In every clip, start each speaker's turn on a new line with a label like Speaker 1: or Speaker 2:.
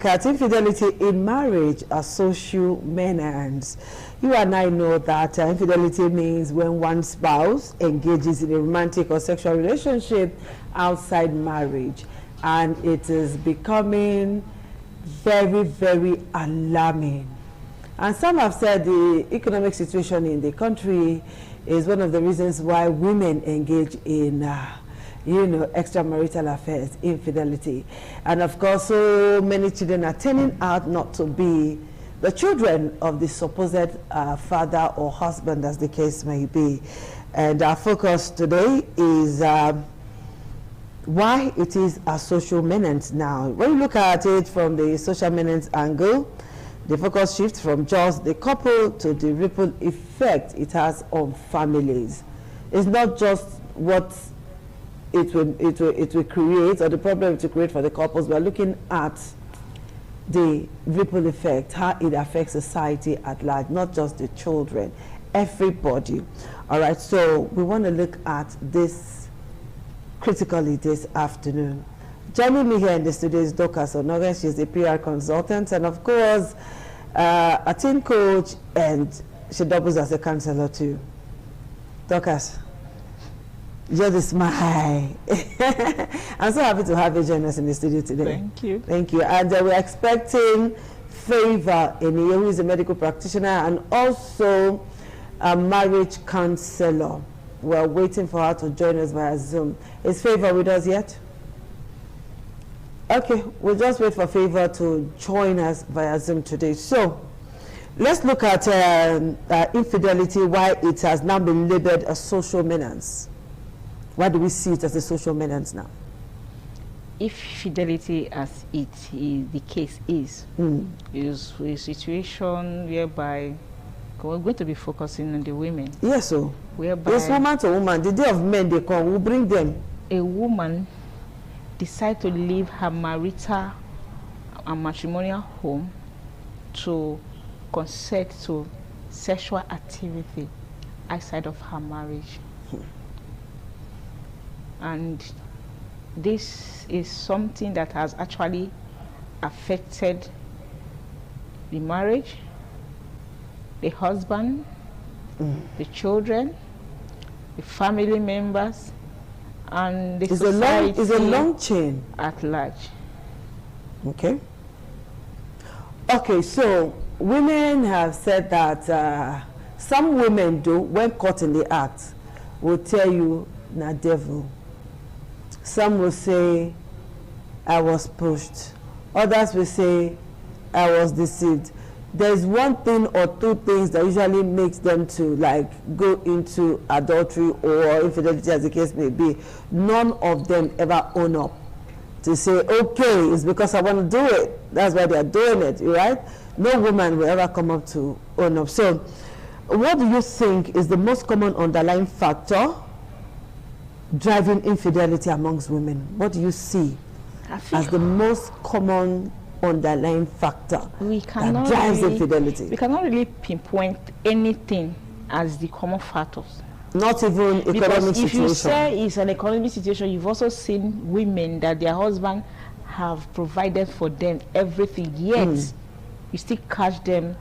Speaker 1: Cat infidelity in marriage are social menace. You and I know that infidelity means when one spouse engages in a romantic or sexual relationship outside marriage, and it is becoming very, very alarming. And some have said the economic situation in the country is one of the reasons why women engage in extramarital affairs, infidelity. And of course, so many children are turning out not to be the children of the supposed father or husband, as the case may be. And our focus today is why it is a social menace now. When you look at it from the social menace angle, the focus shifts from just the couple to the ripple effect it has on families. It's not just what it will create, or the problem to create for the couples. We're looking at the ripple effect, how it affects society at large, not just the children, everybody. All right, so we want to look at this critically this afternoon. Joining me here in the studio is Dorcas Onoge. She's a PR consultant and of course a team coach, and she doubles as a counselor too. Dorcas, just a smile. I'm so happy to have you join us in the studio today.
Speaker 2: Thank you.
Speaker 1: Thank you. And we're expecting Favor Eniye, who is a medical practitioner and also a marriage counselor. We're waiting for her to join us via Zoom. Is Favor with us yet? Okay, we'll just wait for Favor to join us via Zoom today. So let's look at infidelity, why it has now been labeled a social menace. Why do we see it as a social menace now?
Speaker 2: If fidelity, as it is the case is a situation whereby we're going to be focusing on the women.
Speaker 1: Yes, so
Speaker 2: whereby
Speaker 1: it's woman to woman. The day of men they come, we bring them.
Speaker 2: A woman decide to leave her marital and matrimonial home to consent to sexual activity outside of her marriage. And this is something that has actually affected the marriage, the husband, the children, the family members, and the society
Speaker 1: it's a long chain
Speaker 2: at large.
Speaker 1: Okay. Okay, so women have said that some women do, when caught in the act, will tell you, "Na devil." Some will say, "I was pushed." Others will say, "I was deceived." There's one thing or two things that usually makes them to like go into adultery or infidelity, as the case may be. None of them ever own up to say, "Okay, it's because I want to do it. That's why they are doing it," right? No woman will ever come up to own up. So what do you think is the most common underlying factor driving infidelity amongst women? What do you see as the most common underlying factor that drives infidelity?
Speaker 2: We cannot really pinpoint anything as the common factors.
Speaker 1: Not even economic
Speaker 2: because if
Speaker 1: situation.
Speaker 2: you say it's an economic situation, you've also seen women that their husband have provided for them everything, yet you still catch them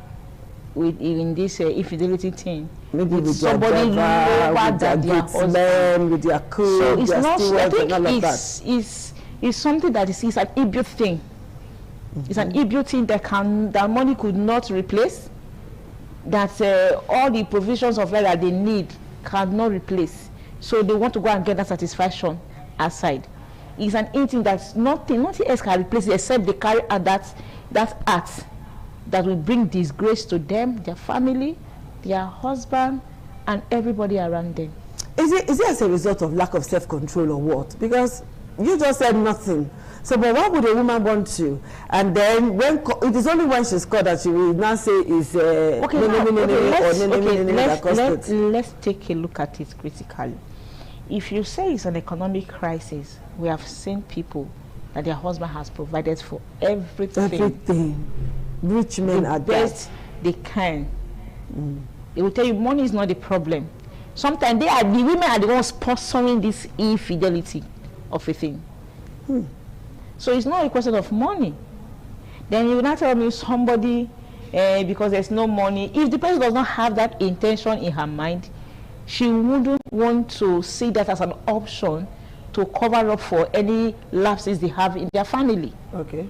Speaker 2: in this infidelity thing.
Speaker 1: Maybe with
Speaker 2: somebody lower than their husband,
Speaker 1: with their cook,
Speaker 2: so it's
Speaker 1: their
Speaker 2: not. I think
Speaker 1: and all of that.
Speaker 2: it's something that is an inbuilt thing. It's an inbuilt thing that money could not replace. That all the provisions of life that they need cannot replace. So they want to go and get that satisfaction outside. It's an instinct that nothing else can replace it except they carry out that act that will bring disgrace to them, their family, their husband, and everybody around them.
Speaker 1: Is it as a result of lack of self-control or what? Because you just said nothing. So, but why would a woman want to? And then when it is only when she's caught that she will now say is
Speaker 2: let's take a look at it critically. If you say it's an economic crisis, we have seen people that their husband has provided for everything.
Speaker 1: Rich men are
Speaker 2: best they can. They will tell you money is not the problem. Sometimes the women are the ones sponsoring this infidelity of a thing. So it's not a question of money. Then you now tell me somebody, because there's no money. If the person does not have that intention in her mind, she wouldn't want to see that as an option to cover up for any lapses they have in their family.
Speaker 1: Okay.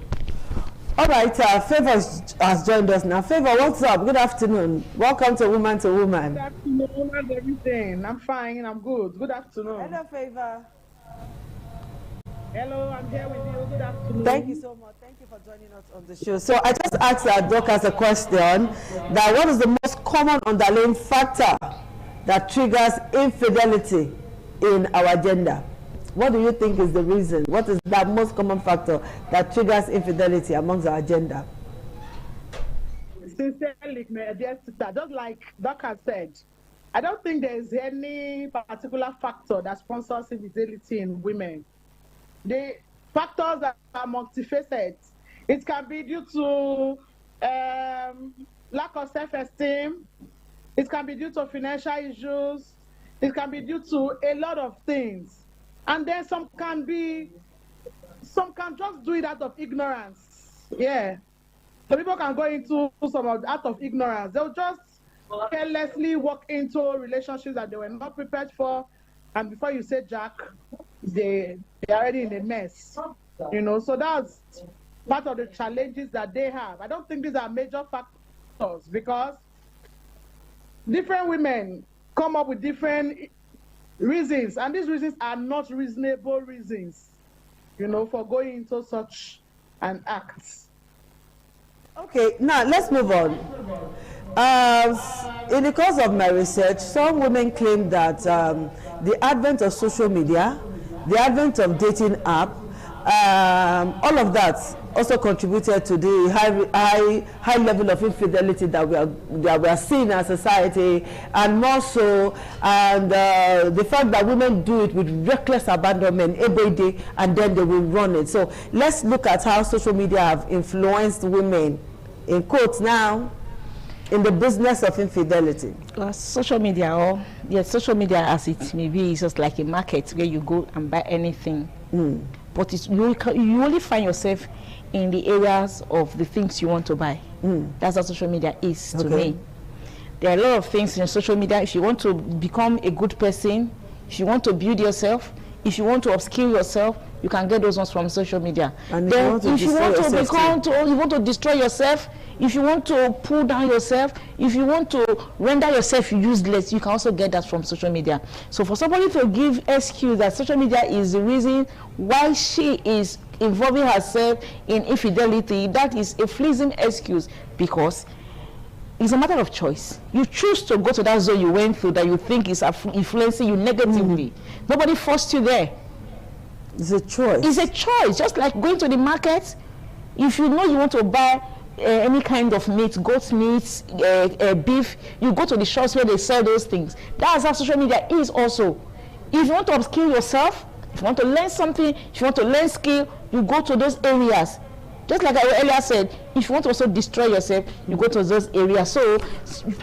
Speaker 1: All right, Favor has joined us now. Favor, what's up? Good afternoon. Welcome to Woman.
Speaker 3: Good afternoon, how's everything? I'm fine, I'm good. Good afternoon.
Speaker 1: Hello, Favor.
Speaker 3: Hello, I'm here with you. Good afternoon.
Speaker 1: Thank you so much. Thank you for joining us on the show. So I just asked Dorcas a question, that what is the most common underlying factor that triggers infidelity in our gender? What do you think is the reason? What is that most common factor that triggers infidelity amongst our gender?
Speaker 3: Sincerely, my dear sister, just like Doc said, I don't think there is any particular factor that sponsors infidelity in women. The factors are multifaceted. It can be due to lack of self-esteem. It can be due to financial issues. It can be due to a lot of things. And then some can just do it out of ignorance. Yeah. So people can go into some out of ignorance. They'll just carelessly walk into relationships that they were not prepared for. And before you say Jack, they're already in a mess. You know, so that's part of the challenges that they have. I don't think these are major factors, because different women come up with different reasons, and these reasons are not reasonable reasons, you know, for going into such an act.
Speaker 1: Okay, now let's move on. In the course of my research, some women claim that the advent of social media, the advent of dating app, all of that also contributed to the high level of infidelity that we are seeing in our society, and more so, and the fact that women do it with reckless abandonment every day, and then they will run it. So let's look at how social media have influenced women, in quotes now, in the business of infidelity.
Speaker 2: Social media, social media as it may be, is just like a market where you go and buy anything. But you only find yourself in the areas of the things you want to buy. That's what social media is to me. There are a lot of things in social media. If you want to become a good person, if you want to build yourself, if you want to upskill yourself, you can get those ones from social media. And then if you want to destroy yourself, if you want to pull down yourself, if you want to render yourself useless, you can also get that from social media. So for somebody to give excuse that social media is the reason why she is involving herself in infidelity, that is a fleeting excuse, because it's a matter of choice. You choose to go to that zone you went through that you think is influencing you negatively. Nobody forced you there.
Speaker 1: It's a choice.
Speaker 2: It's a choice. Just like going to the market, if you know you want to buy any kind of meat, goat meat, beef, you go to the shops where they sell those things. That's how social media is also. If you want to upskill yourself, if you want to learn something, if you want to learn skill, you go to those areas. Just like I earlier said, if you want to also destroy yourself, you go to those areas. So,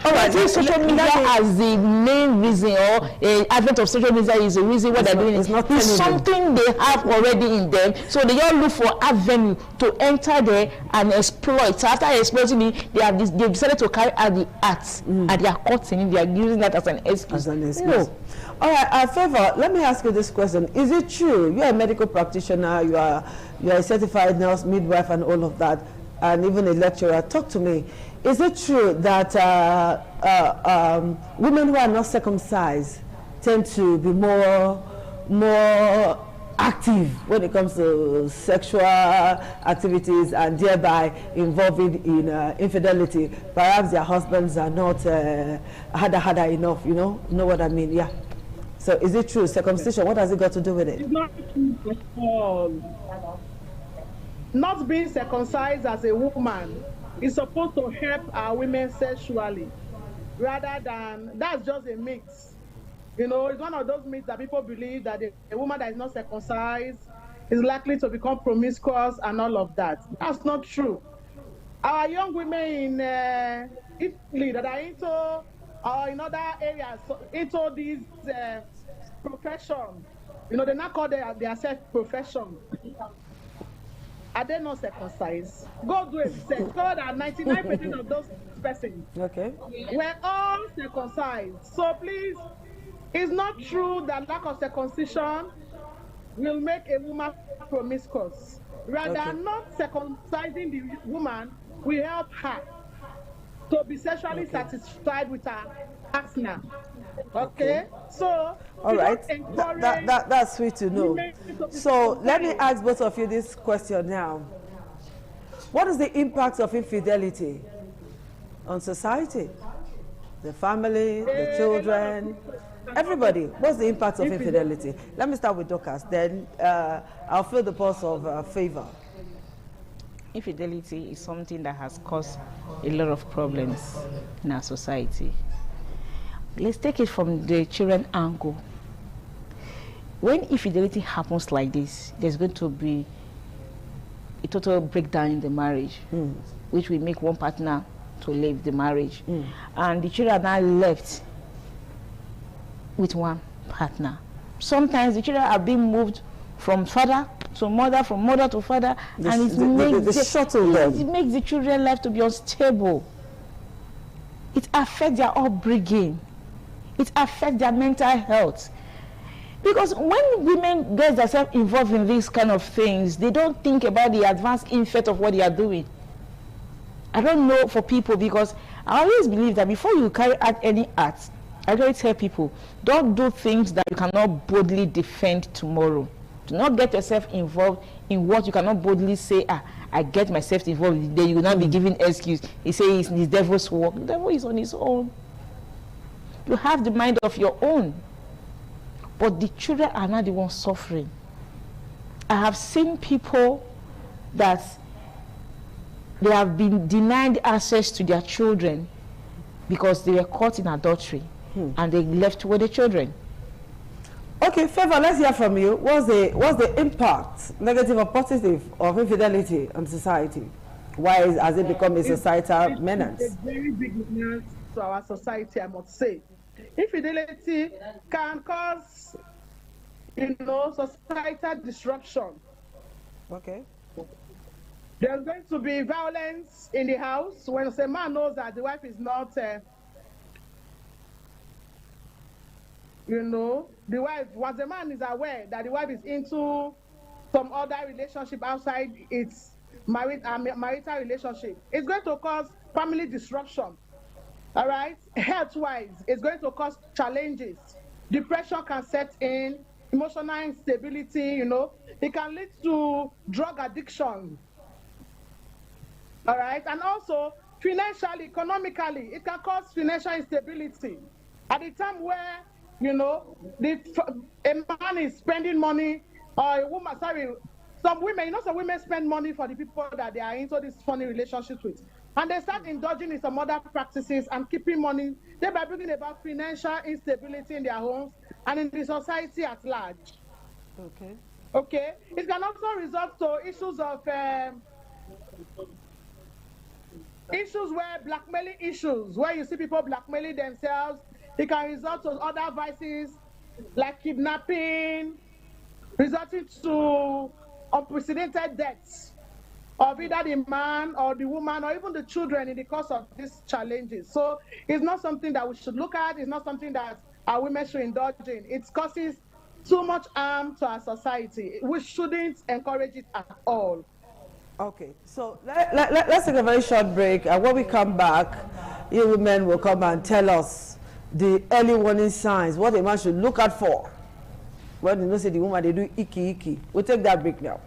Speaker 2: I think social media as the main reason, or advent of social media is the reason why they're doing it. It's something they have already in them. So they all look for avenue to enter there and exploit. So after exploiting it, they've decided to carry out the acts, and they are caught in it. They are using that as an excuse.
Speaker 1: No. All right, Favor, let me ask you this question. Is it true, you're a medical practitioner, you are a certified nurse, midwife, and all of that, and even a lecturer? Talk to me. Is it true that women who are not circumcised tend to be more active when it comes to sexual activities, and thereby involving in infidelity? Perhaps their husbands are not harder enough, you know what I mean? Yeah. So is it true? Circumcision, what has it got to do with it?
Speaker 3: It's not true at all. Not being circumcised as a woman is supposed to help our women sexually, rather than, that's just a myth. You know, it's one of those myths that people believe that a woman that is not circumcised is likely to become promiscuous and all of that. That's not true. Our young women in Italy that are into, or in other areas, into these profession, you know, they now call themselves profession. are they not circumcised? Go do a research. Go that 99% of those persons were all circumcised. So please, it's not true that lack of circumcision will make a woman promiscuous. Rather, not circumcising the woman will help her to be sexually satisfied with her partner. Okay? So,
Speaker 1: all right. That's sweet to know. So, let me ask both of you this question now. What is the impact of infidelity on society? The family, the children, everybody. What's the impact of infidelity? Let me start with Dorcas, then I'll feel the pulse of Favor.
Speaker 2: Infidelity is something that has caused a lot of problems in our society. Let's take it from the children angle. When infidelity happens like this, there's going to be a total breakdown in the marriage, which will make one partner to leave the marriage. And the children are now left with one partner. Sometimes the children are being moved from father to mother, from mother to father, and it makes the children's life to be unstable. It affects their upbringing. It affects their mental health. Because when women get themselves involved in these kind of things, they don't think about the advanced effect of what they are doing. I don't know for people, because I always believe that before you carry out any act, I always tell people, don't do things that you cannot boldly defend tomorrow. Do not get yourself involved in what you cannot boldly say, I get myself involved, then you will not be giving excuse. He says it's the devil's work. The devil is on his own. You have the mind of your own. But the children are not the ones suffering. I have seen people that they have been denied access to their children because they were caught in adultery and they left with the children.
Speaker 1: Okay, Favor, let's hear from you. What's the impact, negative or positive, of infidelity on society? Why has it become a societal menace?
Speaker 3: It's a very big menace to our society, I must say. Infidelity can cause, societal disruption.
Speaker 1: Okay.
Speaker 3: There's going to be violence in the house when a man knows that the wife is not, the wife, once the man is aware that the wife is into some other relationship outside its marital relationship, it's going to cause family disruption. All right? Health-wise, it's going to cause challenges. Depression can set in, emotional instability, It can lead to drug addiction. All right? And also, financially, economically, it can cause financial instability. At the time where, a man is spending money, or a woman, some women spend money for the people that they are into this funny relationships with. And they start indulging in some other practices and keeping money, thereby bringing about financial instability in their homes and in the society at large. Okay. It can also result to issues of blackmailing issues, where you see people blackmailing themselves. It can result to other vices like kidnapping, resulting to unprecedented deaths of either the man or the woman or even the children in the course of these challenges. So it's not something that we should look at. It's not something that our women should indulge in. It causes too much harm to our society. We shouldn't encourage it at all.
Speaker 1: Okay, so let's take a very short break. And when we come back, you women will come and tell us the early warning signs, what a man should look out for. When you say the woman, they do icky. We'll take that break now.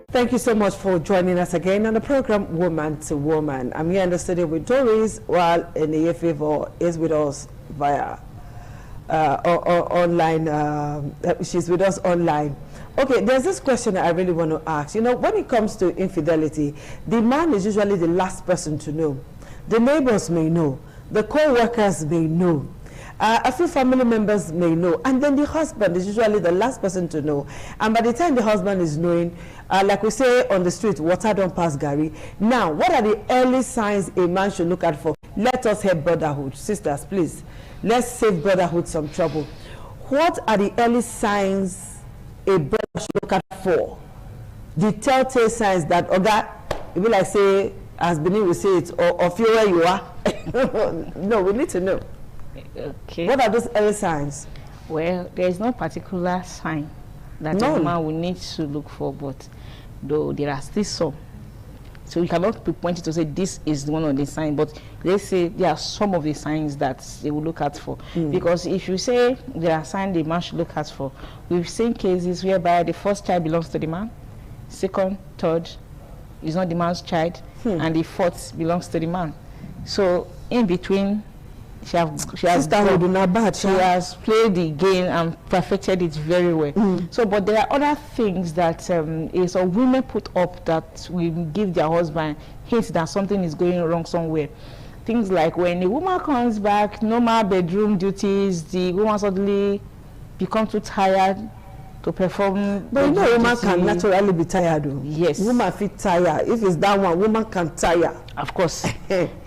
Speaker 1: Thank you so much for joining us again on the program Woman to Woman. I'm here in the studio with Doris, while Eneye Favor is with us via online. She's with us online. Okay, there's this question that I really want to ask. When it comes to infidelity, the man is usually the last person to know. The neighbors may know. The co-workers may know. A few family members may know, and then the husband is usually the last person to know. And by the time the husband is knowing, like we say on the street, water don't pass Gary. Now, what are the early signs a man should look out for? Let us help brotherhood. Sisters, please, let's save brotherhood some trouble. What are the early signs a brother should look out for? The telltale signs that, Oga, it be like say, as Benin will say it, or feel where you are. No, we need to know.
Speaker 2: Okay.
Speaker 1: What are those early signs?
Speaker 2: Well, there is no particular sign that a woman will need to look for, but though there are still some. So we cannot be pointed to say this is one of the signs, but let's say there are some of the signs that they will look out for. Because if you say there are signs the man should look out for, we've seen cases whereby the first child belongs to the man, second, third is not the man's child, and the fourth belongs to the man. So in between, she has played the game and perfected it very well. So, but there are other things that is a women put up that will give their husband hints that something is going wrong somewhere. Things like when a woman comes back, normal bedroom duties, the woman suddenly becomes too tired to perform.
Speaker 1: But you know, woman can naturally be tired.
Speaker 2: Yes.
Speaker 1: Woman feel tired. If it's that one, woman can tire.
Speaker 2: Of course.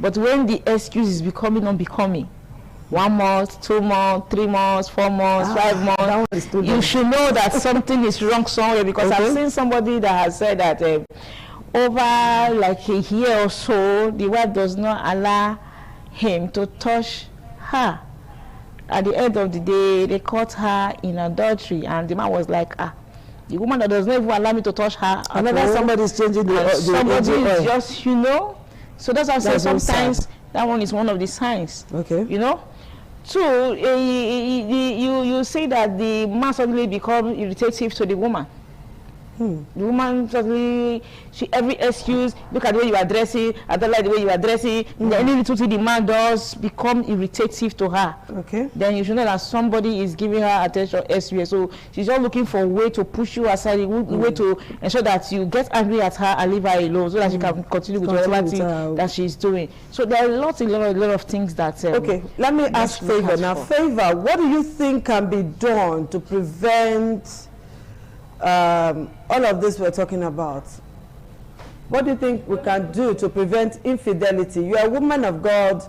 Speaker 2: But when the excuse is becoming unbecoming, 1 month, 2 months, 3 months, 4 months, 5 months, you should know that something is wrong somewhere, because I've seen somebody that has said that over like a year or so, the wife does not allow him to touch her. At the end of the day, they caught her in adultery, and the man was like, the woman that does not even allow me to touch her.
Speaker 1: Another somebody's changing the
Speaker 2: somebody is just, you know. So that's why I say sometimes that one is one of the signs.
Speaker 1: Okay.
Speaker 2: You know. So you say that the man suddenly becomes irritative to the woman. The woman suddenly, every excuse, look at the way you are dressing, I don't like the way you are dressing, any little thing the man does become irritative to her.
Speaker 1: Okay.
Speaker 2: Then you should know that somebody is giving her attention elsewhere. So she's just looking for a way to push you aside, a way to ensure that you get angry at her and leave her alone, so that she can continue with whatever thing that she's doing. So there are a lot of things that...
Speaker 1: okay, let me ask Favor. Now, Favor, what do you think can be done to prevent all of this we're talking about? What do you think we can do to prevent infidelity? You are a woman of God,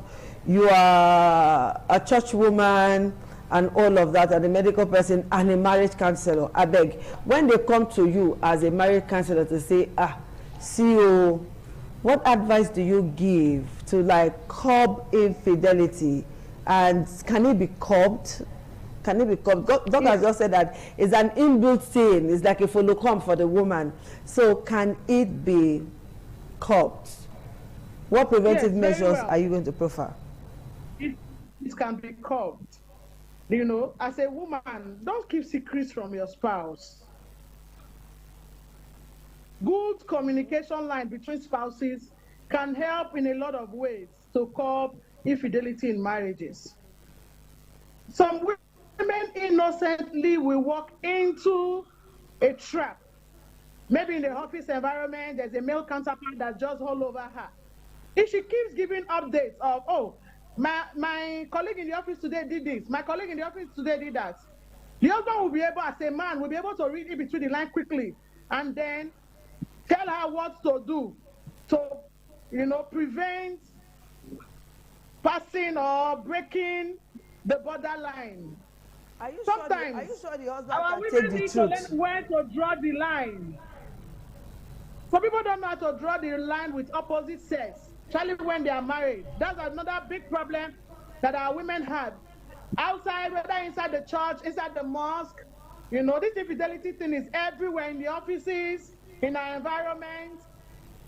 Speaker 1: you are a church woman and all of that, and a medical person and a marriage counselor. I beg, when they come to you as a marriage counselor to say, CEO, what advice do you give to like curb infidelity, and can it be curbed? Can it be curbed? Doc has just said that it's an inbuilt thing. It's like a follow-come for the woman. So can it be curbed? What preventive measures are you going to prefer?
Speaker 3: It can be curbed. You know, as a woman, don't keep secrets from your spouse. Good communication line between spouses can help in a lot of ways to curb infidelity in marriages. Some women innocently will walk into a trap. Maybe in the office environment, there's a male counterpart that's just all over her. If she keeps giving updates of, oh, my colleague in the office today did this, my colleague in the office today did that, the husband will be able, as a man, will be able to read in between the line quickly and then tell her what to do to, you know, prevent passing or breaking the borderline.
Speaker 1: Are you
Speaker 3: Sometimes
Speaker 1: sure the husband
Speaker 3: our
Speaker 1: can
Speaker 3: women
Speaker 1: take the
Speaker 3: need
Speaker 1: truth?
Speaker 3: to learn where to draw the line. Some people don't know how to draw the line with opposite sex, especially when they are married. That's another big problem that our women have. Outside, whether inside the church, inside the mosque, you know, this infidelity thing is everywhere, in the offices, in our environment.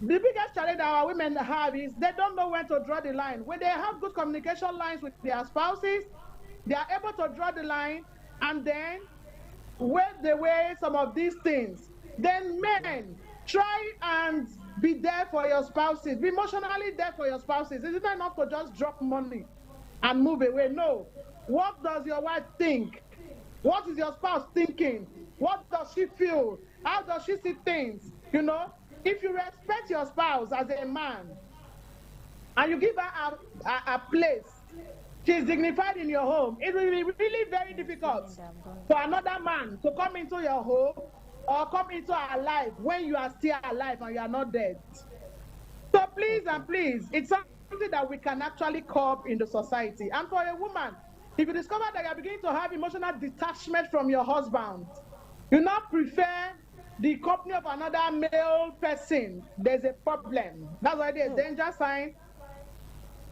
Speaker 3: The biggest challenge that our women have is they don't know when to draw the line. When they have good communication lines with their spouses, they are able to draw the line and then wave away some of these things. Then men, try and be there for your spouses. Be emotionally there for your spouses. It's not enough to just drop money and move away. No. What does your wife think? What is your spouse thinking? What does she feel? How does she see things? You know, if you respect your spouse as a man and you give her a place she's dignified in your home, it will be really very difficult for another man to come into your home or come into our life when you are still alive and you are not dead. So please and please, it's something that we can actually curb in the society. And for a woman, if you discover that you're beginning to have emotional detachment from your husband, you not prefer the company of another male person, there's a problem. That's already a danger sign.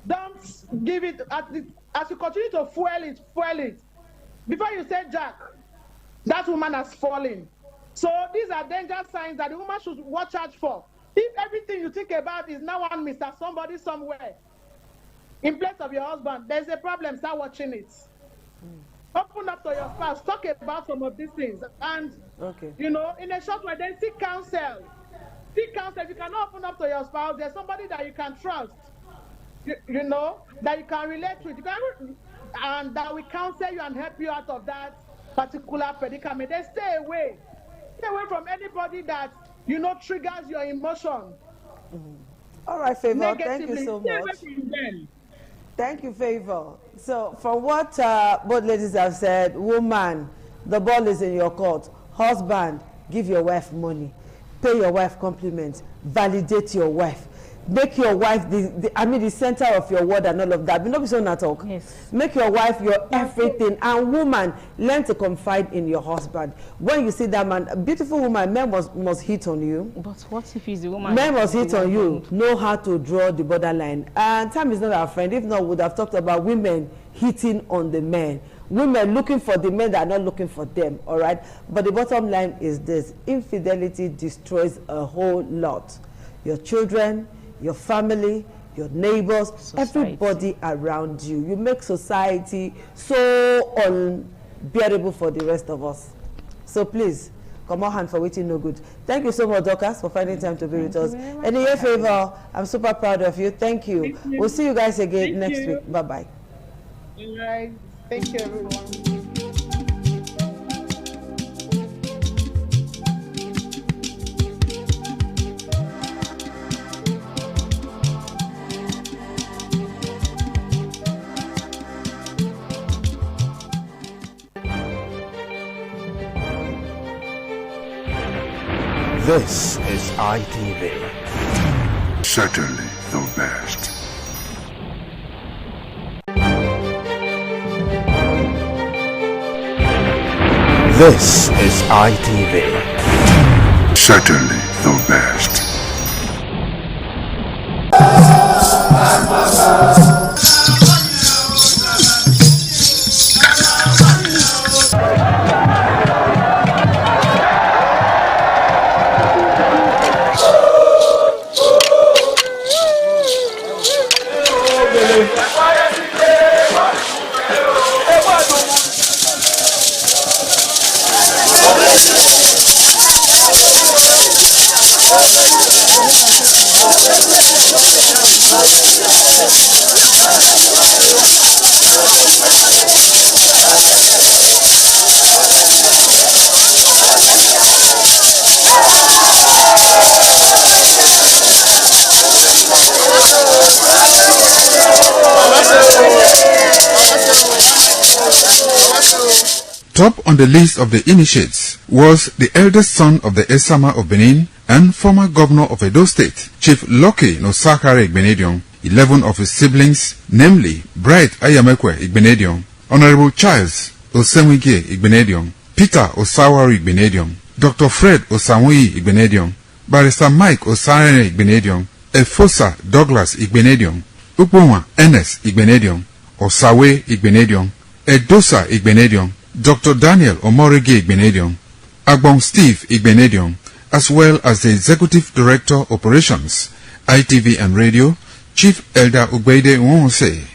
Speaker 3: Don't give it, as you continue to fuel it. Before you say Jack, that woman has fallen. So these are danger signs that the woman should watch out for. If everything you think about is now one Mr. Somebody somewhere, in place of your husband, there's a problem, start watching it. Open up to your spouse, talk about some of these things. And, you know, in a short way, then seek counsel. Seek counsel. If you cannot open up to your spouse, there's somebody that you can trust, you know, that you can relate with. And that will counsel you and help you out of that particular predicament. Then stay away. Stay away from anybody that, you know, triggers your emotion.
Speaker 1: All right, Favor, thank you so much. Thank you, Favor. So, from what both ladies have said, woman, the ball is in your court. Husband, give your wife money. Pay your wife compliments. Validate your wife. Make your wife the center of your world and all of that. But not be so not talk.
Speaker 2: Yes.
Speaker 1: Make your wife your everything. And woman, learn to confide in your husband. When you see that man, a beautiful woman, men must hit on you.
Speaker 2: But what if he's the woman?
Speaker 1: Men must hit on you. Know how to draw the borderline. And time is not our friend. If not, we would have talked about women hitting on the men. Women looking for the men that are not looking for them. All right. But the bottom line is this: infidelity destroys a whole lot. Your children, your family, your neighbors, society, everybody around you. You make society so unbearable for the rest of us. So please, come on hand for waiting no good. Thank you so much, Dorcas, for finding time to be with us. Any favor, I'm super proud of you. Thank you. We'll see you guys again next week. Bye-bye.
Speaker 3: All right. Thank you, everyone.
Speaker 4: This is ITV.
Speaker 5: Certainly the best.
Speaker 4: This is ITV.
Speaker 5: Certainly the best.
Speaker 6: Top on the list of the initiates was the eldest son of the Esama of Benin and former governor of Edo State, Chief Lucky Nosakare Igbenedion. 11 of his siblings, namely Bright Ayamekwe Igbenedion, Honorable Charles Osenwige Igbenedion, Peter Osawari Igbenedion, Dr. Fred Osanwi Igbenedion, Barrister Mike Osarene Igbenedion, Efosa Douglas Igbenedion, Ukbonwa Ernest Igbenedion, Osawe Igbenedion, Edosa Igbenedion, Dr. Daniel Omorige Igbenedion, Agbon Steve Igbenedion, as well as the Executive Director Operations, ITV and Radio, Chief Elder Ugbeide Nwonse.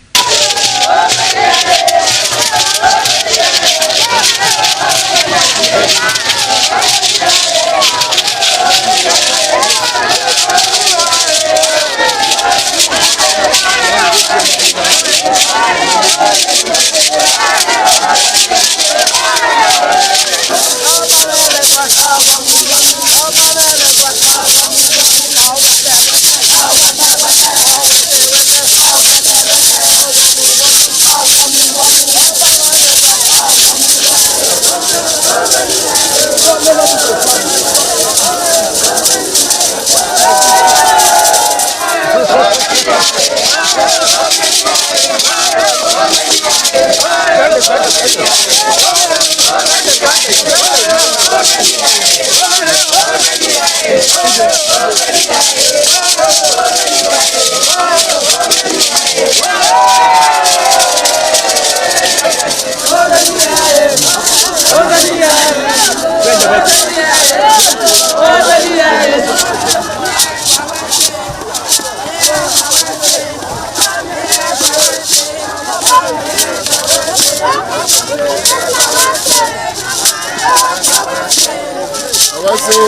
Speaker 6: It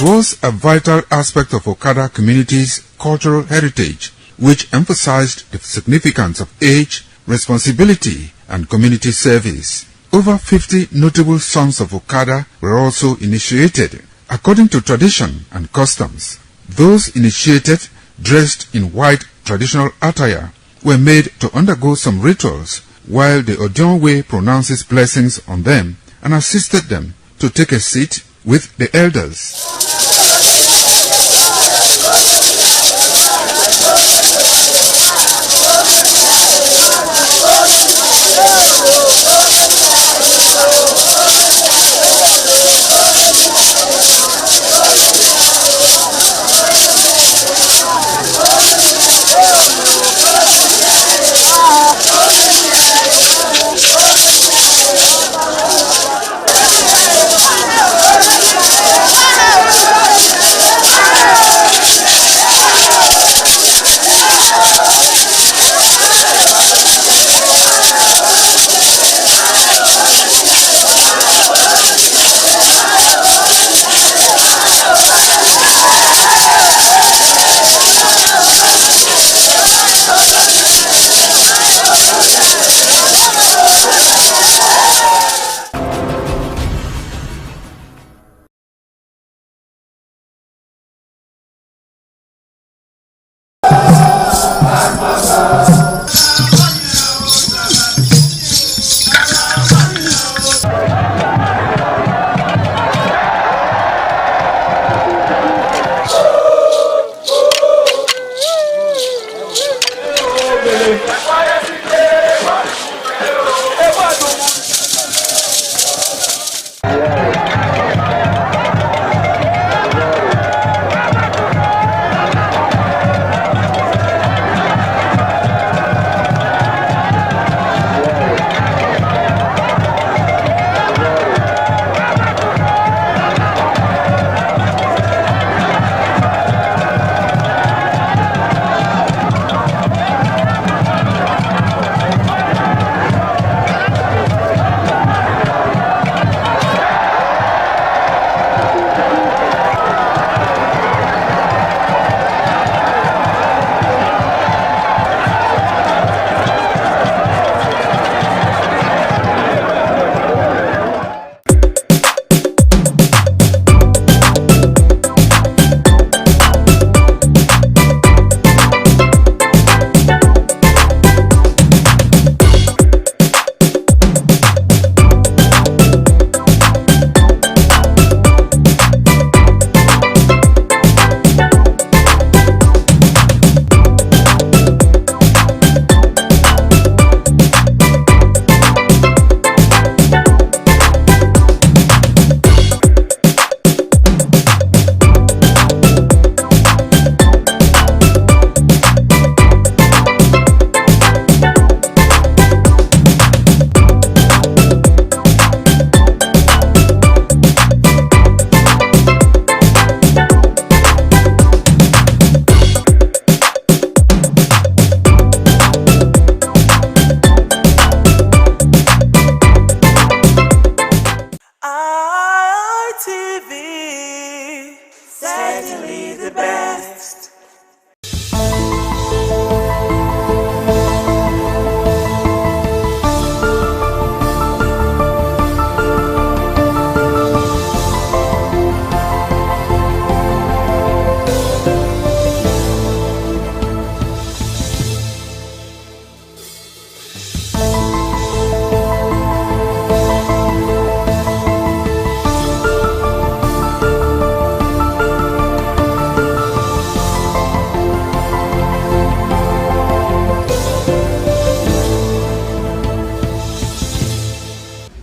Speaker 6: was a vital aspect of Okada community's cultural heritage, which emphasized the significance of age, responsibility, and community service. Over 50 notable sons of Okada were also initiated. According to tradition and customs, those initiated, dressed in white traditional attire, were made to undergo some rituals, while the Odionwe pronounces blessings on them and assisted them to take a seat with the elders.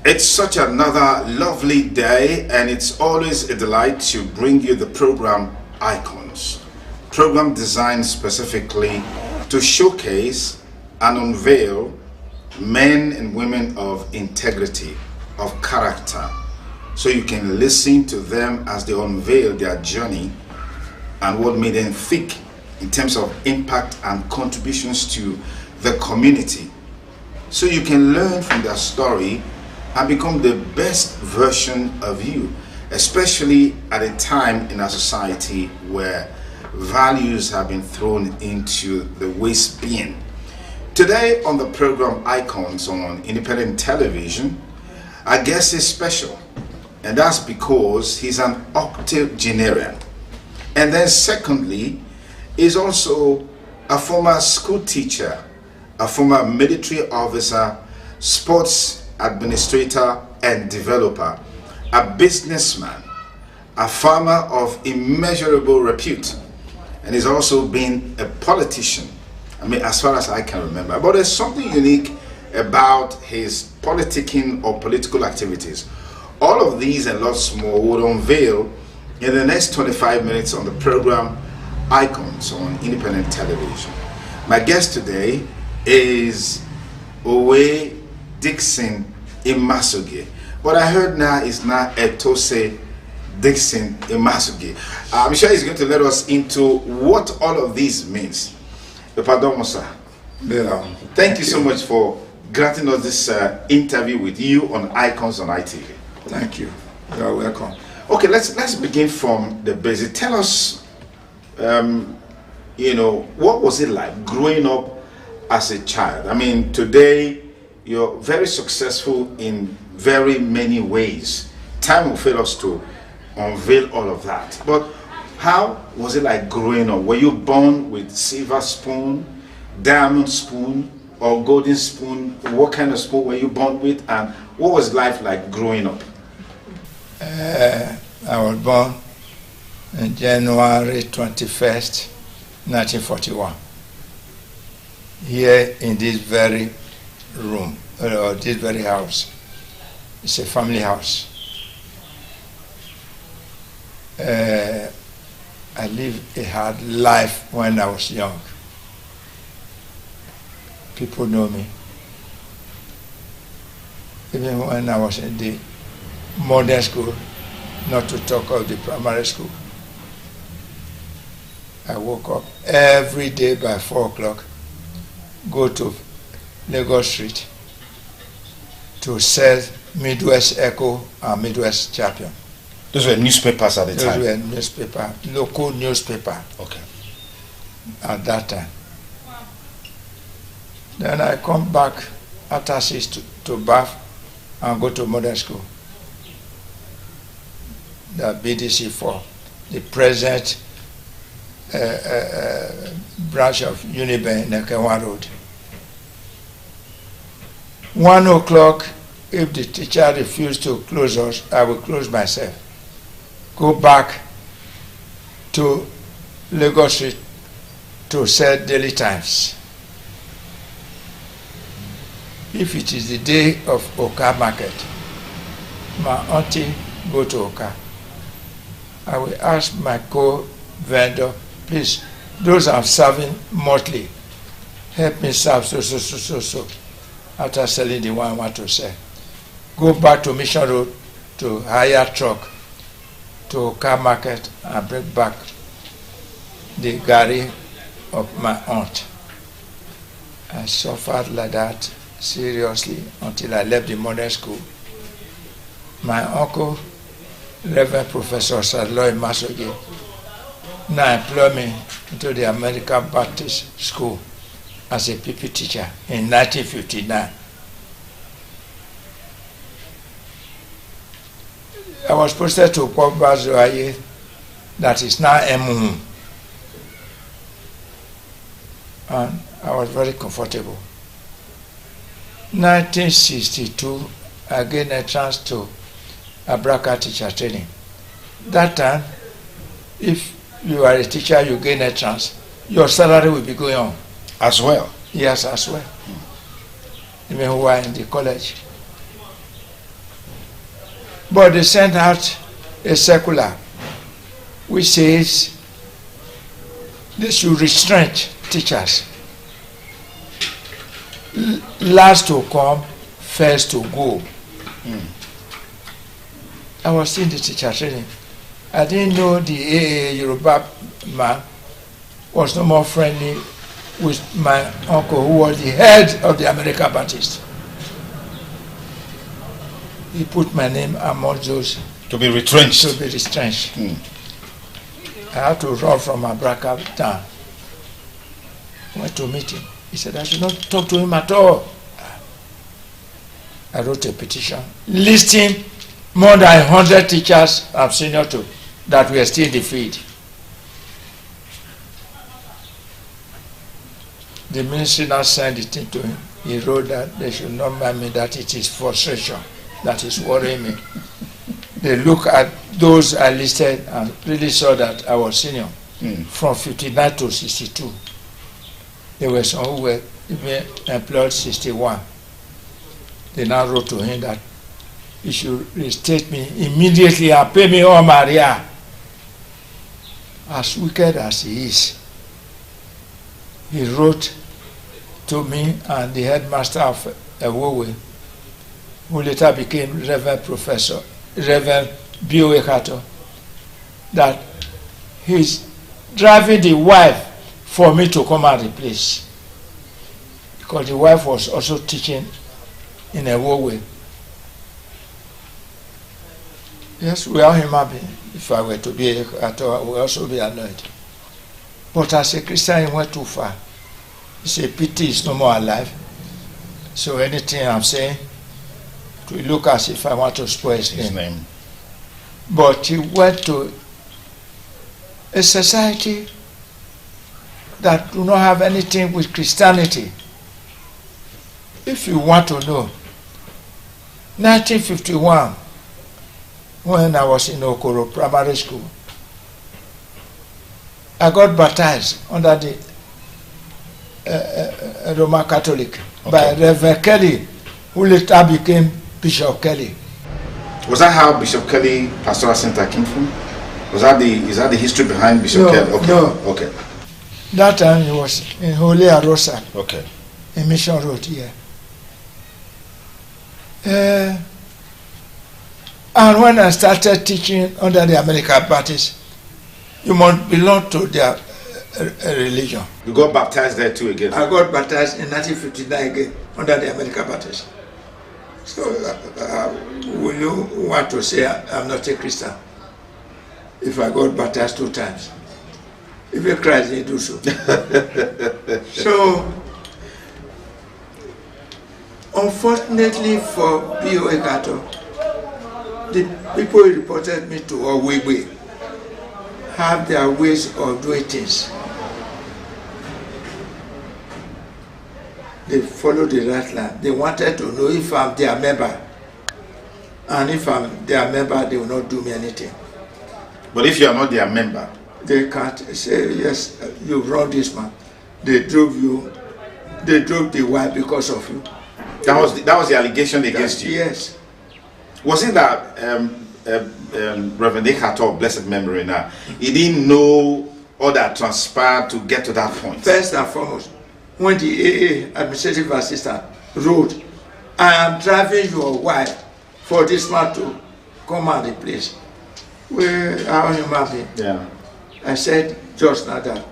Speaker 7: It's such another lovely day, and it's always a delight to bring you the program Icons. Program designed specifically to showcase and unveil men and women of integrity, of character, so you can listen to them as they unveil their journey and what made them think in terms of impact and contributions to the community. So you can learn from their story and become the best version of you, especially at a time in our society where values have been thrown into the waste bin. Today on the program Icons on Independent Television, our guest is special, and that's because he's an octogenarian. And then secondly, he's also a former school teacher, a former military officer, sports administrator and developer, a businessman, a farmer of immeasurable repute, and he's also been a politician, I mean, as far as I can remember. But there's something unique about his politicking or political activities. All of these and lots more will unveil in the next 25 minutes on the program Icons on Independent Television. My guest today is Owe Dixon Imasuge. What I heard now is now Etose Dixon Imasuge. I'm sure he's going to let us into what all of this means. Pardon, sir. Thank you so much for granting us this interview with you on Icons on ITV.
Speaker 8: Thank you. You are welcome.
Speaker 7: Okay, let's begin from the basic. Tell us, what was it like growing up as a child? I mean, today you're very successful in very many ways. Time will fail us to unveil all of that. But how was it like growing up? Were you born with silver spoon, diamond spoon, or golden spoon? What kind of spoon were you born with, and what was life like growing up?
Speaker 8: I was born on January 21st, 1941. Here in this very room, or this very house. It's a family house. I lived a hard life when I was young. People know me. Even when I was in the modern school, not to talk of the primary school. I woke up every day by 4 o'clock, go to Lagos Street to sell Midwest Echo and Midwest Champion.
Speaker 7: Those were newspapers at the time?
Speaker 8: Those were newspaper, local newspaper.
Speaker 7: Okay.
Speaker 8: At that time. Then I come back after 6 to Bath and go to modern school. The BDC 4, the present branch of Uniben in Ekenwa Road. 1 o'clock, if the teacher refused to close us, I will close myself. Go back to Lagos Street to sell Daily Times. If it is the day of Oka market, my auntie go to Oka. I will ask my co-vendor, please, those I'm serving monthly, help me serve so. After selling the one I want to sell. Go back to Mission Road to hire truck to car market and bring back the gari of my aunt. I suffered like that seriously until I left the modern school. My uncle, Reverend Professor Sadlo Imasuge, now employed me into the American Baptist School as a PP teacher in 1959. I was posted to Kwabazouaye, that is now Emu. And I was very comfortable. 1962, I gained a chance to Abraka teacher training. That time, if you are a teacher, you gain a chance, your salary will be going on.
Speaker 7: As well?
Speaker 8: Yes, as well. Even who are in the college. But they sent out a circular which says they should restrain teachers. Last to come, first to go. I was in the teacher training. I didn't know the AA Yoruba man was no more friendly with my uncle, who was the head of the American Baptist. He put my name among those
Speaker 7: To be retrenched.
Speaker 8: to be retrenched. I had to run from Abraka down. Went to meet him. He said I should not talk to him at all. I wrote a petition listing more than 100 teachers I'm senior to that were still in the field. The ministry now sent it to him. He wrote that they should not mind me, that it is frustration that is worrying me. They look at those I listed and really saw that I was senior from 59 to 62. There were some who were even employed 61. They now wrote to him that he should restate me immediately and pay me all my arrears. As wicked as he is, he wrote to me and the headmaster of Ewowe, who later became Reverend B.O. Ekato, that he's driving the wife for me to come and replace, because the wife was also teaching in Ewowe. Yes, we are human beings. If I were to be Ekato, I would also be annoyed. But as a Christian, he went too far. It's a pity he's no more alive. So anything I'm saying, it will look as if I want to spoil his name. But he went to a society that do not have anything with Christianity. If you want to know, 1951, when I was in Okoro Primary School, I got baptized under the Roman Catholic by Reverend Kelly, who later became Bishop Kelly.
Speaker 7: Was that how Bishop Kelly Pastoral Center came from? Is that the history behind Bishop Kelly? Okay.
Speaker 8: No.
Speaker 7: Okay.
Speaker 8: That time he was in Holy Arosa,
Speaker 7: Okay.
Speaker 8: in Mission Road here. And when I started teaching under the American Baptist, you must belong to their religion.
Speaker 7: You got baptized there too again?
Speaker 8: I got baptized in 1959 again under the American Baptist. So, will you want to say I'm not a Christian if I got baptized 2 times? If you Christ, they do so. So, unfortunately for B.O. Ekato, the people who reported me to Owegbe have their ways of doing things. They follow the right line. They wanted to know if I'm their member. And if I'm their member, they will not do me anything.
Speaker 7: But if you are not their member?
Speaker 8: They can't say, yes, you wrong this man. They drove the wife because of you.
Speaker 7: That was the allegation against you?
Speaker 8: Yes.
Speaker 7: Was it that Reverend Ekato, blessed memory now, he didn't know all that transpired to get to that point?
Speaker 8: First and foremost, when the AA administrative assistant wrote, I am driving your wife for this man to come and replace. Well, how human being?
Speaker 7: Yeah.
Speaker 8: I said just now that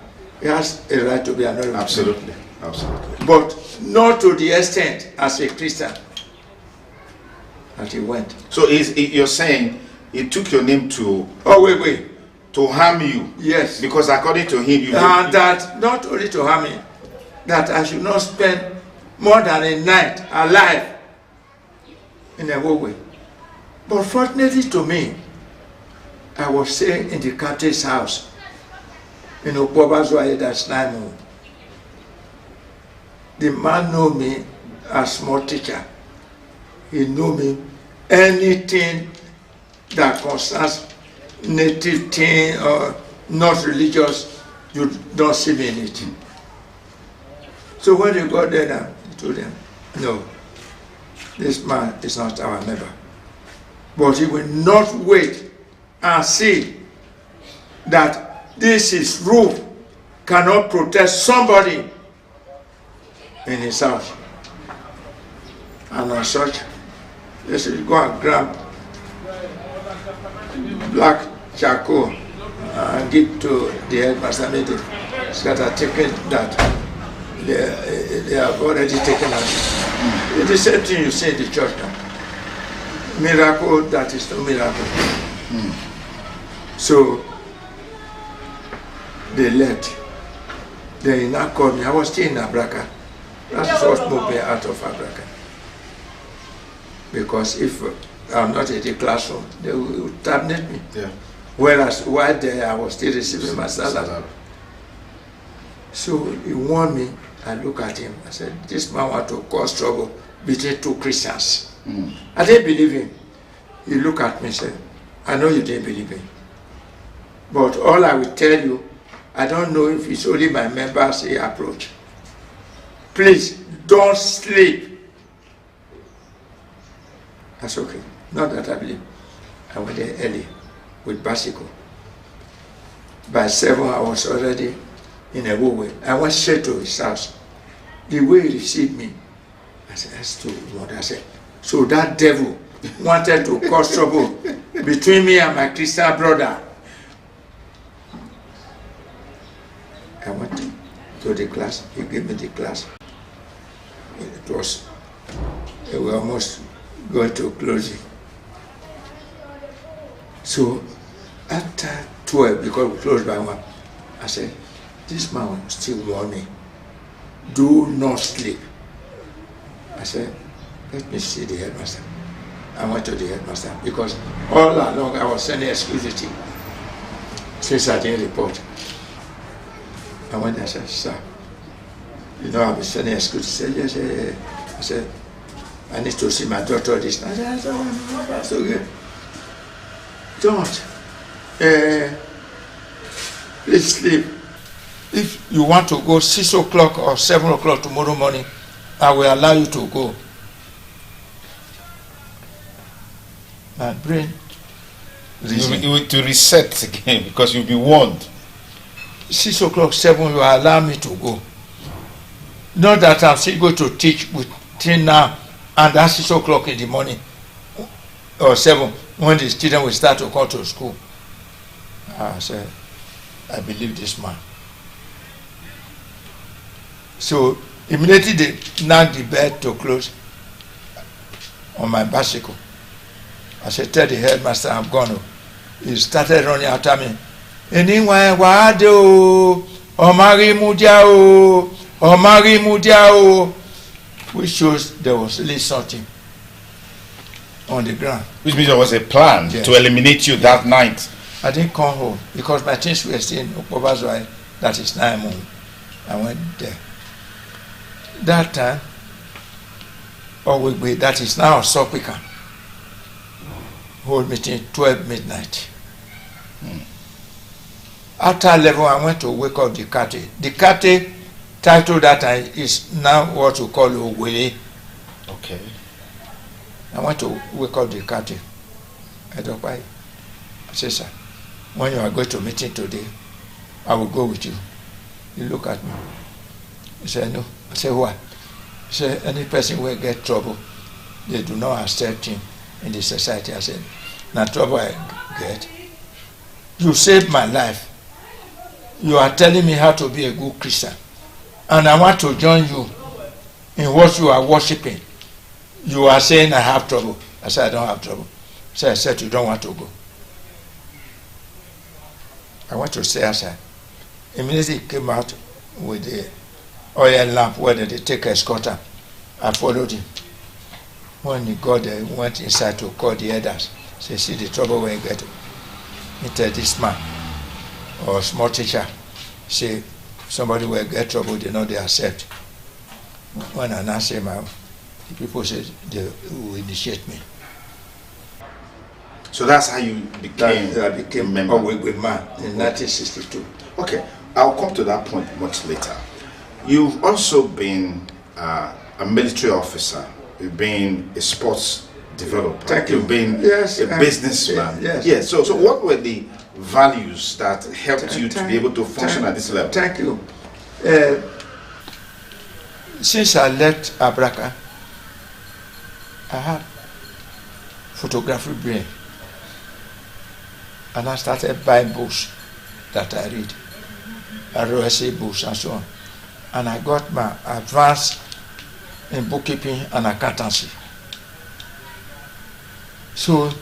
Speaker 8: he has a right to be anonymous.
Speaker 7: Absolutely. Absolutely.
Speaker 8: But not to the extent as a Christian that he went.
Speaker 7: So you're saying he took your name to...
Speaker 8: Oh, wait.
Speaker 7: To harm you?
Speaker 8: Yes.
Speaker 7: Because according to him,
Speaker 8: that not only to harm me, that I should not spend more than a night alive in a way. But fortunately to me, I was staying in the captain's house in Okpobazwa, that's Naimo. The man knew me as small teacher. He knew me anything that concerns native thing or not religious, you don't see me in it. So when you got there now, he told them, no, this man is not our member. But he will not wait and see that this is roof cannot protect somebody in his house. And as such, they should go and grab black charcoal. and give to the headmaster meeting that are taken that they have already taken out. It's the same thing you say in the church now. Miracle that is no miracle. So they left. Then he now called me. I was still in Abraka. That's what moved me out of Abraka. Because if I'm not in the classroom, they will terminate me.
Speaker 7: Yeah.
Speaker 8: Whereas while there, I was still receiving my salary. So he warned me. I look at him. I said, this man want to cause trouble between two Christians. I didn't believe him. He looked at me and said, I know you didn't believe him. But all I will tell you, I don't know if it's only my members he approach. Please, don't sleep. That's okay. Not that I believe. I went there early with bicycle. By 7, I was already in a way. I went straight to his house. The way he received me, I said, that's too much. I said, so that devil wanted to cause trouble between me and my Christian brother. I went to the class. He gave me the class. We were almost going to close it. So after 12, because we closed by 1, I said, this man will still warn me. Do not sleep. I said, let me see the headmaster. I went to the headmaster because all along I was sending excuses since I didn't report. I went and I said, sir, you know I've been sending excuses. He said, yes, yes. I said, I need to see my daughter this night. I said, that's okay. Don't. Please sleep. If you want to go 6 o'clock or 7 o'clock tomorrow morning, I will allow you to go. My brain
Speaker 7: to reset again because you'll be warned.
Speaker 8: 6 o'clock, 7, you allow me to go. Not that I'm still going to teach between now and that 6 o'clock in the morning or 7 when the student will start to come to school. I said, I believe this man. So immediately they knocked the bed to close on my bicycle. I said, tell the headmaster I'm gone. He started running after me. Anyway, Omari Mudiao, which shows there was at least something on the ground.
Speaker 7: Which means there was a plan to eliminate you that night.
Speaker 8: I didn't come home because my things were still in Okobazwai, that is 9 months. I went there. That time, that is now Sopika. Hold meeting 12 midnight. After 11, I went to wake up the Kate. The Kate title that time is now what we call Owele.
Speaker 7: Okay.
Speaker 8: I went to wake up the Kate. I don't buy. I said, sir, when you are going to meeting today, I will go with you. He looked at me. He said, no. I said, why? He said, any person will get trouble. They do not accept him in the society. I said, now trouble I get. You saved my life. You are telling me how to be a good Christian. And I want to join you in what you are worshiping. You are saying I have trouble. I said, I don't have trouble. So I said, you don't want to go. I went to stay outside. Immediately he came out with the oil lamp where they take a escorter. I followed him. When he got there, he went inside to call the elders. Say, see the trouble when you get to. He tell this man or small teacher, say, somebody will get trouble, they know they accept. When I now say, the people say they will initiate me.
Speaker 7: So that's how you became
Speaker 8: I became a member with man in 1962.
Speaker 7: Okay, I'll come to that point much later. You've also been a military officer. You've been a sports developer.
Speaker 8: Thank you.
Speaker 7: You've been a businessman.
Speaker 8: Yes.
Speaker 7: Yes. So what were the values that helped you to be able to function at this level?
Speaker 8: Thank you. Since I left Abraka, I had photography brain. And I started buying books that I read, ROSA books and so on. And I got my advance in bookkeeping and accountancy. So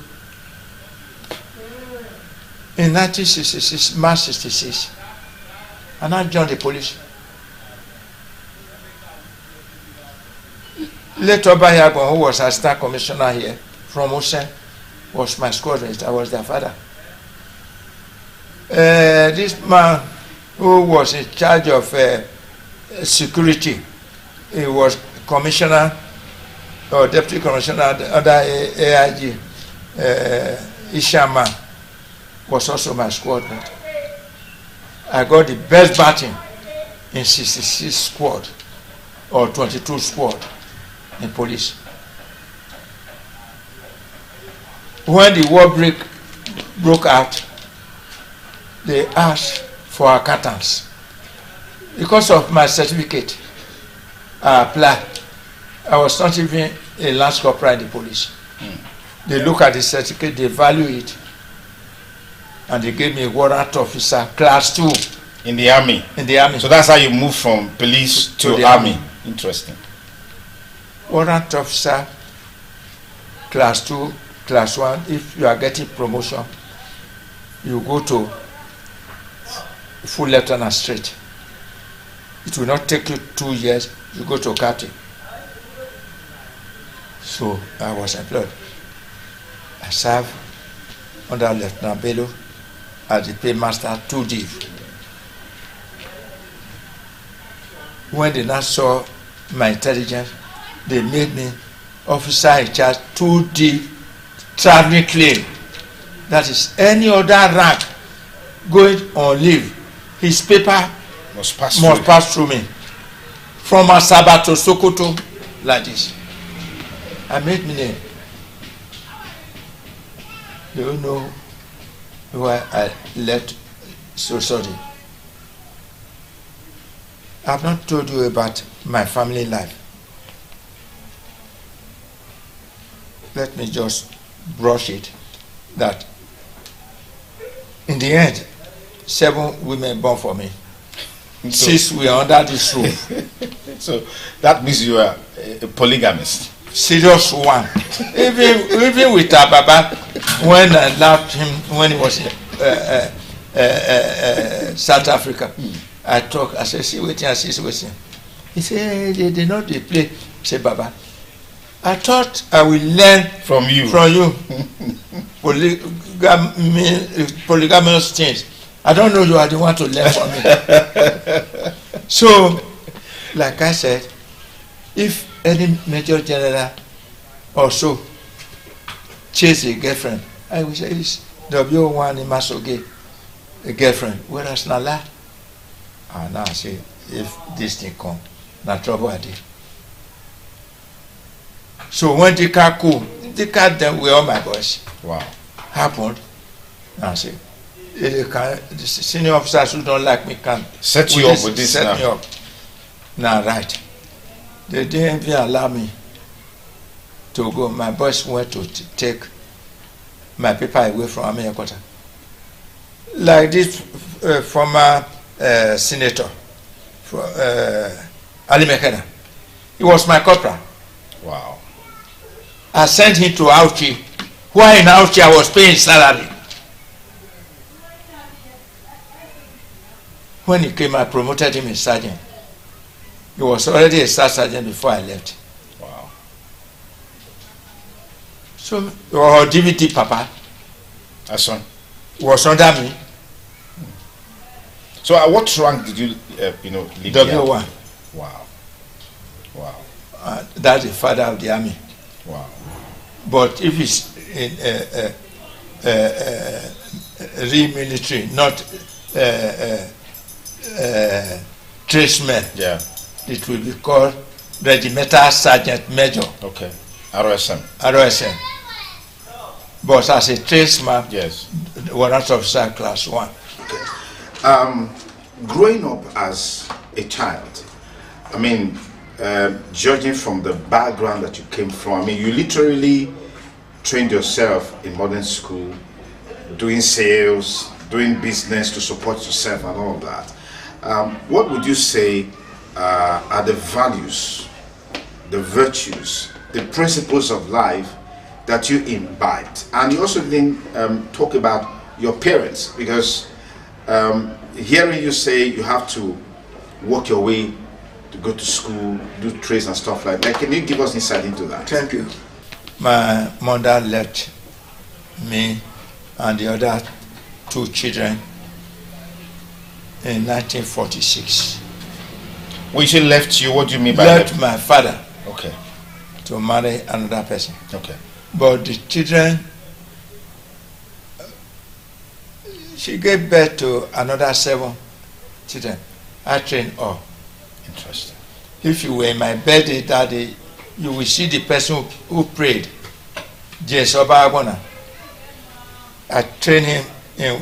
Speaker 8: in 1966, March 66, and I joined the police. Later, Bayagon, who was assistant commissioner here from Osen, was my squad mate. I was their father. This man who was in charge of security, he was commissioner or deputy commissioner under AIG, Ishama, was also my squad mate. I got the best batting in 66 squad or 22 squad in police. When the war broke out, they asked for accountants. Because of my certificate, I applied. I was not even a lance corporal in the police. They look at the certificate, they value it, and they gave me a warrant officer class 2.
Speaker 7: In the army?
Speaker 8: In the army.
Speaker 7: So that's how you move from police to
Speaker 8: the
Speaker 7: army. Interesting.
Speaker 8: Warrant officer class 2, class 1. If you are getting promotion, you go to full lieutenant straight. It will not take you 2 years, you go to captain. So I was employed. I served under Lieutenant Bello as the paymaster 2D. When they now saw my intelligence, they made me officer in charge 2D traveling claim. That is, any other rank going on leave, his paper must pass through me. From Asaba to Sokoto, like this. I made my name. Do you know why I left so sorry? I've not told you about my family life. Let me just brush it. That in the end, 7 women born for me. So, 6 were under this roof.
Speaker 7: So that means you are a polygamist.
Speaker 8: Serious one. even with Ababa, when I left him when he was in South Africa, I talk. I said, "See waiting, I see waiting." He said, "They did not play." I said, "Baba, I thought I will learn
Speaker 7: from you.
Speaker 8: Polygamous things. I don't know you are the one to learn from me." So, like I said, if any major general also chase a girlfriend, I will say it's W1 in Masoge, a girlfriend. Whereas Nala, and now I say, if this thing come, na trouble I did. So when the car cool, the car then with all my boys.
Speaker 7: Wow.
Speaker 8: Happened. Now I say, the senior officers who don't like me can
Speaker 7: set you up with this
Speaker 8: set
Speaker 7: now.
Speaker 8: me up. Now right. They didn't even allow me to go. My boys went to take my paper away from Army headquarters. Like this former senator, Ali Mekena. He was my corporal.
Speaker 7: Wow.
Speaker 8: I sent him to Auchi. While in Auchi, I was paying salary. When he came, I promoted him a sergeant. He was already a staff sergeant before I left.
Speaker 7: Wow.
Speaker 8: So, or DVD Papa.
Speaker 7: That's one.
Speaker 8: Was under me.
Speaker 7: So, at what rank did you, leave?
Speaker 8: W1.
Speaker 7: Wow. Wow.
Speaker 8: That's the father of the army.
Speaker 7: Wow.
Speaker 8: But if it's in real military, not tradesmen,
Speaker 7: yeah,
Speaker 8: it will be called regimental sergeant major.
Speaker 7: Okay. ROSM.
Speaker 8: ROSM. But as a tradesman,
Speaker 7: yes,
Speaker 8: warrant officer class 1.
Speaker 7: Okay. Growing up as a child, I mean, judging from the background that you came from, I mean, you literally trained yourself in modern school, doing sales, doing business to support yourself and all that. What would you say are the values, the virtues, the principles of life that you imbibed? And you also didn't talk about your parents, because hearing you say you have to work your way to go to school, do trades and stuff like that. Can you give us insight into that?
Speaker 8: Thank you. My mother left me and the other 2 children in 1946.
Speaker 7: When she left you, what do you mean by
Speaker 8: left my father
Speaker 7: Okay.
Speaker 8: to marry another person.
Speaker 7: Okay.
Speaker 8: But the children, she gave birth to another 7 children. I trained all.
Speaker 7: Interesting.
Speaker 8: If you were in my birthday that day, you will see the person who prayed, James Obagona. I trained him in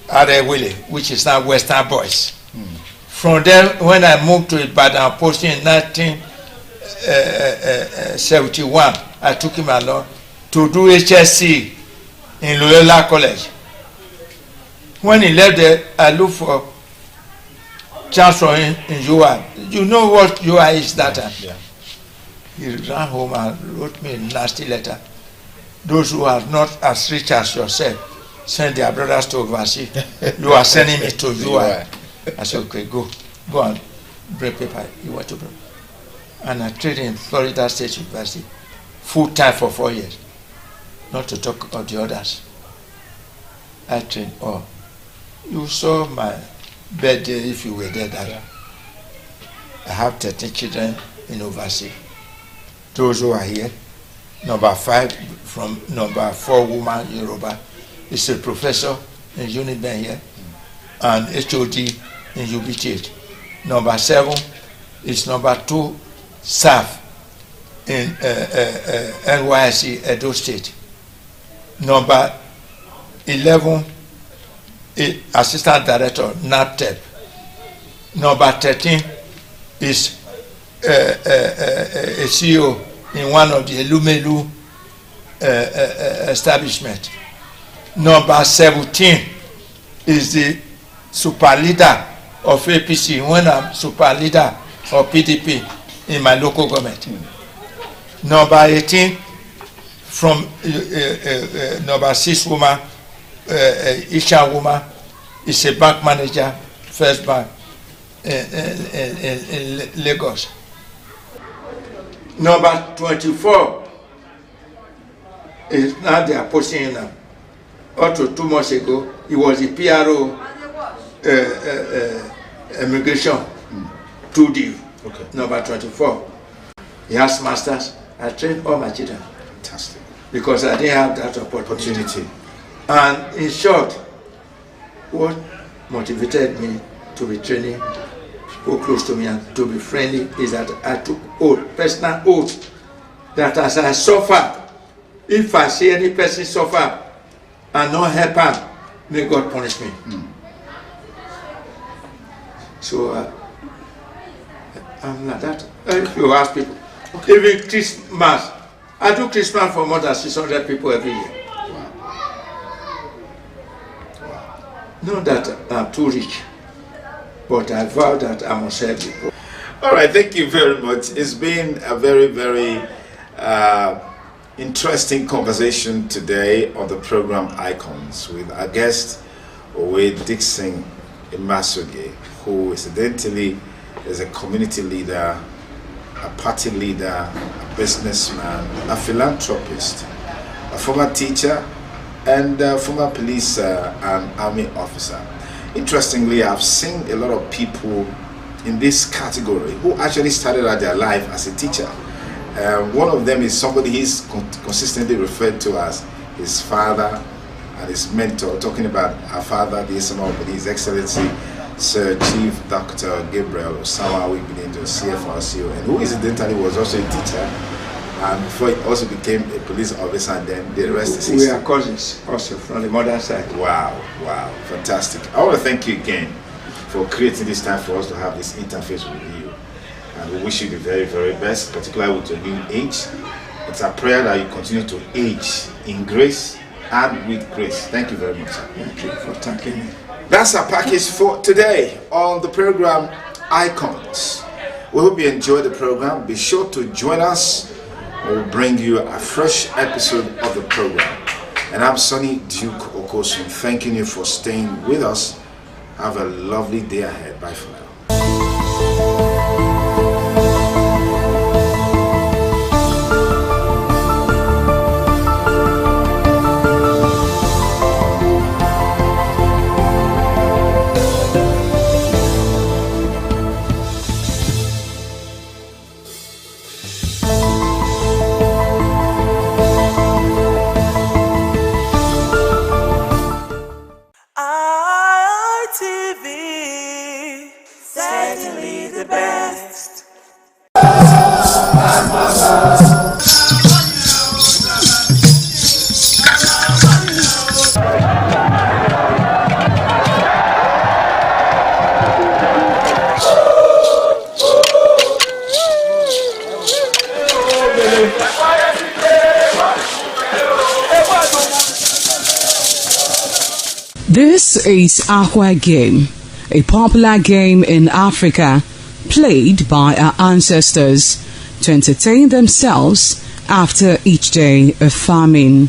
Speaker 8: Arewele, which is now Western Boys. From there, when I moved to Ibadan posting in 1971, I took him along to do HSC in Loyola College. When he left there, I looked for chance for him in UI. You know what UI is that time?
Speaker 7: Yeah.
Speaker 8: He ran home and wrote me a nasty letter. Those who are not as rich as yourself send their brothers to overseas. You are sending me to UI. I said, okay, go and bring paper. He went to bring. And I trained in Florida State University full time for 4 years. Not to talk of the others. I trained all. You saw my birthday if you were there that I have 13 children in overseas. Those who are here, number 5 from number 4 woman Yoruba is a professor in Uniben here and HOD in UBTH. Number 7 is number 2 staff in NYSC Edo State. Number 11 assistant director NAPTEP. Number 13 is a CEO in one of the Elumelu establishment. Number 17 is the super leader of APC when I'm super leader of PDP in my local government. Number 18 from number 6 woman, Isha woman, is a bank manager, First Bank in Lagos. Number 24 is now they are posting him now. Up to 2 months ago, he was the PRO immigration 2D.
Speaker 7: Okay.
Speaker 8: Number 24. He has masters. I trained all my children.
Speaker 7: Fantastic.
Speaker 8: Because I didn't have that opportunity. And in short, what motivated me to be training people close to me and to be friendly is that I took personal oath, that as I suffer, if I see any person suffer and not help him, may God punish me. So I'm like that. If you ask people, even Christmas, I do Christmas for more than 600 people every year. Not that I'm too rich, but I vow that I must help people.
Speaker 7: All right, thank you very much. It's been a very, very interesting conversation today on the program Icons with our guest, Owe Dixon Imasoge, who incidentally is a community leader, a party leader, a businessman, a philanthropist, a former teacher, and former police and army officer. Interestingly, I've seen a lot of people in this category who actually started out their life as a teacher. One of them is somebody he's consistently referred to as his father and his mentor, talking about our father, the Esama of His Excellency Sir Chief Dr. Gabriel Osama Wigbininto, CFRCO, and who incidentally was also a teacher, and before he also became a police officer, and then the rest is history.
Speaker 8: We are cousins also from the mother side.
Speaker 7: Wow, wow, fantastic. I want to thank you again for creating this time for us to have this interface with you. And we wish you the very, very best, particularly with your new age. It's a prayer that you continue to age in grace and with grace. Thank you very much, sir.
Speaker 8: Thank you for thanking me.
Speaker 7: That's our package for today on the program Icons. We hope you enjoyed the program. Be sure to join us. We'll bring you a fresh episode of the program. And I'm Sonny Duke Okosun, thanking you for staying with us. Have a lovely day ahead. Bye for now.
Speaker 9: ITV, certainly the best.
Speaker 10: This is Aqua Game, a popular game in Africa played by our ancestors to entertain themselves after each day of farming.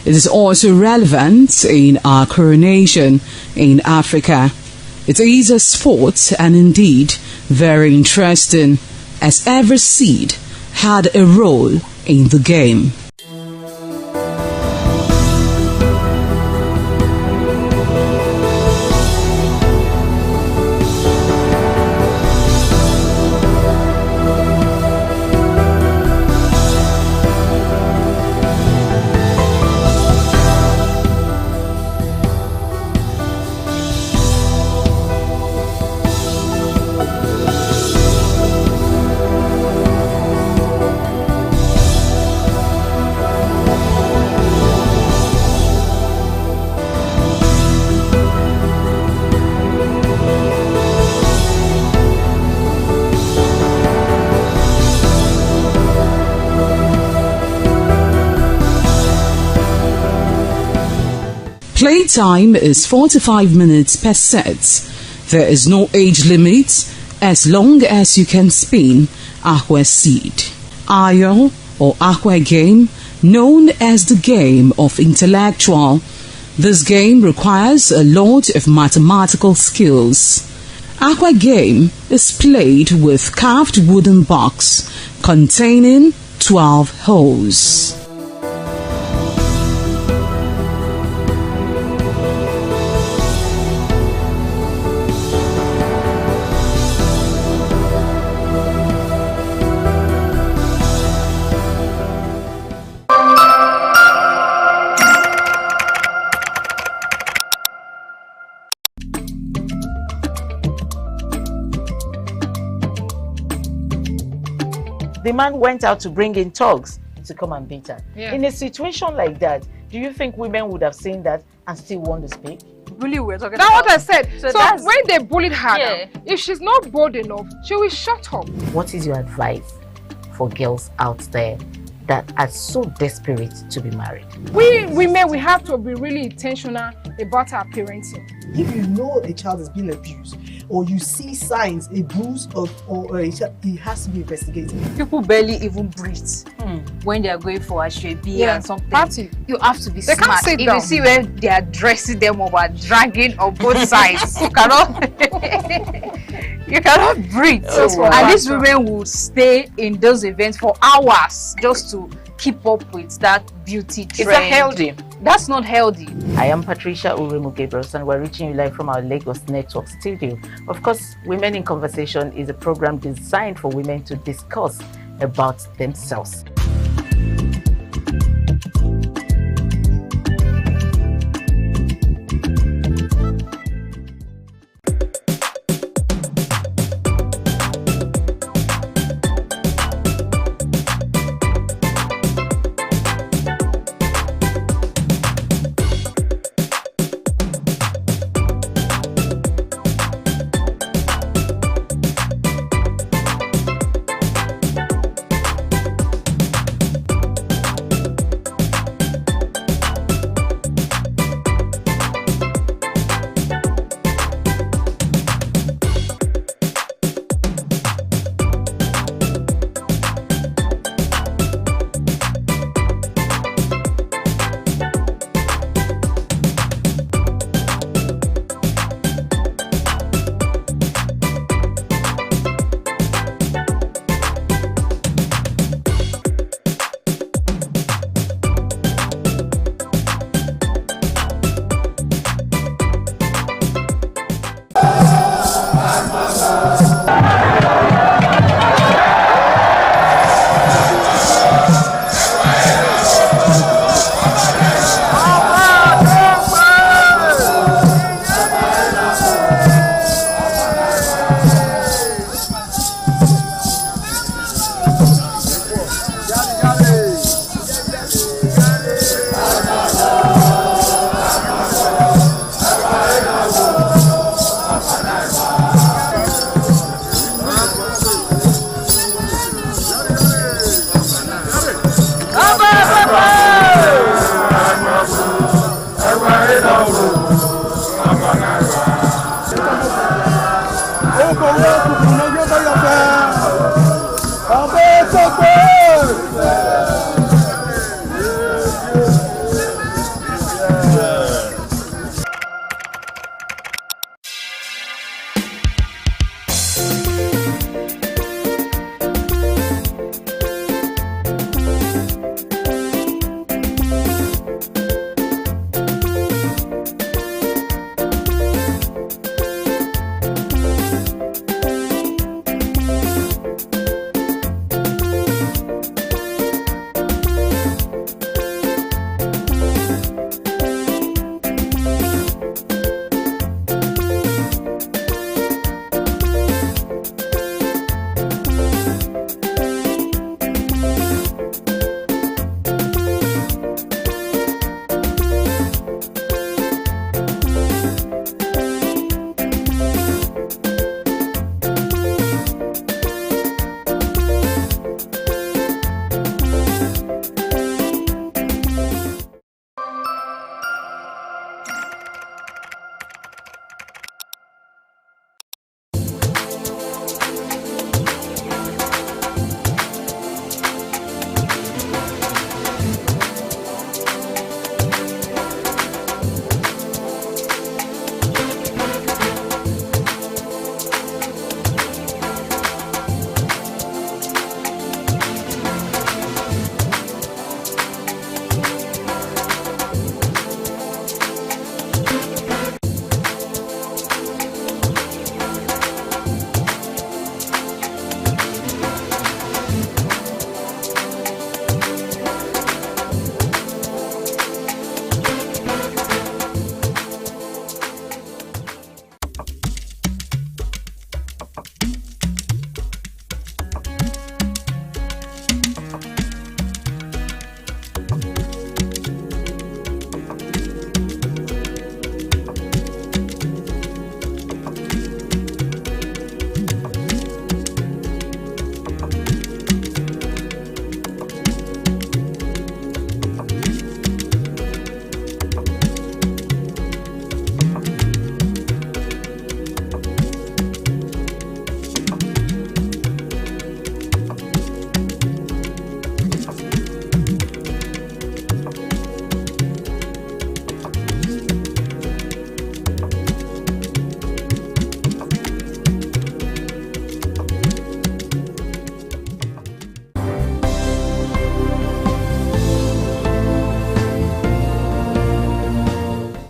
Speaker 10: It is also relevant in our coronation in Africa. It is a sport and indeed very interesting, as every seed had a role in the game. Playtime is 45 minutes per set. There is no age limit as long as you can spin aqua seed. Ayo or aqua game, known as the game of intellectual. This game requires a lot of mathematical skills. Aqua game is played with carved wooden box containing 12 holes.
Speaker 11: The man went out to bring in thugs to come and beat her.
Speaker 12: Yeah.
Speaker 11: In a situation like that, do you think women would have seen that and still want to speak?
Speaker 12: Really, we're talking about. That's what I said. So when they bullied her,
Speaker 11: Yeah.
Speaker 12: if she's not bold enough, she will shut up.
Speaker 11: What is your advice for girls out there that are so desperate to be married?
Speaker 12: We women, we have to be really intentional about our parenting.
Speaker 13: If you know a child is being abused, or you see signs, a bruise or a child, it has to be investigated.
Speaker 14: People barely even breathe when they are going for a shrebi and something.
Speaker 12: Party.
Speaker 14: You have to be
Speaker 12: They
Speaker 14: smart.
Speaker 12: can't sit
Speaker 14: If
Speaker 12: down.
Speaker 14: you see where they are dressing them or are dragging on both sides, you cannot breathe. And these women will stay in those events for hours just to keep up with that beauty trend.
Speaker 11: Is that healthy?
Speaker 14: That's not healthy.
Speaker 11: I am Patricia Uremu Gabriels, and we're reaching you live from our Lagos Network studio. Of course, Women in Conversation is a program designed for women to discuss about themselves.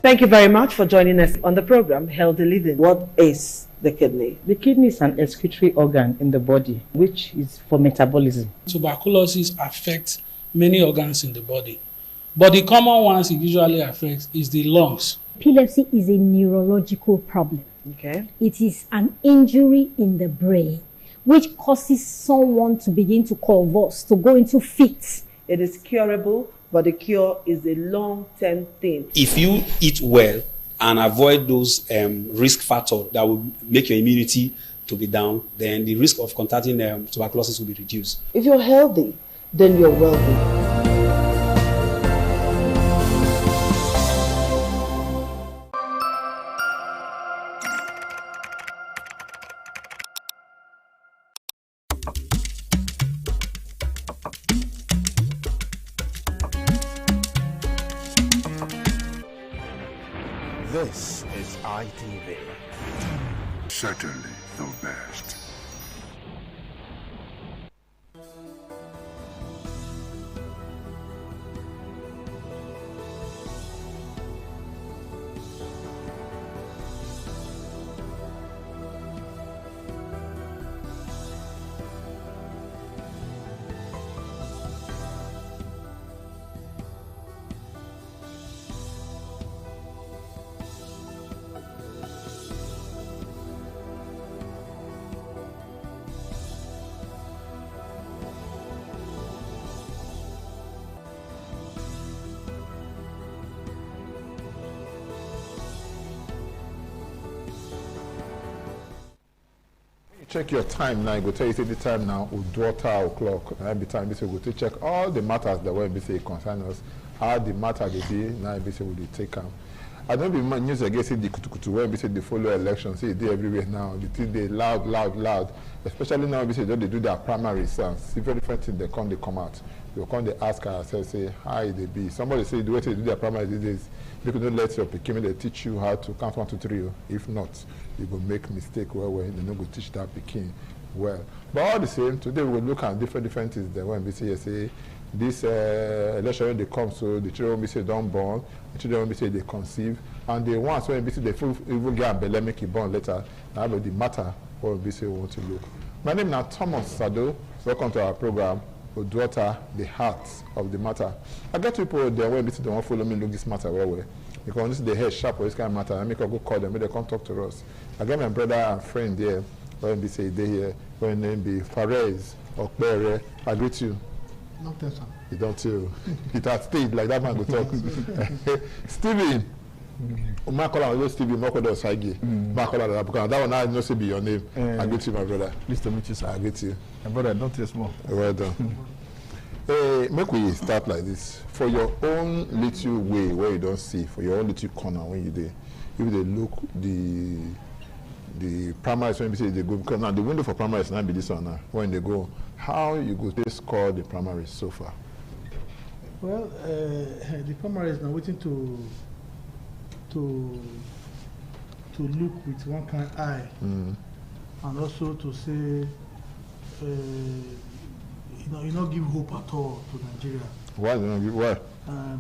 Speaker 15: Thank you very much for joining us on the program, Healthy Living.
Speaker 1: What is the kidney?
Speaker 16: The kidney is an excretory organ in the body, which is for metabolism.
Speaker 17: Tuberculosis affects many organs in the body, but the common ones it usually affects is the lungs.
Speaker 18: Epilepsy is a neurological problem.
Speaker 15: Okay.
Speaker 18: It is an injury in the brain, which causes someone to begin to convulse, to go into fits.
Speaker 1: It is curable, but the cure is a long-term thing.
Speaker 19: If you eat well and avoid those risk factors that will make your immunity to be down, then the risk of contracting tuberculosis will be reduced.
Speaker 1: If you're healthy, then you're wealthy.
Speaker 4: This is ITV.
Speaker 5: Certainly the best.
Speaker 20: Check your time now. Go tell you say the time now. Udwata o'clock. And every time, we go to check all the matters that when we say concern us. How the matter they be now. We say we take them. I don't be news against the kutukutu when we say the follow election. See they everywhere now. The thing they loud. Especially now we say they do their primary sounds. See very different things they come out. We come they ask ourselves say how they be. Somebody say the way they do their primary these days. You could not let your pikin they teach you how to count 1, 2, 3. If not, you will make mistake well they not go teach that pikin well. But all the same, today we will look at different things. Then when we say this election when they come, so the children we say don't born, the children when we say they conceive, and the ones when we say they even get belly make it born later. Now but the matter what we say we want to look. My name is now Thomas Sado. Welcome to our program. Udwata, the heart of the matter. I get people there when they don't follow me look this matter well. Because this is the head sharp or this kind of matter. I make a go call them, they come talk to us. I get my brother and friend there, when they say they here, when name be Fares or Bere. I greet you.
Speaker 21: Not that, sir.
Speaker 20: You don't too. It has stayed like that man go talk. Stephen. Makola Stephen Makola Sagi. Makola because that one I know say be your name. I greet you, my brother.
Speaker 21: Pleased to meet you, sir.
Speaker 20: I greet you.
Speaker 21: My brother, don't taste more.
Speaker 20: Well done. Make we start like this. For your own little way where you don't see, for your own little corner when you there, if they look the primaries when we say they go, because now the window for primaries now be this one now. When they go, how you go they score the primaries so far?
Speaker 21: Well, the primaries now waiting to look with one kind of eye, and also to say, you not give hope at all to Nigeria.
Speaker 20: Why do you not give? Why?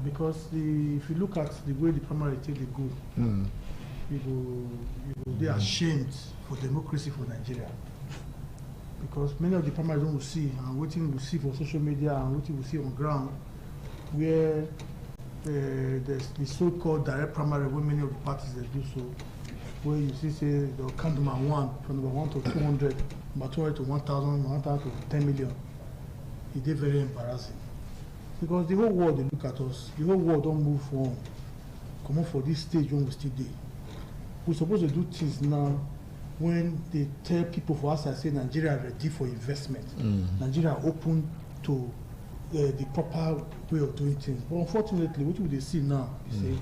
Speaker 21: Because if you look at the way the primary take they go, they are ashamed for democracy for Nigeria. Because many of the primaries don't see and waiting we see for social media and waiting we see on ground, where there's the so-called direct primary where many of the parties they do so, where you see say they'll count number 1 from number 1 to 200, number 200 to 1,000, 1,000 to 10 million. It is very embarrassing. Because the whole world they look at us, the whole world don't move on. Come on for this stage when we still there. We're supposed to do things now when they tell people for us, I say Nigeria ready for investment. Nigeria open to the proper way of doing things. But unfortunately, what we see now, you say,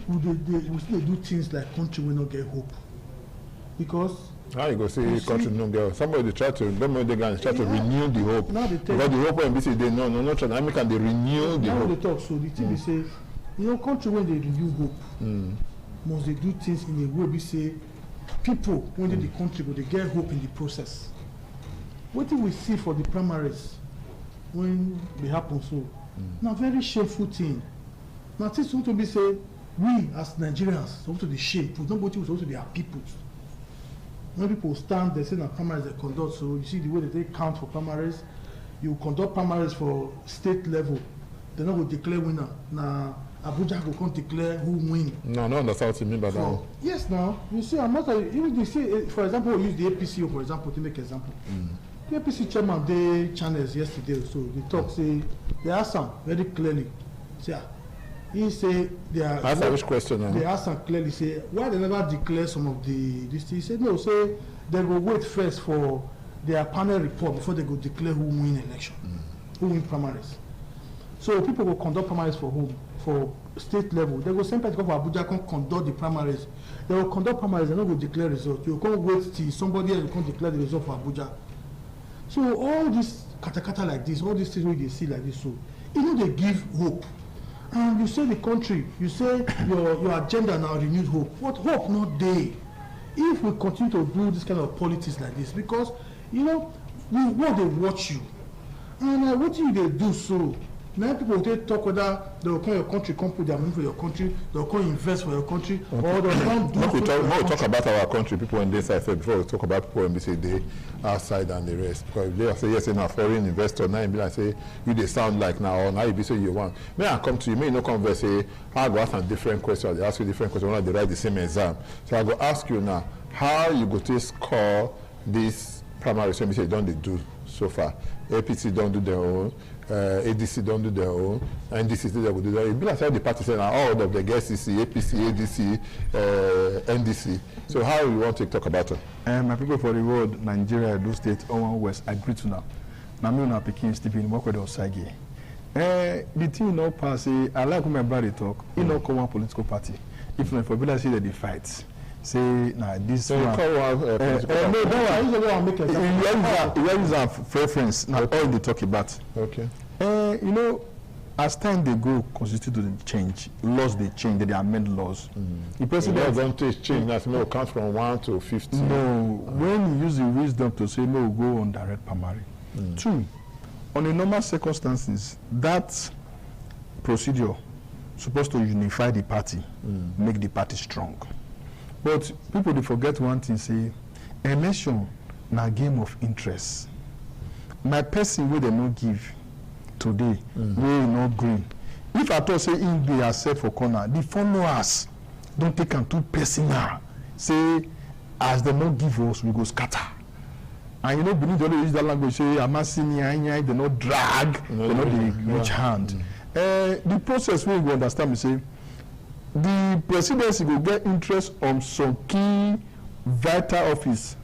Speaker 21: we still do things like country will not get hope. Because
Speaker 20: how you go say country no get? Somebody try to try to renew the hope.
Speaker 21: Now they
Speaker 20: because the hope when they no try. I mean, can they renew the
Speaker 21: now
Speaker 20: hope?
Speaker 21: They talk so the thing they say, country when they renew hope, must they do things in a way we say people when they the country but they get hope in the process. What do we see for the primaries when they happen so? Now very shameful thing. Now things want to be say we as Nigerians supposed to be shape. We don't go to supposed to be our people. When people stand, they say that primaries they conduct. So you see the way that they count for primaries. You conduct primaries for state level. They're not going to declare winner. Now Abuja will can't declare who win.
Speaker 20: No, no, that's what you mean by that.
Speaker 21: Yes, now you see, I'm not. Even you see, for example, use the APC for example to make example. The APC chairman they channels yesterday, so they talk say they ask him very clearly. Say, he say they are.
Speaker 20: Answer which question now?
Speaker 21: They ask him clearly say why they never declare some of the this. He said no, say they go wait first for their panel report before they go declare who win election, who win primaries. So people will conduct primaries for whom? For state level. They go send people for Abuja can conduct the primaries. They will conduct primaries, they not go declare results. You can't wait till somebody else will come declare the result for Abuja. So all this kata like this, all these things we see like this, so you know they give hope. And you say the country, you say your agenda now renewed hope. What hope not there? If we continue to do this kind of politics like this, because you know we want to watch you, and what do they do so? Now people will talk whether they will come your country, come put their money for your country, they will come invest for your country, or they will come do
Speaker 20: we talk about our country, people on this side before we talk about people on this day outside and the rest. Because if they say yes, in a foreign investor, now you be like say you they sound like now, or now you be say you want. May I come to you? May you not converse say I go ask a different question. They ask you different questions. When they write the same exam, so I go ask you now how you go to score this primary. So you say don't they do so far? APC don't do their own. ADC don't do their own, NDC they will do that. It be like the party saying all of the guests is APC, ADC, NDC. So how you want to talk about it?
Speaker 2: My people for the world, Nigeria, Edo State, Owen West, agree to now. Now me now picking Stephen work with Osage. The thing you know pass, I like when my brother talk. You know, come one political party. If not for people say that they fight. Say nah this
Speaker 20: so
Speaker 2: one.
Speaker 20: No, that
Speaker 2: one. Use a preference. Now all they talk about.
Speaker 20: Okay.
Speaker 2: You know, as time they go, constitution they change, laws they change, they amend laws. The president
Speaker 20: don't change. That's no count from 1 to 50.
Speaker 2: No, when you use the wisdom to say no, go on direct primary. 2, on a normal circumstances, that procedure supposed to unify the party, make the party strong. But people they forget one thing, say election na game of interest. My person where they no give today, where not green. If I thought say in they are set for corner, the followers don't take them too personal. Say as they not give us, we go scatter. And you know, beneath they use that language, say I'm not seeing they not drag, they not the reach hand. The process we go understand me say the presidency will get interest on some key vital office.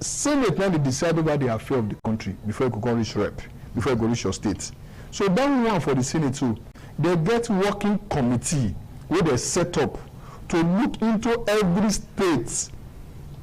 Speaker 2: Senate now they decide over the affair of the country before you go reach rep, before you go reach your state. So that one for the Senate too, they get working committee where they set up to look into every state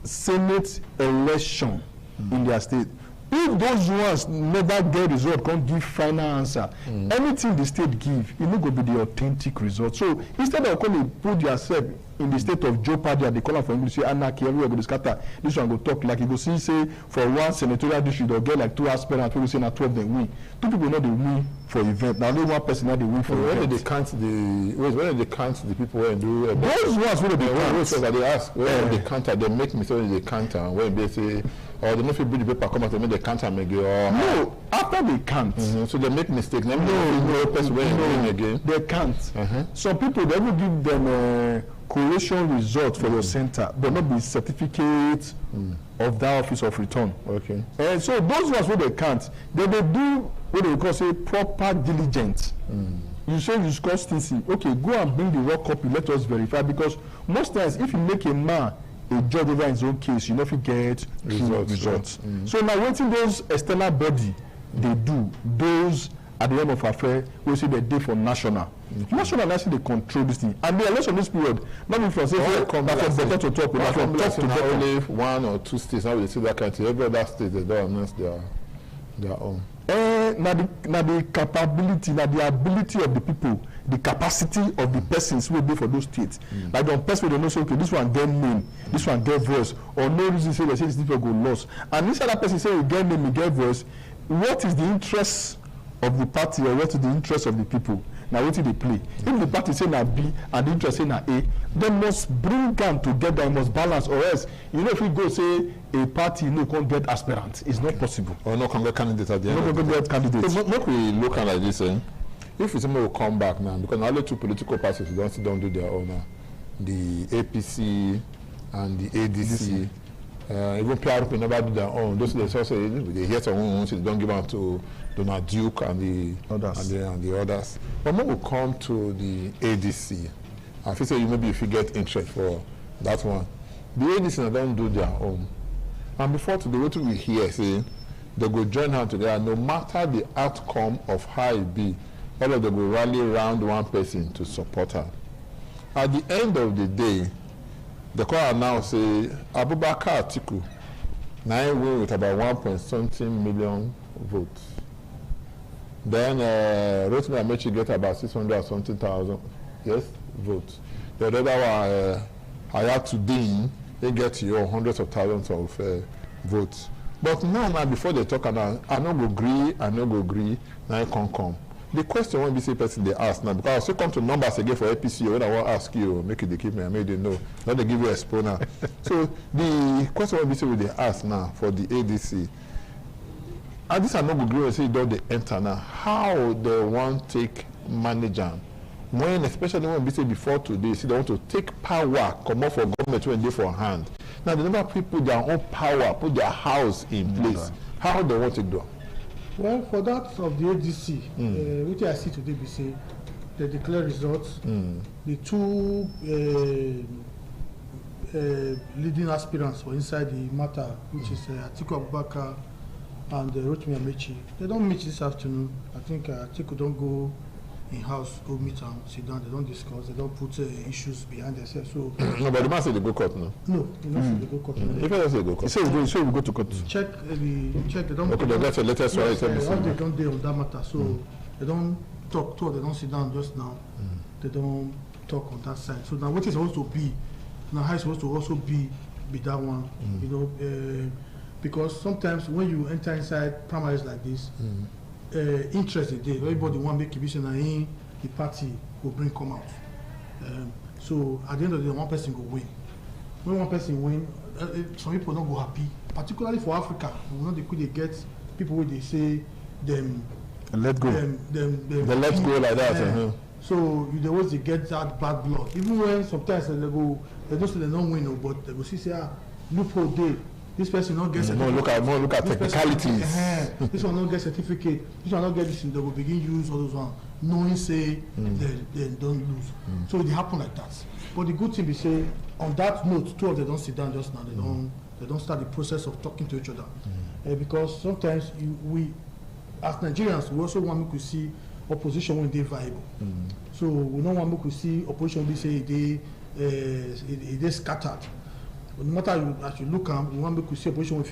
Speaker 2: Senate election in their state. If those ones never get result, can't give final answer. Anything the state give, it no go be the authentic result. So instead of coming put yourself in the state of jeopardy, they call for English say anarchy, everywhere go scatter. This one go talk like you go see say for one senatorial district they'll get like 2 aspirants, people say na 12 they win. 2 people know they win for event. Now only 1 person now they win for event.
Speaker 20: When they count when they count the people when do
Speaker 2: those ones when they count.
Speaker 20: They ask when they count, they make mistake when they count when they say or they no fit bring the paper come out and make the count and again. Or
Speaker 2: no, after they count.
Speaker 20: So they make mistakes. No person when win again.
Speaker 2: They can't. Some people they will give them collation result for your center, but not be certificate of that office of return.
Speaker 20: Okay.
Speaker 2: And so those ones where they can't, they do what they call say proper diligence. You say you score stingy. Okay, go and bring the raw copy. Let us verify, because most times if you make a man a judge over his own case, you know if you get results. So now waiting those external body they do those at the end of affair we see the day for national. National actually they control this thing, and the election this period not be from say from better to top, not from top to bottom.
Speaker 20: Only 1 or 2 states now they see that kind of thing. Every other state they don't announce their own.
Speaker 2: Now the capability, now the ability of the people, the capacity of the persons will be for those states. Like the person they know say okay, this one get name, this one get voice, or no reason say they say this people go lost. And this other person say he get name, he get voice. What is the interest of the party, or what is the interest of the people? na wetin dey play. If the party say na B and the interest say na A, they must bring them together, must balance, or else you know if we go say a party no can't get aspirants, it's not possible.
Speaker 20: Or no can get candidate at the end.
Speaker 2: No can get candidates.
Speaker 20: So make we look at like this. If we say we will come back now, because only two political parties don't do their own. The APC and the ADC. Even PRP never do their own. Those they also they hear someone who they don't give out to Donald Duke and the others. And the others. But when we come to the ADC, I feel say maybe if you get interest for that one, the ADC don't do their own. And before today, what we hear say they go join hands together, no matter the outcome of how it be, all of them will rally around one person to support her. At the end of the day, the call now say Abubakar Atiku now win with about 1.something million votes. Then Rotimi Amechi get about 600-something thousand votes. The other one, Hayatuddin, they get your hundreds of thousands of votes. But now before they talk now, I no go agree, now I can't come. The question when we say person they ask now, because I still come to numbers again for APC, when I want to ask you, make it they keep me, I made it know. Now they give you a exponent. So the question when we say they ask now for the ADC, and this are not good and say don't they enter now, how they want to take manage them? When, especially when we say before today, see they want to take power, come off for government when they for hand. Now they never put their own power, put their house in place. How they want to do?
Speaker 21: Well, for that of the ADC, which I see today, we say they declare results. The two leading aspirants for inside the matter, which is Atiku Abubakar and Rotimi Amechi, they don't meet this afternoon. I think Atiku don't go in-house, go meet and sit down. They don't discuss. They don't put issues behind themselves. So
Speaker 20: no, but the man said they go court now.
Speaker 21: No, he not say they go court.
Speaker 20: If I say they go court,
Speaker 2: he say we go to court.
Speaker 21: Check. They don't.
Speaker 20: Okay, they got the latest one.
Speaker 21: They don't deal on that matter. So they don't talk. They don't sit down just now. They don't talk on that side. So now what is supposed to be? Now how is supposed to also be that one? You know, because sometimes when you enter inside primaries like this. Interest in there. Everybody want to make a vision and the party will bring come out. So at the end of the day, one person will win. When one person win, some people don't go happy. Particularly for Africa, you know, they could get people where they say them
Speaker 2: let go.
Speaker 20: They let go like that.
Speaker 21: So they always get that bad blood. Even when sometimes they go, they don't say they don't win, but they go see loophole day. This person not get certificate.
Speaker 20: More look at technicalities.
Speaker 21: This one not get certificate. This one not get this. They will begin use all those ones, knowing say they don't lose. So it happen like that. But the good thing is say on that note, two of them don't sit down just now. They don't start the process of talking to each other because sometimes we, as Nigerians, we also want to see opposition when they viable. So we don't want to see opposition be say they scattered. No matter as you look at, we want to see opposition if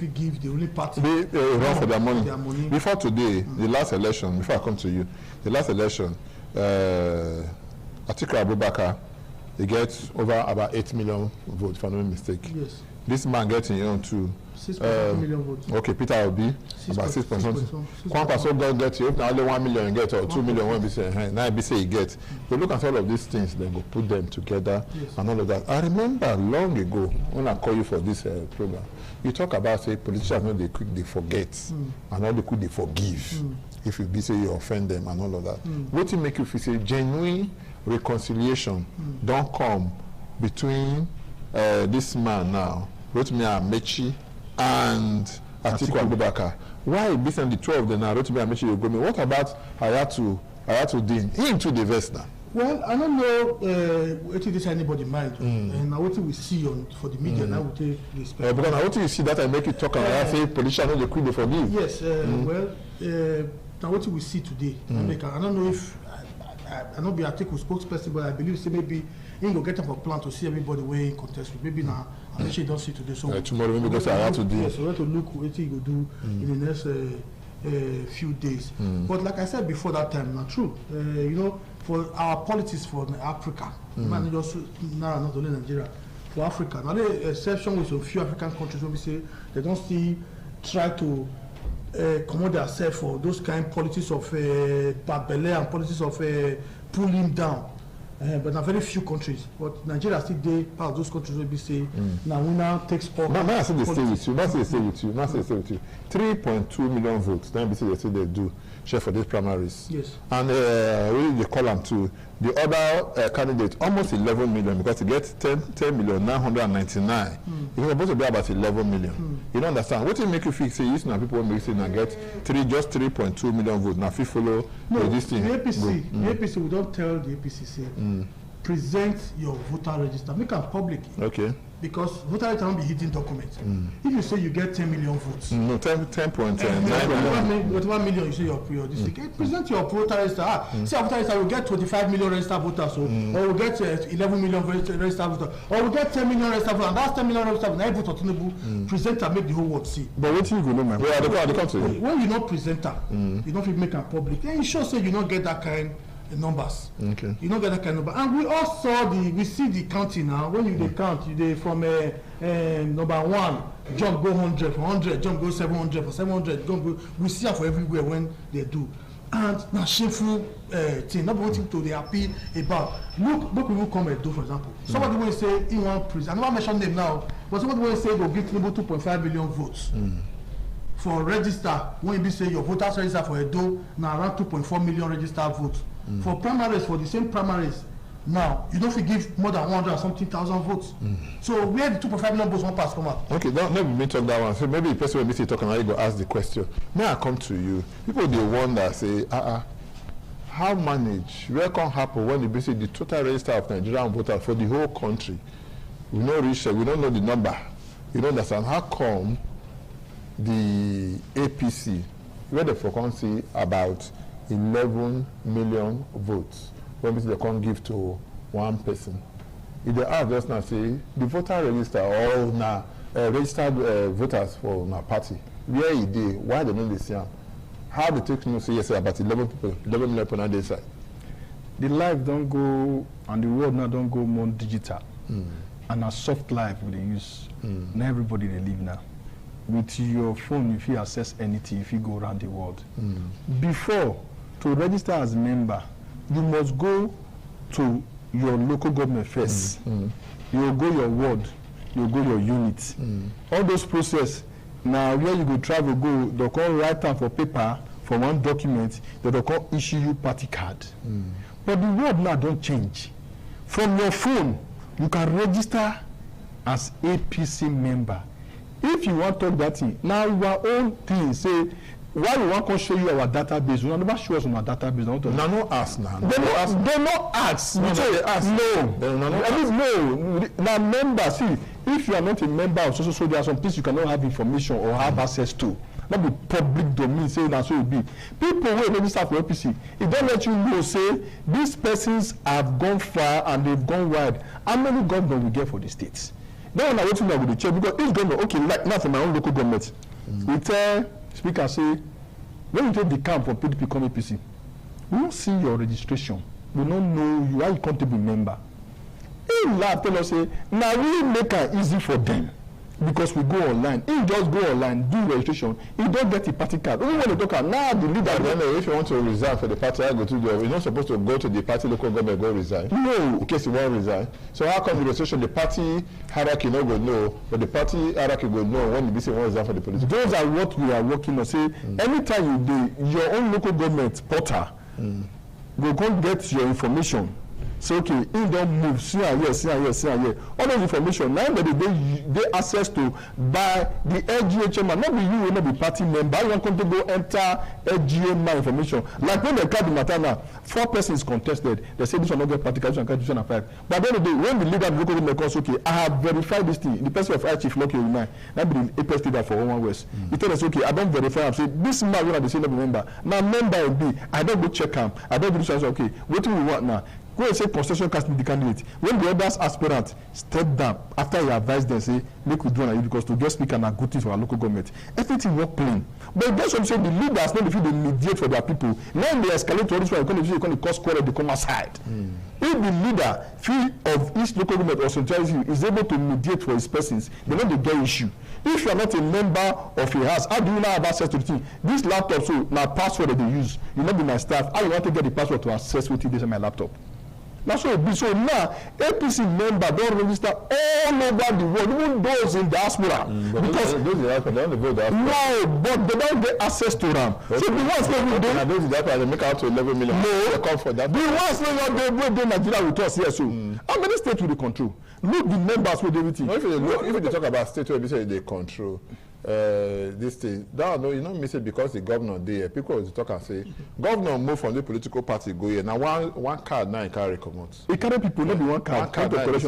Speaker 21: you give the ruling party
Speaker 20: they run for their money. Before today, the last election, before I come to you, the last election, Atiku Abubakar, he gets over about 8 million votes, if I'm not mistaken.
Speaker 21: Yes.
Speaker 20: This man gets in own too.
Speaker 21: 6.2 million votes.
Speaker 20: Okay, Peter Obi, about 6 point something. Kwankwaso God get you, only 1 million get or 2 million when we say, now we say he gets. But look at all of these things, then go put them together and all of that. I remember long ago when I call you for this program, you talk about say politicians know they quick they forget and all they quick they forgive if you be say you offend them and all of that. What will make you feel say genuine reconciliation don't come between this man now, Rotimi Amechi and Atiku Abubakar? Why be the two of them now, Rotimi Amechi you go me? What about Hayatuddin? Him too the verse now.
Speaker 21: Well, I don't know what this anybody mind, and what we see for the media now we take respect.
Speaker 20: Because now what you see that I make you talk and I say politicians know they quit they forgive.
Speaker 21: Yes, well, now what we see today, I don't know if I not be Atiku spokesperson, but I believe say maybe he go get up a plan to see everybody where he contest with. Maybe now I actually don't see today. So
Speaker 20: tomorrow maybe because I have to do.
Speaker 21: Yes, we have to look what he go do in the next few days. But like I said before that time, not true. You know, for our politics for Africa, not just not only Nigeria, for Africa. Now the exception with a few African countries when we say they don't still try to commode ourselves for those kind politics of bad belle and politics of pulling down. But in very few countries, but Nigeria still dey part of those countries wey be say na winner takes all.
Speaker 20: Now I say they stay with you. Now say they stay with you. Now say they stay with you. 3.2 million votes. Then be say they do share for these primaries.
Speaker 21: Yes.
Speaker 20: And really they call them to the other candidate almost 11 million because he gets 10,999,000. It's supposed to be about 11 million. You don't understand. What do you make you feel say you know people make say now get just 3.2 million votes. Now if you follow this thing.
Speaker 21: The APC we don't tell the APC say present your voter register, make it public.
Speaker 20: Okay.
Speaker 21: Because voter register won't be hidden document. If you say you get 10 million votes,
Speaker 20: no 10.9
Speaker 21: million you say your district, present your voter register. See our voter register will get 25 million registered voters, or we'll get 11 million registered voters, or we'll get 10 million registered voters, and that's 10 million registered voters. Now vote Tinubu, present and make the whole world see.
Speaker 20: But what you go know, man?
Speaker 21: When you not presenter, you don't make a public. Then you sure say you don't get that kind numbers.
Speaker 20: Okay.
Speaker 21: You don't get that kind of number. And we all saw we see the counting now. When you count, you from number 1, jump go 100, from 100, jump go 700, for 700, jump go. We see it for everywhere when they do. And now shameful thing, not one thing to they happy about. Look people come and do, for example. Somebody will say in one prison, I never mention them now, but somebody will say they'll give Tinubu 2.5 billion votes. For register, when you say your voters register for Edo, now around 2.4 million registered votes. For primaries, for the same primaries, now you don't give more than 100,000 votes. So where the 2.5 million votes one pass come out?
Speaker 20: Okay, let me talk that one. So maybe the person will be talking, I go ask the question. May I come to you? People they wonder, say, how manage? Where can happen when you say the total register of Nigerian voters for the whole country? We don't reach, we don't know the number. You don't understand how come the APC, where the can see about 11 million votes when they can't give to one person. If they ask just now say the voter register or now registered voters for my party, where is they? Why they don't see them? How they take no say yes about 11 million people on their side?
Speaker 2: The life don't go and the world now don't go more digital. And a soft life we use. Not everybody they live now. With your phone, if you access anything, if you go around the world. Before, to register as a member, you must go to your local government first. You go your ward, you go your unit. All those process, now where you go travel, go, they'll come write down for paper, for one document, they'll come issue you party card. But the world now don't change. From your phone, you can register as APC member. If you want to talk that thing, now your own thing, say, why we want to show you our database? We never show us on our database.
Speaker 20: No ask now.
Speaker 2: They not ask.
Speaker 20: No.
Speaker 2: Now member, see, if you are not a member of so there are some things you cannot have information or have access to. Not the public domain, say that's so it be. People who register for APC, it don't let you know, say, these persons have gone far and they've gone wide. How many governors we get for the states? Then when I wait to know with the chair, because each government, okay, like not for my own local government. We tell speaker say, when you take the camp for PDP come APC, we don't see your registration. We don't know you are a countable member. He laugh tell us say, now we make it easy for them because we go online. He just go online, do registration. He don't get a party card. Only when they talk now the leader.
Speaker 20: If you want to resign for the party, I go to the. You're not supposed to go to the party local government go resign.
Speaker 2: No,
Speaker 20: in case you want to resign. So how come the registration, the party hierarchy no go know, but the party hierarchy go know when the BC want to resign for the political.
Speaker 2: Those are what we are working on. Say anytime you do your own local government portal, go get your information. So okay, in don't move, see here. All those information now that they access to by the LGA chairman, not be you will not be party member. You want to go enter LGA information. Like when they cut the matter now, 4 persons contested. They say this one not get party card, this one get 5. But at the end of the day, when the leader of the local government comes, okay, I have verified this thing. The person of High Chief Lucky Umai, that be the APS leader for 1 West. He tell us, okay, I don't verify. I say this man when I say not member. Now member will be. I don't go check him. I don't do this. Okay, what do we want now? Go and say concession casting the candidate. When the others aspirant step down after he advised them, say, make we do an because to get speaker and a good thing for our local government. Everything work plain. But that's what I'm saying, the leaders, not if they mediate for their people. Now they escalate to all this one, they can cause quarrel, they come aside. If the leader of each local government or centralism is able to mediate for his persons, they know the get issue. If you are not a member of a house, how do you now have access to the thing? This laptop, so now password that they use, you not be my staff. How you want to get the password to access what it is on my laptop? That's what it be. So now, APC member don't register all over the world, even those in diaspora. Because
Speaker 20: those in diaspora, they don't vote diaspora.
Speaker 2: No, but they don't get access to them. Okay. So the ones that we do,
Speaker 20: those in diaspora, they make out to 11 million.
Speaker 2: No,
Speaker 20: they come for that.
Speaker 2: The ones that they Nigeria with us here. So how many states will they control? Look the members with everything.
Speaker 20: No, if they talk about states where they say they control. This thing, that no, you know, me say because the governor there, people will talk and say, governor move from the political party go here. Now one card now he carry come out.
Speaker 2: He carry people, not the one card. Because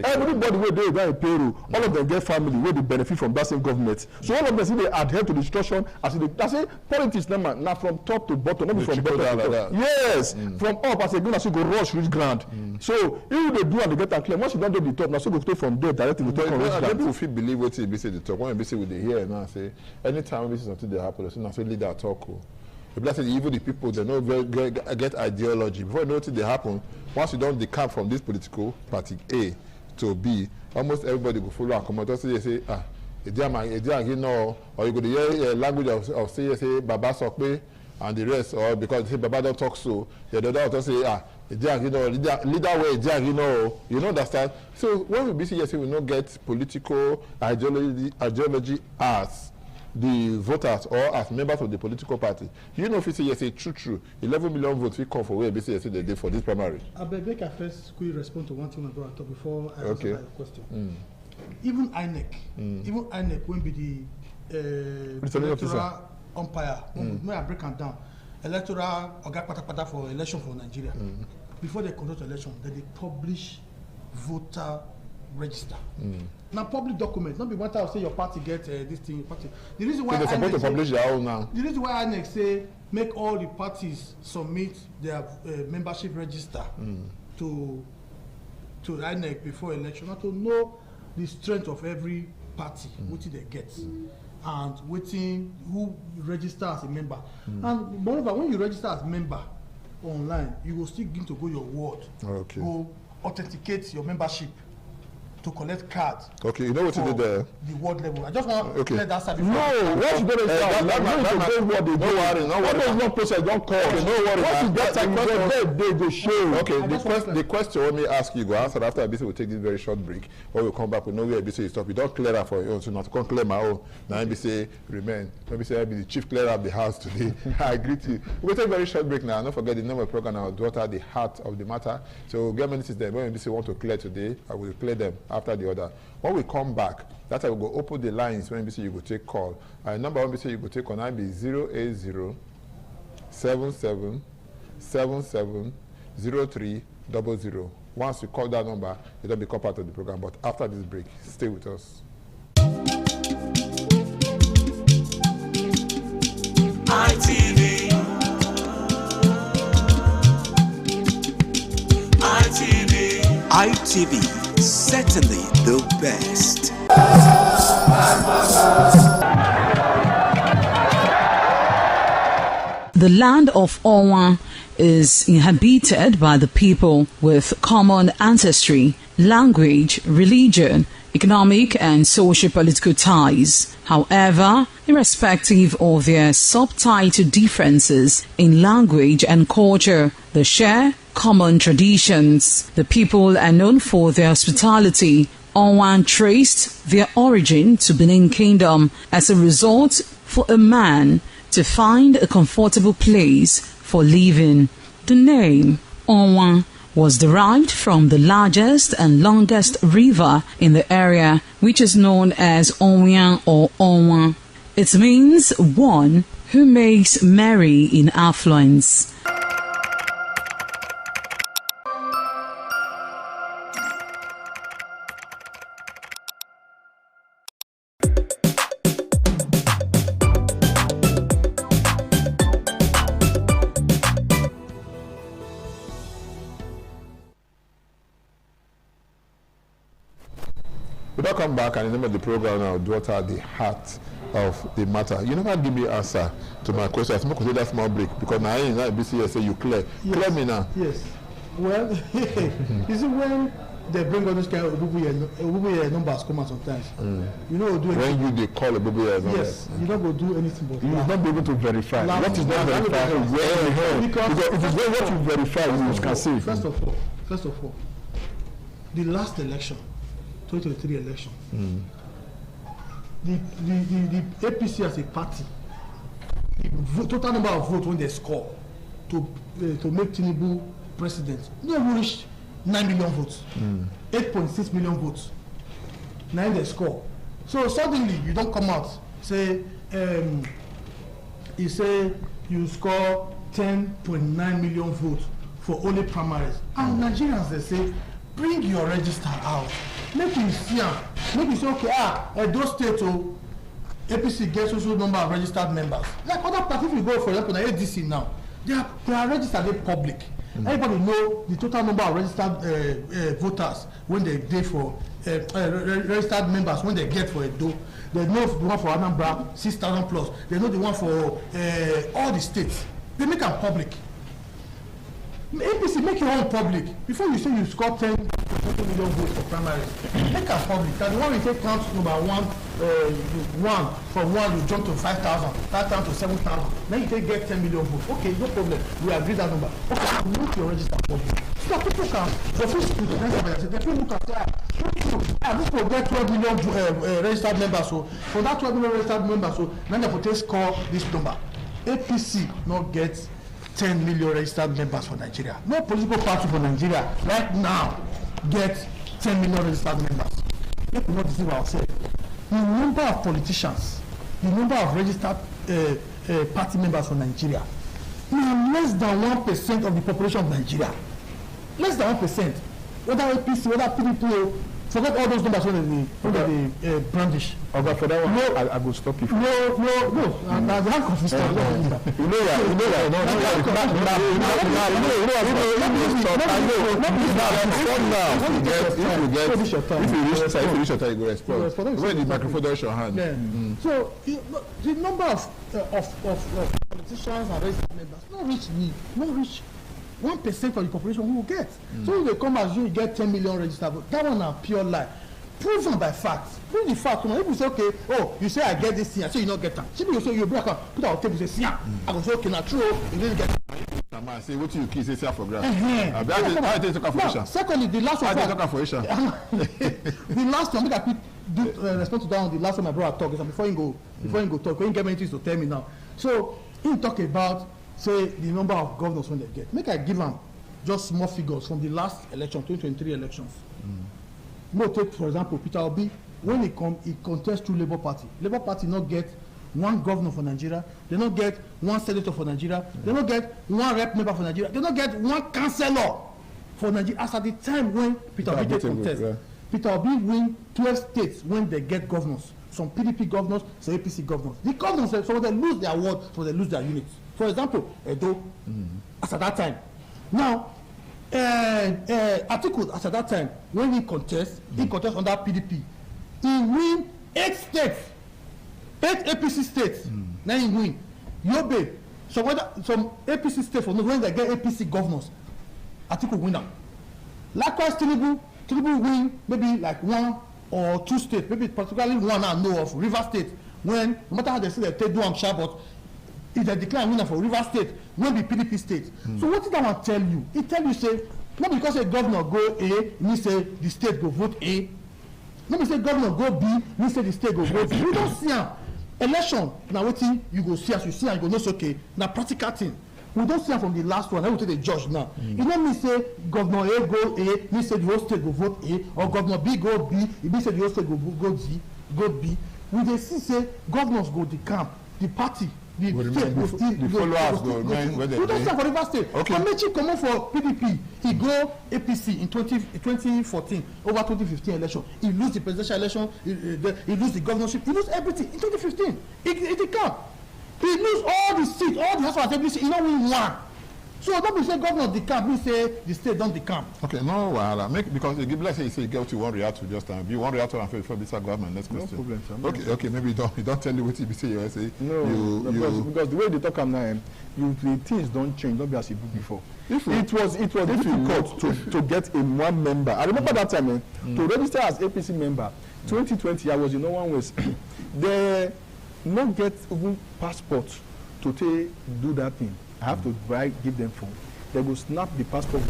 Speaker 2: everybody where they got a payroll, all of them get family where they benefit from that same government. So all of them see they adhere to the instruction as they say politics now from top to bottom, not from bottom to top. Yes, from up as a good as you go rush reach ground. So if they do and they get that clear, once you don't do the top, now so go take from there directly to top.
Speaker 20: People feel believe what they say the top. When they say with the here now say anytime this is something they happen, they say leader talk. If say even the people they know get ideology before nothing they happen. Once you don't decamp from this political party A to B, almost everybody go follow and come out. So they say you know, or you go to hear language of say Baba Sokpe and the rest, or because they say Baba don't talk so. The other will say you know, leader way you know understand. So when we be say we not get political ideology as the voters or as members of the political party. You know if you say yes, true 11 million votes we come for where BC yes they did for this primary.
Speaker 21: I beg I first could respond to one thing I talk before I answer that question. Even INEC when be the electoral umpire when I break them down, electoral pata for election for Nigeria. Before they conduct election, then they publish voter register. Now public document, not be one time say your party get this thing. Party. The reason why
Speaker 20: they're supposed to publish their own now.
Speaker 21: The reason why INEC say make all the parties submit their membership register to INEC before election, not to know the strength of every party, what they get, and who register as a member. And moreover, when you register as a member online, you will still begin to go your ward, go authenticate your membership to collect cards.
Speaker 20: Okay, you know what you did there?
Speaker 21: The ward level. I just want to clear that side.
Speaker 2: No, once you go to one process, don't call.
Speaker 20: Okay, no worry.
Speaker 2: Once you get time, they go show.
Speaker 20: Okay, the question let me ask you, go answer after ABC will take this very short break, or we'll come back with no way ABC stop. You don't clear that for your own, so not to come clear my own. Now ABC remain. ABC I'll be the chief clearer of the house today. I agree to you. We'll take a very short break now. Don't forget the name of the program, our daughter, the heart of the matter. So get many there. When ABC want to clear today, I will clear them after the other. When we come back, that's how we go open the lines when we say you go take call. Number one we say you go take on I be 080 77 77 0300. Once you call that number, it will become part of the program. But after this break, stay with us.
Speaker 9: ITV ITV, certainly the best.
Speaker 10: The land of Owa is inhabited by the people with common ancestry, language, religion, economic and socio-political ties. However, irrespective of their subtitle differences in language and culture, they share common traditions. The people are known for their hospitality. Owan traced their origin to Benin Kingdom as a result for a man to find a comfortable place for living. The name Owan was derived from the largest and longest river in the area, which is known as Onwian or Onwa. It means one who makes merry in affluence.
Speaker 20: welcome back, and the name of the program now, Daughter, the heart of the matter. You never give me answer to my question. I think we that small break because now in BCS say you clear. Yes. Clear me now.
Speaker 21: Yes. Well, you see when they bring all those kind of Obubuye numbers come out sometimes. You know do
Speaker 20: when you they call Obubuye numbers.
Speaker 21: Yes, you don't go do anything but
Speaker 2: you will not be able to verify. What is not verified? Because it is what you verify you can see.
Speaker 21: First of all, the last election, 2023 election, the APC as a party, the total number of votes when they score to make Tinubu president, they reached 9 million votes, 8.6 million votes. Now they score. So suddenly you don't come out say you say you score 10.9 million votes for only primaries. And Nigerians they say bring your register out. Make you see make you say okay those states APC gets also number of registered members. Like other parties we go for example now ADC now they are registered in public. Everybody know the total number of registered voters when they get for registered members when they get for Edo. They know the one for Anambra 6,000 plus. They know the one for all the states. They make them public. APC make your own public before you say you score 10 million votes for primaries. Make them public. And the one we take count number one from one you jump to 5,000, 5,000 to 7,000. Then you take get 10 million votes. Okay, no problem. We agree that number. Okay, make your register public. So people can for free speech. They people can say, this will get 12 million registered members. So for that 12 million registered members, so then they will score this number. APC not get 10 million registered members for Nigeria. No political party for Nigeria right now get 10 million registered members. Let me not deceive ourselves. The number of politicians, the number of registered party members for Nigeria is less than 1% of the population of Nigeria. Less than 1%. Whether APC, whether PDP, forget all those numbers when they brandish.
Speaker 2: Okay, for that one, no, I will stop you.
Speaker 21: No. And they have consistent.
Speaker 2: You know that. If you reach your time, you go respond. When the microphone does your hand.
Speaker 21: So the number of politicians and registered members not reach me, not reach 1% of the population we will get. So if they come as you get 10 million registered, that one is pure lie. Proven by facts. Prove the fact. If you say, okay, you say I get this thing, I say you not get that. People say you break up, put our table, say, see, I go say, okay, now true, you didn't get it.
Speaker 20: I say, what you kiss, say for grant.
Speaker 21: Secondly, the last one. The last one, I could respond to that one, the last one my brother talk is before you go talk, when you get many things to tell me now. So, he talk about, say, the number of governors when they get. Make I give them just small figures from the last election, 2023 elections. No, take for example Peter Obi, when he contests through Labour Party. Labour Party not get one governor for Nigeria, they not get one senator for Nigeria, they not get one rep member for Nigeria, they not get one councillor for Nigeria. As at the time when Peter Obi contest, Peter Obi win 12 states when they get governors. Some PDP governors, some APC governors. The governors, so they lose their ward, so they lose their units. For example, Edo, as at that time. Now, Atiku, as at that time, when he contests under PDP. He win 8 states, 8 APC states. Then he win. Yobe, some APC states for when they get APC governors, Atiku win them. Likewise, Tinubu win maybe like 1 or 2 states, maybe particularly one I know of, River State. When no matter how they say they take do am sharp, but if they declare winner for River State, will be PDP state. So what did that one tell you? It tell you say not because a governor go A, me say the state go vote A. Not because say governor go B, me say the state go vote B. We don't see am. Election na wetin you go see as you see am you go know say okay na practical thing. We don't see am from the last one. I will take the judge now. It no mean say governor A go A, me say the whole state go vote A, or governor B go B, it mean say the whole state go B. We dey see say governors go the camp, the party. The
Speaker 20: followers go.
Speaker 21: We don't see for River State. Amechi comot for PDP. He go APC in 2014 over 2015 election. He lose the presidential election. He lose the governorship. He lose everything in 2015. He come. He lose all the seats, all the House of Assembly seats. He no win one. So don't be say governor decamp, we say the state don't decamp.
Speaker 20: Okay, no wahala. Because you give, let's say you say you get what you want react to just time. You want react to and for this government. Next question.
Speaker 2: No problem, sir.
Speaker 20: Okay, maybe you don't tell you what you say. You say
Speaker 2: because the way they talk now, the things don't change. Don't be as it did before. It was difficult to get a one member. I remember that time to register as APC member. 2020, I was in no one was they not get even passport to do that thing. I have to give them phone. They will snap the passport.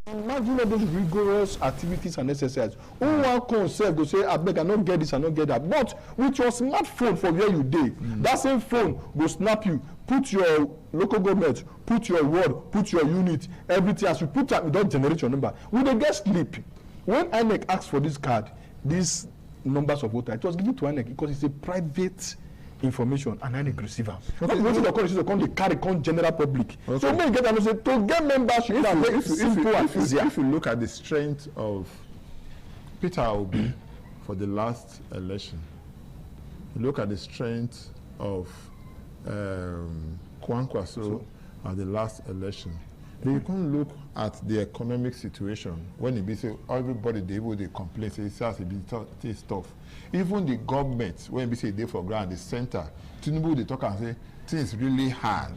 Speaker 2: Imagine all those rigorous activities and exercises. Who one concept go say, I beg, I not get this, I not get that. But with your smartphone for where you dey, that same phone go snap you, put your local government, put your ward, put your unit, everything. As you put that, you don't generate your number. We dey get sleep. When INEC asks for this card, these numbers of voter, it was given to INEC because it's a private information and INEC receiver. Okay. They carry general public. Okay. So when you get to get membership,
Speaker 20: if you look at the strength of Peter Obi for the last election, you look at the strength of Kwankwaso at the last election. Then you can look at the economic situation when it be say everybody they complain say it's tough. Even the government when we say they for ground the center, Tinubu they talk and say things really hard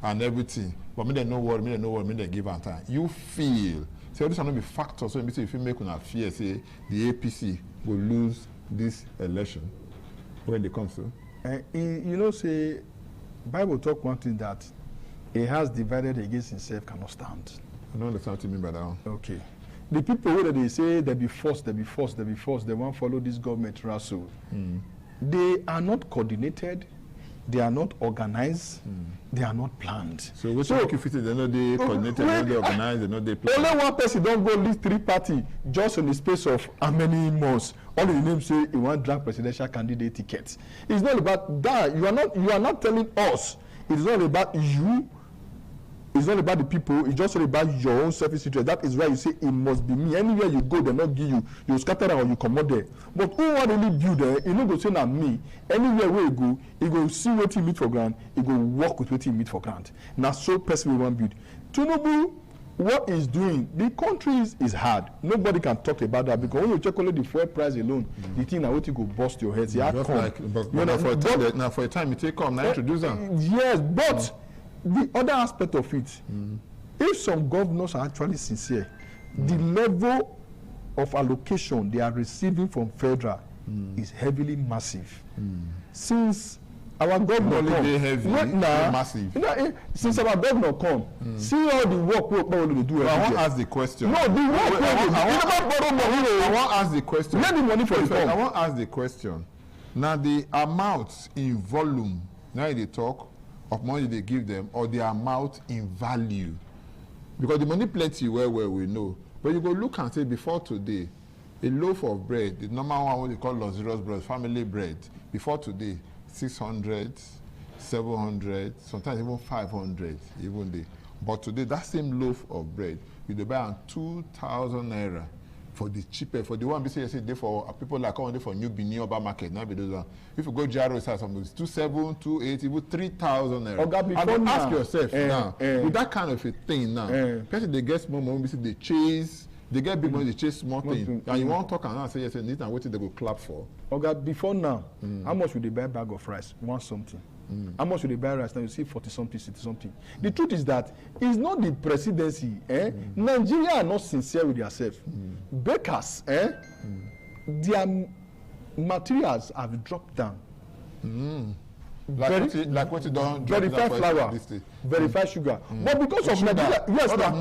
Speaker 20: and everything. But me they no worry, me they give am time. You feel so this will not be factors. So we say if you make una fear say the APC will lose this election when they come to.
Speaker 2: You know say Bible talk one thing that he has divided against himself cannot stand.
Speaker 20: I don't understand what you mean by that one.
Speaker 2: Okay. The people where they say they be forced, they won't follow this government rassle. They are not coordinated, they are not organized, they are not planned.
Speaker 20: So which make you fit they know they coordinated, they know they organized, they know they planned.
Speaker 2: Only one person don't go lead 3 parties just in the space of how many months. All the names say he want drag presidential candidate tickets. It's not about that. You are not telling us. It's not about you. It's not about the people. It's just about your own selfish interest. That is why you say it must be me. Anywhere you go, they not give you. You scatter them or you come out there. But who want really build there? You know go say na me. Anywhere where you go, you go see what you meet for ground. You go work with what you meet for ground. Now so person will want build. Tinubu, what is doing? The country is hard. Nobody can talk about that because when you check only the fuel price alone, the thing now what you go bust your head.
Speaker 20: Just like, but now for a time you take come now introduce them.
Speaker 2: Yes, but. The other aspect of it, if some governors are actually sincere, the level of allocation they are receiving from federal is heavily massive. Since our governor
Speaker 20: massive.
Speaker 2: Since our governor come, see all the work we do.
Speaker 20: I won't ask the question.
Speaker 2: No, the work
Speaker 20: I won't ask the question.
Speaker 2: Let the money for it.
Speaker 20: I won't ask the question. Now the amount in volume, now they talk of money they give them or the amount in value, because the money plenty where we know, but you go look and say before today a loaf of bread, the normal one what they call luxurious bread, family bread, before today 600, 700, sometimes even 500 even day. But today that same loaf of bread you dey buy am 2,000 naira for the cheaper, for the one we say they for people like only for New Benin Oba market. Now be those one. If you go Jaro side, something 2,700, 2,800, even 3,000 naira. And ask yourself now, with that kind of a thing now, person they get small money, they chase, they get big money, they chase small thing. And you want to talk and now say yes, and this and what they go clap for.
Speaker 2: Oga, before now, how much would they buy a bag of rice? Want something. How much would they buy rice? Now you see 40 something, 60 something. The truth is that it's not the presidency. Nigeria are not sincere with themselves. Bakers, their materials have dropped down.
Speaker 20: Like what you don't
Speaker 2: verify flour, verify sugar. But because of Nigeria, yes, Nigeria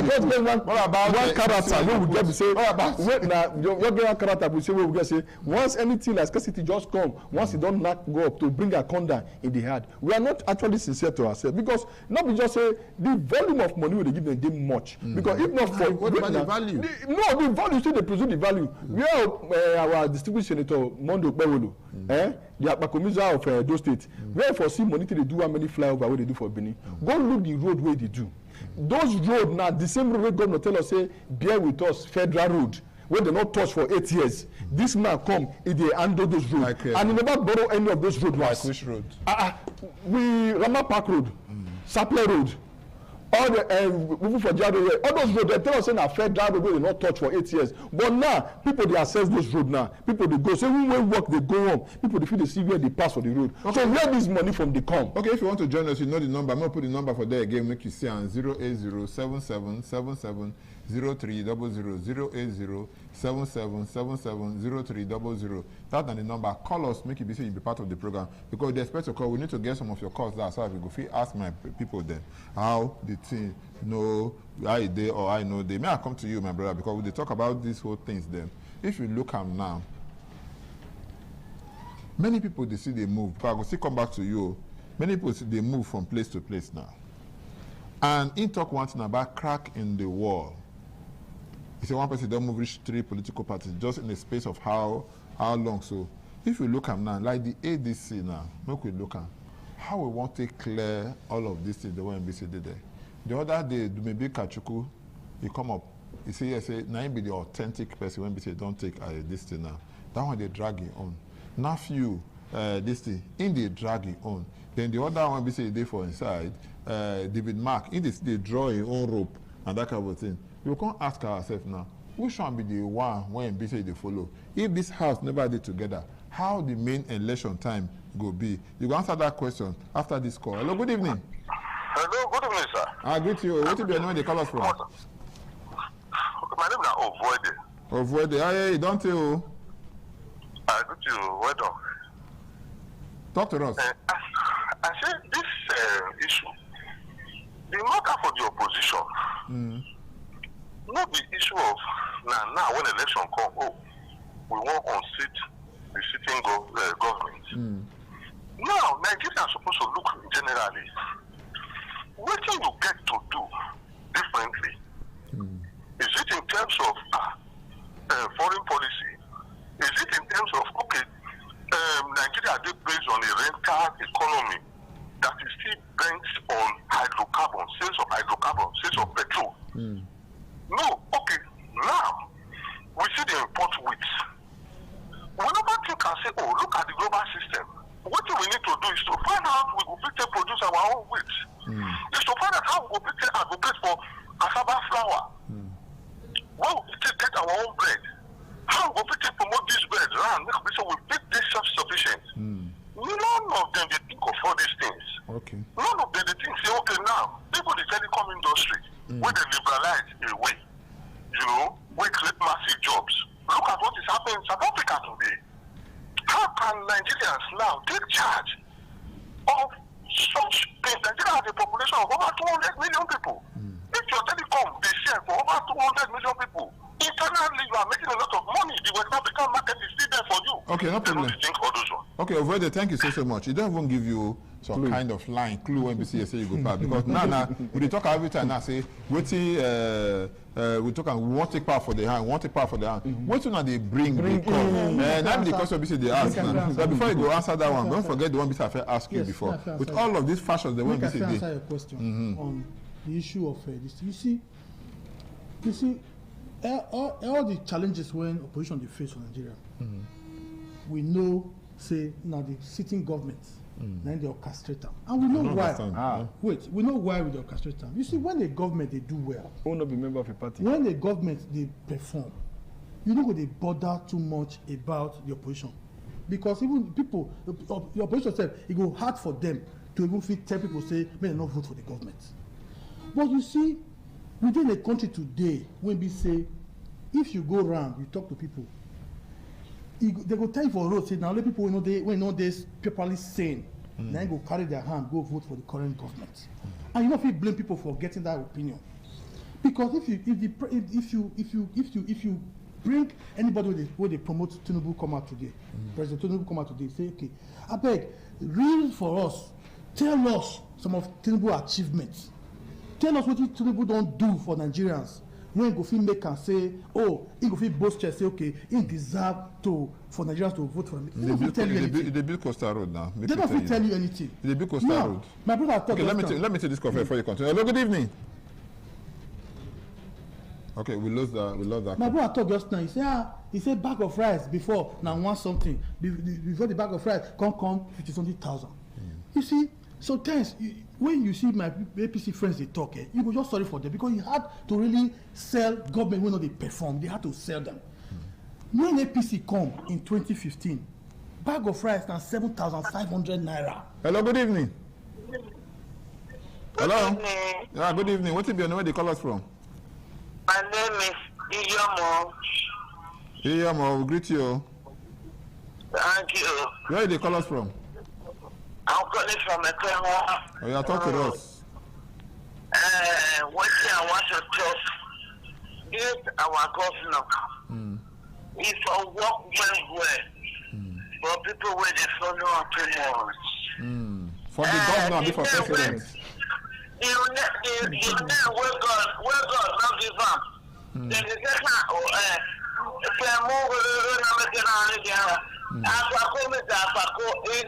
Speaker 2: just get one character. No, we just say, wait now, you get one character. We say, we get say, once anything like scarcity just come, once it don't not go up to bring a condom in the heart. We are not actually sincere to ourselves because not we just say the volume of money we they give them they much. Because if not for
Speaker 20: what about the value?
Speaker 2: The value still they presume the value. Where our distinguished senator Mondo Bewolo. The Akpakomiza of those states, where for see money they do how many flyover where they do for Benin. Go look the road where they do. Those road now, the same road government tell us say bear with us federal road.
Speaker 3: wey dem not touch for 8 years. This man come, he dey handle those roads, and he never borrow any of those roads.
Speaker 2: Like which road?
Speaker 3: We Rama Park Road, Saple Road, all the moving for Jado, all those roads. They tell us say na federal road wey dey not touch for 8 years. But now people dey access those roads now. People dey go. So even when work dey go on, people dey feel dey see where they pass for the road. Okay. So where this money from dey come?
Speaker 20: Okay, if you want to join us, you know the number. I'm gonna put the number for there again. Make you see on 08077770300, 08077770300. That's the number. Call us. Make you be say you be part of the program because they expect to call. We need to get some of your calls there. So we go fit ask my people then how the thing know I they or I know they. May I come to you, my brother, because we dey talk about these whole things then. If you look at now, many people they see they move. But I will still come back to you. Many people see they move from place to place now. And in talk one thing about crack in the wall. He said one person don't move reach 3 political parties just in the space of how long. So if you look at now, like the ADC now, make we look at how we want to clear all of this thing the way NBC did there. The other day, maybe Kachuku, he come up, he say, yes, now he be the authentic person when NBC don't take this thing now. That one they drag it on. Now few this thing, in they drag it on. Then the other one be say they for inside, David Mark, in this they draw his own rope and that kind of thing. We can't ask ourselves now, which one be the one when be say they follow? If this house never did together, how the main election time go be? You go answer that question after this call. Hello, good evening.
Speaker 22: Hello, good evening, sir.
Speaker 20: I greet you. What be your name? They call us from?
Speaker 22: Okay, my name is Ovoide.
Speaker 20: Ovoide. Hey, don't you?
Speaker 22: I greet you. Well done.
Speaker 20: Talk to us.
Speaker 22: I said this issue, the matter for the opposition, not the issue of now when election come, we want to unseat the sitting government. Now, Nigeria is supposed to look generally. What do you get to do differently? Is it in terms of foreign policy? Is it in terms of, Nigeria is based on a rental economy that is still bent on hydrocarbon, sales of hydrocarbon, sales of petrol? No, now we see the import wheat. We never think and say, look at the global system. What we need to do is to find out we will produce our own wheat. Is to find out how we will advocate for cassava flour. Where we will get our own bread. How we will promote this bread around so we make this self-sufficient. None of them they think of all these things. None of them they think say, now people the telecom industry where they liberalize away, we create massive jobs. Look at what is happening in South Africa today. How can Nigerians now take charge of such things? Nigeria has a population of over 200 million people. If your telecom they share for over 200 million people, internally you are making a lot of money. The West African market is still there for you.
Speaker 20: Okay, no problem. Okay, Ovoide, thank you so much. It don't even give you some kind of clue when we see say you go back because now we talk every time now say wetin we talk and we want take power for the hand, wetin now they bring come. Now the question be say they ask now. But before you go answer that one, don't forget the one I asked you before. With all of these fashions, the one be say
Speaker 21: answer your question on the issue of this. You see, all the challenges when opposition they face for Nigeria, we know say now the sitting government. Then they orchestrate them. And we know why. We know why we orchestrate them. You see, when the government they do well,
Speaker 3: who not be member of a party.
Speaker 21: When the government they perform, you know they bother too much about the opposition. Because even people, the opposition said it go hard for them to even tell people say, may they not vote for the government. But you see, within the country today, when we say, if you go around, you talk to people, they go tell you for road say now let people we know this properly sane then go carry their hand go vote for the current government and you know if you blame people for getting that opinion because if you bring anybody where they promote Tinubu come out today President Tinubu come out today say okay abeg read for us tell us some of Tinubu achievements tell us what Tinubu don't do for Nigerians. When go fit make and say, he go fit boast chest say, okay, he deserve for Nigerians to vote for him. They don't tell you anything.
Speaker 20: They build Costa Road now.
Speaker 21: They don't fit tell you anything.
Speaker 20: They build Costa Road.
Speaker 21: My brother thought.
Speaker 20: Okay, let me take this call before you continue. Hello, good evening. Okay, we lost that.
Speaker 21: My brother talk just now. He say bag of rice before now want something. Before the bag of rice come 50-something,000. You see, sometimes when you see my APC friends they talk, you go just sorry for them because you had to really sell government when they perform. They had to sell them. When APC come in 2015, bag of rice now 7,500 naira.
Speaker 20: Hello, good evening. Hello. Yeah, good evening. What's your name? Where they call us from?
Speaker 6: My name is Iyamo.
Speaker 20: Iyamo, we greet you.
Speaker 6: Thank you.
Speaker 20: Where they call us from?
Speaker 6: I'm calling from Ekema.
Speaker 20: Oh, yeah, talk to us.
Speaker 6: What I want to talk is our governor. If I work well, but people where they follow up too much.
Speaker 20: For the governor, before president.
Speaker 6: You know where God not give up. Then the is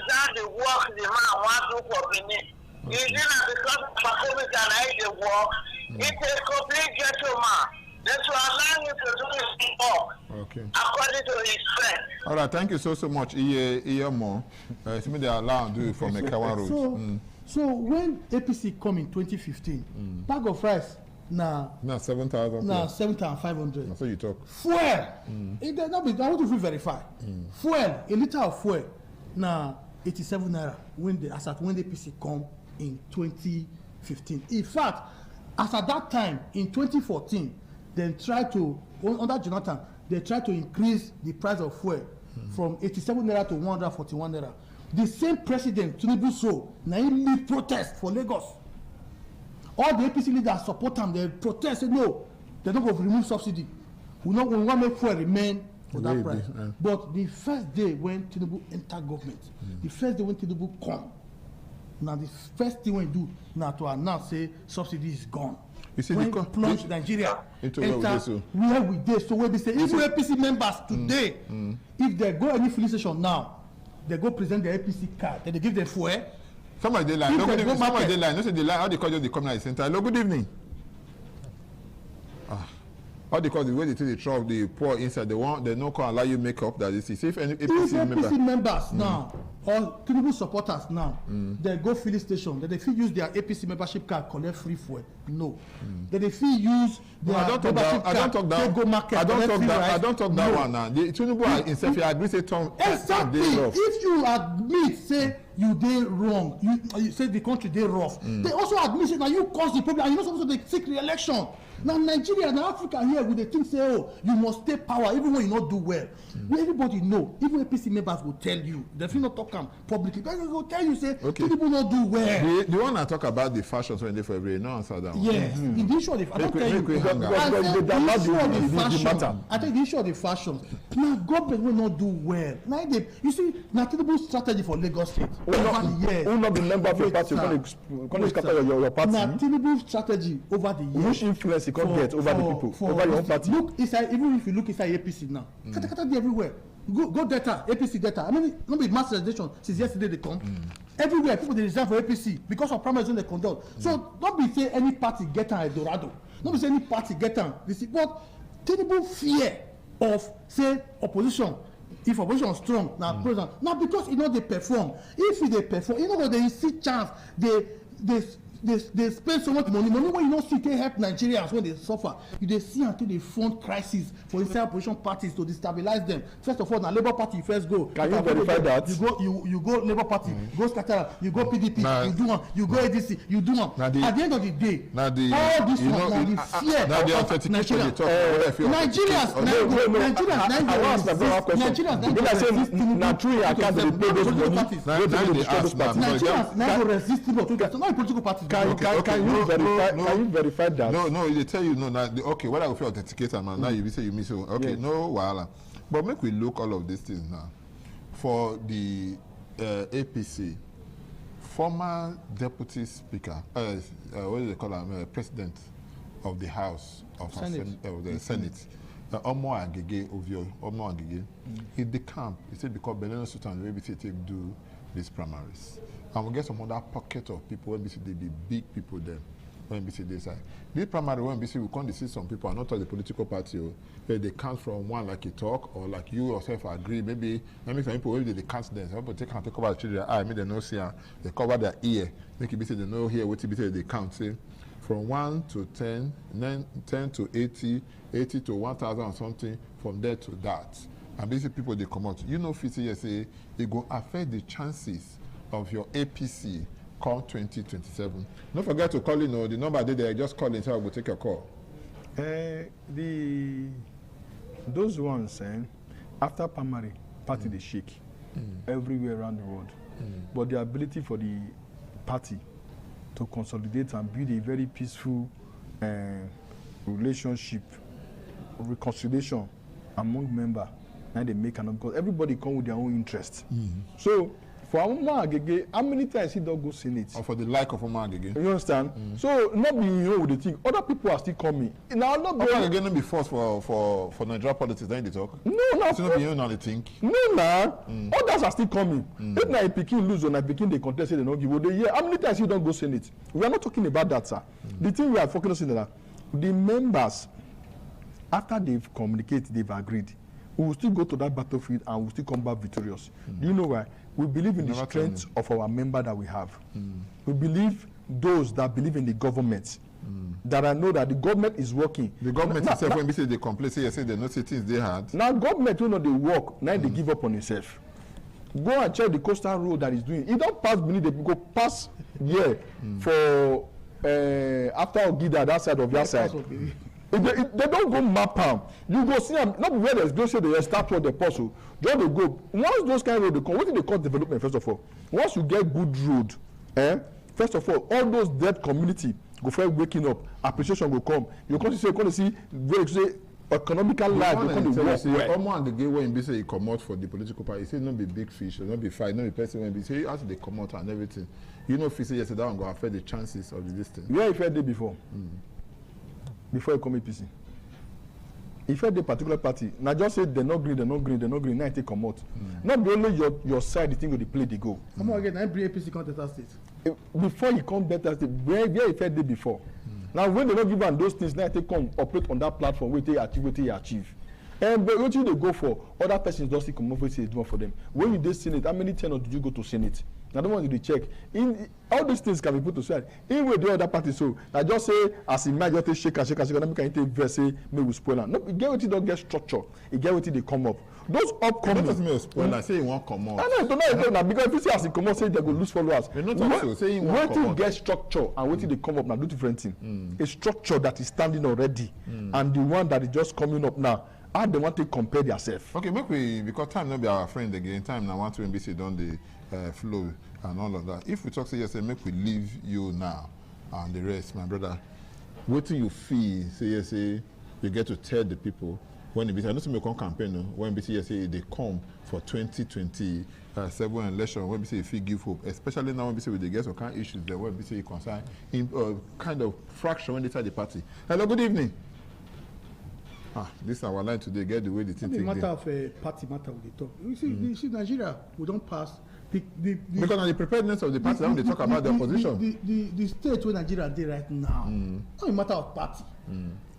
Speaker 6: that the work the man wants to for Benin? Is it not because Pacomis and I the work? It's a complete gentleman. That's why allow him to do his work.
Speaker 20: Okay.
Speaker 6: According to his strength.
Speaker 20: All right, thank you so much, Iyamo. It's me they allow do it from Ekawa Road.
Speaker 21: So when APC come in 2015, bag of rice now
Speaker 20: 7,000.
Speaker 21: Now 7,500.
Speaker 20: That's what you talk.
Speaker 21: Fuel. It I want to verify. Fuel, a liter of fuel now 87 naira when the APC come in 2015. In fact, as at that time in 2014, they tried to under Jonathan they tried to increase the price of fuel from 87 naira to 141 naira. The same president Tinubu so na him lead protest for Lagos. All the APC leaders support him. They protest say no, they don't go remove subsidy. We want make fuel remain for that price. But the first day when Tinubu enter government, the first day when Tinubu come, now the first thing we do now to announce say subsidy is gone.
Speaker 20: You see,
Speaker 21: when plunge Nigeria
Speaker 20: into
Speaker 21: enter where we dey. So when they say even APC members today, if they go any filling station now, they go present their APC card, then they give them fuel.
Speaker 20: Somebody they line. No, good evening. Somebody they line. No say they line. How they call you the community center? Hello, good evening. How they call the way they take the trouble, the pour inside. They no can allow you make up that this is. If any APC
Speaker 21: members now or Tinubu supporters now, they go filling station. Then they fit use their APC membership card collect free fuel. No. Then they fit use their membership card.
Speaker 20: I don't talk that.
Speaker 21: Go market.
Speaker 20: I don't talk that one now. The Tinubu himself he agree say Tom.
Speaker 21: Exactly. If you admit say you dey wrong, you say the country dey rough. They also admit say na you cause the problem and you no supposed to dey seek re-election. Now Nigeria, now Africa here, we dey think say oh you must take power even when you not do well. Everybody know, even APC members will tell you. They fit not talk publicly, but they will tell you say people not do well.
Speaker 20: The one I talk about the fashions when they for every no answer that one.
Speaker 21: Yes, in the issue of the I don't tell you. The fashion. I think the issue of the fashion. Now government will not do well. Now they, you see, now Tinubu strategy for Lagos State.
Speaker 3: Who not be member of your party? Can you scatter your party?
Speaker 21: Now Tinubu strategy over the years.
Speaker 3: Which influence you can get over the people, over your own party?
Speaker 21: Look inside, even if you look inside APC now, kata everywhere. Go data, APC data. I mean, no be mass registration since yesterday they come. Everywhere people they resign for APC because of primaries when they conduct. So don't be say any party get an Eldorado. Don't be say any party get an. But terrible fear of say opposition. If opposition strong now president now because you know they perform. If they perform, you know they see chance they spend so much money when you don't see can help Nigerians when they suffer. You they see until they fund crisis for inside opposition parties to destabilize them. First of all, now Labour Party first go.
Speaker 3: Can you verify that?
Speaker 21: You go Labour Party, go scatter, you go PDP, you do one, you go ADC, you do one. At the end of the day, all this one now the fear of Nigerians. Nigerians now resist political parties.
Speaker 3: Can you verify that?
Speaker 20: No, they tell you no. Now, okay, what I will feel authenticator, man. Now you say you miss it. Okay, no, wahala. But make we look all of these things now. For the APC, former deputy speaker, what do they call him? President of the House of the Senate. Omo Agege Omo Agege. In the camp, he said because Beleno Sultan will be to do these primaries. And we get some other pocket of people, maybe they be big people there. when we see this side. This primary when we see we can't see some people are not all the political party where they count from one like you talk or like you yourself agree. Maybe some people maybe they count them. Some people take cover the children eye, maybe they know see they cover their ear. Make it be say they know here what it be say they count say from 1 to 10, 10 to 80, 80 to 1,000 or something, from there to that. And basically people they come out. You know, say it go affect the chances of your APC come 2027. Don't forget to call in, the number there, just call in so I will take your call.
Speaker 2: Those ones, after primary, party they shake everywhere around the world. But the ability for the party to consolidate and build a very peaceful relationship, reconciliation among members, now they make an because everybody come with their own interest. So for Omar Agege, how many times he don't go Senate?
Speaker 20: Or for the like of Omar Agege.
Speaker 2: You understand? So not be with the thing. Other people are still coming. Now not be
Speaker 20: Omar Agege not be forced for Nigeria politics. Then they talk.
Speaker 2: No, not
Speaker 20: so not be you now they think.
Speaker 2: No, others are still coming. If na Pikin lose or na Pikin they contest, they don't give. Well, they how many times he don't go Senate? We are not talking about that, sir. The thing we are focusing on that the members, after they've communicated, they've agreed, we will still go to that battlefield and we will still come back victorious. Do you know why? We believe in the strength of our member that we have. We believe those that believe in the government, that I know that the government is working.
Speaker 20: The government itself, when we say they complain, say they know things they had.
Speaker 2: Now government will not they work, now they give up on itself. Go and check the coastal road that is doing. It don't pass beneath, they go pass here for after Ogida, that side of your side. They don't go map am. You go see them, not where there's say they start with the puzzle. Just they go. Once those kind of road they come, what do they call development first of all? Once you get good road, first of all those dead community go first waking up, appreciation will come. You come to see very say economical life. You come to work well.
Speaker 20: Omo and the way when be say he come out for the political party, he say not be big fish, not be fight, not be person when be say after they come out and everything. You know, if he say yes, that one go affect the chances of the distance.
Speaker 2: Where if had day before? Before you come APC. If you had the particular party, now just say they're not green, now they come out. Not be only your side, the thing with the play they go.
Speaker 21: Come on again, I bring APC come to state.
Speaker 2: Before you come better state, where if had day before. Now when they don't give them those things, now they come operate on that platform where they achieve. And but what you they go for, other persons don't see come over say it's more for them. When you did Senate, how many tenors did you go to Senate? I don't want you to check. In all these things can be put to side. In with the other party, so I just say as in just shake, then we can take verse say me will spoil. No, you get what you don't get structure. You get what they come up. Those upcoming.
Speaker 20: Don't me spoil. I say you won't come up.
Speaker 2: I don't know because if you see as it come up, say they go lose followers.
Speaker 20: You're not also saying you won't come up.
Speaker 2: Get structure and waiting they come up now do different thing. A structure that is standing already and the one that is just coming up now. How they want to compare themselves.
Speaker 20: Okay, make we because time not be our friend again. Time now want to NBC done the flow and all of that. If we talk say yes, make we leave you now and the rest, my brother. What do you feel? Say yes, say you get to tell the people when NBC. I know some come campaign. No? When NBC yes, say they come for 2027 election. When NBC if you give hope, especially now when NBC with the get some kind of issues there. When NBC concern in kind of fraction when they tell the party. Hello, good evening. This is our line today. Get the way the thing.
Speaker 21: The matter of party matter we talk. You see, Nigeria, we don't pass.
Speaker 20: Because on the preparedness of the party, when they talk about the opposition.
Speaker 21: The state where Nigeria is right now, not a matter of party.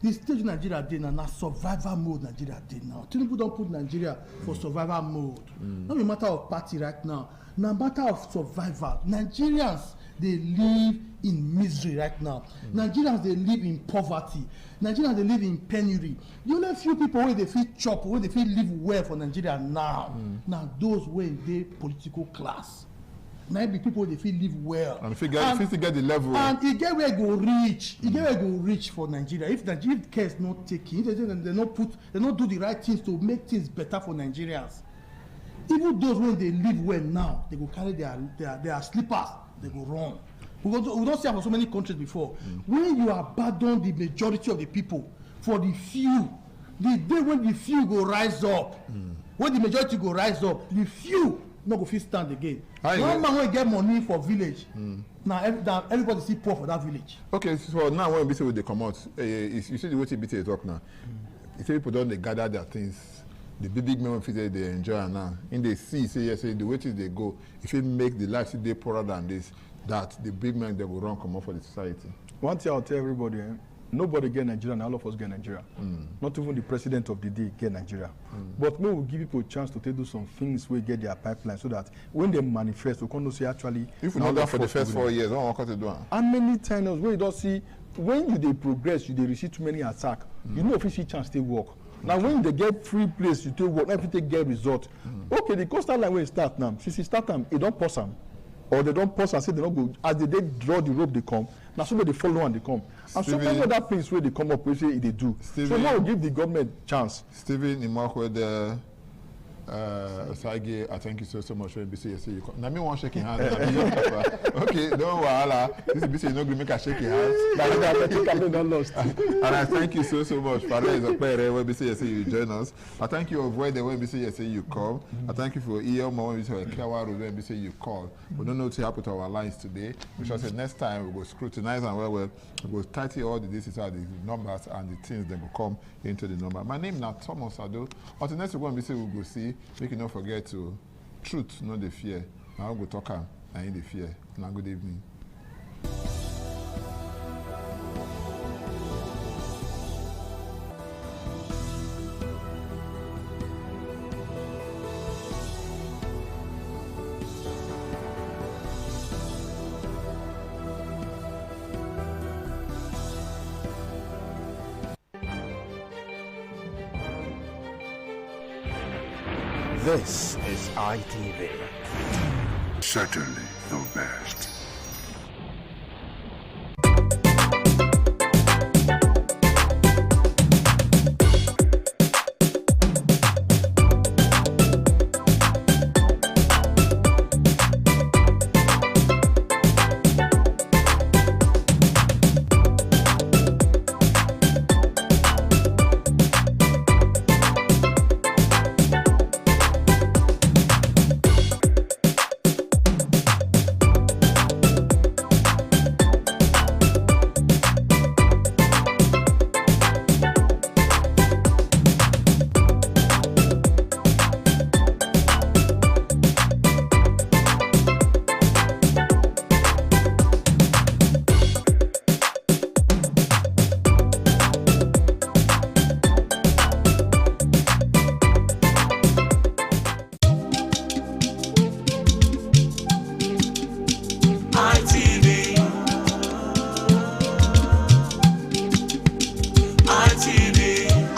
Speaker 21: The stage in Nigeria is now survival mode. Nigeria is now. Tinubu don't put Nigeria for survival mode. Not a matter of party right now. Now matter of survival. Nigerians they live in misery right now. Nigerians they live in poverty. Nigerians they live in penury. The only few people where they feel chop, where they feel live well for Nigeria now. Now those where they political class. Now be people they feel live well.
Speaker 20: And if you get the level.
Speaker 21: And it get where it go reach. It get where it go reach for Nigeria. If Nigeria cares not taking, they not do the right things to make things better for Nigerians. Even those when they live well now, they go carry their slippers, they go run. We don't see it for so many countries before. When you abandon the majority of the people for the few, the day when the few go rise up, when the majority go rise up, the few no go fit stand again. One man will get money for village. Now everybody see poor for that village.
Speaker 20: Okay, so now when BC they come out, you see the way BC talk now. You see people don't they gather their things. The big men they enjoy now. In they see, say yes, the way they go, if it make the life they poorer than this, that the big men they will run come up for the society.
Speaker 2: One thing I'll tell everybody, nobody get Nigeria, and all of us get Nigeria. Not even the president of the day get Nigeria. But we will give people a chance to do some things where get their pipeline so that when they manifest, we can see actually.
Speaker 20: If we know that for the first 4 years, what to do?
Speaker 2: How many times we don't see when you they progress, you they receive too many attacks. You know if you see chance they work. Now when they get free place, you take work. Now if they get result, okay, the coastal line where it start now. Since it start time, it don't pause them. Or they don't pause and say they don't go. As they draw the rope, they come. Now so they follow and they come. And so many other things where they come up, we say they do. So now we give the government chance.
Speaker 20: Stephen Imakwe, the Sage, I thank you so much for NBC. You come. Now me want shaking hands. Okay, don't worry. This is BC no make a shaking hands. And I thank you so much. Father is a player when BC you join us. I thank you of where the when BC you come. I thank you for EL when BC you call. We don't know what happened to our lines today. We shall say next time we will scrutinize and we will tidy all the details out the numbers and the things that will come into the number. My name is now Thomas Ado. Until next week when we will see. Make you not forget to truth, not the fear. Now go talk and in the fear. Now good evening.
Speaker 4: This is ITV.
Speaker 5: Certainly the best.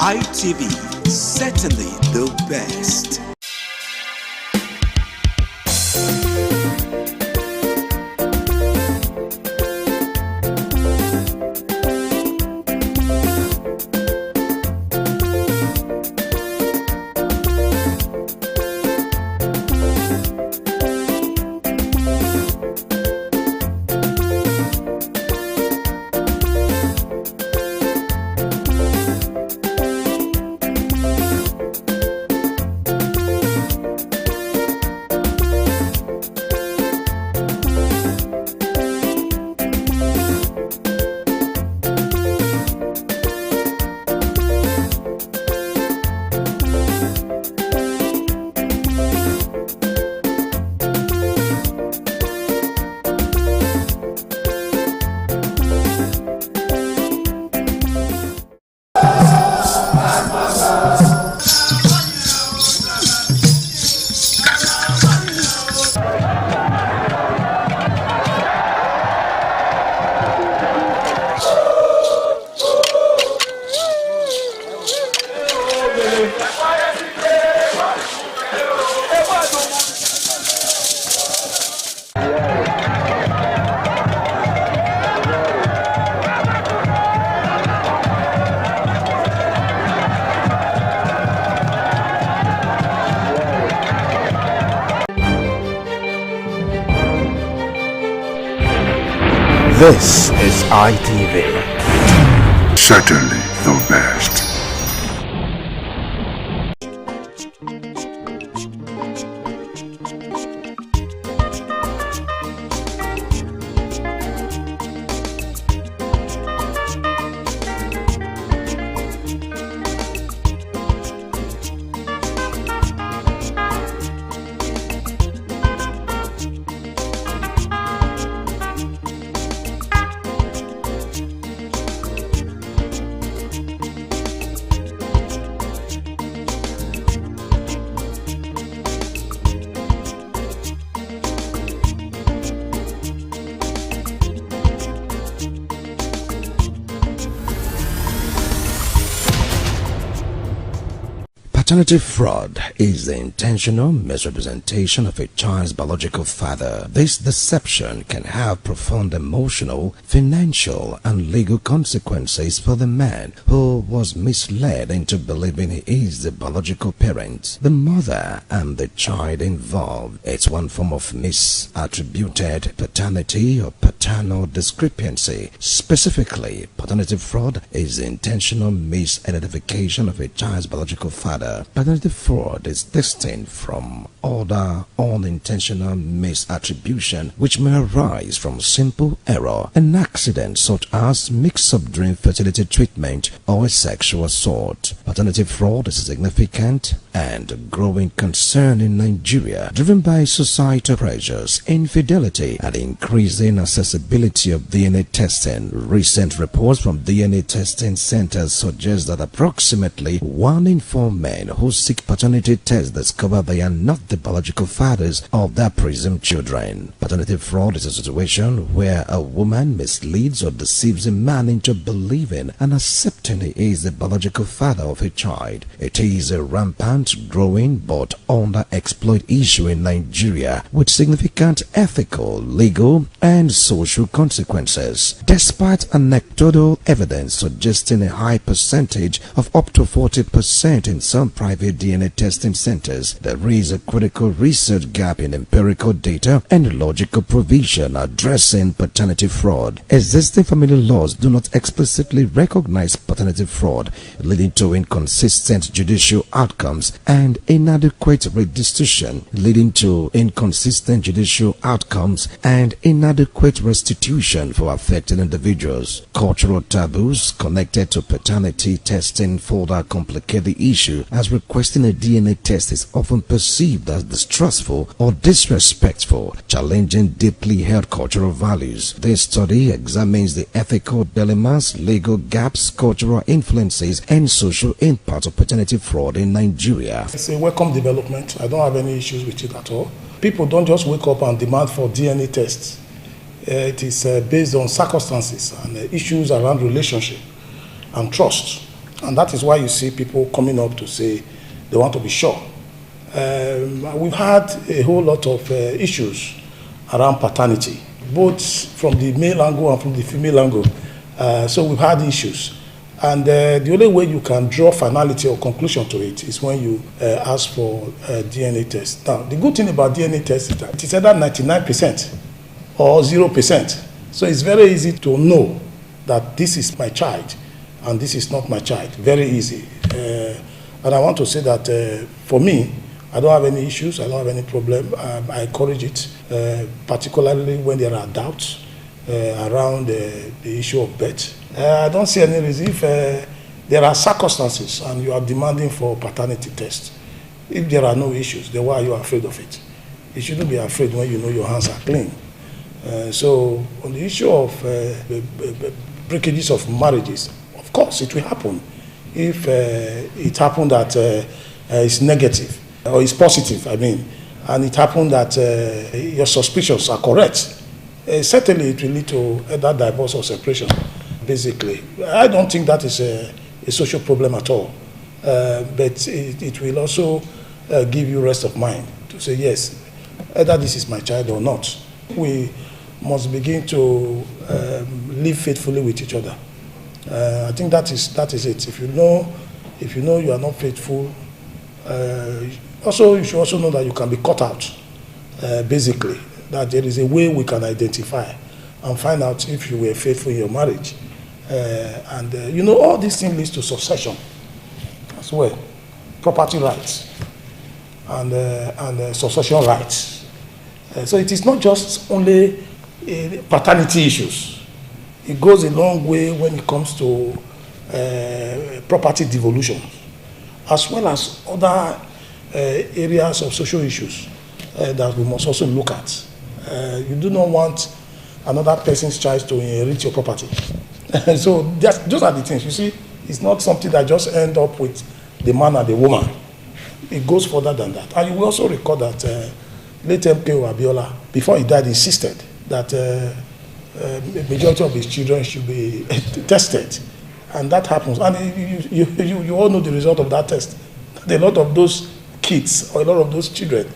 Speaker 9: ITV, certainly the best.
Speaker 4: This is ITV.
Speaker 5: Certainly the best.
Speaker 7: Paternity fraud is the intentional misrepresentation of a child's biological father. This deception can have profound emotional, financial, and legal consequences for the man who was misled into believing he is the biological parent, the mother, and the child involved. It's one form of misattributed paternity or paternal discrepancy. Specifically, paternity fraud is the intentional misidentification of a child's biological father. Paternity fraud is distinct from other unintentional misattribution which may arise from simple error, an accident such as mix-up during fertility treatment or a sexual assault. Paternity fraud is a significant and growing concern in Nigeria, driven by societal pressures, infidelity, and increasing accessibility of DNA testing. Recent reports from DNA testing centers suggest that approximately 1 in 4 men who seek paternity tests discover they are not the biological fathers of their presumed children. Paternity fraud is a situation where a woman misleads or deceives a man into believing and accepting he is the biological father of a child. It is a rampant, growing, but underexploited issue in Nigeria with significant ethical, legal, and social consequences. Despite anecdotal evidence suggesting a high percentage of up to 40% in some private DNA testing centers, there is a critical research gap in empirical data and logical provision addressing paternity fraud. Existing family laws do not explicitly recognize paternity fraud, leading to inconsistent judicial outcomes and inadequate redistribution, leading to inconsistent judicial outcomes and inadequate restitution for affected individuals. Cultural taboos connected to paternity testing further complicate the issue, as requesting a DNA test is often perceived as distrustful or disrespectful, challenging deeply held cultural values. This study examines the ethical dilemmas, legal gaps, cultural influences, and social impact of paternity fraud in Nigeria.
Speaker 21: It's a welcome development. I don't have any issues with it at all. People don't just wake up and demand for DNA tests. It is based on circumstances and issues around relationship and trust. And that is why you see people coming up to say they want to be sure. We've had a whole lot of issues around paternity, both from the male angle and from the female angle. So we've had issues. And the only way you can draw finality or conclusion to it is when you ask for a DNA test. Now, the good thing about DNA test is that it is either 99% or 0%. So it's very easy to know that this is my child and this is not my child. Very easy. And I want to say that for me, I don't have any issues. I don't have any problem. I encourage it, particularly when there are doubts around the issue of birth. I don't see any reason if there are circumstances and you are demanding for paternity test. If there are no issues, then why are you afraid of it? You shouldn't be afraid when you know your hands are clean. So on the issue of breakages of marriages, of course it will happen. If it happened that it's negative or it's positive, I mean, and it happened that your suspicions are correct, certainly it will lead to either divorce or separation. Basically, I don't think that is a social problem at all, but it will also give you rest of mind to say, yes, either this is my child or not. We must begin to live faithfully with each other. I think that is it. If you know you are not faithful, also you should also know that you can be cut out. Basically, that there is a way we can identify and find out if you were faithful in your marriage. You know, all these things leads to succession as well, property rights and succession rights. So it is not just only paternity issues. It goes a long way when it comes to property devolution, as well as other areas of social issues that we must also look at. You do not want another person's child to inherit your property. So those are the things. You see, it's not something that just end up with the man and the woman. It goes further than that. And you will also recall that late MKO Abiola, before he died, insisted that the majority of his children should be tested. And that happens. And you all know the result of that test.
Speaker 8: A lot of those kids or a lot of those children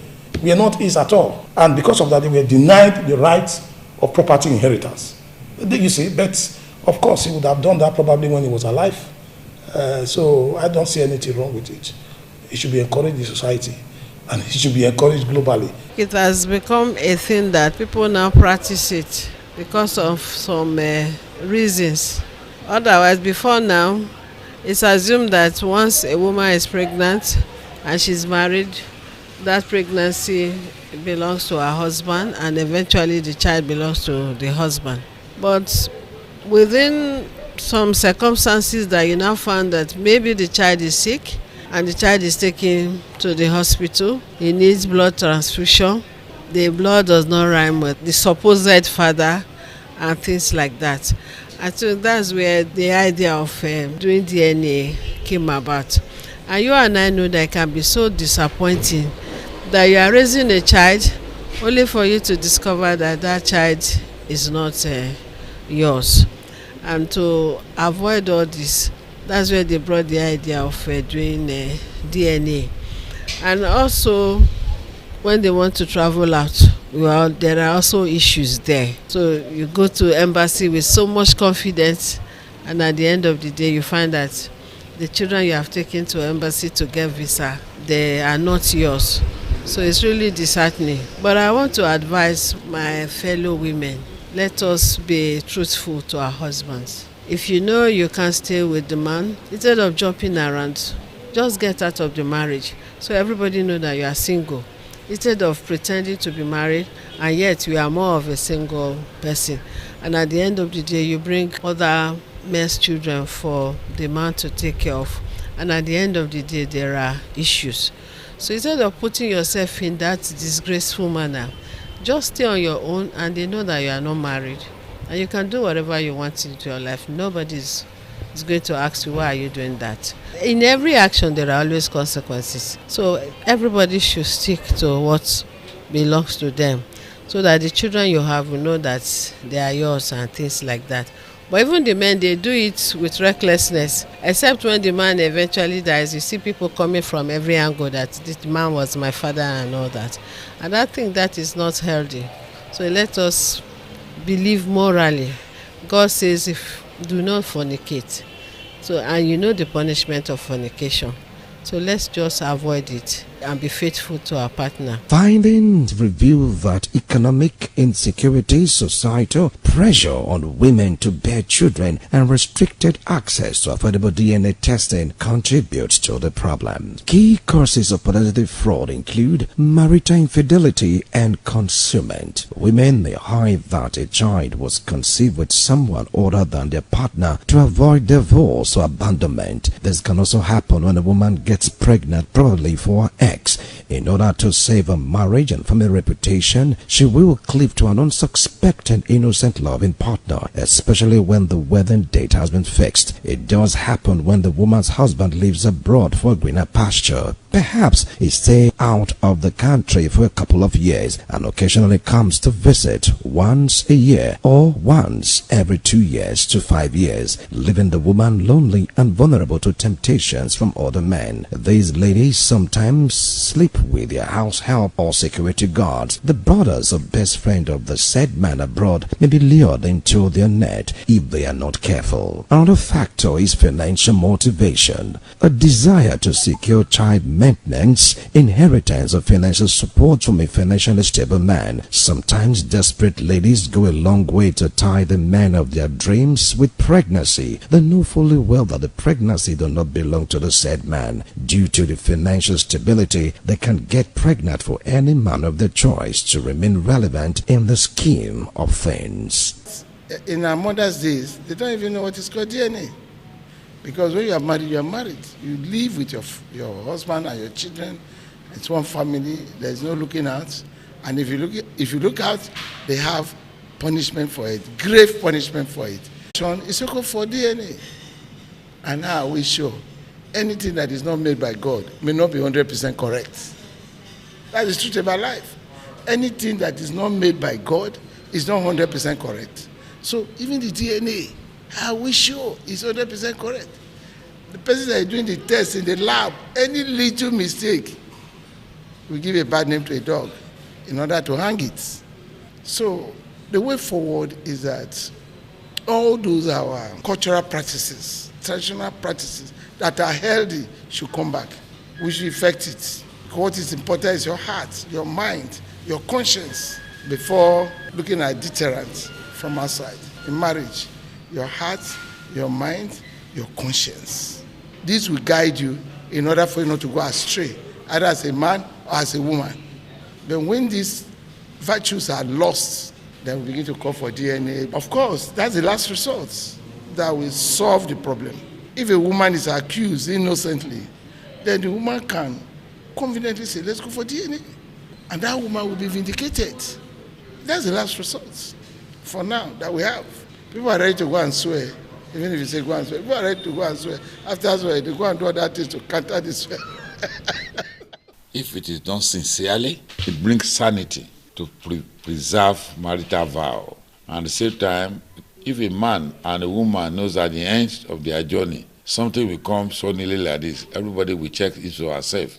Speaker 8: were not his at all. And because of that, they were denied the rights of property inheritance. You see, but of course, he would have done that probably when he was alive. So I don't see anything wrong with it. It should be encouraged in society, and it should be encouraged globally.
Speaker 13: It has become a thing that people now practice it because of some reasons. Otherwise, before now, it's assumed that once a woman is pregnant and she's married, that pregnancy belongs to her husband, and eventually the child belongs to the husband. But within some circumstances that you now found that maybe the child is sick and the child is taken to the hospital, he needs blood transfusion, the blood does not rhyme with the supposed father and things like that. I think that's where the idea of doing DNA came about. And you and I know that it can be so disappointing that you are raising a child only for you to discover that that child is not yours. And to avoid all this, that's where they brought the idea of doing DNA. And also, when they want to travel out, well, there are also issues there. So you go to embassy with so much confidence, and at the end of the day, you find that the children you have taken to embassy to get visa, they are not yours. So it's really disheartening. But I want to advise my fellow women, let us be truthful to our husbands. If you know you can't stay with the man, instead of jumping around, just get out of the marriage so everybody know that you are single. Instead of pretending to be married and yet you are more of a single person. And at the end of the day, you bring other men's children for the man to take care of. And at the end of the day, there are issues. So instead of putting yourself in that disgraceful manner, just stay on your own and they know that you are not married. And you can do whatever you want into your life. Nobody is going to ask you, why are you doing that? In every action, there are always consequences. So everybody should stick to what belongs to them so that the children you have will know that they are yours and things like that. But even the men, they do it with recklessness, except when the man eventually dies. You see people coming from every angle that this man was my father and all that. And I think that is not healthy. So let us believe morally. God says, if do not fornicate. So, and you know the punishment of fornication. So let's just avoid it and be faithful to our partner.
Speaker 7: Findings reveal that economic insecurity, societal pressure on women to bear children, and restricted access to affordable DNA testing contributes to the problem. Key causes of identity fraud include marital infidelity and concealment. Women may hide that a child was conceived with someone other than their partner to avoid divorce or abandonment. This can also happen when a woman gets pregnant, probably for her ex. In order to save her marriage and family reputation, she will cleave to an unsuspecting innocent loving partner, especially when the wedding date has been fixed. It does happen when the woman's husband lives abroad for greener pasture. Perhaps he stays out of the country for a couple of years and occasionally comes to visit once a year or once every 2 years to 5 years, leaving the woman lonely and vulnerable to temptations from other men. These ladies sometimes sleep with their house help or security guards. The brothers or best friend of the said man abroad may be lured into their net if they are not careful. Another factor is financial motivation, a desire to secure child maintenance, inheritance, or financial support from a financially stable man. Sometimes desperate ladies go a long way to tie the man of their dreams with pregnancy. They know fully well that the pregnancy does not belong to the said man. Due to the financial stability, they can get pregnant for any man of their choice to remain relevant in the scheme of things.
Speaker 23: In our mother's days, they don't even know what is called DNA. Because when you are married, you are married. You live with your husband and your children. It's one family. There's no looking out. And if you look out, they have punishment for it, grave punishment for it. It's okay for DNA. And now we show anything that is not made by God may not be 100% correct. That is the truth about life. Anything that is not made by God is not 100% correct. So even the DNA, how we show is 100% correct. The person that is doing the test in the lab, any little mistake will give a bad name to a dog in order to hang it. So the way forward is that all those our cultural practices, traditional practices that are healthy should come back. We should effect it. What is important is your heart, your mind, your conscience before looking at deterrents from outside. In marriage, your heart, your mind, your conscience. This will guide you in order for you not to go astray, either as a man or as a woman. Then when these virtues are lost, then we begin to call for DNA. Of course, that's the last resort that will solve the problem. If a woman is accused innocently, then the woman can conveniently say, let's go for DNA. And that woman will be vindicated. That's the last resort for now that we have. People are ready to go and swear. Even if you say go and swear, people are ready to go and swear. After swear, they go and do other things to counter the swear.
Speaker 11: If it is done sincerely, it brings sanity to preserve marital vow. And at the same time, if a man and a woman knows at the end of their journey, something will come suddenly like this, everybody will check it or herself.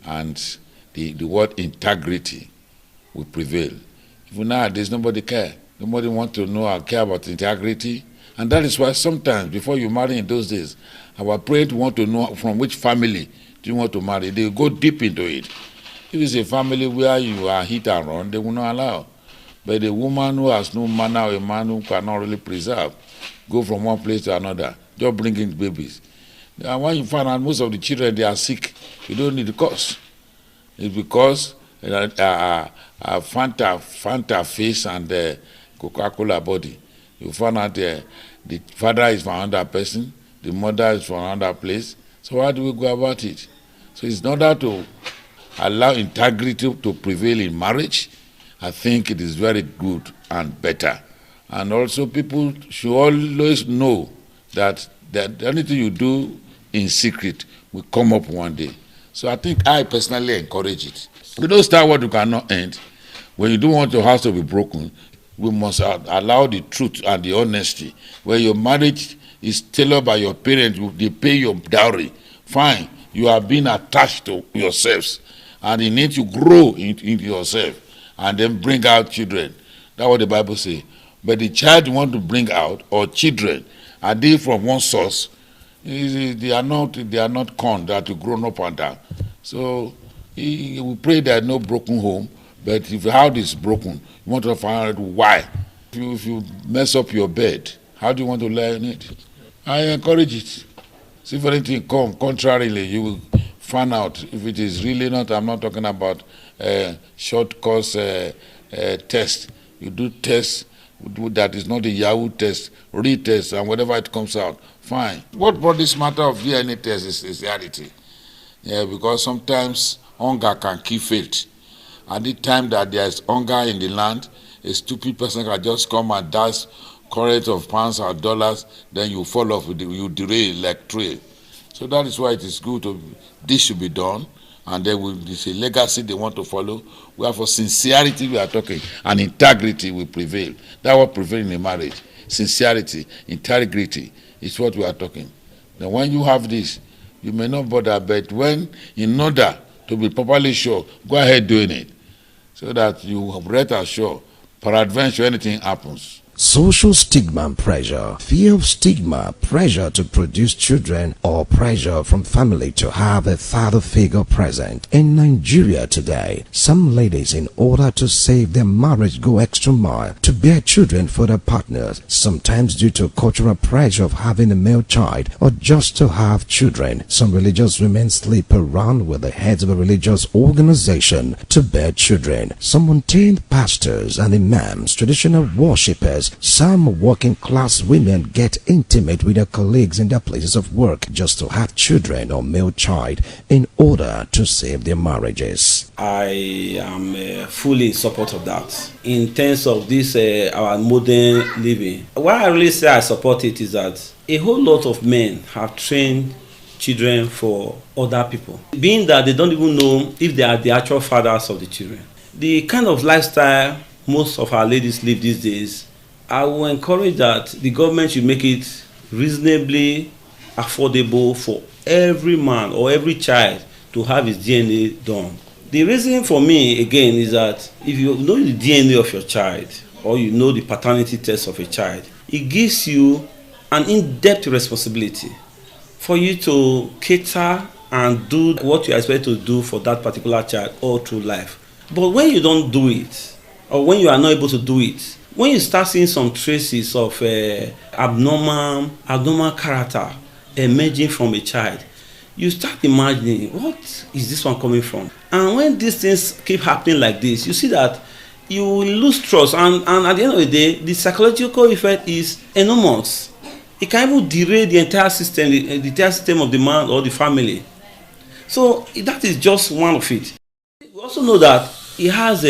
Speaker 11: And the word integrity will prevail. Even nowadays, nobody cares. Nobody wants to know or care about integrity. And that is why sometimes, before you marry in those days, our parents want to know from which family do you want to marry. They go deep into it. If it's a family where you are hit and run, they will not allow. But a woman who has no manner or a man who cannot really preserve, go from one place to another, just bringing babies. And when you find out most of the children, they are sick, you don't need the cause. It's because Fanta face and Coca-Cola body. You find out the father is from another person, the mother is from another place. So how do we go about it? So it's in order to allow integrity to prevail in marriage, I think it is very good and better. And also people should always know that anything you do in secret will come up one day. So I think I personally encourage it. We don't start what you cannot end. When you don't want your house to be broken, we must allow the truth and the honesty. Where your marriage is tailored by your parents, they pay your dowry. Fine, you are being attached to yourselves. And you need to grow into yourself and then bring out children. That's what the Bible says. But the child you want to bring out, or children, are they from one source? They are not corn that you grown up under. So we pray that no broken home. But if the house is broken, you want to find out why. If you mess up your bed, how do you want to lie in it? I encourage it. See if anything come contrarily, you will find out if it is really not. I'm not talking about short course test. You do tests that is not a Yahoo test, retest, and whatever it comes out, fine. What brought this matter of DNA test is reality. Yeah, because sometimes hunger can kill faith. At the time that there is hunger in the land, a stupid person can just come and dash current of pounds or dollars, then you fall off, you derail like trail. So that is why it is good this should be done, and then it's a legacy they want to follow. Where for sincerity we are talking, and integrity will prevail. That's what prevails in a marriage. Sincerity, integrity is what we are talking. Now when you have this, you may not bother, but when, in order to be properly sure, go ahead doing it, so that you have rest assured, peradventure anything happens.
Speaker 7: Social stigma and pressure, fear of stigma, pressure to produce children, or pressure from family to have a father figure present. In Nigeria today, some ladies, in order to save their marriage, go extra mile to bear children for their partners, sometimes due to cultural pressure of having a male child or just to have children. Some religious women sleep around with the heads of a religious organization to bear children. Some ordained pastors and imams, traditional worshippers, some working class women get intimate with their colleagues in their places of work just to have children or male child in order to save their marriages.
Speaker 12: I am fully in support of that. In terms of this, our modern living, why I really say I support it is that a whole lot of men have trained children for other people, being that they don't even know if they are the actual fathers of the children. The kind of lifestyle most of our ladies live these days, I will encourage that the government should make it reasonably affordable for every man or every child to have his DNA done. The reason for me, again, is that if you know the DNA of your child or you know the paternity test of a child, it gives you an in-depth responsibility for you to cater and do what you expect to do for that particular child all through life. But when you don't do it, or when you are not able to do it, when you start seeing some traces of abnormal character emerging from a child, you start imagining, what is this one coming from? And when these things keep happening like this, you see that you will lose trust, and at the end of the day, the psychological effect is enormous. It can even derail the entire system, the entire system of the man or the family. So that is just one of it. We also know that it has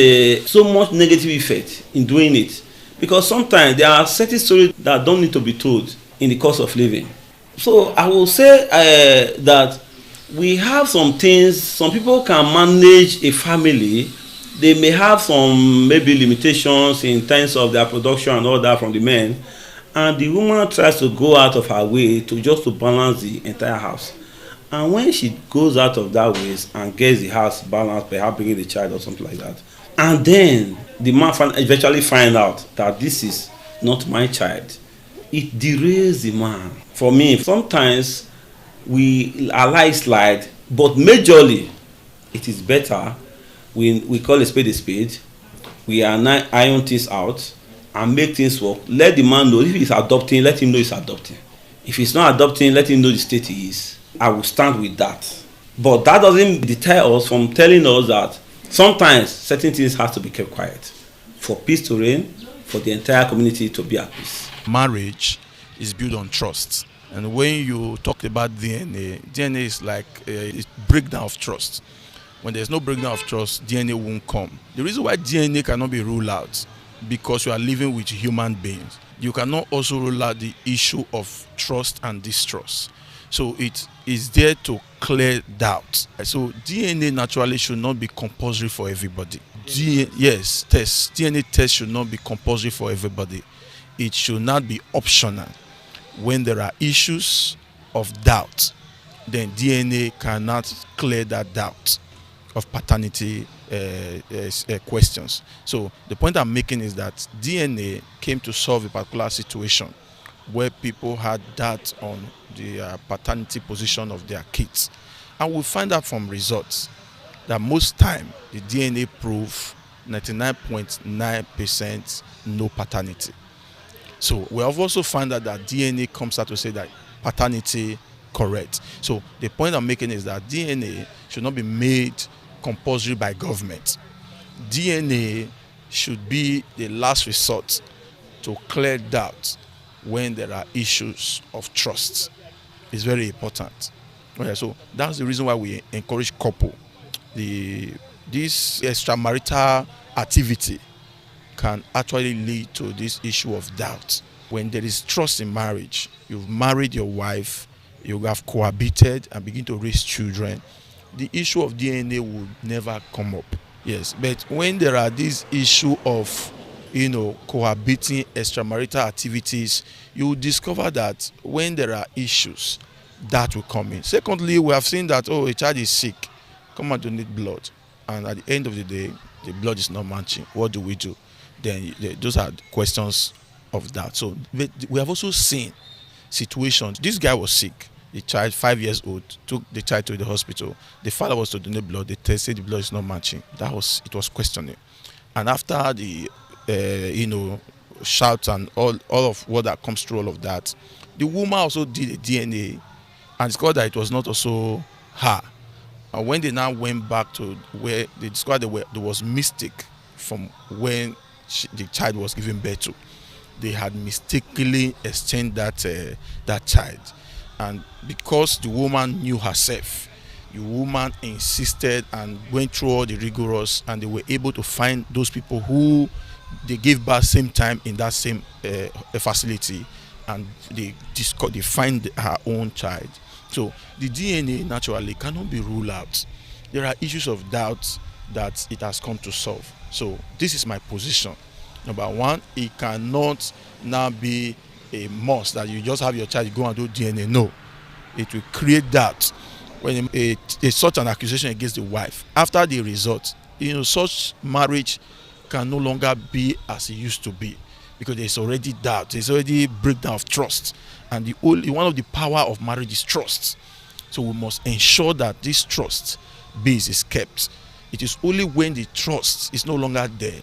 Speaker 12: so much negative effect in doing it, because sometimes there are certain stories that don't need to be told in the course of living. So I will say that we have some things, some people can manage a family. They may have some maybe limitations in terms of their production and all that from the men, and the woman tries to go out of her way to balance the entire house. And when she goes out of that ways and gets the house balanced, perhaps bringing the child or something like that, and then the man eventually find out that this is not my child, it derails the man. For me, sometimes we allow slide, but majorly it is better we call a spade. We iron things out and make things work. Let the man know if he's adopting, let him know he's adopting. If he's not adopting, let him know the state he is. I will stand with that. But that doesn't deter us from telling us that sometimes certain things have to be kept quiet for peace to reign, for the entire community to be at peace.
Speaker 14: Marriage is built on trust. And when you talk about DNA is like a breakdown of trust. When there's no breakdown of trust, DNA won't come. The reason why DNA cannot be ruled out, because you are living with human beings. You cannot also rule out the issue of trust and distrust. So it is there to clear doubt. So DNA naturally should not be compulsory for everybody. DNA test should not be compulsory for everybody. It should not be optional. When there are issues of doubt, then DNA cannot clear that doubt of paternity questions. So the point I'm making is that DNA came to solve a particular situation where people had doubt on the paternity position of their kids. And we find out from results that most time the DNA prove 99.9% no paternity. So we have also found out that DNA comes out to say that paternity correct. So the point I'm making is that DNA should not be made compulsory by government. DNA should be the last resort to clear doubt when there are issues of trust. It's very important. Okay, so that's the reason why we encourage couple. This extramarital activity can actually lead to this issue of doubt. When there is trust in marriage, you've married your wife, you have cohabited and begin to raise children, the issue of DNA would never come up. Yes, but when there are this issue of cohabiting extramarital activities, you will discover that when there are issues, that will come in. Secondly, we have seen that, a child is sick, come and donate blood. And at the end of the day, the blood is not matching. What do we do? Then those are questions of that. So we have also seen situations. This guy was sick. The child, 5 years old, took the child to the hospital. The father was to donate blood. They tested the blood is not matching. It was questioning. And after the shouts and all of what that comes through all of that, the woman also did a DNA and discovered that it was not also her. And when they now went back to where they discovered there was mistake from when the child was given birth to, they had mistakenly exchanged that child. And because the woman knew herself, the woman insisted and went through all the rigorous, and they were able to find those people who they gave birth same time in that same facility, and they find her own child. So the DNA naturally cannot be ruled out. There are issues of doubt that it has come to solve. So this is my position. Number one, it cannot now be a must that you just have your child go and do DNA. No. it will create doubt when such an accusation against the wife. After the result, such marriage can no longer be as it used to be, because there's already doubt, there's already breakdown of trust, and one of the power of marriage is trust. So we must ensure that this trust base is kept. It is only when the trust is no longer there,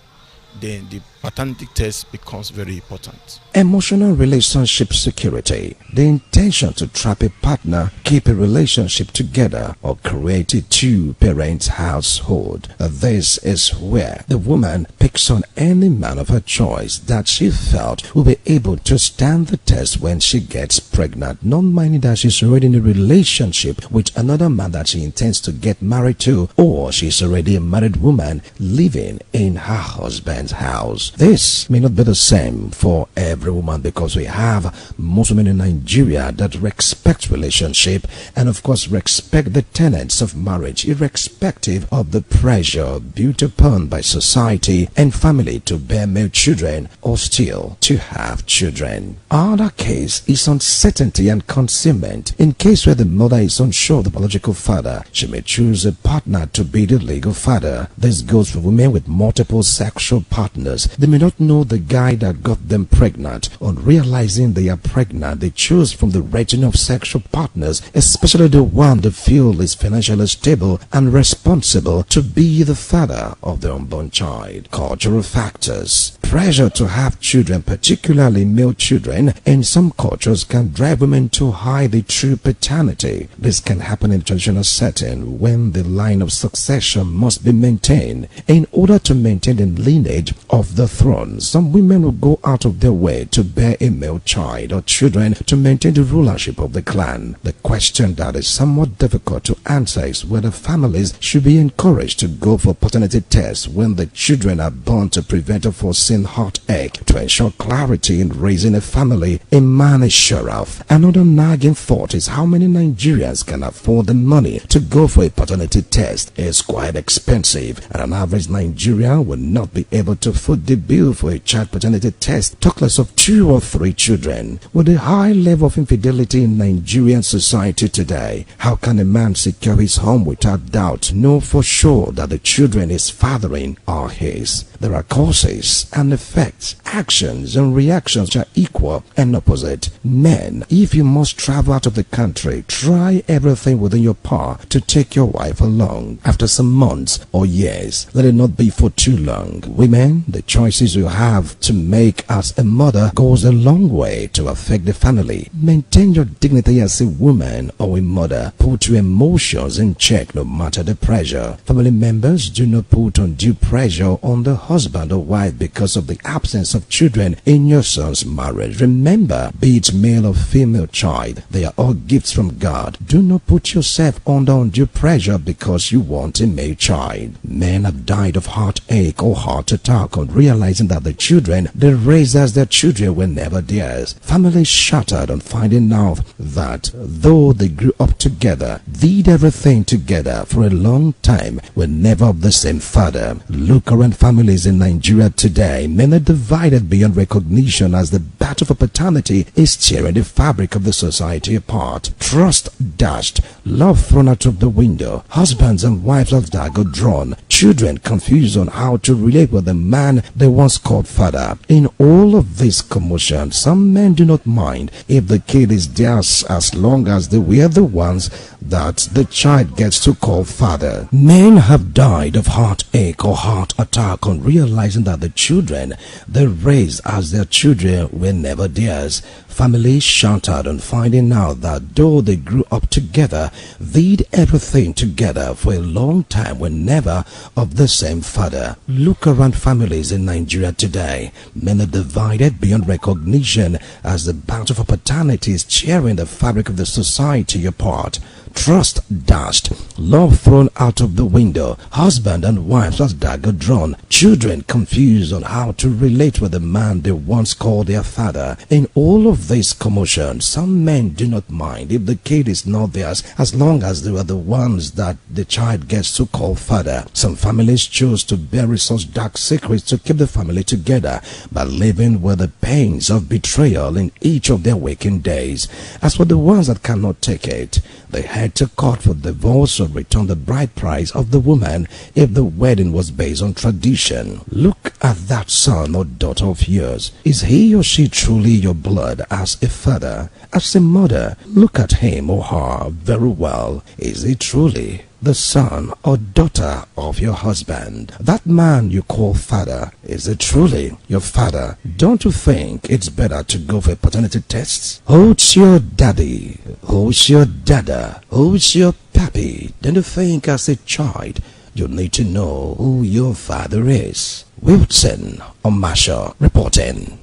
Speaker 14: then the paternity test becomes very important.
Speaker 7: Emotional relationship security. The intention to trap a partner, keep a relationship together, or create a two-parent household. This is where the woman picks on any man of her choice that she felt will be able to stand the test when she gets pregnant, not minding that she's already in a relationship with another man that she intends to get married to, or she's already a married woman living in her husband's house. This may not be the same for every woman, because we have most women in Nigeria that respect relationship and of course respect the tenets of marriage, irrespective of the pressure built upon by society and family to bear male children or still to have children. Other case is uncertainty and concealment. In case where the mother is unsure of the biological father, she may choose a partner to be the legal father. This goes for women with multiple sexual partners. They may not know the guy that got them pregnant. On realizing they are pregnant, they choose from the range of sexual partners, especially the one they feel is financially stable and responsible to be the father of the unborn child. Cultural factors. Pressure to have children, particularly male children, in some cultures can drive women to hide the true paternity. This can happen in a traditional setting when the line of succession must be maintained. In order to maintain the lineage of the throne, some women will go out of their way to bear a male child or children to maintain the rulership of the clan. The question that is somewhat difficult to answer is whether families should be encouraged to go for paternity tests when the children are born to prevent a foreseen heartache. To ensure clarity in raising a family, a man is sure of. Another nagging thought is how many Nigerians can afford the money to go for a paternity test. It's quite expensive, and an average Nigerian will not be able to foot the bill for a child paternity test, talk less of 2 or 3 children. With a high level of infidelity in Nigerian society today, how can a man secure his home without doubt, know for sure that the children he's fathering are his? There are causes and effects, actions and reactions which are equal and opposite. Men, if you must travel out of the country, try everything within your power to take your wife along. After some months or years, let it not be for too long. Women, the choices you have to make as a mother goes a long way to affect the family. Maintain your dignity as a woman or a mother. Put your emotions in check no matter the pressure. Family members, do not put undue pressure on the husband or wife because of the absence of children in your son's marriage. Remember, be it male or female child, they are all gifts from God. Do not put yourself under undue pressure because you want a male child. Men have died of heartache or heart attack on realizing that the children they raised as their children were never theirs. Families shattered on finding out that though they grew up together, did everything together for a long time, were never of the same father. Look around families in Nigeria today. Men are divided beyond recognition as the battle for paternity is tearing the fabric of the society apart. Trust dashed, love thrown out of the window, husbands and wives of dagger drawn, children confused on how to relate with the man they once called father. In all of this commotion, some men do not mind if the kid is theirs as long as they were the ones that the child gets to call father. Men have died of heartache or heart attack on realizing that the children they raised as their children were never theirs. Families shattered on finding out that though they grew up together, did everything together for a long time, were never of the same father. Look around families in Nigeria today. Men are divided beyond recognition as the battle for paternity is tearing the fabric of the society apart. trust dashed, love thrown out of the window, husband and wives as dagger drawn, children confused on how to relate with the man they once called their father. In all of this commotion, some men do not mind if the kid is not theirs as long as they are the ones that the child gets to call father. Some families choose to bury such dark secrets to keep the family together by living with the pains of betrayal in each of their waking days. As for the ones that cannot take it, they head to court for divorce or return the bride price of the woman if the wedding was based on tradition. Look at that son or daughter of yours. Is he or she truly your blood as a father, as a mother? Look at him or her very well. Is he truly the son or daughter of your husband? That man you call father, is it truly your father? Don't you think it's better to go for a paternity test? Who's your daddy? Who's your dada? Who's your pappy? Don't you think as a child you need to know who your father is? Wilson Omasho reporting.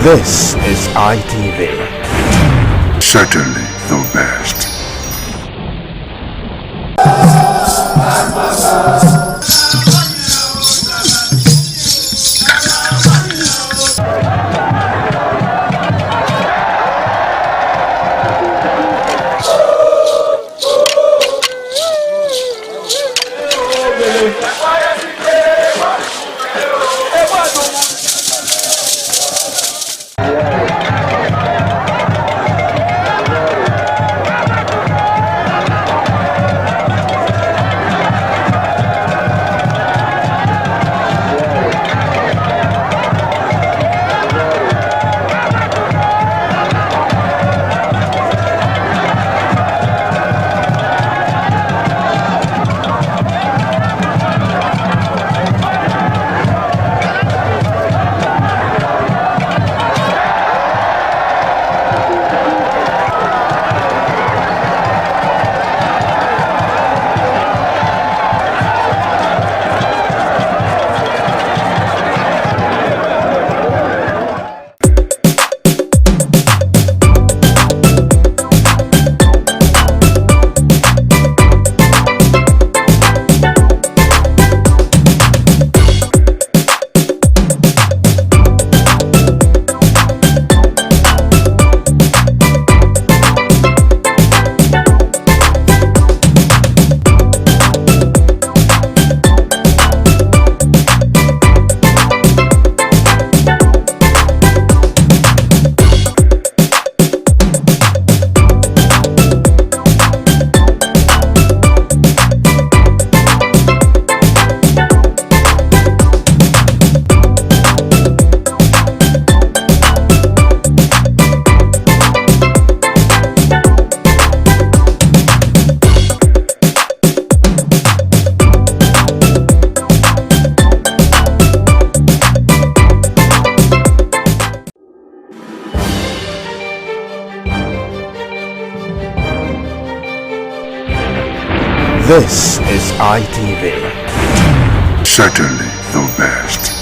Speaker 4: This is ITV.
Speaker 5: Certainly the best.
Speaker 4: This is ITV.
Speaker 5: Certainly the best.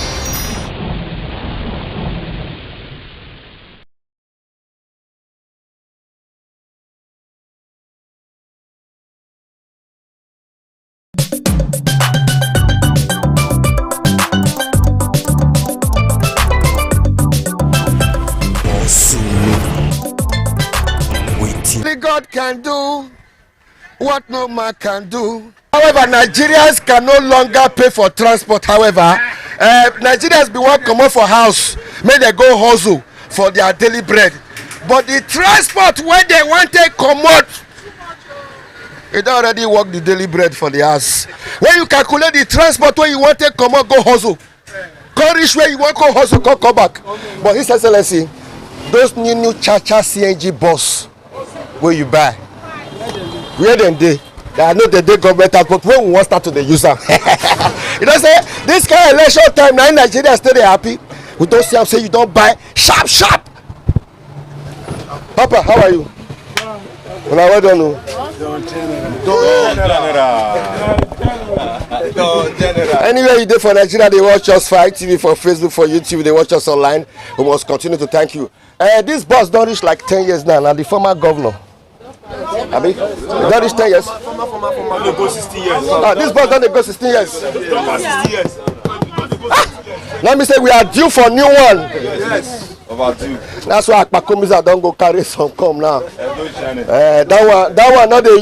Speaker 15: Only God can do what no man can do. However, Nigerians can no longer pay for transport. However, Nigerians be want come out for house, may they go hustle for their daily bread. But the transport where they want to come out, it already work the daily bread for the house. When you calculate the transport where you want to come out, go hustle, Come reach where you want to hustle, come back. But His Excellency, those new Cha-Cha CNG bus where you buy, where them dey? I know the day government has, but when we want start to the use them. You know say this kind of election time now in Nigeria still dey happy. We don't see am say you don't buy sharp. Papa, how are you? Well, well done. Anywhere you dey for Nigeria, they watch us for ITV, for Facebook, for YouTube, they watch us online. We must continue to thank you. This bus don't reach like 10 years now. Now the former governor. Abi, don't reach 10 years.
Speaker 16: Former go 16 years.
Speaker 15: This bus don't go 16 years.
Speaker 16: 16 years.
Speaker 15: Let me say we are due for new one.
Speaker 16: Yes. Overdue.
Speaker 15: That's why Akpakomisa don't go carry some come now. That one not they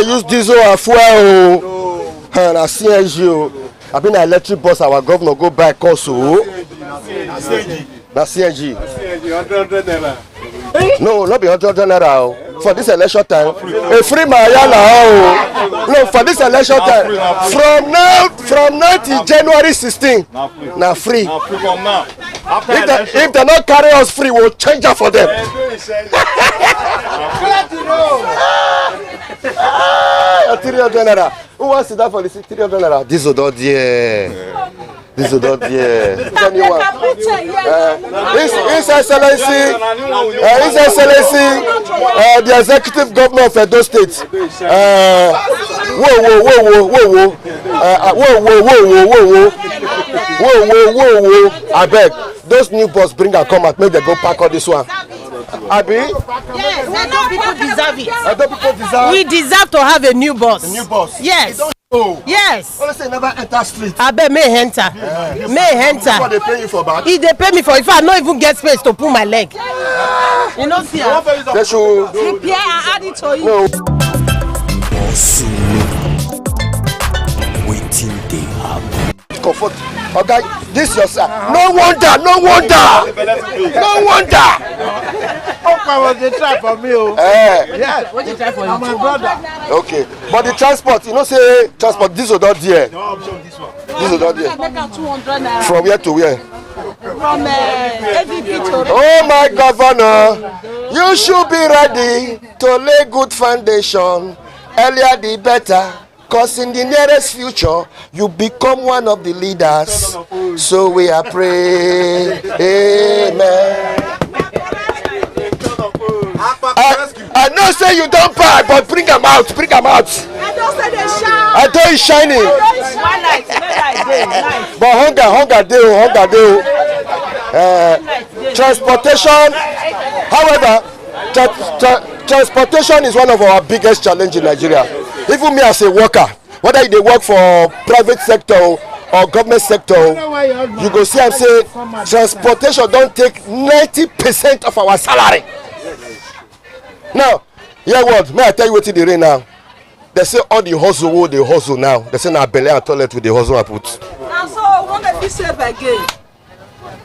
Speaker 15: use diesel and fuel. And a CNG. I been an electric bus our governor go buy also. Na CNG.
Speaker 16: 100 naira.
Speaker 15: No, not be 100 naira. For this election time, a free Mayala. No, for this election time, from now till January 16, now free. If they not carry us free, we'll change it for them. 300 naira. Who wants to die for this 300 naira? This is not there. This is not there. Anyone? His Excellency, the Executive Governor of Edo State. Whoa. I beg, those new bus bring and come and make them go pack all this one. Abi?
Speaker 17: Yes, Edo people deserve it.
Speaker 15: Edo people deserve.
Speaker 17: We deserve to have a new bus.
Speaker 15: A new bus.
Speaker 17: Yes. Yes.
Speaker 15: Only say never enter street.
Speaker 17: I bet may enter. May enter.
Speaker 15: What they pay you for back?
Speaker 17: If they pay me for, if I don't even get space to put my leg. You know, see.
Speaker 15: They should
Speaker 17: prepare and add it to you.
Speaker 15: No.
Speaker 9: Waiting they have.
Speaker 15: Comfort. Okay, this your son. No wonder.
Speaker 16: Opa was the try for me.
Speaker 15: Yes.
Speaker 16: What you try for you? My brother.
Speaker 15: Okay, but the transport, you know, say transport. This is not there.
Speaker 16: No option. This one.
Speaker 15: This is not there.
Speaker 17: Make 200 naira.
Speaker 15: From where to where?
Speaker 17: From AVP to.
Speaker 15: Oh my governor, you should be ready to lay good foundation. Earlier the better. Because in the nearest future, you become one of the leaders. So we are praying. Amen. I know say you don't buy, but bring them out.
Speaker 17: I don't say they shine.
Speaker 15: I know it's shining. But hunger day. Transportation, however, transportation is one of our biggest challenges in Nigeria. Even me as a worker, whether they work for private sector or government sector, you go see and say transportation don't take 90% of our salary. Now, hear what? May I tell you what they rain now? They say all the hustle they hustle now. They say na belly and toilet with the hustle I put.
Speaker 17: And so what if you save again?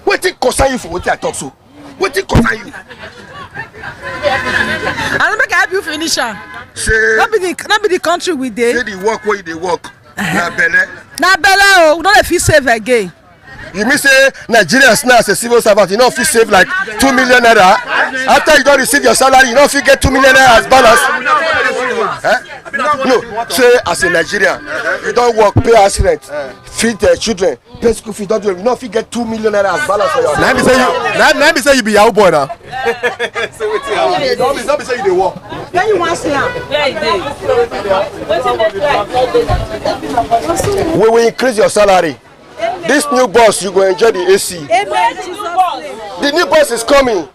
Speaker 15: What it concern you for what I talk so? What it concern you?
Speaker 17: And make I help you finish am.
Speaker 15: Say
Speaker 17: not be the country we dey.
Speaker 15: Say the work where they work. Na belle.
Speaker 17: Na belle o, we no dey fit save again.
Speaker 15: You mean say Nigerians now as a civil servant, you know fit save like 2 million naira. After you don't receive your salary, you know fit get 2 million naira as balance. No, say as a Nigerian, you don't work, pay house rent, feed the children, pay school fees, don't do it. You know fit get 2 million naira as balance for your.
Speaker 16: Let me say you be Yahoo boy now. Don't be say you dey work.
Speaker 17: When you want see am, where you dey?
Speaker 15: We will increase your salary. This new bus, you go enjoy the AC. The new bus is coming.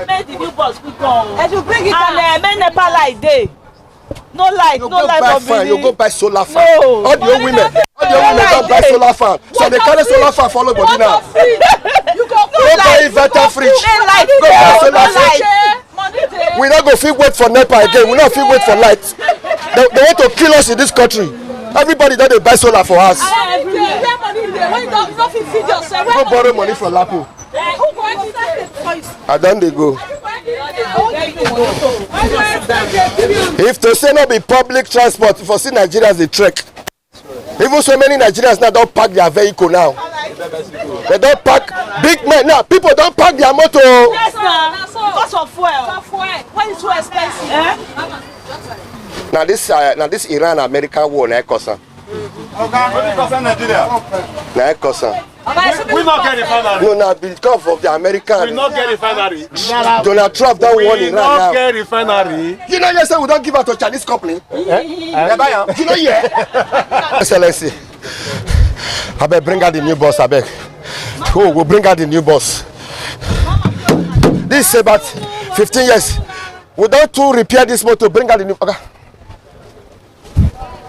Speaker 17: Make the new bus quick on. And you bring it and make NEPA light day. No light, no light for me.
Speaker 15: You go buy solar fan.
Speaker 17: No.
Speaker 15: All the old women don't buy solar fan. So they carry solar fan follow body now.
Speaker 17: You go
Speaker 15: buy inverter fridge. Go buy solar fridge. We not go fit wait for NEPA again. We not fit wait for light. They want to kill us in this country. Everybody that they buy solar for us. Go borrow money from Lapo. I don't they go. If to say not be public transport, for see Nigeria as a trek. Even so many Nigerians now don't park their vehicle now. They don't park big men now. People don't park their motor.
Speaker 17: Yes, now. Because of fuel. When it's too expensive.
Speaker 15: Now this Iran American war na cause. Na cause.
Speaker 16: We not get refinery.
Speaker 15: No, now because of the American.
Speaker 16: We not get refinery.
Speaker 15: Donald Trump don't want Iran now.
Speaker 16: We not get refinery.
Speaker 15: You know you say we don't give out to Chinese company. You know yeah. Excellency, I beg bring out the new boss. I beg. Oh, we'll bring out the new boss. This is about 15 years. We don't to repair this motor. Bring out the new. Okay.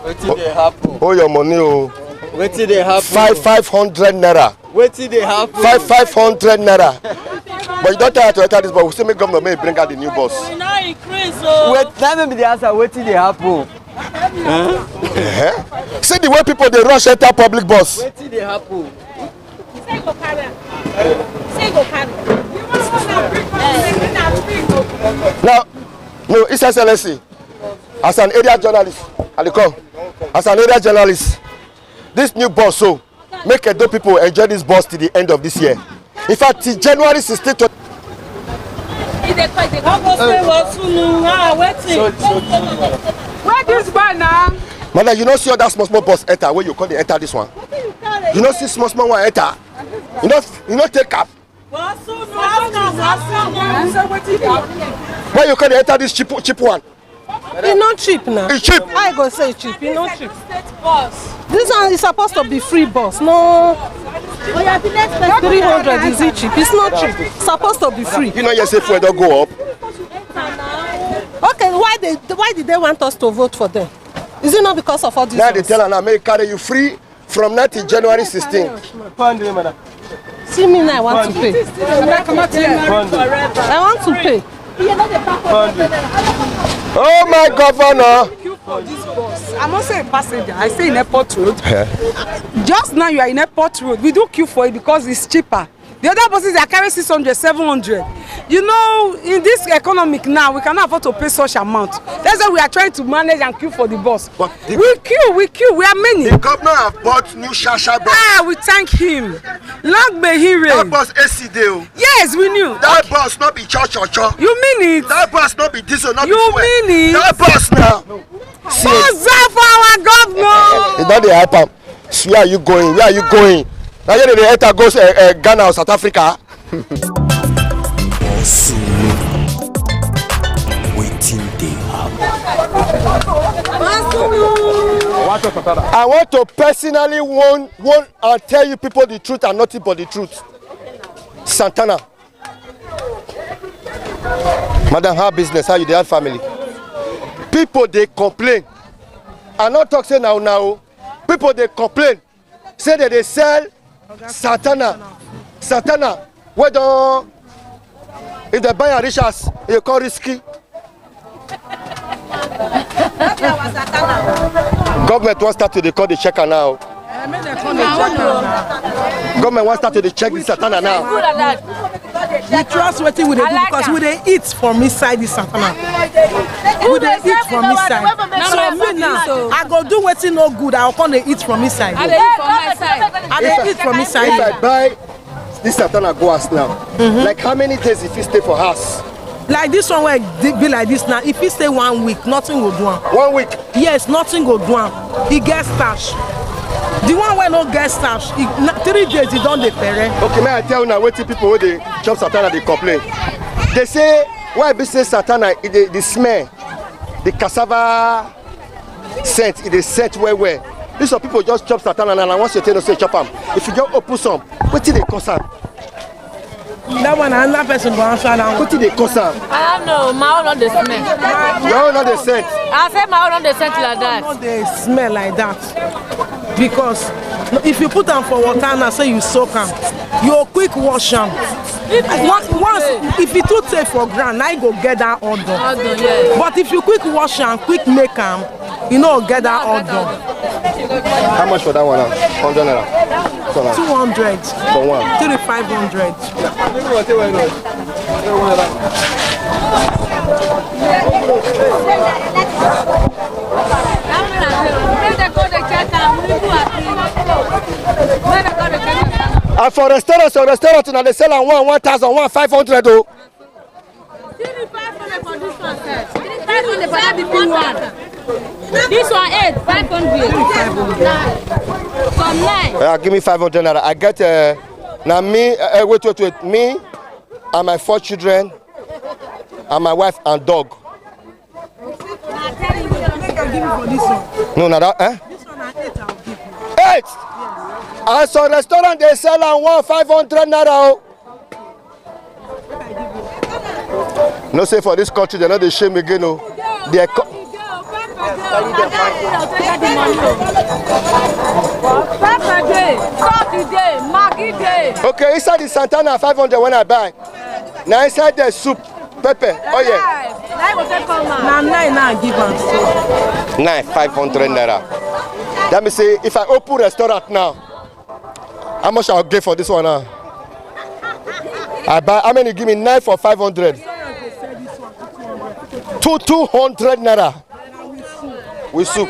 Speaker 1: What did they happen?
Speaker 15: Oh, your money. Oh.
Speaker 1: What did they happen?
Speaker 15: 500 naira.
Speaker 1: What did they happen?
Speaker 15: 500 naira. But you don't try to enter this, but we still make government may bring out the new boss.
Speaker 17: We now increase. Wait,
Speaker 1: that may be the answer. What did they happen?
Speaker 15: See the way people they rush enter public bus.
Speaker 1: What did they happen?
Speaker 15: Now, no, it's Excellency. As an area journalist, as an area journalist, this new bus so make Edo people enjoy this bus till the end of this year. In fact, till January 16th.
Speaker 17: Where this one now?
Speaker 15: Madam, you don't see all that small bus enter where you call the enter this one. You don't see small one enter. You don't take cap. Where you call the enter this cheap one?
Speaker 18: It's not cheap now.
Speaker 15: It's cheap.
Speaker 18: I go say cheap. It's not cheap. This one is supposed to be free bus. No. 300 is it cheap? It's not cheap. It's supposed to be free.
Speaker 15: You know you say fuel don't go up.
Speaker 18: Okay, why did they want us to vote for them? Is it not because of all this?
Speaker 15: Now they tell an America carry you free from now till January 16th.
Speaker 18: See me now, I want to pay. I want to pay.
Speaker 15: Oh my governor!
Speaker 19: I'm also a passenger. I stay in Airport Road. Just now you are in Airport Road. We do queue for it because it's cheaper. The other buses they carry 600, 700. You know, in this economic now, we cannot afford to pay such amount. That's why we are trying to manage and queue for the bus. We queue. We are many.
Speaker 15: The governor have bought new Shasha bus.
Speaker 19: We thank him. Long may he reign.
Speaker 15: That bus AC deal.
Speaker 19: Yes, we knew.
Speaker 15: That bus not be cho.
Speaker 19: You mean it?
Speaker 15: That bus not be diesel, not
Speaker 19: you
Speaker 15: be fuel.
Speaker 19: You mean it?
Speaker 15: That bus now.
Speaker 19: Bus for our governor.
Speaker 15: It's not the hyper. So where are you going? Where are you going? Now you the enter goes Ghana or South Africa. I want to personally warn and tell you people the truth and nothing but the truth. Santana. Madam, how business? How you the family? People they complain. I not talk say now. People they complain. Say that they sell Santana. Where don't if they buy a riches, you call risky. Government wants start to call the checker now. Government wants start to check the Santana now.
Speaker 18: We trust what we do because we dey eat from inside the Santana. We dey eat from inside. So me now, I go do wetin no good. I come dey eat from inside. I dey eat from inside.
Speaker 15: If I buy this Santana go house now, like how many days if you stay for house?
Speaker 18: Like this one where be like this now. If you stay 1 week, nothing go do am.
Speaker 15: 1 week?
Speaker 18: Yes, nothing go do am. He get stash. The one where no get stash, 3 days he don dey pere.
Speaker 15: Okay, may I tell you now wetin people wey dey chop Santana dey complain. They say why be say Santana the smell, the cassava scent, it is scent well. These some people just chop Santana and once you tell them say chop am. If you just open some, wetin dey cause am?
Speaker 18: That one another person go answer that one.
Speaker 15: Wetin dey cause am?
Speaker 24: I don't know. My own on the smell.
Speaker 15: Your own on the scent.
Speaker 24: I say my own on the scent like that.
Speaker 18: My own dey smell like that. Because if you put them for water now, say you soak them, you quick wash them. Once if you too take for ground, now you go get that odor. But if you quick wash them, quick make them, you know get that odor.
Speaker 15: How much for that one now? 100 naira.
Speaker 18: 200
Speaker 15: for one.
Speaker 18: 3,500.
Speaker 15: And for restaurant, now they sell on 1,000, 1,500 though.
Speaker 24: 3,500 for this one, sir. 3,500 for that before one. This one 8,500. From 9.
Speaker 15: Yeah, give me 500 naira. I get now me. Wait. Me and my 4 children, and my wife and dog. No, not that.
Speaker 18: This one at 8 I'll give you.
Speaker 15: 8. And some restaurant they sell on 1,500 naira. No say for this country they not the shame again. No, they. Okay, inside the Santana 500 when I buy. Now inside the soup, pepper. Oh yeah.
Speaker 18: Now 9 now give us.
Speaker 15: 500 naira. Let me see if I open restaurant now. How much I'll get for this one now? I buy. How many give me 9 for 500? 200 naira. With soup.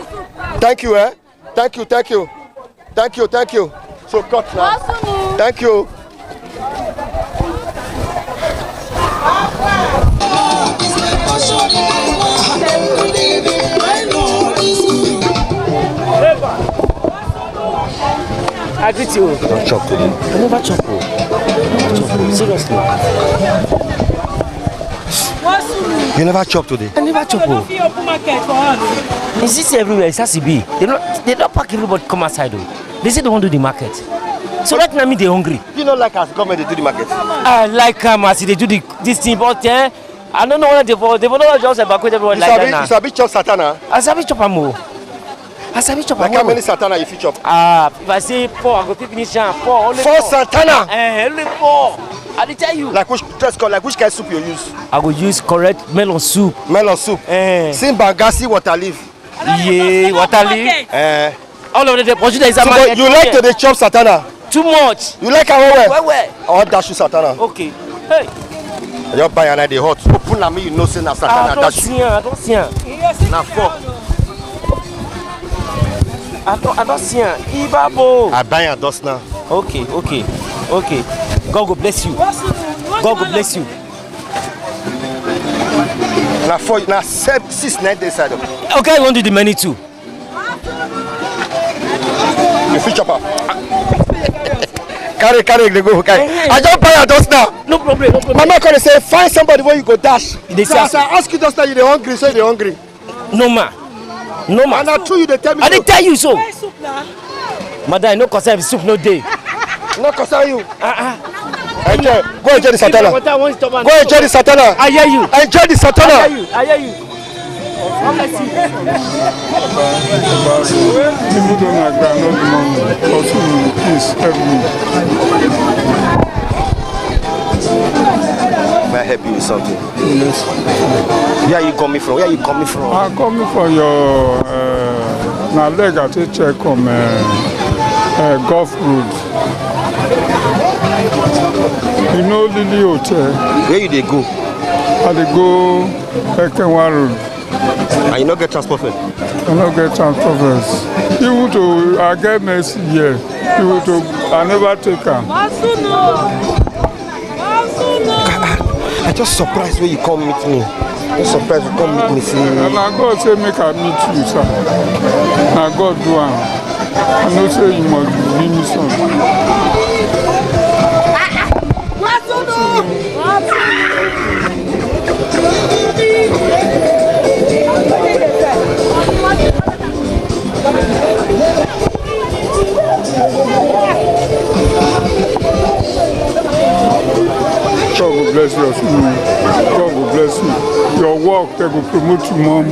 Speaker 15: Thank you, eh? Thank you. So cut now. Thank you.
Speaker 3: I greet you.
Speaker 15: Don't chop today.
Speaker 3: I never chop. Seriously.
Speaker 15: You never chop today?
Speaker 3: I never chop. Is this everywhere? It's HCB. They don't pack everybody come outside though. They say they won't do the market. So right now, they're hungry.
Speaker 15: You know, like as government they do the market.
Speaker 3: I like as they do this thing, but I don't know what they will not just evacuate everyone like that now.
Speaker 15: You sabi chop satana?
Speaker 3: I sabi chop amo.
Speaker 15: Like how many satana you fit chop?
Speaker 3: If I say 4, I go finish 4. Only
Speaker 15: 4 satana?
Speaker 3: Only 4. I did tell you.
Speaker 15: Like which kind of soup you use?
Speaker 3: I will use correct melon soup.
Speaker 15: Melon soup. Simbangasi water leaf.
Speaker 3: Yeah, water leaf. All of the Portuguese is a market.
Speaker 15: You like to the chop satana?
Speaker 3: Too much.
Speaker 15: You like how
Speaker 3: well?
Speaker 15: Or dash you satana?
Speaker 3: Okay. Hey.
Speaker 15: You buy and they hot. Open na me, you know say na satana.
Speaker 3: I don't see.
Speaker 15: Na 4.
Speaker 3: I don't see. Ibabo.
Speaker 15: I buy and dust now.
Speaker 3: Okay. God will bless you. God will bless you.
Speaker 15: Na 4, na 7, 6, 9 days side.
Speaker 3: Okay, I want to do the menu too.
Speaker 15: You fit chop up. Carry, they go. I don't buy and dust now.
Speaker 3: No problem.
Speaker 15: Mama gonna say find somebody where you go dash.
Speaker 3: They
Speaker 15: so as I ask you just now, you hungry, say you hungry.
Speaker 3: No ma.
Speaker 15: And I told you they tell me.
Speaker 3: I didn't tell you so. Madam, no concern soup no day.
Speaker 15: No concern you. Enjoy. Go enjoy the satana. Go enjoy the satana.
Speaker 3: I hear you.
Speaker 15: Enjoy the satana.
Speaker 3: I hear you.
Speaker 15: May I help you with something?
Speaker 20: Yes.
Speaker 15: Where are you coming from?
Speaker 20: I'm coming from your leg at a check on Gulf Road. You know Lily Hotel?
Speaker 15: Where you they go?
Speaker 20: I they go Ekenwa Road.
Speaker 15: And you not get transport fare?
Speaker 20: I not get transport fare. Even though I get mercy here, even though I never take her.
Speaker 15: I just surprised when you come meet me. Just surprised you come meet me. See.
Speaker 20: And I God say make I meet you, sir. I God do am. I know say you must give me something. God will bless you. God will bless you. Your work, they will promote you more.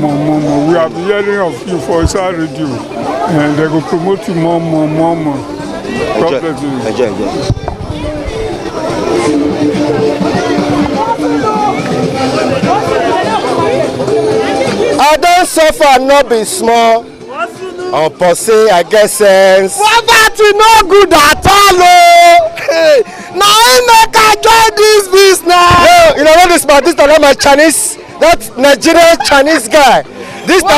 Speaker 20: We have been hearing of you for Isa Radio, and they will promote you more. God bless you.
Speaker 15: Enjoy. I don't suffer, not be small. On say I get sense.
Speaker 6: What that is no good at all. Now I make I join this business.
Speaker 15: No, you know this man. This is not my Chinese. That Nigerian Chinese guy. This is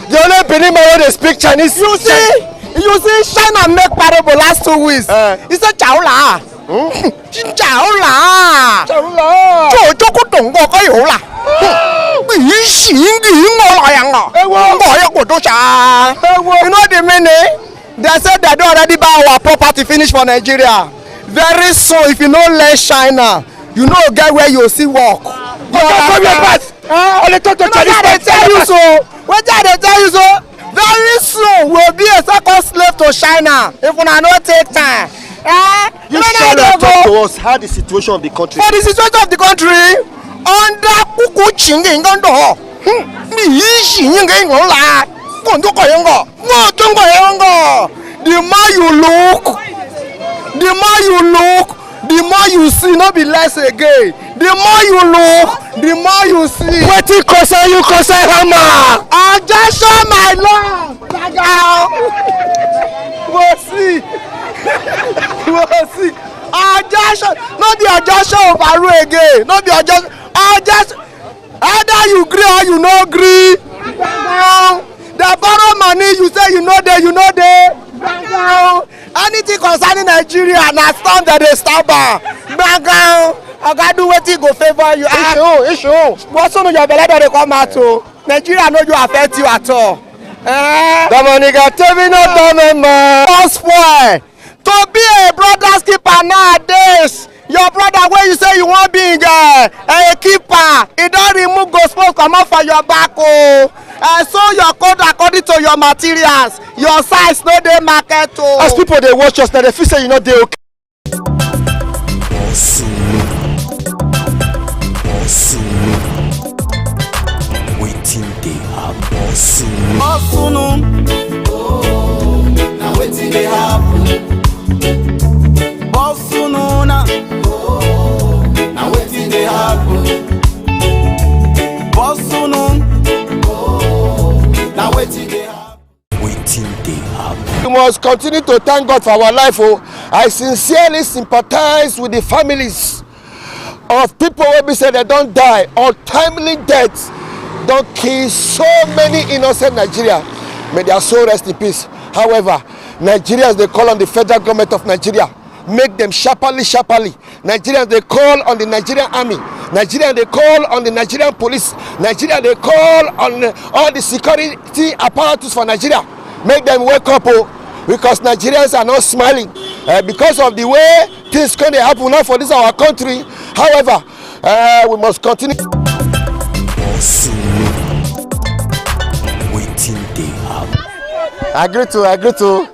Speaker 15: the only Benin man where they speak Chinese.
Speaker 6: You see, You see, China make parable last 2 weeks. He said, "Chao la, chao la, chao chao ko dong ko ko you la." You know the meaning? They said they don't already buy our property finish for Nigeria. Very soon, if you know less China, you know get where you see work. Only talk to Chinese. They tell you so. What they tell you so? Very soon, we'll be a second slave to China if we not take time.
Speaker 15: You shall talk to us how the situation of the country.
Speaker 6: For the situation of the country, under Kuku Chinging on the hall. The more you look, the more you see, not be less again. The more you look, the more you see.
Speaker 15: What you concern hammer?
Speaker 6: I just show my love. We'll see. We'll see. I just show. Not the adjustment of Aru again. Not the adjustment. I just. Either you agree or you no agree. They borrow money. You say you know they. You know they. Anything concerning Nigeria, na storm that they stop. I gotta do what you go favor you. Issue. What's on your belly that they come out to? Nigeria know you affect you at all.
Speaker 15: Dominic, tell me no man.
Speaker 6: Don't spoil. To be a brother's keeper nowadays. Your brother, when you say you want being a keeper, he don't remove gospel come out for your back. So your code according to your materials, your size no dey market.
Speaker 15: As people they watch us now, they feel say you know they okay.
Speaker 9: Waiting they happen.
Speaker 2: Now waiting they happen. Now waiting they happen. Now waiting they happen.
Speaker 9: Waiting they happen.
Speaker 15: We must continue to thank God for our life. I sincerely sympathize with the families of people who be said they don't die or timely deaths don't kill so many innocent Nigeria. May their soul rest in peace. However, Nigerians they call on the federal government of Nigeria. Make them sharply. Nigerians they call on the Nigerian army. Nigerians they call on the Nigerian police. Nigerians they call on all the security apparatus for Nigeria. Make them wake up, because Nigerians are not smiling because of the way things going to happen now for this our country. However, we must continue.
Speaker 9: Waiting they happen.
Speaker 15: Agree to.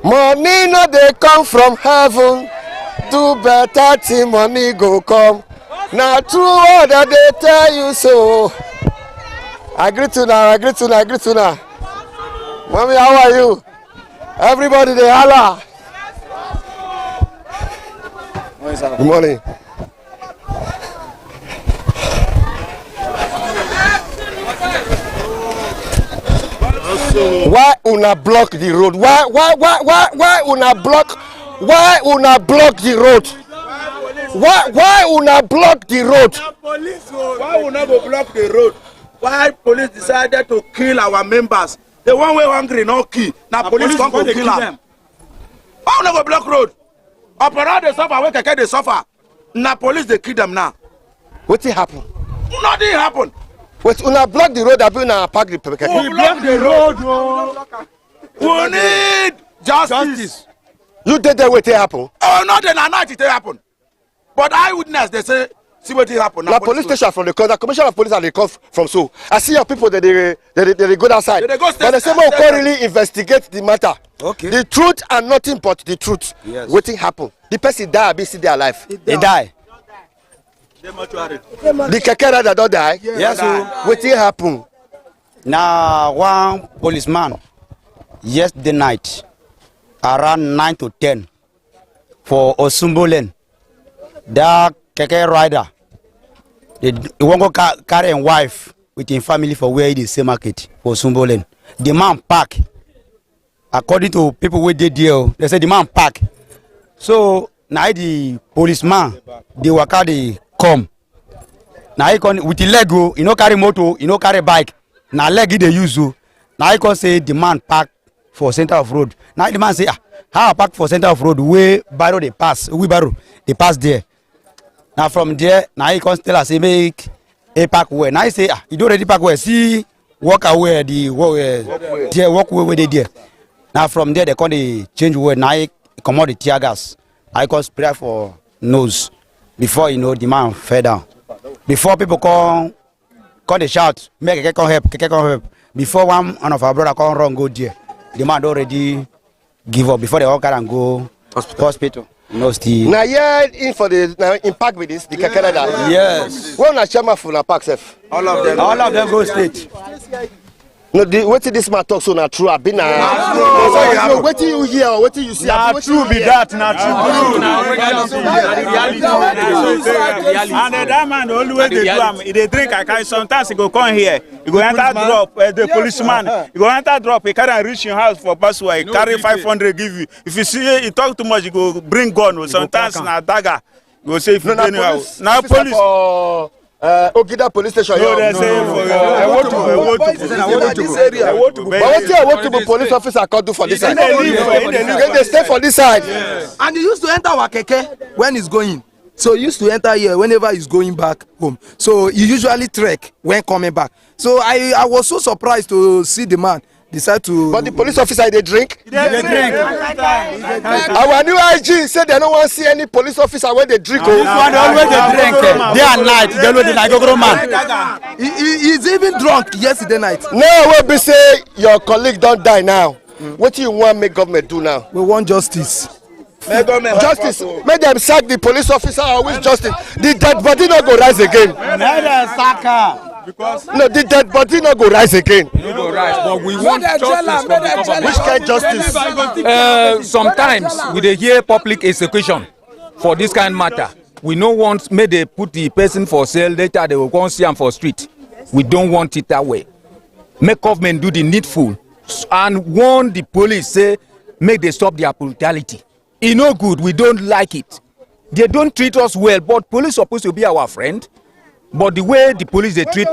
Speaker 15: Money no they come from heaven. Do better till money go come. Now true word that they tell you so. Agree to now. Mommy, how are you? Everybody they holla. Good morning. Why una block the road? Why una block? Why una block the road? Why una block the road?
Speaker 16: Why una go block the road? Why police decided to kill our members? The one way hungry no kill. Now police come to kill them. Why una go block road? Opera they suffer, where keke they suffer. Now police they kill them now.
Speaker 15: What happen?
Speaker 16: Nothing happen.
Speaker 15: Wait, una block the road, abi una park the keke?
Speaker 16: We block the road. We need justice.
Speaker 15: You did that what happen?
Speaker 16: Oh, not in a night it happen. But eyewitness they say see what happen.
Speaker 15: Now police station from the corner, commissioner of police and they come from so. I see your people that they go outside.
Speaker 16: They go
Speaker 15: but they say we can't really investigate the matter.
Speaker 16: Okay.
Speaker 15: The truth and nothing but the truth.
Speaker 16: Yes.
Speaker 15: What happen? The person die, be still there alive.
Speaker 16: He die.
Speaker 15: The keke rider don't die.
Speaker 16: Yes.
Speaker 15: What happen?
Speaker 10: Now one policeman yesterday night around 9 to 10 for Osumbolen. That keke rider, he won't go carry a wife with his family for where he same market for Osumbolen. The man park. According to people who did deal, they said the man park. So now the policeman, they waka they come. Now he con with the leg go, you know carry motor, you know carry bike. Now leg they use. Now he can say the man park for center of road. Now the man say, how I park for center of road, where barrow they pass, they pass there. Now from there, now he can tell us, say make a park where. Now he say, you don't already park where, see, walk away, there, walk away where they there. Now from there, they can change where, now he come out the tear gas. I can spray for nose. Before you know, the man fell down. Before people come they shout, make Keke come help. Before one of our brother come run go there, the man already give up. Before they all carry and go hospital. No still.
Speaker 15: Now yeah, in for the impact with this, the Keke rider.
Speaker 10: Yes.
Speaker 15: One na chairman for na park sef.
Speaker 10: All of them go straight.
Speaker 15: No, wetin this man talk so na true. I been na. So wetin you hear or wetin you see?
Speaker 16: Na true be that. Na true. And that man always dey do am. He dey drink akai. Sometimes he go come here. He go enter drop. The policeman. He go enter drop. He carry reach your house for Basua. He carry 500 give you. If you see he talk too much, he go bring gun. Sometimes na dagger. He go say if you dey anyhow. Na police.
Speaker 15: Ogida police station.
Speaker 16: No, they say I want to.
Speaker 15: But what the police officer can do for this side? They stay for this side.
Speaker 6: Yes. And he used to enter our keke when he's going. So he used to enter here whenever he's going back home. So he usually trek when coming back. So I was so surprised to see the man decide to.
Speaker 15: But the police officer, they drink?
Speaker 6: They drink.
Speaker 15: Our new IG said they don't want to see any police officer when they drink.
Speaker 6: This one always they drink. Day and night. They always like a man. He's even drunk yesterday night.
Speaker 15: No, we'll be say your colleague don't die now. What do you want make government do now?
Speaker 6: We want justice.
Speaker 15: Justice. Make them sack the police officer or with justice. The dead body not go rise again.
Speaker 16: Because
Speaker 15: no, the dead body not go rise again.
Speaker 8: No go rise, but we want justice from the government.
Speaker 15: Which kind of justice?
Speaker 8: Sometimes we dey hear public execution for this kind of matter. We no want make they put the person for sale later they will go and see him for street. We don't want it that way. Make government do the needful and warn the police say make they stop their brutality. It's no good. We don't like it. They don't treat us well, but police supposed to be our friend. But the way the police they treat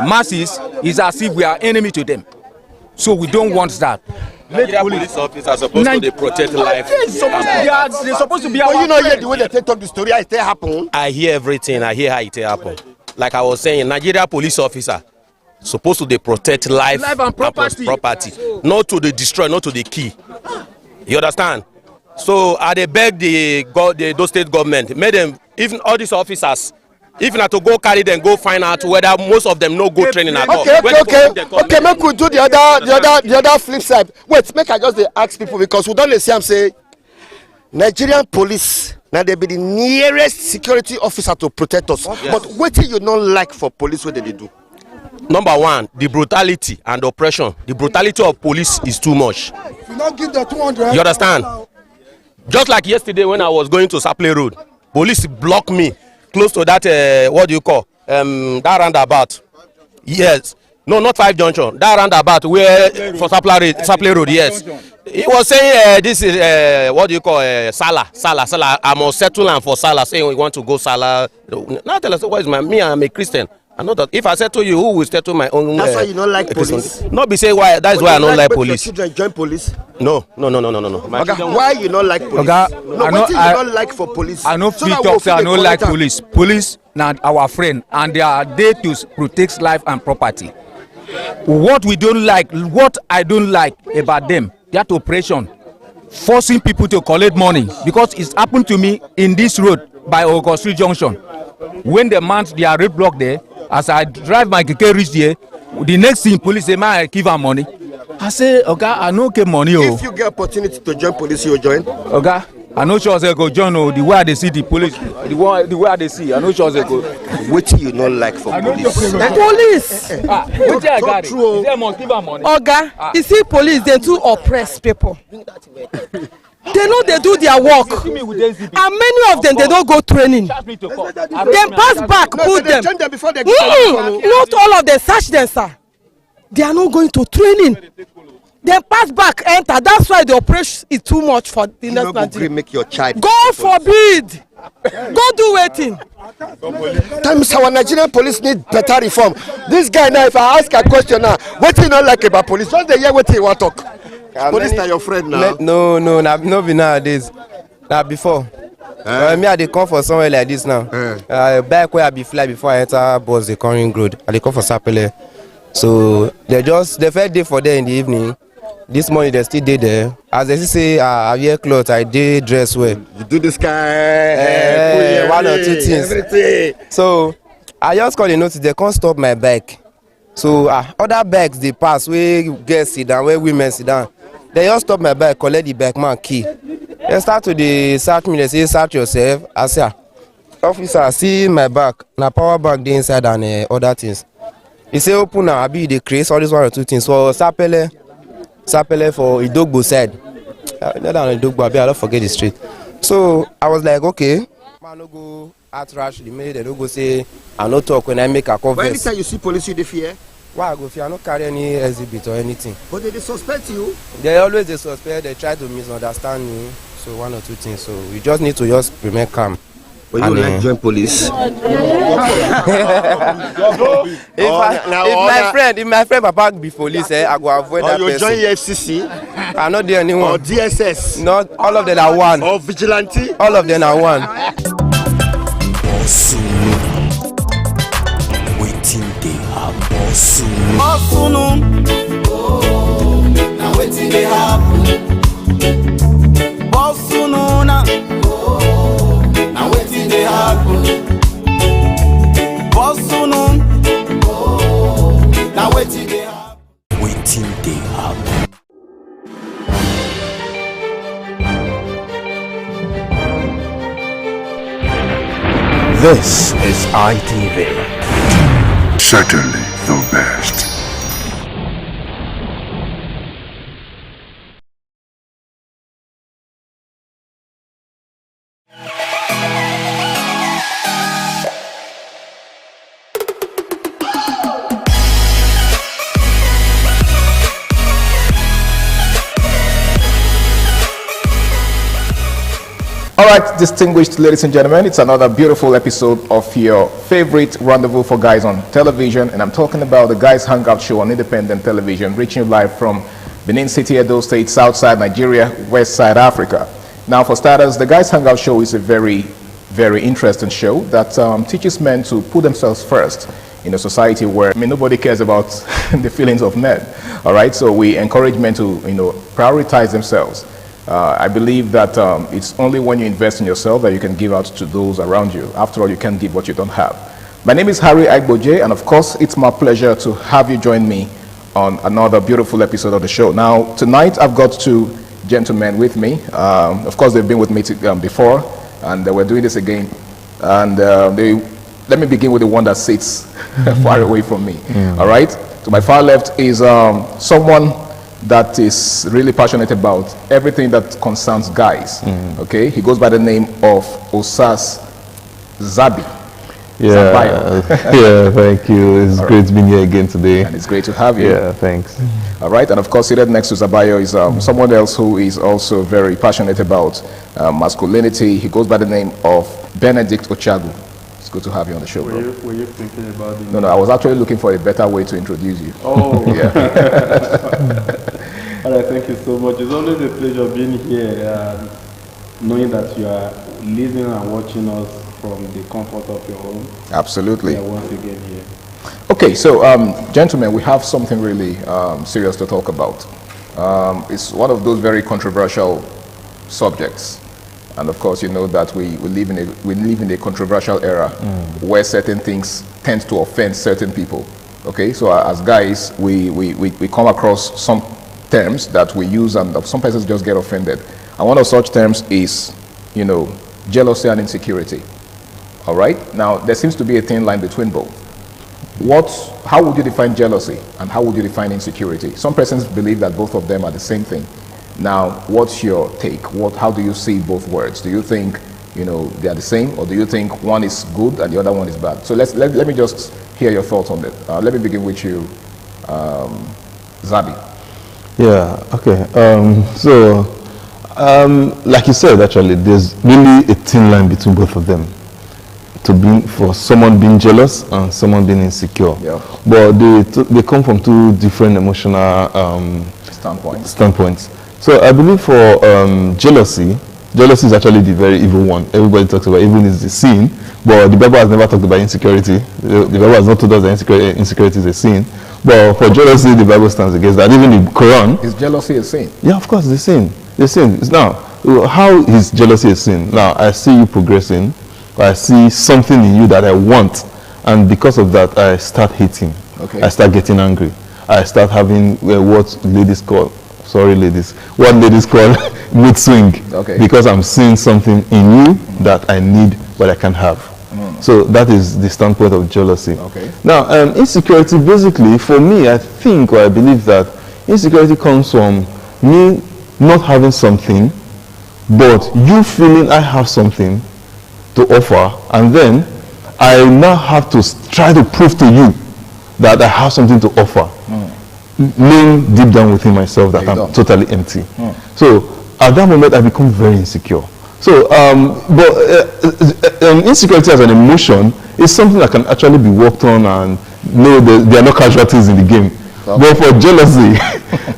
Speaker 8: masses is as if we are enemy to them. So we don't want that.
Speaker 13: Nigeria police officers are supposed to protect life.
Speaker 8: They're supposed to be our
Speaker 15: But you know here the way they talk the story, how it happen.
Speaker 13: I hear everything. I hear how it happen. Like I was saying, Nigeria police officer supposed to protect life
Speaker 8: and property.
Speaker 13: Not to the destroy, not to the key. You understand? So I beg those state government, make them, even all these officers, if not to go carry them, go find out whether most of them no go training at all.
Speaker 15: Okay, make we do the other flip side. Wait, make I just ask people because we don't see them say Nigerian police now they be the nearest security officer to protect us. Yes. But what do you not like for police? What they do?
Speaker 13: Number one, the brutality and oppression. The brutality of police is too much.
Speaker 6: If you not give the 200.
Speaker 13: You understand? Just like yesterday when I was going to Saple Road, police blocked me close to that what do you call that roundabout. Yes, no, not 5 junction, that roundabout where for Saple Road. Yes, he was saying this is what do you call Salah. I must settle him for Salah, saying we want to go Salah. Now tell us what is me? I'm a Christian. I know that if I settle you, who will settle my own?
Speaker 15: That's why you don't like police.
Speaker 13: Not be say why. That is why I don't like police.
Speaker 15: Your children join police.
Speaker 13: No.
Speaker 15: Okay. Why you don't like police?
Speaker 8: Okay.
Speaker 15: No, what you don't like for police?
Speaker 8: I know free talk say I don't like police. Police now our friend and they are there to protect life and property. What I don't like about them, that operation, forcing people to collect money because it's happened to me in this road by Ogo Street Junction. When they mount their roadblock there, as I drive my keke reach there, the next thing police say, man, I give her money. I say, okay, I no get money.
Speaker 15: If you get opportunity to join police, you join.
Speaker 8: Okay, I know sure they go join. The way they see the police, the way they see, I know sure they go.
Speaker 15: What you not like for police?
Speaker 18: Police.
Speaker 8: Which I got it. They must give her money.
Speaker 18: Oga, you see, police they too oppress people. They know they do their work, and many of them they don't go training. They pass back, put them. Not all of them search them, sir. They are not going to training. They pass back, enter. That's why the operation is too much for the next Nigeria.
Speaker 15: Make your child.
Speaker 18: God forbid. Go do waiting.
Speaker 15: Times our Nigerian police need better reform. This guy now, if I ask a question now, what do you not like about police? Just the hear what he want talk. Police na your friend now?
Speaker 11: No, no be nowadays. Na before. Me I dey come for somewhere like this now. Back where I be fly before I enter bus the Coring Road. I dey come for Sapele. So they first day for there in the evening. This morning they still dey there. As they say, I wear clothes, I dey dress well.
Speaker 15: You do this kind,
Speaker 11: one or two things.
Speaker 15: Everything.
Speaker 11: So I just call the notice. They can't stop my bike. So other bikes they pass where girls sit down, where women sit down. They just stop my bike, collect the bike man key. They start to search me. They say search yourself. I say, officer, see my back. Na power bank dey inside and other things. He say open now. I be the craze. All these one or two things. For Sapele for Idogbo side. Not on Idogbo. I don't forget the street. So I was like, okay. Man, no go outrash the maid. They don't go say I no talk when I make a converse.
Speaker 15: But anytime you see police, you dey fear?
Speaker 11: Why I go fear? I no carry any exhibit or anything.
Speaker 15: But they suspect you?
Speaker 11: They always suspect. They try to misunderstand me. So one or two things. So you just need to just remain calm.
Speaker 15: But you like join police?
Speaker 11: if my friend Papa be police, I go avoid that person.
Speaker 15: Or you join FCC?
Speaker 11: I not do anyone.
Speaker 15: Or DSS?
Speaker 11: Not all of them are one.
Speaker 15: Or vigilante?
Speaker 11: All of them are one.
Speaker 9: Waiting they happen.
Speaker 2: Now waiting they happen. Now waiting they happen. Now waiting they happen.
Speaker 9: Waiting they happen.
Speaker 4: This is ITV.
Speaker 5: Certainly the best.
Speaker 21: All right, distinguished ladies and gentlemen, it's another beautiful episode of your favorite Rendezvous for Guys on television, and I'm talking about the Guys Hangout Show on independent television, reaching you live from Benin City, Edo State, Southside Nigeria, West Side Africa. Now, for starters, the Guys Hangout Show is a very, very interesting show that teaches men to put themselves first in a society where nobody cares about the feelings of men. All right, so we encourage men to prioritize themselves. I believe that it's only when you invest in yourself that you can give out to those around you. After all, you can't give what you don't have. My name is Harry Agboje, and of course, it's my pleasure to have you join me on another beautiful episode of the show. Now, tonight, I've got two gentlemen with me. Of course, they've been with me before, and we're doing this again. And let me begin with the one that sits far away from me. All right? To my far left is someone that is really passionate about everything that concerns guys. Okay, he goes by the name of Osas Zabi.
Speaker 22: Yeah, yeah, thank you. It's great being here again today.
Speaker 21: And it's great to have you.
Speaker 22: Yeah, thanks.
Speaker 21: All right, and of course, seated next to Zabayo is someone else who is also very passionate about masculinity. He goes by the name of Benedict Ochagu. It's good to have you on the show, bro.
Speaker 22: Were you thinking about it?
Speaker 21: No, I was actually looking for a better way to introduce you.
Speaker 22: Oh,
Speaker 21: yeah.
Speaker 22: All right, thank you so much. It's always a pleasure being here, knowing that you are listening and watching us from the comfort of your home.
Speaker 21: Absolutely.
Speaker 22: Yeah, once again here.
Speaker 21: Okay, so gentlemen, we have something really serious to talk about. It's one of those very controversial subjects. And of course, you know that we live in a controversial era where certain things tend to offend certain people. Okay, so as guys, we come across some terms that we use, and some persons just get offended. And one of such terms is, jealousy and insecurity. All right. Now there seems to be a thin line between both. How would you define jealousy, and how would you define insecurity? Some persons believe that both of them are the same thing. Now, what's your take? How do you see both words? Do you think, they are the same, or do you think one is good and the other one is bad? So let me just hear your thoughts on that. Let me begin with you, Zabi.
Speaker 22: Yeah. Okay. Like you said, actually, there's really a thin line between both of them. For someone being jealous and someone being insecure.
Speaker 21: Yeah.
Speaker 22: But they come from two different emotional
Speaker 21: standpoints. So I believe for jealousy is actually the very evil one. Everybody talks about evil is the sin, but the Bible has never talked about insecurity. The Bible has not told us that insecurity is a sin. But for jealousy, the Bible stands against that. Even the Quran. Is jealousy a sin? Yeah, of course, it's a sin. It's a sin. Now, how is jealousy a sin? Now, I see you progressing. I see something in you that I want. And because of that, I start hating. Okay. I start getting angry. I start having what ladies call mood swing. Okay. Because I'm seeing something in you that I need but I can't have. So that is the standpoint of jealousy. Okay. Now, insecurity, basically, for me, I think or I believe that insecurity comes from me not having something, but you feeling I have something to offer, and then I now have to try to prove to you that I have something to offer, knowing deep down within myself that I'm totally empty. So at that moment, I become very insecure. So, insecurity as an emotion is something that can actually be worked on, and no, there are no casualties in the game. Okay. But for jealousy,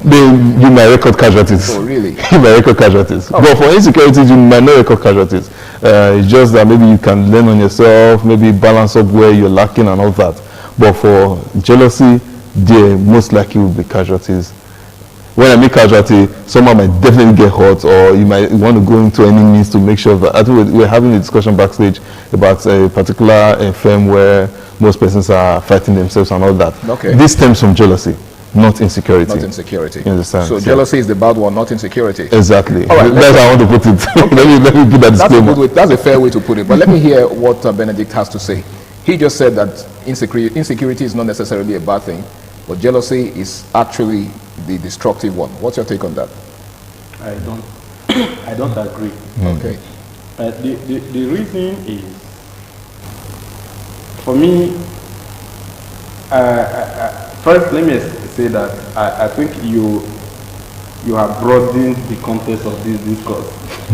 Speaker 21: you might record casualties. Oh, really? You might record casualties. Okay. But for insecurity, you might not record casualties. It's just that maybe you can learn on yourself, maybe balance up where you're lacking and all that. But for jealousy, there most likely will be casualties. When I make casualty, someone might definitely get hurt, or you might want to go into any means to make sure that. I think we're having a discussion backstage about a particular firm where most persons are fighting themselves and all that. Okay. This stems from jealousy, not insecurity. Not insecurity. You understand? So jealousy is the bad one, not insecurity. Exactly. All right, that's how I want to put it. Okay. let me put that disclaimer. That's a fair way to put it. But let me hear what Benedict has to say. He just said that insecurity is not necessarily a bad thing, but jealousy is actually the destructive one. What's your take on that?
Speaker 22: I don't agree.
Speaker 21: Okay.
Speaker 22: The reason is, for me, first let me say that I think you have broadened the context of this discourse.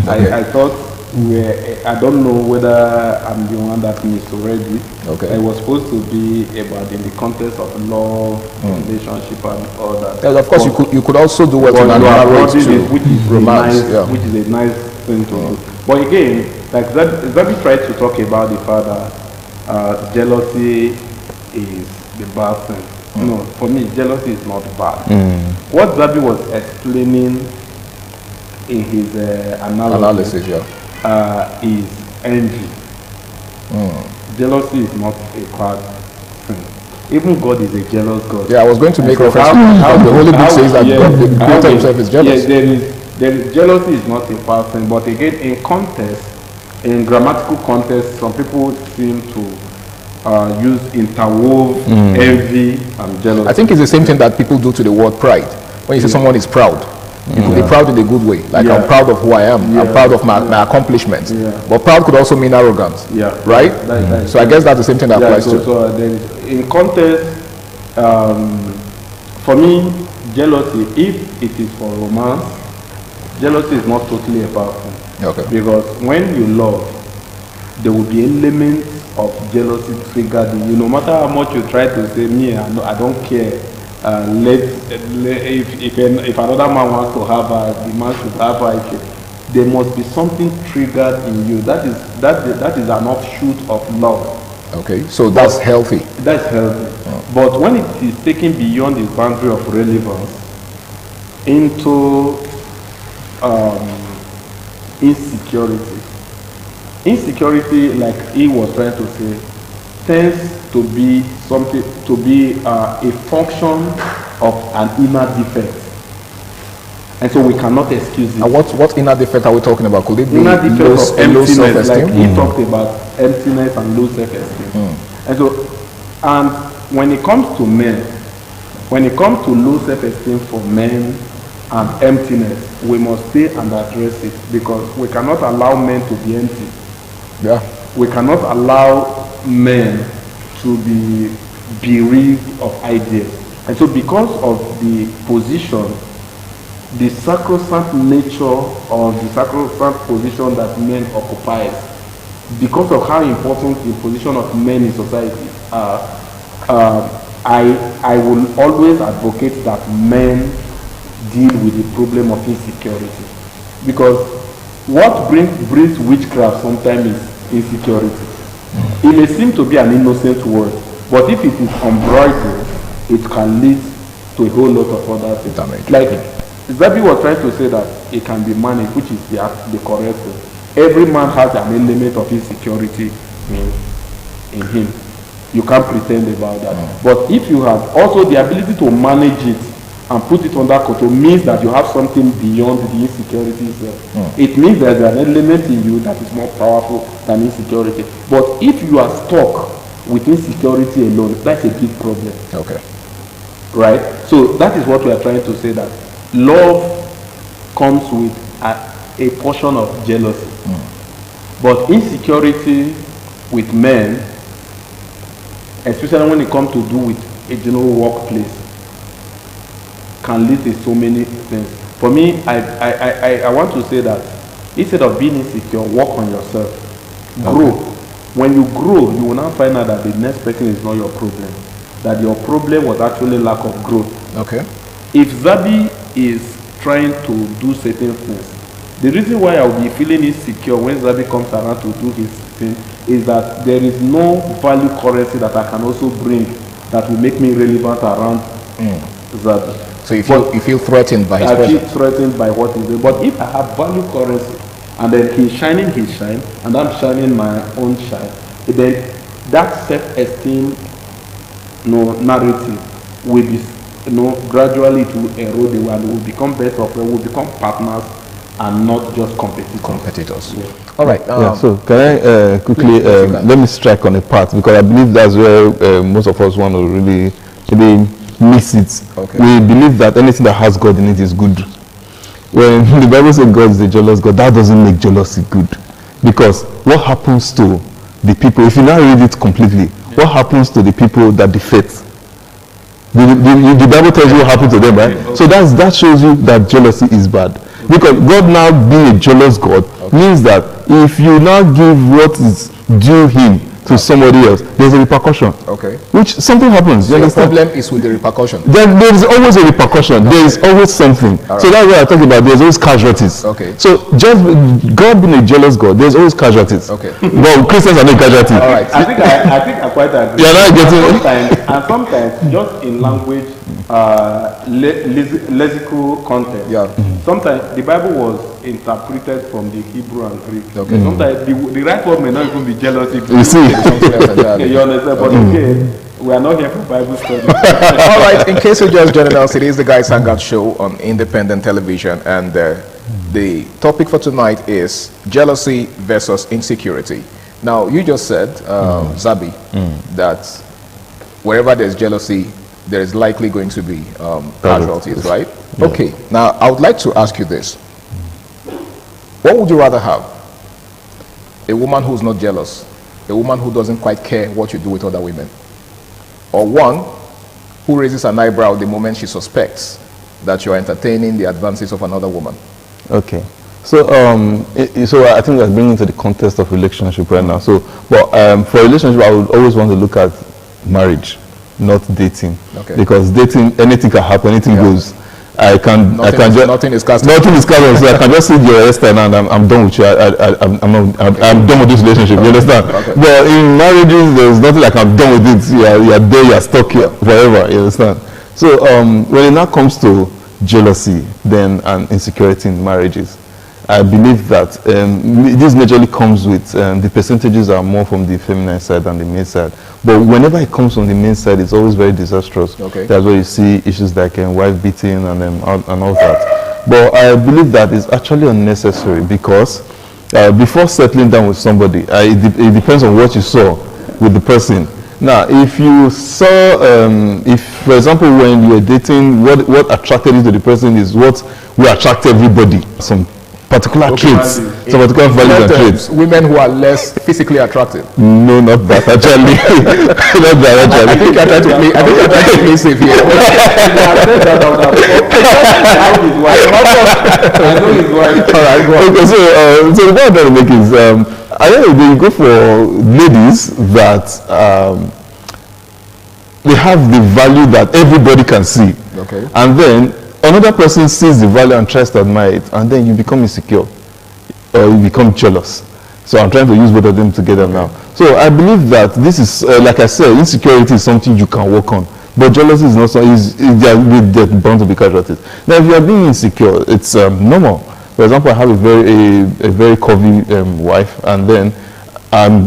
Speaker 22: Okay. I thought I don't know whether I'm the one that misread it. Okay. It was supposed to be about in the context of love, relationship, and all that. Yes, of course, you could also do what you narrate to which is romance, which is a nice thing to do. But again, like Zabi tried to talk about the fact that jealousy is the bad thing. No, for me, jealousy is not bad. What Zabi was explaining in his analysis is envy. Jealousy is not a bad thing. Even God is a jealous God. Yeah, I was going to make reference to how the Holy Book says that God, the Creator himself, is jealous. Yes, there is jealousy is not a bad thing, but again, in context, in grammatical context, some people seem to use interwove envy and jealousy. I think it's the same thing that people do to the word pride. When you say someone is proud, you could be proud in a good way, like I'm proud of who I am, I'm proud of my accomplishments. But proud could also mean arrogance, right? So I guess that's the same thing that applies to. So in context, for me, jealousy, if it is for romance, jealousy is not totally a bad thing. Okay. Because when you love, there will be elements of jealousy triggered in you. No matter how much you try to say, me, I don't care. If another man wants to have her, the man should have her. There must be something triggered in you. That is an offshoot of love. Okay, so that's healthy. That's healthy. But when it is taken beyond the boundary of relevance into insecurity, like he was trying to say, tends to be something, to be a function of an inner defect, and so we cannot excuse it. And what inner defect are we talking about? Could it be inner defect of emptiness, like he talked about emptiness and low self-esteem? And when it comes to men, when it comes to low self-esteem for men and emptiness, we must stay and address it, because we cannot allow men to be empty. Yeah. We cannot allow men to be bereaved of ideas. And so because of the position, the sacrosanct nature or the sacrosanct position that men occupy, because of how important the position of men in society are, I will always advocate that men deal with the problem of insecurity. Because what breeds witchcraft sometimes is insecurity. It may seem to be an innocent word, but if it is unbridled, it can lead to a whole lot of other things. Like Zabi was trying to say that it can be managed, which is the correct thing. Every man has an element of insecurity in him. You can't pretend about that. But if you have also the ability to manage it and put it under control, means that you have something beyond the insecurity itself. It means there's an element in you that is more powerful than insecurity. But if you are stuck with insecurity alone, that's a big problem.
Speaker 21: Okay.
Speaker 22: Right? So that is what we are trying to say, that love comes with a portion of jealousy. But insecurity with men, especially when it comes to do with a general workplace, can lead to so many things. For me, I want to say that instead of being insecure, work on yourself. Grow. When you grow, you will now find out that the next person is not your problem. That your problem was actually lack of growth.
Speaker 21: Okay.
Speaker 22: If Zabi is trying to do certain things, the reason why I will be feeling insecure when Zabi comes around to do his thing is that there is no value currency that I can also bring that will make me relevant around Zabi.
Speaker 21: So you feel threatened by his presence?
Speaker 22: I feel threatened by what he's doing. But if I have value currency, and then he's shining his shine, and I'm shining my own shine, then that self-esteem narrative will be, gradually to erode away, and we'll become better, we'll become partners and not just competitors.
Speaker 21: Yeah. All right.
Speaker 7: So can I quickly let me strike on a part, because I believe that's where most of us want to really miss it.
Speaker 21: Okay.
Speaker 7: We believe that anything that has God in it is good. When the Bible says God is a jealous God, that doesn't make jealousy good. Because what happens to the people, if you now read it completely, what happens to the people that defect? The Bible tells you what happened to them, right? So that shows you that jealousy is bad. Because God now being a jealous God means that if you now give what is due him to somebody else, there's a repercussion.
Speaker 21: Okay.
Speaker 7: Which something happens. You understand?
Speaker 21: The problem is with the repercussion.
Speaker 7: Then there is always a repercussion. There is always something.
Speaker 21: Right.
Speaker 7: So that's what I'm talking about. There's always casualties.
Speaker 21: Okay.
Speaker 7: So just God being a jealous God, there's always casualties.
Speaker 21: Okay.
Speaker 7: Well, Christians are not casualties.
Speaker 21: All right.
Speaker 22: I think I quite agree.
Speaker 7: You're not getting
Speaker 22: sometimes just in language, lexical context.
Speaker 21: Yeah.
Speaker 22: Sometimes the Bible was interpreted from the Hebrew and Greek.
Speaker 21: Okay.
Speaker 22: Sometimes the right word may not even be jealousy.
Speaker 7: You see.
Speaker 22: You understand? But okay, we are not here for Bible study.
Speaker 21: All right. In case you're just joining us, it is the Guys Hangout Show on independent television, and the topic for tonight is jealousy versus insecurity. Now, you just said, Zabi, that wherever there's jealousy, there is likely going to be casualties, right?
Speaker 7: Yeah.
Speaker 21: Okay. Now, I would like to ask you this. What would you rather have? A woman who's not jealous, a woman who doesn't quite care what you do with other women, or one who raises an eyebrow the moment she suspects that you're entertaining the advances of another woman?
Speaker 7: Okay. So, so I think that's bringing to the context of relationship right now. So, but for a relationship, I would always want to look at marriage, not dating.
Speaker 21: Okay.
Speaker 7: Because dating, anything can happen, anything goes.
Speaker 21: Nothing is cast.
Speaker 7: Nothing is cast. So I can just see your hairstyle and I'm done with you. I'm done with this relationship. You understand?
Speaker 21: Okay.
Speaker 7: But in marriages, there's nothing like I'm done with it. You're there, you're stuck here forever. You understand? So when it now comes to jealousy, then and insecurity in marriages, I believe that this majorly comes with the percentages are more from the feminine side than the male side. But whenever it comes from the male side, it's always very disastrous.
Speaker 21: Okay.
Speaker 7: That's where you see issues like wife beating and all that. But I believe that it's actually unnecessary because before settling down with somebody, it depends on what you saw with the person. Now, if you saw, if for example, when you were dating, what attracted you to the person is what will attract everybody. Some particular traits, some particular values and traits.
Speaker 21: Women who are less physically attractive.
Speaker 7: No, not that actually. Not that actually.
Speaker 21: I think you're trying to play safe here.
Speaker 7: All right, go on. Okay, so the point I'm trying to make is, I think they go for ladies that they have the value that everybody can see.
Speaker 21: Okay.
Speaker 7: And then another person sees the value and tries to admire it, and then you become insecure or you become jealous. So I'm trying to use both of them together now. So I believe that this is, like I said, insecurity is something you can work on. But jealousy is not so, they're bound to be casualties. Now, if you are being insecure, it's normal. For example, I have a very curvy wife, and then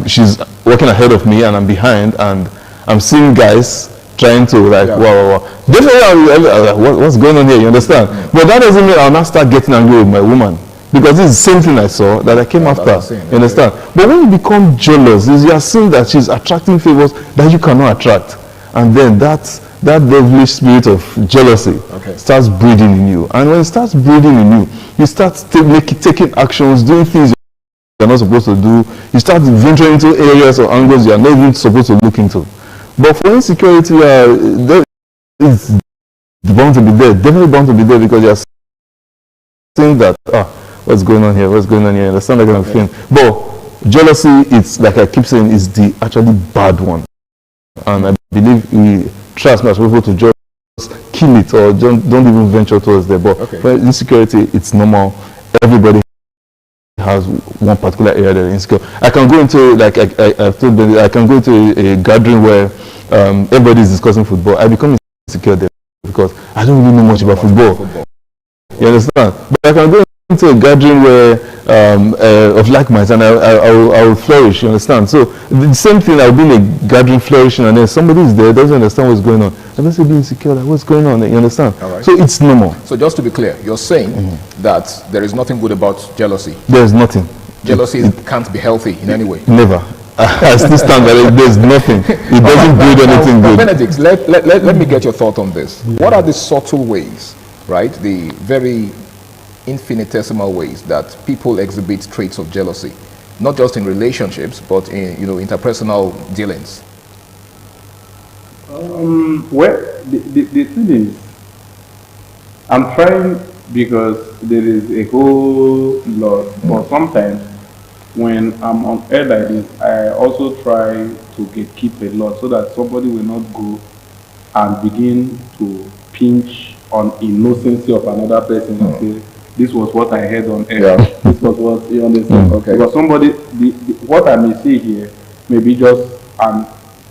Speaker 7: she's working ahead of me, and I'm behind, and I'm seeing guys trying to like, wow. Definitely, what's going on here? You understand? But that doesn't mean I'll not start getting angry with my woman. Because this is the same thing I saw that I came after. You understand? But when you become jealous, you are seeing that she's attracting favors that you cannot attract. And then that devilish spirit of jealousy starts breeding in you. And when it starts breeding in you, you start taking actions, doing things you're not supposed to do. You start venturing into areas or angles you're not even supposed to look into. But for insecurity, it's bound to be there, definitely bound to be there, because you're seeing that, what's going on here, you understand that kind of thing. But jealousy, it's like I keep saying, is the actually bad one. And I believe we try as much as possible to just kill it, or don't even venture towards there. But for insecurity, it's normal. Everybody has one particular area that is insecure. I can go into, like I've told them, I can go to a gathering where everybody is discussing football. I become insecure there because I don't really know much about football. You understand? But I can go into a gathering where of like minds, and I will flourish. You understand? So the same thing, I'll be in a gathering flourishing, and then somebody is there, doesn't understand what's going on. I'm just being insecure, like, what's going on? You understand? So it's normal.
Speaker 21: So just to be clear, you're saying that there is nothing good about jealousy.
Speaker 7: There's nothing.
Speaker 21: Jealousy can't be healthy in any way.
Speaker 7: Never. I still stand by it. There's nothing. It doesn't breed anything good.
Speaker 21: Benedict, let me get your thought on this. What are the subtle ways, right? The very infinitesimal ways that people exhibit traits of jealousy, not just in relationships, but in interpersonal dealings.
Speaker 22: Well, the thing is, I'm trying, because there is a whole lot, but sometimes when I'm on air like this, I also try to keep a lot so that somebody will not go and begin to pinch on innocency of another person and say, this was what I heard on air. This was what, you understand? Because somebody, what I may say here may be just an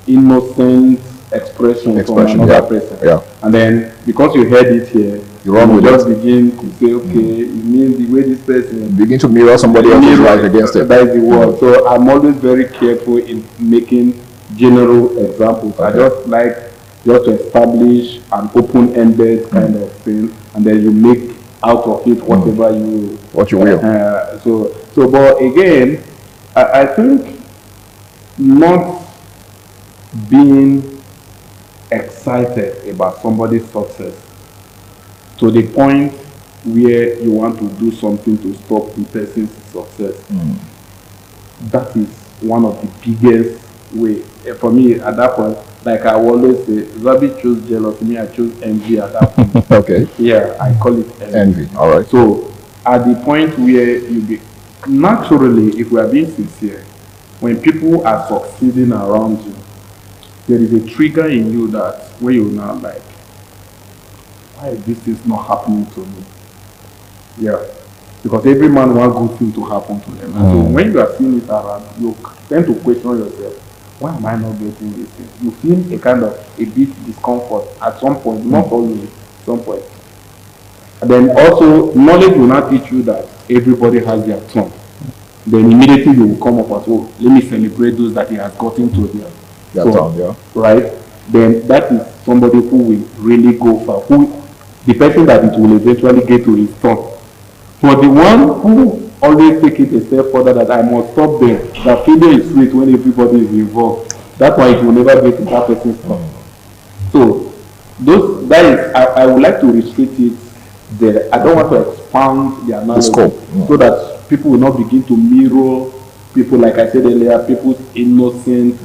Speaker 22: innocent expression from another person. And then, because you heard it here, you just begin to say, okay, it means the way this person...
Speaker 21: Begin to mirror somebody else's life against it.
Speaker 22: That is the word. So I'm always very careful in making general examples. I just like to establish an open-ended kind of thing, and then you make out of it whatever you will. But again, I think not being excited about somebody's success to the point where you want to do something to stop the person's success. That is one of the biggest ways. For me, at that point, like I always say, Zabi chose jealousy, me I chose envy at that point. Yeah, I call it envy.
Speaker 21: All right.
Speaker 22: So at the point where you be, naturally, if we are being sincere, when people are succeeding around you, there is a trigger in you that where you're now like, why this is not happening to me? Yeah. Because every man wants good thing to happen to them. So when you are seeing it around, you tend to question yourself, why am I not getting this thing? You feel a kind of a bit discomfort at some point, not always, at some point. And then also, knowledge will not teach you that everybody has their turn. Then immediately you will come up as, oh, let me celebrate those that he has gotten to their turn. Right? Then that is somebody who will really go far. The person that it will eventually get to his turn. For the one who always take it a step further, that I must stop there, that failure is sweet when everybody is involved. That's why it will never get to that person's turn. So, I would like to restrict it there. I don't want to expand the analysis so that people will not begin to mirror people, like I said earlier, people's innocent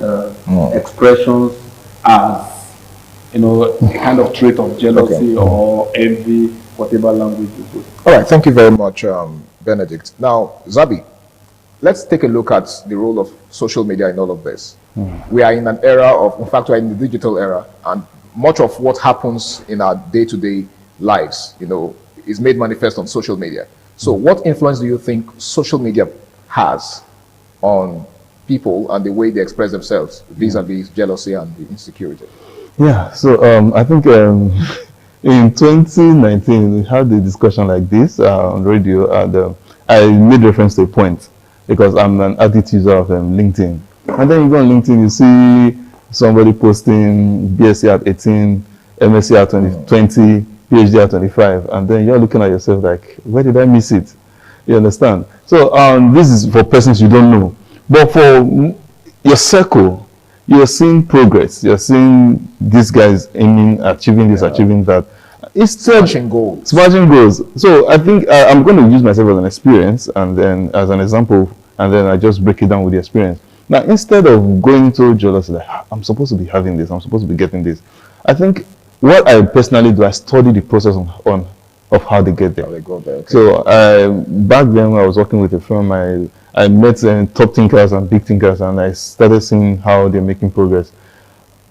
Speaker 22: expressions as, a kind of trait of jealousy or envy, whatever language you put.
Speaker 21: All right, thank you very much, Benedict. Now, Zabi, let's take a look at the role of social media in all of this. We are in an era of, in fact, we're in the digital era, and much of what happens in our day-to-day lives, is made manifest on social media. So what influence do you think social media has on people and the way they express themselves vis-a-vis jealousy and the insecurity?
Speaker 7: Yeah, so I think in 2019 we had a discussion like this on radio, and I made reference to a point because I'm an added user of LinkedIn. And then you go on LinkedIn, you see somebody posting BSc at 18, MSc at 20, PhD at 25, and then you're looking at yourself like, where did I miss it? You understand? So this is for persons you don't know. But for your circle, you're seeing progress. You're seeing these guys aiming, achieving this, achieving that. It's
Speaker 21: smashing goals.
Speaker 7: Smashing goals. So I think I'm going to use myself as an experience and then as an example, and then I just break it down with the experience. Now, instead of going to jealous, like, I'm supposed to be having this, I'm supposed to be getting this, I think what I personally do, I study the process of how they get there.
Speaker 21: How they go there. Okay.
Speaker 7: So back then, when I was working with a firm, I met top thinkers and big thinkers, and I started seeing how they're making progress.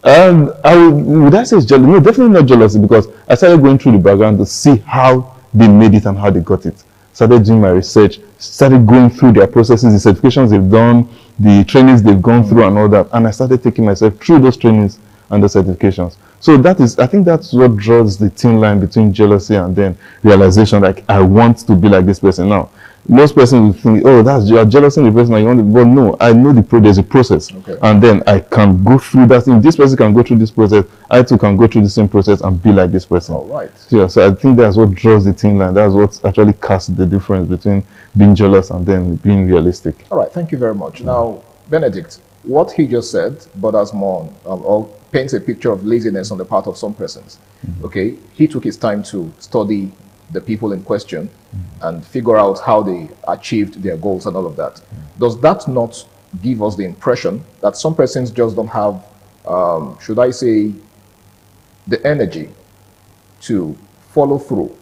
Speaker 7: And would I say it's jealousy? No, definitely not jealousy, because I started going through the background to see how they made it and how they got it. Started doing my research, started going through their processes, the certifications they've done, the trainings they've gone through and all that. And I started taking myself through those trainings and the certifications. So I think that's what draws the thin line between jealousy and then realization, like, I want to be like this person now. Most persons will think, oh, you're jealous in the person you want, but no, I know there's a process. Okay. And then I can go through that. If this person can go through this process, I too can go through the same process and be like this person.
Speaker 21: All right.
Speaker 7: Yeah, so I think that's what draws the thin line. That's what actually casts the difference between being jealous and then being realistic.
Speaker 21: All right, thank you very much. Now, Benedict, what he just said borders more or paints a picture of laziness on the part of some persons. Okay, he took his time to study the people in question and figure out how they achieved their goals and all of that. Does that not give us the impression that some persons just don't have, should I say, the energy to follow through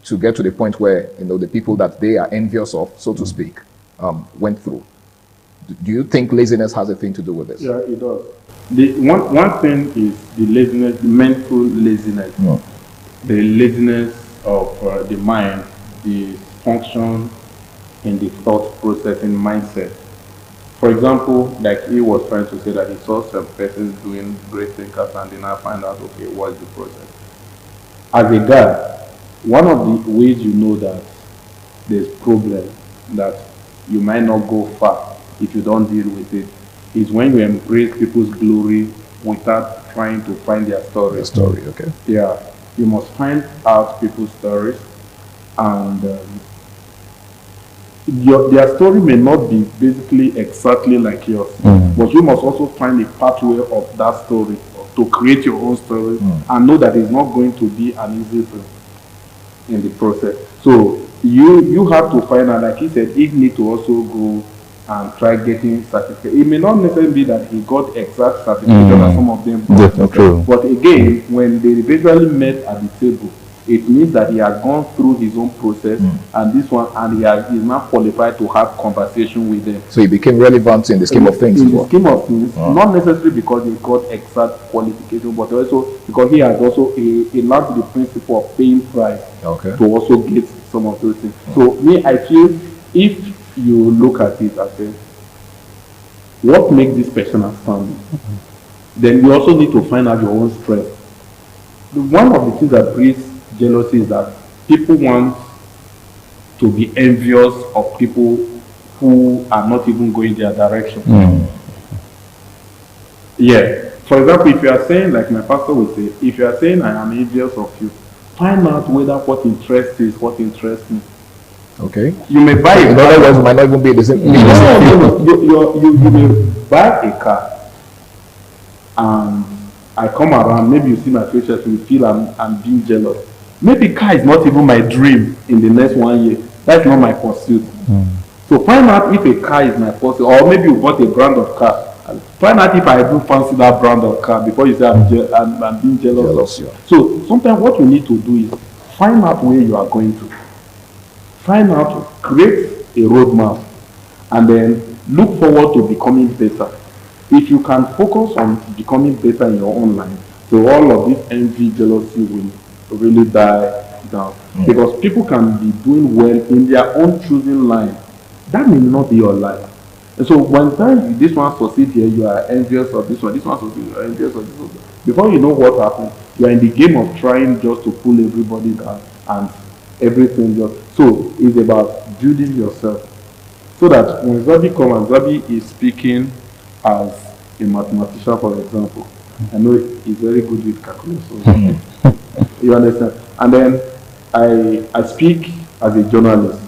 Speaker 21: to get to the point where, the people that they are envious of, so to speak, went through? Do you think laziness has a thing to do with this?
Speaker 22: Yeah, it does. One thing is the laziness, the mental laziness, the laziness of the mind, the function in the thought processing mindset. For example, like he was trying to say that he saw some persons doing great thinkers and then I find out, okay, what's the process? As a guy, one of the ways you know that there's problem, that you might not go far if you don't deal with it, is when you embrace people's glory without trying to find their story.
Speaker 21: Their story, okay.
Speaker 22: Yeah, you must find out people's stories, and their story may not be basically exactly like yours, but you must also find a pathway of that story to create your own story and know that it's not going to be an easy thing in the process. So you have to find out, like he said, he need to also go and try getting certificate. It may not necessarily be that he got exact certification as some of them got. But again, when they eventually met at the table, it means that he has gone through his own process and this one, and he's now qualified to have conversation with them.
Speaker 21: So he became relevant in the scheme of things.
Speaker 22: In the scheme of things, not necessarily because he got exact qualification, but also because he has also learned the principle of paying price to also get some of those things. So me, I feel if you look at it and say, what makes this person outstanding? Then you also need to find out your own strength. One of the things that breeds jealousy is that people want to be envious of people who are not even going their direction. Yeah. For example, if you are saying, like my pastor would say, if you are saying I am envious of you, find out whether what interests you is what interests me.
Speaker 21: Okay.
Speaker 22: You may buy a car.
Speaker 21: In other words, it might not even be the same.
Speaker 22: You may buy a car, and I come around, maybe you see my features, you feel I'm being jealous. Maybe car is not even my dream in the next 1 year. That's not my pursuit. So find out if a car is my pursuit, or maybe you bought a brand of car. Find out if I do fancy that brand of car before you say I'm being jealous. So sometimes what you need to do is find out where you are going to. Find out, create a roadmap, and then look forward to becoming better. If you can focus on becoming better in your own life, so all of this envy, jealousy will really die down. Because people can be doing well in their own choosing line. That may not be your life. And so when this one succeeds here, you are envious of this one succeeds, you are envious of this one. Before you know what happened, you are in the game of trying just to pull everybody down and everything just. So it's about building yourself. So that when Zabi comes and Zabi is speaking as a mathematician, for example, I know he's very good with calculus. You understand? And then I speak as a journalist.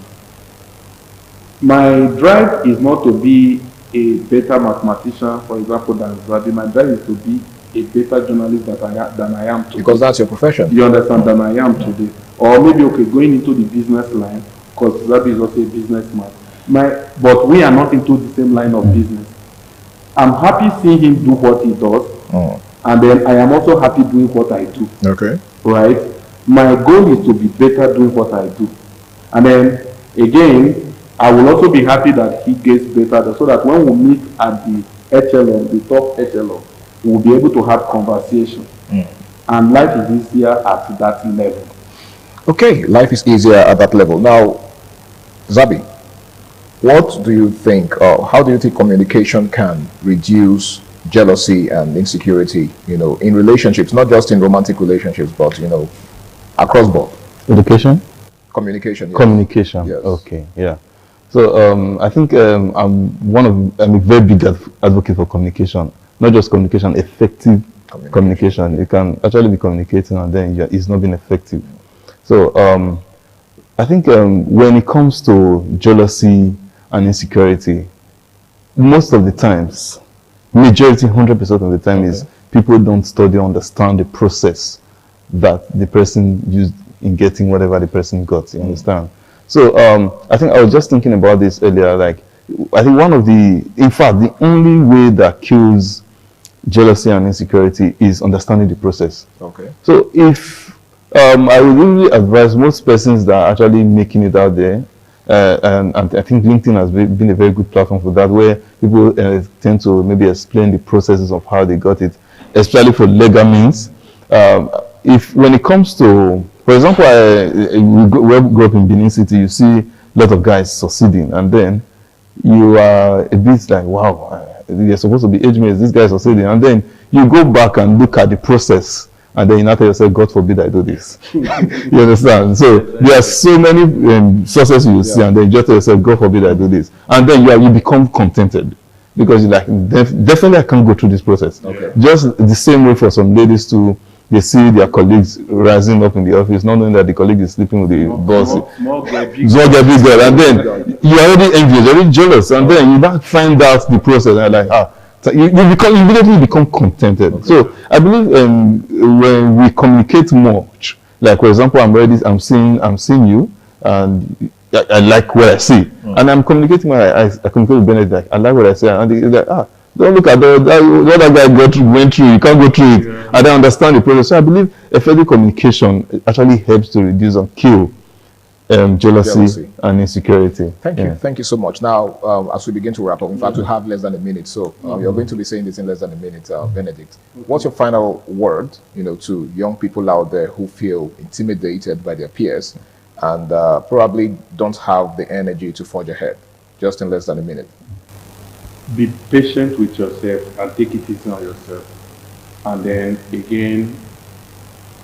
Speaker 22: My drive is not to be a better mathematician, for example, than Zabi. My drive is to be a better journalist than I am today.
Speaker 21: Because that's your profession.
Speaker 22: You understand? Than I am today. Or maybe, okay, going into the business line, because Zabi is also a businessman. But we are not into the same line of business. I'm happy seeing him do what he does. And then I am also happy doing what I do.
Speaker 21: Okay.
Speaker 22: Right? My goal is to be better doing what I do. And then, again, I will also be happy that he gets better so that when we meet at the echelon, the top echelon, we will be able to have conversation. And life is easier at that level.
Speaker 21: Okay, life is easier at that level. Now, Zabi, what do you think, or how do you think communication can reduce jealousy and insecurity, in relationships, not just in romantic relationships, but, across board?
Speaker 1: Education?
Speaker 21: Communication. Yes.
Speaker 1: Communication, yes. Okay, yeah. So I think I'm a very big advocate for communication, not just communication, effective communication. You can actually be communicating and then it's not being effective. So I think when it comes to jealousy and insecurity, most of the times, majority, 100% of the time, is people don't study or understand the process that the person used in getting whatever the person got. You understand? So I think I was just thinking about this earlier. Like, I think in fact, the only way that kills jealousy and insecurity is understanding the process.
Speaker 21: Okay.
Speaker 1: So if I would really advise most persons that are actually making it out there, and I think LinkedIn has been a very good platform for that, where people tend to maybe explain the processes of how they got it, especially for legal means. When it comes to, for example, we grew up in Benin City, you see a lot of guys succeeding, and then you are a bit like, wow, you're supposed to be age mates, this guy is succeeding, and then you go back and look at the process, and then you now tell yourself, God forbid I do this. You understand? So there are so many successes you see, and then you just tell yourself, God forbid I do this, and then you become contented. Because you're like, definitely I can't go through this process. Okay. Just the same way for some ladies too, they see their colleagues rising up in the office, not knowing that the colleague is sleeping with the boss. Small big girl. And then you're already envious, you're already jealous. And then you now find out the process and you're like, so you immediately become contented. Okay. So I believe when we communicate much, like for example, I'm seeing you, and I like what I see. And I'm communicating I communicate with Bennett, like, I like what I say. And he's like, don't look at what that guy went through. You can't go through it. I don't understand the process. So I believe effective communication actually helps to reduce and kill jealousy and insecurity.
Speaker 21: Thank you so much. Now, as we begin to wrap up, in fact, we have less than a minute, so you're going to be saying this in less than a minute, Benedict. What's your final word, to young people out there who feel intimidated by their peers and probably don't have the energy to forge ahead? Just in less than a minute.
Speaker 22: Be patient with yourself and take it easy on yourself. And then again,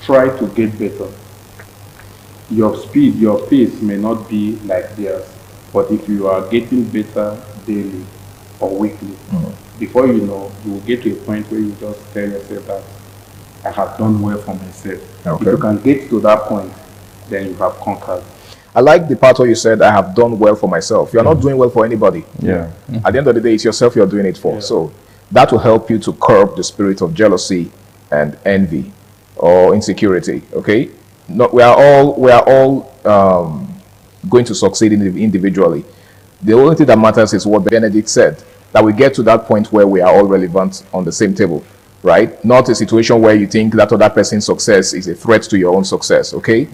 Speaker 22: try to get better. Your speed, your pace may not be like theirs, but if you are getting better daily or weekly, before you know, you will get to a point where you just tell yourself that I have done well for myself. Okay. If you can get to that point, then you have conquered.
Speaker 21: I like the part where you said, I have done well for myself. You're not doing well for anybody.
Speaker 1: Yeah.
Speaker 21: At the end of the day, it's yourself you're doing it for. Yeah. So that will help you to curb the spirit of jealousy and envy or insecurity. Okay? We are all going to succeed individually. The only thing that matters is what Benedict said, that we get to that point where we are all relevant on the same table, right? Not a situation where you think that other person's success is a threat to your own success. Okay?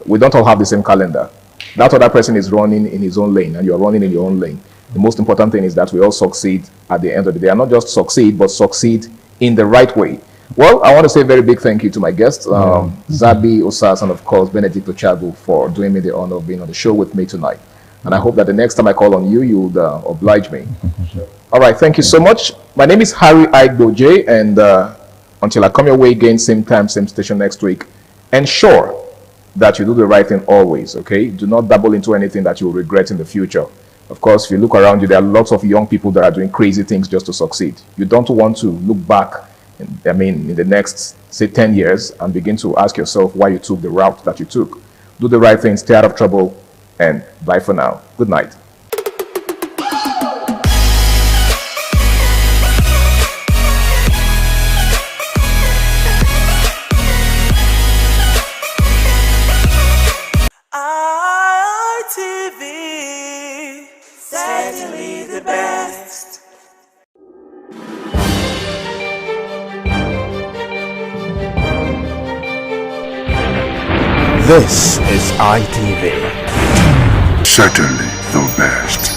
Speaker 21: We don't all have the same calendar. That other person is running in his own lane and you're running in your own lane. The most important thing is that we all succeed at the end of the day. And not just succeed, but succeed in the right way. Well, I want to say a very big thank you to my guests, Zabi Osas and of course Benedict Ochagu, for doing me the honor of being on the show with me tonight. And I hope that the next time I call on you, you'll oblige me. All right, thank you so much. My name is Harry Aigboje, and until I come your way again, same time, same station next week, ensure that you do the right thing always, okay? Do not dabble into anything that you will regret in the future. Of course, if you look around you, there are lots of young people that are doing crazy things just to succeed. You don't want to look back, in the next, say, 10 years and begin to ask yourself why you took the route that you took. Do the right thing, stay out of trouble, and bye for now. Good night.
Speaker 2: ITV, certainly the best.
Speaker 4: This is ITV.
Speaker 5: Certainly the best.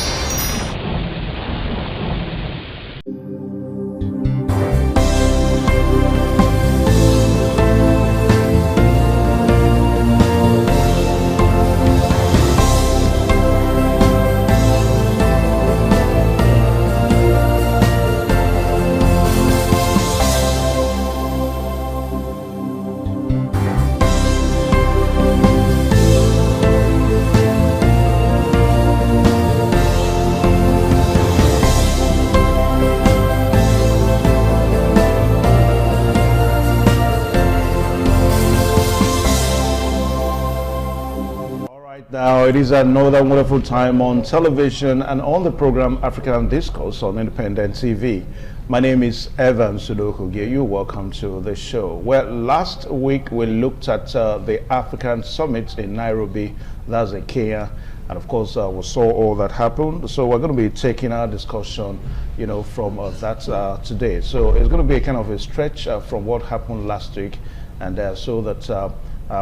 Speaker 12: Now it is another wonderful time on television and on the program African Discourse on Independent TV. My name is Evan Sudoku. You're welcome to the show. Well, last week we looked at the African Summit in Nairobi, that's in Kenya, and of course we saw all that happened. So we're going to be taking our discussion, from that today. So it's going to be a kind of a stretch from what happened last week, and so that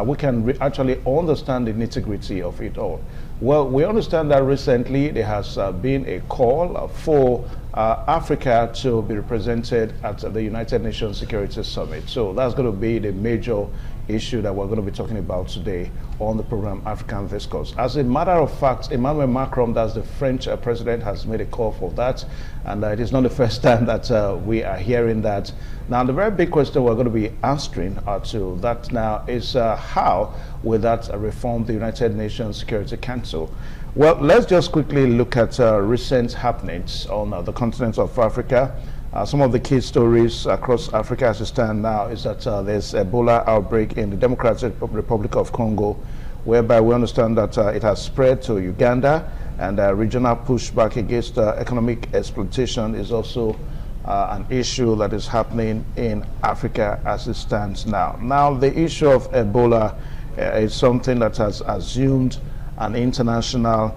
Speaker 12: we can actually understand the nitty-gritty of it all. Well, we understand that recently there has been a call for Africa to be represented at the United Nations Security Summit. So that's going to be the major issue that we're going to be talking about today on the program African Discourse. As a matter of fact, Emmanuel Macron, that's the French president, has made a call for that, and it is not the first time that we are hearing that. Now, the very big question we're going to be answering to that now is how will that reform the United Nations Security Council? Well, let's just quickly look at recent happenings on the continent of Africa. Some of the key stories across Africa as it stands now is that there's Ebola outbreak in the Democratic Republic of Congo, whereby we understand that it has spread to Uganda, and regional pushback against economic exploitation is also an issue that is happening in Africa as it stands now. Now, the issue of Ebola is something that has assumed an international,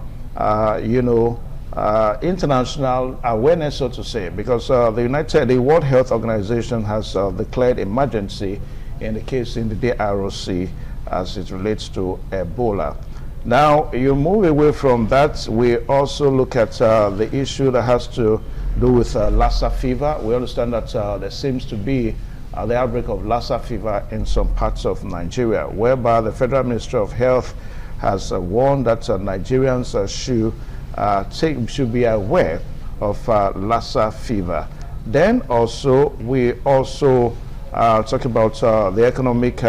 Speaker 12: international awareness, so to say, because the World Health Organization has declared emergency in the case in the DRC as it relates to Ebola. Now, you move away from that, we also look at the issue that has to do with Lassa fever. We understand that there seems to be the outbreak of Lassa fever in some parts of Nigeria, whereby the Federal Ministry of Health has warned that Nigerians should be aware of Lassa fever. Then also, we also talk about the economic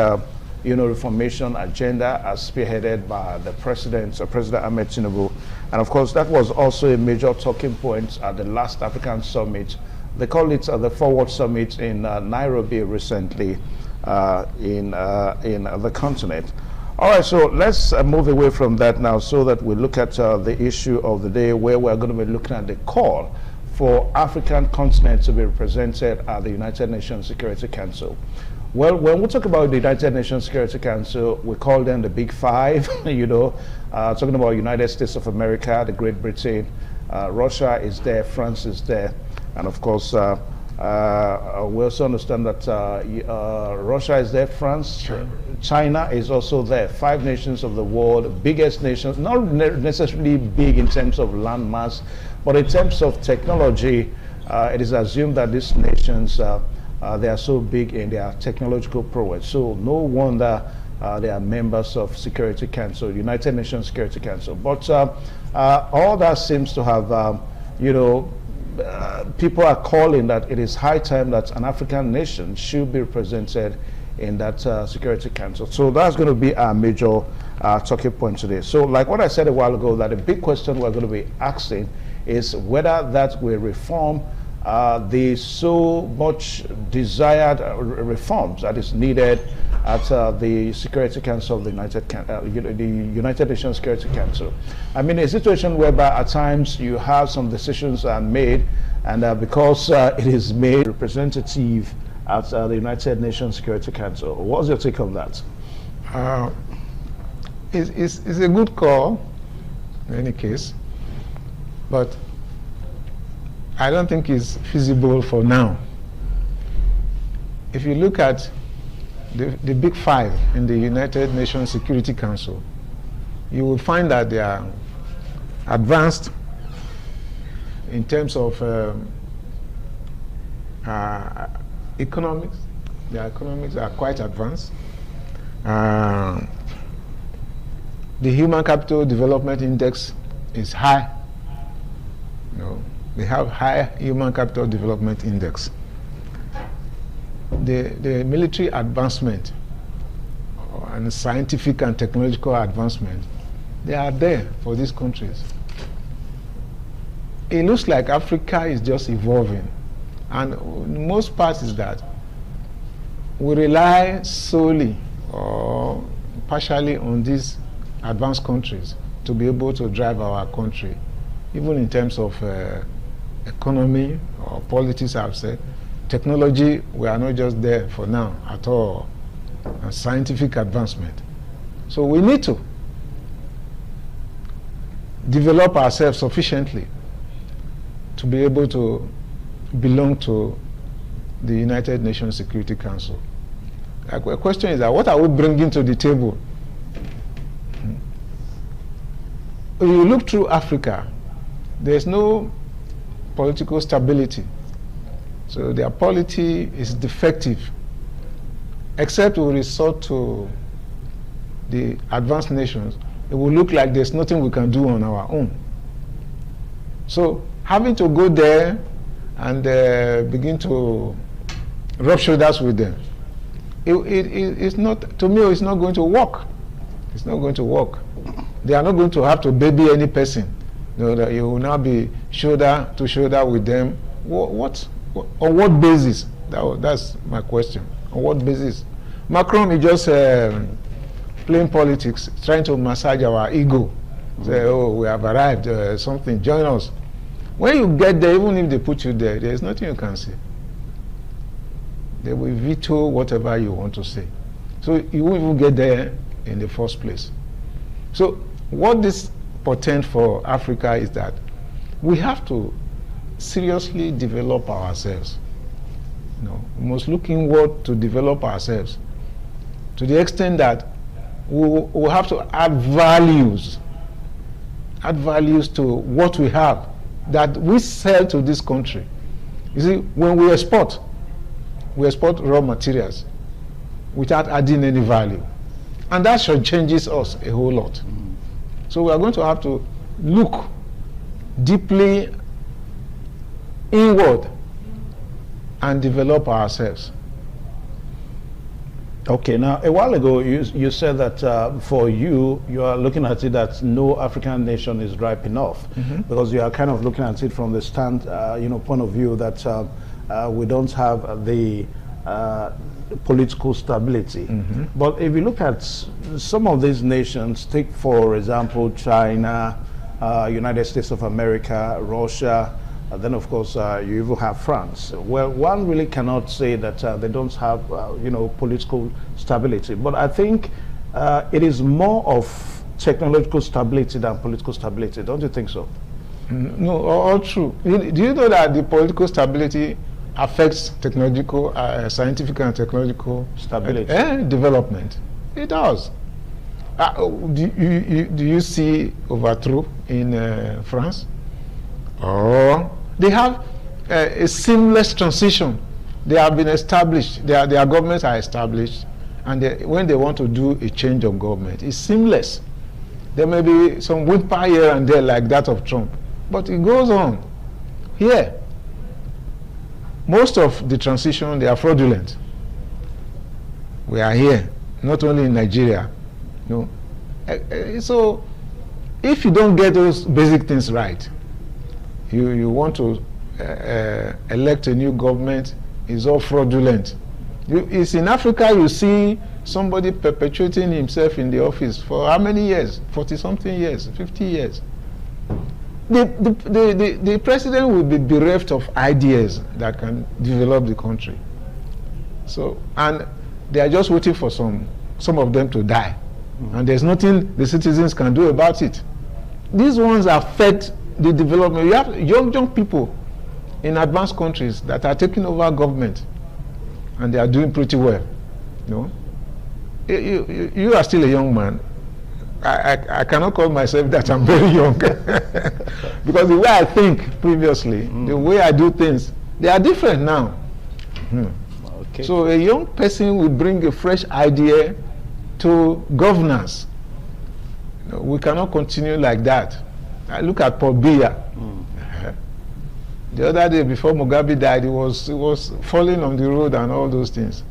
Speaker 12: reformation agenda as spearheaded by the President Ahmed Tinubu. And of course, that was also a major talking point at the last African Summit. They call it the Forward Summit in Nairobi recently in the continent. All right, so let's move away from that now so that we look at the issue of the day, where we're going to be looking at the call for African continent to be represented at the United Nations Security Council. Well, when we talk about the United Nations Security Council, we call them the Big Five, talking about United States of America, the Great Britain, Russia is there, France is there, and of course, we also understand that Russia is there, France, China is also there. 5 nations of the world, biggest nations, not necessarily big in terms of landmass, but in terms of technology, it is assumed that these nations they are so big in their technological prowess. So no wonder they are members of Security Council, United Nations Security Council. But all that seems to have, people are calling that it is high time that an African nation should be represented in that Security Council. So that's going to be our major talking point today. So like what I said a while ago, that the big question we're going to be asking is whether that will reform the so much desired reforms that is needed at the Security Council of the United Nations Security Council. I mean, a situation whereby at times you have some decisions are made, and because it is made representative at the United Nations Security Council. What's your take on that?
Speaker 14: It's a good call in any case, but I don't think it's feasible for now. If you look at the big five in the United Nations Security Council, you will find that they are advanced in terms of economics. Their economics are quite advanced. The Human Capital Development Index is high. They have high Human Capital Development Index. The military advancement and scientific and technological advancement, they are there for these countries. It looks like Africa is just evolving, and most part is that we rely solely or partially on these advanced countries to be able to drive our country, even in terms of economy or politics, I would say. Technology, we are not just there for now at all, and scientific advancement. So we need to develop ourselves sufficiently to be able to belong to the United Nations Security Council. The question is that what are we bringing to the table? If you look through Africa, there's no political stability. So their polity is defective, except we resort to the advanced nations. It will look like there's nothing we can do on our own. So having to go there and begin to rub shoulders with them, it's not, to me, it's not going to work. It's not going to work. They are not going to have to baby any person. That you will now be shoulder to shoulder with them. On what basis? That's my question. On what basis? Macron is just playing politics, trying to massage our ego. Say, oh, we have arrived, something, join us. When you get there, even if they put you there, there's nothing you can say. They will veto whatever you want to say. So you won't even get there in the first place. So what this portends for Africa is that we have to seriously develop ourselves. We must look inward to develop ourselves to the extent that we have to add values to what we have, that we sell to this country. You see, when we export raw materials without adding any value, and that changes us a whole lot. So we are going to have to look deeply inward and develop ourselves.
Speaker 12: Okay, now a while ago you said that for you are looking at it that no African nation is ripe enough, because you are kind of looking at it from the point of view that we don't have the political stability. But if you look at some of these nations, take for example China, United States of America, Russia, then of course you even have France. Well, one really cannot say that they don't have political stability, but I think it is more of technological stability than political stability. Don't you think so?
Speaker 14: No, all true. Do you know that the political stability affects technological, scientific and technological
Speaker 12: stability
Speaker 14: development? It does. Do you see overthrow in France? Or they have a seamless transition They have been established. Their governments are established, and when they want to do a change of government, it's seamless. There may be some whimper here and there like that of Trump, but it goes on. Here, most of the transition, they are fraudulent. We are here, not only in Nigeria. You know. So, if you don't get those basic things right, you want to elect a new government, it's all fraudulent. It's in Africa you see somebody perpetuating himself in the office for how many years? 40-something years, 50 years. The president will be bereft of ideas that can develop the country. So, and they are just waiting for some of them to die. And there's nothing the citizens can do about it. These ones affect the development. You have young people in advanced countries that are taking over government, and they are doing pretty well. You know, you are still a young man. I cannot call myself that I'm very young because the way I think previously, the way I do things, they are different now. Okay. So a young person will bring a fresh idea to governance. You know, we cannot continue like that. I look at Paul Biya. The other day before Mugabe died, he was falling on the road and all those things.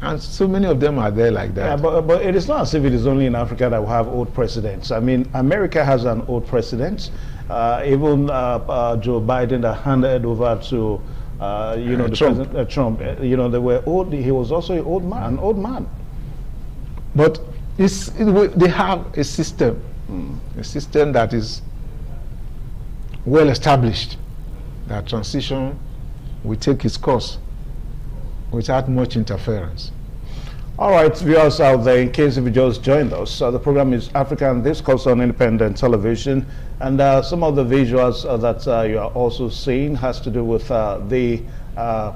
Speaker 14: And so many of them are there like that.
Speaker 12: Yeah, but it is not as if it is only in Africa that we have old presidents. I mean, America has an old president. Even Joe Biden that handed over to, you know, the President Trump. You know, they were old. He was also an old man.
Speaker 14: But they have a system that is well established. That transition will take its course without much interference.
Speaker 12: All right, viewers out there, in case if you just joined us, the program is African Discourse on Independent Television, and some of the visuals that you are also seeing has to do with the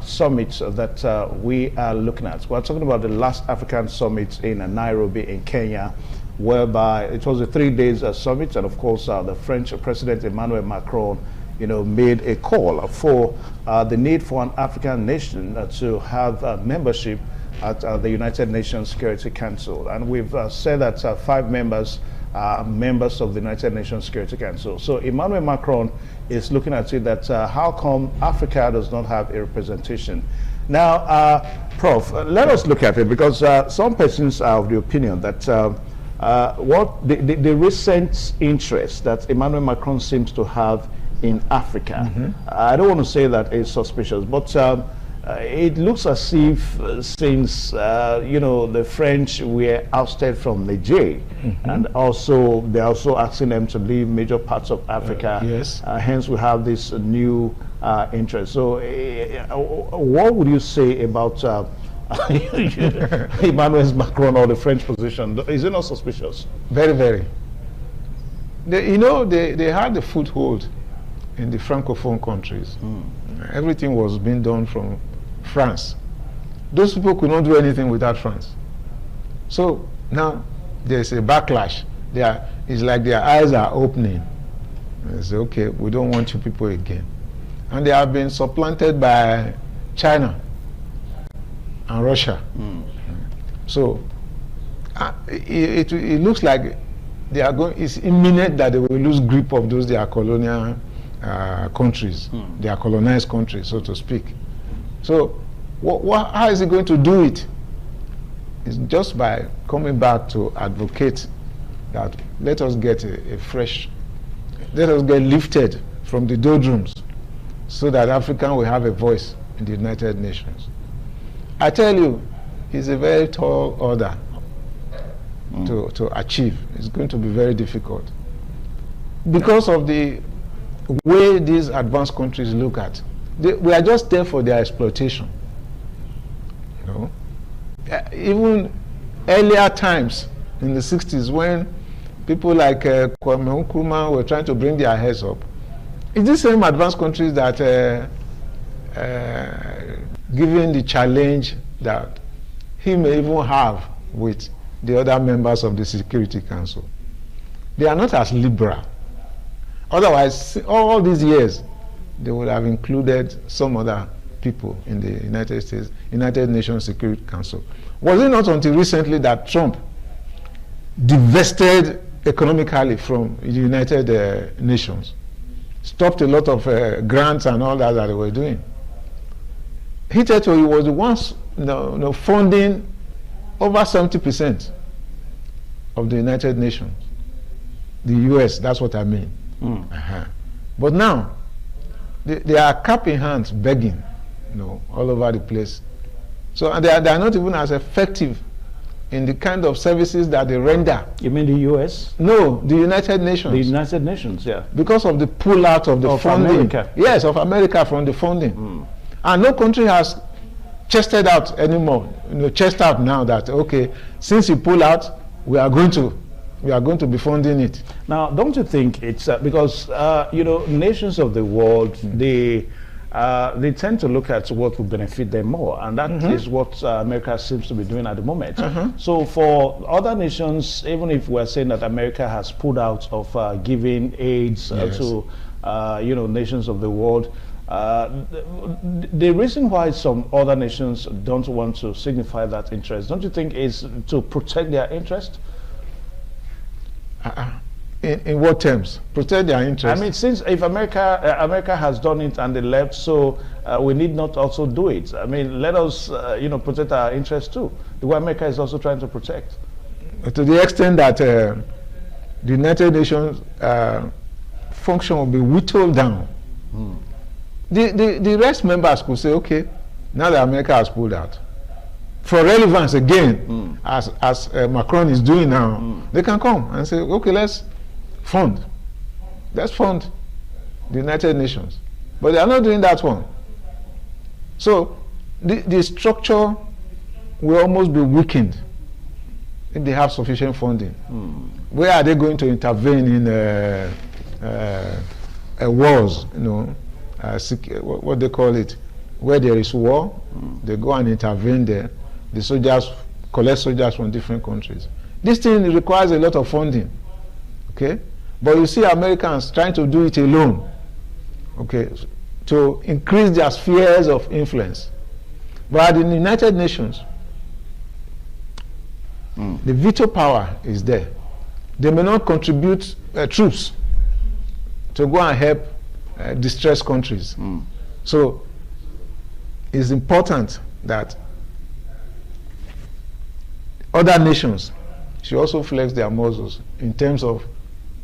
Speaker 12: summits that we are looking at. We're talking about the last African summit in Nairobi in Kenya, whereby it was a 3 days summit, and of course the French President Emmanuel Macron, you know, made a call for the need for an African nation to have membership at the United Nations Security Council. And we've said that 5 members are members of the United Nations Security Council. So Emmanuel Macron is looking at it that how come Africa does not have a representation? Now, Prof, let us look at it, because some persons are of the opinion that what the recent interest that Emmanuel Macron seems to have in Africa, I don't want to say that it's suspicious, but it looks as if since you know, the French were ousted from Niger, and also they're also asking them to leave major parts of Africa.
Speaker 14: Yes.
Speaker 12: Hence we have this new interest. So what would you say about Emmanuel Macron or the French position? Is it not suspicious?
Speaker 14: Very, very. You know, they had the foothold in the Francophone countries. Everything was being done from France. Those people could not do anything without France. So now there's a backlash. It's like their eyes are opening. They say, okay, we don't want you people again. And they have been supplanted by China and Russia. So it looks like they are going. It's imminent that they will lose grip of those their colonial countries, their colonized countries, so to speak. So how is he going to do it? It's just by coming back to advocate that let us get let us get lifted from the doldrums so that Africa will have a voice in the United Nations. I tell you, it's a very tall order to achieve. It's going to be very difficult because of the way these advanced countries look at. We are just there for their exploitation. You know, even earlier times in the 60s, when people like Kwame Nkrumah were trying to bring their heads up, it's the same advanced countries that given the challenge that he may even have with the other members of the Security Council, they are not as liberal. Otherwise, all these years, they would have included some other people in the United Nations Security Council. Was it not until recently that Trump divested economically from the United Nations, stopped a lot of grants and all that they were doing? Hitherto, he was the ones funding over 70% of the United Nations. The US, that's what I mean. But now, they are cap in hands begging, all over the place. So and they are not even as effective in the kind of services that they render.
Speaker 12: You mean the US?
Speaker 14: No, the United Nations.
Speaker 12: The United Nations, yeah.
Speaker 14: Because of the pull-out of the funding.
Speaker 12: America.
Speaker 14: Yes, of America from the funding. And no country has chested out anymore. Chest out now that, okay, since you pull out, we are going to be funding it.
Speaker 12: Now, don't you think it's because nations of the world, they tend to look at what will benefit them more, and that is what America seems to be doing at the moment. So for other nations, even if we're saying that America has pulled out of giving aids to nations of the world, the reason why some other nations don't want to signify that interest, don't you think, is to protect their interest?
Speaker 14: In what terms? Protect their interest?
Speaker 12: I mean, since if America has done it and they left, so we need not also do it. I mean, let us protect our interest too, the way America is also trying to protect.
Speaker 14: To the extent that the United Nations function will be whittled down, the rest members could say, okay, now that America has pulled out, for relevance again, as Macron is doing now, they can come and say, okay, let's fund the United Nations. But they are not doing that one. So the structure will almost be weakened if they have sufficient funding. Where are they going to intervene in wars, what they call it, where there is war, they go and intervene there. The soldiers collect soldiers from different countries. This thing requires a lot of funding, okay? But you see Americans trying to do it alone, okay, to increase their spheres of influence. But in the United Nations, the veto power is there. They may not contribute troops to go and help distressed countries. So it's important that other nations should also flex their muscles in terms of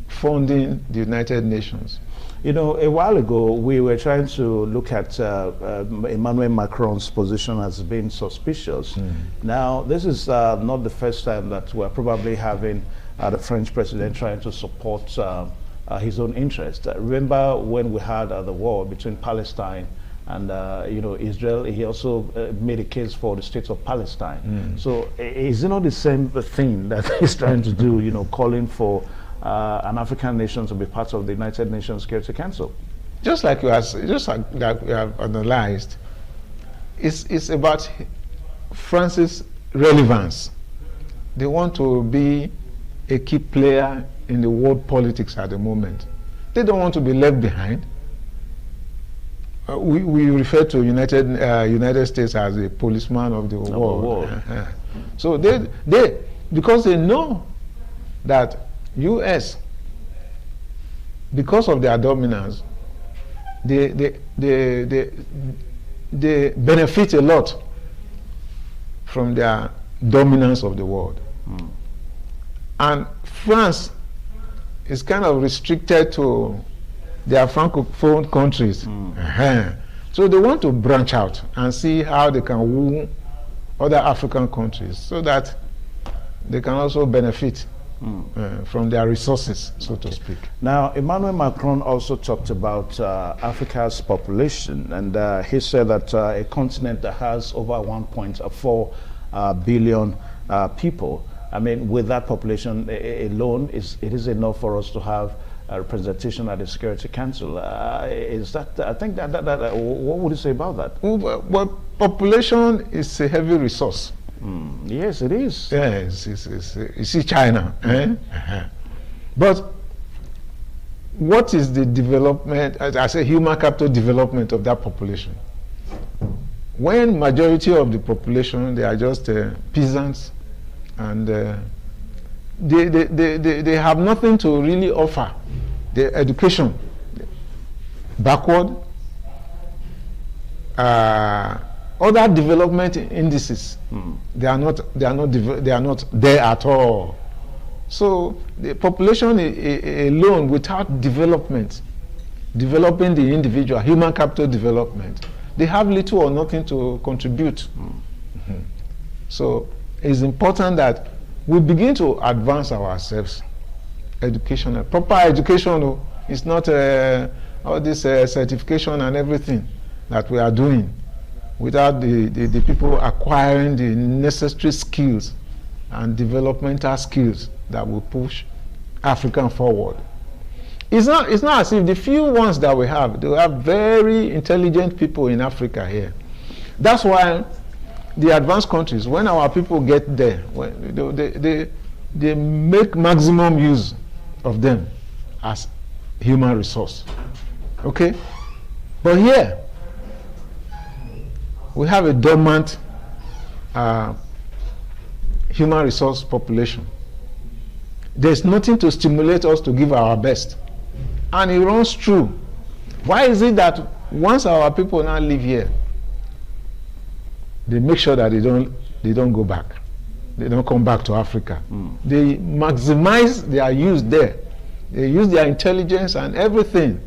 Speaker 14: funding the United Nations.
Speaker 12: A while ago, we were trying to look at Emmanuel Macron's position as being suspicious. Now, this is not the first time that we're probably having the French president trying to support his own interest. Remember when we had the war between Palestine and Israel, he also made a case for the state of Palestine. So is it not the same thing that he's trying to do, calling for an African nation to be part of the United Nations Security Council?
Speaker 14: Just like we have analyzed, it's about France's relevance. They want to be a key player in the world politics at the moment. They don't want to be left behind. We refer to United States as a policeman of the world. So they because they know that US, because of their dominance, they benefit a lot from their dominance of the world. And France is kind of restricted to their francophone countries. So they want to branch out and see how they can woo other African countries so that they can also benefit from their resources, so to speak.
Speaker 12: Now, Emmanuel Macron also talked about Africa's population, and he said that a continent that has over 1.4 billion people, I mean, with that population alone, it is enough for us to have a representation at the Security Council. Is that, I think that what would you say about that?
Speaker 14: Well, population is a heavy resource.
Speaker 12: Yes, it is.
Speaker 14: Yes, you see China. But what is the development, I say human capital development of that population? when majority of the population, they are just peasants, and they have nothing to really offer. The education backward, other development indices, they are not there at all. So the population alone, without development, developing the individual, human capital development, they have little or nothing to contribute. So it's important that we begin to advance ourselves. Education, proper education, it's not all this certification and everything that we are doing without the people acquiring the necessary skills and developmental skills that will push Africa forward. It's not as if the few ones that we have very intelligent people in Africa here. That's why the advanced countries, when our people get there, they make maximum use of them as human resource. Okay? But here, we have a dormant human resource population. There's nothing to stimulate us to give our best. And it runs true. Why is it that once our people now live here, they make sure that they don't go back. They don't come back to Africa. They maximize their use there. They use their intelligence and everything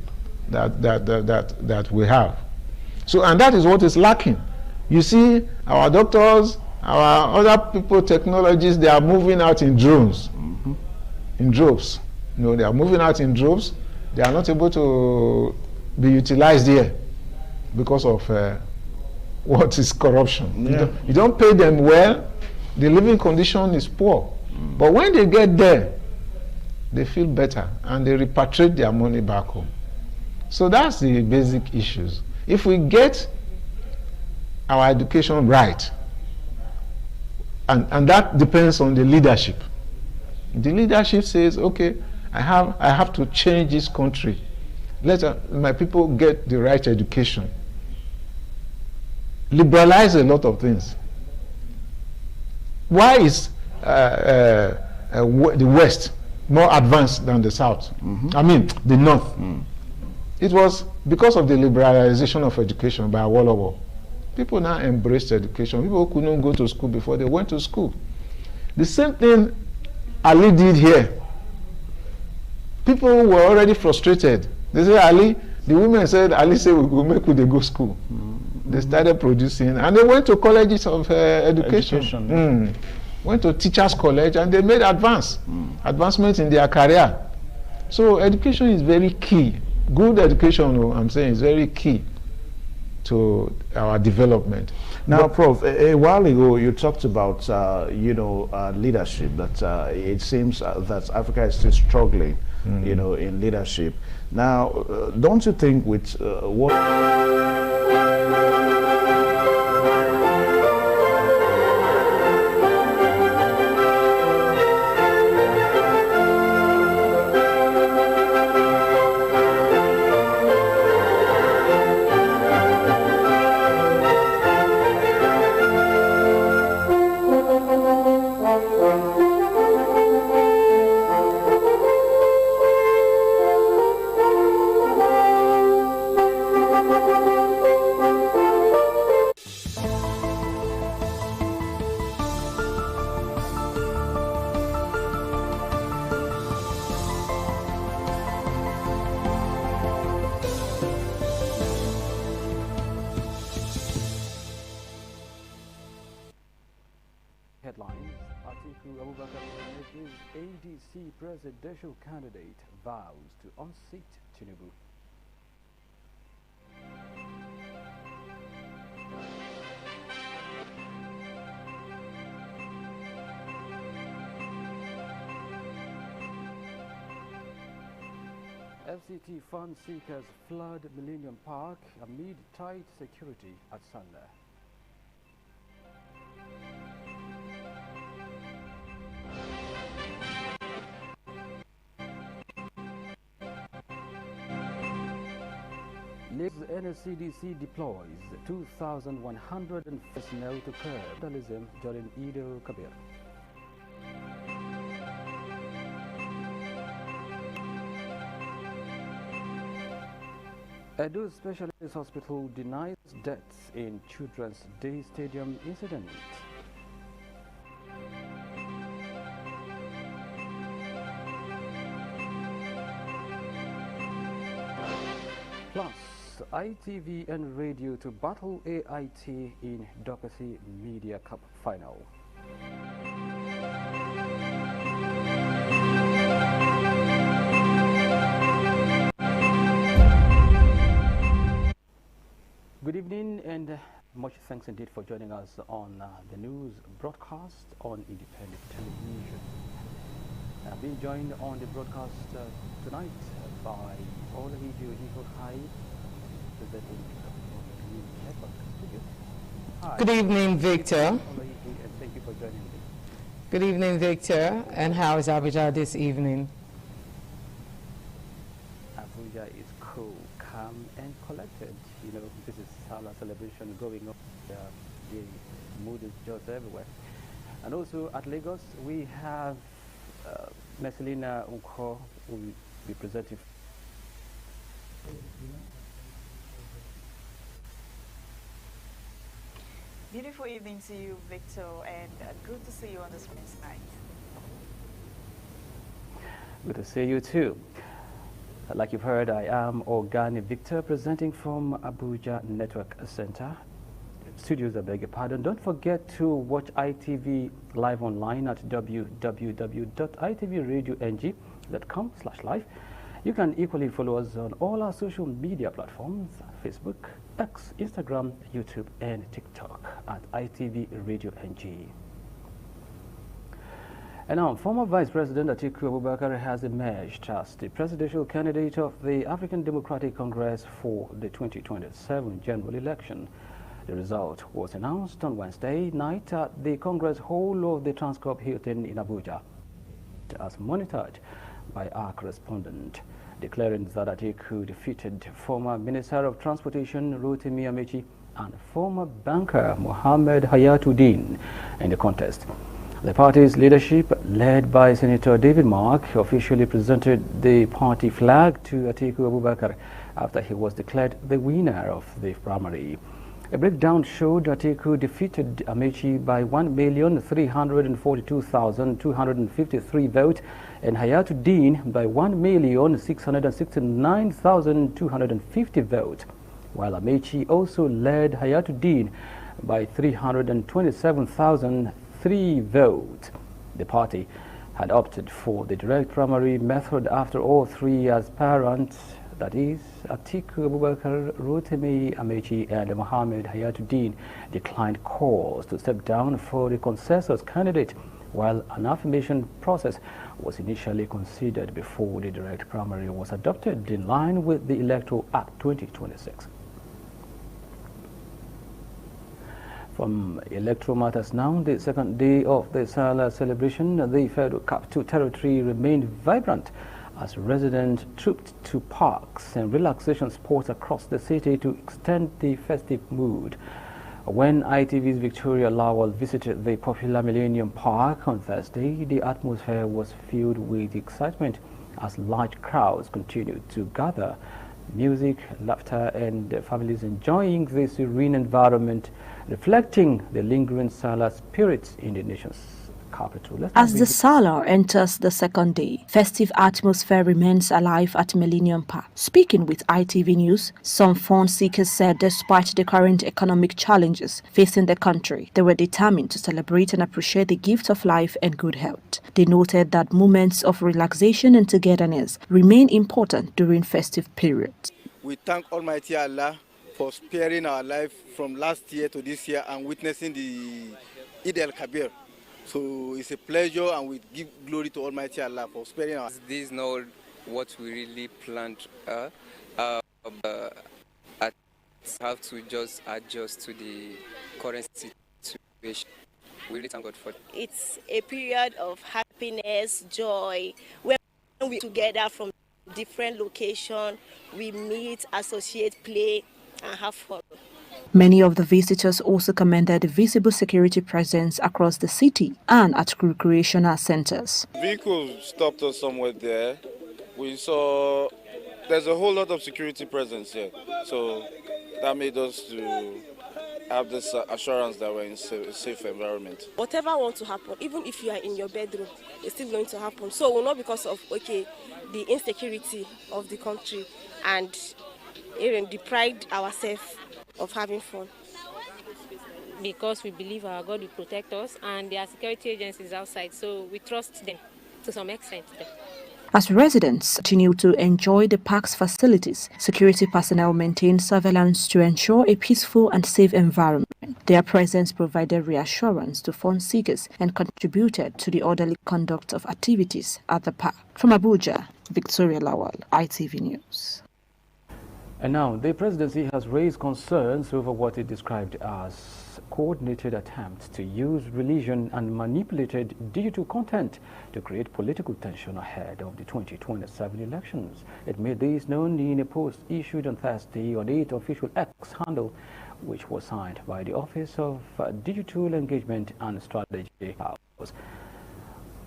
Speaker 14: that we have. So, and that is what is lacking. You see, our doctors, our other people, technologies, they are moving out in droves. In droves. You know, they are moving out in droves. They are not able to be utilized here because of what is corruption.
Speaker 12: Yeah.
Speaker 14: You don't pay them well, the living condition is poor. But when they get there, they feel better and they repatriate their money back home. So that's the basic issues. If we get our education right, and that depends on the leadership. The leadership says, okay, I have to change this country. Let my people get the right education. Liberalize a lot of things. Why is the West more advanced than the South? I mean, the North. It was because of the liberalization of education by Awolowo. People now embraced education. People who couldn't go to school before, they went to school. The same thing Ali did here. People were already frustrated. They said, Ali, the women said, Ali said, we will make they go school. They started producing, and they went to colleges of education. Went to teachers' college, and they made advancement in their career. So education is very key. Good education, I'm saying, is very key to our development.
Speaker 12: Now, Prof, a while ago you talked about leadership. That it seems that Africa is still struggling, in leadership. Now, don't you think with what?
Speaker 17: Headlines: Atiku Abubakar Mohamed's ADC presidential candidate vows to unseat Tinubu. FCT fund seekers flood Millennium Park amid tight security at Sunday. NSCDC deploys 2,100 personnel to curb vandalism during Eid al-Kabir. Edo Specialist Hospital denies deaths in Children's Day Stadium incident. Plus, ITV and radio to battle AIT in Dokasi Media Cup final. Good evening and much thanks indeed for joining us on the news broadcast on Independent Television. I'm being joined on the broadcast tonight by Olahijo Ikokai, presenting the News Network Studio. Hi.
Speaker 3: Good evening, Victor.
Speaker 17: Olahijo, and thank you for joining me.
Speaker 3: Good evening, Victor. And how is Abuja this evening?
Speaker 17: Abuja is cool, calm, and collected. You know, this is Salah celebration going on. The mood is just everywhere. And also at Lagos, we have Messelina Unko, who will be presenting.
Speaker 19: Beautiful evening to you, Victor, and good to see you on the screen tonight.
Speaker 17: Good to see you too. Like you've heard, I am Organi Victor, presenting from Abuja Network Center. Studios, I beg your pardon. Don't forget to watch ITV live online at www.itvradio.ng.com/live. You can equally follow us on all our social media platforms, Facebook, X, Instagram, YouTube, and TikTok at ITV Radio NG. And now, former Vice President Atiku Abubakar has emerged as the presidential candidate of the African Democratic Congress for the 2027 general election. The result was announced on Wednesday night at the Congress Hall of the Transcorp Hilton in Abuja, as monitored by our correspondent, declaring that Atiku defeated former Minister of Transportation Rotimi Amechi and former banker Mohammed Hayatuddin in the contest. The party's leadership, led by Senator David Mark, officially presented the party flag to Atiku Abubakar after he was declared the winner of the primary. A breakdown showed Atiku defeated Amechi by 1,342,253 votes and Hayatuddin by 1,669,250 votes, while Amechi also led Hayatuddin by 327,003 votes. The party had opted for the direct primary method after all three aspirants, that is, Atiku Abubakar, Rotimi Amechi, and Mohammed Hayatuddin, declined calls to step down for the consensus candidate, while an affirmation process was initially considered before the direct primary was adopted in line with the Electoral Act 2026. From electoral matters now, the second day of the Salah celebration, the Federal Capital Territory remained vibrant as residents trooped to parks and relaxation spots across the city to extend the festive mood. When ITV's Victoria Lawal visited the popular Millennium Park on Thursday, the atmosphere was filled with excitement as large crowds continued to gather. Music, laughter, and families enjoying the serene environment, reflecting the lingering Salah spirit in the nation's capital.
Speaker 23: As the Salah enters the second day, festive atmosphere remains alive at Millennium Park. Speaking with ITV News, some fun seekers said despite the current economic challenges facing the country, they were determined to celebrate and appreciate the gift of life and good health. They noted that moments of relaxation and togetherness remain important during festive periods.
Speaker 24: We thank Almighty Allah for sparing our life from last year to this year and witnessing the Eid al-Kabir. So it's a pleasure, and we give glory to Almighty Allah for sparing us.
Speaker 25: This is not what we really planned. I have to just adjust to the current situation. We really thank God for it.
Speaker 26: It's a period of happiness, joy, where we together from
Speaker 6: different location. We meet, associate, play, and have fun.
Speaker 23: Many of the visitors also commended the visible security presence across the city and at recreational centers.
Speaker 10: Vehicle stopped us somewhere there. We saw there's a whole lot of security presence here, so that made us to have this assurance that we're in a safe environment.
Speaker 6: Whatever wants to happen, even if you are in your bedroom, it's still going to happen. So we're not because of the insecurity of the country and even deprived ourselves of having fun.
Speaker 13: Because we believe our God will protect us and there are security agencies outside, so we trust them to some extent.
Speaker 23: As residents continue to enjoy the park's facilities, security personnel maintain surveillance to ensure a peaceful and safe environment. Their presence provided reassurance to fun seekers and contributed to the orderly conduct of activities at the park. From Abuja, Victoria Lawal, ITV News.
Speaker 17: And now, the presidency has raised concerns over what it described as coordinated attempts to use religion and manipulated digital content to create political tension ahead of the 2027 elections. It made this known in a post issued on Thursday on its official X handle, which was signed by the Office of Digital Engagement and Strategy House.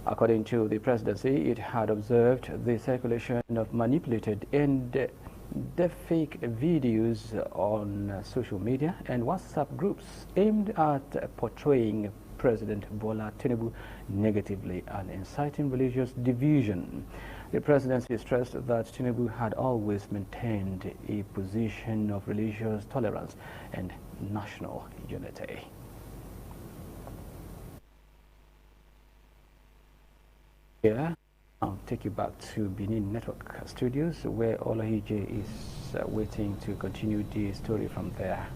Speaker 17: According to the presidency, it had observed the circulation of manipulated and deepfake videos on social media and WhatsApp groups aimed at portraying President Bola Tinubu negatively and inciting religious division. The presidency stressed that Tinubu had always maintained a position of religious tolerance and national unity. Yeah. I'll take you back to Benin Network Studios, where Olahije is waiting to continue the story from there.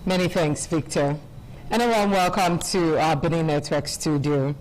Speaker 3: Many thanks, Victor. And a warm welcome to our Benin Network studio.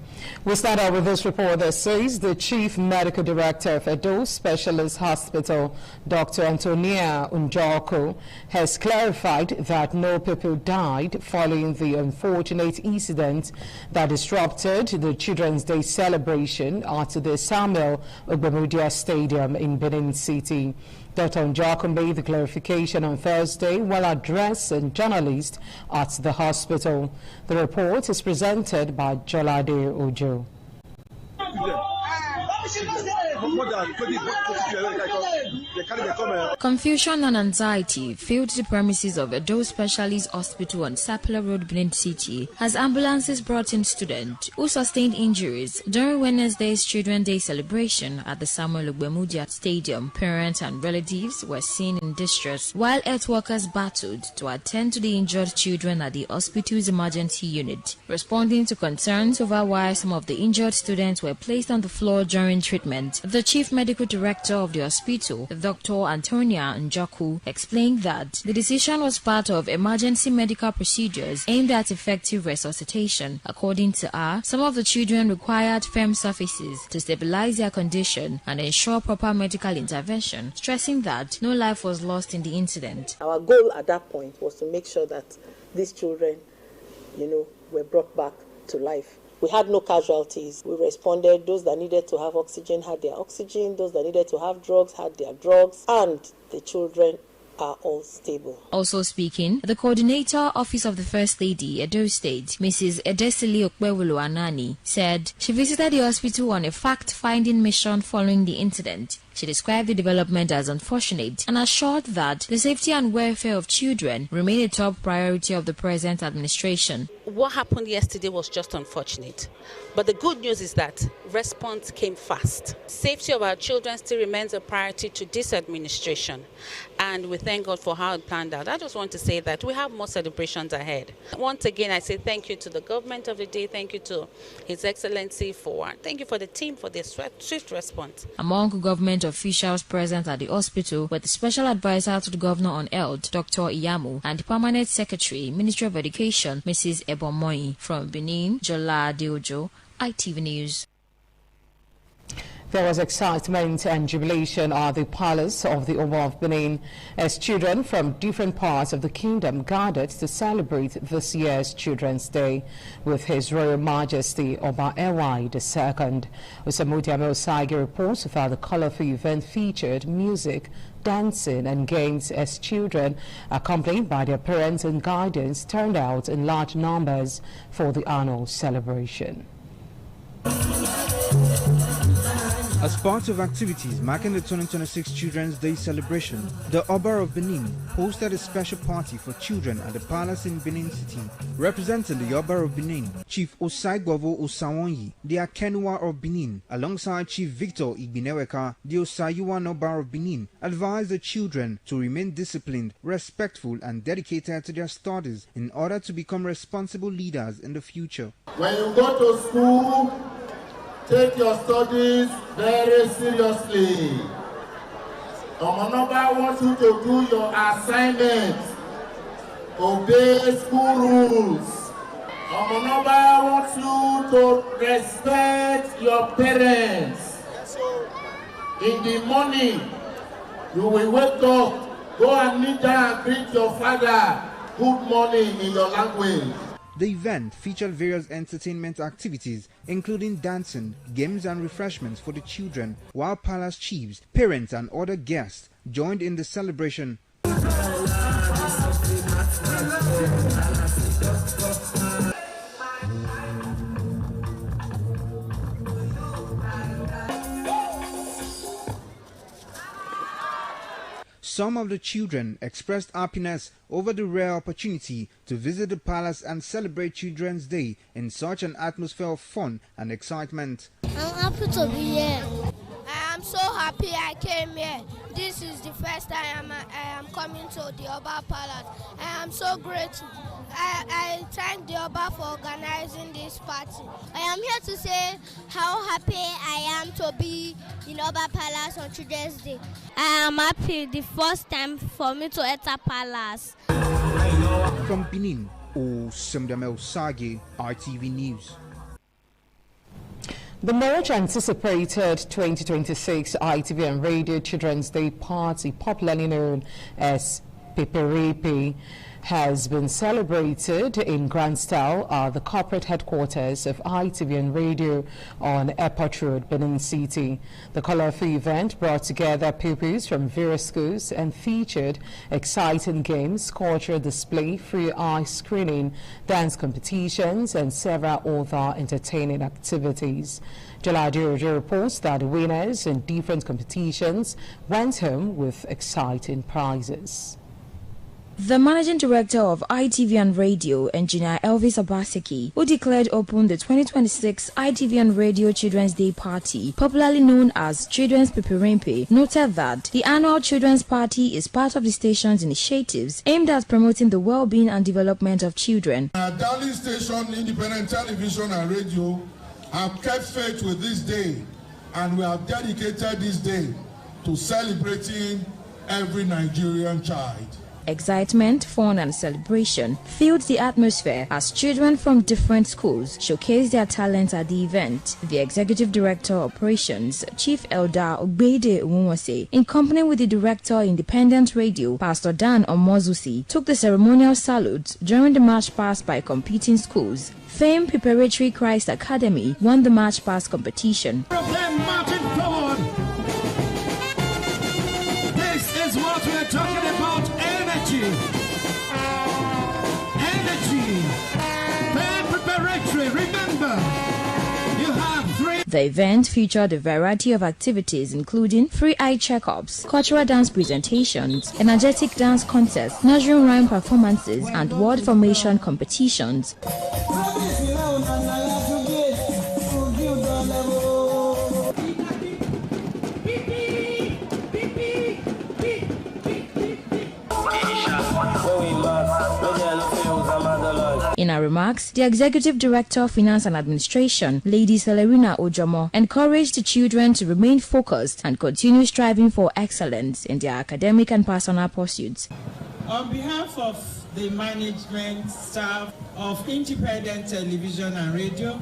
Speaker 3: We start out with this report that says the Chief Medical Director of Edo Specialist Hospital, Dr. Antonia Njoko, has clarified that no people died following the unfortunate incident that disrupted the Children's Day celebration at the Samuel Ogbemudia Stadium in Benin City. Dr. Njoko made the clarification on Thursday while addressing journalists at the hospital. The report is presented by Jolade Ojo.
Speaker 16: Confusion and anxiety filled the premises of Edo Specialist Hospital on Sapele Road, Benin City, as ambulances brought in students who sustained injuries during Wednesday's Children's Day celebration at the Samuel Ogbemudia Stadium. Parents and relatives were seen in distress, while health workers battled to attend to the injured children at the hospital's emergency unit. Responding to concerns over why some of the injured students were placed on the floor during treatment, the Chief Medical Director of the hospital, Dr. Antonia Njoko, explained that the decision was part of emergency medical procedures aimed at effective resuscitation. According to her, some of the children required firm surfaces to stabilize their condition and ensure proper medical intervention, stressing that no life was lost in the incident.
Speaker 20: Our goal at that point was to make sure that these children, were brought back to life. We had no casualties. We responded. Those that needed to have oxygen had their oxygen. Those that needed to have drugs had their drugs. And the children are all stable.
Speaker 16: Also speaking, the Coordinator Office of the First Lady, Edo State, Mrs. Edesili Okpewulu Anani, said she visited the hospital on a fact-finding mission following the incident. She described the development as unfortunate and assured that the safety and welfare of children remain a top priority of the present administration.
Speaker 26: What happened yesterday was just unfortunate. But the good news is that response came fast. Safety of our children still remains a priority to this administration. And we thank God for how it planned out. I just want to say that we have more celebrations ahead. Once again, I say thank you to the government of the day. Thank you to His Excellency thank you for the team for their swift response.
Speaker 16: Among government officials present at the hospital were the Special Advisor to the Governor on Health, Dr. Iyamu, and the Permanent Secretary, Ministry of Education, Mrs. Ebomoyi. From Benin, Jola Adeojo, ITV News.
Speaker 3: There was excitement and jubilation at the palace of the Oba of Benin as children from different parts of the kingdom gathered to celebrate this year's Children's Day with His Royal Majesty Oba Ewai II. Usamuti Amosagi reports that the colorful event featured music, dancing and games as children, accompanied by their parents and guardians, turned out in large numbers for the annual celebration.
Speaker 7: As part of activities marking the 2026 Children's Day celebration, the Oba of Benin hosted a special party for children at the palace in Benin City. Representing the Oba of Benin, Chief Osaigovo Osawonyi, the Akenua of Benin, alongside Chief Victor Igbineweka, the Osayuan Oba of Benin, advised the children to remain disciplined, respectful and dedicated to their studies in order to become responsible leaders in the future.
Speaker 8: When you go to school, take your studies very seriously. Omonoba wants you to do your assignments. Obey school rules. Omonoba wants you to respect your parents. In the morning, you will wake up, go and kneel down and greet your father. Good morning in your language.
Speaker 7: The event featured various entertainment activities, including dancing, games and refreshments for the children, while palace chiefs, parents and other guests joined in the celebration. Some of the children expressed happiness over the rare opportunity to visit the palace and celebrate Children's Day in such an atmosphere of fun and excitement.
Speaker 9: I'm happy to be here. I am so happy I came here. This is the first time I am coming to the Oba Palace. I am so grateful. I thank the Oba for organizing this party. I am here to say how happy I am to be in Oba Palace on Children's Day. I am happy the first time for me to enter Palace.
Speaker 7: From Benin, Osemdame Osagi, RTV News.
Speaker 3: The much anticipated 2026 ITV and Radio Children's Day Party, popularly known as Peperepe, has been celebrated in grand style at the corporate headquarters of ITV and Radio on Airport Road, Benin City. The colorful event brought together pupils from various schools and featured exciting games, cultural display, free eye screening, dance competitions, and several other entertaining activities. Jaladi reports that the winners in different competitions went home with exciting prizes.
Speaker 16: The managing director of ITV and Radio, Engineer Elvis Obaseki, who declared open the 2026 ITV and Radio Children's Day Party, popularly known as Children's Peperepe, noted that the annual Children's Party is part of the station's initiatives aimed at promoting the well-being and development of children.
Speaker 11: Our darling station, Independent Television and Radio, have kept faith with this day, and we have dedicated this day to celebrating every Nigerian child.
Speaker 16: Excitement, fun and celebration filled the atmosphere as children from different schools showcased their talents at the event. The Executive Director Operations, Chief Elder Ogbede Uwase, in company with the Director Independent Radio, Pastor Dan Omozusi, took the ceremonial salute during the march past by competing schools. Famed Preparatory Christ Academy won the march past competition.
Speaker 15: This is what we're talking about. Energy. Preparatory. Remember, you have 3.
Speaker 16: The event featured a variety of activities including free eye checkups, cultural dance presentations, energetic dance contests, nursery rhyme performances, and word formation competitions. In her remarks, the Executive Director of Finance and Administration, Lady Celerina Ojomo, encouraged the children to remain focused and continue striving for excellence in their academic and personal pursuits.
Speaker 15: On behalf of the management staff of Independent Television and Radio,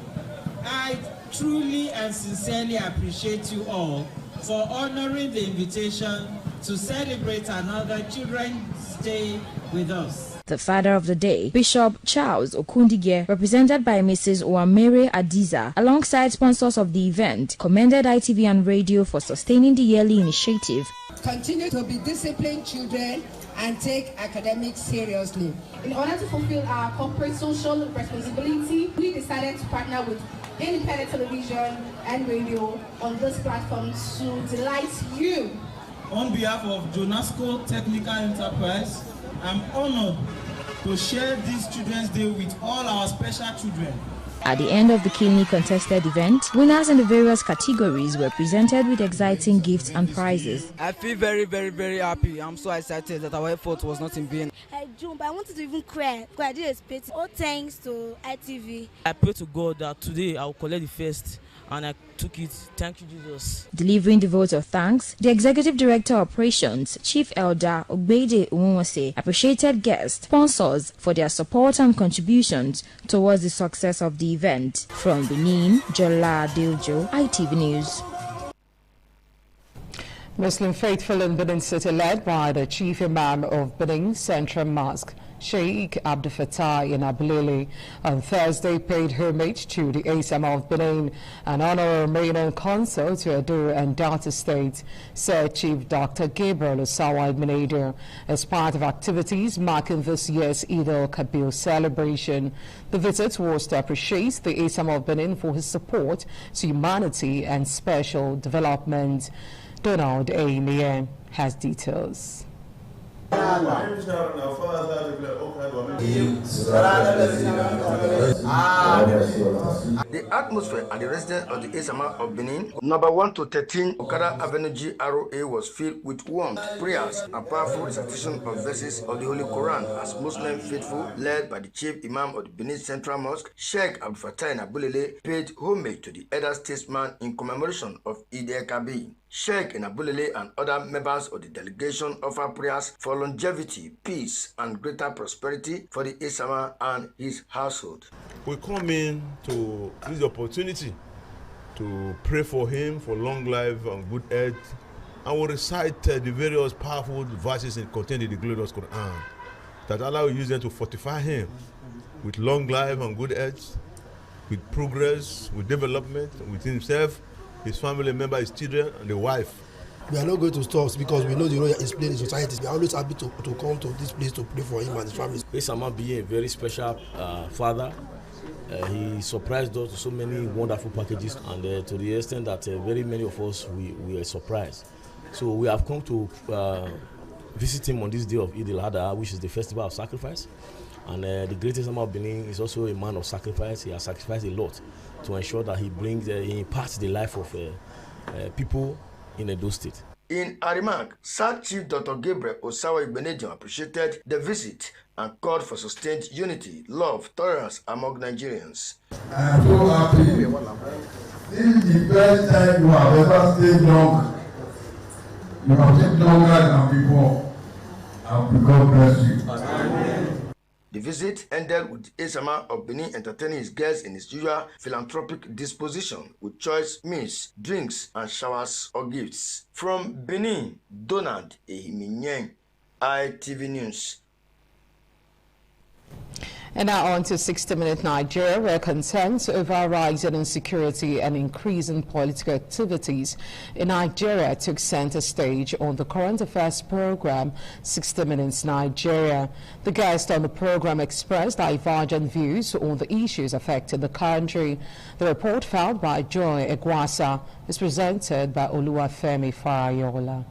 Speaker 15: I truly and sincerely appreciate you all for honoring the invitation to celebrate another Children's Day with us.
Speaker 16: The father of the day, Bishop Charles Okundige, represented by Mrs. Ouamere Adiza, alongside sponsors of the event, commended ITV and radio for sustaining the yearly initiative.
Speaker 1: Continue to be disciplined children and take academics seriously.
Speaker 2: In order to fulfill our corporate social responsibility, we decided to partner with independent television and radio on this platform to delight you.
Speaker 15: On behalf of Jonasco Technical Enterprise, I'm honored to share this Children's Day with all our special children.
Speaker 16: At the end of the keenly contested event, winners in the various categories were presented with exciting gifts and prizes.
Speaker 4: I feel very, very, very happy. I'm so excited that our effort was not in vain.
Speaker 18: I jumped, I wanted to even cry because I didn't expect it. All thanks to ITV.
Speaker 21: I pray to God that today I will collect the first, and I took it. Thank you, Jesus.
Speaker 16: Delivering the vote of thanks, the Executive Director Operations, Chief Elder Ogbede Umwose, appreciated guests, sponsors for their support and contributions towards the success of the event. From Benin, Jola Diljo, ITV News.
Speaker 3: Muslim faithful in Benin City, led by the Chief Imam of Benin Central Mosque, Sheikh Abdul Fattah in Abulele, on Thursday paid homage to the Asama of Benin and honorary Mayor Consul to Edo and Delta State, said Chief Dr. Gabriel Osawa Ibn as part of activities marking this year's Eid al-Kabir celebration. The visit was to appreciate the Asama of Benin for his support to humanity and special development. Donald A. Nier has details.
Speaker 22: The atmosphere at the residence of the Asama of Benin, number 1 to 13 Okada Avenue GRA, was filled with warmth, prayers, and powerful recitation of verses of the Holy Quran as Muslim faithful, led by the Chief Imam of the Benin Central Mosque, Sheikh Abdul Fattah in Abulele, paid homage to the elder statesman in commemoration of Eid al-Kabir. Sheikh in Abulele and other members of the delegation offer prayers for longevity, peace, and greater prosperity for the Asama and his household.
Speaker 27: We come in to use the opportunity to pray for him for long life and good health, and we recite the various powerful verses contained in the glorious Quran, that Allah will use them to fortify him with long life and good health, with progress, with development, with himself, his family member, his children, and the wife.
Speaker 28: We are not going to stop because we know the role he's playing in society. We are always happy to come to this place to pray for him and his family.
Speaker 21: Asama being a very special father, he surprised us with so many wonderful packages, and to the extent that very many of us we are surprised. So we have come to visit him on this day of Eid al-Adha, which is the festival of sacrifice. And the greatest Asama of Benin is also a man of sacrifice. He has sacrificed a lot to ensure that he imparts the life of people in Edo State.
Speaker 22: In a remark, Sir Chief Dr. Gabriel Osawa Ibn appreciated the visit and called for sustained unity, love, tolerance among Nigerians.
Speaker 11: I am so happy. This is the first time you have ever stayed long. You have stayed longer than before. And God bless you. Amen.
Speaker 22: The visit ended with Asama of Benin entertaining his guests in his usual philanthropic disposition with choice meals, drinks, and showers or gifts. From Benin, Donald Ehiminyeng, ITV News.
Speaker 3: And now on to 60 Minutes Nigeria, where concerns over rising insecurity and increasing political activities in Nigeria took center stage on the current affairs program 60 Minutes Nigeria. The guests on the program expressed divergent views on the issues affecting the country. The report filed by Joy Egwasa is presented by Oluwafemi Farayola.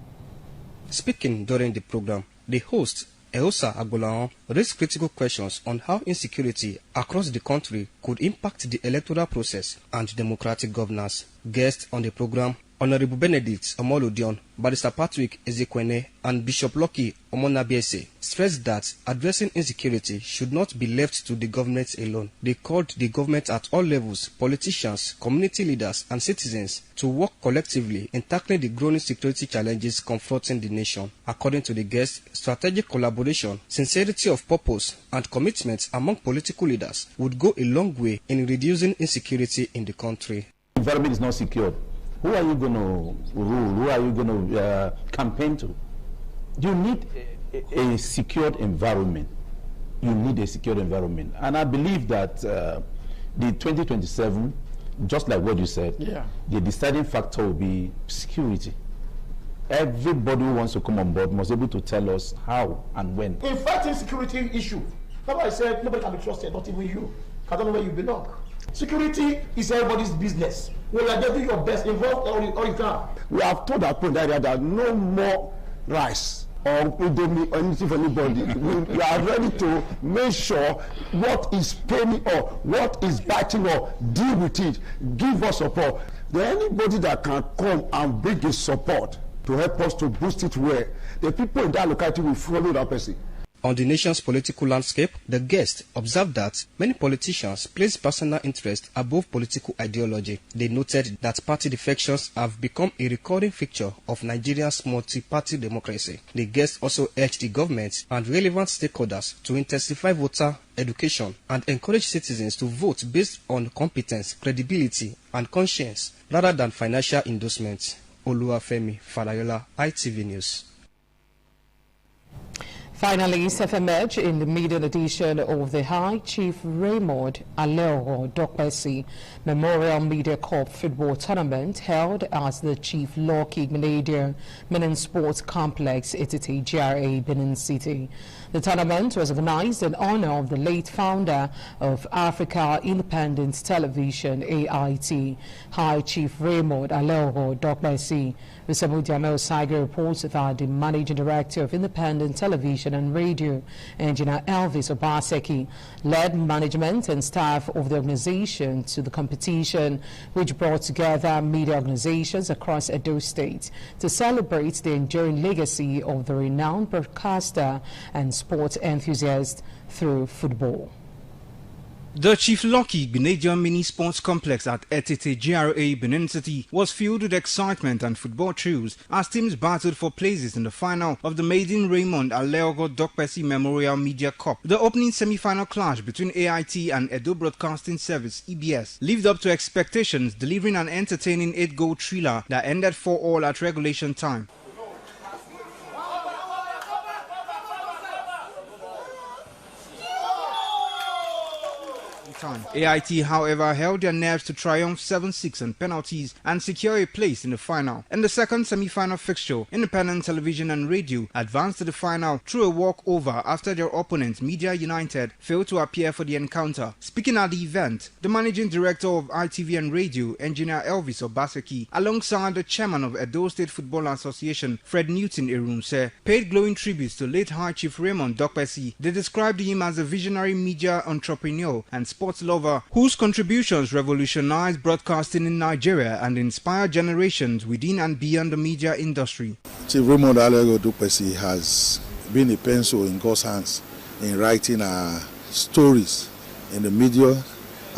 Speaker 29: Speaking during the program, the host Eosa Agbolan raised critical questions on how insecurity across the country could impact the electoral process and democratic governance. Guests on the program Honorable Benedict Omoludion, Barrister Patrick Ezekwene, and Bishop Lucky Omonabiese stressed that addressing insecurity should not be left to the government alone. They called the government at all levels, politicians, community leaders, and citizens to work collectively in tackling the growing security challenges confronting the nation. According to the guest, strategic collaboration, sincerity of purpose, and commitment among political leaders would go a long way in reducing insecurity in the country.
Speaker 5: The environment is not secure. Who are you going to rule? Who are you going to campaign to? You need a secured environment. You need a secured environment. And I believe that the 2027, just like what you said, the deciding factor will be security. Everybody who wants to come on board must be able to tell us how and when.
Speaker 6: In fighting security issue, that's why I said nobody can be trusted, not even you. I don't know where you belong. Security is everybody's business. Well, like, do your best, involve all you can.
Speaker 10: We have told our point area that no more rice or anything for anybody. we are ready to make sure what is paining or what is biting or deal with it. Give us support. There anybody that can come and bring his support to help us to boost it where the people in that locality will follow that person.
Speaker 29: On the nation's political landscape, the guest observed that many politicians place personal interest above political ideology. They noted that party defections have become a recurring feature of Nigeria's multi-party democracy. The guest also urged the government and relevant stakeholders to intensify voter education and encourage citizens to vote based on competence, credibility, and conscience rather than financial endorsements. Oluwafemi Falayola, ITV News.
Speaker 3: Finally, self-emerged in the maiden edition of the High Chief Raymond Aleoro Dokpesi Memorial Media Cup football tournament held at the Chief Lucky Menin Sports Complex, Etiti, GRA, Benin City. The tournament was organized in honor of the late founder of Africa Independent Television, AIT, High Chief Raymond Aleoro Dokpesi. Visamu Jamel Saiger reports that the Managing Director of Independent Television and Radio, Engineer Elvis Obaseki, led management and staff of the organization to the competition, which brought together media organizations across Edo State to celebrate the enduring legacy of the renowned broadcaster and sports enthusiast through football.
Speaker 7: The Chief Lucky Grenadian Mini Sports Complex at Etiti, GRA, Benin City was filled with excitement and football thrills as teams battled for places in the final of the maiden Raymond Aleoro Dokpesi Memorial Media Cup. The opening semi-final clash between AIT and Edo Broadcasting Service, EBS, lived up to expectations, delivering an entertaining 8-goal thriller that ended 4-4 at regulation time. AIT, however, held their nerves to triumph 7-6 on penalties and secure a place in the final. In the second semi-final fixture, Independent Television and Radio advanced to the final through a walkover after their opponent, Media United, failed to appear for the encounter. Speaking at the event, the Managing Director of ITV and Radio, Engineer Elvis Obaseki, alongside the Chairman of Edo State Football Association, Fred Newton Erunse, paid glowing tributes to late High Chief Raymond Dokpesi. They described him as a visionary media entrepreneur and sports lover whose contributions revolutionized broadcasting in Nigeria and inspired generations within and beyond the media industry.
Speaker 12: Chief Raymond Aleoro Dokpesi has been a pencil in God's hands in writing stories in the media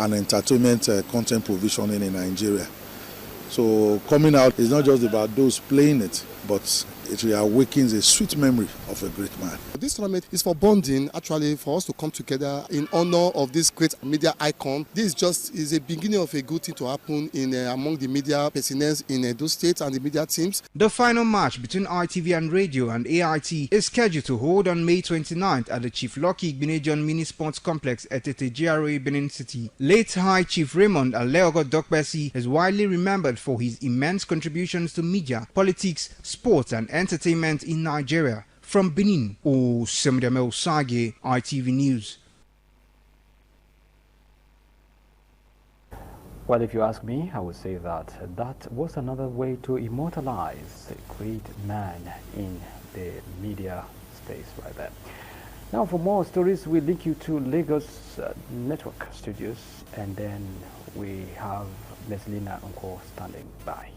Speaker 12: and entertainment content provision in Nigeria. So coming out is not just about those playing it, but it awakens a sweet memory of a great man.
Speaker 13: This tournament is for bonding, actually, for us to come together in honor of this great media icon. This just is a beginning of a good thing to happen in among the media personnel in Edo State and the media teams.
Speaker 7: The final match between ITV and Radio and AIT is scheduled to hold on May 29th at the Chief Lucky Grenadian Mini Sports Complex at the GRA, Benin City. Late High Chief Raymond Aleoro Dokpesi is widely remembered for his immense contributions to media, politics, sports and entertainment in Nigeria. From Benin, Osemdeme Osage, ITV News.
Speaker 17: Well, if you ask me, I would say that that was another way to immortalize a great man in the media space right there. Now, for more stories, we link you to Lagos Network Studios, and then we have Leslina Unko standing by.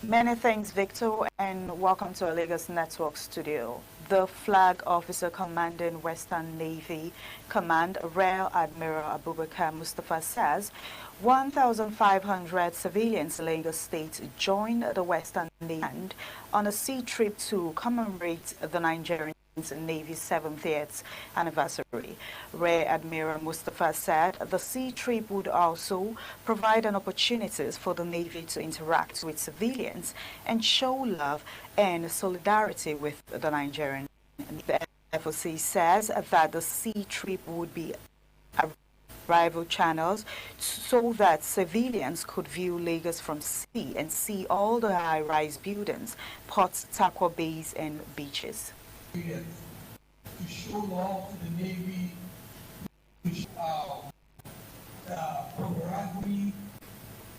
Speaker 8: Many thanks, Victor, and welcome to our Lagos Network studio. The Flag Officer Commanding Western Navy Command, Rear Admiral Abubakar Mustafa, says 1,500 civilians in Lagos State joined the Western Navy on a sea trip to commemorate the Nigerian Navy's 70th anniversary. Rear Admiral Mustafa said the sea trip would also provide an opportunity for the Navy to interact with civilians and show love and solidarity with the Nigerian. The FOC says that the sea trip would be arrival channels so that civilians could view Lagos from sea and see all the high-rise buildings, ports, Takwa bays and beaches.
Speaker 9: To show love to the Navy, to show camaraderie,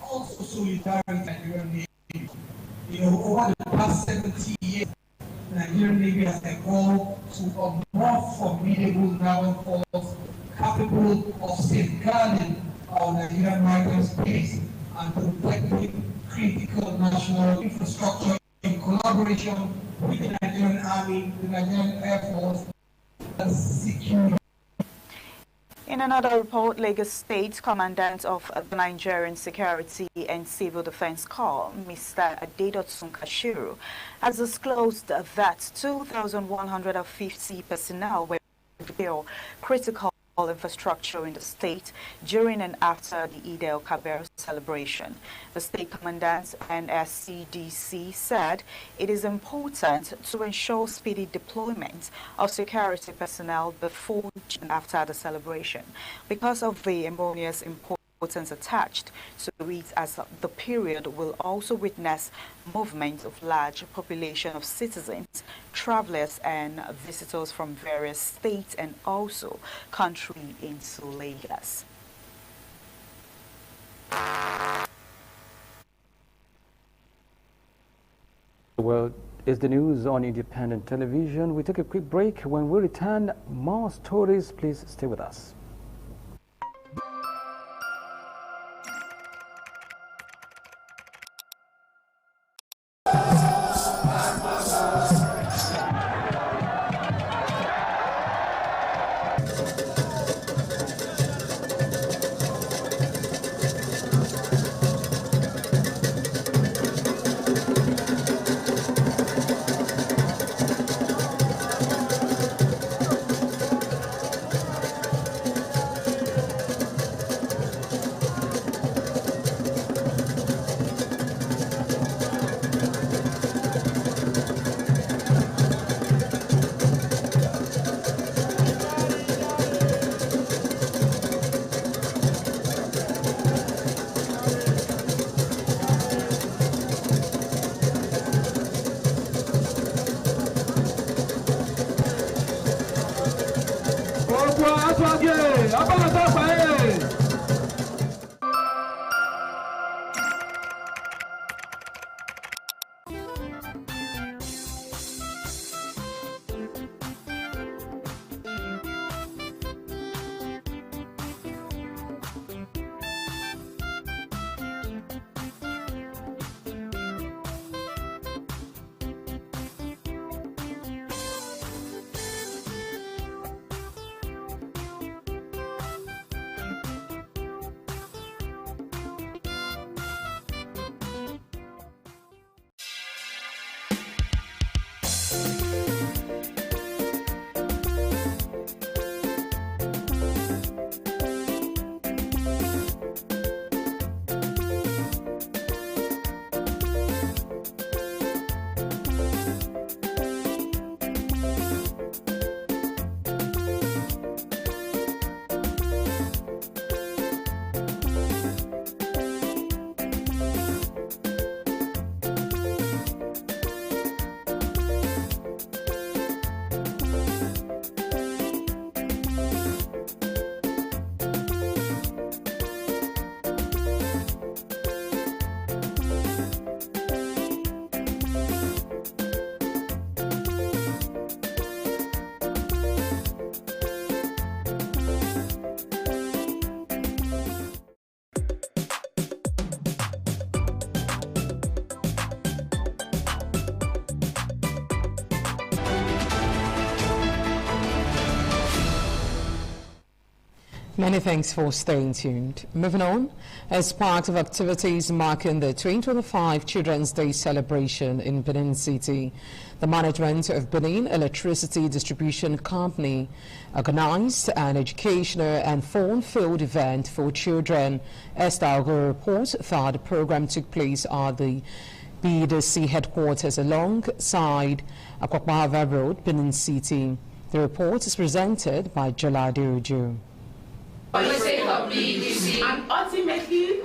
Speaker 9: also solidarity with the Nigerian Navy. You know, over the past 70 years, the Nigerian Navy has evolved to a more formidable naval force capable of safeguarding our Nigerian maritime space and protecting critical national infrastructure in collaboration with the Nigerian Army, the Nigerian Air Force, and security.
Speaker 8: In another report, Lagos State Commandant of the Nigerian Security and Civil Defense Corps, Mr. Adedotun Kashiru, has disclosed that 2,150 personnel were killed critical infrastructure in the state during and after the Eid al-Kabir celebration. The state commandant and SCDC said it is important to ensure speedy deployment of security personnel before and after the celebration because of the enormous importance attached to it, as the period will also witness movement of large population of citizens, travelers and visitors from various states and also country into Lagos.
Speaker 17: Well, it's the news on Independent Television. We take a quick break. When we return, more stories. Please stay with us.
Speaker 3: Many thanks for staying tuned. Moving on, as part of activities marking the 2025 Children's Day celebration in Benin City, the management of Benin Electricity Distribution Company organized an educational and fun-filled event for children. Esther Algo reports that the program took place at the BDC headquarters alongside Akwakwa Road, Benin City. The report is presented by Jola Deojo.
Speaker 1: For the sake of BDC, and ultimately,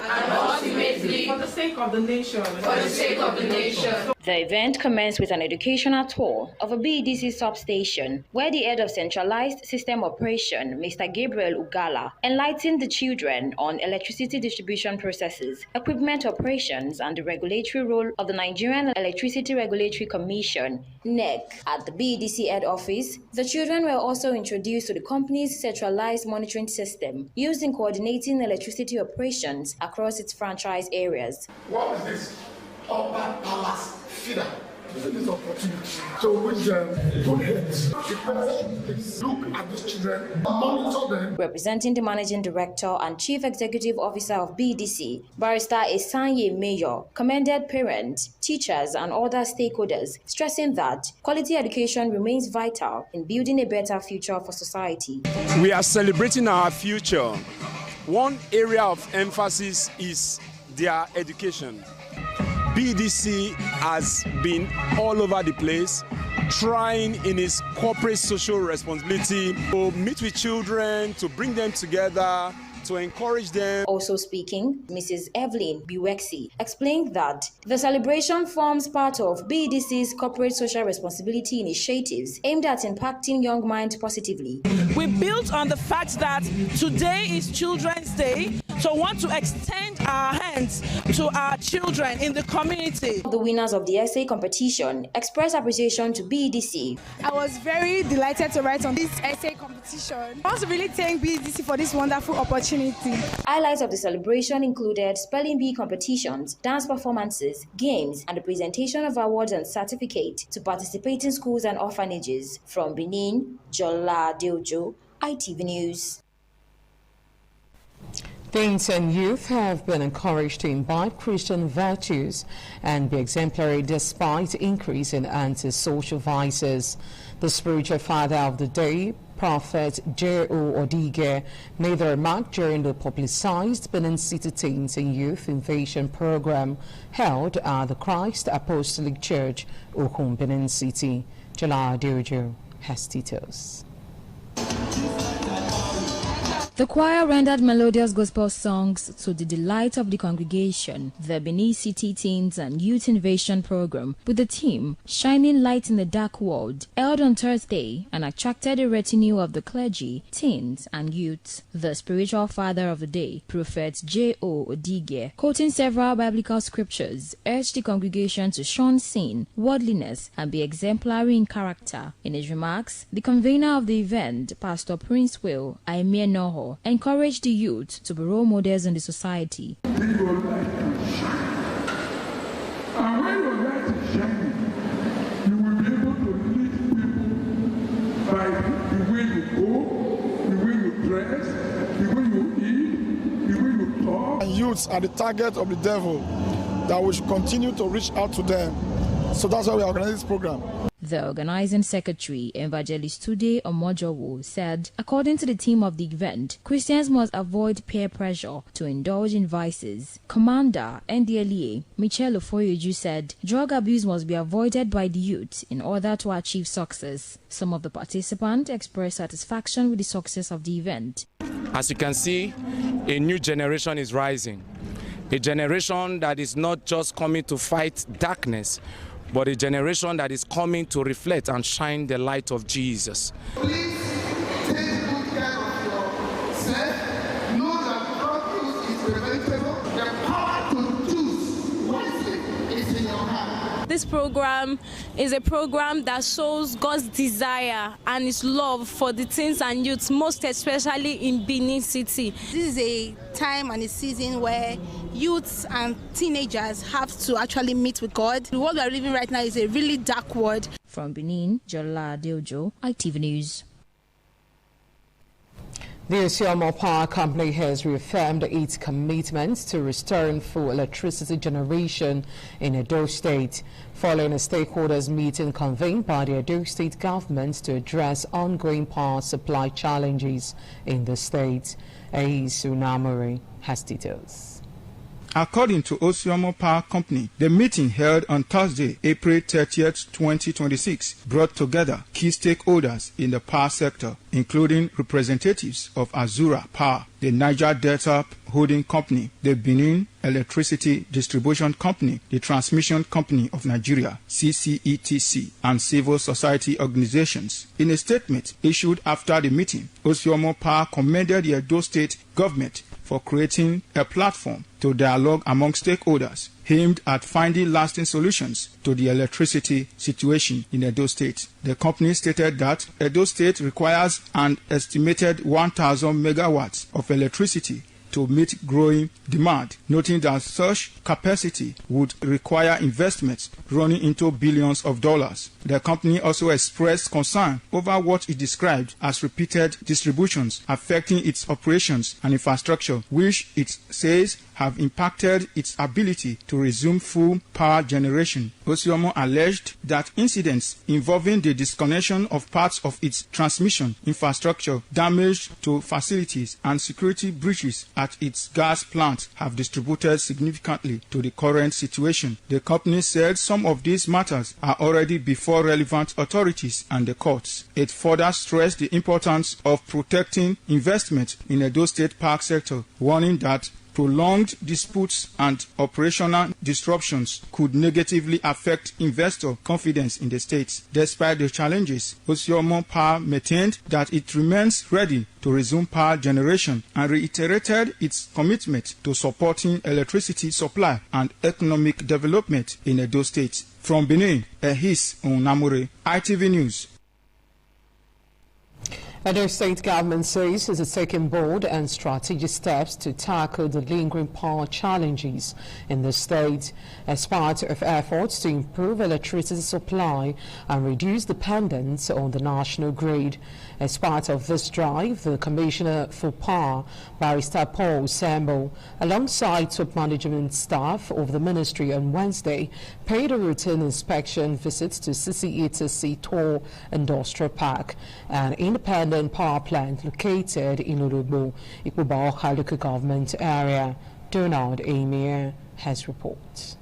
Speaker 1: for the sake of the nation, for the sake of the nation.
Speaker 2: The event commenced with an educational tour of a BDC substation, where the head of Centralized System Operation, Mr. Gabriel Ugala, enlightened the children on electricity distribution processes, equipment operations, and the regulatory role of the Nigerian Electricity Regulatory Commission, NEC. At the BDC head office, the children were also introduced to the company's centralized monitoring system, used in coordinating electricity operations across its franchise areas.
Speaker 6: What is this? Upper Palace feeder. This opportunity. So with good heads, the parents look at these children, monitor them.
Speaker 2: Representing the Managing Director and Chief Executive Officer of BDC, Barrister Esanye Mayor, commended parents, teachers, and other stakeholders, stressing that quality education remains vital in building a better future for society.
Speaker 14: We are celebrating our future. One area of emphasis is their education. BDC has been all over the place, trying in its corporate social responsibility to meet with children, to bring them together, to encourage them.
Speaker 2: Also speaking, Mrs. Evelyn Biwexi explained that the celebration forms part of BDC's corporate social responsibility initiatives aimed at impacting young minds positively.
Speaker 1: We built on the fact that today is Children's Day, so we want to extend our hands to our children in the community.
Speaker 2: The winners of the essay competition expressed appreciation to BDC.
Speaker 19: I was very delighted to write on this essay competition. I want to really thank BDC for this wonderful opportunity.
Speaker 2: Highlights of the celebration included spelling bee competitions, dance performances, games, and the presentation of awards and certificates to participating schools and orphanages. From Benin, Jola Deojo, ITV News.
Speaker 3: Teens and youth have been encouraged to imbibe Christian virtues and be exemplary despite increase in anti-social vices. The spiritual father of the day, Prophet J.O. Odige, made the remark during the publicized Benin City Teens and Youth Invasion program held at the Christ Apostolic Church, Okun, Benin City. Jala Diojo has details.
Speaker 16: The choir rendered melodious gospel songs to the delight of the congregation. The Benin City Teens and Youth Invasion program, with the theme Shining Light in the Dark World, held on Thursday and attracted a retinue of the clergy, teens, and youths. The spiritual father of the day, Prophet J.O. Odige, quoting several biblical scriptures, urged the congregation to shun sin, worldliness, and be exemplary in character. In his remarks, the convener of the event, Pastor Prince Will Aimie Noho, encouraged the youth to be role models in the society.
Speaker 20: Leave your light to shine. And when your light is shining, you will be able to lead people by the way you go, the way you dress, the way you eat, the way you talk.
Speaker 6: And youths are the target of the devil, that we should continue to reach out to them. So that's why we organize this program.
Speaker 16: The organizing secretary, Evangelist Tude Omojowo, said, according to the theme of the event, Christians must avoid peer pressure to indulge in vices. Commander NDLEA Michelle Ofoyeju said, drug abuse must be avoided by the youth in order to achieve success. Some of the participants expressed satisfaction with the success of the event.
Speaker 23: As you can see, a new generation is rising. A generation that is not just coming to fight darkness, but a generation that is coming to reflect and shine the light of Jesus.
Speaker 20: Please take good care of yourself. Know that drug use is preventable. The power to choose wisely is in your hand.
Speaker 19: This program is a program that shows God's desire and His love for the teens and youths, most especially in Benin City.
Speaker 24: This is a time and a season where youths and teenagers have to actually meet with God. The world we are living right now is a really dark world.
Speaker 16: From Benin, Jola Deojo, ITV News.
Speaker 3: The Osiomo Power Company has reaffirmed its commitment to restoring full electricity generation in Edo State, following a stakeholders meeting convened by the Edo State government to address ongoing power supply challenges in the state. Eisu Namori has details.
Speaker 4: According to Osiomo Power Company, the meeting held on Thursday, April 30th, 2026, brought together key stakeholders in the power sector, including representatives of Azura Power, the Niger Delta Holding Company, the Benin Electricity Distribution Company, the Transmission Company of Nigeria, CCETC, and civil society organizations. In a statement issued after the meeting, Osiomo Power commended the Edo State government for creating a platform to dialogue among stakeholders aimed at finding lasting solutions to the electricity situation in Edo State. The company stated that Edo State requires an estimated 1,000 megawatts of electricity to meet growing demand, noting that such capacity would require investments running into billions of dollars. The company also expressed concern over what it described as repeated distributions affecting its operations and infrastructure, which it says have impacted its ability to resume full power generation. Osiomo alleged that incidents involving the disconnection of parts of its transmission infrastructure, damage to facilities, and security breaches at its gas plant have distributed significantly to the current situation. The company said some of these matters are already before relevant authorities and the courts. It further stressed the importance of protecting investment in the Edo State park sector, warning that prolonged disputes and operational disruptions could negatively affect investor confidence in the state. Despite the challenges, Osiomo Power maintained that it remains ready to resume power generation and reiterated its commitment to supporting electricity supply and economic development in Edo State. From Benin, Ehis Onamure, ITV News.
Speaker 3: Edo State government says it is taking bold and strategic steps to tackle the lingering power challenges in the state as part of efforts to improve electricity supply and reduce dependence on the national grid. As part of this drive, the Commissioner for Power, Barrister Paul Usembo, alongside top management staff of the ministry on Wednesday, paid a routine inspection visit to CCETC Tor Industrial Park, an independent power plant located in Urugbo, Ikpoba local government area. Donald Amir has reports.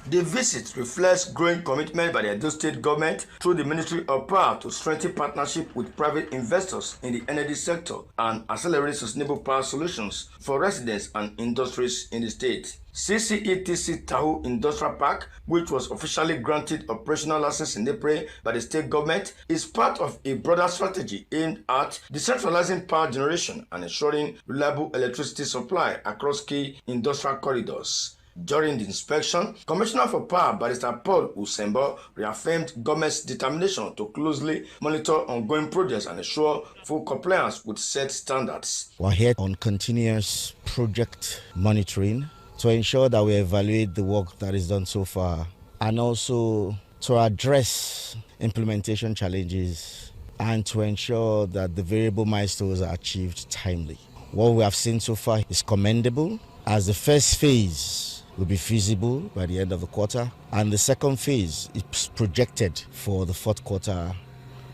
Speaker 22: The visit reflects growing commitment by the Edo State government through the Ministry of Power to strengthen partnership with private investors in the energy sector and accelerate sustainable power solutions for residents and industries in the state. CCETC Tahoe Industrial Park, which was officially granted operational license in April by the state government, is part of a broader strategy aimed at decentralizing power generation and ensuring reliable electricity supply across key industrial corridors. During the inspection, Commissioner for Power, Barrister Paul Usembo, reaffirmed government's determination to closely monitor ongoing projects and ensure full compliance with set standards.
Speaker 11: We're here on continuous project monitoring to ensure that we evaluate the work that is done so far and also to address implementation challenges and to ensure that the variable milestones are achieved timely. What we have seen so far is commendable, as the first phase will be feasible by the end of the quarter, and the second phase is projected for the fourth quarter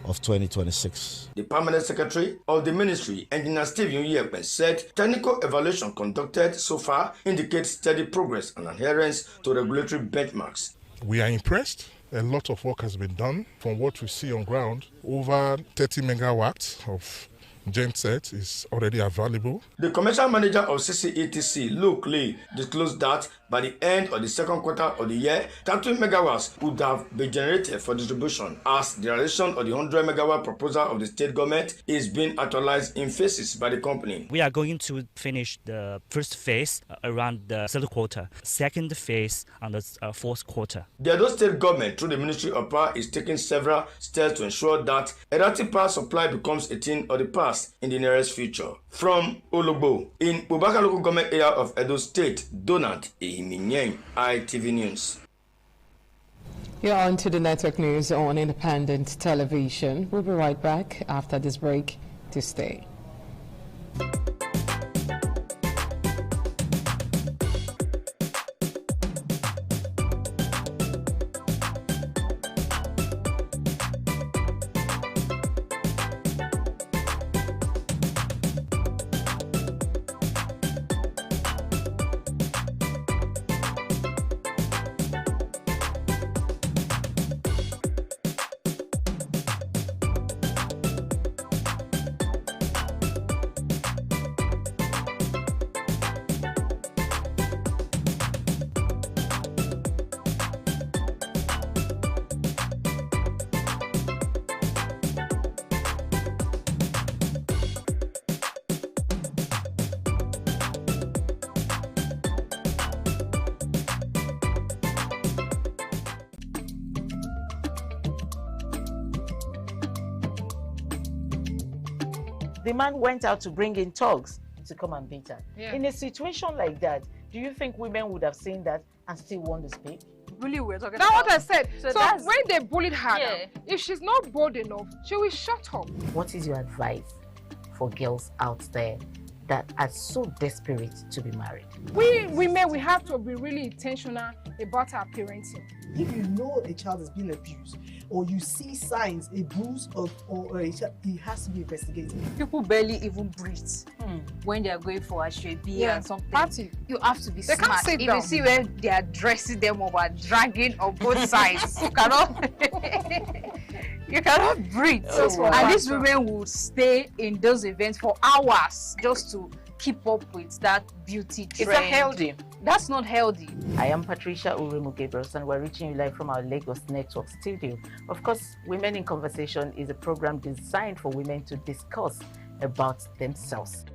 Speaker 11: of 2026.
Speaker 22: The Permanent Secretary of the Ministry, Engineer Steve Yunyepe, said technical evaluation conducted so far indicates steady progress and adherence to regulatory benchmarks.
Speaker 15: We are impressed. A lot of work has been done. From what we see on ground, over 30 megawatts of genset is already available.
Speaker 22: The commercial manager of CCETC, Luke Lee, disclosed that by the end of the second quarter of the year, 30 megawatts would have been generated for distribution, as the realization of the 100 megawatt proposal of the state government is being actualized in phases by the company.
Speaker 18: We are going to finish the first phase around the third quarter, second phase on the fourth quarter.
Speaker 22: The Edo State government, through the Ministry of Power, is taking several steps to ensure that erratic power supply becomes a thing of the past in the nearest future. From Ologbo, in Bubaka local government area of Edo State, Donald Ehiminyeng, ITV News.
Speaker 3: You're on to the network news on Independent Television. We'll be right back after this break. To stay.
Speaker 5: The man went out to bring in thugs to come and beat her.
Speaker 10: Yeah.
Speaker 5: In a situation like that, do you think women would have seen that and still want to speak?
Speaker 10: Really, we're talking about. That's what I said. So when they bullied her,
Speaker 5: Yeah.
Speaker 10: if she's not bold enough, she will shut up.
Speaker 5: What is your advice for girls out there that are so desperate to be married?
Speaker 10: We women, we have to be really intentional about our parenting.
Speaker 12: If you know a child is being abused, or you see signs, a bruise or a child, it has to be investigated.
Speaker 21: People barely even breathe when they are going for a shrebi and something.
Speaker 10: Party.
Speaker 21: You have to be
Speaker 10: They can't
Speaker 21: smart.
Speaker 10: sit
Speaker 21: If
Speaker 10: down.
Speaker 21: you see where they are dressing them up or dragging on both sides, you cannot you cannot breathe.
Speaker 5: That's what
Speaker 21: And
Speaker 5: I
Speaker 21: these
Speaker 5: thought.
Speaker 21: women would stay in those events for hours just to keep up with that beauty trend.
Speaker 5: Is that healthy?
Speaker 21: That's not healthy.
Speaker 5: I am Patricia Uremu Gabriels, and we're reaching you live from our Lagos Network studio. Of course, Women in Conversation is a program designed for women to discuss about themselves.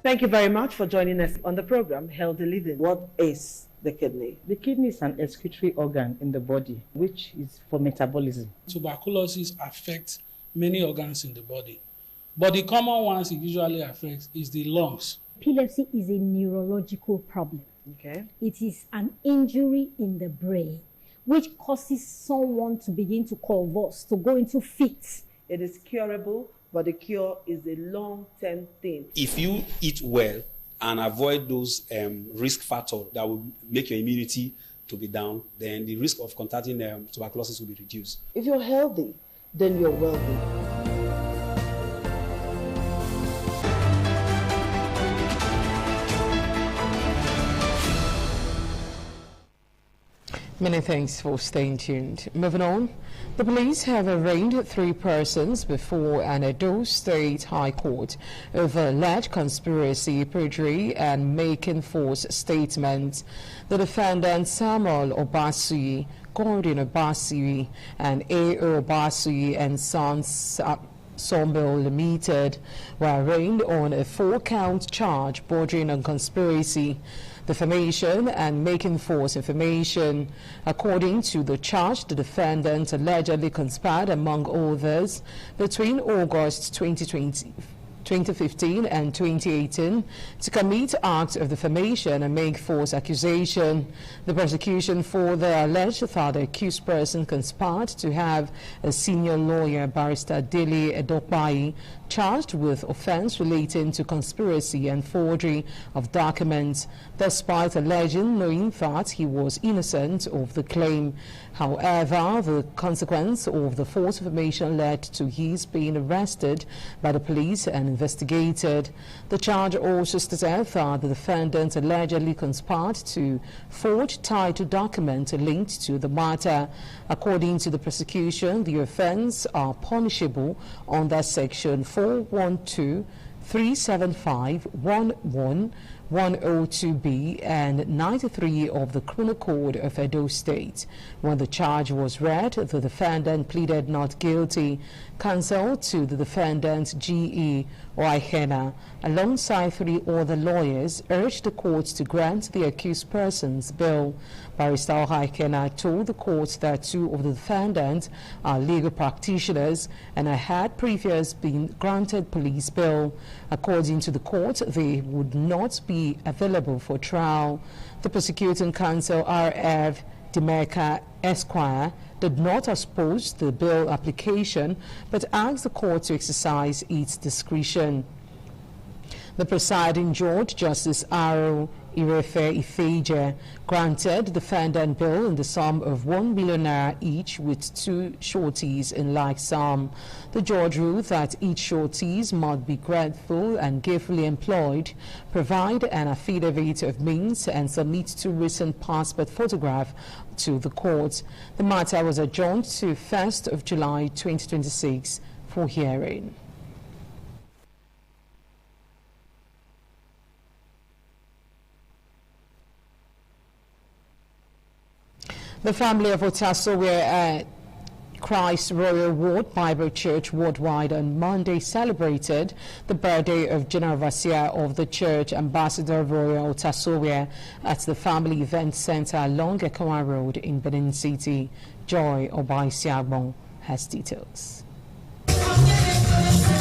Speaker 25: Thank you very much for joining us on the program Healthy Living. What is the kidney?
Speaker 26: The kidney is an excretory organ in the body, which is for metabolism.
Speaker 27: Tuberculosis affects many organs in the body, but the common ones it usually affects is the lungs.
Speaker 28: Epilepsy is a neurological problem.
Speaker 25: Okay.
Speaker 28: It is an injury in the brain which causes someone to begin to convulse, to go into fits.
Speaker 25: It is curable, but the cure is a long-term thing.
Speaker 29: If you eat well and avoid those risk factors that will make your immunity to be down, then the risk of contracting tuberculosis will be reduced.
Speaker 25: If you're healthy, then you're wealthy.
Speaker 3: Many thanks for staying tuned. Moving on, the police have arraigned 3 persons before an Edo State High Court over alleged conspiracy, perjury, and making false statements. The defendants Samuel Obasuyi, Gordon Obasuyi, and A.O. Obasuyi and Sons Sawmill Limited were arraigned on a 4-count charge bordering on conspiracy, defamation, and making false information. According to the charge, the defendant allegedly conspired, among others, between August 2015 and 2018 to commit acts of defamation and make false accusation. The prosecution further alleged that the accused person conspired to have a senior lawyer, Barrister Dele Edokpai, charged with offense relating to conspiracy and forgery of documents, despite alleging knowing that he was innocent of the claim. However, the consequence of the false information led to his being arrested by the police and investigated. The charge also stated that the defendant allegedly conspired to forge title documents linked to the matter. According to the prosecution, the offense are punishable under Section 412, 375, 102B and 93 of the Criminal Code of Edo State. When the charge was read, the defendant pleaded not guilty. Counsel to the defendant, G.E. Oihena, alongside 3 other lawyers, urged the court to grant the accused persons bail. Barrister Oihena told the court that 2 of the defendants are legal practitioners and had previously been granted police bail. According to the court, they would not be available for trial. The prosecuting counsel, R.F. Demeka Esquire, did not oppose the bail application but asked the court to exercise its discretion. The presiding judge, Justice Aro Irefe Ifeje, granted defendant bail in the sum of 1 million naira each with 2 sureties in like sum. The judge ruled that each sureties must be grateful and carefully employed, provide an affidavit of means, and submit 2 recent passport photographs to the court. The matter was adjourned to 1st of July 2026 for hearing. The family of Otasowe at Christ Royal Ward Bible Church worldwide on Monday celebrated the birthday of General Overseer of the Church, Ambassador Royal Otasowe, at the Family Event Center along Ekawa Road in Benin City. Joy Obaisiagbon has details.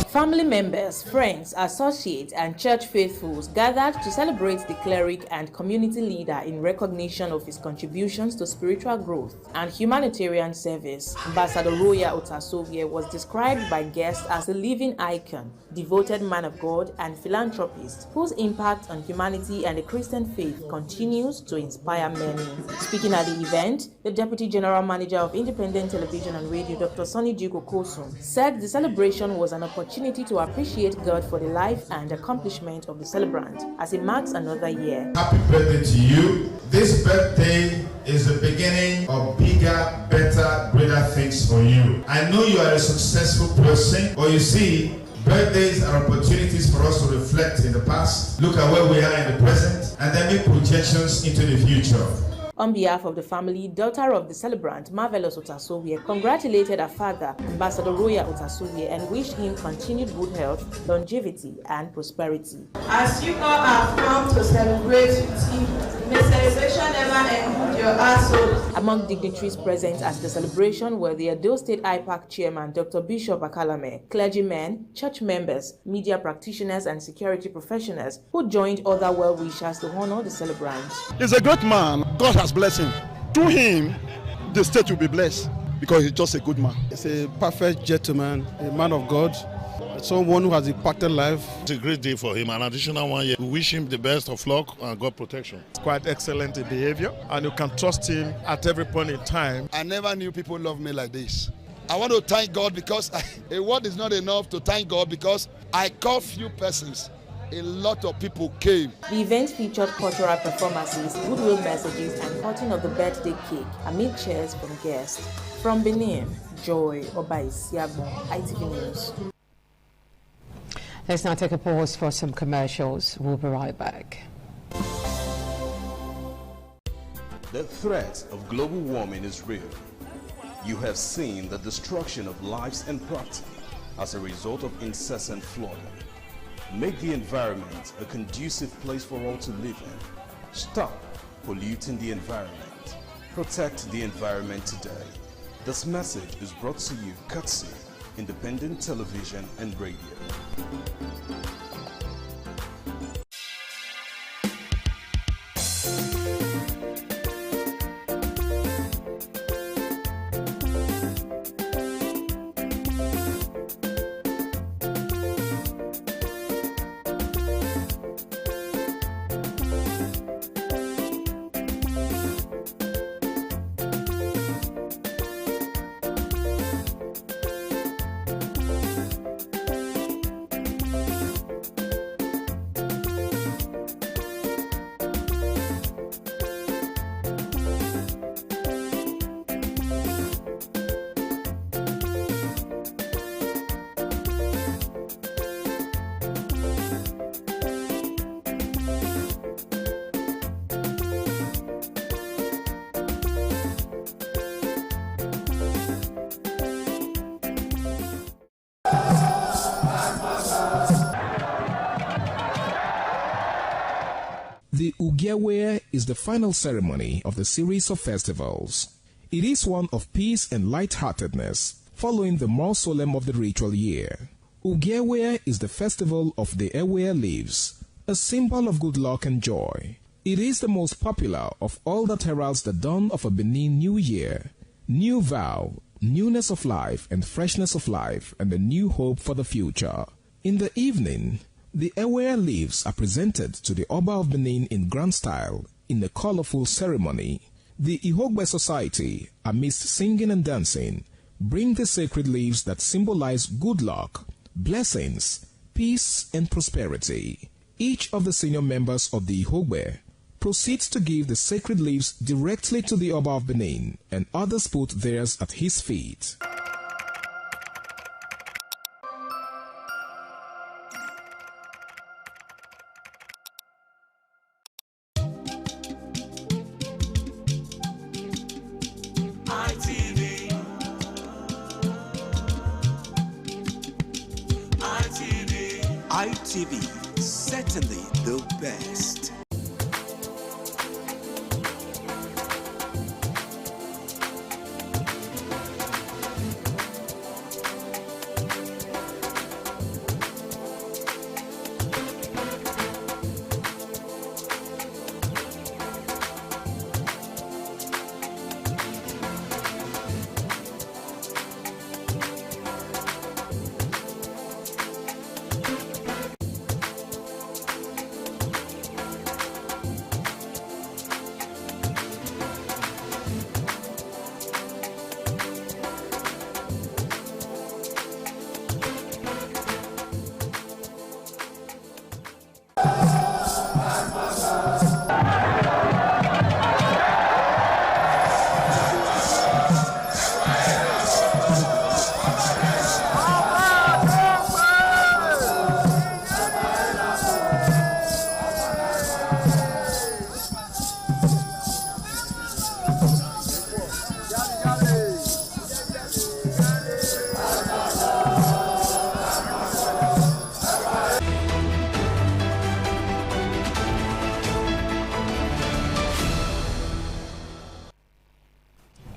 Speaker 1: Family members, friends, associates, and church faithfuls gathered to celebrate the cleric and community leader in recognition of his contributions to spiritual growth and humanitarian service. Ambassador Royal Otasowe was described by guests as a living icon, devoted man of God, and philanthropist whose impact on humanity and the Christian faith continues to inspire many. Speaking at the event, the Deputy General Manager of Independent Television and Radio, Dr. Sonny Duko Kosun, said the celebration was an opportunity to appreciate God for the life and accomplishment of the celebrant as it marks another year.
Speaker 2: Happy birthday to you. This birthday is the beginning of bigger, better, greater things for you. I know you are a successful person, but you see, birthdays are opportunities for us to reflect in the past, look at where we are in the present, and then make projections into the future.
Speaker 1: On behalf of the family, daughter of the celebrant, Marvelous Otasowe, congratulated her father, Ambassador Royal Otasowe, and wished him continued good health, longevity, and prosperity.
Speaker 6: As you all have come to celebrate with you, may celebration never end your household.
Speaker 1: Among dignitaries present at the celebration were the Edo State IPAC Chairman, Dr. Bishop Akalame, clergymen, church members, media practitioners, and security professionals who joined other well-wishers to honor the celebrant.
Speaker 7: He's a great man. God has blessed him. Through him, the state will be blessed because he's just a good man. He's a perfect gentleman, a man of God, someone who has impacted life.
Speaker 8: It's a great day for him, an additional 1 year. We wish him the best of luck and God protection.
Speaker 7: It's quite excellent in behavior, and you can trust him at every point in time.
Speaker 9: I never knew people love me like this. I want to thank God because a word is not enough to thank God because I called few persons. A lot of people came.
Speaker 1: The event featured cultural performances, goodwill messages, and cutting of the birthday cake amid cheers from guests. From Benin, Joy Obaisiagbon, ITV News.
Speaker 3: Let's now take a pause for some commercials. We'll be right back.
Speaker 13: The threat of global warming is real. You have seen the destruction of lives and property as a result of incessant flooding. Make the environment a conducive place for all to live in. Stop polluting the environment. Protect the environment today. This message is brought to you courtesy Independent Television and Radio.
Speaker 4: The Ugewe is the final ceremony of the series of festivals. It is one of peace and lightheartedness, following the more solemn of the ritual year. Ugewe is the festival of the Ewe leaves, a symbol of good luck and joy. It is the most popular of all that heralds the dawn of a Benin New Year, new vow, newness of life and freshness of life, and a new hope for the future. In the evening, the Ewe leaves are presented to the Oba of Benin in grand style in a colorful ceremony. The Ihogbe Society, amidst singing and dancing, bring the sacred leaves that symbolize good luck, blessings, peace, and prosperity. Each of the senior members of the Ihogbe proceeds to give the sacred leaves directly to the Oba of Benin, and others put theirs at his feet.
Speaker 11: ITV, certainly the best.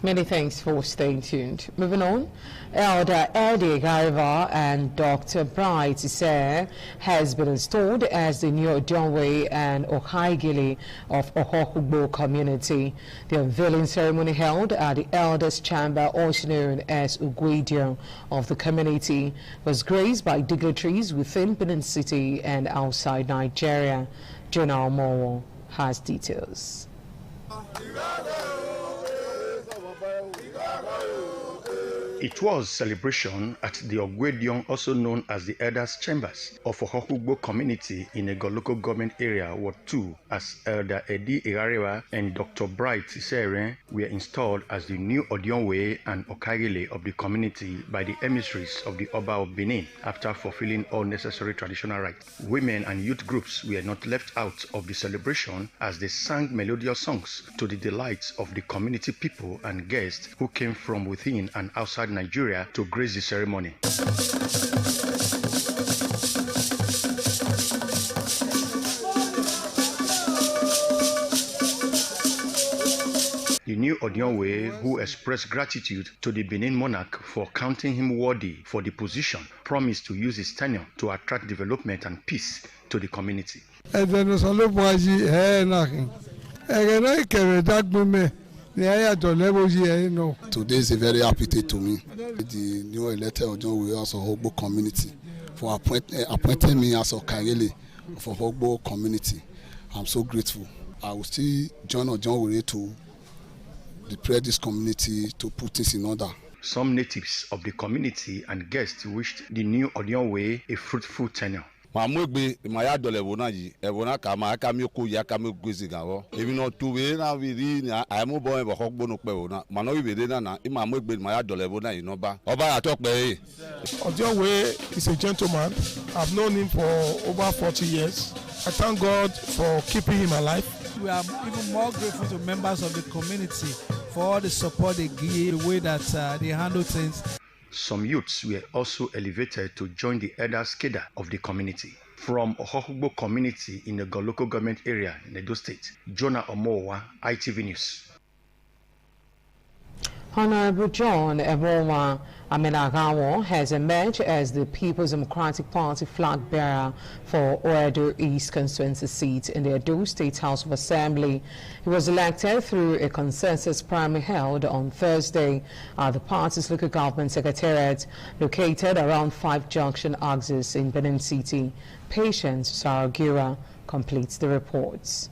Speaker 3: Many thanks for staying tuned. Moving on, Elder Eddie Gariva and Dr. Bright Ise has been installed as the new Odionwe and Ohaigili of Ohokugbo community. The unveiling ceremony held at the Elders' Chamber, also known as Ugwedion of the community, was graced by dignitaries within Benin City and outside Nigeria. Jonah Omowo has details.
Speaker 14: It was celebration at the Ogwedion, also known as the Elders' Chambers of Ohokugbo community in Ego local government area, Ward 2, as Elder Eddie Igarewa and Dr. Bright Isere were installed as the new Odionwe and Okagile of the community by the emissaries of the Oba of Benin after fulfilling all necessary traditional rites. Women and youth groups were not left out of the celebration as they sang melodious songs to the delights of the community people and guests who came from within and outside Nigeria to grace the ceremony. The new Odionwe, who expressed gratitude to the Benin monarch for counting him worthy for the position, promised to use his tenure to attract development and peace to the community.
Speaker 9: Today is a very happy day to me. The new elected Odionwe as a Ohokugbo community for appointing me as a Okagile of Ohokugbo community. I'm so grateful. I will still join Odionwe to prepare this community to put things in order.
Speaker 14: Some natives of the community and guests wished the new Odionwe a fruitful tenure.
Speaker 16: Mamwegbe maya dole wona yi ebona kama aka mi ko ya ka mi gwezi gawo ebi no tuwe na wiri na aimu bo ebo hogbo no pe wona mano wi bede na mamwegbe maya dole wona yi no ba oba ya to pe.
Speaker 17: Odionwe is a gentleman. I've known him for over 40 years. I thank God for keeping him alive.
Speaker 19: We are even more grateful to members of the community for all the support they give, the way that they handle things.
Speaker 14: Some youths were also elevated to join the elders cadre of the community. From Ohohugbo community in the local government area in Edo State, Jonah Omowa, ITV News.
Speaker 3: Honorable John Eboma Amenagawo has emerged as the People's Democratic Party flag bearer for Oedo East constituency seat in the Edo State House of Assembly. He was elected through a consensus primary held on Thursday at the party's local government secretariat located around 5 Junction axis in Benin City. Patience Saragira completes the reports.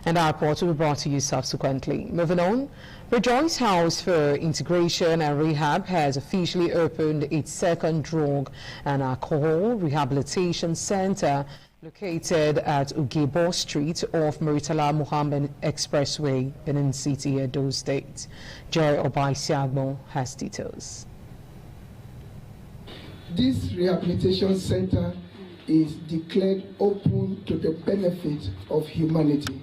Speaker 3: And our report will be brought to you subsequently. Moving on, Rejoice House for Integration and Rehab has officially opened its second drug and alcohol rehabilitation center located at Ugebo Street off Muritala Muhammad Expressway, Benin City, Edo State. Joy Obaisiagbo has details.
Speaker 10: This rehabilitation center is declared open to the benefit of humanity.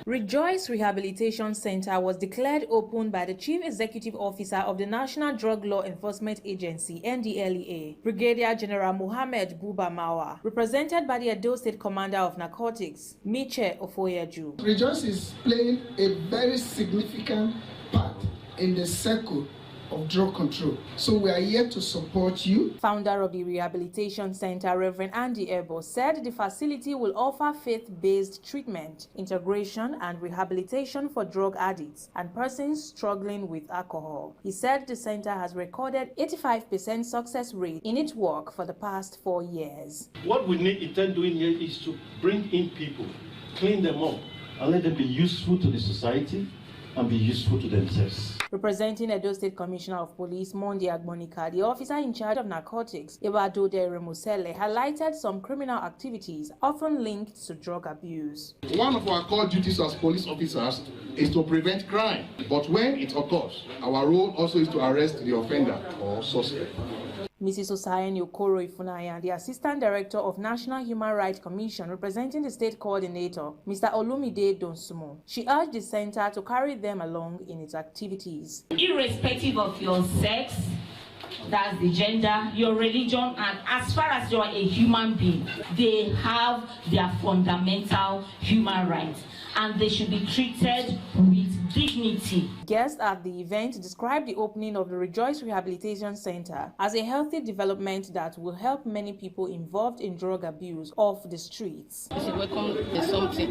Speaker 1: Rejoice Rehabilitation Center was declared open by the Chief Executive Officer of the National Drug Law Enforcement Agency, NDLEA, Brigadier General Mohammed Buba Mawa, represented by the Edo State Commander of Narcotics, Miche Ofoyeju.
Speaker 10: Rejoice is playing a very significant part in the circle of drug control. So we are here to support you.
Speaker 1: Founder of the Rehabilitation Center, Reverend Andy Ebo, said the facility will offer faith-based treatment, integration, and rehabilitation for drug addicts and persons struggling with alcohol. He said the center has recorded 85% success rate in its work for the past 4 years.
Speaker 12: What we intend doing here is to bring in people, clean them up, and let them be useful to the society and be useful to themselves.
Speaker 1: Representing Edo State Commissioner of Police, Mondi Agbonika, the officer in charge of narcotics, Ebadode Remusele, highlighted some criminal activities often linked to drug abuse.
Speaker 15: One of our core duties as police officers is to prevent crime, but when it occurs, our role also is to arrest the offender or suspect.
Speaker 1: Mrs. Osayen Okoro Ifunaya, the Assistant Director of National Human Rights Commission, representing the State Coordinator, Mr. Olumide Donsumo. She urged the center to carry them along in its activities.
Speaker 18: Irrespective of your sex, that's the gender, your religion, and as far as you're a human being, they have their fundamental human rights, and they should be treated with dignity.
Speaker 1: Guests at the event described the opening of the Rejoice Rehabilitation Center as a healthy development that will help many people involved in drug abuse off the streets.
Speaker 20: We should welcome something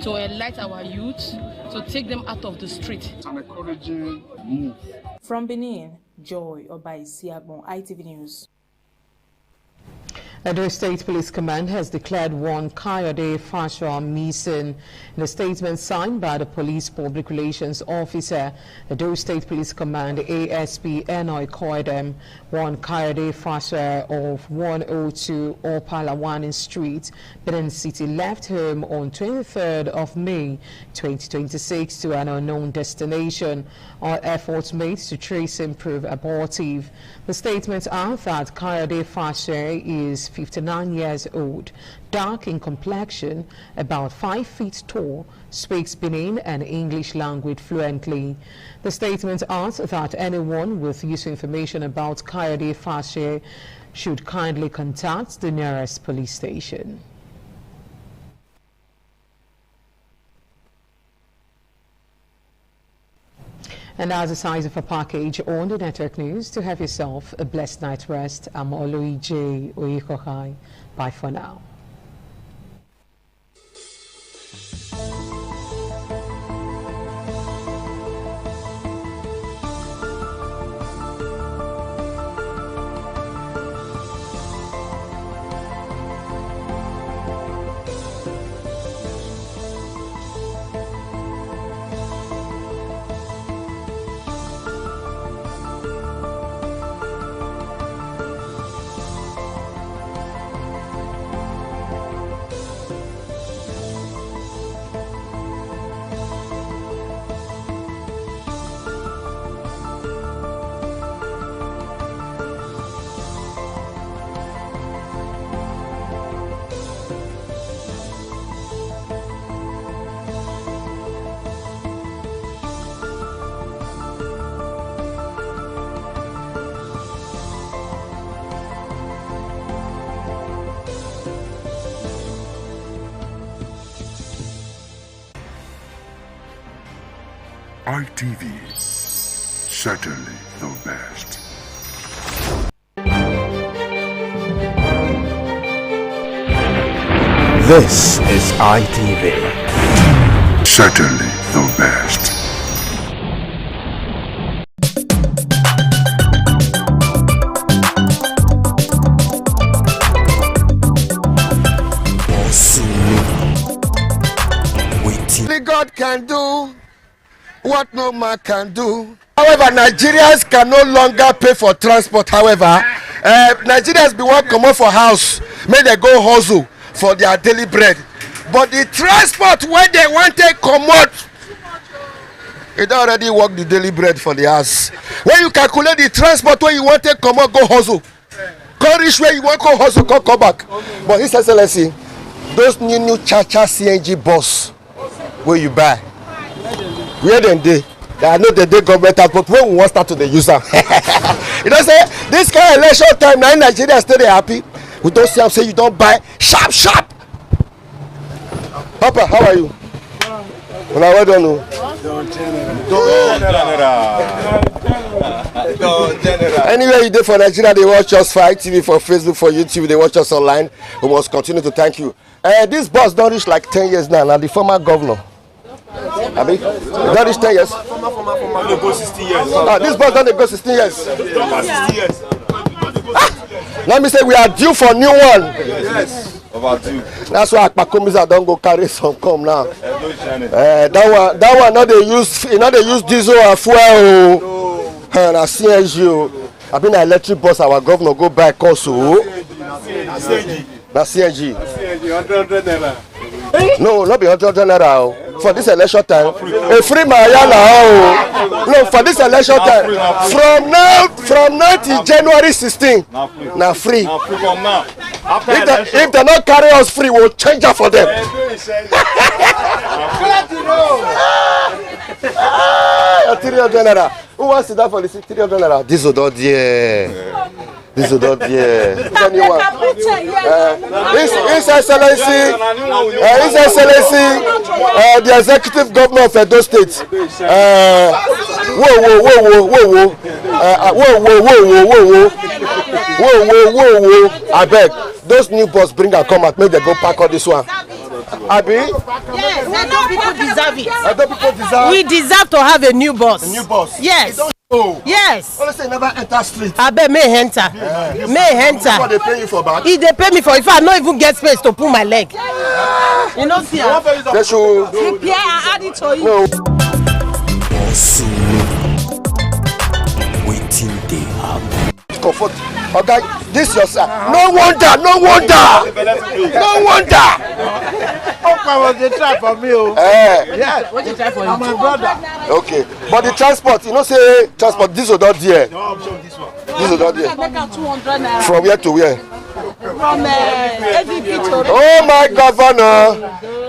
Speaker 20: to enlighten our youth, to take them out of the street.
Speaker 15: It's an encouraging move.
Speaker 1: From Benin, Joy Obaisiagbon, ITV News.
Speaker 3: Edo State Police Command has declared one Kayode Fashua missing. In a statement signed by the Police Public Relations Officer, Edo State Police Command ASP Enoy Koidem, one Kayode Fashua of 102 Opalawanin Street, Benin City, left home on 23rd of May 2026 to an unknown destination. All efforts made to trace him proved abortive. The statement adds that Kayode Fashua is 59 years old, dark in complexion, about 5 feet tall, speaks Benin and English language fluently. The statement adds that anyone with useful information about Kayode Fashua should kindly contact the nearest police station. And as the size of a package on the Network News, to have yourself a blessed night's rest. I'm Oluije Oyikokai. Bye for now.
Speaker 5: ITV, certainly the best.
Speaker 21: This is ITV,
Speaker 5: certainly the best.
Speaker 22: Only God can do what no man can do. However, Nigerians can no longer pay for transport. However, Nigerians be want come out for house, may they go hustle for their daily bread. But the transport where they want to come out, it already work the daily bread for the house. When you calculate the transport where you want to come out, go hustle. Go reach where you want to go hustle, come back. But His Excellency, those new Cha-Cha CNG bus where you buy, where them dey? I know they government transport, when we want start to the user. You know say this kind of election time now in Nigeria still they happy. We don't see am say you don't buy sharp. Papa, how are you? Una well done o. Anywhere you dey for Nigeria, they watch us for ITV, for Facebook, for YouTube, they watch us online. We must continue to thank you. This bus don't reach like 10 years now. Now the former governor. Abi, don't reach 10 years. This bus don't go 16 years. Let me say we are due for new one. Yes. That's why Akpakomiza don't go carry some come now. That one not they use, they use diesel and fuel. And I CNG. I been an electric bus. Our governor go buy also. Na CNG. No, not be 100 naira. For this election time, a free Mayala. No, for this election time, from now till January 16, now free. If they not carry us free, we'll change that for them. 300 naira. Who wants to that for the 300 naira? This is not there. This is not there. Anyone? His Excellency, the Executive Governor of Edo State. Whoa. I beg. Those new bus bring and come out. Make them go pack all this one. Abi?
Speaker 23: Yes, Edo people deserve it.
Speaker 22: Edo people deserve.
Speaker 23: We deserve to have a new bus.
Speaker 22: A new bus.
Speaker 23: Yes.
Speaker 22: Oh.
Speaker 23: Yes.
Speaker 22: Only say never enter street.
Speaker 23: I bet may enter. May enter.
Speaker 22: What they pay you for back?
Speaker 23: If they pay me for, if I not even get space to pull my leg. You know, see.
Speaker 22: They should.
Speaker 23: Prepare and add it to you.
Speaker 22: No.
Speaker 21: Waiting they have.
Speaker 22: Comfort. Okay, this your son. No wonder.
Speaker 24: Opa was the try for me.
Speaker 23: Yes. What you try for you?
Speaker 24: My brother.
Speaker 22: Okay, but the transport, say transport. This is not there.
Speaker 24: No option this one.
Speaker 22: This is not there. From where to where?
Speaker 23: From ADP to.
Speaker 22: Oh my governor,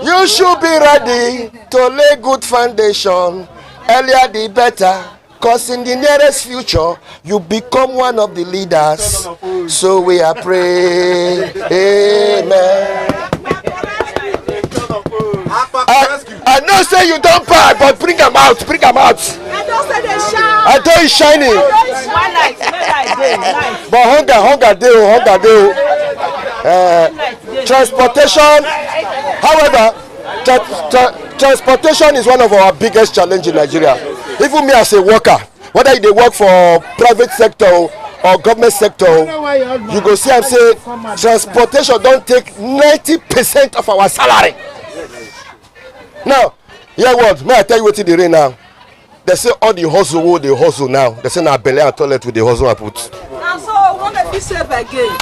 Speaker 22: you should be ready to lay good foundation. Earlier the better. Because in the nearest future, you become one of the leaders. So we are praying. Amen. I know say you don't buy, but bring them out. I
Speaker 23: don't say they shine.
Speaker 22: I know it's shining.
Speaker 23: One light.
Speaker 22: But hunger day. Transportation, however, transportation is one of our biggest challenges in Nigeria. Even me as a worker, whether you work for private sector or government sector, you go see I'm say transportation don't take 90% of our salary. Now, hear what? May I tell you what they rain now? They say all the hustle they hustle now. They say now belly and toilet with the hustle I put.
Speaker 23: Now so won't they be safe again?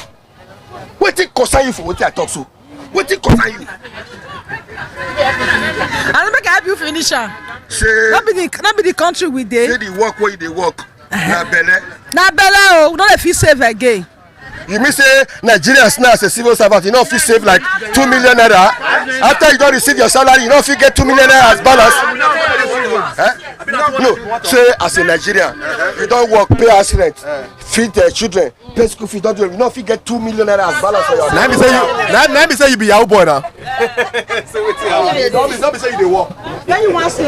Speaker 22: What it concern you for what I talk so? What it concern you?
Speaker 23: I make I help you finish.
Speaker 22: Say
Speaker 23: not be the country we dey.
Speaker 22: Say the work where they work. Na belle
Speaker 23: oh, no dey feel safe again.
Speaker 22: You mean say Nigerians now as a civil servant, you know if you save like 2 million naira. After you don't receive your salary, you know if you get 2 million naira as balance. No, say as a Nigerian, you don't work, pay house rent, feed their children, pay school fees, don't do it. You know if you get 2 million naira as balance for your.
Speaker 24: Let me say you be Yahoo boy now.
Speaker 22: Don't be say you dey work.
Speaker 23: Then you want to see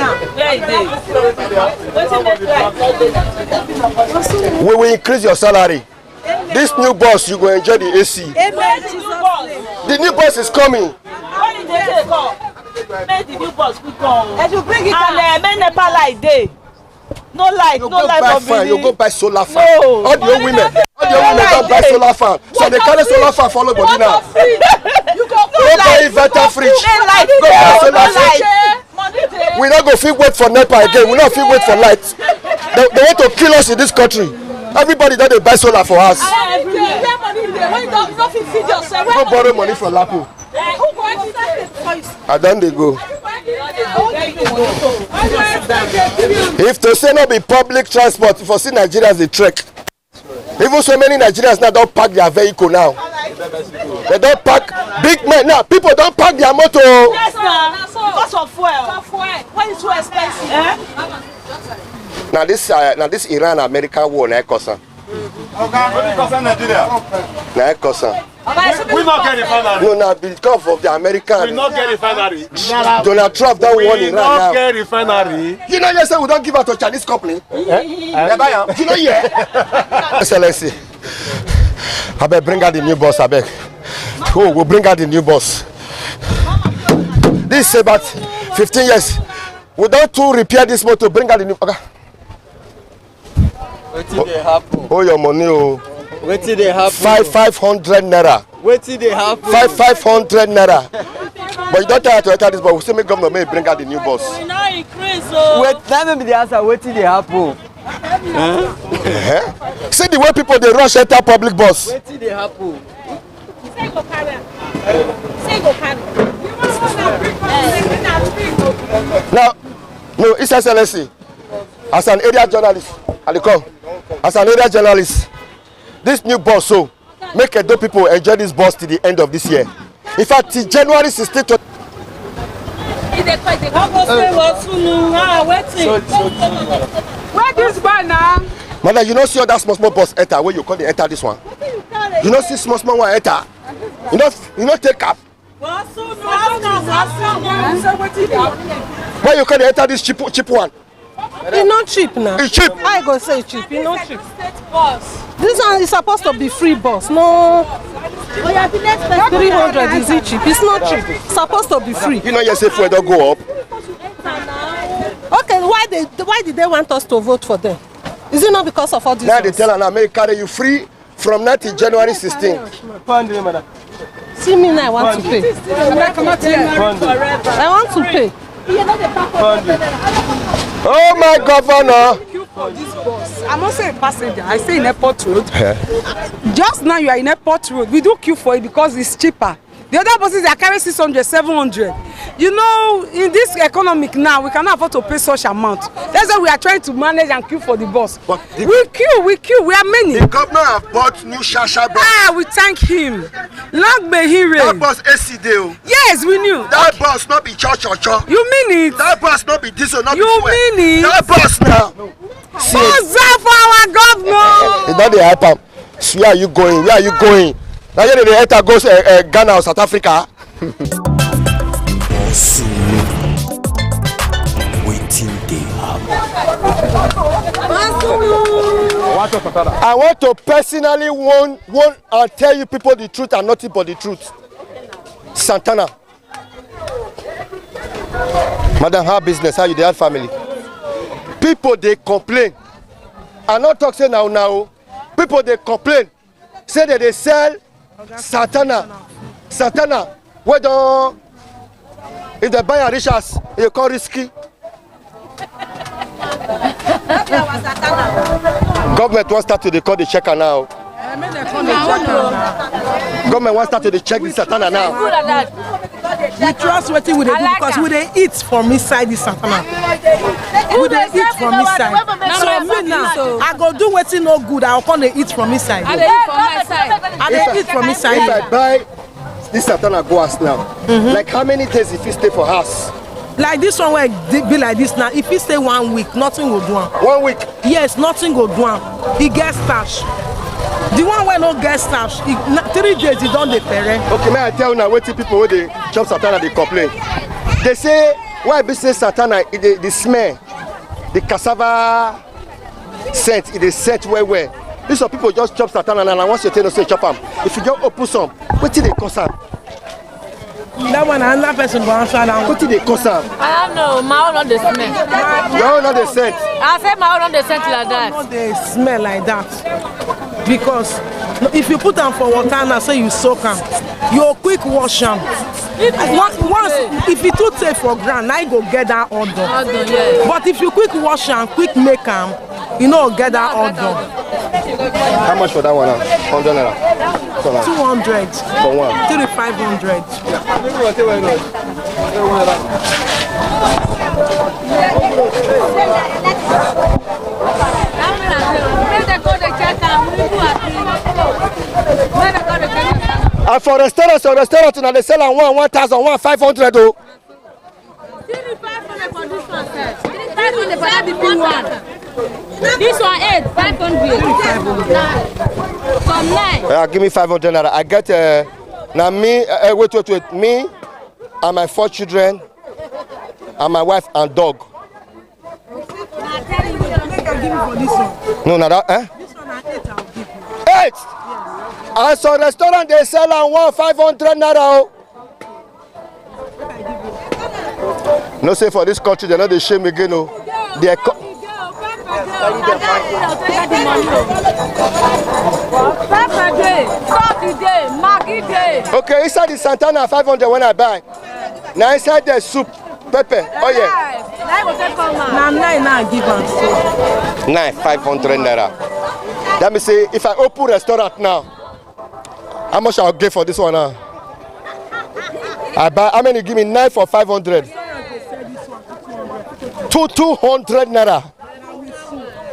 Speaker 22: We will increase your salary. This new boss, you go enjoy the AC. The new boss is coming.
Speaker 2: Make the new boss quick on. And you bring it and make Nepal light day. No light, no light for
Speaker 22: You go buy solar fan.
Speaker 2: No.
Speaker 22: All the old women don't buy solar fan. So they carry solar fan follow body now.
Speaker 2: You go
Speaker 22: buy inverter fridge. Go buy solar fridge. We not go fit wait for NEPA again. We not fit wait for light. They want to kill us in this country. Everybody that they buy solar for us. Go borrow money from Lapo. And then they go. If to say not be public transport, for see Nigerians they trek. Even so many Nigerians now don't park their vehicle now. They don't park big men now. People don't park their motor.
Speaker 2: Yes, because of fuel. When it's too expensive.
Speaker 22: Now this Iran-American war na cause. Na cause.
Speaker 24: We not get refinery.
Speaker 22: No, now because of the American.
Speaker 24: We not get refinery.
Speaker 22: Donald Trump don't want Iran now.
Speaker 24: We not get refinery.
Speaker 22: You know, you say we don't give out to Chinese company. You know, yeah. Excellency, I beg bring out the new boss. I beg. Oh, we'll bring out the new boss. This is about 15 years. We don't to repair this motor. Bring out the new. Okay. Oh, your money. Oh.
Speaker 6: Wait till they happen.
Speaker 22: 500 naira.
Speaker 6: Wait till they happen.
Speaker 22: 500 naira. But you don't try to enter this, but we still make government may bring out the new boss.
Speaker 2: We not increase. Wait,
Speaker 6: that may be the answer. Wait till they happen.
Speaker 22: See the way people they rush enter public bus.
Speaker 6: Wait till they happen.
Speaker 2: Say go carry. Say go carry.
Speaker 22: Now, no, it's Excellency. As an area journalist, as an area journalist, this new bus, so make Edo people enjoy this bus till the end of this year. In fact, till January 16th.
Speaker 23: Where this one now?
Speaker 22: Mother, you don't see all that small bus enter where you call the enter this one. You don't see small one enter. You don't take up. Why you call the enter this cheap one?
Speaker 23: It's not cheap now.
Speaker 22: It's cheap.
Speaker 23: I go say cheap. It's not cheap. This one is supposed to be free bus. No. 300 is it cheap? It's not cheap. It's supposed to be free.
Speaker 22: You know you say fuel don't go up.
Speaker 23: Okay, why did they want us to vote for them? Is it not because of all this?
Speaker 22: Now they tell an America carry you free from now till January 16th.
Speaker 23: See me now, I want to pay. I want to pay.
Speaker 22: Oh my governor!
Speaker 23: For this bus. I'm not saying passenger, I stay in airport road. Just now you are in airport road. We do queue for it because it's cheaper. The other buses are carrying 600, 700. You know, in this economic now, we cannot afford to pay such amount. That's why we are trying to manage and queue for the bus. But we queue, we are many.
Speaker 22: The governor have bought new Shasha bus.
Speaker 23: Ah, we thank him. Long may he reign.
Speaker 22: That bus AC deal.
Speaker 23: Yes, we knew.
Speaker 22: That bus not be cho.
Speaker 23: You mean it?
Speaker 22: That bus not be diesel, not be
Speaker 23: fuel.
Speaker 22: You
Speaker 23: mean it?
Speaker 22: That bus now.
Speaker 23: Buzz for our governor.
Speaker 22: It's not the hype up. So where are you going? Where are you going? Now you the enter goes Ghana or South Africa. I want to personally warn and tell you people the truth and nothing but the truth. Santana. Madam, how business? How you the family? People they complain. I'm not talking now. People they complain. Say that they sell Santana, where don't if they buy a rich ass, you call risky. Government wants start to call the checker now. Government wants start to check the Santana now.
Speaker 23: We trust what we do because we they eat from inside the Santana. We they eat from inside. So me now, I go do what's no good. I'll come and eat from inside.
Speaker 20: I
Speaker 23: eat from inside.
Speaker 22: If I buy this Santana go us now, like how many days if you stay for us?
Speaker 23: Like this one will be like this now. If you stay 1 week, nothing will do.
Speaker 22: 1 week?
Speaker 23: Yes, nothing will do. He gets stash. The one where no get stash, 3 days he don't dey pere.
Speaker 22: Okay, may I tell you now what people where they chop Santana they complain. They say why be say Santana? The smell, the cassava scent, it is scent well. These are people just chop Santana and once you tell us say chop them. If you just open some, what did they cause them?
Speaker 2: That one another person go answer that one.
Speaker 22: What did they cause them?
Speaker 4: I don't know. My own not the smell.
Speaker 22: Your own not the scent.
Speaker 4: I say my own not the scent like that.
Speaker 2: Not the smell like that. Because if you put them for water now, say you soak them, you quick wash them. Once, if you too take for ground, now you go get that odor.
Speaker 4: Yeah.
Speaker 2: But if you quick wash them, quick make them, you know get that odor.
Speaker 22: How much for that one? 100 naira.
Speaker 2: 200
Speaker 22: for one.
Speaker 2: 3,500.
Speaker 22: And for restaurants, now they sell on 1,000, 1,500 though.
Speaker 4: 3,500 for this one, sir. 3,500 for that big one. This one 8,500. From 9.
Speaker 22: Yeah, give me 500 naira. I get now me. Wait. Me and my 4 children, and my wife and dog. No, not that.
Speaker 2: This one at 8, I'll give you.
Speaker 22: 8. And some restaurant they sell on 1,500 naira. No say for this country they know they shame again. No, they. Okay, inside the Santana 500 when I buy. Now inside the soup, pepper. Oh yeah.
Speaker 2: Now 9 now give us.
Speaker 22: 500 naira. Let me say if I open restaurant now, how much I'll get for this one now? I buy how many? Give me 9 for 500. 200 naira.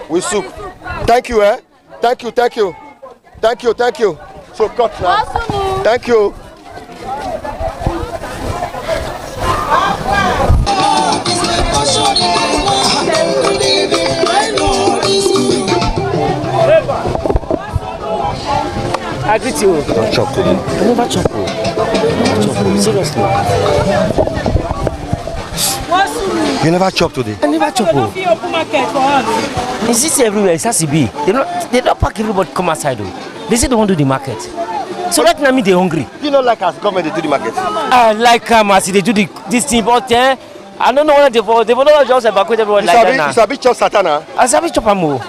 Speaker 22: With soup. Thank you, eh? Thank you. So cut now. Thank you.
Speaker 6: I greet you.
Speaker 22: Don't chop to me.
Speaker 6: I never chop. Seriously.
Speaker 22: You never chop today?
Speaker 6: I never chop. It's just everywhere. It has to be. They don't pack everybody come outside though. They say they want to do the market. So right now, they're hungry.
Speaker 22: You know, like as government they do the market.
Speaker 6: I like as they do this thing, but I don't know whether they don't just evacuate everyone like that now.
Speaker 22: You sabi chop Santana?
Speaker 6: I sabi chop amo.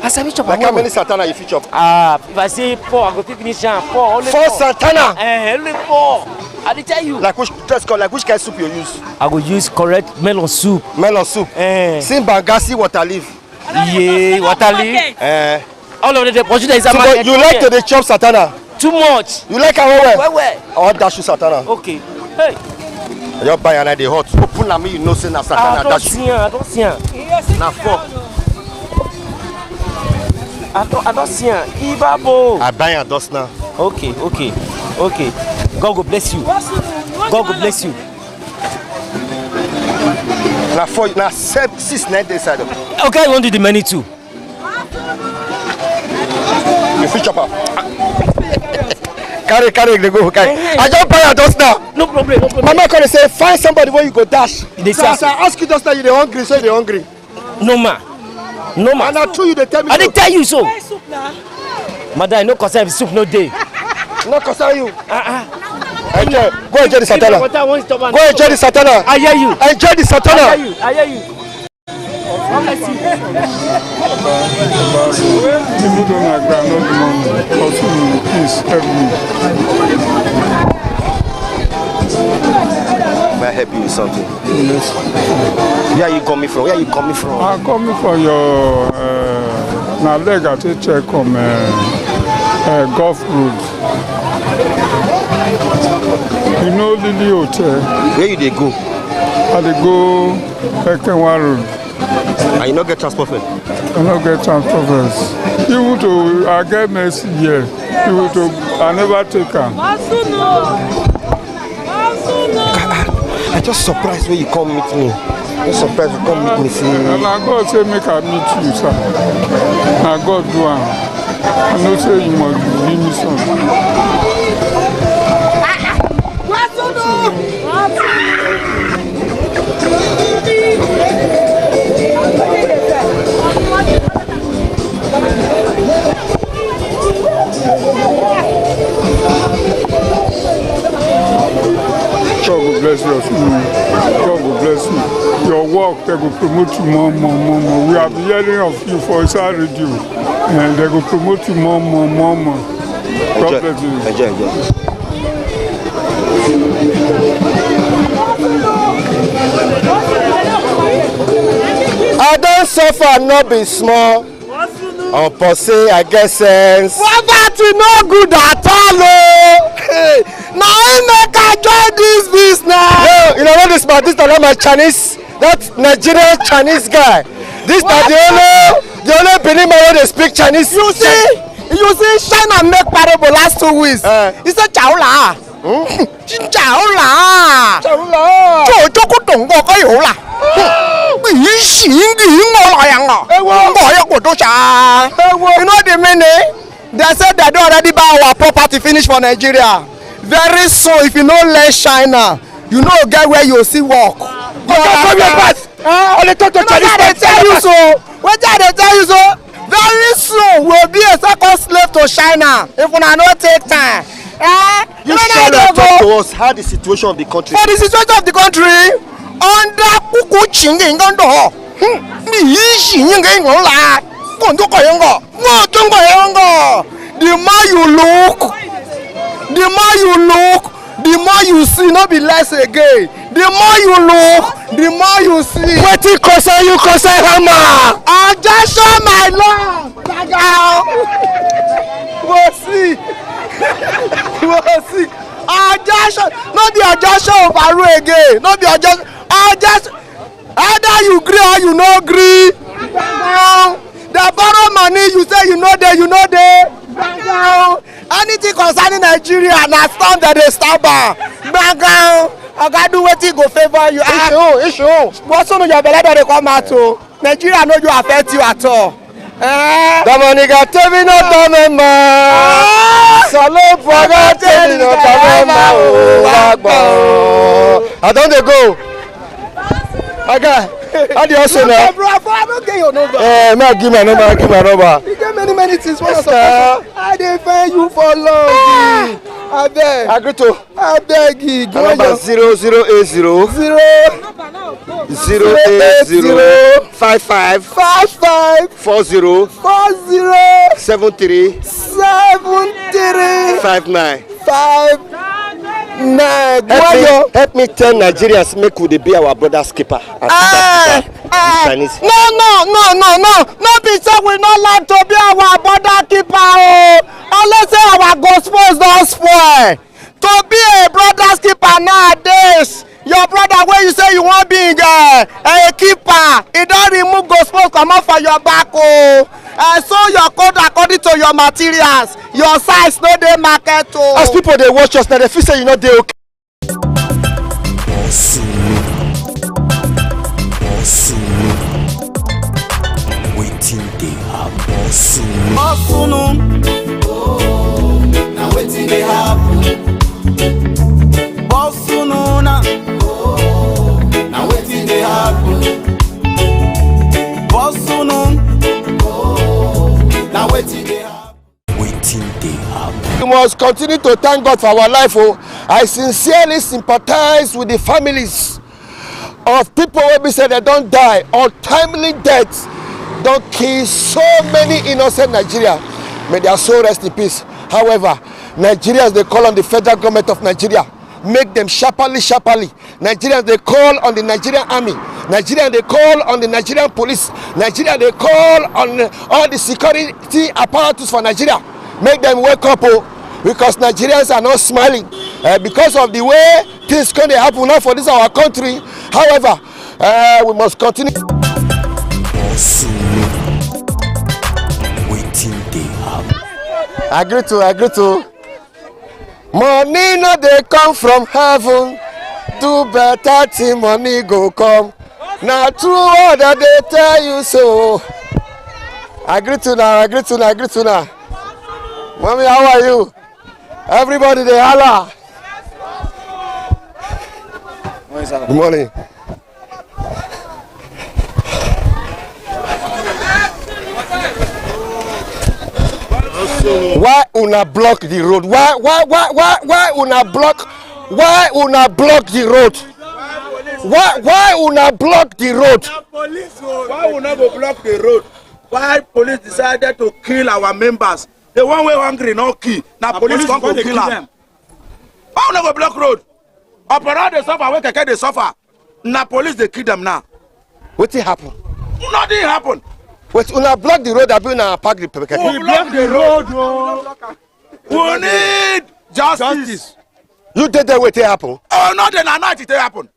Speaker 22: Like how many Santana you fit chop?
Speaker 6: If I say 4, I go finish 4. Only
Speaker 22: 4 Santana?
Speaker 6: Only 4. I dey tell you.
Speaker 22: Like which kind of soup you use?
Speaker 6: I go use correct melon soup.
Speaker 22: Melon soup. Simbangasi water leaf.
Speaker 6: Yeah, water leaf. All of them portion is a market.
Speaker 22: You like to dey chop Santana?
Speaker 6: Too much.
Speaker 22: You like how well?
Speaker 6: Where?
Speaker 22: Or dash you Santana?
Speaker 6: Okay. Hey.
Speaker 22: You buy and they hot. Open na me, you know say na Santana.
Speaker 6: I don't see.
Speaker 22: Na 4.
Speaker 6: I don't see. Ibabo.
Speaker 22: I buy and dust now.
Speaker 6: Okay. God go bless you. God go bless you.
Speaker 22: Na 4, na 7, 6, 9 days side.
Speaker 6: Okay, you want to do the menu too?
Speaker 22: You fit chop up. Carry, they go. Carry. I just buy and dust now.
Speaker 6: No problem.
Speaker 22: Mama can say find somebody where you go dash. So as I ask you just now, you dey hungry, so you dey hungry.
Speaker 6: No ma.
Speaker 22: And I told you they tell me.
Speaker 6: I didn't tell you so. Madam, no concern soup no day.
Speaker 22: No concern you. Enjoy. Go enjoy the Santana. Go enjoy the Santana.
Speaker 6: I hear you.
Speaker 22: Enjoy the Santana.
Speaker 6: I hear you.
Speaker 7: People don't agree, not the money. Please help me.
Speaker 22: May I help you with something?
Speaker 7: Yes.
Speaker 22: Where are you coming from?
Speaker 7: I'm coming from your leg at a check on Gulf Road. You know Lily Hotel?
Speaker 22: Where you they go?
Speaker 7: I they go Ekenwa Road.
Speaker 22: And you not get transport fare?
Speaker 7: I not get transport fares. I get mercy here. I never take them.
Speaker 22: I just surprised when you come meet me. Just surprised you come meet me. See.
Speaker 7: And I God say make I meet you, sir. I God do am. I know say you must give me something. God will bless you. God will bless you. Your work, they will promote you more. We have been hearing of you for Isa Radio, and they will promote you more. God bless you.
Speaker 22: Enjoy. I don't suffer, not be small. On per se, I get sense.
Speaker 2: Poverty no good at all. Now I make I join this business.
Speaker 22: No, you know this man. This is not my Chinese. That Nigerian Chinese guy. This is the only Benin man who speak Chinese.
Speaker 2: You see, China make parable last 2 weeks. He said, "Chao la, chao la,就不懂我该有啦。你行你我来呀，我要我多啥？ You know the meaning? They said they don't already buy our property finish for Nigeria. Very soon, if you no learn China, you know get where you see work. Only talk to Chinese. They tell you so. What they tell you so? Very soon, we'll be a second slave to China if we not take time.
Speaker 22: You shall talk to us how the situation of the country.
Speaker 2: For the situation of the country, under Kuku Ching in Gondo. The more you look, the more you see, not be less again. The more you look, the more you see.
Speaker 22: What it concern you concern hammer?
Speaker 2: I just show my love. We'll see. I just show, not the adjustment of Aru again. Not the adjustment. I just either you agree or you no agree. They borrow money, you say you know there. Anything concerning Nigeria, na storm that they stop by. I gotta do what go favor you. Issue. What's on your belly that they come out to? Nigeria know you affect you at all.
Speaker 22: The money got to be not done, man. Salute for God, tell me not done, I don't go. Okay. How do you also know?
Speaker 2: Bro, I don't get your number.
Speaker 22: Give my number.
Speaker 2: You get many things. I didn't find you for long. I beg.
Speaker 22: Agree to.
Speaker 2: I beg you.
Speaker 22: Number 0080 55 40 73 59. Help me tell Nigerians make we be our brother's keeper. Chinese.
Speaker 2: No be say we not like to be our brother keeper. Unless say our gospels don't spoil. To be a brother's keeper nowadays, your brother when you say you want being a keeper, he don't remove gospels come out for your back. So your code according to your materials, your size no dey market.
Speaker 22: As people they watch us now, they feel say you know they okay.
Speaker 21: Waiting they happen.
Speaker 8: Now waiting they happen. Now waiting they happen. Now waiting they happen.
Speaker 22: We must continue to thank God for our life. I sincerely sympathize with the families of people who be said they don't die. Untimely deaths don't kill so many innocent Nigeria. May their soul rest in peace. However, Nigerians they call on the federal government of Nigeria. Make them sharply. Nigerians they call on the Nigerian army. Nigerians they call on the Nigerian police. Nigerians they call on all the security apparatus for Nigeria. Make them wake up, because Nigerians are not smiling because of the way things can happen now for this our country. However, we must continue. Agree to. Money no dey come from heaven. Do better thing, money go come. Now true word that they tell you so. Agree to now. Mommy, how are you? Everybody they holla. Good morning. Why una block the road? Why una block Why una block the road? Why una block the road?
Speaker 24: Why una go block the road? Why police decided to kill our members? The one way hungry no kill. Now police come to kill them. Why una go block road? Opera they suffer, when keke they suffer. Now police they kill them now.
Speaker 22: Wetin happen?
Speaker 24: Nothing happen.
Speaker 22: Wait, una block the road, abi una park the keke?
Speaker 24: We block the road. Oh. We need justice.
Speaker 22: You did that, wetin happen?
Speaker 24: Oh, not then at night it happen.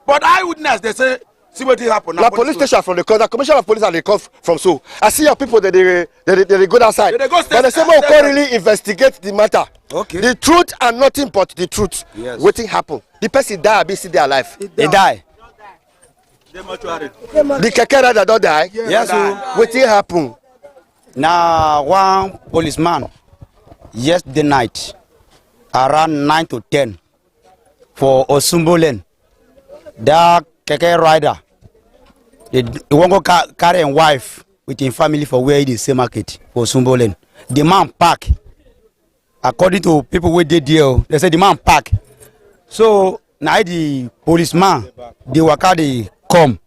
Speaker 24: But eyewitness they say see what happen.
Speaker 22: Now police station from the corner, commissioner of police and they come from so. I see your people that they go outside. But they say we can't really investigate the matter.
Speaker 9: Okay.
Speaker 22: The truth and nothing but the truth.
Speaker 9: Yes.
Speaker 22: Wetin happen? The person die, be still there alive.
Speaker 9: He die.
Speaker 22: The keke rider don't die.
Speaker 9: Yes.
Speaker 22: Wetin happen?
Speaker 9: Now one policeman yesterday night around 9 to 10 for Osumbolen. That keke rider, he won't go carry a wife with his family for where it is same market for Osumbolen. The man park. According to people who did deal, they say the man park. So now the policeman, the worker they come.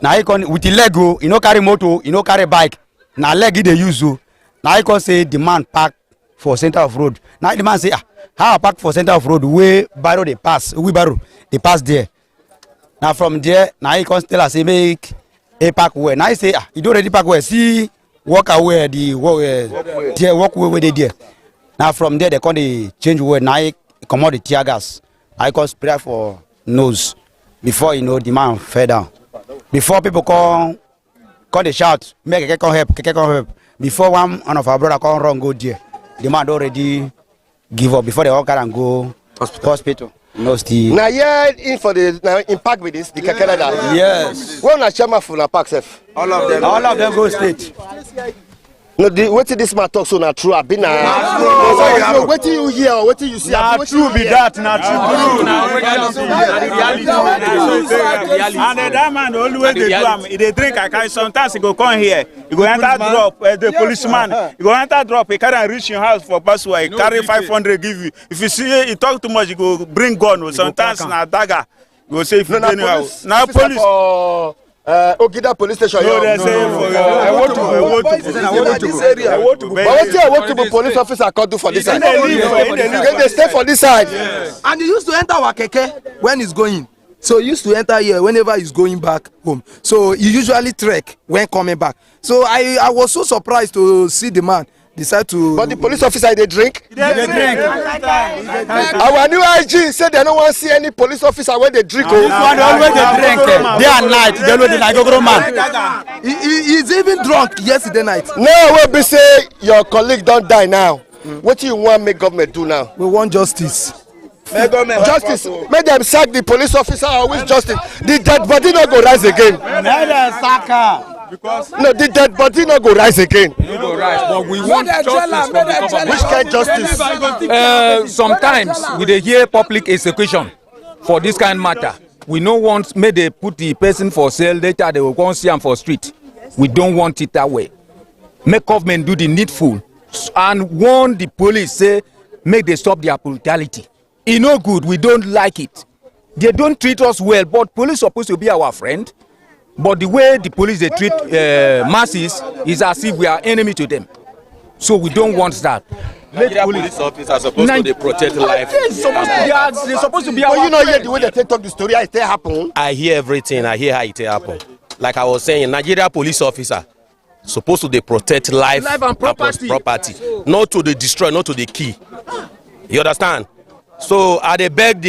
Speaker 9: Now he con with the leg go, you know carry motor, you know carry bike. Now leg they use you. Now he can say the man park for center of road. Now the man say how I park for center of road where barrow they pass, we barrow they pass there. Now from there, now he can tell us say make a park where. Now he say you don't already park where. See walk away the walkway where they there. Now from there they can change where. Now he come out the tear gas. I can spray for nose before you know the man fell down. Before people come they shout, make a come help. Before one of our brother come run go there, the man already give up before they all can go hospital. No still.
Speaker 22: Now in for the impact with this, the keke rider.
Speaker 9: Yes.
Speaker 22: When na chairman for na park sef.
Speaker 9: All of them go straight.
Speaker 22: No, wetin this man talk so na true. Abi na. So wetin you hear or wetin you see?
Speaker 24: Na true be that. Na true. And that man always dey do am. He dey drink akai. Sometimes he go come here. He go enter drop. The policeman. He go enter drop. He carry reach your house for Basua. He carry 500 give you. If you see he talk too much, he go bring gun. Sometimes na dagger. He go say if you dey anyhow. Na police.
Speaker 22: Ogida police station.
Speaker 24: No, they say I want to.
Speaker 22: But what the police officer can do for this side? They stay for this side.
Speaker 9: Yes. And he used to enter our keke when he's going. So he used to enter here whenever he's going back home. So he usually trek when coming back. So I was so surprised to see the man decide to.
Speaker 22: But the police officer they drink.
Speaker 9: They drink.
Speaker 22: Our new IG said they don't want to see any police officer when they drink.
Speaker 9: This one always they drink day and night. They always like go man. He's even drunk yesterday night.
Speaker 22: No, we be say your colleague don't die now. What do you want make government do now?
Speaker 9: We want justice.
Speaker 22: Justice. Make them sack the police officer or with justice. The dead body not go rise again.
Speaker 24: Because
Speaker 22: no, the dead body not go rise again.
Speaker 11: Go rise, but we want justice from the government.
Speaker 22: Which kind of justice?
Speaker 11: Sometimes we dey hear public execution for this kind of matter. We no want may they put the person for sale later they will go and see him for street. We don't want it that way. Make government do the needful and warn the police say make they stop their brutality. It's no good. We don't like it. They don't treat us well, but police supposed to be our friend. But the way the police they treat masses is as if we are enemy to them. So we don't want that.
Speaker 13: Nigeria police officers are supposed to protect life.
Speaker 11: They're supposed to be
Speaker 22: our friend. You know hear the way they talk the story, it happen.
Speaker 13: I hear everything. I hear how it happen. Like I was saying, Nigeria police officer supposed to protect life
Speaker 11: and property.
Speaker 13: Not to the destroy, not to the key. You understand? So I dey beg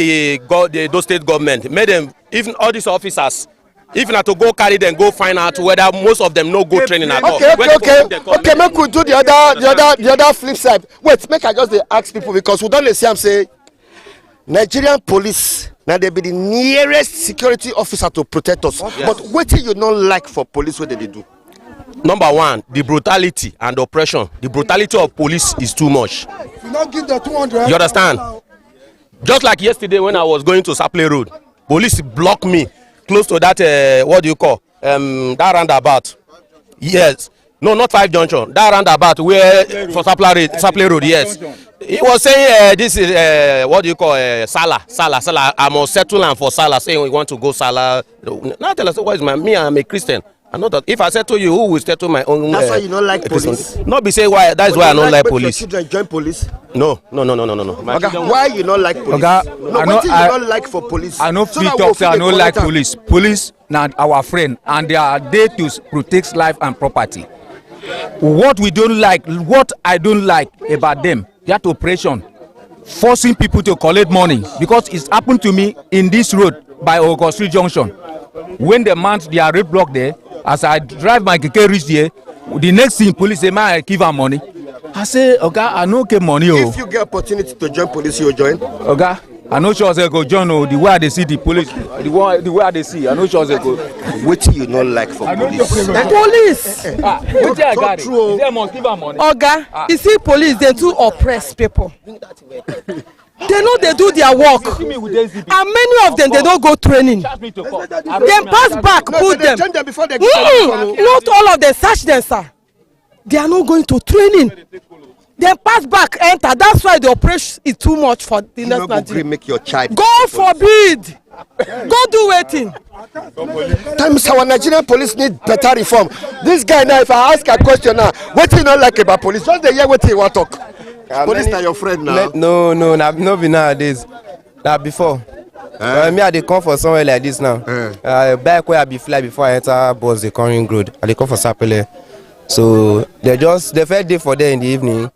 Speaker 13: those state government, make them, even all these officers, if not to go carry them, go find out whether most of them no go training at all.
Speaker 22: Okay, make we do the other flip side. Wait, make I just ask people because we don't see them say Nigerian police now they be the nearest security officer to protect us. Yes. But what do you not like for police? What they do?
Speaker 13: Number one, the brutality and oppression. The brutality of police is too much.
Speaker 9: If you not give the 200.
Speaker 13: You understand? Just like yesterday when I was going to Saple Road, police blocked me close to that what do you call that roundabout. Yes, No, not 5 Junction. That roundabout where for Sapler Road, yes. He was saying this is what do you call Salah. I must settle and for Salah, saying we want to go Salah. Now tell us what is me? I'm a Christian. I know that if I settle you, who will settle my own?
Speaker 22: That's why you don't like police.
Speaker 13: Not be say why. That is why I don't like police.
Speaker 22: Your children join police.
Speaker 13: No.
Speaker 22: Okay. Why you don't like police?
Speaker 11: Okay.
Speaker 22: What you don't like for police?
Speaker 11: I know free talk say I don't like police. Police now our friend, and they are there to protect life and property. What we don't like, what I don't like about them, that operation, forcing people to collect money, because it's happened to me in this road by August Street Junction. When the man their road block there, as I drive my keke reach there, the next thing police say, man, I give her money. I say, okay, I no get money.
Speaker 22: If you get opportunity to join police, you will join.
Speaker 11: Okay. I know sure they go join the way they see the police, the way they see. I know sure they go.
Speaker 22: What you not like for police?
Speaker 23: Police.
Speaker 11: What I got it. They must give her money.
Speaker 23: Oga, you see police, they too oppress people. They know they do their work, and many of them they don't go training. Then pass back, put them. Not all of them, search them, sir. They are not going to training. Then pass back, enter. That's why the operation is too much for the next country.
Speaker 22: Make your child.
Speaker 23: God forbid. Go do waiting.
Speaker 22: Times our Nigerian police need better reform. This guy now, if I ask a question now, what do you not like about police? Just the year what you want to talk. Police are your friend now.
Speaker 14: No, not be nowadays. Now before. Me I dey come for somewhere like this now. Back where I be fly before I enter bus the Coring Road. I dey come for Sapele. So they first day for there in the evening.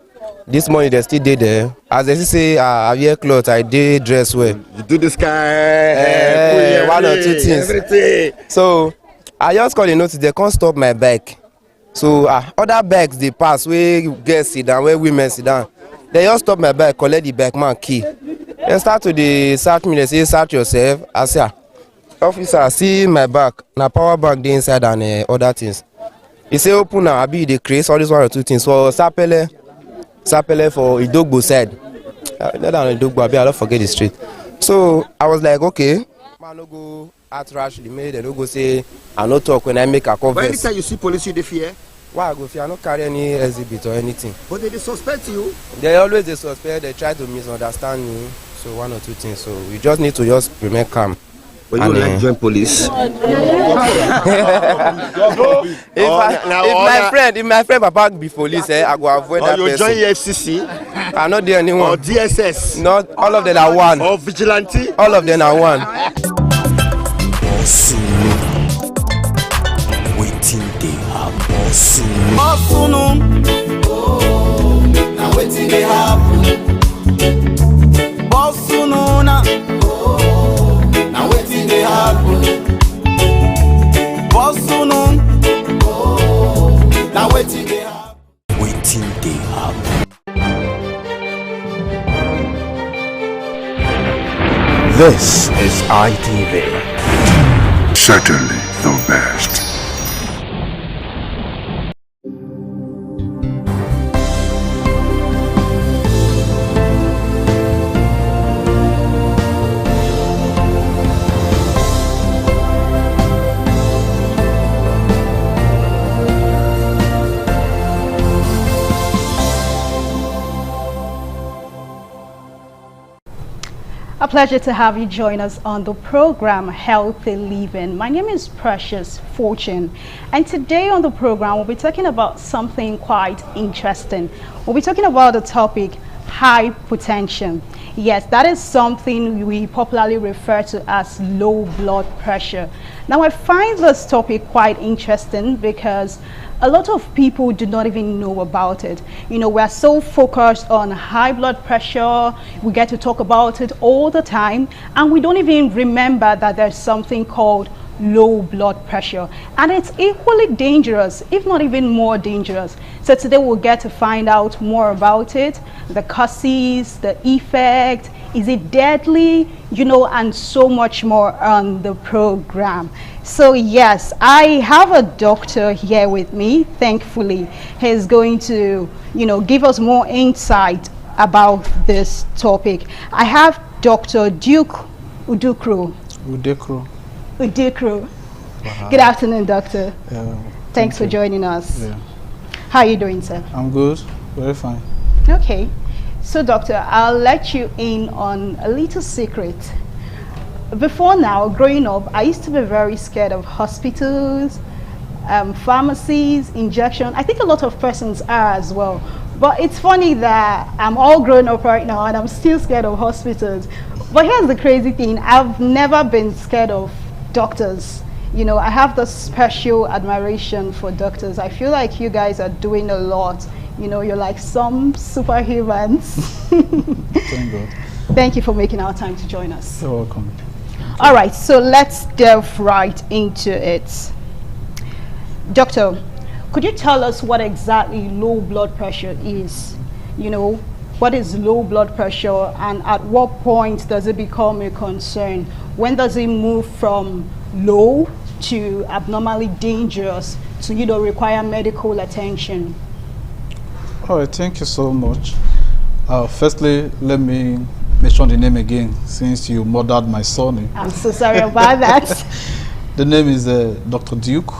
Speaker 14: This morning they still dey there. As they say, I wear clothes, I dey dress well.
Speaker 22: You do this guy,
Speaker 14: one or two things.
Speaker 22: Everything.
Speaker 14: So I just call the notice. They can't stop my bike. So other bikes they pass where girls sit down, where women sit down. They just stop my bike, collect the bike man key. They start to the search me. They say search yourself. I say, officer, see my back. Na power bank dey inside and other things. He say open now. I be the craze. All these one or two things. So Sapele for Idogbo side. Not on Idogbo. I don't forget the street. So I was like, okay. Man, no go outrash the maid. They no go say I no talk when I make a converse.
Speaker 22: But anytime you see police, you dey fear.
Speaker 14: Why I go fear? I no carry any exhibit or anything.
Speaker 22: But they suspect you.
Speaker 14: They always suspect. They try to misunderstand me. So one or two things. So we just need to just remain calm.
Speaker 22: But you don't like join police.
Speaker 14: If my friend Papa be police, I go avoid that person.
Speaker 22: Or you join EFCC.
Speaker 14: I'm not there anyone.
Speaker 22: Or DSS.
Speaker 14: Not all of them are one.
Speaker 22: Or vigilante.
Speaker 14: All of them are one.
Speaker 21: Waiting they happen soon.
Speaker 8: Now waiting they happen. Now waiting they happen. Now waiting they happen.
Speaker 21: Waiting they happen. This is ITV.
Speaker 5: Certainly the best.
Speaker 16: A pleasure to have you join us on the program Healthy Living. My name is Precious Fortune, and today on the program we'll be talking about something quite interesting. We'll be talking about the topic hypertension. Yes, that is something we popularly refer to as low blood pressure. Now I find this topic quite interesting because a lot of people do not even know about it. You know, we're so focused on high blood pressure, we get to talk about it all the time, and we don't even remember that there's something called low blood pressure. And it's equally dangerous, if not even more dangerous. So today we'll get to find out more about it, the causes, the effect, is it deadly, you know, and so much more on the program. So yes, I have a doctor here with me. Thankfully, he's going to, you know, give us more insight about this topic. I have Dr. Duke Udukru. Udukru. Good afternoon, doctor. Thanks for joining us. How are you doing, sir?
Speaker 10: I'm good, very fine.
Speaker 16: Okay. So, doctor, I'll let you in on a little secret. Before now, growing up, I used to be very scared of hospitals, pharmacies, injection. I think a lot of persons are as well. But it's funny that I'm all grown up right now and I'm still scared of hospitals. But here's the crazy thing. I've never been scared of doctors. You know, I have this special admiration for doctors. I feel like you guys are doing a lot. You know, you're like some superhumans.
Speaker 10: Thank God.
Speaker 16: Thank you for making our time to join us.
Speaker 10: You're welcome.
Speaker 16: All right, so let's delve right into it. Doctor, could you tell us what exactly low blood pressure is? You know, what is low blood pressure and at what point does it become a concern? When does it move from low to abnormally dangerous to, you know, require medical attention?
Speaker 10: All right, thank you so much. Firstly, let me mention the name again since you murdered my surname.
Speaker 16: I'm so sorry about that.
Speaker 10: The name is Dr. Duke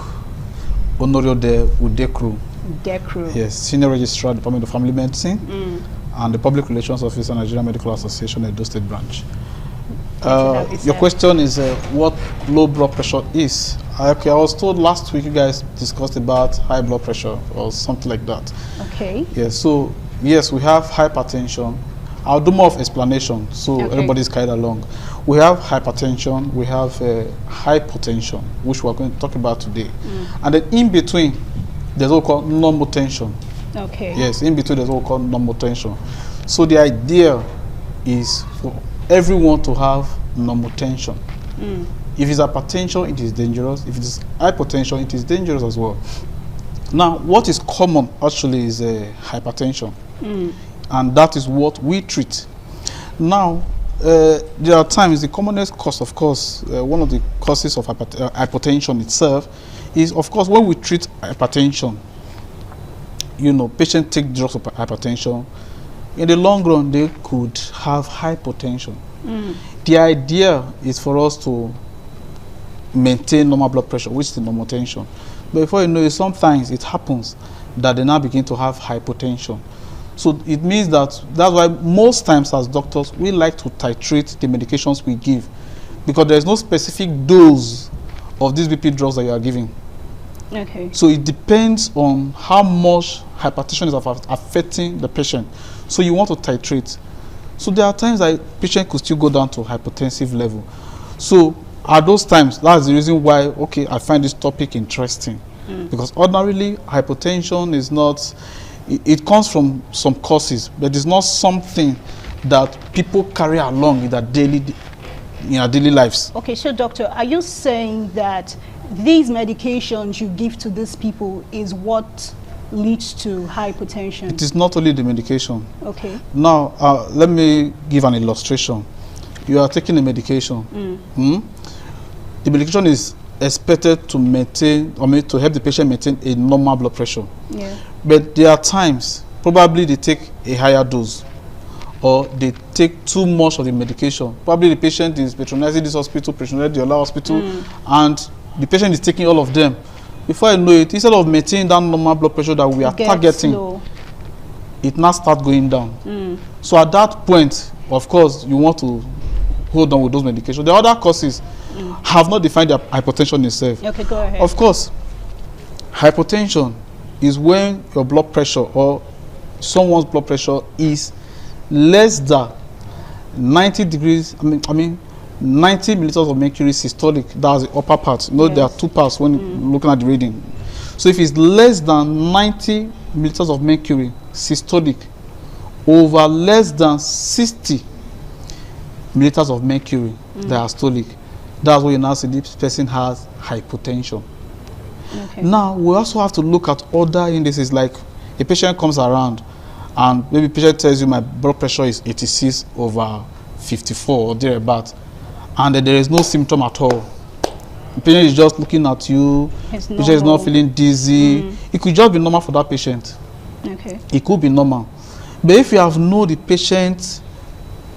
Speaker 10: Onoriode Udekru.
Speaker 16: Udekru.
Speaker 10: Yes, Senior Registrar, Department of Family Medicine, and the Public Relations Officer, Nigerian Medical Association, Edo State Branch. Your question is what low blood pressure is. Okay, I was told last week you guys discussed about high blood pressure or something like that.
Speaker 16: Okay.
Speaker 10: Yes, so yes, we have hypertension. I'll do more of explanation so everybody's carried along. We have hypertension, we have hypotension, which we're going to talk about today. And then in between, there's what we call normal tension.
Speaker 16: Okay.
Speaker 10: Yes, in between there's what we call normal tension. So the idea is for everyone to have normal tension. If it's hypertension, it is dangerous. If it is hypotension, it is dangerous as well. Now, what is common actually is hypertension. And that is what we treat. Now, there are times the commonest cause, of course, one of the causes of hypertension itself is, of course, when we treat hypertension, you know, patients take drugs for hypertension. In the long run, they could have hypotension. The idea is for us to maintain normal blood pressure, which is the normal tension. But before you know it, sometimes it happens that they now begin to have hypotension. So it means that's why most times as doctors, we like to titrate the medications we give because there's no specific dose of these BP drugs that you are giving.
Speaker 16: Okay.
Speaker 10: So it depends on how much hypertension is affecting the patient. So you want to titrate. So there are times that patient could still go down to hypotensive level. So at those times, that's the reason why, okay, I find this topic interesting. Because ordinarily, hypotension is not, it comes from some causes, but it's not something that people carry along in their daily lives.
Speaker 16: Okay, so doctor, are you saying that these medications you give to these people is what leads to hypertension?
Speaker 10: It is not only the medication.
Speaker 16: Okay.
Speaker 10: Now, let me give an illustration. You are taking a medication. The medication is expected to maintain, to help the patient maintain a normal blood pressure.
Speaker 16: Yeah.
Speaker 10: But there are times, probably they take a higher dose, or they take too much of the medication. Probably the patient is patronizing this hospital, patronizing the other hospital, and the patient is taking all of them. Before I know it, instead of maintaining that normal blood pressure that we are targeting, it now starts going down. So at that point, of course, you want to hold on with those medications. The other causes have not defined the hypertension itself.
Speaker 16: Okay, go ahead.
Speaker 10: Of course, hypertension is when your blood pressure or someone's blood pressure is less than 90 degrees, 90 milliliters of mercury systolic. That's the upper part. You know, there are two parts when looking at the reading. So if it's less than 90 milliliters of mercury systolic over less than 60 milliliters of mercury diastolic, that's when you now see this person has hypotension.
Speaker 16: Okay.
Speaker 10: Now, we also have to look at other indices, like a patient comes around and maybe patient tells you my blood pressure is 86 over 54 or thereabout, and there is no symptom at all. The patient is just looking at you, patient is not feeling dizzy. It could just be normal for that patient.
Speaker 16: Okay.
Speaker 10: It could be normal. But if you have known the patient,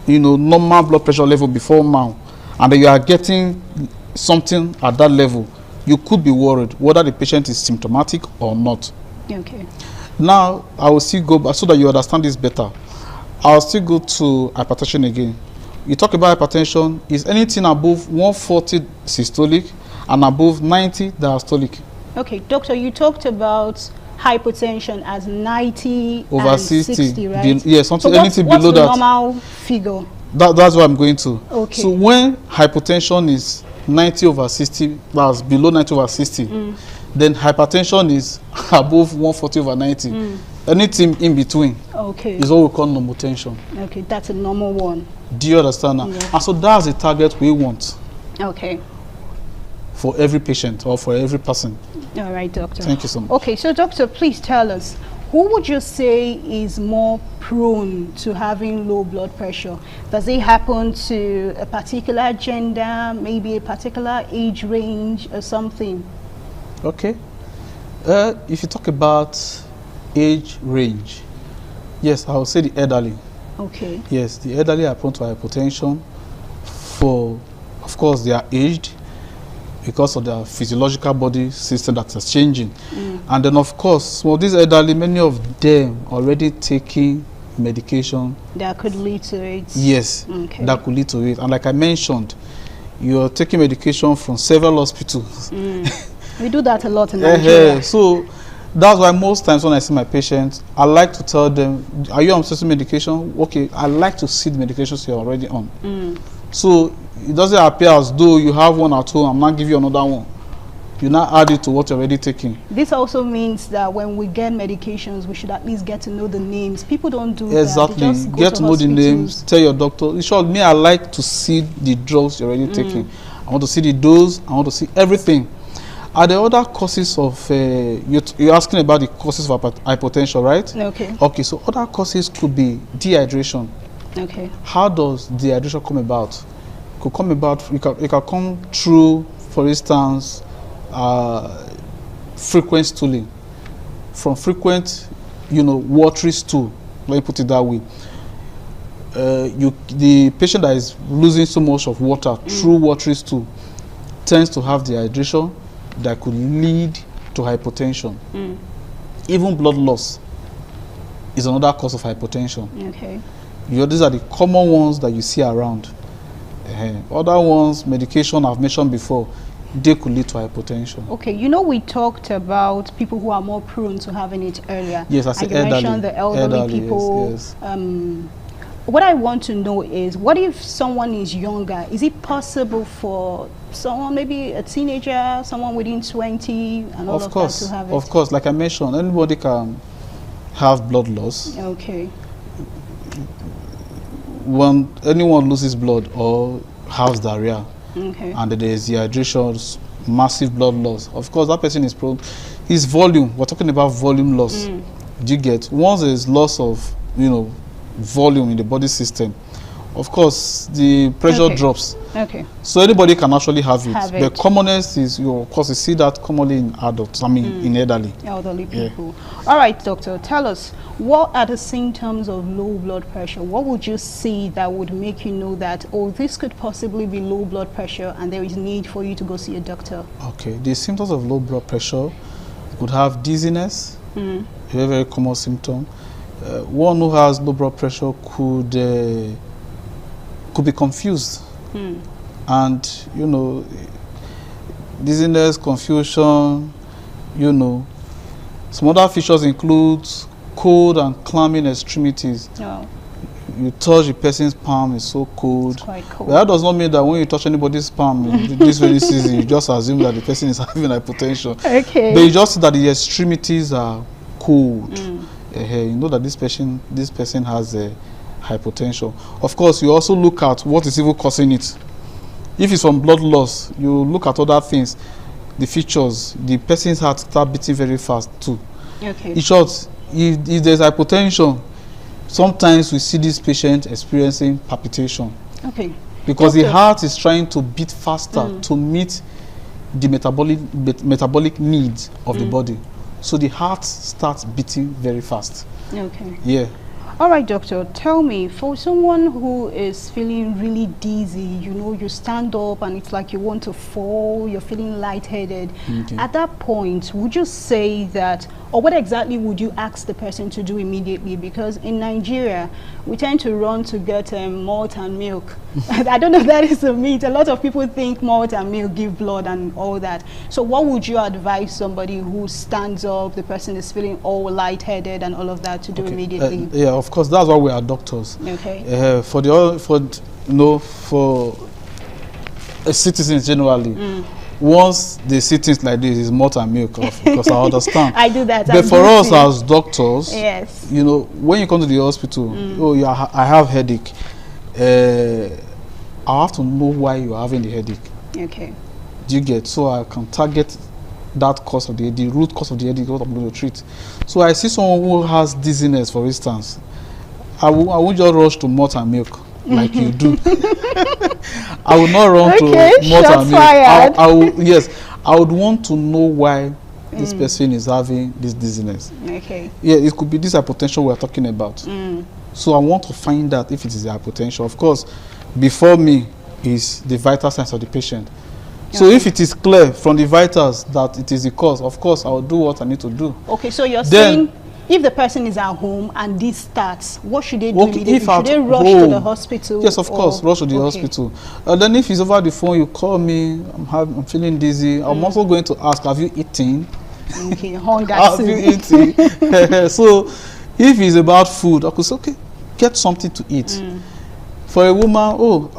Speaker 10: you know, normal blood pressure level before now, and you are getting something at that level, you could be worried whether the patient is symptomatic or not.
Speaker 16: Okay.
Speaker 10: Now, I will still go back so that you understand this better. I'll still go to hypertension again. You talk about hypertension, is anything above 140 systolic and above 90 diastolic.
Speaker 16: Okay, doctor, you talked about hypertension as 90
Speaker 10: over
Speaker 16: and
Speaker 10: 60,
Speaker 16: right?
Speaker 10: Yes, something,
Speaker 16: so
Speaker 10: anything
Speaker 16: what's
Speaker 10: below
Speaker 16: the
Speaker 10: that.
Speaker 16: normal figure?
Speaker 10: That's what I'm going to.
Speaker 16: Okay.
Speaker 10: So when hypertension is 90 over 60, that's below 90 over 60, then hypertension is above 140 over 90. Anything in between is what we call normal tension.
Speaker 16: Okay, that's a normal one.
Speaker 10: Do you understand now?
Speaker 16: Yeah.
Speaker 10: And so that's the target we want
Speaker 16: Okay.
Speaker 10: for every patient or for every person.
Speaker 16: All right, doctor.
Speaker 10: Thank you so much.
Speaker 16: Okay, so doctor, please tell us, who would you say is more prone to having low blood pressure? Does it happen to a particular gender, maybe a particular age range or something?
Speaker 10: Okay. If you talk about age range, yes, I would say the elderly.
Speaker 16: Okay.
Speaker 10: Yes, the elderly are prone to hypertension for, of course, they are aged because of their physiological body system that is changing. And then, of course, well, these elderly, many of them already taking medication.
Speaker 16: That could lead to it?
Speaker 10: Yes,
Speaker 16: Okay.
Speaker 10: that could lead to it. And like I mentioned, you're taking medication from several hospitals.
Speaker 16: We do that a lot in Nigeria.
Speaker 10: So that's why most times when I see my patients, I like to tell them, are you on certain medication? Okay, I like to see the medications you're already on. So it doesn't appear as though you have one at home, I'm not giving you another one. You now add it to what you're already taking.
Speaker 16: This also means that when we get medications, we should at least get to know the names. People don't do
Speaker 10: Exactly.
Speaker 16: that. They just go
Speaker 10: Get to know the
Speaker 16: hospitals.
Speaker 10: names, tell your doctor. In short, me, I like to see the drugs you're already taking. I want to see the dose, I want to see everything. Are there other causes of, you're asking about the causes of hypertension, right?
Speaker 16: Okay.
Speaker 10: Okay, so other causes could be dehydration.
Speaker 16: Okay.
Speaker 10: How does dehydration come about? It could come about, it can come through, for instance, frequent stooling. From frequent, watery stool, let me put it that way. The patient that is losing so much of water through watery stool tends to have dehydration that could lead to hypotension. Even blood loss is another cause of hypotension.
Speaker 16: Okay.
Speaker 10: These are the common ones that you see around. Other ones, medication I've mentioned before, they could lead to hypotension.
Speaker 16: Okay, we talked about people who are more prone to having it earlier.
Speaker 10: Yes, I said
Speaker 16: you
Speaker 10: elderly.
Speaker 16: mentioned the elderly people.
Speaker 10: Yes.
Speaker 16: What I want to know is, what if someone is younger? Is it possible for someone, maybe a teenager, someone within 20, and all of that to have it?
Speaker 10: Of course, like I mentioned, anybody can have blood loss.
Speaker 16: Okay.
Speaker 10: When anyone loses blood or has diarrhea,
Speaker 16: Okay.
Speaker 10: and there is dehydration, massive blood loss, of course that person is prone. His volume, we're talking about volume loss. Do you get? Once there is loss of volume in the body system, of course the pressure drops.
Speaker 16: Okay.
Speaker 10: So anybody can actually have it.
Speaker 16: Have
Speaker 10: The
Speaker 16: it.
Speaker 10: commonest is, of course, you see that commonly in adults, in elderly.
Speaker 16: Elderly
Speaker 10: Yeah.
Speaker 16: people. All right, doctor, tell us, what are the symptoms of low blood pressure? What would you see that would make you know that, oh, this could possibly be low blood pressure and there is need for you to go see a doctor?
Speaker 10: Okay, the symptoms of low blood pressure could have dizziness, a very, very common symptom. One who has low blood pressure could be confused. And, dizziness, confusion, some other features include cold and clammy extremities.
Speaker 16: Oh.
Speaker 10: You touch the person's palm, it's so cold.
Speaker 16: It's quite cold.
Speaker 10: But that does not mean that when you touch anybody's palm this very season, you just assume that the person is having hypertension.
Speaker 16: Okay.
Speaker 10: But you just see that the extremities are cold. You know that this person has a hypertension. Of course, you also look at what is even causing it. If it's from blood loss, you look at other things, the features. The person's heart start beating very fast too.
Speaker 16: Okay.
Speaker 10: In short, if there's hypertension, sometimes we see this patient experiencing palpitation.
Speaker 16: Okay.
Speaker 10: Because the heart is trying to beat faster to meet the metabolic needs of the body. So the heart starts beating very fast.
Speaker 16: Okay.
Speaker 10: Yeah.
Speaker 16: All right, doctor, tell me, for someone who is feeling really dizzy, you stand up and it's like you want to fall, you're feeling lightheaded.
Speaker 10: Okay.
Speaker 16: At that point, would you say that Or what exactly would you ask the person to do immediately? Because in Nigeria, we tend to run to get malt and milk. I don't know if that is a myth. A lot of people think malt and milk give blood and all that. So what would you advise somebody who stands up, the person is feeling all lightheaded and all of that to do immediately?
Speaker 10: Yeah, of course, that's why we are doctors.
Speaker 16: Okay.
Speaker 10: For citizens generally, once they see things like this, it's malt and milk, because I understand.
Speaker 16: I do that.
Speaker 10: But for us as doctors,
Speaker 16: yes,
Speaker 10: you know, when you come to the hospital, oh yeah, I have headache. I have to know why you are having the headache.
Speaker 16: Okay.
Speaker 10: Do you get? So I can target that cause of the root cause of the headache, what I'm going to treat. So I see someone who has dizziness, for instance. I won't just rush to malt and milk like you do. I will not run to malt and milk. I would want to know why this person is having this dizziness.
Speaker 16: Okay.
Speaker 10: Yeah, it could be this hypertension we are talking about. So I want to find out if it is the hypertension. Of course, before me is the vital signs of the patient. So if it is clear from the vitals that it is the cause, of course I will do what I need to do.
Speaker 16: Okay, so you're saying if the person is at home and this starts, what should they do immediately? Should they rush to the hospital?
Speaker 10: Yes, of course, rush to the hospital. Then if it's over the phone, you call me, I'm feeling dizzy. I'm also going to ask, have you eaten?
Speaker 16: Okay, hunger.
Speaker 10: Have you eaten? So if it's about food, I could say, okay, get something to eat. For a woman,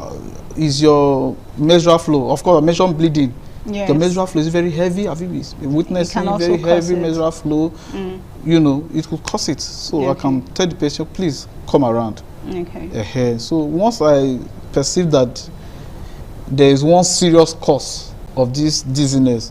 Speaker 10: is your menstrual flow, of course, menstrual bleeding.
Speaker 16: Yes.
Speaker 10: The menstrual flow is very heavy. Have you been witnessing very heavy menstrual flow? You know, it could cause it. So I can tell the patient, please come around.
Speaker 16: Okay.
Speaker 10: So once I perceive that there is one serious cause of this dizziness,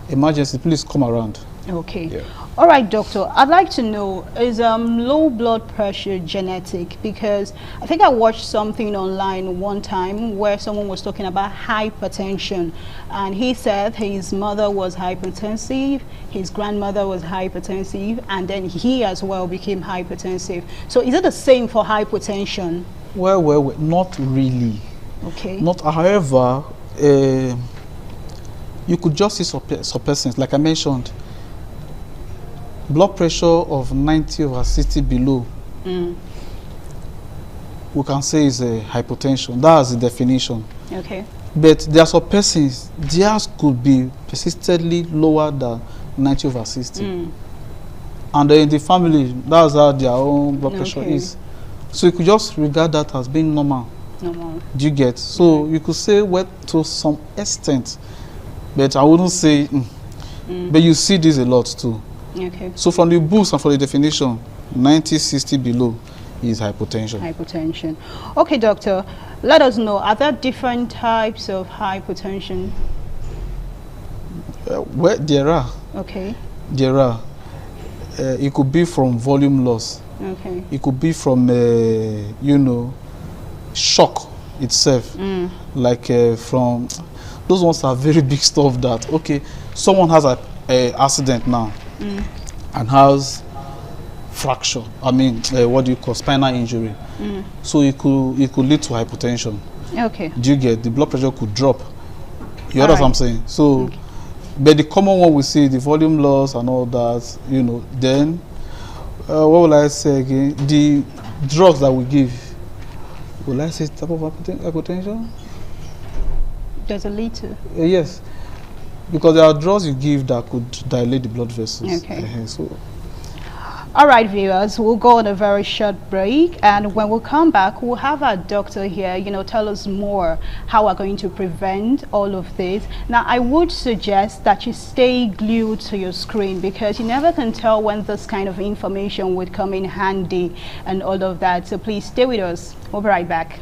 Speaker 10: emergency, please come around.
Speaker 16: Okay.
Speaker 10: Yeah.
Speaker 16: All right, doctor. I'd like to know, is low blood pressure genetic? Because I think I watched something online one time where someone was talking about hypertension, and he said his mother was hypertensive, his grandmother was hypertensive, and then he as well became hypertensive. So is it the same for hypertension?
Speaker 10: Well, not really.
Speaker 16: Okay.
Speaker 10: Not, however, you could just see some persons, like I mentioned, blood pressure of 90/60 below, we can say is a hypertension. That's the definition.
Speaker 16: Okay.
Speaker 10: But there are some persons, theirs could be persistently lower than 90/60. And in the family, that's how their own blood pressure is. So you could just regard that as being normal.
Speaker 16: Normal.
Speaker 10: Do you get? So you could say, well, to some extent, but I wouldn't say, but you see this a lot too.
Speaker 16: Okay.
Speaker 10: So from the books and for the definition, 90/60 below is hypertension.
Speaker 16: Hypertension. Okay, doctor, let us know, are there different types of hypertension?
Speaker 10: Well, there are.
Speaker 16: Okay.
Speaker 10: There are. It could be from volume loss.
Speaker 16: Okay.
Speaker 10: It could be from, you know, shock itself. Like from, those ones are very big stuff that, okay, someone has an accident now and has fracture. I mean, what do you call spinal injury? So it could lead to hypertension.
Speaker 16: Okay.
Speaker 10: Do you get? The blood pressure could drop. You know what I'm saying? So, but the common one we see, the volume loss and all that, you know, then, what will I say again? The drugs that we give, will I say type of hypertension?
Speaker 16: Does it lead to?
Speaker 10: Yes. Because there are drugs you give that could dilate the blood vessels.
Speaker 16: Okay.
Speaker 10: So.
Speaker 16: All right, viewers, we'll go on a very short break, and when we come back, we'll have our doctor here, you know, tell us more how we're going to prevent all of this. Now, I would suggest that you stay glued to your screen, because you never can tell when this kind of information would come in handy and all of that. So please stay with us. We'll be right back.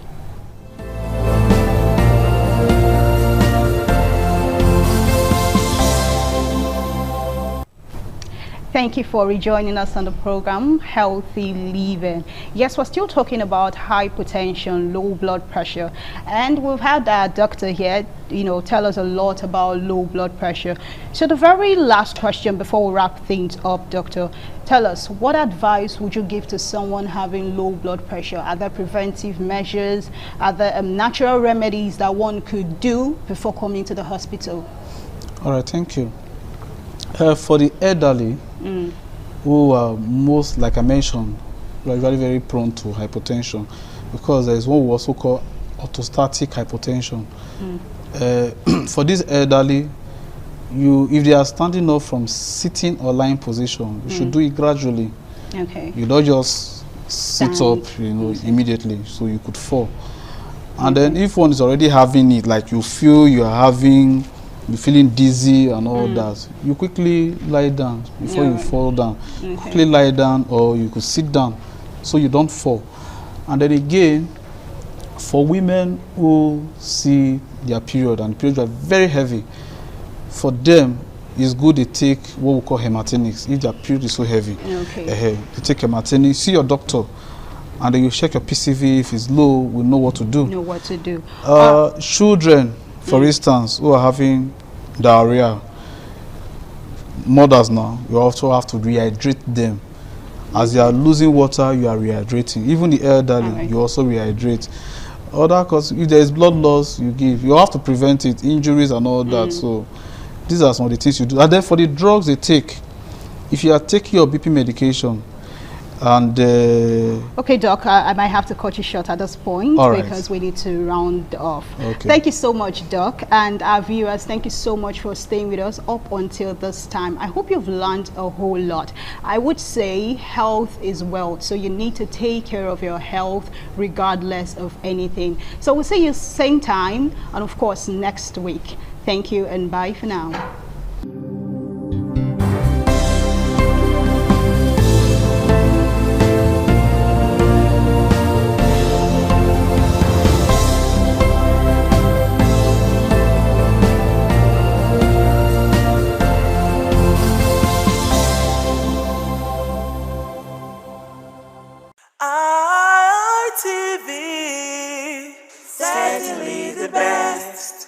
Speaker 16: Thank you for rejoining us on the program, Healthy Living. Yes, we're still talking about hypertension, low blood pressure, and we've had our doctor here, you know, tell us a lot about low blood pressure. So the very last question before we wrap things up, doctor, tell us, what advice would you give to someone having low blood pressure? Are there preventive measures? Are there natural remedies that one could do before coming to the hospital?
Speaker 10: All right, thank you. For the elderly, who are most, like I mentioned, are very, very prone to hypertension, because there is what we also call orthostatic hypotension. For this elderly, if they are standing up from sitting or lying position, you should do it gradually.
Speaker 16: Okay.
Speaker 10: You don't just sit up, immediately, so you could fall. And then if one is already having it, like you feel you're feeling dizzy and all that, you quickly lie down before you fall down. Quickly lie down, or you could sit down so you don't fall. And then again, for women who see their period and periods are very heavy, for them it's good they take what we call hematinics if their period is so heavy. You take hematinics, see your doctor, and then you check your PCV. If it's low, we know what to do. Children, for instance, who are having diarrhea, mothers now, you also have to rehydrate them. As you are losing water, you are rehydrating. Even the elderly, you also rehydrate. Because if there is blood loss, you have to prevent it, injuries and all that. So these are some of the things you do. And then for the drugs they take, if you are taking your BP medication, and
Speaker 16: okay, Doc, I might have to cut you short at this point because we need to round off. Thank you so much, Doc, and our viewers, thank you so much for staying with us up until this time. I hope you've learned a whole lot. I would say health is wealth, so you need to take care of your health regardless of anything. So we'll see you same time and of course next week. Thank you and bye for now.
Speaker 8: ITV, certainly the best.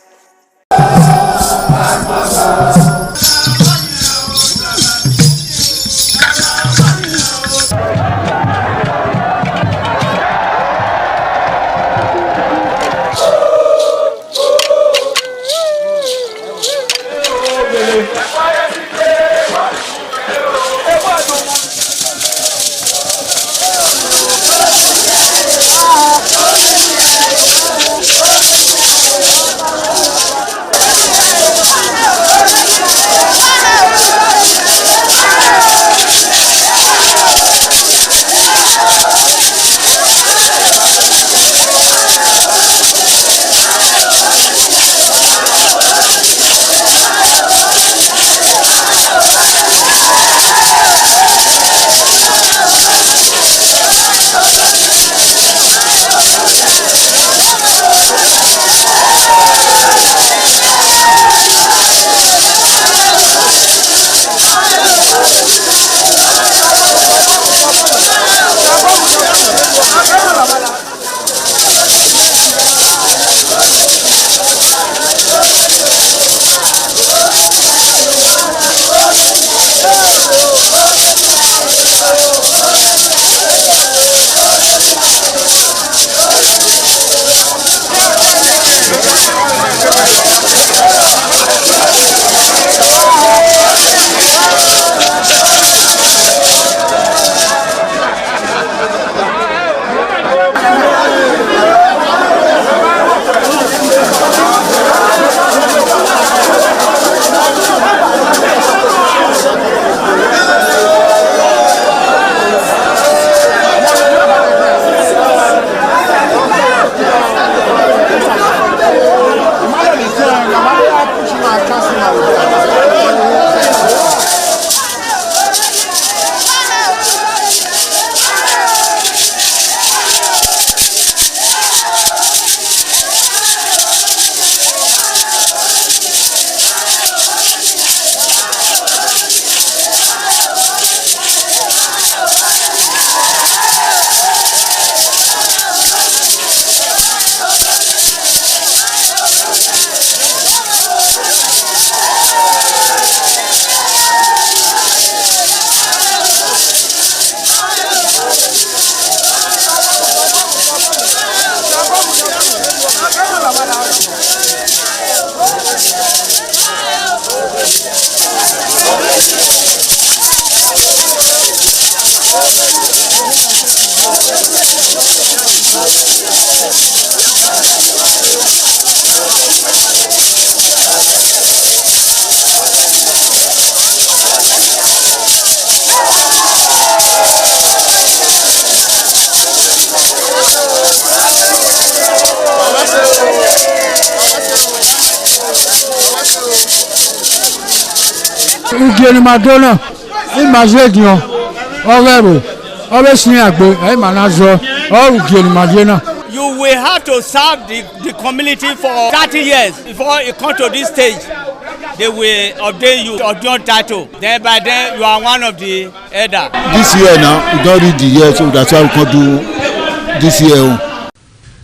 Speaker 12: Ugeni Madonna, in Mazedio, Overo, Ovesniagbe, Manazo, or Ugeni Madonna.
Speaker 17: You will have to serve the community for 30 years before you come to this stage. They will ordain you of your title. Then by then you are one of the elder.
Speaker 18: This year now, we don't read the year, so that's why we can do this year.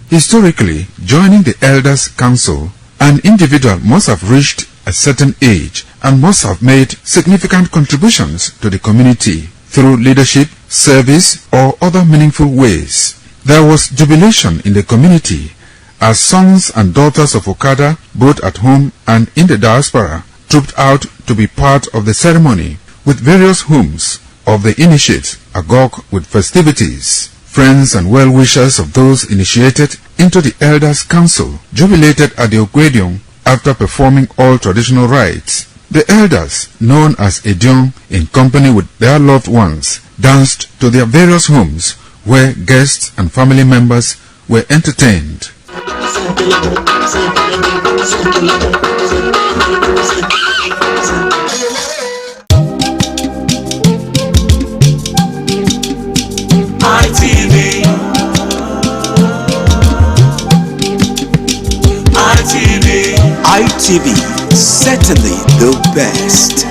Speaker 19: Historically, joining the Elders Council, an individual must have reached a certain age and must have made significant contributions to the community through leadership, service, or other meaningful ways. There was jubilation in the community as sons and daughters of Okada, both at home and in the diaspora, trooped out to be part of the ceremony with various homes of the initiates agog with festivities. Friends and well-wishers of those initiated into the Elders Council jubilated at the Ogwedion after performing all traditional rites. The elders, known as Edion, in company with their loved ones, danced to their various homes where guests and family members were entertained.
Speaker 21: ITV, certainly the best.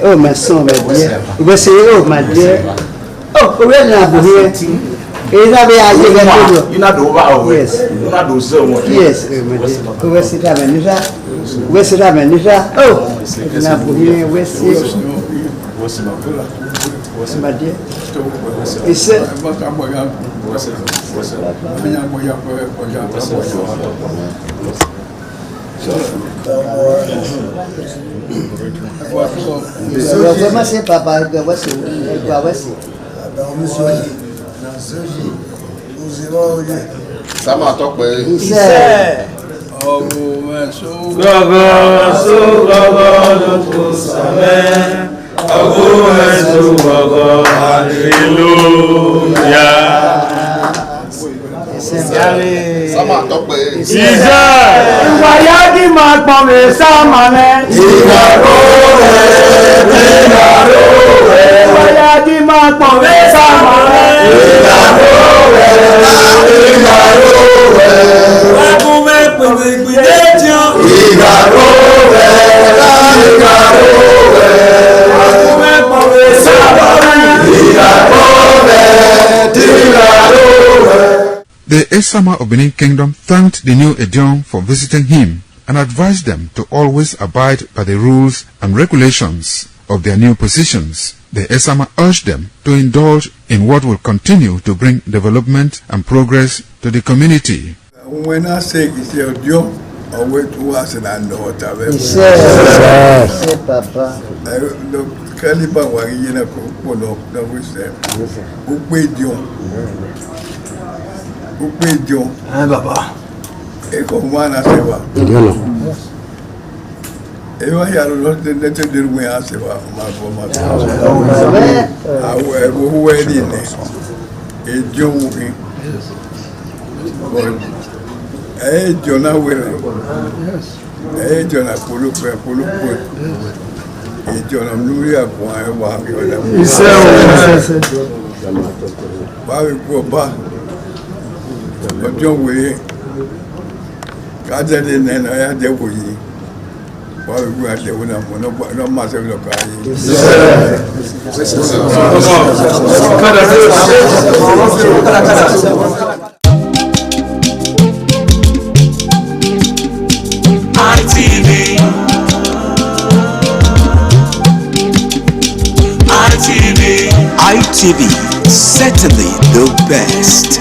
Speaker 25: Oh, my son, my dear. You will say, oh, my dear. Oh, where are you here? Is that where you not over? Yes. You not do so much. Yes, my dear. Where's it happening? Where's it happening? Oh, it's not here. Where's it? What's my dear? It's
Speaker 19: The Esama of Benin Kingdom thanked the new Edion for visiting him and advised them to always abide by the rules and regulations of their new positions. The Esama urged them to indulge in what will continue to bring development and progress to the community.
Speaker 7: When I say it's Edion,
Speaker 1: Always to us in our daughter.
Speaker 25: Yes, Papa.
Speaker 1: The caliber was in a couple of the wisdom. Who paid you? Who paid you?
Speaker 25: Papa.
Speaker 1: Echo one as ever. Ever here, not the letter did we ask about my former. Who were in it? A Joe. Eh, Jonah Willing. Eh, Jonah Pulu, Pulu, eh, Jonah Luria, Why go back? But John Willie, Gathered in and I had the way. Why we had the winner, no matter of the
Speaker 21: ITV, certainly the best.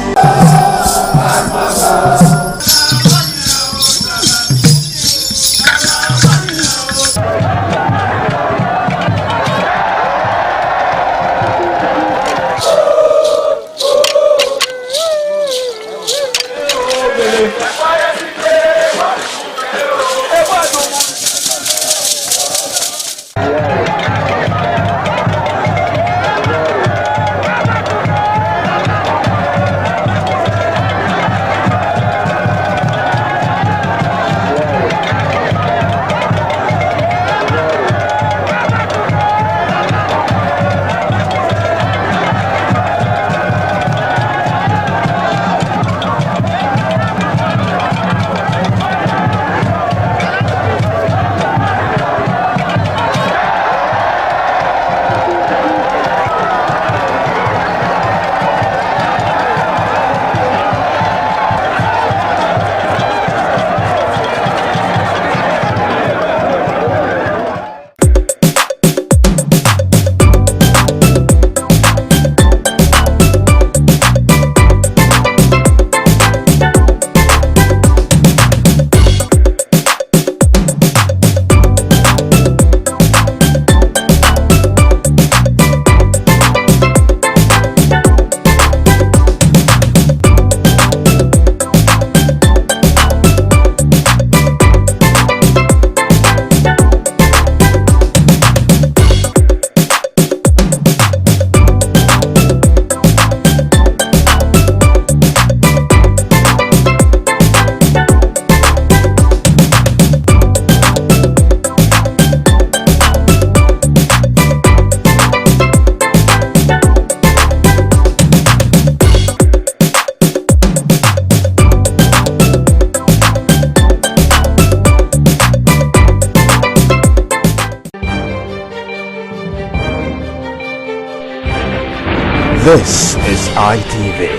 Speaker 21: This is ITV.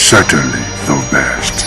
Speaker 5: Certainly the best.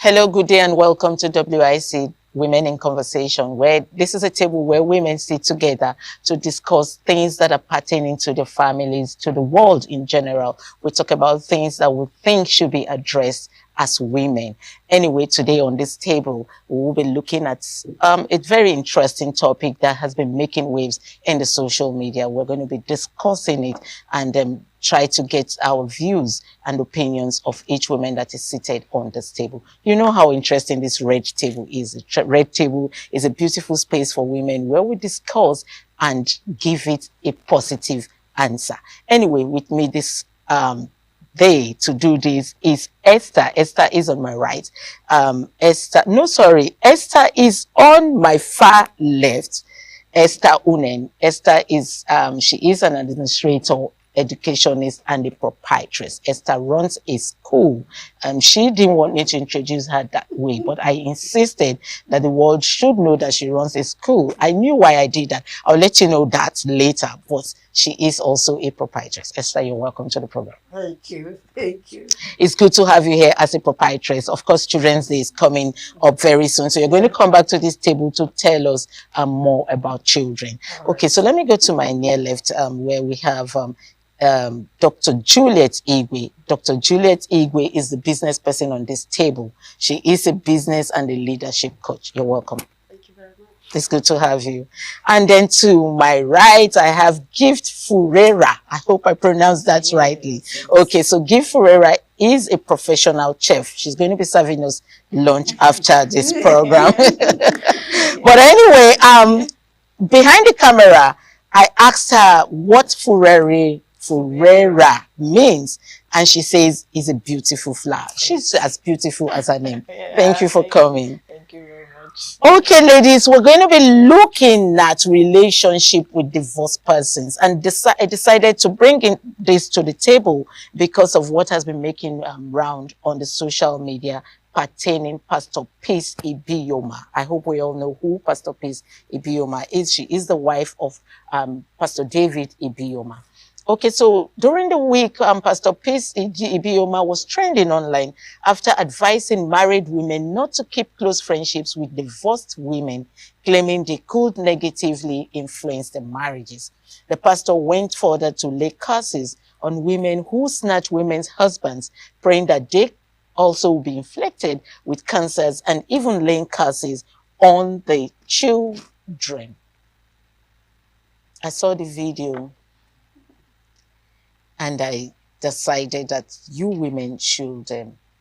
Speaker 3: Hello, good day and welcome to WIC Women in Conversation, where this is a table where women sit together to discuss things that are pertaining to their families, to the world in general. We talk about things that we think should be addressed as women. Anyway, today on this table, we will be looking at a very interesting topic that has been making waves in the social media. We're going to be discussing it and try to get our views and opinions of each woman that is seated on this table. You know how interesting this red table is. The red table is a beautiful space for women where we discuss and give it a positive answer. Anyway, with me this day to do this is Esther. Esther is on my right. Esther is on my far left. Esther Unen. Esther is, she is an administrator educationist and a proprietress. Esther runs a school. She didn't want me to introduce her that way, but I insisted that the world should know that she runs a school. I knew why I did that. I'll let you know that later, but she is also a proprietress. Esther, you're welcome to the program.
Speaker 2: Thank you. Thank you.
Speaker 3: It's good to have you here as a proprietress. Of course, Children's Day is coming up very soon. So you're going to come back to this table to tell us more about children. Okay, so let me go to my near left where we have Dr. Juliet Igwe. Dr. Juliet Igwe is the business person on this table. She is a business and a leadership coach. You're welcome. It's good to have you. And then to my right, I have Gift Furera. I hope I pronounced that rightly. Okay, so Gift Furera is a professional chef. She's going to be serving us lunch after this program. But anyway, behind the camera, I asked her what Furera means, and she says it's a beautiful flower. She's as beautiful as her name. Thank you for coming.
Speaker 4: Thank you very much.
Speaker 3: Okay, ladies, we're going to be looking at relationship with divorced persons, and I decided to bring in this to the table because of what has been making round on the social media pertaining Pastor Peace Ibiyoma. I hope we all know who Pastor Peace Ibiyoma is. She is the wife of Pastor David Ibiyoma. Okay, so during the week, Pastor Peace Ibiyoma was trending online after advising married women not to keep close friendships with divorced women, claiming they could negatively influence their marriages. The pastor went further to lay curses on women who snatch women's husbands, praying that they also will be inflicted with cancers, and even laying curses on the children. I saw the video and I decided that you women should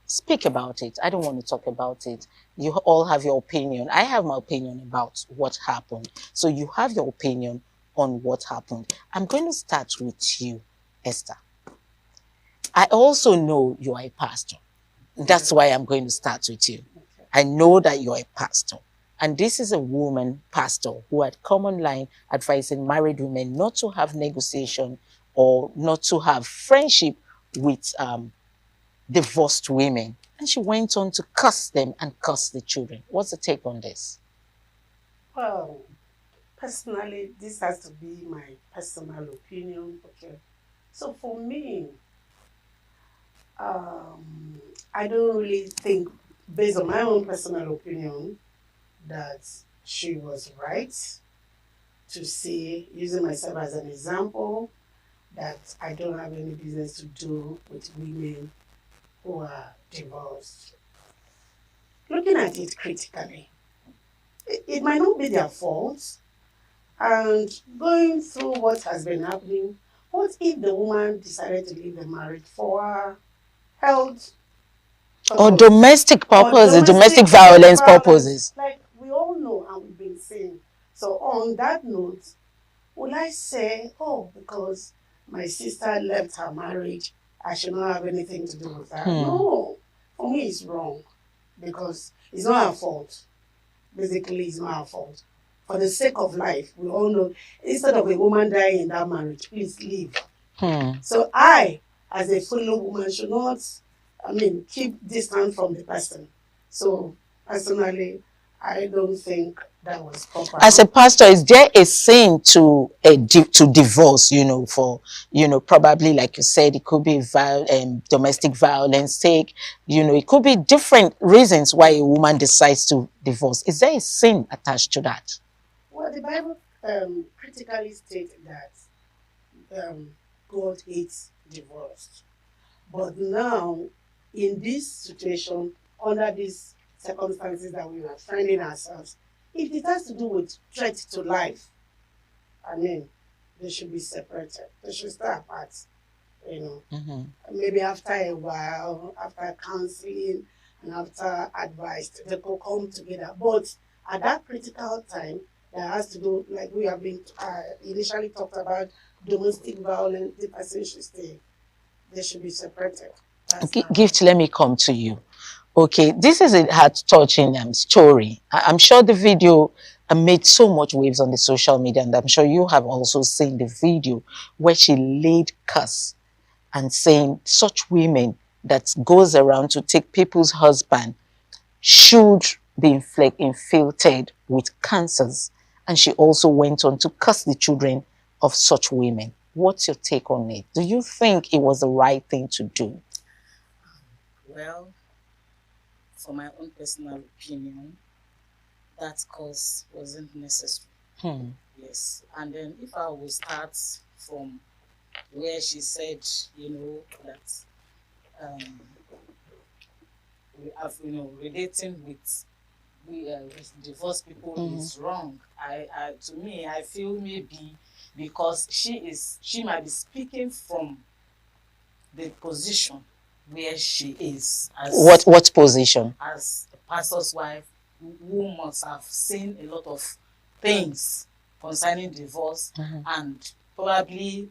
Speaker 3: speak about it. I don't want to talk about it. You all have your opinion. I have my opinion about what happened. So you have your opinion on what happened. I'm going to start with you, Esther. I also know you are a pastor. That's why I'm going to start with you. I know that you're a pastor. And this is a woman pastor who had come online advising married women not to have negotiation or not to have friendship with divorced women. And she went on to curse them and curse the children. What's the take on this?
Speaker 2: Well, personally, this has to be my personal opinion. Okay. So for me, I don't really think, based on my own personal opinion, that she was right to say, using myself as an example, that I don't have any business to do with women who are divorced. Looking at it critically, it might not be their fault, and going through what has been happening, what if the woman decided to leave the marriage for her health
Speaker 3: or domestic purposes, domestic violence purposes?
Speaker 2: Like we all know and we've been saying. So on that note, will I say, oh, because my sister left her marriage, I should not have anything to do with that? No, for me it's wrong, because it's not her fault. Basically, it's not her fault. For the sake of life, we all know, instead of a woman dying in that marriage, please leave. So I, as a fellow woman, should not, keep distance from the person. So personally, I don't think that was proper.
Speaker 3: As a pastor, is there a sin to divorce, for, probably like you said, it could be domestic violence sake, it could be different reasons why a woman decides to divorce. Is there a sin attached to that?
Speaker 2: Well, the Bible critically states that God hates divorce. But now, in this situation, under these circumstances that we are finding ourselves, if it has to do with threat to life, they should be separated. They should stay apart, Maybe after a while, after counseling and after advice, they could come together. But at that critical time, that has to do, like we have been initially talked about, domestic violence, the person should stay. They should be separated.
Speaker 3: Gift, let me come to you. Okay, this is a heart-touching story. I'm sure the video made so much waves on the social media, and I'm sure you have also seen the video where she laid curse and saying such women that goes around to take people's husband should be infiltrated with cancers. And she also went on to curse the children of such women. What's your take on it? Do you think it was the right thing to do?
Speaker 4: Well, for my own personal opinion, that cause wasn't necessary. Yes. And then if I will start from where she said, you know, that we have, you know, relating with divorced people is wrong. To me, I feel maybe because she might be speaking from the position where she is. As
Speaker 3: What position?
Speaker 4: As a pastor's wife, who must have seen a lot of things concerning divorce, and probably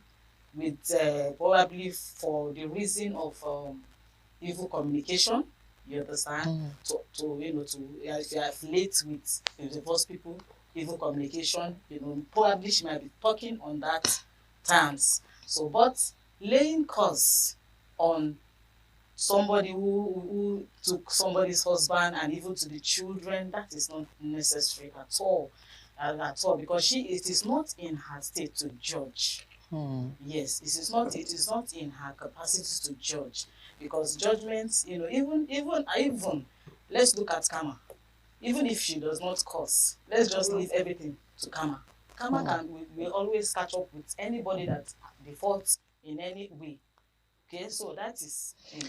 Speaker 4: for the reason of evil communication. You understand? If you affiliate with the divorced people, evil communication, you know, probably she might be talking on that terms. So, but laying curse on somebody who took somebody's husband and even to the children, that is not necessary at all, because it is not in her state to judge. Yes, it is not in her capacity to judge, because judgments, you know, even let's look at Karma. Even if she does not curse, let's just leave everything to Karma. Karma will always catch up with anybody that defaults in any way. Okay, so that is, you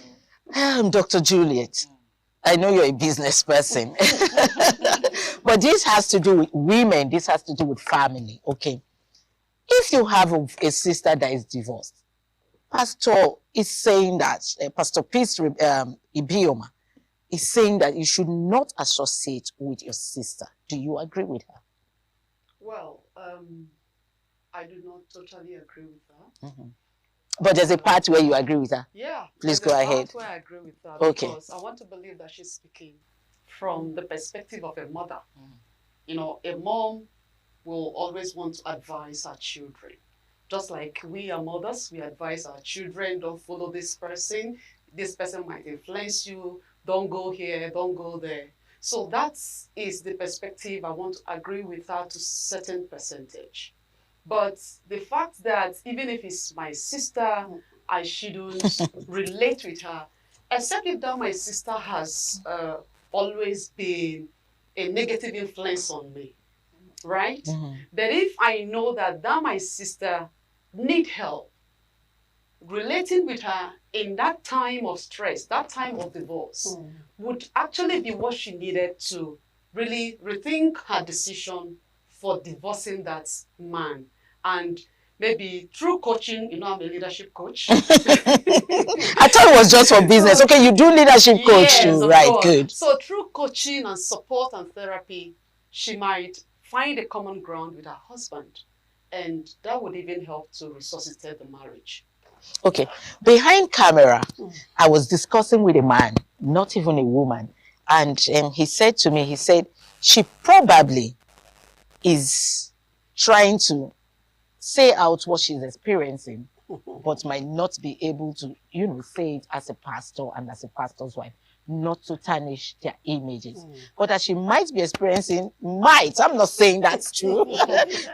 Speaker 4: know.
Speaker 3: Dr. Juliet, I know you're a business person, but this has to do with women. This has to do with family. Okay, if you have a sister that is divorced, Pastor is saying that Pastor Peace Ibioma is saying that you should not associate with your sister. Do you agree with her?
Speaker 2: Well, I do not totally agree with that.
Speaker 3: But there's a part where you agree with her.
Speaker 2: Yeah.
Speaker 3: Please go ahead.
Speaker 2: That's where I agree with that.
Speaker 3: Okay.
Speaker 2: Because I want to believe that she's speaking from the perspective of a mother. You know, a mom will always want to advise her children. Just like we are mothers, we advise our children, don't follow this person. This person might influence you. Don't go here, don't go there. So that is the perspective I want to agree with her to a certain percentage. But the fact that even if it's my sister, I shouldn't relate with her, except if that my sister has always been a negative influence on me, right? But if I know that my sister need help, relating with her in that time of stress, that time of divorce, would actually be what she needed to really rethink her decision for divorcing that man. And maybe through coaching, you know, I'm a leadership coach.
Speaker 3: I thought it was just for business. Okay, you do leadership coach too, right?
Speaker 2: Course.
Speaker 3: Good.
Speaker 2: So through coaching and support and therapy, she might find a common ground with her husband. And that would even help to resuscitate the marriage.
Speaker 3: Okay. Behind camera, I was discussing with a man, not even a woman. And he said to me, she probably is trying to say out what she's experiencing, but might not be able to, you know, say it as a pastor and as a pastor's wife, not to tarnish their images. But that she might be experiencing, I'm not saying that's true.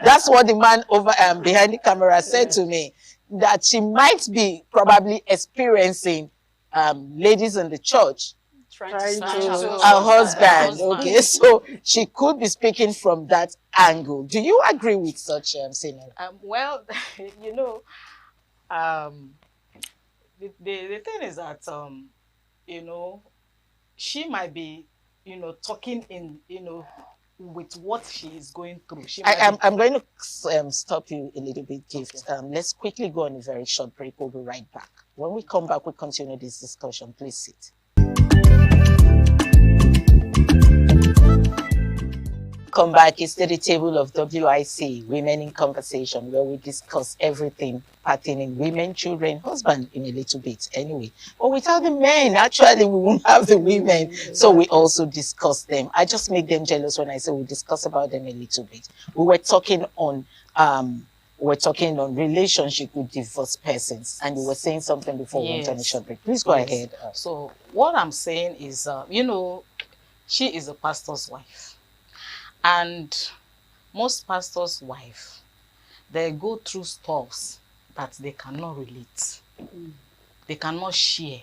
Speaker 3: That's what the man over behind the camera said to me, that she might be probably experiencing ladies in the church trying to her husband. Okay, so she could be speaking from that angle. Do you agree with such scenario?
Speaker 4: Well, you know, the thing is that you know, she might be, you know, talking in, you know, with what she is going through.
Speaker 3: I'm going to stop you a little bit, Gift. Let's quickly go on a very short break. We'll be right back. When we come back, we'll continue this discussion. Please sit. Welcome back. It's to the table of WIC, Women in Conversation, where we discuss everything pertaining women, children, husband in a little bit anyway. But without the men, actually, we won't have the women. So we also discuss them. I just make them jealous when I say we discuss about them a little bit. We were talking on relationship with divorced persons, and you were saying something before we went on a short break. Please go ahead.
Speaker 4: So what I'm saying is, you know, she is a pastor's wife. And most pastors' wives, they go through stuffs that they cannot relate. They cannot share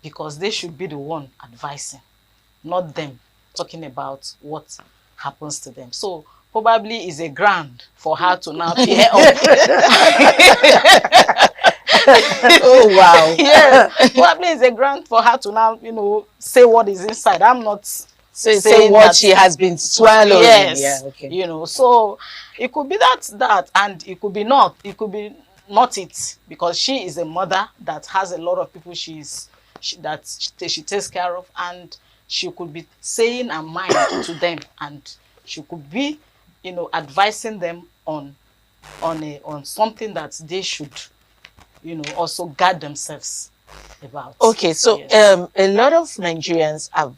Speaker 4: because they should be the one advising, not them talking about what happens to them. So probably is a grant for her to now peer up.
Speaker 3: Oh, wow.
Speaker 4: Yeah, probably is a grant for her to now, you know, say what is inside. I'm not
Speaker 3: say what she has been swallowing.
Speaker 4: Yes,
Speaker 3: yeah, okay.
Speaker 4: You know, so it could be that, and it could be not. It could be not it, because she is a mother that has a lot of people she takes care of, and she could be saying her mind to them, and she could be, you know, advising them on something that they should, you know, also guard themselves about.
Speaker 3: Okay, so
Speaker 4: yes.
Speaker 3: A lot of Nigerians have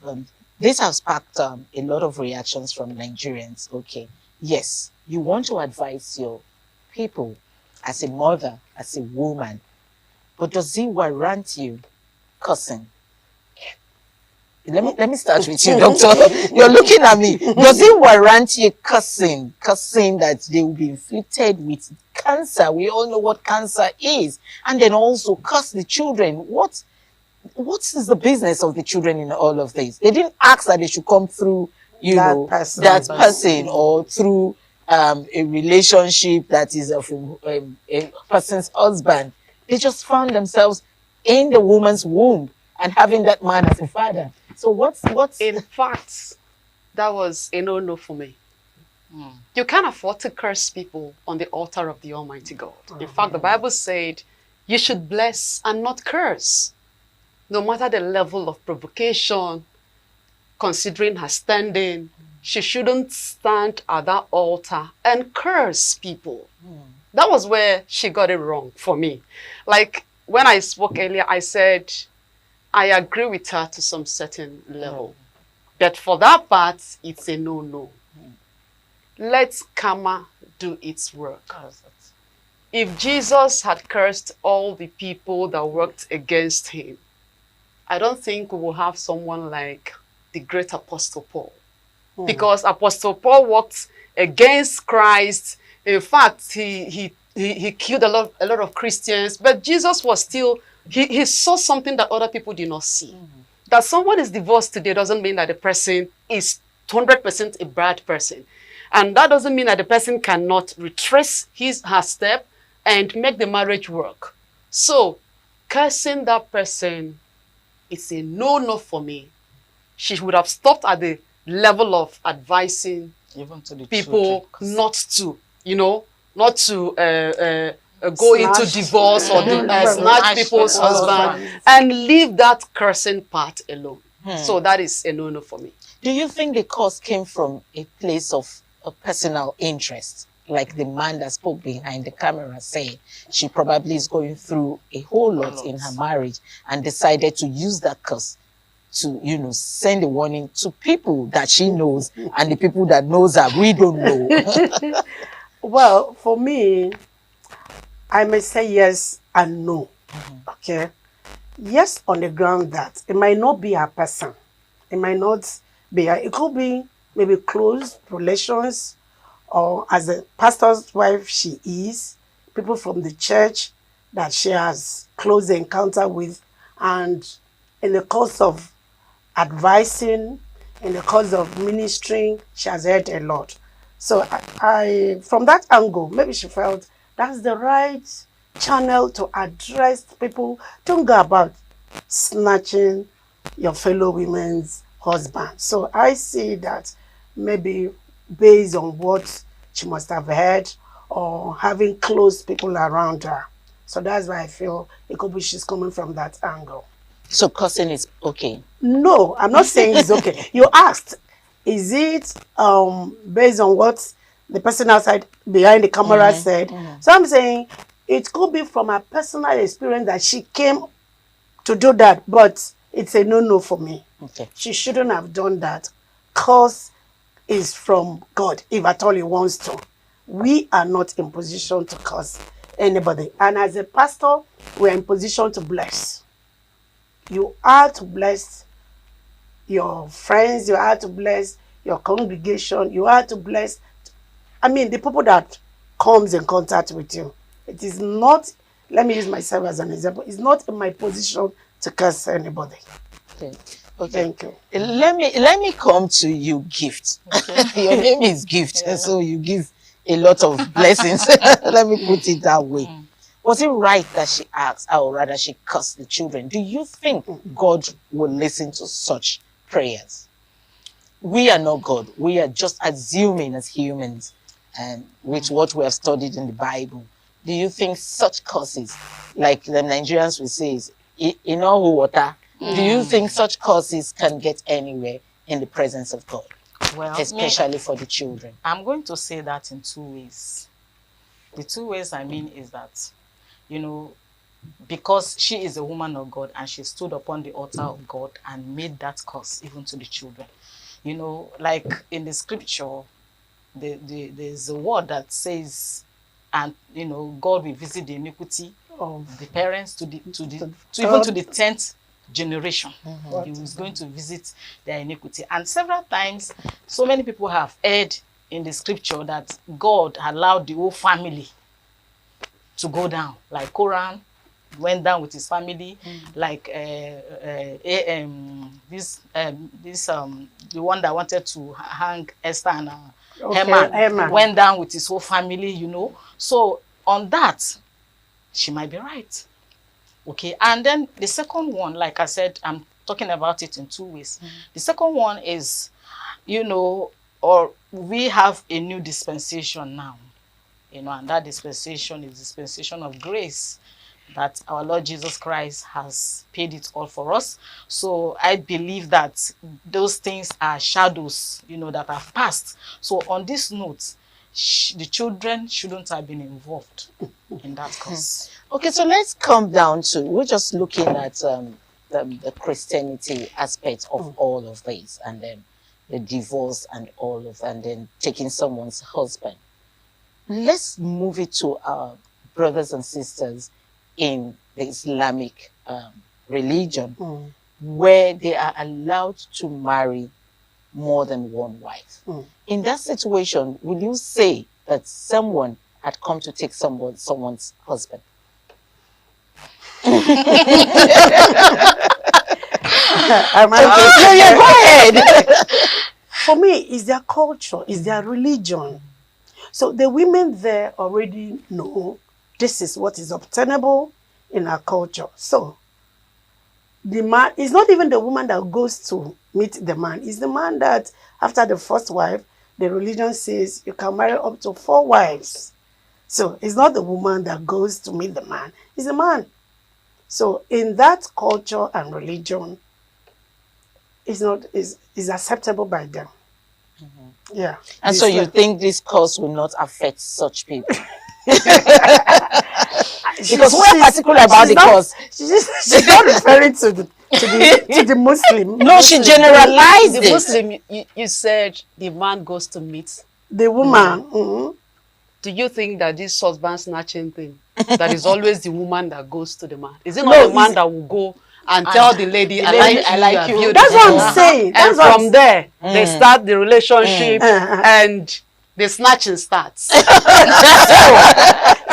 Speaker 3: this has sparked a lot of reactions from Nigerians. Okay, yes, you want to advise your people as a mother, as a woman, but does it warrant you cussing? Let me start with you, doctor. You're looking at me. Does it warrant you cussing that they will be inflicted with cancer? We all know what cancer is, and then also curse the children. What is the business of the children in all of this? They didn't ask that they should come through, that person, or through a relationship that is of a person's husband. They just found themselves in the woman's womb and having that man as a father. So what's
Speaker 6: in fact, that was a no-no for me. You can't afford to curse people on the altar of the Almighty God. In fact, the Bible said you should bless and not curse. No matter the level of provocation, considering her standing, she shouldn't stand at that altar and curse people. That was where she got it wrong for me. Like when I spoke earlier, I said, I agree with her to some certain level. But for that part, it's a no-no. Let karma do its work. If Jesus had cursed all the people that worked against him, I don't think we will have someone like the great Apostle Paul. Because Apostle Paul worked against Christ. In fact, he killed a lot of Christians, but Jesus was still, he saw something that other people did not see. That someone is divorced today doesn't mean that the person is 100% a bad person. And that doesn't mean that the person cannot retrace her step and make the marriage work. So, cursing that person, it's a no-no for me. She would have stopped at the level of advising
Speaker 4: even to the
Speaker 6: people not to, you know, not to go into divorce or snatch people's husband, and leave that cursing part alone. So that is a no-no for me.
Speaker 3: Do you think the cause came from a place of a personal interest? Like the man that spoke behind the camera saying she probably is going through a whole lot in her marriage and decided to use that curse to, you know, send a warning to people that she knows and the people that knows her, we don't know.
Speaker 2: Well, for me, I may say yes and no. Okay? Yes, on the ground that it might not be a person. It might not be, it could be maybe close relations, or as a pastor's wife she is, people from the church that she has close encounter with, and in the course of advising, in the course of ministering, she has heard a lot. So I from that angle, maybe she felt that's the right channel to address people. Don't go about snatching your fellow women's husband. So I see that maybe based on what she must have heard or having close people around her. So that's why I feel it could be she's coming from that angle.
Speaker 3: So cursing is okay?
Speaker 2: No, I'm not saying it's okay. You asked, Is it based on what the person outside behind the camera said? So I'm saying it could be from a personal experience that she came to do that, but it's a no-no for me.
Speaker 3: Okay.
Speaker 2: She shouldn't have done that. Curse is from God, if at all he wants to. We are not in position to curse anybody. And as a pastor, we're in position to bless. You are to bless your friends, you are to bless your congregation, you are to bless, the people that comes in contact with you. It is not, let me use myself as an example, it's not in my position to curse anybody.
Speaker 3: Okay.
Speaker 2: Thank you.
Speaker 3: Let me come to you, Gift. Okay. Your name is Gift, so you give a lot of blessings. Let me put it that way. Was it right that she asked, or rather she cursed the children? Do you think God will listen to such prayers? We are not God. We are just assuming as humans, and with what we have studied in the Bible. Do you think such curses, like the Nigerians will say, is in all water? Do you think such curses can get anywhere in the presence of God?
Speaker 4: Well,
Speaker 3: especially for the children.
Speaker 4: I'm going to say that in two ways. The two ways I mean is that, because she is a woman of God and she stood upon the altar of God and made that curse even to the children. Like in the scripture, there's a word that says, and God will visit the iniquity of the parents to even to the 10th generation. He was going to visit their iniquity. And several times, so many people have heard in the scripture that God allowed the whole family to go down. Like Korah went down with his family, like the one that wanted to hang Esther and Haman went down with his whole family, So on that, she might be right. Okay, and then the second one, like I said, I'm talking about it in two ways. The second one is, or we have a new dispensation now, and that dispensation is dispensation of grace, that our Lord Jesus Christ has paid it all for us. So I believe that those things are shadows, that have passed. So on this note, the children shouldn't have been involved in that cause.
Speaker 3: Okay, so let's come down to, we're just looking at the Christianity aspect of all of this, and then the divorce and all of, and then taking someone's husband. Let's move it to our brothers and sisters in the Islamic religion, where they are allowed to marry more than one wife. In that situation, will you say that someone had come to take someone's husband?
Speaker 2: Go ahead. For me, it's their culture, it's their religion. So the women there already know this is what is obtainable in our culture. So the man, it's not even the woman that goes to meet the man. It's the man that, after the first wife, the religion says you can marry up to 4 wives. So it's not the woman that goes to meet the man. It's the man. So in that culture and religion, is acceptable by them. Yeah.
Speaker 3: And so you think this cause will not affect such people? Because we're particular about the cause.
Speaker 2: She's not referring to the Muslim.
Speaker 3: No, she generalized
Speaker 6: the Muslim. You said the man goes to meet
Speaker 2: the woman.
Speaker 6: Do you think that this husband snatching thing, that is always the woman that goes to the man? Is it not the man that will go and tell the lady, I like you.
Speaker 2: That's what I'm saying.
Speaker 6: And from there, they start the relationship and the snatching starts.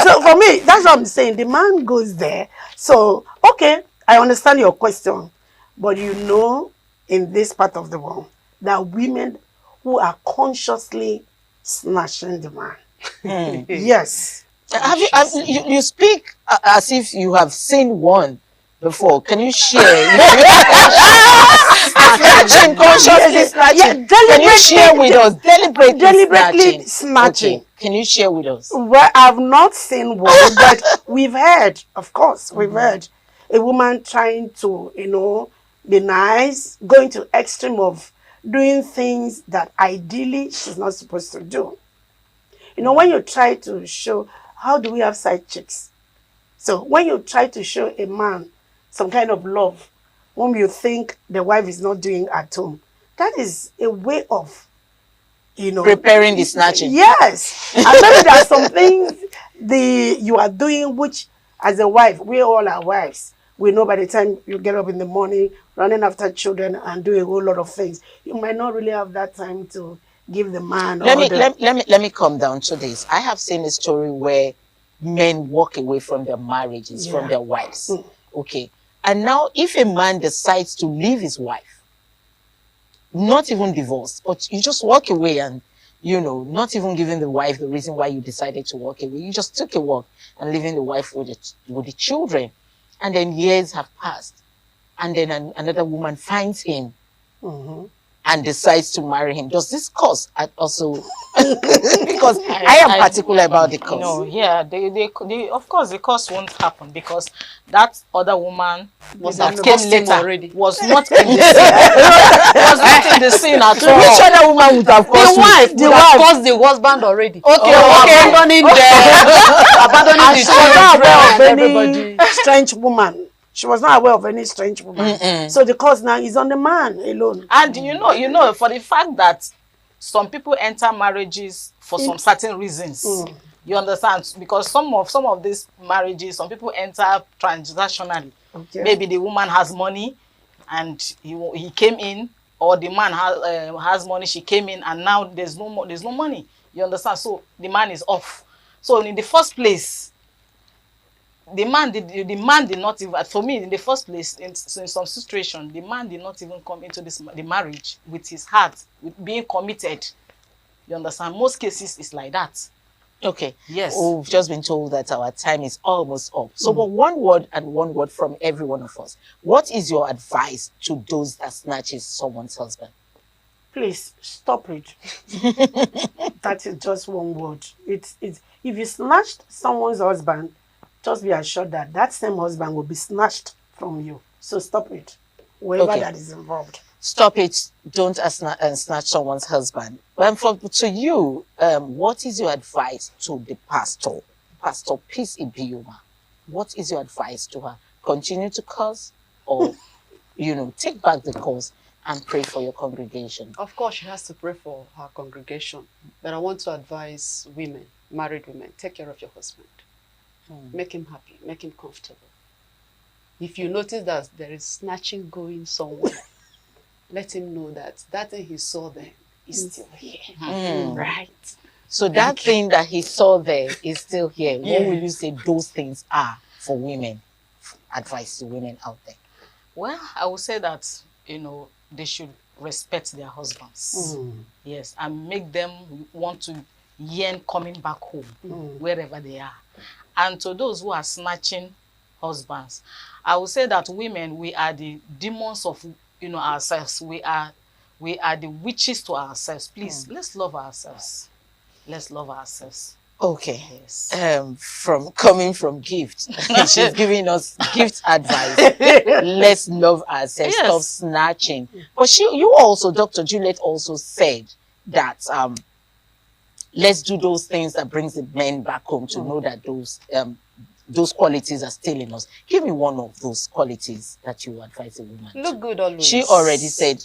Speaker 2: So for me, that's what I'm saying. The man goes there. So, okay, I understand your question. But in this part of the world, there are women who are consciously snatching the man. Yes.
Speaker 3: You speak as if you have seen one before. Can you share? Snatching, consciously snatching. Can you share with us? Deliberately snatching. Okay. Can you share with us?
Speaker 2: Well, I've not seen one, but we've heard, of course, we've heard a woman trying to, be nice, going to extreme of doing things that ideally she's not supposed to do. You know, when you try to show, how do we have side chicks? So when you try to show a man some kind of love, whom you think the wife is not doing at home, that is a way of, you know,
Speaker 3: preparing the snatching.
Speaker 2: Yes. And maybe there are some things you are doing which, as a wife, we all are wives. We know by the time you get up in the morning, running after children and do a whole lot of things, you might not really have that time to give the man.
Speaker 3: Let me come down to this. I have seen a story where men walk away from their marriages, from their wives. Okay. And now if a man decides to leave his wife, not even divorced, but you just walk away and, you know, not even giving the wife the reason why you decided to walk away. You just took a walk and leaving the wife with the children. And then years have passed. And then another woman finds him and decides to marry him. Does this cause also? Because I am particular about the cause.
Speaker 4: No, yeah, they of course the cause won't happen because that other woman that came later already was not in the scene. Was not in the scene at all.
Speaker 3: Which other woman would have caused
Speaker 6: the wife? The wife caused the husband already.
Speaker 3: Okay,
Speaker 6: abandoning the children and everybody.
Speaker 2: Strange woman. She was not aware of any strange woman. So the cause now is on the man alone.
Speaker 4: And you know, for the fact that some people enter marriages for some certain reasons. You understand? Because some of these marriages, some people enter transactionally. Okay. Maybe the woman has money and he came in, or the man has money, she came in, and now there's no money. You understand? So the man is off. So in the first place, the man did not even, for me, in the first place, in some situation, the man did not even come into the marriage with his heart, with being committed. You understand? Most cases it's like that.
Speaker 3: Okay.
Speaker 4: Yes.
Speaker 3: We've just been told that our time is almost up. So, but one word from every one of us. What is your advice to those that snatches someone's husband?
Speaker 2: Please stop it. That is just one word. It's if you snatched someone's husband, just be assured that that same husband will be snatched from you. So stop it, whoever that is involved.
Speaker 3: Stop it. Don't snatch someone's husband. To you, what is your advice to the pastor? Pastor Peace Ibioma. What is your advice to her? Continue to curse, or, you know, take back the curse and pray for your congregation?
Speaker 6: Of course, she has to pray for her congregation. But I want to advise women, married women, take care of your husband. Make him happy, make him comfortable. If you notice that there is snatching going somewhere, let him know that that thing he saw there is still here.
Speaker 3: Right. So that thing that he saw there is still here. What will you say those things are for women? Advice to women out there.
Speaker 4: Well, I would say that, you know, they should respect their husbands. Yes, and make them want to yearn coming back home, wherever they are. And to those who are snatching husbands, I would say that women, we are the demons of, you know, ourselves. We are the witches to ourselves. Please, let's love ourselves. Let's love ourselves.
Speaker 3: Okay.
Speaker 4: Yes.
Speaker 3: Coming from Gift, she's giving us Gift advice. Let's love ourselves.
Speaker 4: Yes.
Speaker 3: Stop snatching. But you also, Dr. Juliet also said that let's do those things that brings the men back home to know that those qualities are still in us. Give me one of those qualities that you advise a woman.
Speaker 6: Look good always.
Speaker 3: She already said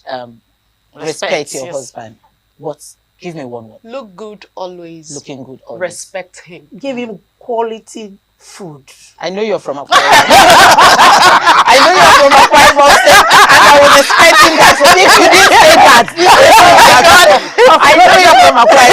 Speaker 3: respect your husband. What? Give me one word.
Speaker 6: Look good always.
Speaker 3: Looking good always.
Speaker 6: Respect him.
Speaker 2: Give him quality food.
Speaker 3: I know you're from Akwa. I know you're from Akwa State, and I was expecting that. So if you didn't say that, I know you're from Akwa.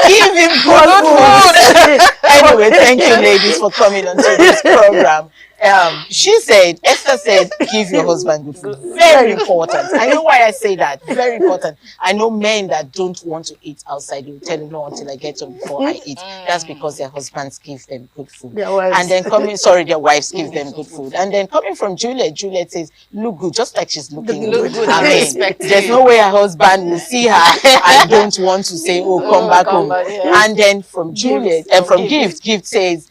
Speaker 3: Give him good food. Anyway, thank you, ladies, for coming onto this program. Esther said, give your husband good food. Very important. I know why I say that. Very important. I know men that don't want to eat outside. They will tell you, no, until I get home before I eat. That's because their husbands give them good food.
Speaker 2: Their wives.
Speaker 3: And then their wives give them good food. And then coming from Juliet says, look good, just like she's looking good. I mean, there's no way her husband will see her and don't want to say, oh, come back home. And then from Juliet, from Gift says,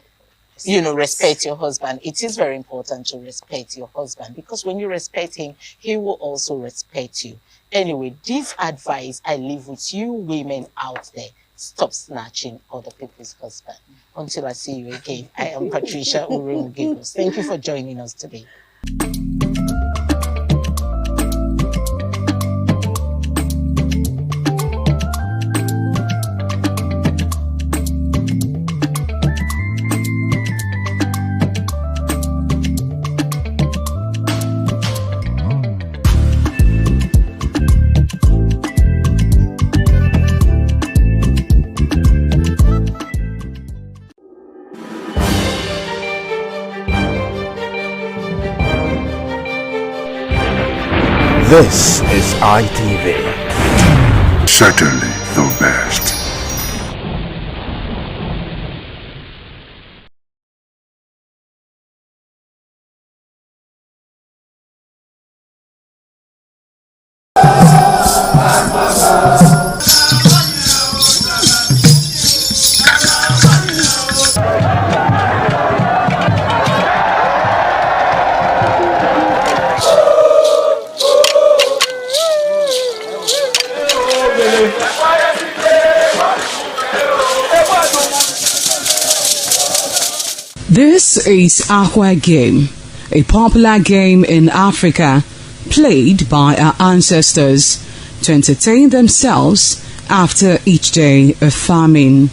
Speaker 3: respect your husband. It is very important to respect your husband, because when you respect him, he will also respect you. Anyway, this advice I leave with you women out there. Stop snatching other people's husband. Until I see you again, I am Patricia Urumugibos. Thank you for joining us today.
Speaker 21: This is ITV.
Speaker 5: Certainly the best.
Speaker 9: This is Aqua Game, a popular game in Africa played by our ancestors to entertain themselves after each day of farming.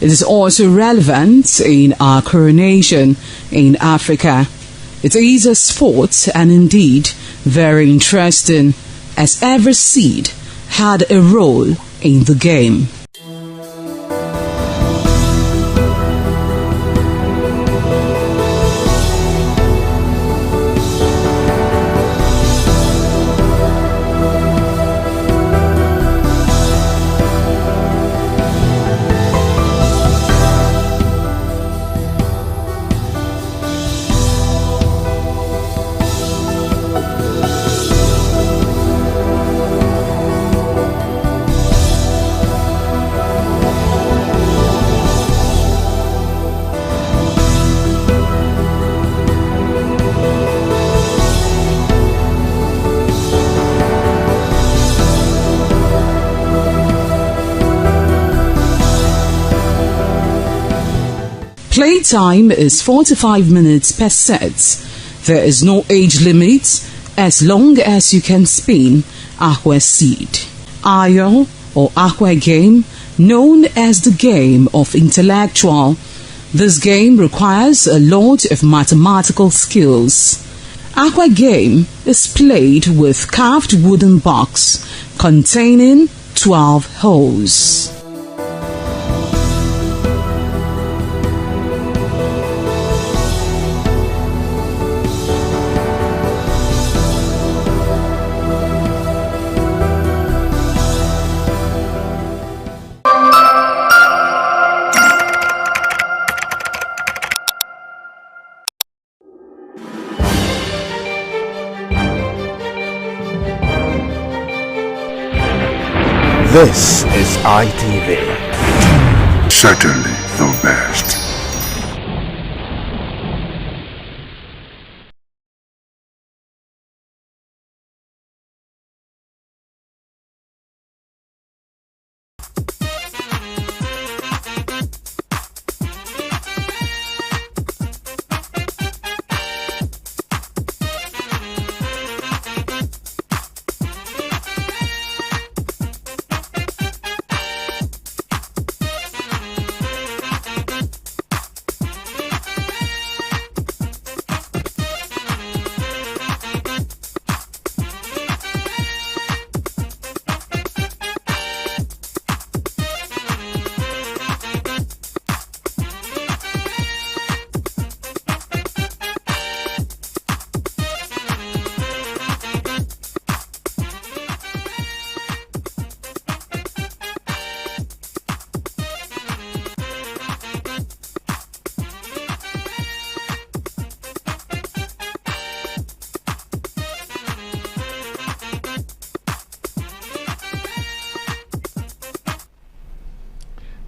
Speaker 9: It is also relevant in our coronation in Africa. It is a sport and indeed very interesting, as every seed had a role in the game. Playtime is 45 minutes per set. There is no age limit as long as you can spin Aqua Seed. Ayo or Aqua Game, known as the game of intellectual. This game requires a lot of mathematical skills. Aqua Game is played with carved wooden box containing 12 holes.
Speaker 21: This is ITV.
Speaker 5: Certainly the best.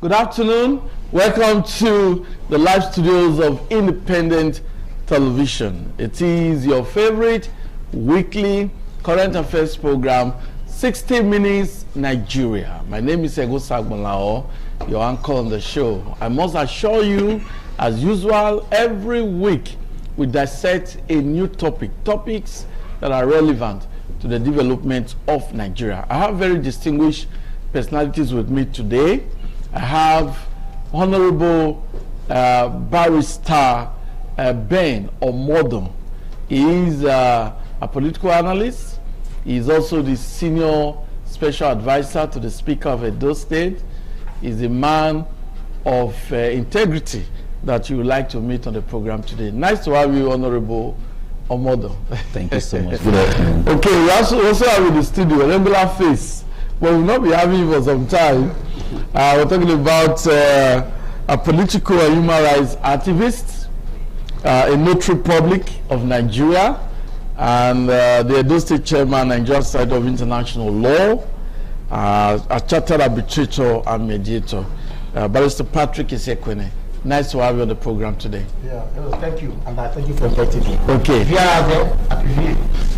Speaker 11: Good afternoon. Welcome to the live studios of Independent Television. It is your favorite weekly current affairs program, 60 Minutes Nigeria. My name is Ego Sagbalao, your anchor on the show. I must assure you, as usual, every week we dissect a new topics that are relevant to the development of Nigeria. I have very distinguished personalities with me today. I have Honorable Barrister Ben Omodo. He is a political analyst. He is also the senior special advisor to the Speaker of Edo State. He is a man of integrity that you would like to meet on the program today. Nice to have you, Honorable Omodo.
Speaker 13: Thank you so much. Good afternoon.
Speaker 11: Okay, we also have in the studio a regular face, but we will not be having you for some time. We're talking about a political and human rights activist, a notary public of Nigeria, and the Edo State Chairman, Nigeria Society of International Law, a chartered arbitrator and mediator, Barrister Patrick Isekwene. Nice to have you on the program today.
Speaker 15: Yeah, thank you, and I thank you for inviting me.
Speaker 11: Okay.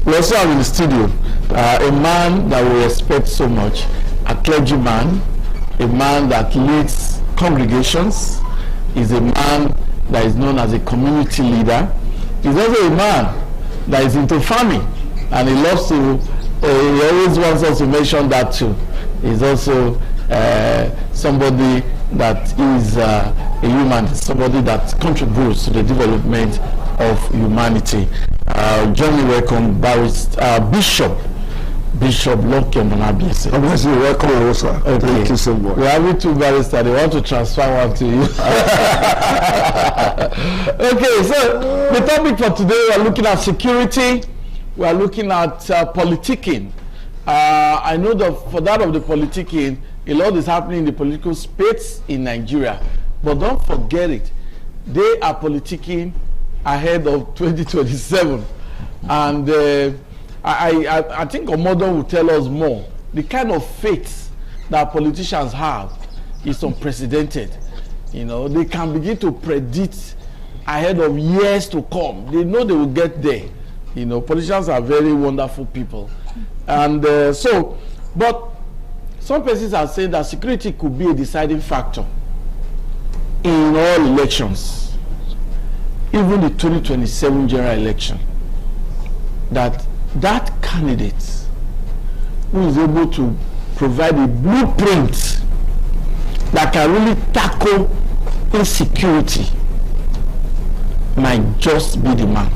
Speaker 11: We also have in the studio a man that we respect so much, a clergyman, a man that leads congregations, is a man that is known as a community leader. He's also a man that is into farming, and he loves to, he always wants us to mention that too. He's also somebody that is a human, somebody that contributes to the development of humanity. Join me, welcome Bishop Loke Monabiese.
Speaker 18: Welcome also.
Speaker 11: Okay.
Speaker 18: Thank you so much.
Speaker 11: We have two barristers. They want to transfer one to you. Okay, so the topic for today, we are looking at security. We are looking at politicking. I know that for that of the politicking, a lot is happening in the political space in Nigeria. But don't forget it. They are politicking ahead of 2027. And I think Omodo will tell us more. The kind of faith that politicians have is unprecedented. You know, they can begin to predict ahead of years to come. They know they will get there. You know, politicians are very wonderful people. And but some persons are saying that security could be a deciding factor in all elections, even the 2027 general election. That candidate who is able to provide a blueprint that can really tackle insecurity might just be the man.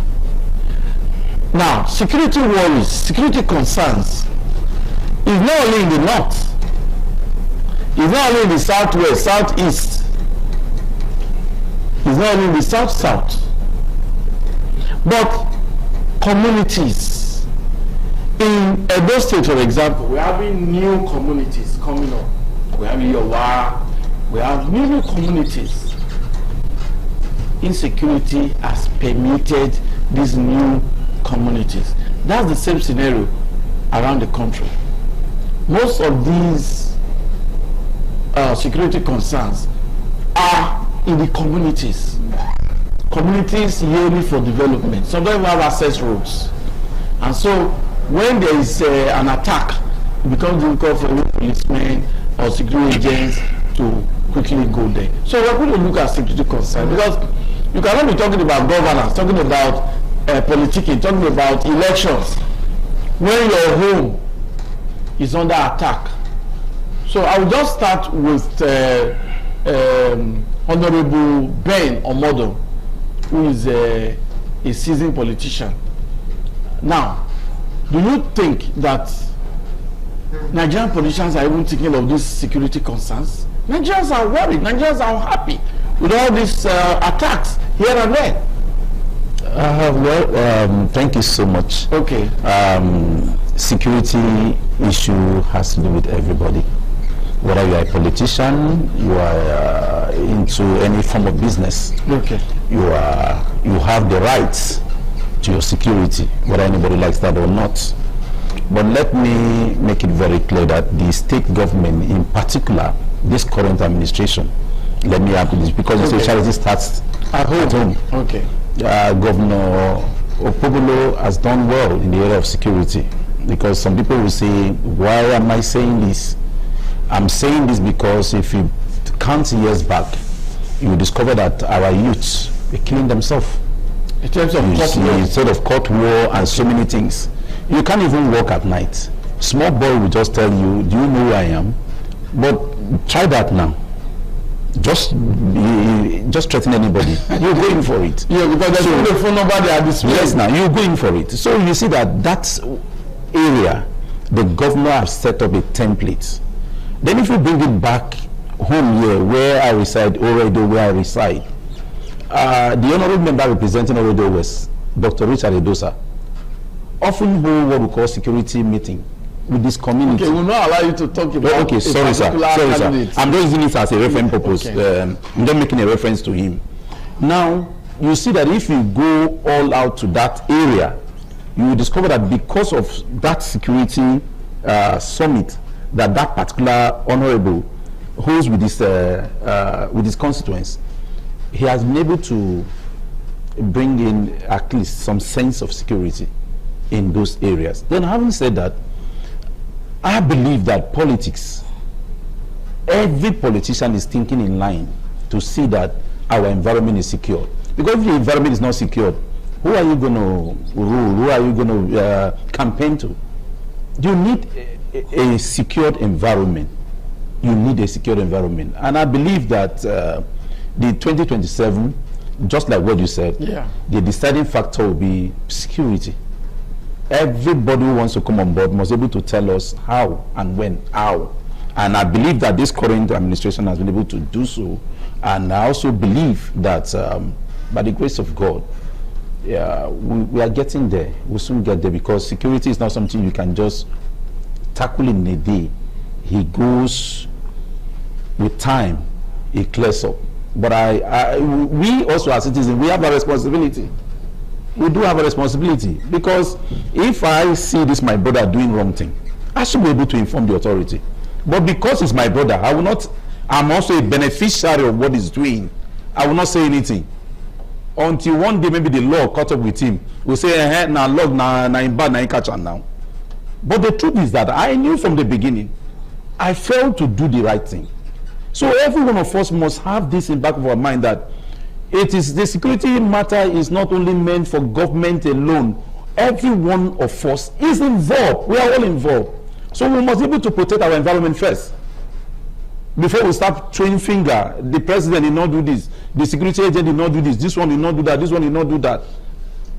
Speaker 11: Now, security worries, security concerns is not only in the north, it's not only in the southwest, southeast, it's not only in the south, but communities. In Edo State, for example, we're having new communities coming up. We have Yowa, we have new communities. Insecurity has permeated these new communities. That's the same scenario around the country. Most of these security concerns are in the communities. Communities yearning for development. Sometimes we have access roads. And so when there is an attack, it becomes difficult for policemen or security agents to quickly go there. So we're going to look at security concerns, because you cannot be talking about governance, talking about politicking, talking about elections when your home is under attack. So I will just start with Honorable Ben Omodo, who is a seasoned politician. Now, do you think that Nigerian politicians are even thinking of these security concerns? Nigerians are worried. Nigerians are unhappy with all these attacks here and there.
Speaker 13: Thank you so much.
Speaker 11: Okay.
Speaker 13: Security issue has to do with everybody. Whether you are a politician, you are into any form of business.
Speaker 11: Okay.
Speaker 13: You have the rights to your security, whether anybody likes that or not. But let me make it very clear that the state government in particular this current administration. Let me add this because it's a charity starts at home.
Speaker 11: Okay.
Speaker 13: Governor Okpobolo has done well in the area of security, because some people will say, why am I saying this? I'm saying this because if you count years back, you will discover that our youths are killing themselves.
Speaker 11: In terms of
Speaker 13: instead of court war and so many things. You can't even walk at night. Small boy will just tell you, do you know who I am? But try that now. Just threaten anybody. You're going for it.
Speaker 11: Yeah, because there's no phone number there at this place.
Speaker 13: Yes, now you're going for it. So you see that area, the governor has set up a template. Then if you bring it back home here, where I reside, Oredo, where I reside, the honorable member representing Oredo West, Dr. Richard Edosa, often hold what we call security meeting with this community.
Speaker 11: Okay, we'll not allow you to talk about.
Speaker 13: Okay, sorry, sir. Sorry, sir. I'm just using it as a reference purpose.
Speaker 11: Okay.
Speaker 13: I'm not making a reference to him. Now, you see that if you go all out to that area, you will discover that because of that security summit that particular honorable holds with his constituents, he has been able to bring in at least some sense of security in those areas. Then, having said that, I believe that politics, every politician is thinking in line to see that our environment is secure. Because if the environment is not secure, who are you going to rule? Who are you going to campaign to? You need a secured environment. You need a secured environment. And I believe that the 2027, just like what you said, the deciding factor will be security. Everybody who wants to come on board must be able to tell us how and when, how. And I believe that this current administration has been able to do so. And I also believe that by the grace of God, we are getting there. We'll soon get there, because security is not something you can just tackle in a day. He goes with time, it clears up. But we also as citizens, we have a responsibility. We do have a responsibility, because if I see this my brother doing wrong thing, I should be able to inform the authority. But because it's my brother, I will not. I'm also a beneficiary of what he's doing. I will not say anything until one day maybe the law caught up with him. We'll say, now log na in bad, na in catch on now. But the truth is that I knew from the beginning I failed to do the right thing. So every one of us must have this in back of our mind, that it is the security matter is not only meant for government alone. Every one of us is involved. We are all involved. So we must be able to protect our environment first, before we start throwing finger. The president did not do this, the security agent did not do this one did not do that, this one did not do that.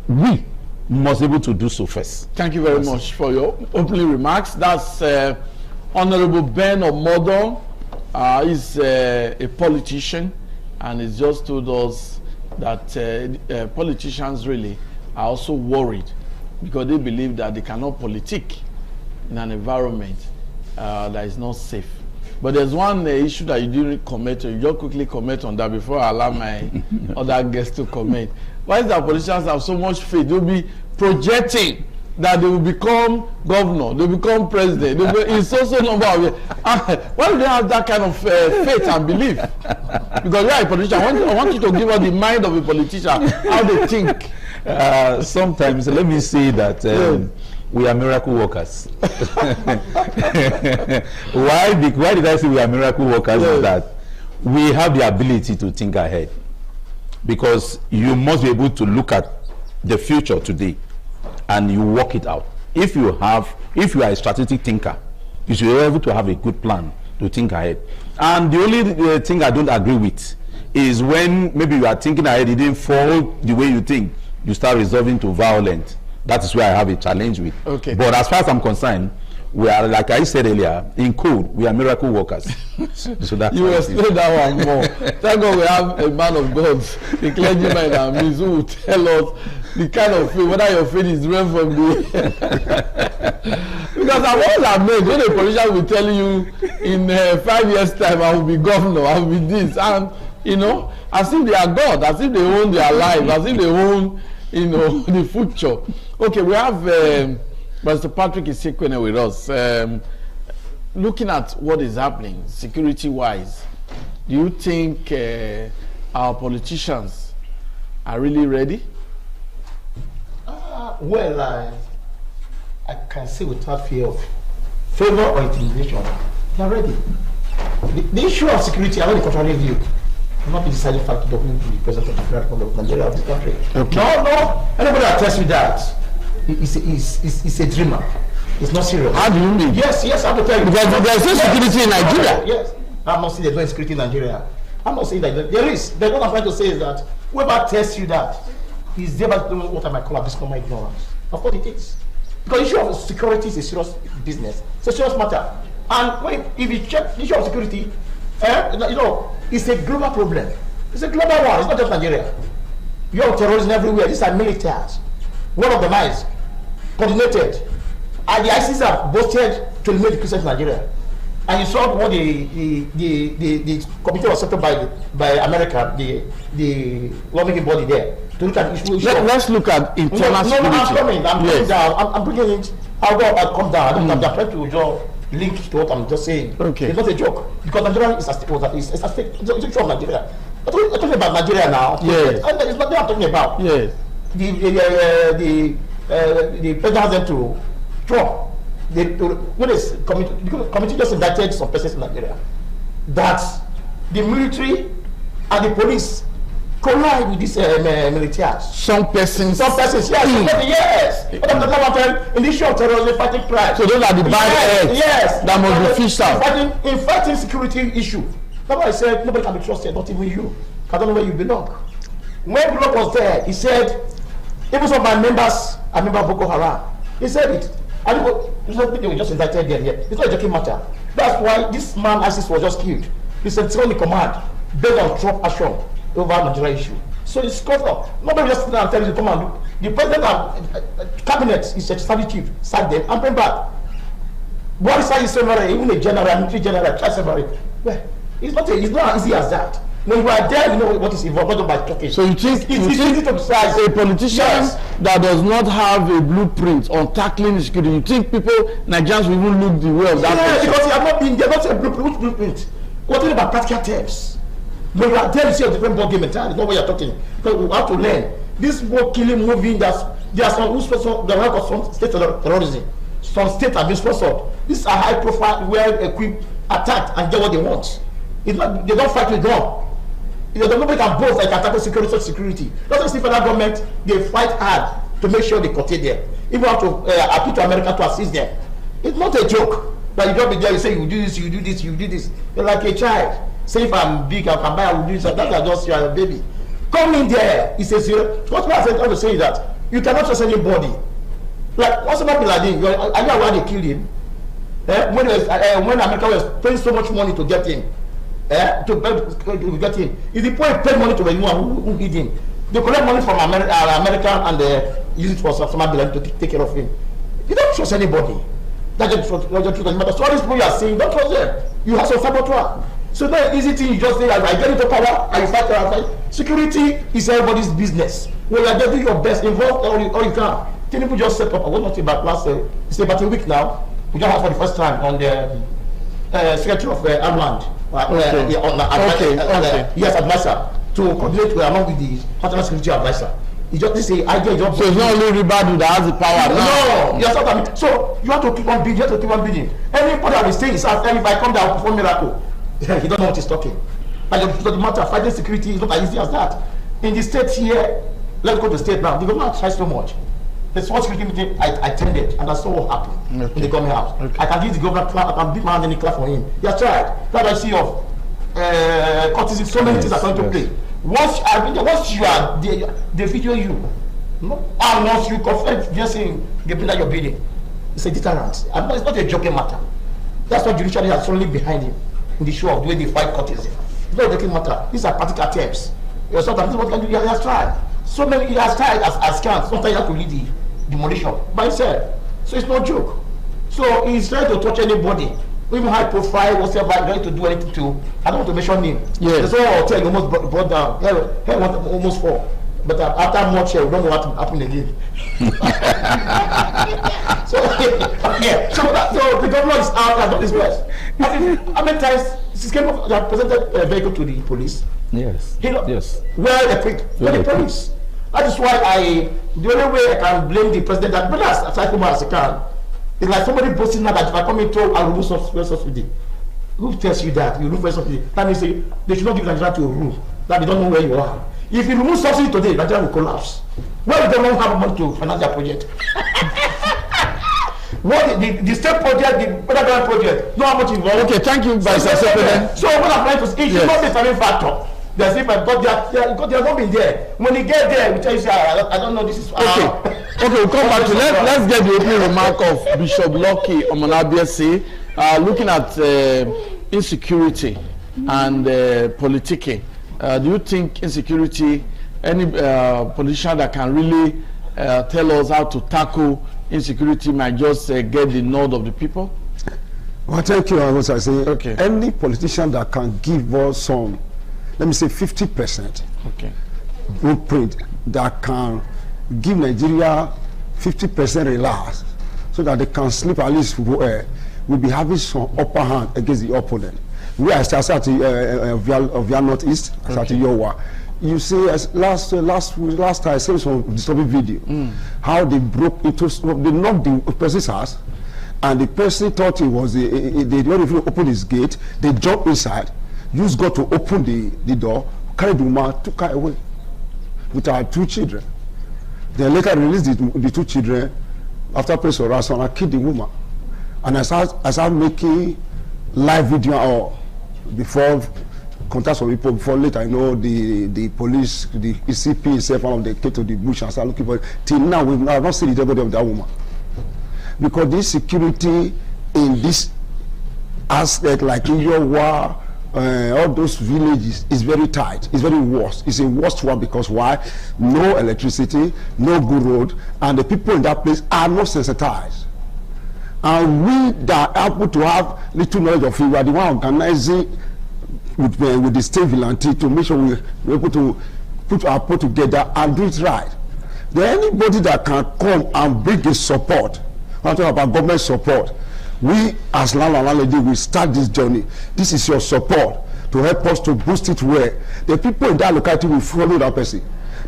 Speaker 13: We must be able to do so first.
Speaker 11: Thank you very much for your opening remarks. That's Honorable Ben Omodo. He's a politician, and he's just told us that politicians really are also worried, because they believe that they cannot politic in an environment that is not safe. But there's one issue that you didn't comment on. You just quickly comment on that before I allow my other guests to comment. Why is that politicians have so much faith? They'll be projecting that they will become governor, they will become president. It's also a number of years. Why do they have that kind of faith and belief? Because you are a politician. I want you to give us the mind of a politician, how they think.
Speaker 13: Sometimes, let me say that we are miracle workers. Why did I say we are miracle workers? Is that we have the ability to think ahead. Because you must be able to look at the future today and you work it out. If you are a strategic thinker, you should be able to have a good plan to think ahead. And the only thing I don't agree with is when maybe you are thinking ahead, it didn't fall the way you think, you start resolving to violence. That is where I have a challenge with.
Speaker 11: Okay.
Speaker 13: But as far as I'm concerned, we are, like I said earlier, in code, we are miracle workers. So that's
Speaker 11: you explain that one more. Thank God we have a man of God, a clergyman, and Ms. who will tell us the kind of faith, whether your faith is drawn from the because I'm always amazed when a politician will tell you in 5 years' time I will be governor, I will be this, and as if they are God, as if they own their life, as if they own the future. Okay, we have Mr. Patrick Isikwene with us. looking at what is happening security-wise, do you think our politicians are really ready?
Speaker 15: Well, I can say without fear of favor or intimidation, they are ready. The issue of security, I want to contrary view, not the deciding factor of who will be president of the Federal Republic of Nigeria of this country.
Speaker 11: Okay.
Speaker 15: No, anybody that tells me that is a dreamer. It's not serious.
Speaker 11: How do you mean?
Speaker 15: Yes, I have to tell you.
Speaker 11: Because there's no security in Nigeria.
Speaker 15: Yes. I'm not saying there's no security in Nigeria. I'm not saying that there is. What I'm trying to say is that whoever tells you that is there to know what I might call abysmal ignorance. Of course it is. Because the issue of security is a serious business. It's a serious matter. And if you check the issue of security, it's a global problem. It's a global one. It's not just Nigeria. You have terrorism everywhere. These are militaries. One of them is coordinated. And the ISIS have boasted to eliminate the Christians in Nigeria. And you saw what the committee was set up by America, the lawmaking body there, to look at the issue.
Speaker 11: Let's look at internal security.
Speaker 15: No, I'm coming. I'm coming down. I'm bringing it. I'll come down. I don't have the threat to just link to what I'm just saying. Okay. It's not a joke. Because Nigeria is a state. It's a joke of Nigeria. I'm talking about Nigeria now.
Speaker 11: Yes.
Speaker 15: And it's not what I'm talking about.
Speaker 11: Yes.
Speaker 15: The president has them to Trump. The committee just indicted some persons in Nigeria that the military and the police collide with these militaries.
Speaker 11: Some persons,
Speaker 15: yes. Yes. In the issue of terrorism, fighting crime.
Speaker 11: So those are the bad eggs that must be fished out.
Speaker 15: In fighting security issue. That's why I said nobody can be trusted, not even you. I don't know where you belong. When Block was there, he said, even some of my members are members of Boko Haram. He said it. I don't know, just indicted there. It's not a joking matter. That's why this man, ISIS, was just killed. He's a second in command based on Trump action over Nigeria issue. So it's covered. Nobody just sit down and tell you to come and do. The president and cabinet is a service chief, sack them and bring back. What is somebody, even a general, military general, try somebody. Well, it's not as easy as that. When you are there, you know what is involved, not by talking.
Speaker 11: So you think a politician that does not have a blueprint on tackling security, you think Nigerians will even look the way of that person?
Speaker 15: Because they have not been, they have not a blueprint. Which blueprint? We're talking about practical terms. When you are there, you see a different ball game entirely. Not what you're talking. Because we have to learn. This war killing moving, there are some who sponsor the work of some state terrorism. Some states have been sponsored. These are high profile, well equipped, attacked and get what they want. It's not, they don't fight with gun. Nobody can boast like attack security. That's why the federal government, they fight hard to make sure they curtail them. Even have to appeal to America to assist them. It's not a joke. That you don't be there, you say you do this, you do this, you do this. You're like a child. Say if I'm big, I can buy, I will do this. That's just you are a baby. Come in there. He says, what I trying to say is that you cannot trust anybody. Like Osama bin Laden, are you aware they killed him? When America was paying so much money to get him. To get him. If the point paid money to anyone who hid him, they collect money from America and use it for some to take care of him. You don't trust anybody. That's the truth. So all these people you are saying, don't trust them. You have some saboteur. So not easy thing you just say, I get into power, I fight outside. Security is everybody's business. Well, you are just doing your best, involved all you can. People just set up, I was not about last, it's about a week now. We just had for the first time on the Secretary of Armland. Yes, advisor to coordinate along with the national security advisor. It's just this idea. So
Speaker 11: it's not only Ribadu that has the power now.
Speaker 15: No, yes, I mean. So you have to keep on building. Anybody that will say is if I come down perform miracle, he don't know what he's talking. And the matter fighting security is not as easy as that. In the state here, let's go to the state now. The government tries so much. The small security meeting I attended, and I saw what happened in the government house. Okay. I can give the governor clap, I can beat my hand any clap for him. He has tried. That I see of courtesy, so many things are going to play. Once you are there, they video you. No? And once you confess, just saying, they bring that you're bidding. It's a deterrent. It's not a joking matter. That's why judiciary is solely behind him in the show of the way they fight courtesy. It's not a joking matter. These are practical attempts. Sometimes what he has tried. So many he has tried as can. Sometimes you have to lead the demolition by himself. So it's no joke. So he's trying to touch anybody, even high profile, whatever, trying to do anything to, I don't want to mention him. Yes. There's one hotel he almost brought down. He almost fall. But after much, we don't know what happened again. So yeah, so the governor is out and not dispersed. How many times this came up? They have presented a vehicle to the police.
Speaker 13: Yes. Yes.
Speaker 15: Well equipped for the police. That is why the only way I can blame the president, that but as I can, it's like somebody boasting now that if I come into a remove subsidy. Who tells you that you remove subsidy? That means they should not give Nigeria to a rule that they don't know where you are. If you remove subsidy today, Nigeria will collapse. Why do they don't have money to finance their project? What the state project, the federal project, know how much involved?
Speaker 11: Okay, thank you, Vice President.
Speaker 15: So what I'm trying to say, it should not be a determining factor. There's if but they have not been there. When you get there, we tell you, I don't know, this is
Speaker 11: okay, we'll come back to let's get the opening remark of Bishop Lucky Omonabiese, looking at insecurity and politicking. Do you think insecurity, any politician that can really tell us how to tackle insecurity might just get the nod of the people?
Speaker 14: Well, thank you. I was saying, okay, any politician that can give us some, let me say 50% blueprint that can give Nigeria 50% relax so that they can sleep at least will be having some upper hand against the opponent. We are starting of your northeast, starting Yowa. You see, as last time I saw some disturbing video, how they broke into, they knocked the person's house, and the person thought it was they didn't even open his gate. They jumped inside, used God to open the door, carried the woman, took her away with our 2 children. They later released the 2 children after press for ransom and killed the woman. And I started making live video or before contact some people, before later I know the police, the ECP itself, one of them came to the bush and started looking for it. Till now we have not seen the dead body of that woman. Because this security in this aspect, like in Yowa, all those villages, is very tight. It's very worse. It's a worst one because why? No electricity, no good road, and the people in that place are not sensitized. And we that happen to have little knowledge of it, we are the one organizing with the state vigilante to make sure we're able to put our put together and do it right. Then anybody that can come and bring the support, I'm talking about government support. We as landlady will start this journey. This is your support to help us to boost it where the people in that locality will follow that person.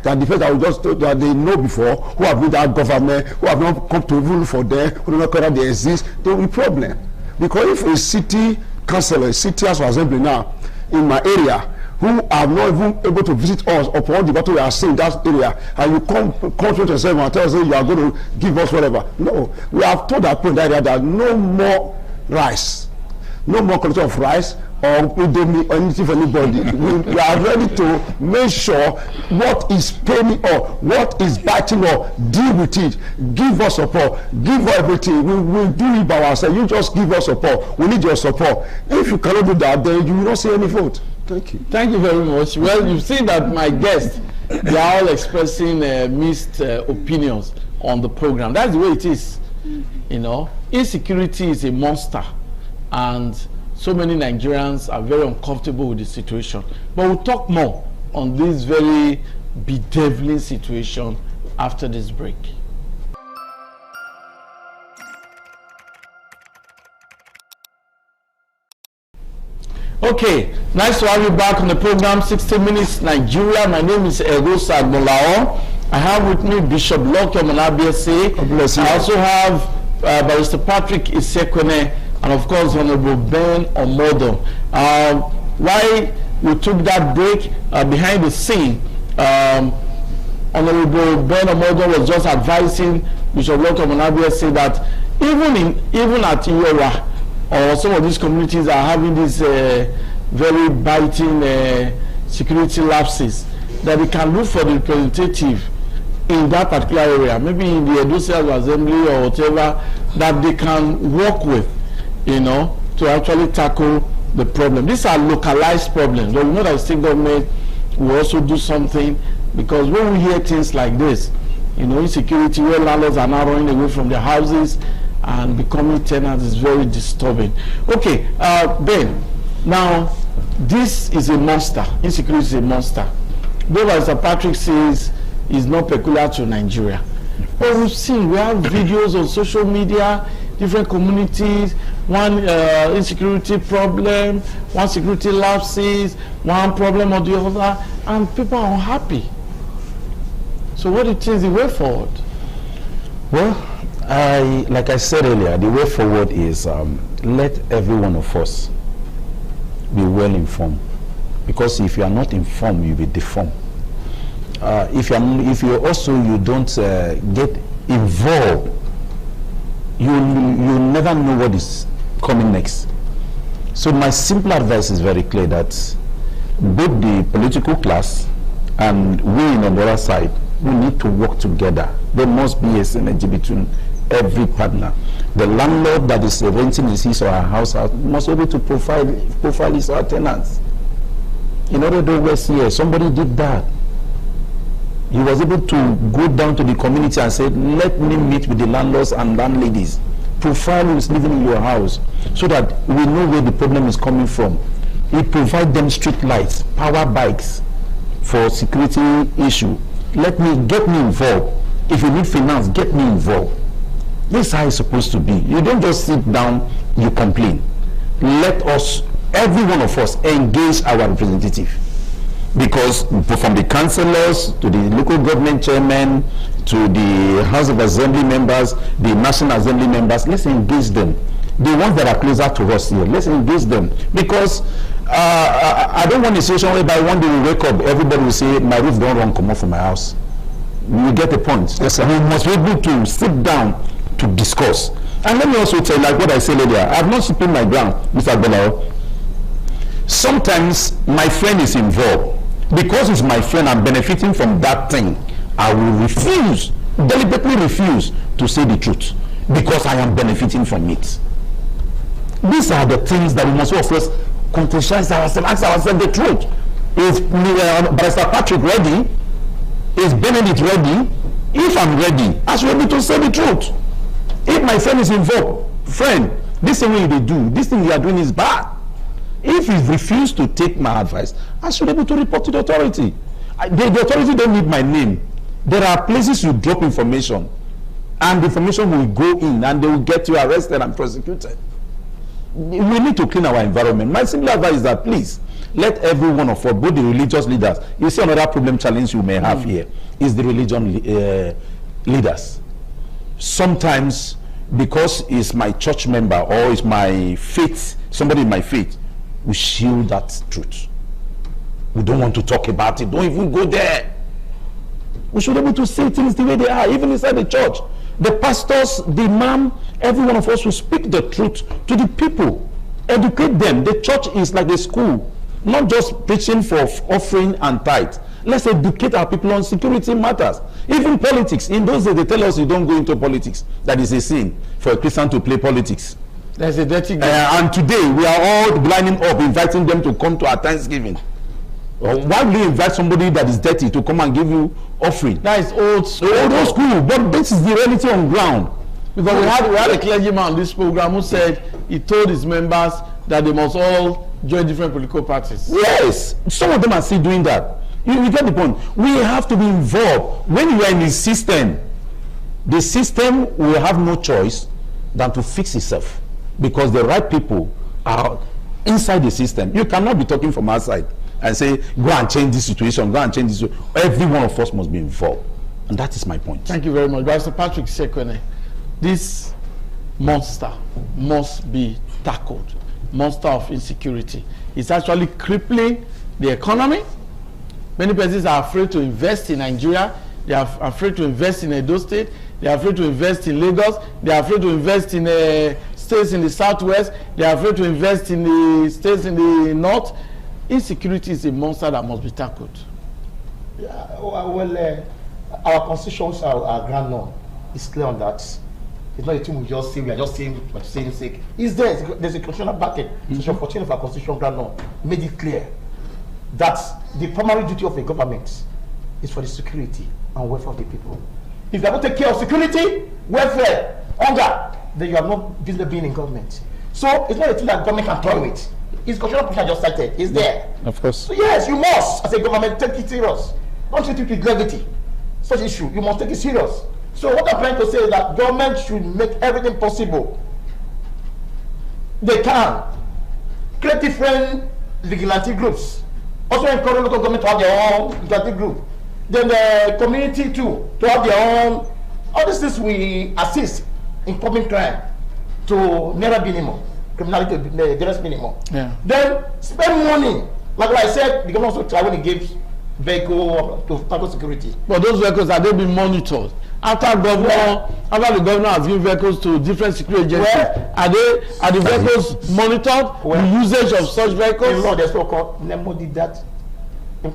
Speaker 14: That the fact that we just that they know before, who have been that government, who have not come to rule for them, who do not care that they exist, there will be problem. Because if a city councillor, a city house of assembly now in my area, who are not even able to visit us upon the battle we are seeing in that area, and you come to yourself and tell us you are going to give us whatever. No, we have told that point that area that no more rice, no more quality of rice or anything for anybody. we are ready to make sure what is paying or what is biting or deal with it. Give us support, give us everything. We will do it by ourselves. You just give us support. We need your support. If you cannot do that, then you will not see any vote. Thank you.
Speaker 11: Thank you very much. Well, you've seen that my guests, they are all expressing mixed opinions on the program. That's the way it is. You know, insecurity is a monster, and so many Nigerians are very uncomfortable with the situation. But we'll talk more on this very bedeviling situation after this break. Okay, nice to have you back on the program, 60 Minutes Nigeria. My name is Egosa Agbolao. I have with me Bishop Lucky Omonabiese. I also have Barrister Patrick Isekwene, and of course Honorable Ben Omodo. Why we took that break behind the scene, Honorable Ben Omodo was just advising Bishop Lucky Omonabiese that even at Iyowa, or some of these communities are having these very biting security lapses, that they can look for the representative in that particular area, maybe in the Edo State Assembly or whatever, that they can work with, you know, to actually tackle the problem. These are localized problems, but we know that the state government will also do something, because when we hear things like this, you know, insecurity, where landlords are now running away from their houses and becoming tenants, is very disturbing. Okay, Ben, now this is a monster. Insecurity is a monster. Though as Patrick says, is not peculiar to Nigeria. But we've seen, we have videos on social media, different communities, one insecurity problem, one security lapses, one problem or the other, and people are unhappy. So what do you think is the way forward?
Speaker 13: Well, like I said earlier, the way forward is let every one of us be well informed. Because if you are not informed, you'll be deformed. If you don't get involved, you'll never know what is coming next. So my simple advice is very clear that both the political class and we on the other side, we need to work together. There must be a synergy between every partner. The landlord that is renting his or her house out must be able to profile his or her tenants. In order to West here, somebody did that. He was able to go down to the community and say, let me meet with the landlords and landladies. Profile who is living in your house so that we know where the problem is coming from. We provide them street lights, power bikes for security issue. Get me involved. If you need finance, get me involved. This is how it's supposed to be. You don't just sit down, you complain. Let us, every one of us, engage our representative. Because from the councillors to the local government chairman to the House of Assembly members, the National Assembly members, let's engage them. The ones that are closer to us here, let's engage them. Because I don't want a situation whereby one day we wake up, everybody will say, my roof don't run come off from my house. You get the point. Yes, we must be able to sit down to discuss. And let me also tell you, like what I said earlier, I have not slipped my ground, Mr. Agbelao. Sometimes my friend is involved. Because it's my friend, I'm benefiting from that thing. I will refuse, deliberately refuse to say the truth because I am benefiting from it. These are the things that we must first contextualize ourselves, ask ourselves the truth. Is Barrister Patrick ready? Is Benedict ready? If I'm ready, I should be able to say the truth. If my friend is involved, friend, this thing you do, this thing you are doing is bad. If he refused to take my advice, I should be able to report to the authority. The authority don't need my name. There are places you drop information, and the information will go in, and they will get you arrested and prosecuted. We need to clean our environment. My simple advice is that please, let every one of us, both the religious leaders, you see another problem challenge you may have here, is the religion leaders. Sometimes, because it's my church member or it's my faith, somebody in my faith, we shield that truth. We don't want to talk about it. Don't even go there. We should be able to say things the way they are, even inside the church. The pastors, the imam, every one of us will speak the truth to the people. Educate them. The church is like a school, not just preaching for offering and tithe. Let's educate our people on security matters. Even politics. In those days, they tell us you don't go into politics. That is a sin for a Christian to play politics.
Speaker 11: There's a dirty game.
Speaker 13: And today we are all lining up, inviting them to come to our Thanksgiving. Why would you invite somebody that is dirty to come and give you offering?
Speaker 11: That is old school.
Speaker 13: Old school, but this is the reality on ground.
Speaker 11: Because we had a clergyman on this program who said he told his members that they must all join different political parties.
Speaker 13: Yes, some of them are still doing that. You get the point. We have to be involved. When you are in the system will have no choice than to fix itself. Because the right people are inside the system. You cannot be talking from outside and say, go and change this situation, go and change this. Every one of us must be involved. And that is my point.
Speaker 11: Thank you very much. Barrister Patrick Sekwene, this monster must be tackled. Monster of insecurity. It's actually crippling the economy. Many persons are afraid to invest in Nigeria. They are afraid to invest in Edo State. They are afraid to invest in Lagos. They are afraid to invest in states in the southwest. They are afraid to invest in the states in the north. Insecurity is a monster that must be tackled.
Speaker 15: Yeah, well, our constitutions are grand known. It's clear on that. It's not a thing we just say, we are just saying for saying sake. It's there, there's a constitutional backing. Section 14 of our constitution grand known made it clear that the primary duty of a government is for the security and welfare of the people. If you are not taking care of security, welfare, hunger, then you are not business being in government. So it's not a thing that government can toy with. It's constitutional provision I just cited. It's there.
Speaker 13: Of course.
Speaker 15: So yes, you must, as a government, take it serious. Don't treat it with levity. Such issue, you must take it serious. So what I'm trying to say is that government should make everything possible. They can create different vigilante groups. Also encourage local government to have their own vigilante group. Then the community too, to have their own. All these things will assist in curbing crime to never be minimum, criminality to the nearest minimum.
Speaker 11: Yeah.
Speaker 15: Then spend money. Like I said, the government also try when it gives vehicle to tackle security.
Speaker 11: But those vehicles, are they being monitored? After the governor has given vehicles to different security agencies, are the vehicles monitored? The usage of such vehicles?
Speaker 15: No, there's no call. Nemo did that. You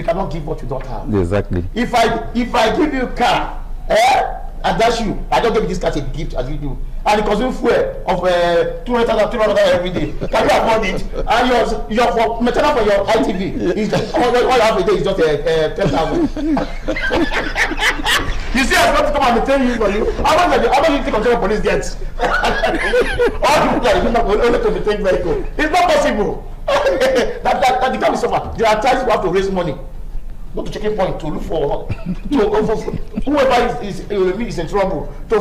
Speaker 15: cannot give what you don't have.
Speaker 13: Exactly.
Speaker 15: If I give you a car, and that's you, I don't give this car a gift as you do, and it consumes fuel of 200,000 every day. Can you afford it? And your for maintenance for your ITV is all you have a day is just 10,000. You see, I'm going to come and maintain you for you. How much do you think control police gets? All people like you only to maintain vehicle. It's not possible. that can't be suffer. There are times you have to raise money. Go to checking point to look for whoever is in trouble. No,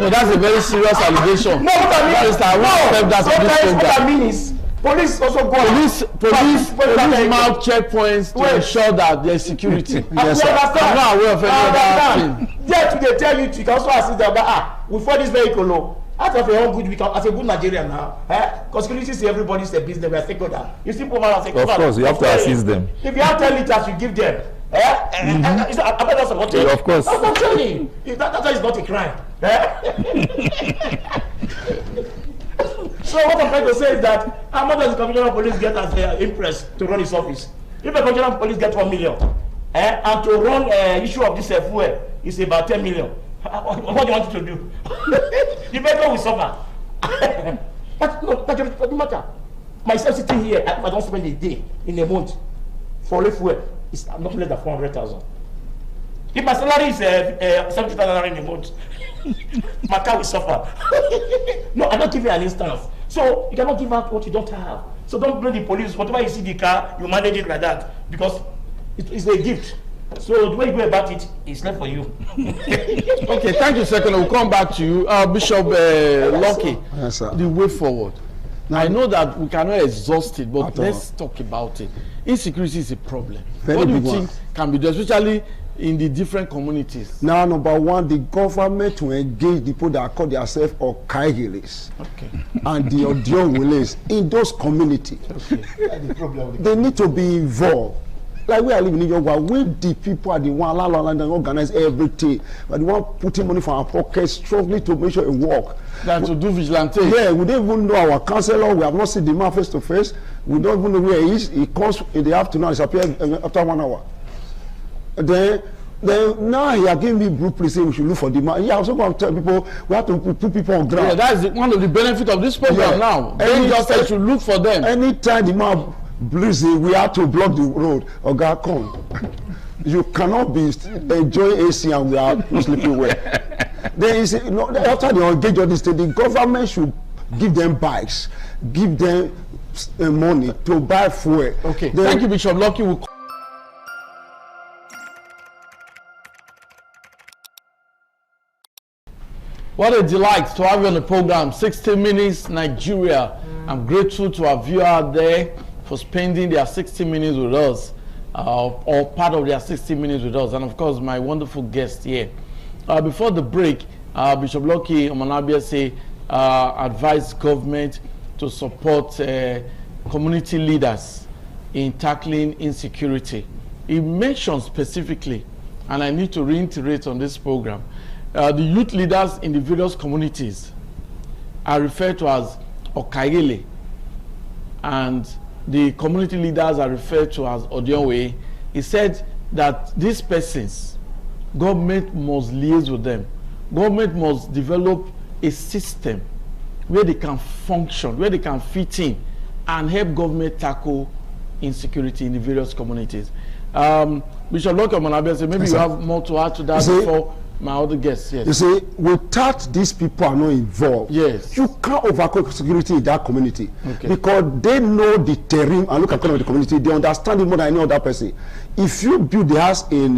Speaker 11: that's a very serious allegation.
Speaker 15: No, what I mean, sometimes what I mean is police also go.
Speaker 11: Police mount checkpoints to ensure that there's security.
Speaker 15: Yes, sir.
Speaker 11: I'm not aware of any other thing.
Speaker 15: There they tell you can also assist them that we find this vehicle low. Out of your own good, we can, as a good Nigerian now, because security see everybody's a business, we are stakeholder. You see, people are stakeholder.
Speaker 13: Of course, you have to assist them.
Speaker 15: If you have 10 liters, you give them.
Speaker 13: Of course.
Speaker 15: I'm not telling you. That is not a crime. So what I'm trying to say is that how much does the commissioner of police get as their impress to run his office? If the commissioner of police gets 1 million, and to run issue of this fuel is about 10 million. What do you want to do? The vehicle will suffer. But no, that doesn't matter. Myself sitting here, if I don't spend a day in a month for fuel, it's not less than 400,000. If my salary is 70,000 in a month, my car will suffer. No, I'm not giving an instance. So you cannot give out what you don't have. So don't blame the police. Whatever you see the car, you manage it like that because it's a gift. So the way you go about it is left for you.
Speaker 11: Okay, thank you, Second. We'll come back to you. Bishop Lucky,
Speaker 14: yes, sir.
Speaker 11: The way forward. Now, I know that we cannot exhaust it, but let's talk about it. Insecurity is a problem. What do you think can be done, especially in the different communities?
Speaker 14: Now, number one, the government to engage the people that call themselves Okaigilis and the Odionwiles in those communities. They need to be involved. Like we are living in Yoga, we the people are the one and organize everything. But the one putting money from our pocket, struggling to make sure it work.
Speaker 11: Than to do vigilante.
Speaker 14: Yeah, we don't even know our counselor. We have not seen the man face to face. We don't even know where he is. He comes in the afternoon, disappears after 1 hour. Then now he are giving me blueprint saying we should look for the man. Yeah, I'm also going to tell people we have to put people on ground.
Speaker 11: Yeah, that's one of the benefits of this program now. They just say should look for them.
Speaker 14: Anytime the man blizzard, we have to block the road. Oga, come. You cannot be enjoying AC and we are sleeping well. Then you say, no, after they engage on this thing, the government should give them bikes, give them money to buy fuel.
Speaker 11: Okay, thank you, Bishop Lucky. What a delight to have you on the program. 60 Minutes Nigeria. I'm grateful to our viewer out there for spending their 60 minutes with us, or part of their 60 minutes with us, and of course my wonderful guest here. Before the break, Bishop Lucky Omonabia advised government to support community leaders in tackling insecurity. He mentioned specifically, and I need to reiterate on this program, the youth leaders in the various communities are referred to as Okaigele, and the community leaders are referred to as Odionwe. He said that these persons, government must liaise with them. Government must develop a system where they can function, where they can fit in and help government tackle insecurity in the various communities. Bishop Lucky Omonabia, maybe you have more to add to that before my other guests. Yes.
Speaker 14: You see, without these people are not involved,
Speaker 11: yes,
Speaker 14: you can't overcome security in that community,
Speaker 11: okay,
Speaker 14: because they know the terrain and look at the community. They understand it more than any other person. If you build the house in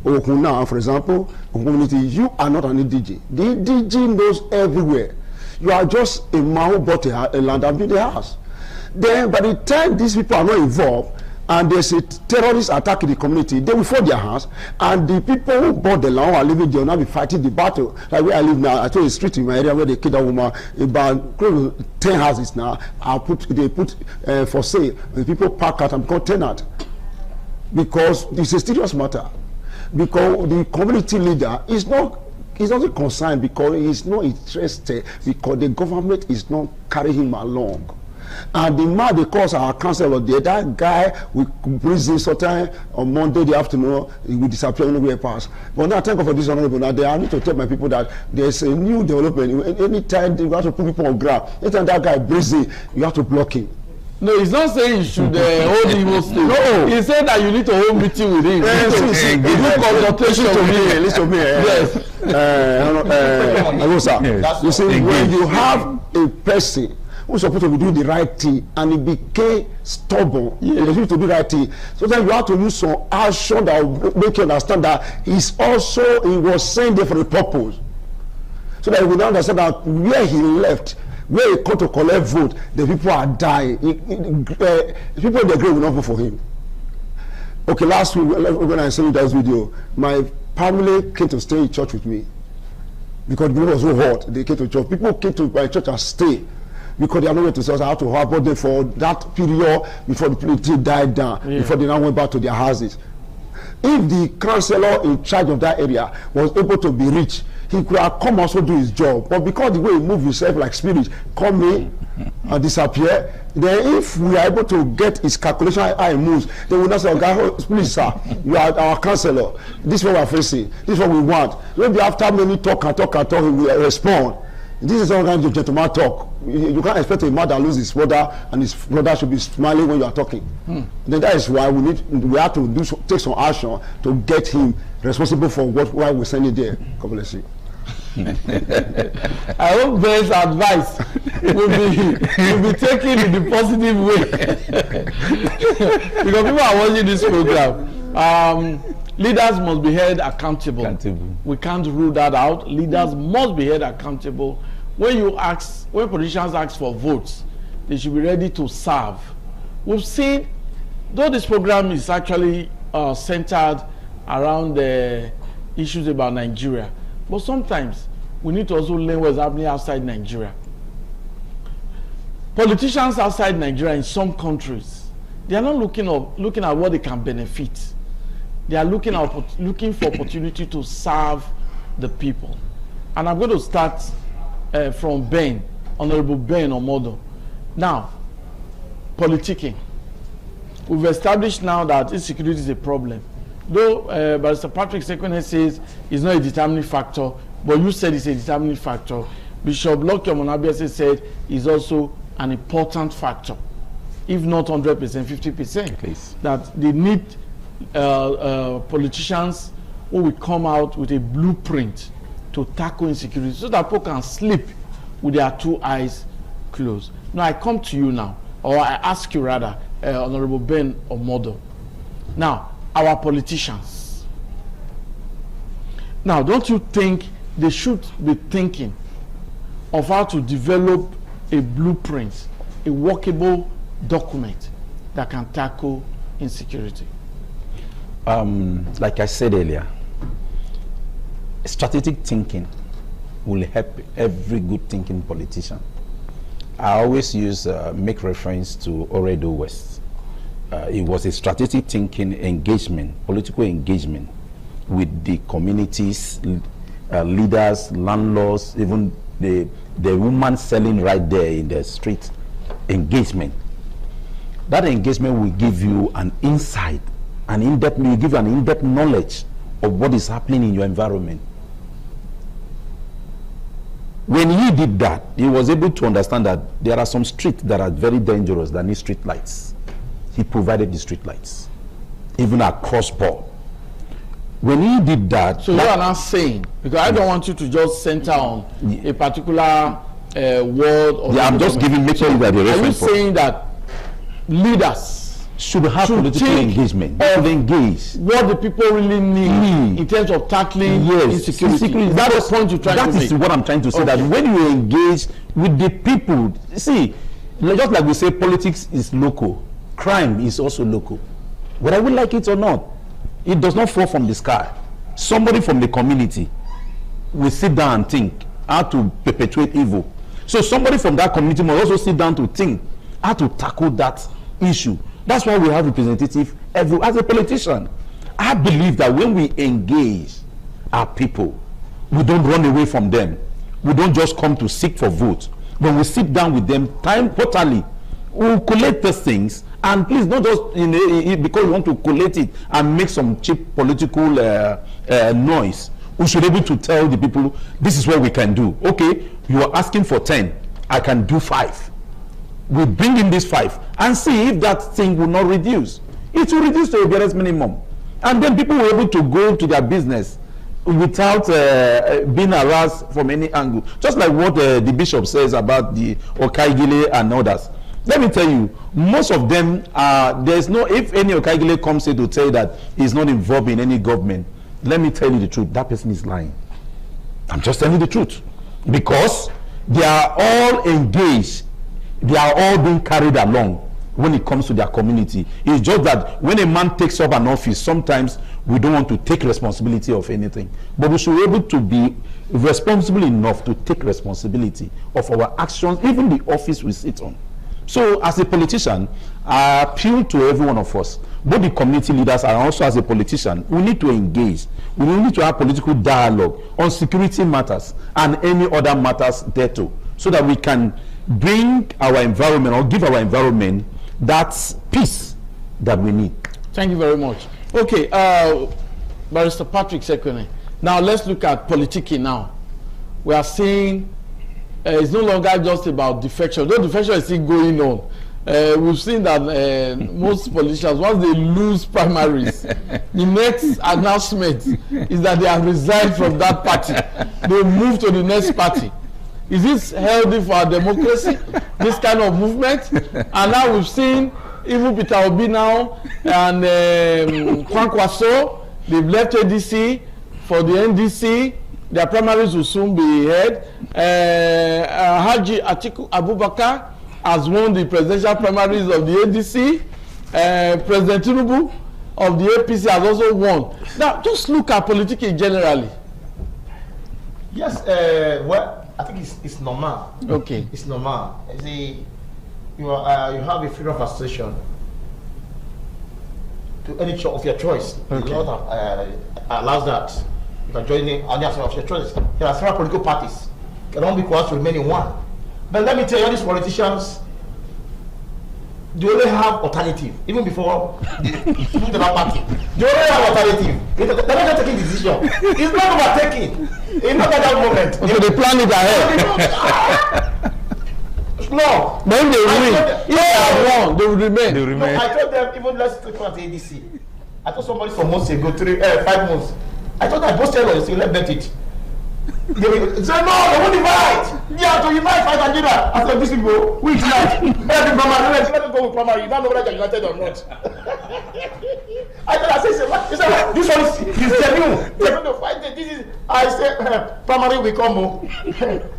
Speaker 14: Okuna, for example, community, you are not an IDG. The IDG knows everywhere. You are just a man who bought a land and built a house. Then by the time these people are not involved and there's a terrorist attack in the community, they will fall their hands, and the people who bought the land are living there will now be fighting the battle. Like where I live now, I told a street in my area where they killed a woman, about close to 10 houses now they put for sale, and people park out and become tenant, because it's a serious matter. Because the community leader is not concerned, because he's not interested, because the government is not carrying him along. And the man they call our councillor there, that guy will bring this sometime on Monday the afternoon, he will disappear anywhere past. But now thank God for this honorable. Now I need to tell my people that there's a new development. Anytime you have to put people on ground, anytime that guy brings it, you have to block him.
Speaker 11: No, he's not saying you should hold him hostage. No, he said that you need to hold meeting with him.
Speaker 14: Listen to me. Yes. You see, when you have a person who's supposed to be doing the right thing and he became stubborn, he refused to do the right thing, so then you have to use some action that will make you understand that he was sent there for a purpose, so that he will understand that where he left, where he come to collect vote, the people are dying. People in the grave will not vote for him. Okay, last week when I sent you that video, my family came to stay in church with me because the was so hot. They came to church. People came to my church and stay because they are not going to say, I have to harbor them for that period before the people died down, before they now went back to their houses. If the councillor in charge of that area was able to be reached, he could have come also do his job. But because the way he moved himself like spirit, come in and disappear, then if we are able to get his calculation how he moves, they will not say, okay, please sir, you are our councillor, this is what we are facing, this is what we want. Maybe after many talk, he will respond. This is all kind of gentleman talk. You can't expect a man that loses his brother and his brother should be smiling when you are talking. Then that is why we have to take some action to get him responsible for why we send it there. God bless you.
Speaker 11: I hope Ben's advice will be taken in the positive way. Because people are watching this program. Leaders must be held accountable. We can't rule that out. Leaders must be held accountable. When politicians ask for votes, they should be ready to serve. We've seen, though this program is actually centered around the issues about Nigeria, but sometimes we need to also learn what's happening outside Nigeria. Politicians outside Nigeria in some countries, they are not looking at what they can benefit. They are looking for opportunity to serve the people. And I'm going to start from Ben, Honorable Ben Omodo. Now, politicking. We've established now that insecurity is a problem. Though Barrister Patrick Sekwene says it's not a determining factor, but you said it's a determining factor. Bishop Lucky Omonabiase said it's also an important factor, if not 100%, 50%. Please. That they need politicians who will come out with a blueprint to tackle insecurity so that people can sleep with their two eyes closed. Now I come to you now, or I ask you rather, Honorable Ben Omodo. Now, our politicians. Now, don't you think they should be thinking of how to develop a blueprint, a workable document that can tackle insecurity?
Speaker 13: Like I said earlier, strategic thinking will help every good thinking politician. I always make reference to Oredo West. It was a strategic thinking engagement, political engagement with the communities, leaders, landlords, even the woman selling right there in the street. Engagement. That engagement will give you an insight, will give you an in-depth knowledge of what is happening in your environment. When he did that, he was able to understand that there are some streets that are very dangerous that need street lights. He provided the street lights, even across board. When he did that,
Speaker 11: so you are not saying, because I don't want you to just center on a particular word. Or
Speaker 13: I'm just giving making sure that the reference.
Speaker 11: Are you saying that leaders
Speaker 13: should have political engagement? They should engage.
Speaker 11: What the people really need in terms of tackling insecurity. That is the point you're trying to make.
Speaker 13: That is what I'm trying to say. That when you engage with the people, see, just like we say, politics is local, crime is also local. Whether we like it or not, it does not fall from the sky. Somebody from the community will sit down and think how to perpetuate evil. So somebody from that community must also sit down to think how to tackle that issue. That's why we have representative as a politician. I believe that when we engage our people, we don't run away from them. We don't just come to seek for votes. When we sit down with them, totally, we'll collate these things. And please, not just because we want to collate it and make some cheap political noise. We should be able to tell the people, this is what we can do. Okay, you are asking for 10. I can do 5. We bring in this 5 and see if that thing will not reduce. It will reduce to a barest minimum. And then people will be able to go to their business without being harassed from any angle. Just like what the bishop says about the Okaigile and others. Let me tell you, most of them, there's no, if any Okaigile comes here to tell you that he's not involved in any government, let me tell you the truth, that person is lying. I'm just telling you the truth. Because they are all engaged. They are all being carried along when it comes to their community. It's just that when a man takes up an office, sometimes we don't want to take responsibility of anything. But we should be able to be responsible enough to take responsibility of our actions, even the office we sit on. So as a politician, I appeal to every one of us, both the community leaders and also as a politician, we need to engage. We need to have political dialogue on security matters and any other matters thereto, so that we can bring our environment or give our environment that peace that we need.
Speaker 11: Thank you very much. Okay, Barrister Patrick Sekwene. Now let's look at politicking now. We are seeing it's no longer just about defection. Though defection is still going on. We've seen that most politicians, once they lose primaries, the next announcement is that they have resigned from that party. They move to the next party. Is this healthy for our democracy, this kind of movement? And now we've seen even Peter Obi now and Kwankwaso, they've left ADC for the NDC. Their primaries will soon be held. Haji Atiku Abubakar has won the presidential primaries of the ADC. President Tinubu of the APC has also won. Now, just look at politics generally.
Speaker 15: Yes, well, I think it's normal.
Speaker 11: Okay.
Speaker 15: It's normal. See, you have a freedom of association to any of your choice. Okay. The law allows that. You can join in on of your choice. There are several political parties. Can all be coerced to remain in one. But let me tell you, all these politicians, they only have alternative. Even before they move to that party, they only have alternative. They're not taking decision. It's not overtaking. It's not at that moment.
Speaker 11: So they plan it ahead.
Speaker 15: No.
Speaker 11: But if they win, if they have won, they will remain. They will
Speaker 15: remain. No, I told them, even let's take at the ADC. I told somebody some months ago, 5 months. I thought I posted on you let bet it. They said no, they won't divide. You have to unite, fight and do that. I said these people, we unite. Let them go with primary. You don't know whether you're united or not. I said, this one is genuine. They're going to fight it. This is, I said, primary will come.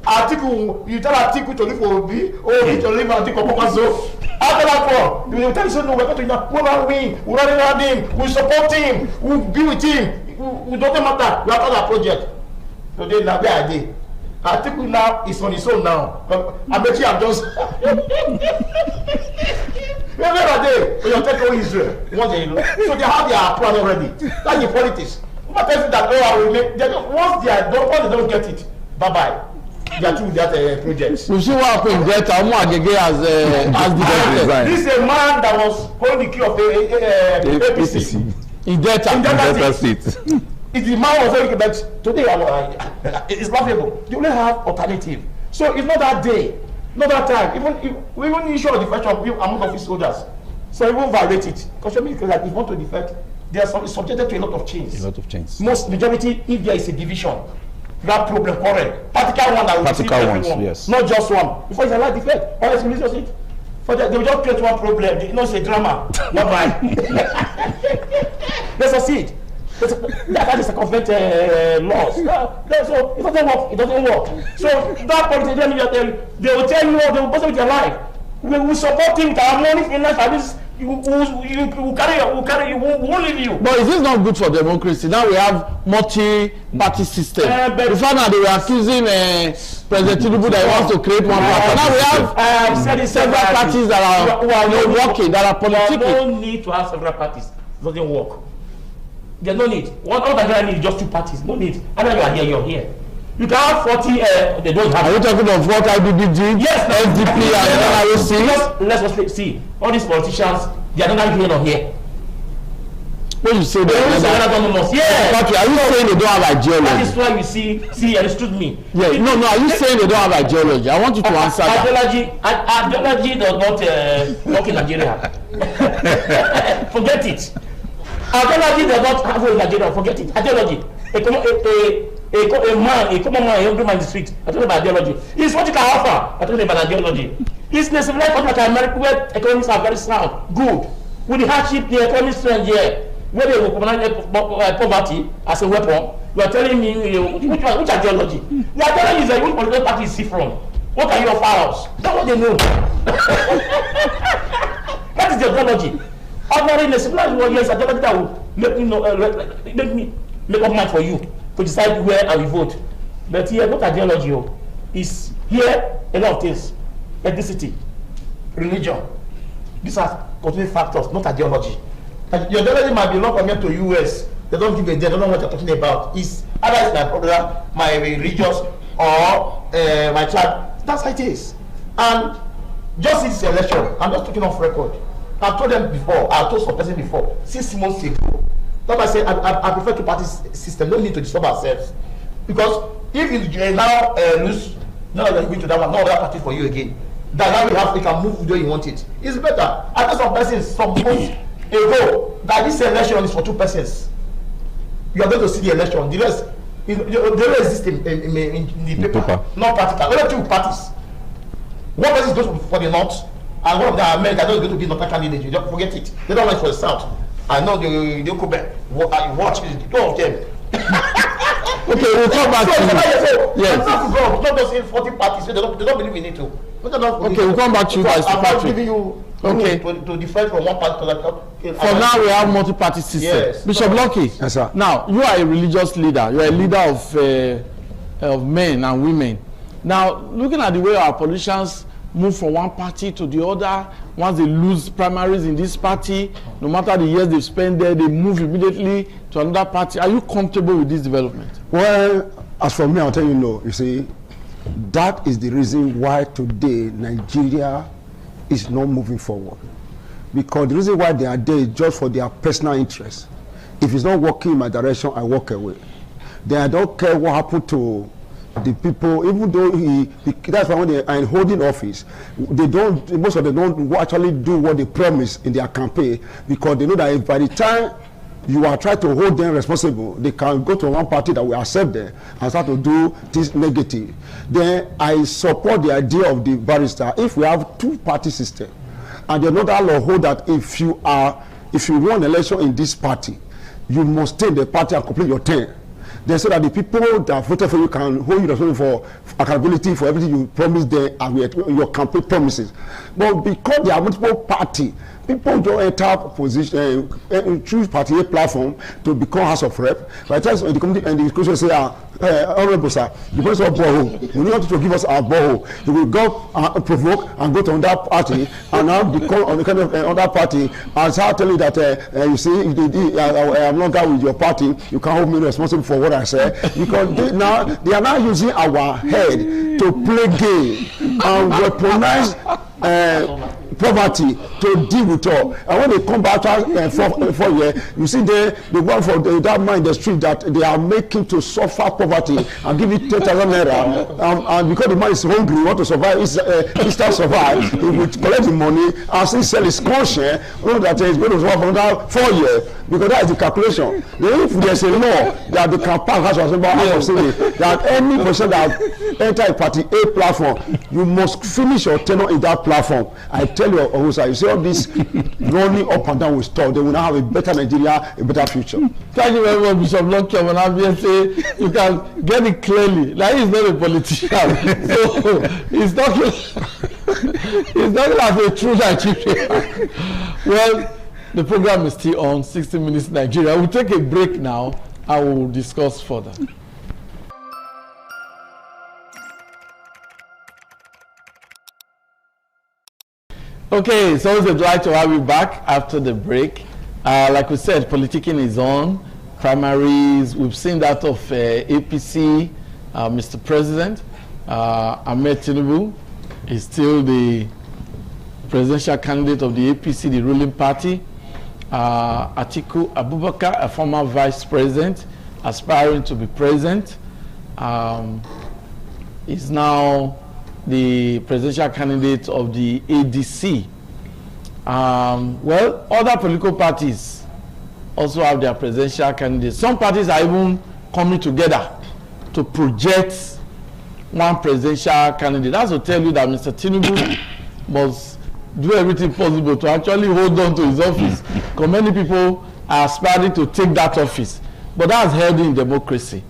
Speaker 15: Article, you tell Article to leave for Obi, or Obi to leave Article Popazo. After that, you will tell you, no, we're going to unite. We're not win. We're running around him. We support him. We'll be with him. We don't matter. We have other project. Today, now, where are they? Article now is on its own now. I bet you I'm just. Where are they? When you take over Israel, so they have their plan already. That's the politics. What tells you that I will make? Once they don't get it, bye bye. They are through with that project.
Speaker 11: We see what happened in Delta. As the
Speaker 15: this is a man that was holding the key of the APC.
Speaker 11: In Delta
Speaker 15: State. If the man was very but today it's laughable. You only have alternative. So it's not that day, not that time. Even issue of defection among office holders. So even violate it. Because like if you want to defect, they are subjected to a lot of change.
Speaker 13: A lot of change.
Speaker 15: Most majority, if there is a division, that problem correct. Practical one that will receive everyone, yes. Not just one. Before it's a light effect, or else you lose it. For they will just create one problem. You know, it's a drama. Not mine. Let's succeed. That is circumvent laws. So it doesn't work. It doesn't work. So that politician, they will tell you, they will post it with their life. We will support him with our money, finance, at least you won't leave you.
Speaker 11: But is this not good for democracy? Now we have multi-party system. Before now they were accusing President Tinubu that he wants to create one party. Now we have several parties that are working, that are politicking.
Speaker 15: There is no need to have several parties. It doesn't work. There's no need. All Nigeria need is just 2 parties. No need. Either you are here, you're here. You can have 40. They don't have.
Speaker 11: Are you talking of what IBB did?
Speaker 15: Yes.
Speaker 11: SDP and NRC.
Speaker 15: Let's see. All these politicians, they are not here or here.
Speaker 11: When you say
Speaker 15: they autonomous, yeah.
Speaker 11: Okay, are you saying they don't have ideology?
Speaker 15: That is why you see, excuse me.
Speaker 11: Yeah, no. Are you saying they don't have ideology? I want you to answer that.
Speaker 15: Ideology does not work in Nigeria. Forget it. Ideology does not have in Nigeria. Forget it. Ideology. A common man, a young man in the street. I don't know about ideology. It's what you can offer. I don't know about ideology. It's the civilized country like America where economics are very sound, good. With the hardship, the economic strength here, where they will command poverty as a weapon. You are telling me which ideology? The ideology is that which political party is he from? What can you offer us? That's what they know. That is the ideology. Ordinary in the civilized world, yes, ideology that will make me know, make me make up mind for you to decide where I will vote. But here, not ideology. Is here a lot of things: ethnicity, religion. These are contributing factors, not ideology. And your ideology might be not coming to US. They don't give a they don't know what you're talking about. Is either it's my brother, my religious, or my child. That's how it is. And just this election, I'm just talking off record. I've told them before. I've told some person before. 6 months ago. That's why I say I prefer two-party system. No need to disturb ourselves. Because if you now lose, now you're going to that one, no other party for you again. That now we can move where you want it. It's better. I know some persons, some months ago, that this election is for 2 persons. You are going to see the election. The rest, the rest exists in the paper. Not practical. Only 2 parties. One person is going for the north, and one of them, America, is going to be not a candidate. You don't forget it. They don't like for the south. I know they go back. Watch the 2 of them.
Speaker 11: Okay, we'll come back to you.
Speaker 15: Yes. Not just 40 parties. They don't believe we need to.
Speaker 11: Okay, we'll come back to you guys.
Speaker 15: I'm giving you
Speaker 11: to
Speaker 15: defend from one party to another.
Speaker 11: For now, we have multi-party system.
Speaker 15: Yes.
Speaker 11: Bishop Lucky.
Speaker 14: Yes, sir.
Speaker 11: Now, you are a religious leader. You are a leader of men and women. Now, looking at the way our politicians move from one party to the other, once they lose primaries in this party, no matter the years they've spent there, they move immediately to another party. Are you comfortable with this development?
Speaker 14: Well, as for me, I'll tell you no. You see, that is the reason why today Nigeria is not moving forward. Because the reason why they are there is just for their personal interest. If it's not working in my direction, I walk away. Then I don't care what happened to the people, even though that's why when they are in holding office, most of them don't actually do what they promise in their campaign, because they know that if by the time you are trying to hold them responsible, they can go to one party that will accept them and start to do this negative. Then I support the idea of the barrister. If we have 2-party system, and the another law hold that if you won election in this party, you must stay in the party and complete your term. Then so that the people that voted for you can hold you responsible for accountability for everything you promised them and your campaign promises. But because there are multiple parties, people don't enter position, choose party A platform to become House of Rep. By the time the community and the discussion say, Honorable sir, the person of borehole, we want you to give us our borehole. You will go provoke and go to another party and now become on the kind of other party and start telling that you see, I am not going with your party, you can't hold me responsible for what I say. Because they are now using our head to play game and weaponize poverty to deal with all. And when they come back after 4 years, you see they go for that man in the street that they are making to suffer poverty and give it 10,000 naira. And because the man is hungry, he want to survive, he still survive. He will collect the money and still sell his conscience. You know that he's going to survive for another 4 years because that is the calculation. Then if there's a law that they can pass that any person that enter a party A platform, you must finish your tenure in that platform. I tell you, Ohusa, you see all this running up and down with stuff, they will now have a better Nigeria, a better future.
Speaker 11: Thank you very much, Bishop Lokiam, and obviously you can get it clearly. Like he's not a politician, so he's talking as a true Nigerian. Well, the program is still on 60 Minutes Nigeria. We'll take a break now and we'll discuss further. Okay, so it's a delight to have you back after the break. Like we said, politicking is on. Primaries, we've seen that of APC, Mr. President. Ahmed Tinubu is still the presidential candidate of the APC, the ruling party. Atiku Abubakar, a former vice president, aspiring to be president, is now the presidential candidate of the ADC. Well, other political parties also have their presidential candidates. Some parties are even coming together to project one presidential candidate. That's to tell you that Mr. Tinubu must do everything possible to actually hold on to his office, because many people are aspiring to take that office. But that's healthy in democracy.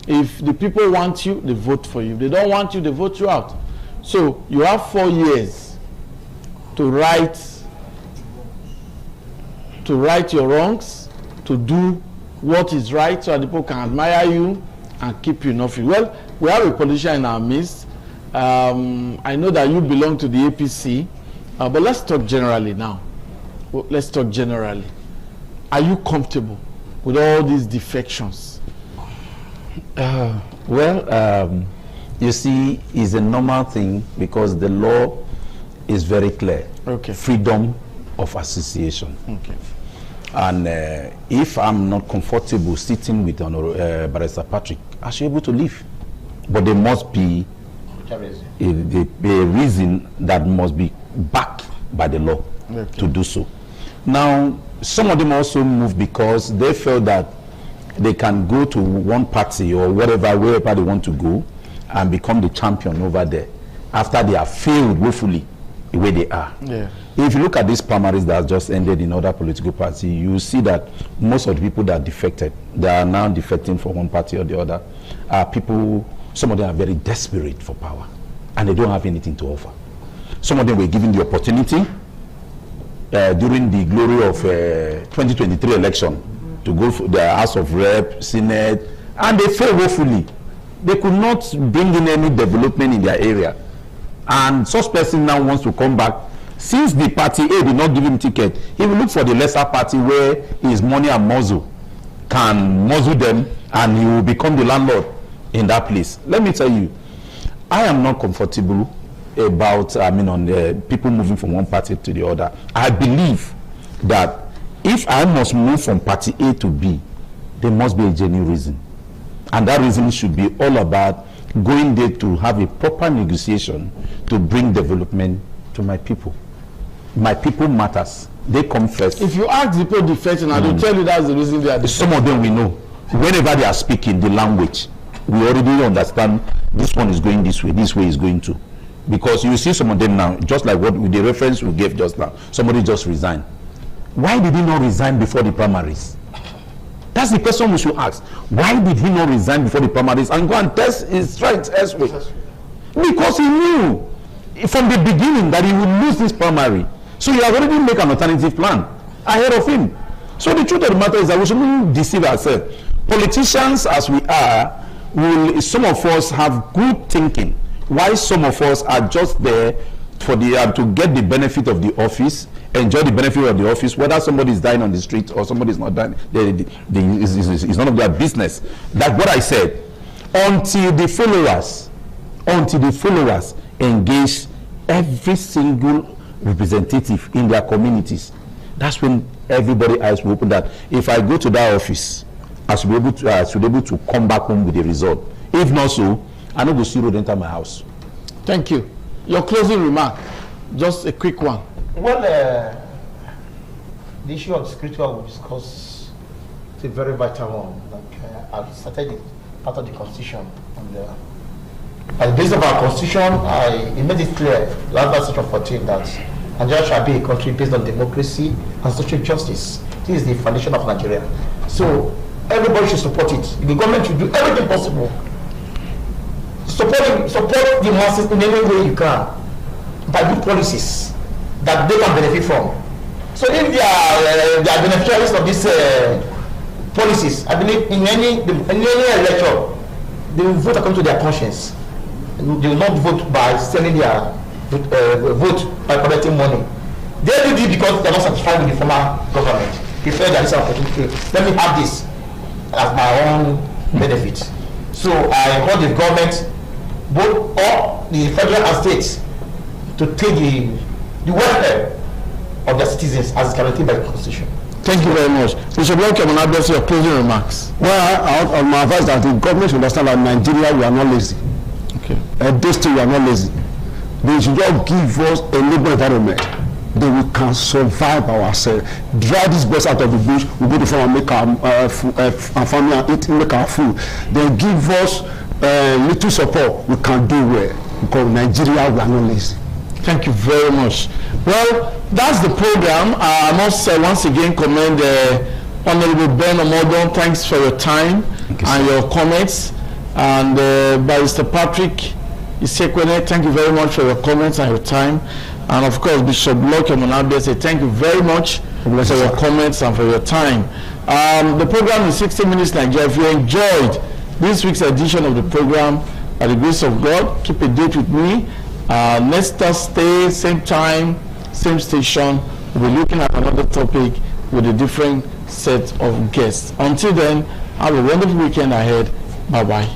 Speaker 11: If the people want you, they vote for you. If they don't want you, they vote you out. So you have 4 years to right your wrongs, to do what is right so that people can admire you and keep you in office. Well, we have a politician in our midst. I know that you belong to the APC, but let's talk generally now. Let's talk generally. Are you comfortable with all these defections?
Speaker 13: You see, it's a normal thing because the law is very clear.
Speaker 11: Okay.
Speaker 13: Freedom of association.
Speaker 11: Okay.
Speaker 13: And if I'm not comfortable sitting with Barrister Patrick, I should be able to leave. But there must be a reason that must be backed by the law to do so. Now, some of them also move because they feel that they can go to one party or wherever they want to go and become the champion over there after they have failed woefully the way they are.
Speaker 11: Yeah.
Speaker 13: If you look at these primaries that just ended in other political parties, you see that most of the people that defected, they are now defecting from one party or the other, are people, some of them are very desperate for power and they don't have anything to offer. Some of them were given the opportunity during the glory of 2023 election to go for the House of Rep, Senate, and they failed woefully. They could not bring in any development in their area. And such person now wants to come back. Since the party A did not give him ticket, he will look for the lesser party where his money and muscle can muzzle them and he will become the landlord in that place. Let me tell you, I am not comfortable about people moving from one party to the other. I believe that if I must move from party A to B, there must be a genuine reason. And that reason should be all about going there to have a proper negotiation to bring development to my people. My people matters. They come first.
Speaker 11: If you ask the people defecting, I will tell you that's the reason they are defecting.
Speaker 13: Some of them we know. Whenever they are speaking the language, we already understand this one is going this way is going to. Because you see some of them now, just like what with the reference we gave just now, somebody just resigned. Why did he not resign before the primaries? That's the question we should ask. Why did he not resign before the primaries and go and test his strength elsewhere? Because he knew from the beginning that he would lose this primary. So he has already made an alternative plan ahead of him. So the truth of the matter is that we shouldn't deceive ourselves. Politicians as we are, some of us have good thinking, while some of us are just there for to get the benefit of the office, enjoy the benefit of the office, whether somebody is dying on the street or somebody is not dying, it's none of their business. That's what I said. Until the followers engage every single representative in their communities, that's when everybody eyes will open that if I go to that office, I should be able to come back home with a result. If not so, I no go see road enter my house.
Speaker 11: Thank you. Your closing remark, just a quick one.
Speaker 15: Well, the issue of security we discuss is a very vital one. Like I've started it part of the constitution, and at the base of our constitution, it made it clear, last section 14, that Nigeria shall be a country based on democracy and social justice. This is the foundation of Nigeria. So everybody should support it. The government should do everything possible. Support the masses in any way you can by good policies that they can benefit from. So if they are beneficiaries of these policies, I believe in any election, they will vote according to their conscience. They will not vote by selling their vote by collecting money. They do this because they are not satisfied with the former government. They feel that this opportunity, let me have this as my own benefit. So I call the government, both all the federal and states, to take the welfare of their citizens as guaranteed by the Constitution.
Speaker 11: Thank you very much. Bishop Lorkem, and address your closing remarks.
Speaker 14: Well, on my advice that the government should understand that Nigeria, we are not lazy.
Speaker 11: Okay.
Speaker 14: At this stage, we are not lazy. They should just give us a labor environment that we can survive ourselves. Drive this best out of the bush, we go to farm and make our family and eat, make our food. Then give us little support, we can do well. Because Nigeria, we are not lazy.
Speaker 11: Thank you very much. Well, that's the program. I must once again commend Honorable Ben Omodon. Thanks for your time and your comments. And Barrister Patrick Isekwene, thank you very much for your comments and your time. And of course, Bishop Lorkem Onabia, thank you very much for your comments and for your time. The program is 60 Minutes Nigeria. If you enjoyed this week's edition of the program, by the grace of God, keep a date with me. Next Thursday, same time, same station, we'll be looking at another topic with a different set of guests. Until then, have a wonderful weekend ahead. Bye-bye.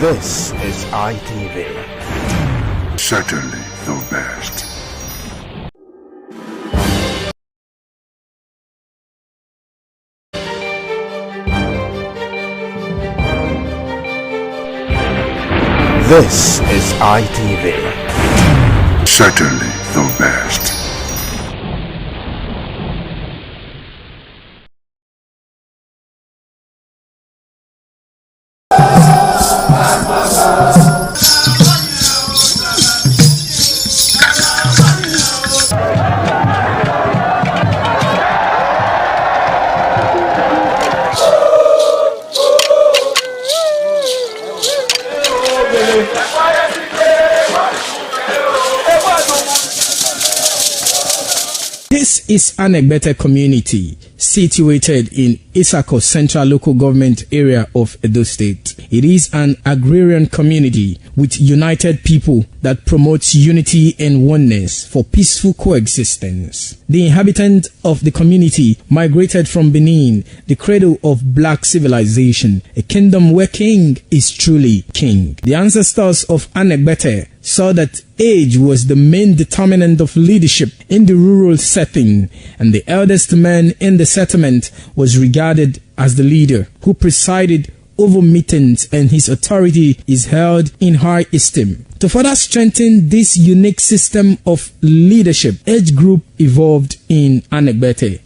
Speaker 21: This is ITV.
Speaker 5: Certainly the best.
Speaker 21: This is ITV.
Speaker 5: Certainly the best.
Speaker 10: This is Anegbete community situated in Isako Central Local Government Area of Edo State. It is an agrarian community with united people that promotes unity and oneness for peaceful coexistence. The inhabitants of the community migrated from Benin, the cradle of black civilization, a kingdom where king is truly king. The ancestors of Anegbete saw that age was the main determinant of leadership in the rural setting, and the eldest man in the settlement was regarded as the leader who presided over meetings, and his authority is held in high esteem. To further strengthen this unique system of leadership, age group evolved in Anegbete.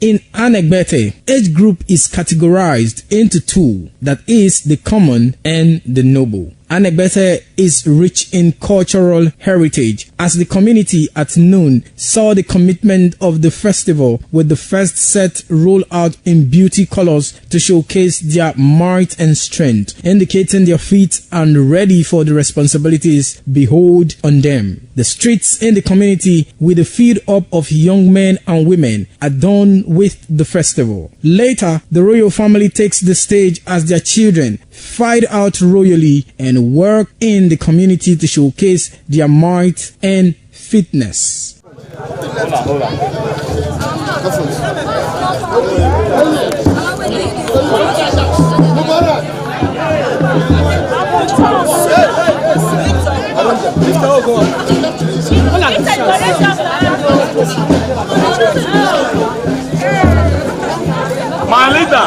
Speaker 10: In Anegbete, age group is categorized into two, that is, the common and the noble. Anegbete is rich in cultural heritage, as the community at noon saw the commitment of the festival with the first set roll out in beauty colors to showcase their might and strength, indicating their feet and ready for the responsibilities behold on them. The streets in the community with a feed up of young men and women adorned with the festival. Later, the royal family takes the stage as their children fight out royally and work in the community to showcase their might and fitness.
Speaker 11: My leader.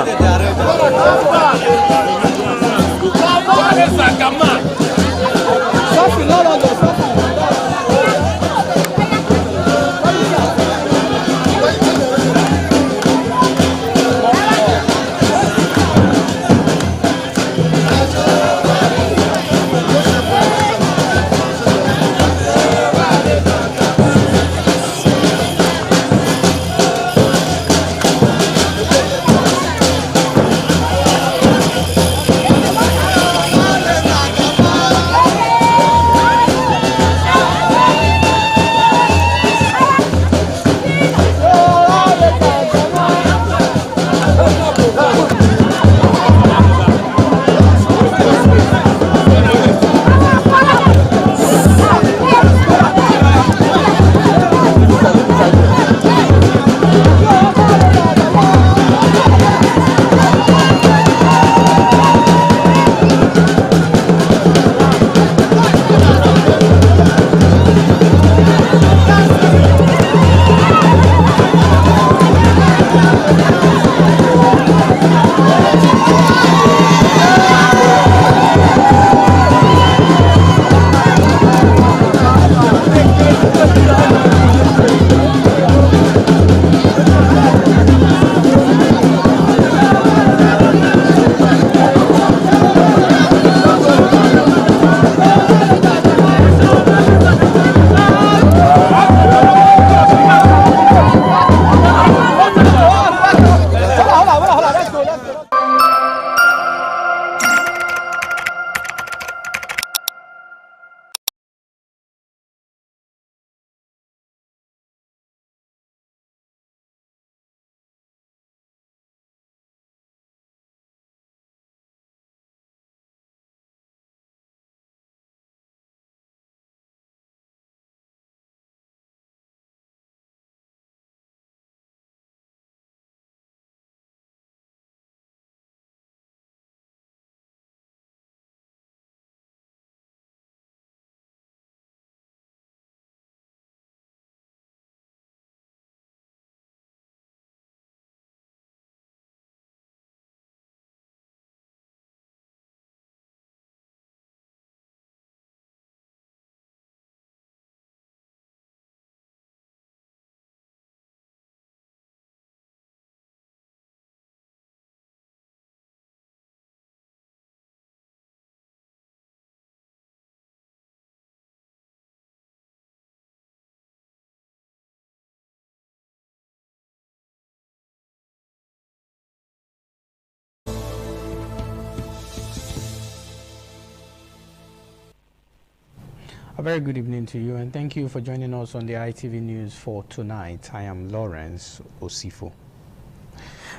Speaker 16: A very good evening to you, and thank you for joining us on the ITV News for tonight. I am Lawrence Osifo.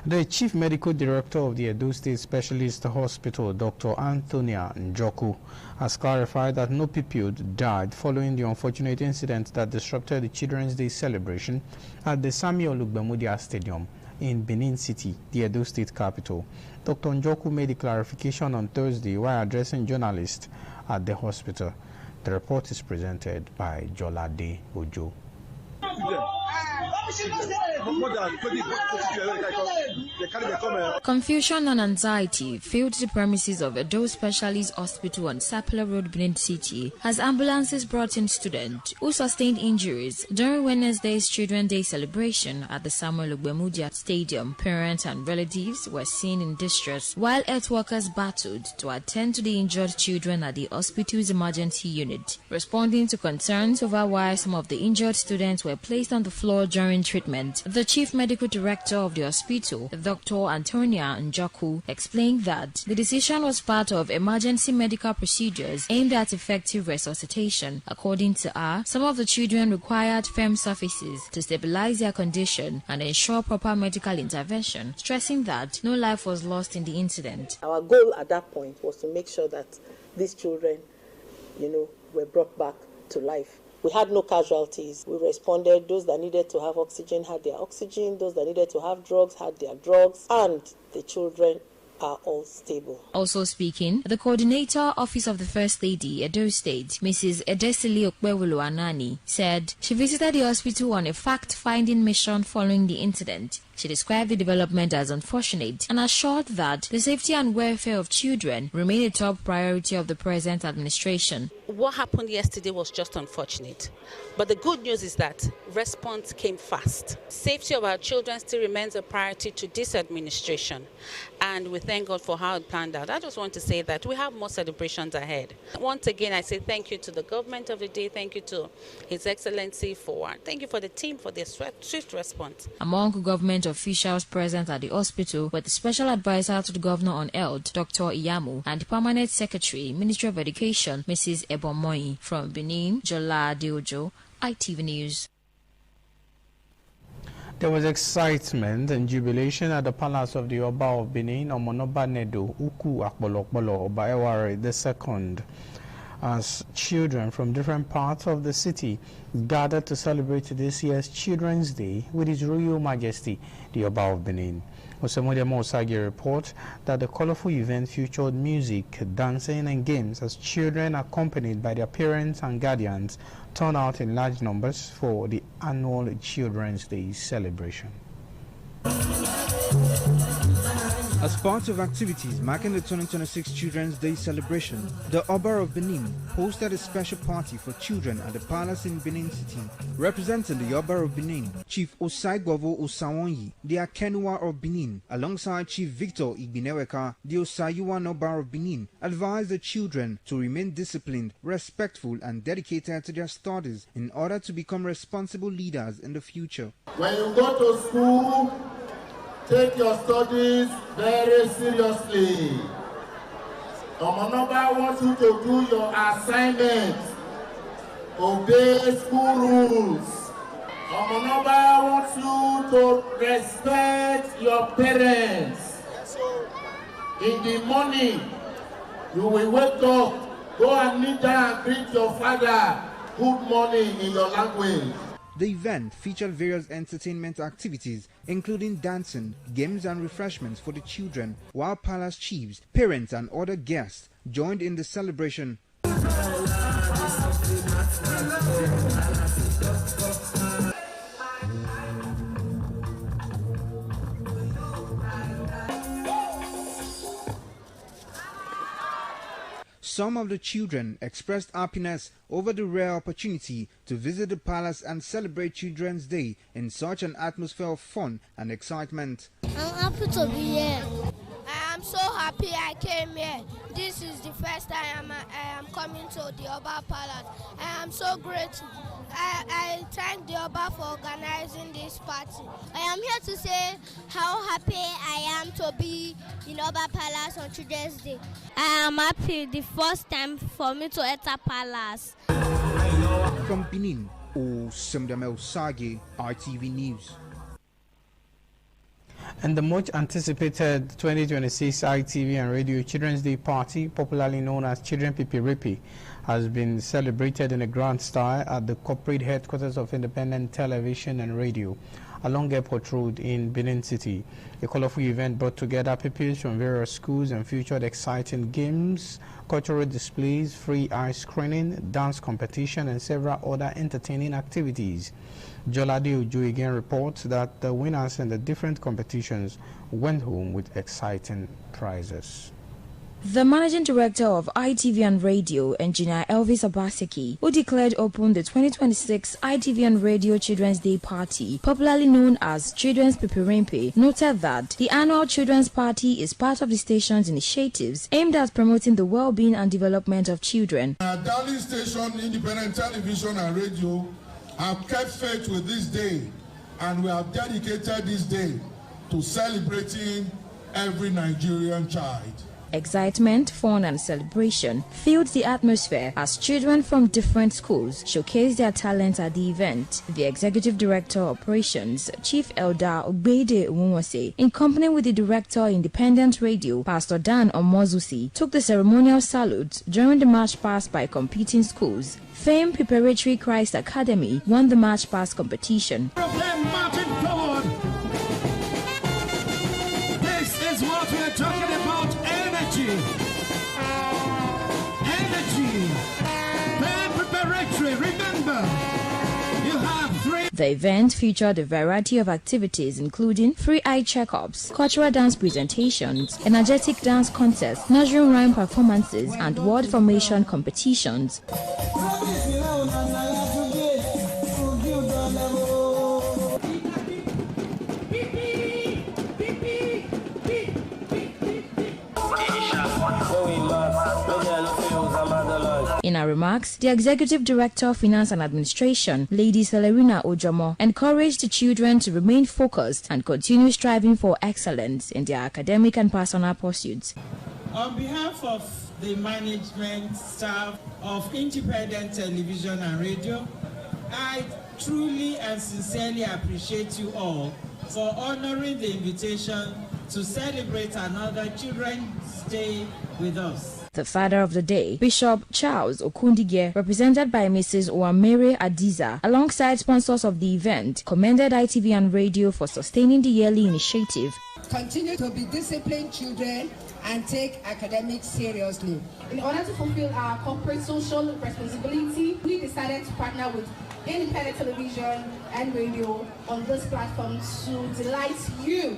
Speaker 16: The Chief Medical Director of the Edo State Specialist Hospital, Dr. Antonia Njoku, has clarified that no pupil died following the unfortunate incident that disrupted the Children's Day celebration at the Samuel Lugbemudia Stadium in Benin City, the Edo State capital. Dr. Njoku made the clarification on Thursday while addressing journalists at the hospital. The report is presented by Jolade Ojo.
Speaker 8: Confusion and anxiety filled the premises of Edo Specialist Hospital on Sapele Road, Benin City, as ambulances brought in students who sustained injuries during Wednesday's Children's Day celebration at the Samuel Ogbemudia Stadium. Parents and relatives were seen in distress, while health workers battled to attend to the injured children at the hospital's emergency unit, responding to concerns over why some of the injured students were placed on the floor during treatment. The chief medical director of the hospital, Dr. Antonia Njoku, explained that the decision was part of emergency medical procedures aimed at effective resuscitation. According to her, some of the children required firm surfaces to stabilize their condition and ensure proper medical intervention, stressing that no life was lost in the incident.
Speaker 20: Our goal at that point was to make sure that these children, were brought back to life. We had no casualties. We responded. Those that needed to have oxygen had their oxygen. Those that needed to have drugs had their drugs. And the children are all stable.
Speaker 8: Also speaking, the coordinator, Office of the First Lady, Edo State, Mrs. Edesili Okpewulu Anani, said she visited the hospital on a fact-finding mission following the incident. She described the development as unfortunate and assured that the safety and welfare of children remain a top priority of the present administration.
Speaker 22: What happened yesterday was just unfortunate, but the good news is that response came fast. Safety of our children still remains a priority to this administration, and we thank God for how it planned out. I just want to say that we have more celebrations ahead. Once again, I say thank you to the government of the day, thank you to His Excellency thank you for the team for their swift response.
Speaker 8: Among government officials present at the hospital were the Special Advisor to the Governor on Health, Dr. Iyamu, and Permanent Secretary, Ministry of Education, Mrs. Ebomoyi. From Benin, Jola Diojo, ITV News.
Speaker 16: There was excitement and jubilation at the palace of the Oba of Benin, Omonoba Nedo, Uku Akbolokbolo, Oba Eware II, as children from different parts of the city gathered to celebrate this year's Children's Day with His Royal Majesty, the Oba of Benin. Osemode Mosagi reports that the colorful event featured music, dancing and games as children accompanied by their parents and guardians turned out in large numbers for the annual Children's Day celebration.
Speaker 23: As part of activities marking the 2026 Children's Day celebration, the Oba of Benin hosted a special party for children at the palace in Benin City. Representing the Oba of Benin, Chief Osaigovo Osawonyi, the Akenua of Benin, alongside Chief Victor Igbineweka, the Osayuwa Oba of Benin, advised the children to remain disciplined, respectful and dedicated to their studies in order to become responsible leaders in the future.
Speaker 24: When you go to school, take your studies very seriously. Omonoba wants you to do your assignments. Obey school rules. Omonoba wants you to respect your parents. In the morning, you will wake up, go and kneel down and greet your father. Good morning in your language.
Speaker 23: The event featured various entertainment activities, including dancing, games and refreshments for the children, while palace chiefs, parents and other guests joined in the celebration. Some of the children expressed happiness over the rare opportunity to visit the palace and celebrate Children's Day in such an atmosphere of fun and excitement.
Speaker 26: I'm happy to be here. I am so happy I came here. This is the first time I am coming to the Oba Palace. I am so grateful. I thank the Oba for organizing this party. I am here to say how happy I am to be in Oba Palace on Children's Day. I am happy the first time for me to enter Palace.
Speaker 23: From Benin, Osemdame Osagi, ITV News.
Speaker 16: And the much anticipated 2026 ITV and Radio Children's Day Party, popularly known as Children Pipiripi, has been celebrated in a grand style at the corporate headquarters of Independent Television and Radio. along Airport Road in Benin City. A colorful event brought together pupils from various schools and featured exciting games, cultural displays, free eye screening, dance competition, and several other entertaining activities. Jolade Ojo again reports that the winners in the different competitions went home with exciting prizes.
Speaker 8: The managing director of ITV and Radio, Engineer Elvis Obaseki, who declared open the 2026 ITV and Radio Children's Day Party, popularly known as Children's Pipirimpi, noted that the annual Children's Party is part of the station's initiatives aimed at promoting the well-being and development of children.
Speaker 24: Our darling station, Independent Television and Radio, have kept faith with this day, and we have dedicated this day to celebrating every Nigerian child.
Speaker 8: Excitement, fun and celebration filled the atmosphere as children from different schools showcased their talents at the event. The Executive Director of Operations, Chief Elder Ogbede Nwonwose, in company with the Director Independent Radio, Pastor Dan Omozusi, took the ceremonial salute during the march past by competing schools. Famed Preparatory Christ Academy won the march past competition.
Speaker 24: This is what we are talking about. Energy. Preparatory. Remember, you have 3.
Speaker 8: The event featured a variety of activities including free eye checkups, cultural dance presentations, energetic dance contests, nursery rhyme performances, and word formation competitions. In her remarks, the Executive Director of Finance and Administration, Lady Celerina Ojomo, encouraged the children to remain focused and continue striving for excellence in their academic and personal pursuits.
Speaker 24: On behalf of the management staff of Independent Television and Radio, I truly and sincerely appreciate you all for honoring the invitation to celebrate another Children's Day with us.
Speaker 8: The father of the day, Bishop Charles Okundige, represented by Mrs. Ouamere Adiza, alongside sponsors of the event, commended ITV and Radio for sustaining the yearly initiative.
Speaker 1: Continue to be disciplined children and take academics seriously.
Speaker 7: In order to fulfill our corporate social responsibility, we decided to partner with Independent Television and Radio on this platform to delight you.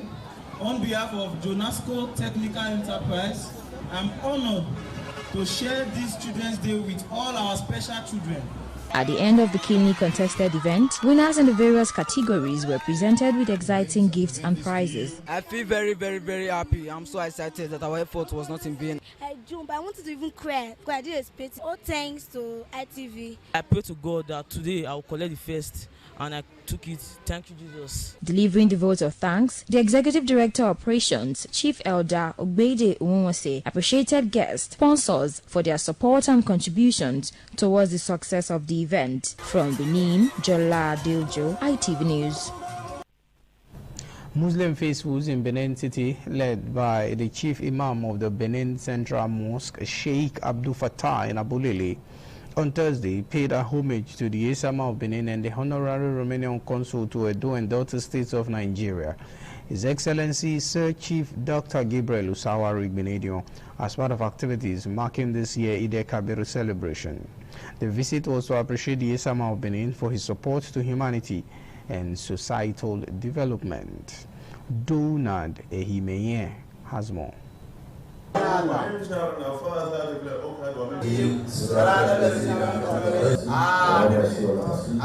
Speaker 24: On behalf of Jonasco Technical Enterprise, I'm honored to share this Children's Day with all our special children.
Speaker 8: At the end of the keenly contested event, winners in the various categories were presented with exciting gifts and prizes.
Speaker 12: I feel very, very, very happy. I'm so excited that our effort was not in vain.
Speaker 17: I jumped, I wanted to even cry because I didn't expect it. All thanks to ITV.
Speaker 12: I pray to God that today I will collect the first, and I took it. Thank you, Jesus.
Speaker 8: Delivering the vote of thanks, the Executive Director of Operations, Chief Elder Ogbede Nwonwose, appreciated guests, sponsors for their support and contributions towards the success of the event. From Benin, Jolade Ojo, ITV News.
Speaker 16: Muslim faithfuls in Benin City, led by the Chief Imam of the Benin Central Mosque, Sheikh Abdul Fattah in Abulele, on Thursday, paid a homage to the Esama of Benin and the Honorary Romanian Consul to Edo and Delta States of Nigeria, His Excellency Sir Chief Dr. Gabriel Usawari Benedion, as part of activities marking this year Eid-el-Kabir celebration. The visit was to appreciate the Esama of Benin for his support to humanity and societal development. Donald Ehimeye has more.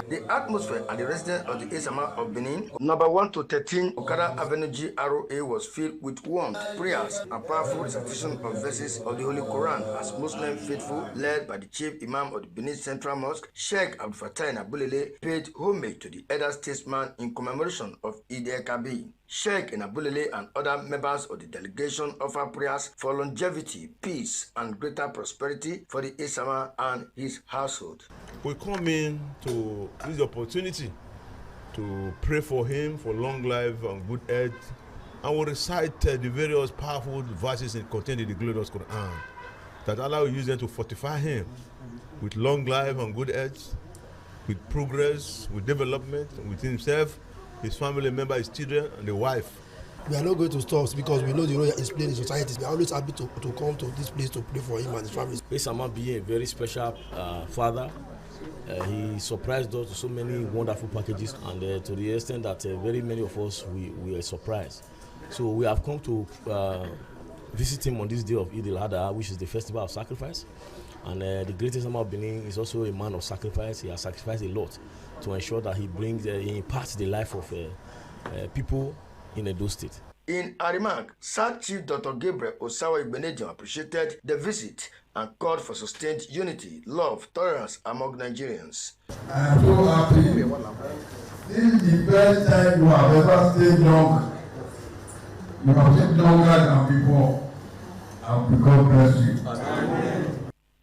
Speaker 19: The atmosphere at the residence of the Esama of Benin, number 1 to 13 Okada Avenue GRA, was filled with warmth, prayers, and powerful recitation of verses of the Holy Quran as Muslim faithful, led by the Chief Imam of the Benin Central Mosque, Sheikh Abdul Fattah in Abulele, paid homage to the elder statesman in commemoration of Eid-el-Kabir. Sheikh in Abulele and other members of the delegation offer prayers for longevity, peace, and greater prosperity for the Esama and his household.
Speaker 25: We come in to this opportunity to pray for him for long life and good health, and we recite the various powerful verses contained in the glorious Quran, that Allah will use them to fortify him with long life and good health, with progress, with development, with himself his family member, his children, and the wife.
Speaker 2: We are not going to stop because we know the role he is playing in society. We are always happy to come to this place to pray for him and his family.
Speaker 3: Esama being a very special father, he surprised us with so many wonderful packages, and to the extent that very many of us we are surprised. So we have come to visit him on this day of Eid al-Adha, which is the festival of sacrifice. And the greatest Esama of Benin is also a man of sacrifice. He has sacrificed a lot to ensure that he imparts the life of people in Edo State.
Speaker 19: In a remark, SAC Chief Dr. Gabriel Osawa Igbenedion appreciated the visit and called for sustained unity, love, tolerance among Nigerians.
Speaker 24: I am so happy. This is the best time you have ever stayed long. You have stayed longer than before. And God bless you. Amen.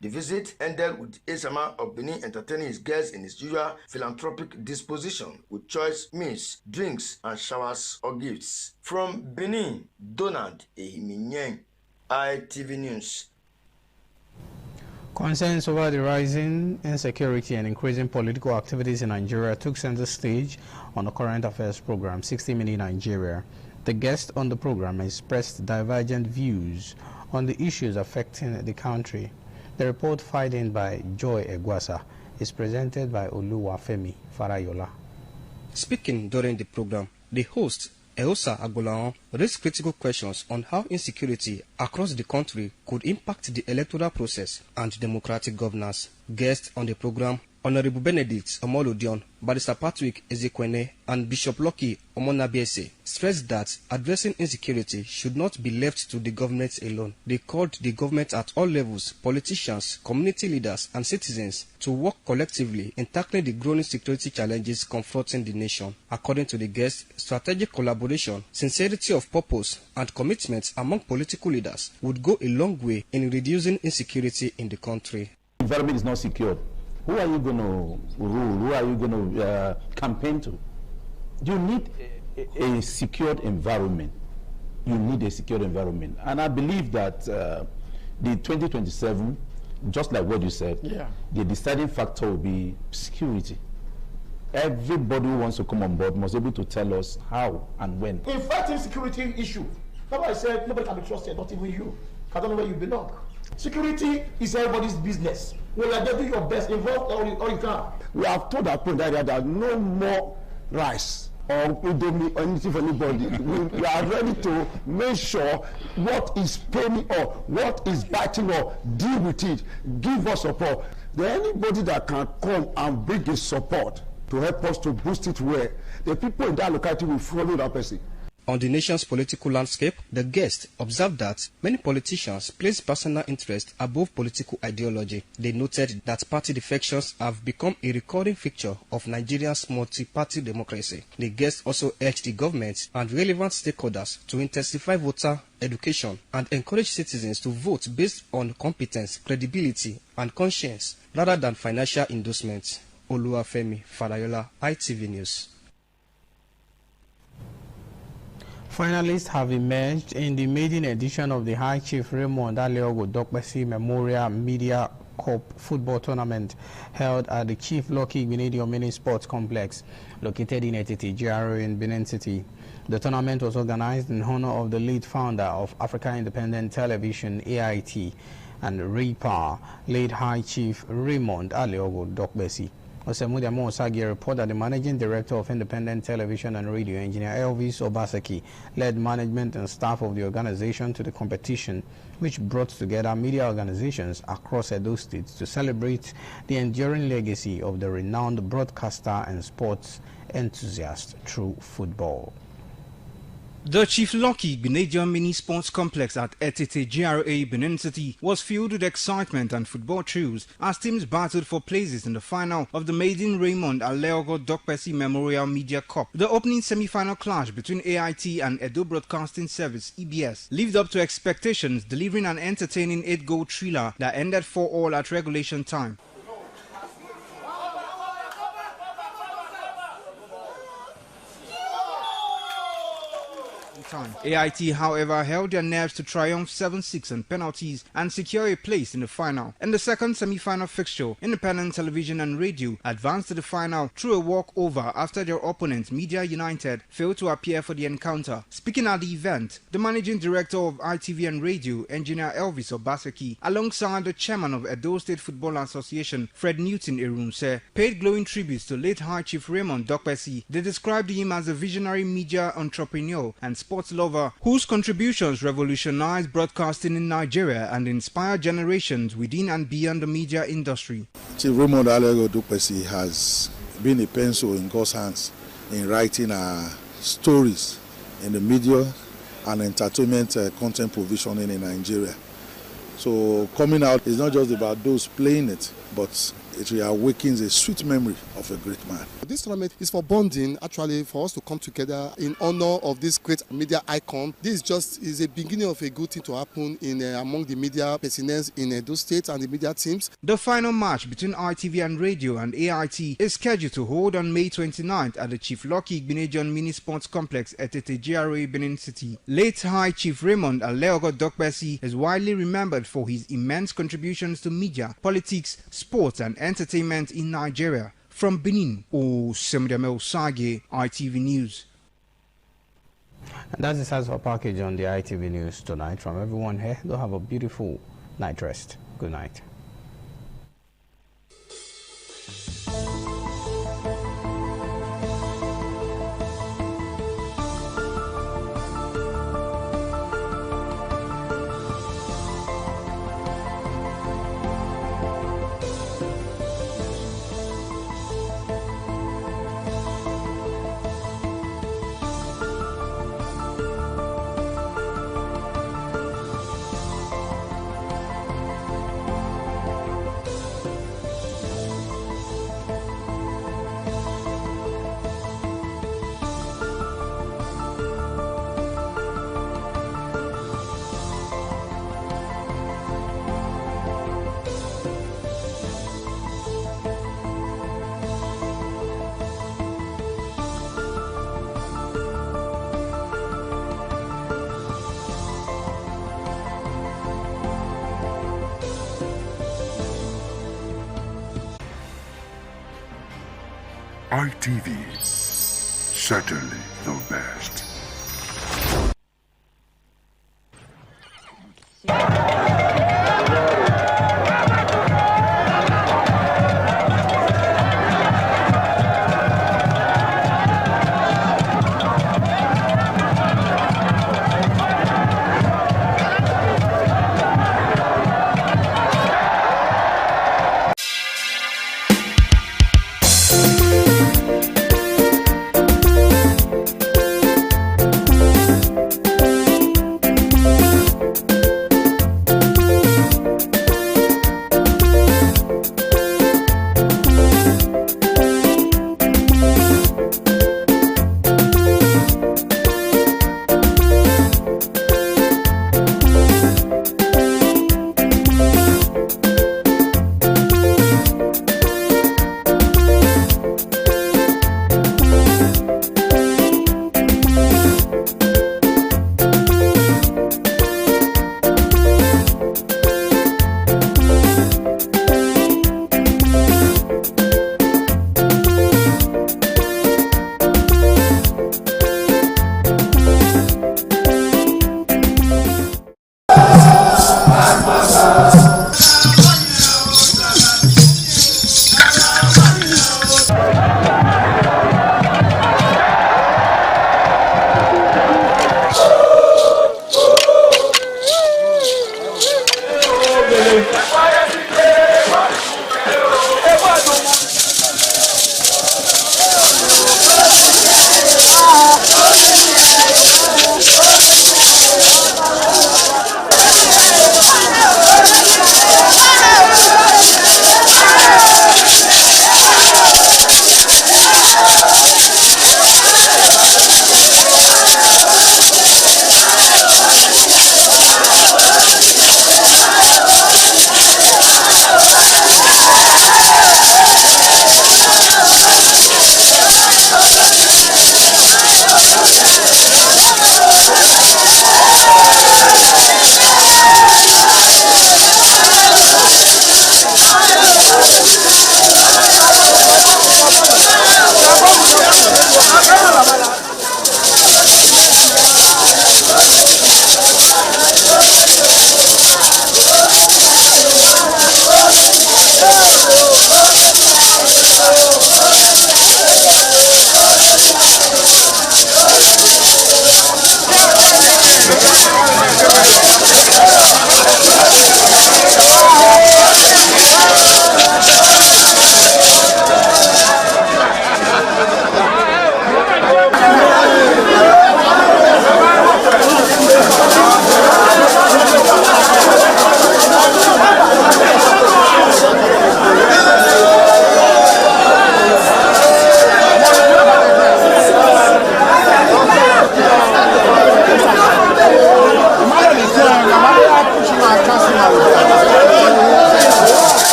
Speaker 19: The visit ended with Esama of Benin entertaining his guests in his usual philanthropic disposition with choice meals, drinks, and showers or gifts. From Benin, Donald Ehiminyeng, ITV News.
Speaker 16: Concerns over the rising insecurity and increasing political activities in Nigeria took center stage on the current affairs program 60 Minutes Nigeria. The guest on the program expressed divergent views on the issues affecting the country. The report filed by Joy Egwasa is presented by Oluwafemi Farayola.
Speaker 4: Speaking during the program, the host, Eosa Agbolan, raised critical questions on how insecurity across the country could impact the electoral process and democratic governance. Guests on the program, Honorable Benedict Omolodion, Barrister Patrick Ezekwene, and Bishop Lucky Omonabiese stressed that addressing insecurity should not be left to the government alone. They called the government at all levels, politicians, community leaders, and citizens to work collectively in tackling the growing security challenges confronting the nation. According to the guests, strategic collaboration, sincerity of purpose, and commitment among political leaders would go a long way in reducing insecurity in the country.
Speaker 13: The environment is not secured. Who are you going to rule? Who are you going to campaign to? You need a secured environment. You need a secured environment. And I believe that the 2027, just like what you said, the deciding factor will be security. Everybody who wants to come on board must be able to tell us how and when.
Speaker 15: In fighting security issue, that's why I said nobody can be trusted, not even you. I don't know where you belong. Security is everybody's business. Well, you are doing your best, involve all you can.
Speaker 14: We have told our point that no more rice or indomie or anything for anybody. we are ready to make sure what is paining or what is biting or deal with it. Give us support. There anybody that can come and bring his support to help us to boost it where the people in that locality will follow that person.
Speaker 4: On the nation's political landscape, the guest observed that many politicians place personal interest above political ideology. They noted that party defections have become a recurring feature of Nigeria's multi-party democracy. The guest also urged the government and relevant stakeholders to intensify voter education and encourage citizens to vote based on competence, credibility, and conscience rather than financial endorsements. Oluwafemi Farayola, ITV News.
Speaker 16: Finalists have emerged in the maiden edition of the High Chief Raymond Aleogo Dokpesi Memorial Media Cup football tournament held at the Chief Lucky Igbenedion Mini Sports Complex located in Etiti, GRA in Benin City. The tournament was organized in honor of the lead founder of Africa Independent Television, AIT, and RIPA, late High Chief Raymond Aleogo Dokpesi. Osemudia Mosagi report that the managing director of Independent Television and Radio, Engineer Elvis Obaseki, led management and staff of the organization to the competition, which brought together media organizations across Edo State to celebrate the enduring legacy of the renowned broadcaster and sports enthusiast through football.
Speaker 23: The Chief Lucky Igbenedion Mini Sports Complex at Etiti, GRA, Benin City was filled with excitement and football thrills as teams battled for places in the final of the maiden Raymond Aleogo Dokpesi Memorial Media Cup. The opening semi-final clash between AIT and Edo Broadcasting Service, EBS, lived up to expectations, delivering an entertaining 8-goal thriller that ended 4-4 at regulation time. AIT, however, held their nerves to triumph 7-6 on penalties and secure a place in the final. In the second semi-final fixture, Independent Television and Radio advanced to the final through a walkover after their opponent, Media United, failed to appear for the encounter. Speaking at the event, the managing director of ITV and Radio, Engineer Elvis Obaseki, alongside the chairman of Edo State Football Association, Fred Newton Erunse, paid glowing tributes to late High Chief Raymond Dokpesi. They described him as a visionary media entrepreneur and sports lover whose contributions revolutionized broadcasting in Nigeria and inspired generations within and beyond the media industry.
Speaker 5: Chief Raymond Alego Dokpesi has been a pencil in God's hands in writing stories in the media and entertainment content provisioning in Nigeria. So coming out is not just about those playing it, but it reawakens a sweet memory of a great man.
Speaker 6: This tournament is for bonding, actually, for us to come together in honor of this great media icon. This is a beginning of a good thing to happen in among the media personnel in Edo State and the media teams.
Speaker 23: The final match between ITV and Radio and AIT is scheduled to hold on May 29th at the Chief Lucky Igbenedion Mini Sports Complex at Etete GRA, Benin City. Late High Chief Raymond Aleogo Dokpesi is widely remembered for his immense contributions to media, politics, sports and entertainment in Nigeria. From Benin, Osemdeme Osage, ITV News.
Speaker 16: And that's the size of our package on the ITV News tonight. From everyone here, do have a beautiful night rest. Good night.
Speaker 9: ITV, certainly the best.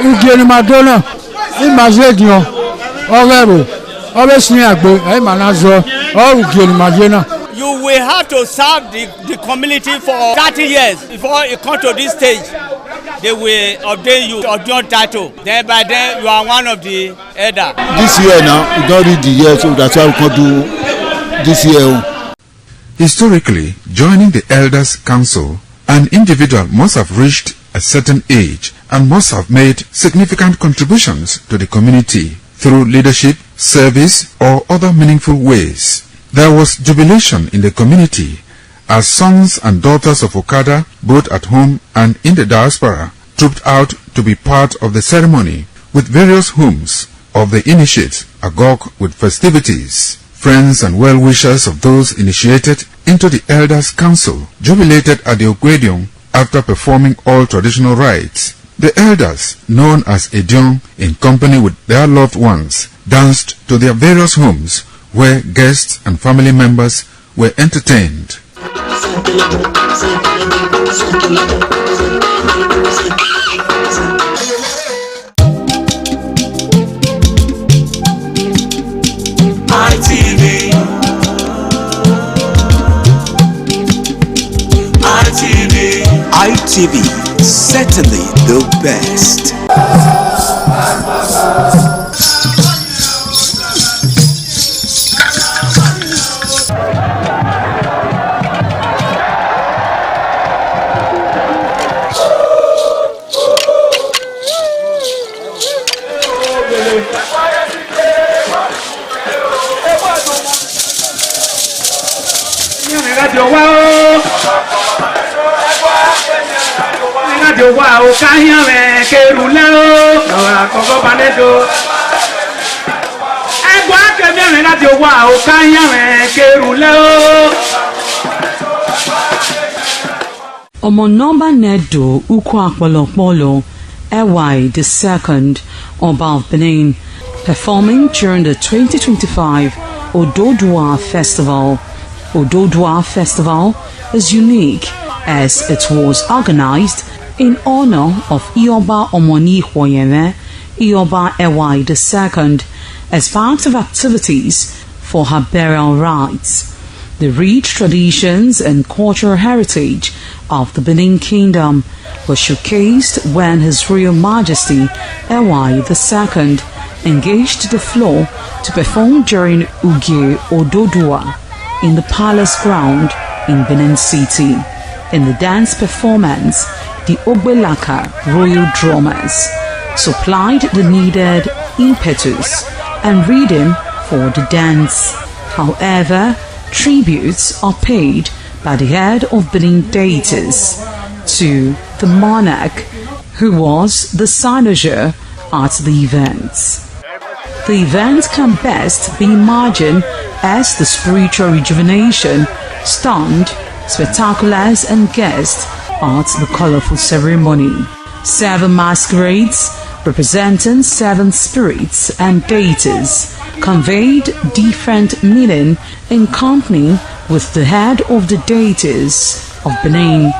Speaker 10: Ugieni Madonna, Imazedion, Orero, obviously Agbo, Emanazo, or Ugieni Madonna.
Speaker 11: You will have to serve the community for 30 years before you come to this stage. They will ordain you ordain title. Then by then you are one of the elder.
Speaker 18: This year now, we don't read the year, so that's why we can do this year.
Speaker 20: Historically, joining the Elders Council, an individual must have reached a certain age and must have made significant contributions to the community through leadership, service, or other meaningful ways. There was jubilation in the community as sons and daughters of Okada, both at home and in the diaspora, trooped out to be part of the ceremony with various homes of the initiates agog with festivities. Friends and well-wishers of those initiated into the Elders Council jubilated at the Ogwedion after performing all traditional rites. The elders, known as Edion, in company with their loved ones, danced to their various homes where guests and family members were entertained.
Speaker 21: ITV, certainly the best.
Speaker 22: Omonomba Nedo Ukwakwalokpolo Ewai II, Oba of Benin, performing during the 2025 Ododua Festival. Ododua Festival is unique as it was organized in honor of Ioba Omoni Hwoyeme, Ioba Ewai II, as part of activities for her burial rites. The rich traditions and cultural heritage of the Benin Kingdom were showcased when His Royal Majesty Ewai II engaged the floor to perform during Ugie Ododua in the palace ground in Benin City. In the dance performance, the Ogbelaka Royal Drummers supplied the needed impetus and rhythm for the dance. However, tributes are paid by the head of Benin deities to the monarch, who was the cynosure at the events. The event can best be imagined as the spiritual rejuvenation, stunned, spectaculars and guests at the colorful ceremony. 7 masquerades representing 7 spirits and deities conveyed different meaning in company with the head of the deities of Benin,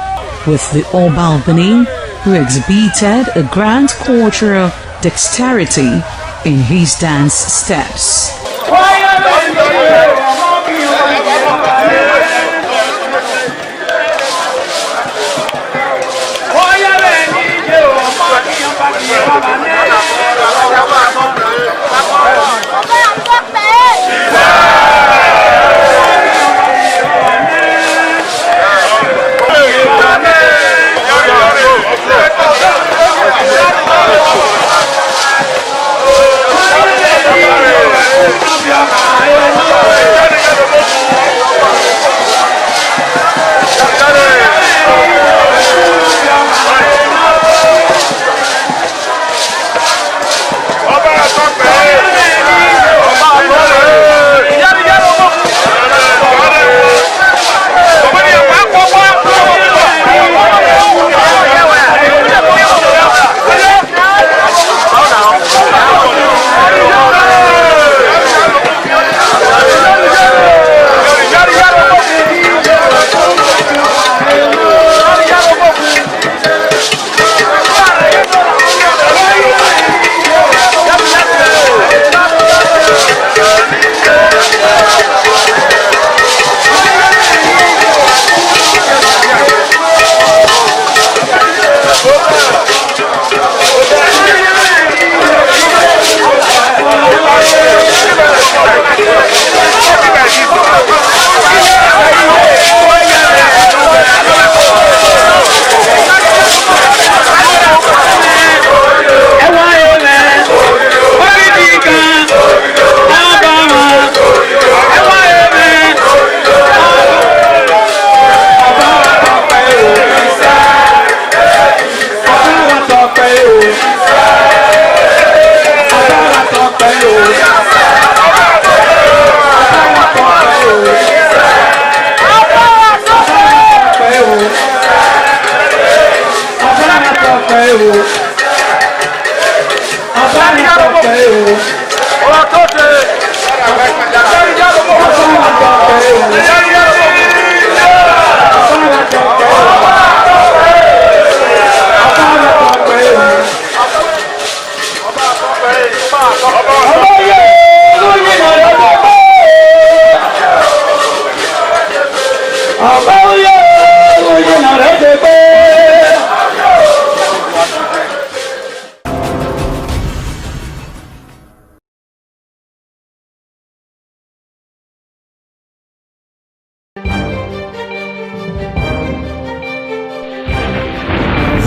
Speaker 22: with the Oba of Benin, who exhibited a grand cultural dexterity in his dance steps.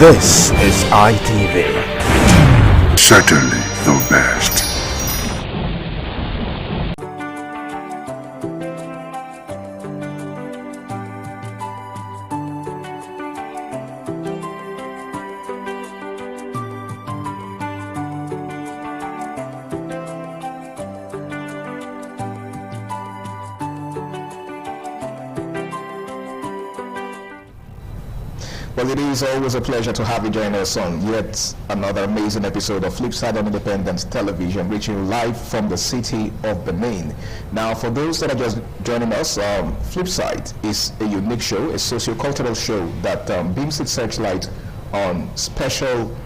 Speaker 21: This is ITV.
Speaker 9: Certainly the best.
Speaker 1: Well, it is always a pleasure to have you join us on yet another amazing episode of Flipside on Independent Television, reaching you live from the city of Benin. Now, for those that are just joining us, Flipside is a unique show, a socio-cultural show that beams its searchlight on special,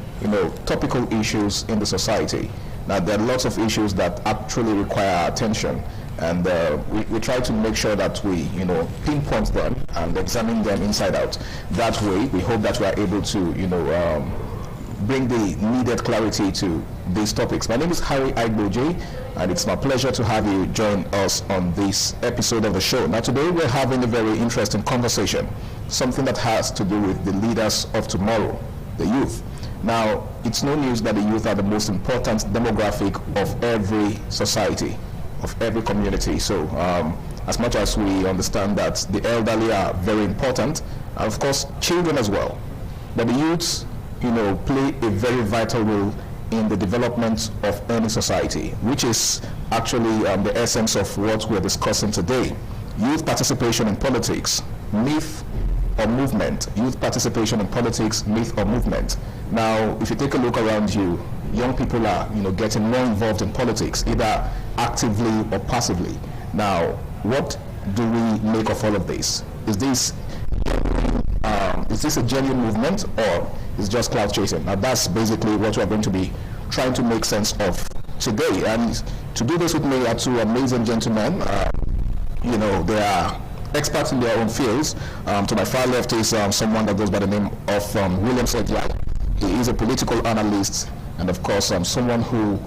Speaker 1: topical issues in the society. Now, there are lots of issues that actually require our attention. And we try to make sure that we, pinpoint them and examine them inside out. That way, we hope that we are able to, bring the needed clarity to these topics. My name is Harry Aigboje, and it's my pleasure to have you join us on this episode of the show. Now, today we're having a very interesting conversation, something that has to do with the leaders of tomorrow, the youth. Now, it's no news that the youth are the most important demographic of every society, of every community. So as much as we understand that the elderly are very important, and of course children as well, but the youths play a very vital role in the development of any society, which is actually the essence of what we're discussing today. Youth participation in politics, myth or movement. Youth participation in politics, myth or movement. Now, if you take a look around you, young people are getting more involved in politics, either actively or passively. Now, what do we make of all of this? Is this a genuine movement, or is it just cloud chasing? Now, that's basically what we're going to be trying to make sense of today. And to do this with me are two amazing gentlemen. They are experts in their own fields. To my far left is someone that goes by the name of William Sediak. He is a political analyst, and of course someone who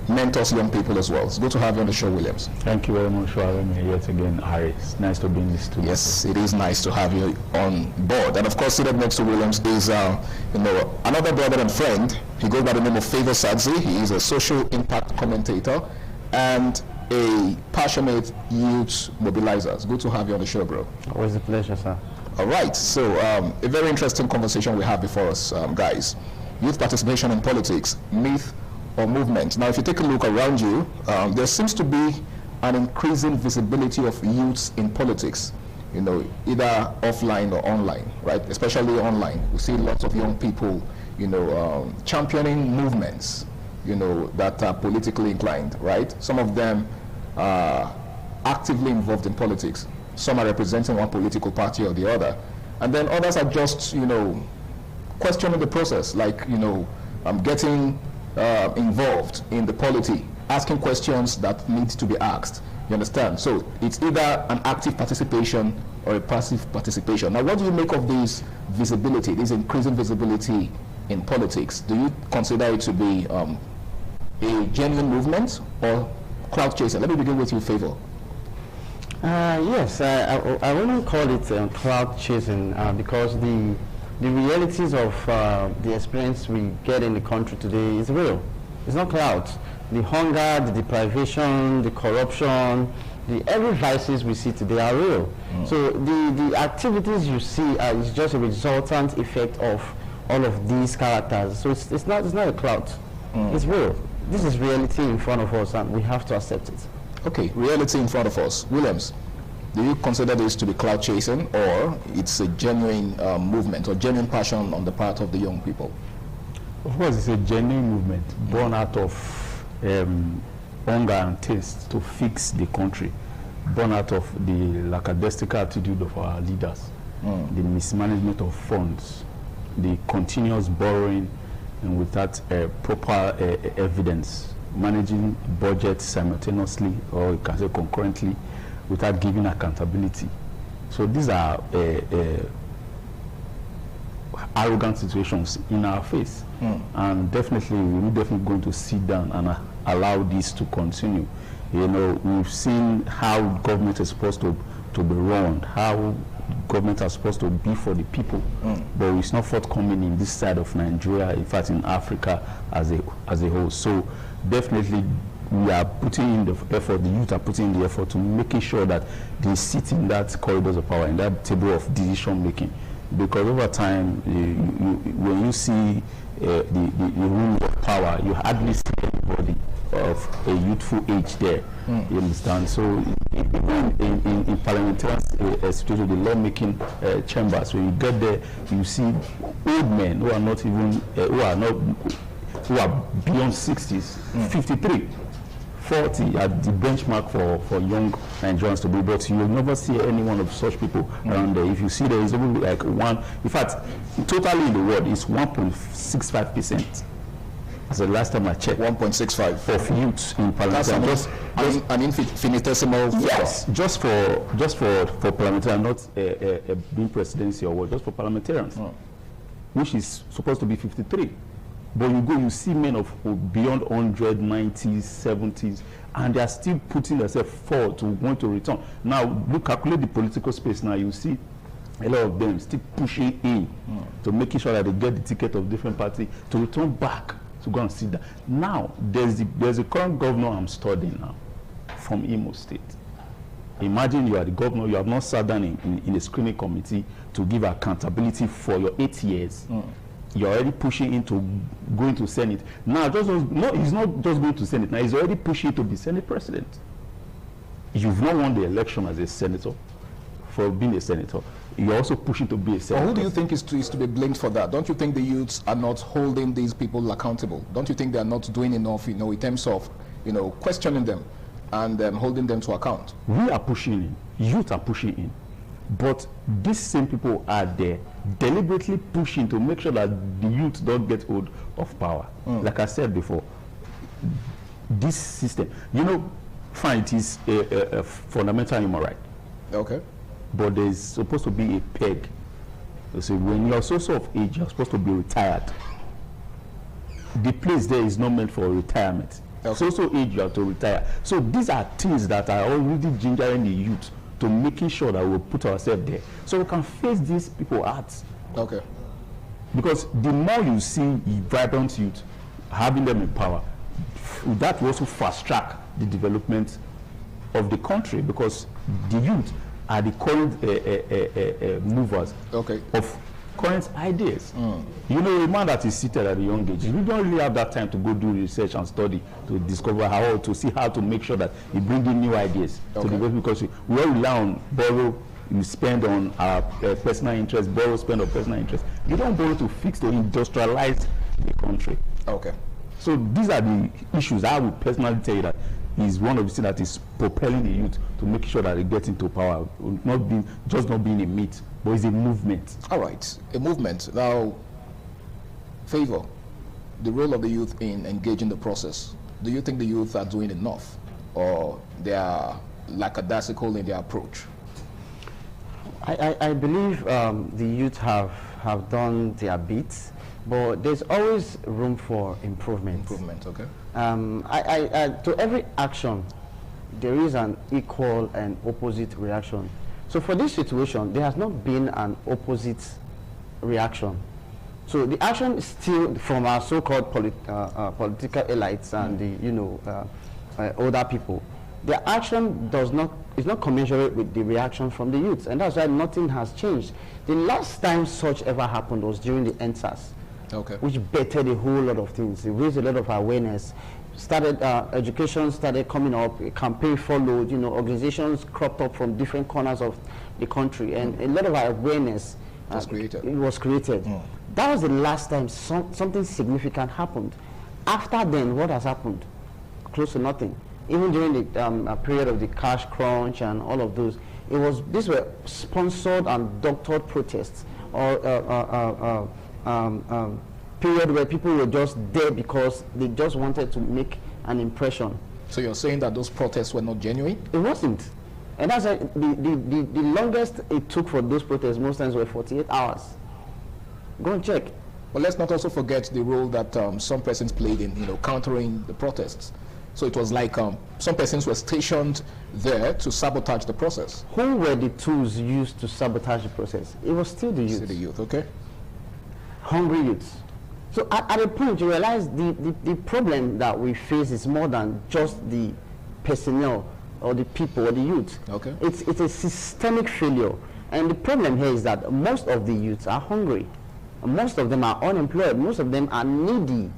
Speaker 1: mentors young people as well. It's good to have you on the show, Williams.
Speaker 13: Thank you very much for having me yet again, Harry. It's nice to be in this studio.
Speaker 1: Yes, it is nice to have you on board. And of course, seated next to Williams is another brother and friend. He goes by the name of Favor Sadzi. He is a social impact commentator and a passionate youth mobilizer. It's good to have you on the show, bro.
Speaker 7: Always a pleasure, sir.
Speaker 1: All right, so a very interesting conversation we have before us, guys. Youth participation in politics, myth or movement. Now, if you take a look around you, there seems to be an increasing visibility of youths in politics, either offline or online, right? Especially online. We see lots of young people, championing movements, that are politically inclined, right? Some of them are actively involved in politics. Some are representing one political party or the other. And then others are just, questioning the process, like, getting involved in the polity, asking questions that need to be asked. You understand? So it's either an active participation or a passive participation. Now, what do you make of this visibility, this increasing visibility in politics? Do you consider it to be a genuine movement or cloud chasing? Let me begin with you, Favor.
Speaker 7: Yes, I wouldn't call it cloud chasing because the realities of the experience we get in the country today is real. It's not clouds. The hunger, the deprivation, the corruption, every vices we see today are real. So the activities you see is just a resultant effect of all of these characters. So it's not a cloud. It's real. This is reality in front of us, and we have to accept it.
Speaker 1: Okay, reality in front of us. Williams, do you consider this to be cloud chasing, or it's a genuine movement or genuine passion on the part of the young people?
Speaker 13: Of course, it's a genuine movement born out of hunger and taste to fix the country, born out of the lackadaisical attitude of our leaders, the mismanagement of funds, the continuous borrowing, and without proper evidence, managing budgets simultaneously, or you can say concurrently, without giving accountability. So these are arrogant situations in our face, and definitely we're definitely going to sit down and allow this to continue. You know, we've seen how government is supposed to be run, how government are supposed to be for the people, but it's not forthcoming in this side of Nigeria, in fact in Africa as a whole. So definitely we are putting in the effort, the youth are putting in the effort to making sure that they sit in that corridors of power, in that table of decision making. Because over time, when you see the room of power, you hardly see anybody of a youthful age there. You understand? So even in parliamentary situation, the lawmaking chambers, when you get there, you see old men who are not even who are beyond 60s, 53. 40 at the benchmark for young Nigerians to be, but you will never see any one of such people around there. If you see there is only like one, in fact, totally in the world is 1.65%. As the last time I checked,
Speaker 1: 1.65
Speaker 13: of youths in parliament.
Speaker 1: That's an infinitesimal.
Speaker 13: Yes, just for parliamentarians, not being presidency or what, just for parliamentarians, which is supposed to be 53. But you see men of beyond 100, 90s, 70s, and they are still putting themselves forward to want to return. Now, look, calculate the political space now, you see a lot of them still pushing in to making sure that they get the ticket of different party to return back to go and sit down. Now, there's a current governor I'm studying now from Imo State. Imagine you are the governor, you have not sat down in a screening committee to give accountability for your 8 years. You're already pushing into going to Senate. Now, he's not just going to Senate. Now, he's already pushing to be Senate president. You've not won the election as a senator for being a senator. You're also pushing to be a senator.
Speaker 1: Well, who do you think is to be blamed for that? Don't you think the youths are not holding these people accountable? Don't you think they are not doing enough, in terms of, questioning them and holding them to account?
Speaker 13: We are pushing in. Youth are pushing in. But these same people are there deliberately pushing to make sure that the youth don't get hold of power. Like I said before, this system, fine, it is a fundamental human right.
Speaker 1: Okay.
Speaker 13: But there's supposed to be a peg. So when you're so of age, you're supposed to be retired. The place there is not meant for retirement. Okay. So age, you have to retire. So these are things that are already gingering the youth to making sure that we'll put ourselves there, so we can face these people out.
Speaker 1: Okay.
Speaker 13: Because the more you see vibrant youth, having them in power, that will also fast track the development of the country, because the youth are the current movers of current ideas. A man that is seated at a young age, we don't really have that time to go do research and study to discover how to see how to make sure that he brings in new ideas to the because we all rely on borrow, you spend on our personal interest, borrow, spend on personal interest. You don't borrow to fix, to industrialize the country.
Speaker 1: Okay.
Speaker 13: So these are the issues. I would personally tell you that is one of the things that is propelling the youth to make sure that they get into power, not being a myth, but it's a movement.
Speaker 1: All right, a movement. Now, Favor, the role of the youth in engaging the process. Do you think the youth are doing enough, or they are lackadaisical in their approach?
Speaker 7: I believe the youth have done their bits, but there's always room for improvement.
Speaker 1: Improvement, okay.
Speaker 7: To every action, there is an equal and opposite reaction. So for this situation, there has not been an opposite reaction. So the action is still from our so-called political elites and the older people. The action is not commensurate with the reaction from the youth, and that's why nothing has changed. The last time such ever happened was during the EndSARS, which bettered a whole lot of things. It raised a lot of awareness. Education started coming up, a campaign followed, organizations cropped up from different corners of the country, and a lot of awareness was created. That was the last time something significant happened. After then, what has happened? Close to nothing. Even during the period of the cash crunch and all of those, these were sponsored and doctored protests, or period where people were just there because they just wanted to make an impression.
Speaker 1: So you're saying that those protests were not genuine?
Speaker 7: It wasn't. And that's why the longest it took for those protests most times were 48 hours. Go and check.
Speaker 1: But let's not also forget the role that some persons played in, countering the protests. So it was like some persons were stationed there to sabotage the process.
Speaker 7: Who were the tools used to sabotage the process? It was still the youth.
Speaker 1: Still the youth, okay.
Speaker 7: Hungry youths. So at a point you realize the problem that we face is more than just the personnel or the people or the youth.
Speaker 1: Okay.
Speaker 7: It's a systemic failure. And the problem here is that most of the youths are hungry. Most of them are unemployed. Most of them are needy.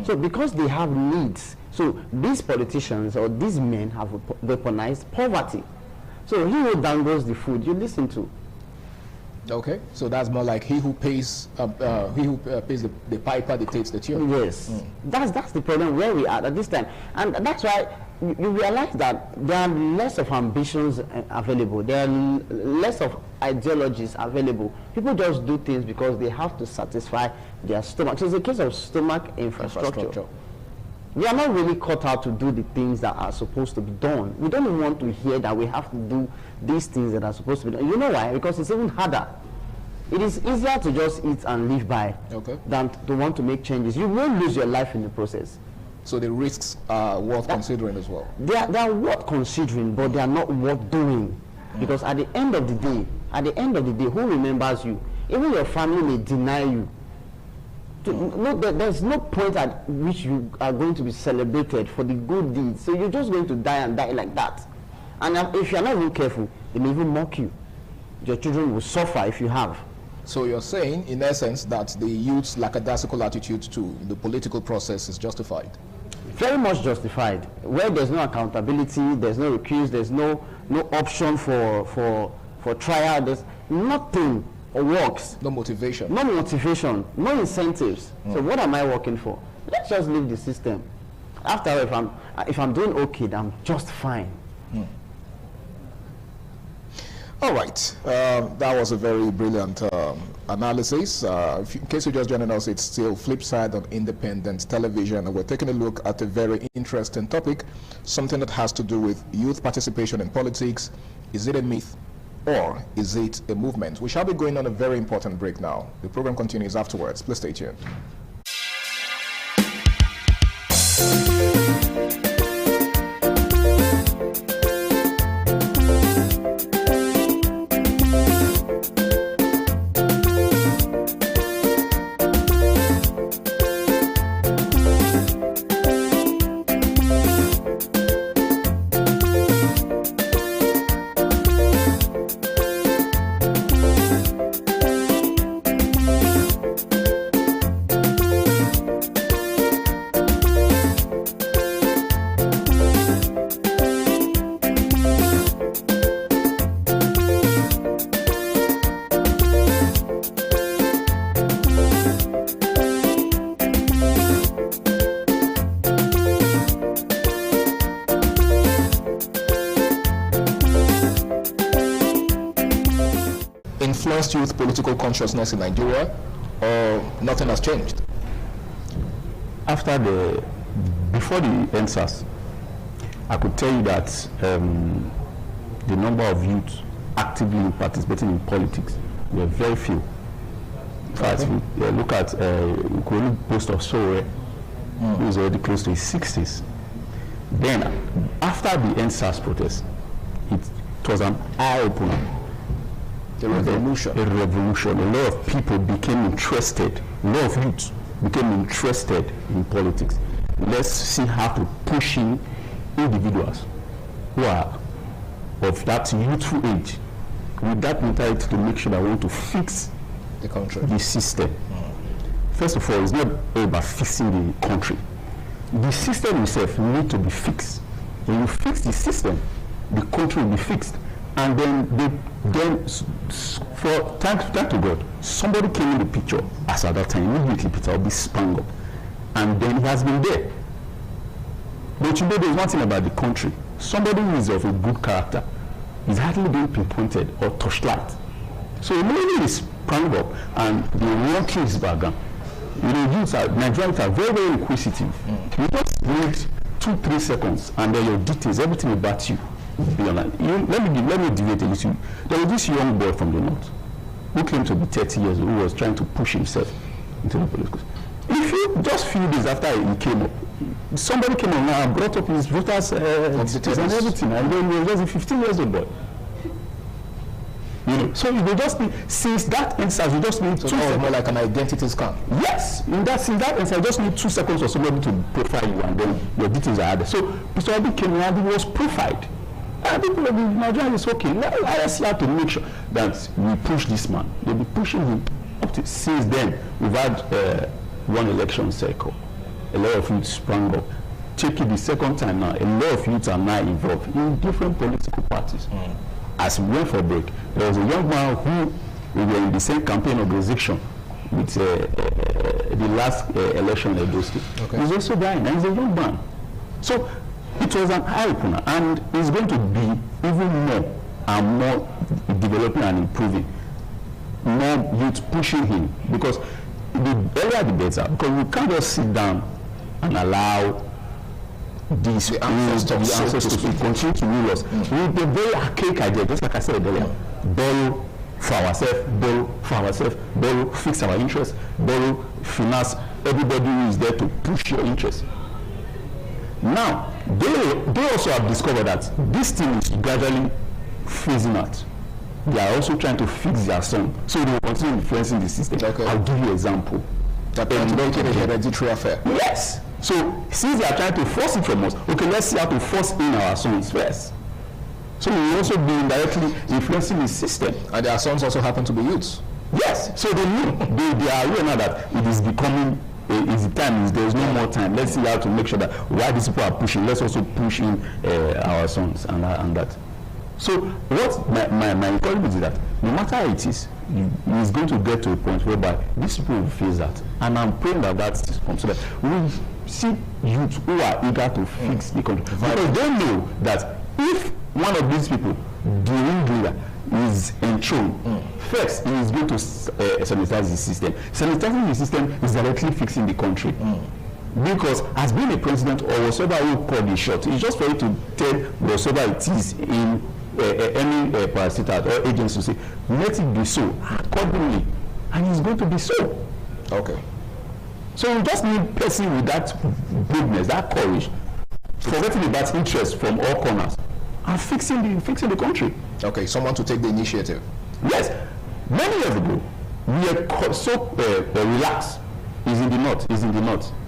Speaker 7: So because they have needs, so these politicians or these men have weaponized poverty. So he who dangles the food, you listen to.
Speaker 1: Okay, so that's more like he who pays the piper dictates the tune.
Speaker 7: Yes, that's the problem where we are at this time, and that's why you realize that there are less of ambitions available. There are less of ideologies available. People just do things because they have to satisfy their stomach. So it's a case of stomach infrastructure. We are not really cut out to do the things that are supposed to be done. We don't even want to hear that we have to do these things that are supposed to be done. You know why? Because it's even harder. It is easier to just eat and live by than to want to make changes. You will lose your life in the process.
Speaker 1: So the risks are worth considering as well.
Speaker 7: They are worth considering, but they are not worth doing. Because at the end of the day, who remembers you? Even your family may deny you. There's no point at which you are going to be celebrated for the good deeds. So you're just going to die and die like that. And if you're not even careful, they may even mock you. Your children will suffer if you have.
Speaker 1: So you're saying, in essence, that the youth's lackadaisical attitude to the political process is justified?
Speaker 7: Very much justified. Where there's no accountability, there's no recuse, there's no option for trial, there's nothing works.
Speaker 1: No motivation.
Speaker 7: No motivation, no incentives. So what am I working for? Let's just leave the system. After all, if I'm doing okay, then I'm just fine.
Speaker 1: All right, that was a very brilliant analysis. In case you're just joining us, it's still Flipside on Independent Television, and we're taking a look at a very interesting topic, something that has to do with youth participation in politics. Is it a myth or is it a movement? We shall be going on a very important break now. The program continues afterwards. Please stay tuned. Influenced youth political consciousness in Nigeria, or nothing has changed?
Speaker 13: Before the NSAS, I could tell you that the number of youths actively participating in politics were very few. In fact, look at Ukuru Post of Sowore, who is already close to his 60s. Then, after the NSAS protest, it was an eye-opener.
Speaker 1: A revolution.
Speaker 13: A revolution. A lot of people became interested. A lot of youth became interested in politics. Let's see how to push in individuals who are of that youthful age with that mentality to make sure that we want to fix
Speaker 1: the country,
Speaker 13: the system. First of all, it's not all about fixing the country. The system itself needs to be fixed. When you fix the system, the country will be fixed. And then for thank to God, somebody came in the picture as at that time. Immediately Peter Obi sprang up, and then he has been there. But today there's one thing about the country: somebody who is of a good character is hardly being pinpointed or touchlight. So immediately he sprang up, and they walk through his background. Nigerians are very, very inquisitive. You just read 2-3 seconds, and then your details, everything about you. be online. Let me deviate a little. There was this young boy from the north who claimed to be 30 years old, who was trying to push himself into the political. If you just few days after he came up, somebody came on and brought up his voters details and everything, and then he was just a 15 years old boy. You know, so they just need, since that instance, you just need 2 seconds.
Speaker 1: More like an identity scan.
Speaker 13: Yes, since that instance, you just need 2 seconds for somebody to profile you, and then your details are added. So Mr. Obi came around, he was profiled. And people in Nigeria is okay. Let's have to make sure that we push this man. They'll be pushing him up to. Since then, we've had one election cycle. A lot of youth sprang up. Check it the second time now. A lot of youth are now involved in different political parties. As we went for a break, there was a young man who we were in the same campaign organization with the last election in Edo State. Okay. He's also dying, and he's a young man. So it was an eye-opener, and it's going to be even more and more developing and improving. More youth pushing him, because the earlier the better, because we can't just sit down and allow these ancestors to continue to rule us with a very archaic idea, just like I said earlier. Borrow for ourselves, borrow, fix our interests, borrow, finance everybody who is there to push your interests. Now, they also have discovered that this thing is gradually phasing out. They are also trying to fix their son, so they will continue influencing the system. Okay. I'll give you an example.
Speaker 1: That to make it a hereditary affair.
Speaker 13: Yes. So since they are trying to force it from us, okay, let's see how to force in our sons first. So we will also be indirectly influencing the system.
Speaker 1: And their sons also happen to be youths.
Speaker 13: Yes. So they are aware now that it is becoming. Is the time? There is no more time. Let's see how to make sure that while these people are pushing, let's also push in our sons and that. So what my encouragement is that no matter how it is, it's going to get to a point whereby these people will face that. And I'm praying that that comes so that we see youth who are eager to fix the country. Because they know that if one of these people, the ringleader, is enthroned, first he is going to sanitize the system. Sanitizing the system is directly fixing the country. Because as being a president or whatever you call the shot, it's just for you to tell whatever it is in any parastatal or agency, say, let it be so accordingly, and it's going to be so.
Speaker 1: Okay.
Speaker 13: So you just need a person with that boldness, that courage, forgetting about interest from all corners, and fixing the country.
Speaker 1: Okay, someone to take the initiative.
Speaker 13: Yes. Many years ago, we were so relaxed. He's in the north.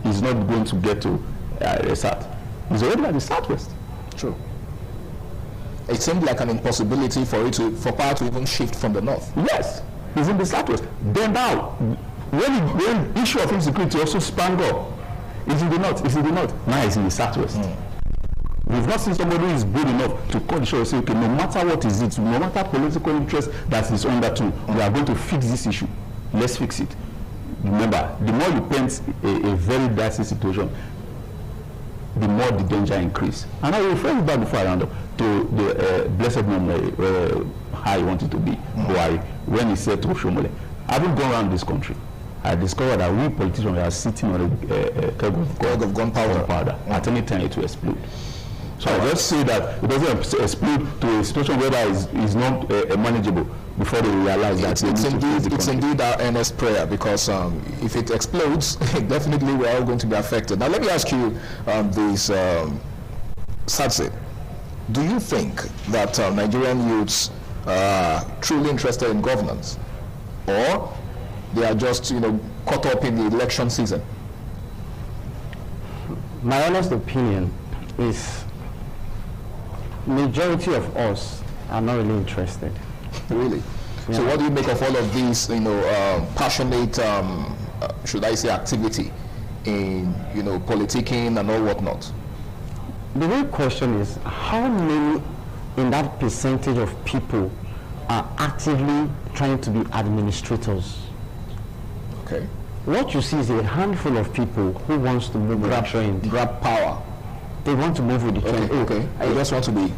Speaker 13: He's not going to get to the south. He's already at the southwest.
Speaker 1: True. It seemed like an impossibility for power to even shift from the north.
Speaker 13: Yes, he's in the southwest. Then now, when the issue of insecurity also sprang up, he's in the north. Now he's in the southwest. We've not seen somebody who is good enough to call the show and say, okay, no matter what is it, no matter political interest that is under too, we are going to fix this issue. Let's fix it. Remember, the more you paint a very dicey situation, the more the danger increase. And I will refer you back before I round up to the blessed memory, how he wanted to be, Buhari, when he said to Shomole, having gone around this country, I discovered that we politicians are sitting on a keg of gunpowder. At any time it will explode. So I just say that it doesn't explode to a situation whereby it's not manageable before they realize that
Speaker 1: it's indeed our earnest prayer, because if it explodes, definitely we're all going to be affected. Now let me ask you this, Sadse, do you think that Nigerian youths are truly interested in governance, or they are just caught up in the election season?
Speaker 7: My honest opinion is majority of us are not really interested.
Speaker 1: Really? Yeah. So what do you make of all of these, passionate, should I say, activity in, politicking and all whatnot?
Speaker 7: The real question is, how many in that percentage of people are actively trying to be administrators?
Speaker 1: Okay.
Speaker 7: What you see is a handful of people who wants to move with the trend.
Speaker 1: Grab power.
Speaker 7: They want to move with the trend.
Speaker 1: Okay. I just want to be.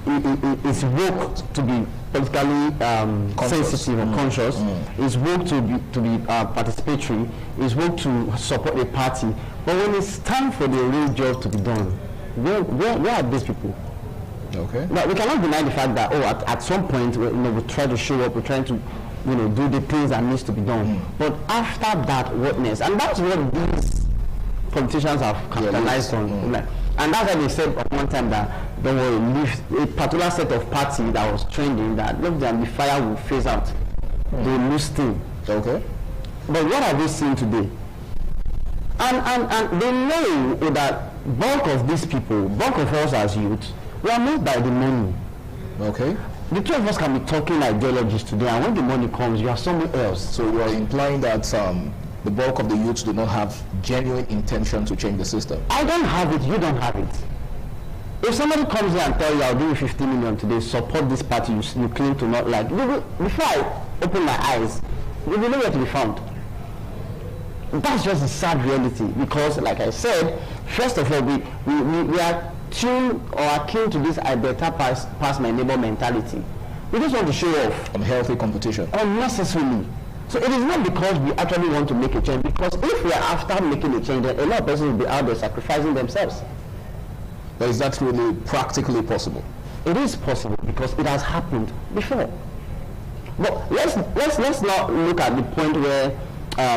Speaker 7: It's woke to be politically sensitive or conscious. It's woke to be participatory. It's woke to support a party. But when it's time for the real job to be done, where are these people?
Speaker 1: Okay.
Speaker 7: But we cannot deny the fact that at some point we try to show up, we're trying to do the things that needs to be done. But after that witness, and that's what these politicians have capitalized on. And that's why they said at one time that they will leave a particular set of party that was trending, that look, then the fire will phase out. They lose steam.
Speaker 1: Okay.
Speaker 7: But what are we seeing today? And they know that bulk of these people, bulk of us as youth, we are moved by the money.
Speaker 1: Okay.
Speaker 7: The two of us can be talking ideologies today, and when the money comes, you are somewhere else.
Speaker 1: So you are implying that the bulk of the youths do not have genuine intention to change the system?
Speaker 7: I don't have it, you don't have it. If somebody comes here and tells you, I'll give you 50 million today, support this party you claim to not like, before I open my eyes, you will know where to be found. That's just the sad reality, because like I said, first of all, we are tuned or akin to this I better pass my neighbor mentality. We just want to show off.
Speaker 1: Unhealthy competition.
Speaker 7: Unnecessarily. So it is not because we actually want to make a change, because if we are after making a change, then a lot of persons will be out there sacrificing themselves.
Speaker 1: But is that really practically possible?
Speaker 7: It is possible because it has happened before. But let's not look at the point where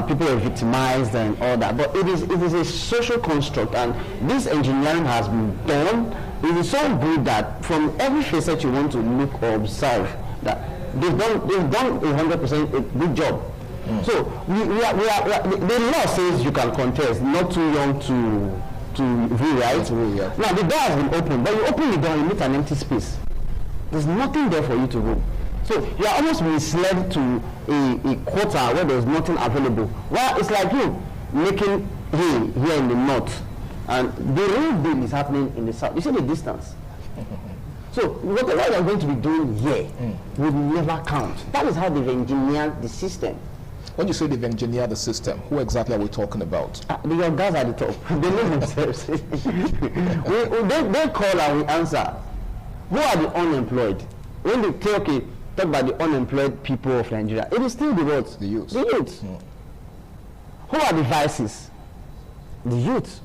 Speaker 7: people are victimized and all that. But it is a social construct, and this engineering has been done. It is so good that from every facet you want to look or observe, that they've done 100% a good job. So the law says you can contest, not too young to view, right? Now the door has been opened, but you open the door and you meet an empty space. There's nothing there for you to go. So you are almost misled to a quota where there's nothing available. Well, it's like you making hay here in the north, and the real deal is happening in the south. You see the distance. So whatever you're going to be doing here would never count. That is how they've engineered the system.
Speaker 1: When you say they've engineered the system, who exactly are we talking about?
Speaker 7: The guys at the top. They know themselves. they call and we answer. Who are the unemployed? When they say, okay, talk about the unemployed people of Nigeria, it is still the what?
Speaker 1: The youth.
Speaker 7: The youth. Who are the vices? The youth.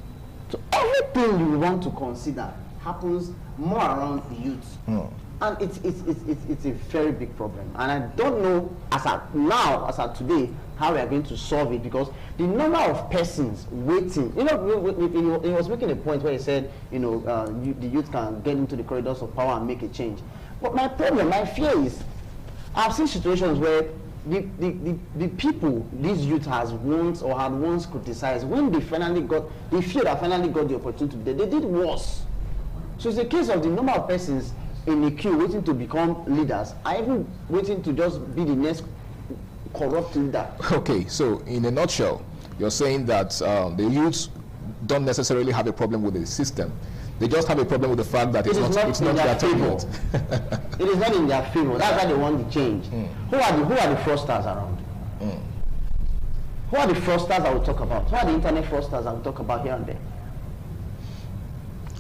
Speaker 7: So everything you want to consider happens more around the youth. And it's a very big problem. And I don't know as at today, how we are going to solve it, because the number of persons waiting, he was making a point where he said, the youth can get into the corridors of power and make a change. But my fear is, I've seen situations where the people these youth had once criticized, when they feel that finally got the opportunity, they did worse. So it's a case of the number of persons in the queue waiting to become leaders, are even waiting to just be the next corrupt leader.
Speaker 1: Okay, so in a nutshell, you're saying that the youths don't necessarily have a problem with the system. They just have a problem with the fact that it's not their favor.
Speaker 7: It is not in their favor. That's why they want the change. Who are the fraudsters around? Who are the fraudsters I will talk about? Who are the internet fraudsters I will talk about here and there?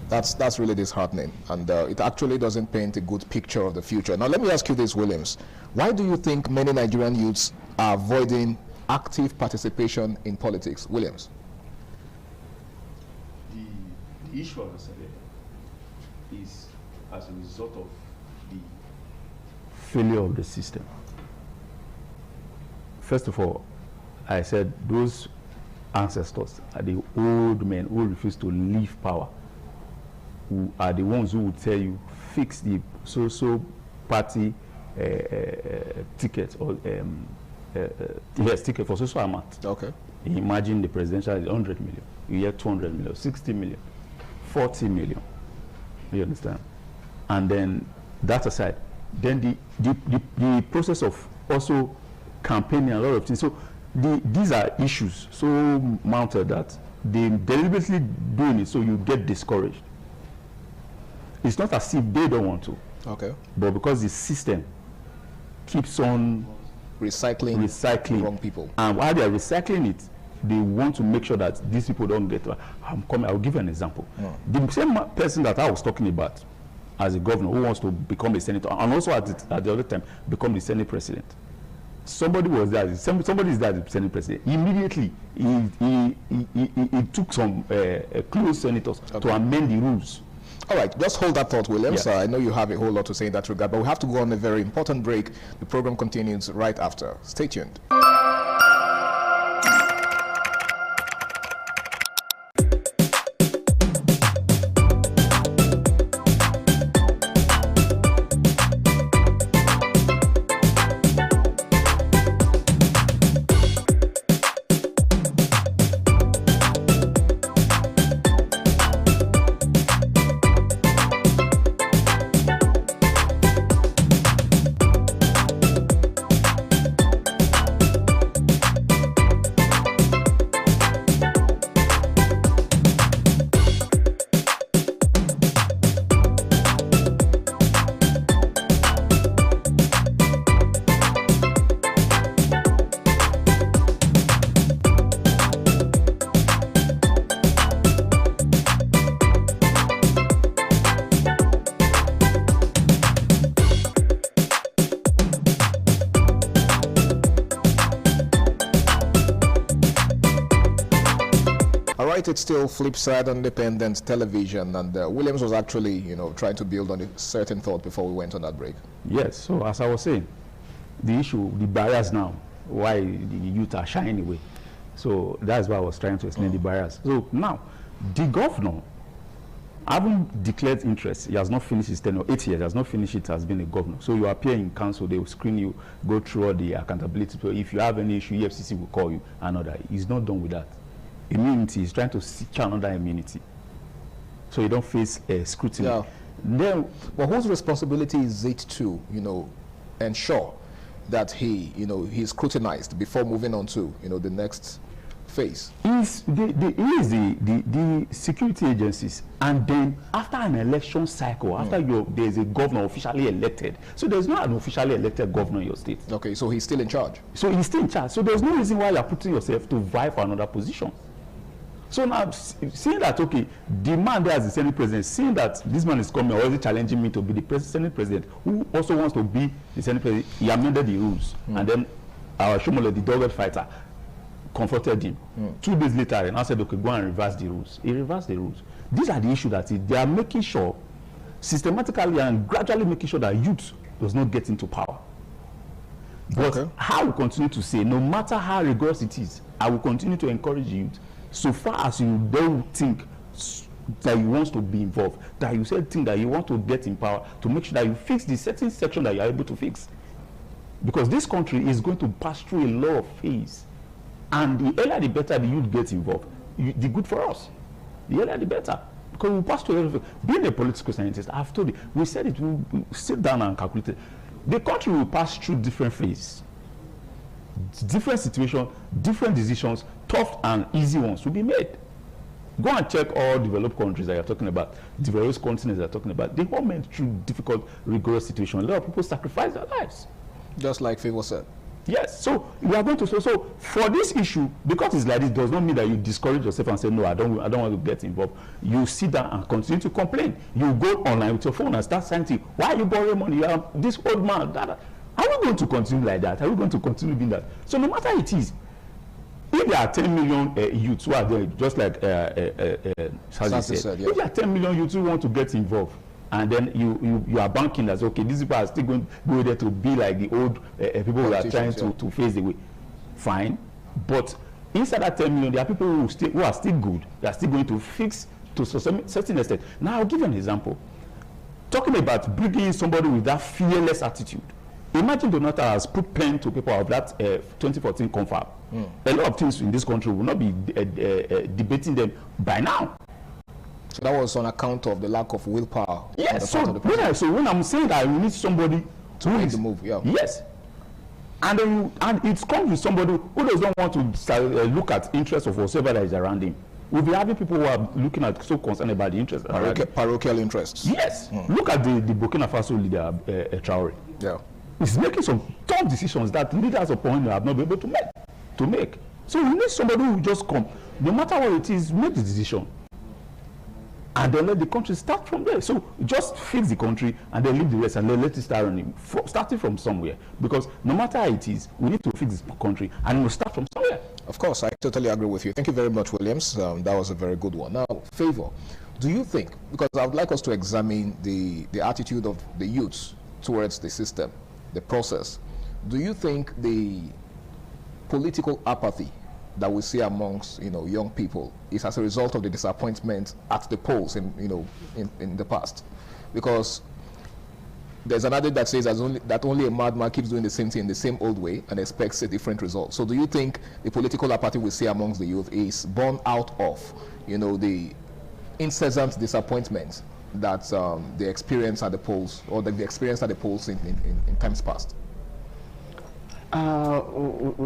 Speaker 1: That's really disheartening, and it actually doesn't paint a good picture of the future. Now let me ask you this, Williams. Why do you think many Nigerian youths are avoiding active participation in politics? Williams.
Speaker 2: The issue of the is as a result of the failure of the system. First of all, I said those ancestors are the old men who refuse to leave power, who are the ones who will tell you fix the so party ticket or yes, ticket for social amount.
Speaker 1: Okay.
Speaker 2: Imagine the presidential is 100 million. You get 200 million, 60 million, 40 million. You understand? And then that aside, then the process of also campaigning a lot of things. So these are issues so mounted that they deliberately doing it so you get discouraged. It's not as if they don't want to.
Speaker 1: Okay.
Speaker 2: But because the system keeps on
Speaker 1: recycling wrong people.
Speaker 2: And while they are recycling it, they want to make sure that these people don't get I'll give you an example. The same person that I was talking about as a governor who wants to become a senator and also at the other time become the Senate president. Somebody was there, somebody is there as the Senate president. Immediately he took some close senators to amend the rules.
Speaker 1: All right, just hold that thought, Williams.
Speaker 2: Yes.
Speaker 1: I know you have a whole lot to say in that regard, but we have to go on a very important break. The program continues right after. Stay tuned. It's still Flipside Independent Television, and Williams was actually, trying to build on a certain thought before we went on that break.
Speaker 2: Yes, so as I was saying, the issue, the barriers now, why the youth are shying away. So that's why I was trying to explain the barriers. So now, the governor, having declared interest, he has not finished his tenure, 8 years, has not finished it as being a governor. So you appear in council, they will screen you, go through all the accountability. So if you have any issue, EFCC will call you, another. He's not done with that. Immunity, is trying to seek another immunity, so you don't face scrutiny.
Speaker 1: Yeah.
Speaker 2: Then,
Speaker 1: but whose responsibility is it to, ensure that he's scrutinized before moving on to, the next phase?
Speaker 2: Is the security agencies, and then after an election cycle, after there's a governor officially elected, so there's not an officially elected governor in your state.
Speaker 1: Okay, so he's still in charge.
Speaker 2: So he's still in charge. So there's no reason why you're putting yourself to vie for another position. So now, seeing that, okay, the man there as the Senate president, seeing that this man is coming already challenging me to be the Senate president, who also wants to be the Senate president, he amended the rules. And then our Shomole, the dogged fighter, confronted him. 2 days later, and I said, okay, go and reverse the rules. He reversed the rules. These are the issues that they are making sure, systematically and gradually making sure that youth does not get into power. But I will continue to say, no matter how rigorous it is, I will continue to encourage youth, so far as you don't think that you want to be involved, that you say think that you want to get in power, to make sure that you fix the certain section that you are able to fix. Because this country is going to pass through a lot of phase. And the earlier the better the youth gets involved, the good for us. The earlier the better. Because we pass through a lot of phase. Being a political scientist, I've told you, we said it, we sit down and calculate it. The country will pass through different phases. Different situations, different decisions, tough and easy ones will be made. Go and check all developed countries that you're talking about, the various continents that you're talking about. They all went through difficult, rigorous situations. A lot of people sacrifice their lives.
Speaker 1: Just like Favor said.
Speaker 2: Yes, so we are going to, so for this issue, because it's like this, does not mean that you discourage yourself and say, no, I don't want to get involved. You sit down and continue to complain. You go online with your phone and start saying, why are you borrowing money? You are this old man, that. Are we going to continue like that? Are we going to continue doing that? So no matter it is, if there are 10 million youths who are there, just like said, if there are 10 million youths who want to get involved, and then you are banking as, okay, these people are still going to go there to be like the old people who are trying to face the way. Fine. But inside that 10 million, there are people who are still good. They are still going to fix to a certain extent. Now, I'll give you an example. Talking about bringing somebody with that fearless attitude. Imagine Donata has put pen to paper of that 2014 confab. A lot of things in this country will not be debating them by now.
Speaker 1: So that was on account of the lack of willpower.
Speaker 2: Yes. So when I'm saying that we need somebody
Speaker 1: to make the move,
Speaker 2: yes. And it comes with somebody who does not want to look at interests of whatever that is around him. We'll be having people who are looking at so concerned about the interests.
Speaker 1: Parochial interests.
Speaker 2: Yes. Look at the Burkina Faso leader, Traore.
Speaker 1: Yeah.
Speaker 2: He's making some tough decisions that leaders upon him have not been able to make. So we need somebody who will just come, no matter what it is, make the decision. And then let the country start from there. So just fix the country and then leave the rest and then let it start running, starting from somewhere. Because no matter how it is, we need to fix this country and we'll start from somewhere.
Speaker 1: Of course, I totally agree with you. Thank you very much, Williams. That was a very good one. Now, Favor, Do you think, because I would like us to examine the attitude of the youths towards the system, the process, do you think the political apathy that we see amongst young people is as a result of the disappointment at the polls in the past? Because there's an adage that says that only a madman keeps doing the same thing in the same old way and expects a different result. So do you think the political apathy we see amongst the youth is born out of the incessant disappointment that they experience at the polls, or that they experienced at the polls in times past?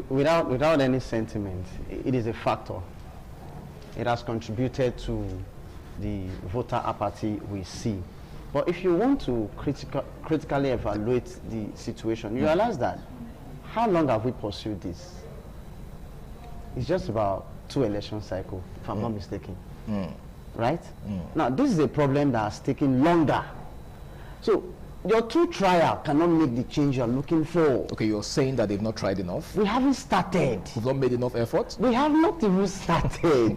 Speaker 7: Without any sentiment, it is a factor. It has contributed to the voter apathy we see. But if you want to critically evaluate the situation, you realize that how long have we pursued this? It's just about 2 election cycles, if I'm not mistaken. Right? Now, this is a problem that has taken longer. So, your 2 trial cannot make the change you're looking for.
Speaker 1: Okay, you're saying that they've not tried enough?
Speaker 7: We haven't started.
Speaker 1: We've not made enough effort?
Speaker 7: We have not even started.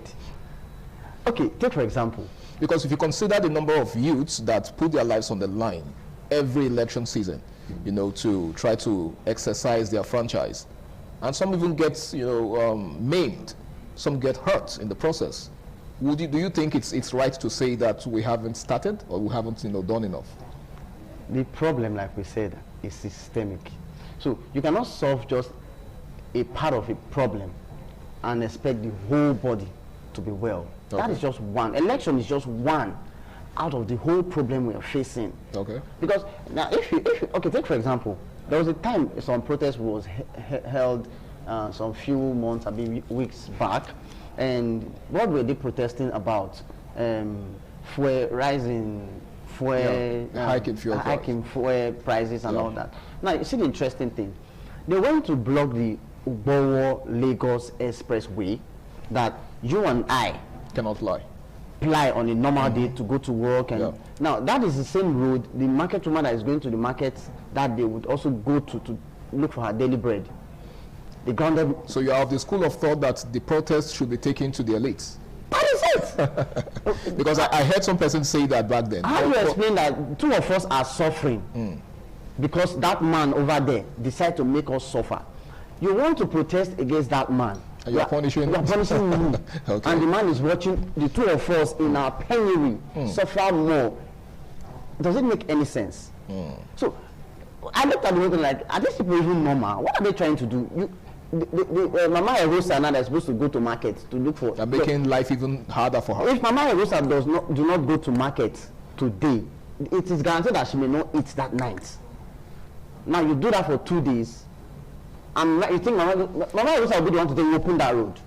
Speaker 7: Okay, take for example.
Speaker 1: Because if you consider the number of youths that put their lives on the line every election season, to try to exercise their franchise, and some even get, maimed, some get hurt in the process. Do you think it's right to say that we haven't started, or we haven't, done enough?
Speaker 7: The problem, like we said, is systemic. So you cannot solve just a part of a problem and expect the whole body to be well. Okay. That is just one. Election is just one out of the whole problem we are facing.
Speaker 1: Okay.
Speaker 7: Because now, if you okay, take for example, there was a time some protest was held some few months, weeks back, and what were they protesting about? Fuel rising,
Speaker 1: hiking
Speaker 7: fuel prices and all that. Now, you see the interesting thing. They went to block the Ugbowo-Lagos Expressway that you and I
Speaker 1: cannot fly
Speaker 7: on a normal day to go to work. And now, that is the same road the market woman that is going to the market that they would also go to look for her daily bread. They grounded.
Speaker 1: So you are of the school of thought that the protest should be taken to the elites?
Speaker 7: That is it.
Speaker 1: Because I heard some person say that back then.
Speaker 7: How do you explain that 2 of us are suffering because that man over there decided to make us suffer? You want to protest against that man.
Speaker 1: You are punishing
Speaker 7: me. Okay. And the man is watching the 2 of us in our penury suffer more. Does it make any sense? So I looked at the whole thing like, are these people even normal? What are they trying to do? Mama Erosa now is supposed to go to market to look for.
Speaker 1: They're making life even harder for her.
Speaker 7: If Mama Erosa do not go to market today, it is guaranteed that she may not eat that night. Now you do that for 2 days, and you think Mama Erosa will be the one to open that road.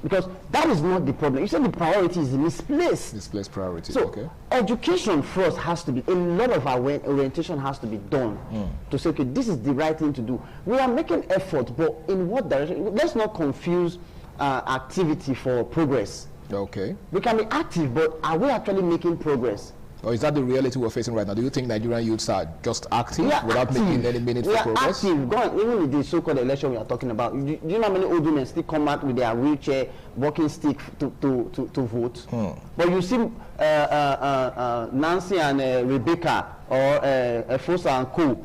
Speaker 7: Because that is not the problem. You said the priority is misplaced.
Speaker 1: Misplaced priority.
Speaker 7: So
Speaker 1: okay.
Speaker 7: Education first has to be, a lot of our orientation has to be done to say, okay, this is the right thing to do. We are making effort, but in what direction? Let's not confuse activity for progress.
Speaker 1: Okay.
Speaker 7: We can be active, but are we actually making progress?
Speaker 1: Or is that the reality we're facing right now? Do you think Nigerian youths are just active without making any meaningful progress?
Speaker 7: We are active. Go on, even with the so-called election we are talking about. Do you know how many old women still come out with their wheelchair, walking stick to vote? But you see Nancy and Rebecca or Fosa and Co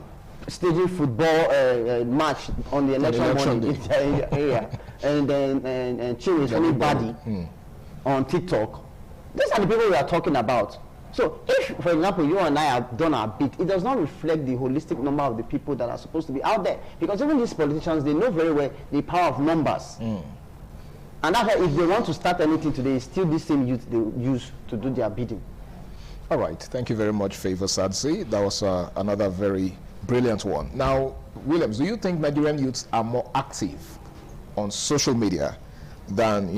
Speaker 7: staging football match on the election morning in their area, and then cheering anybody on TikTok. These are the people we are talking about. So if, for example, you and I have done our bit, it does not reflect the holistic number of the people that are supposed to be out there. Because even these politicians, they know very well the power of numbers. And that's why if they want to start anything today, it's still the same youth they use to do their bidding.
Speaker 1: All right. Thank you very much, Favor Sadzi. That was another very brilliant one. Now, Williams, do you think Nigerian youths are more active on social media than,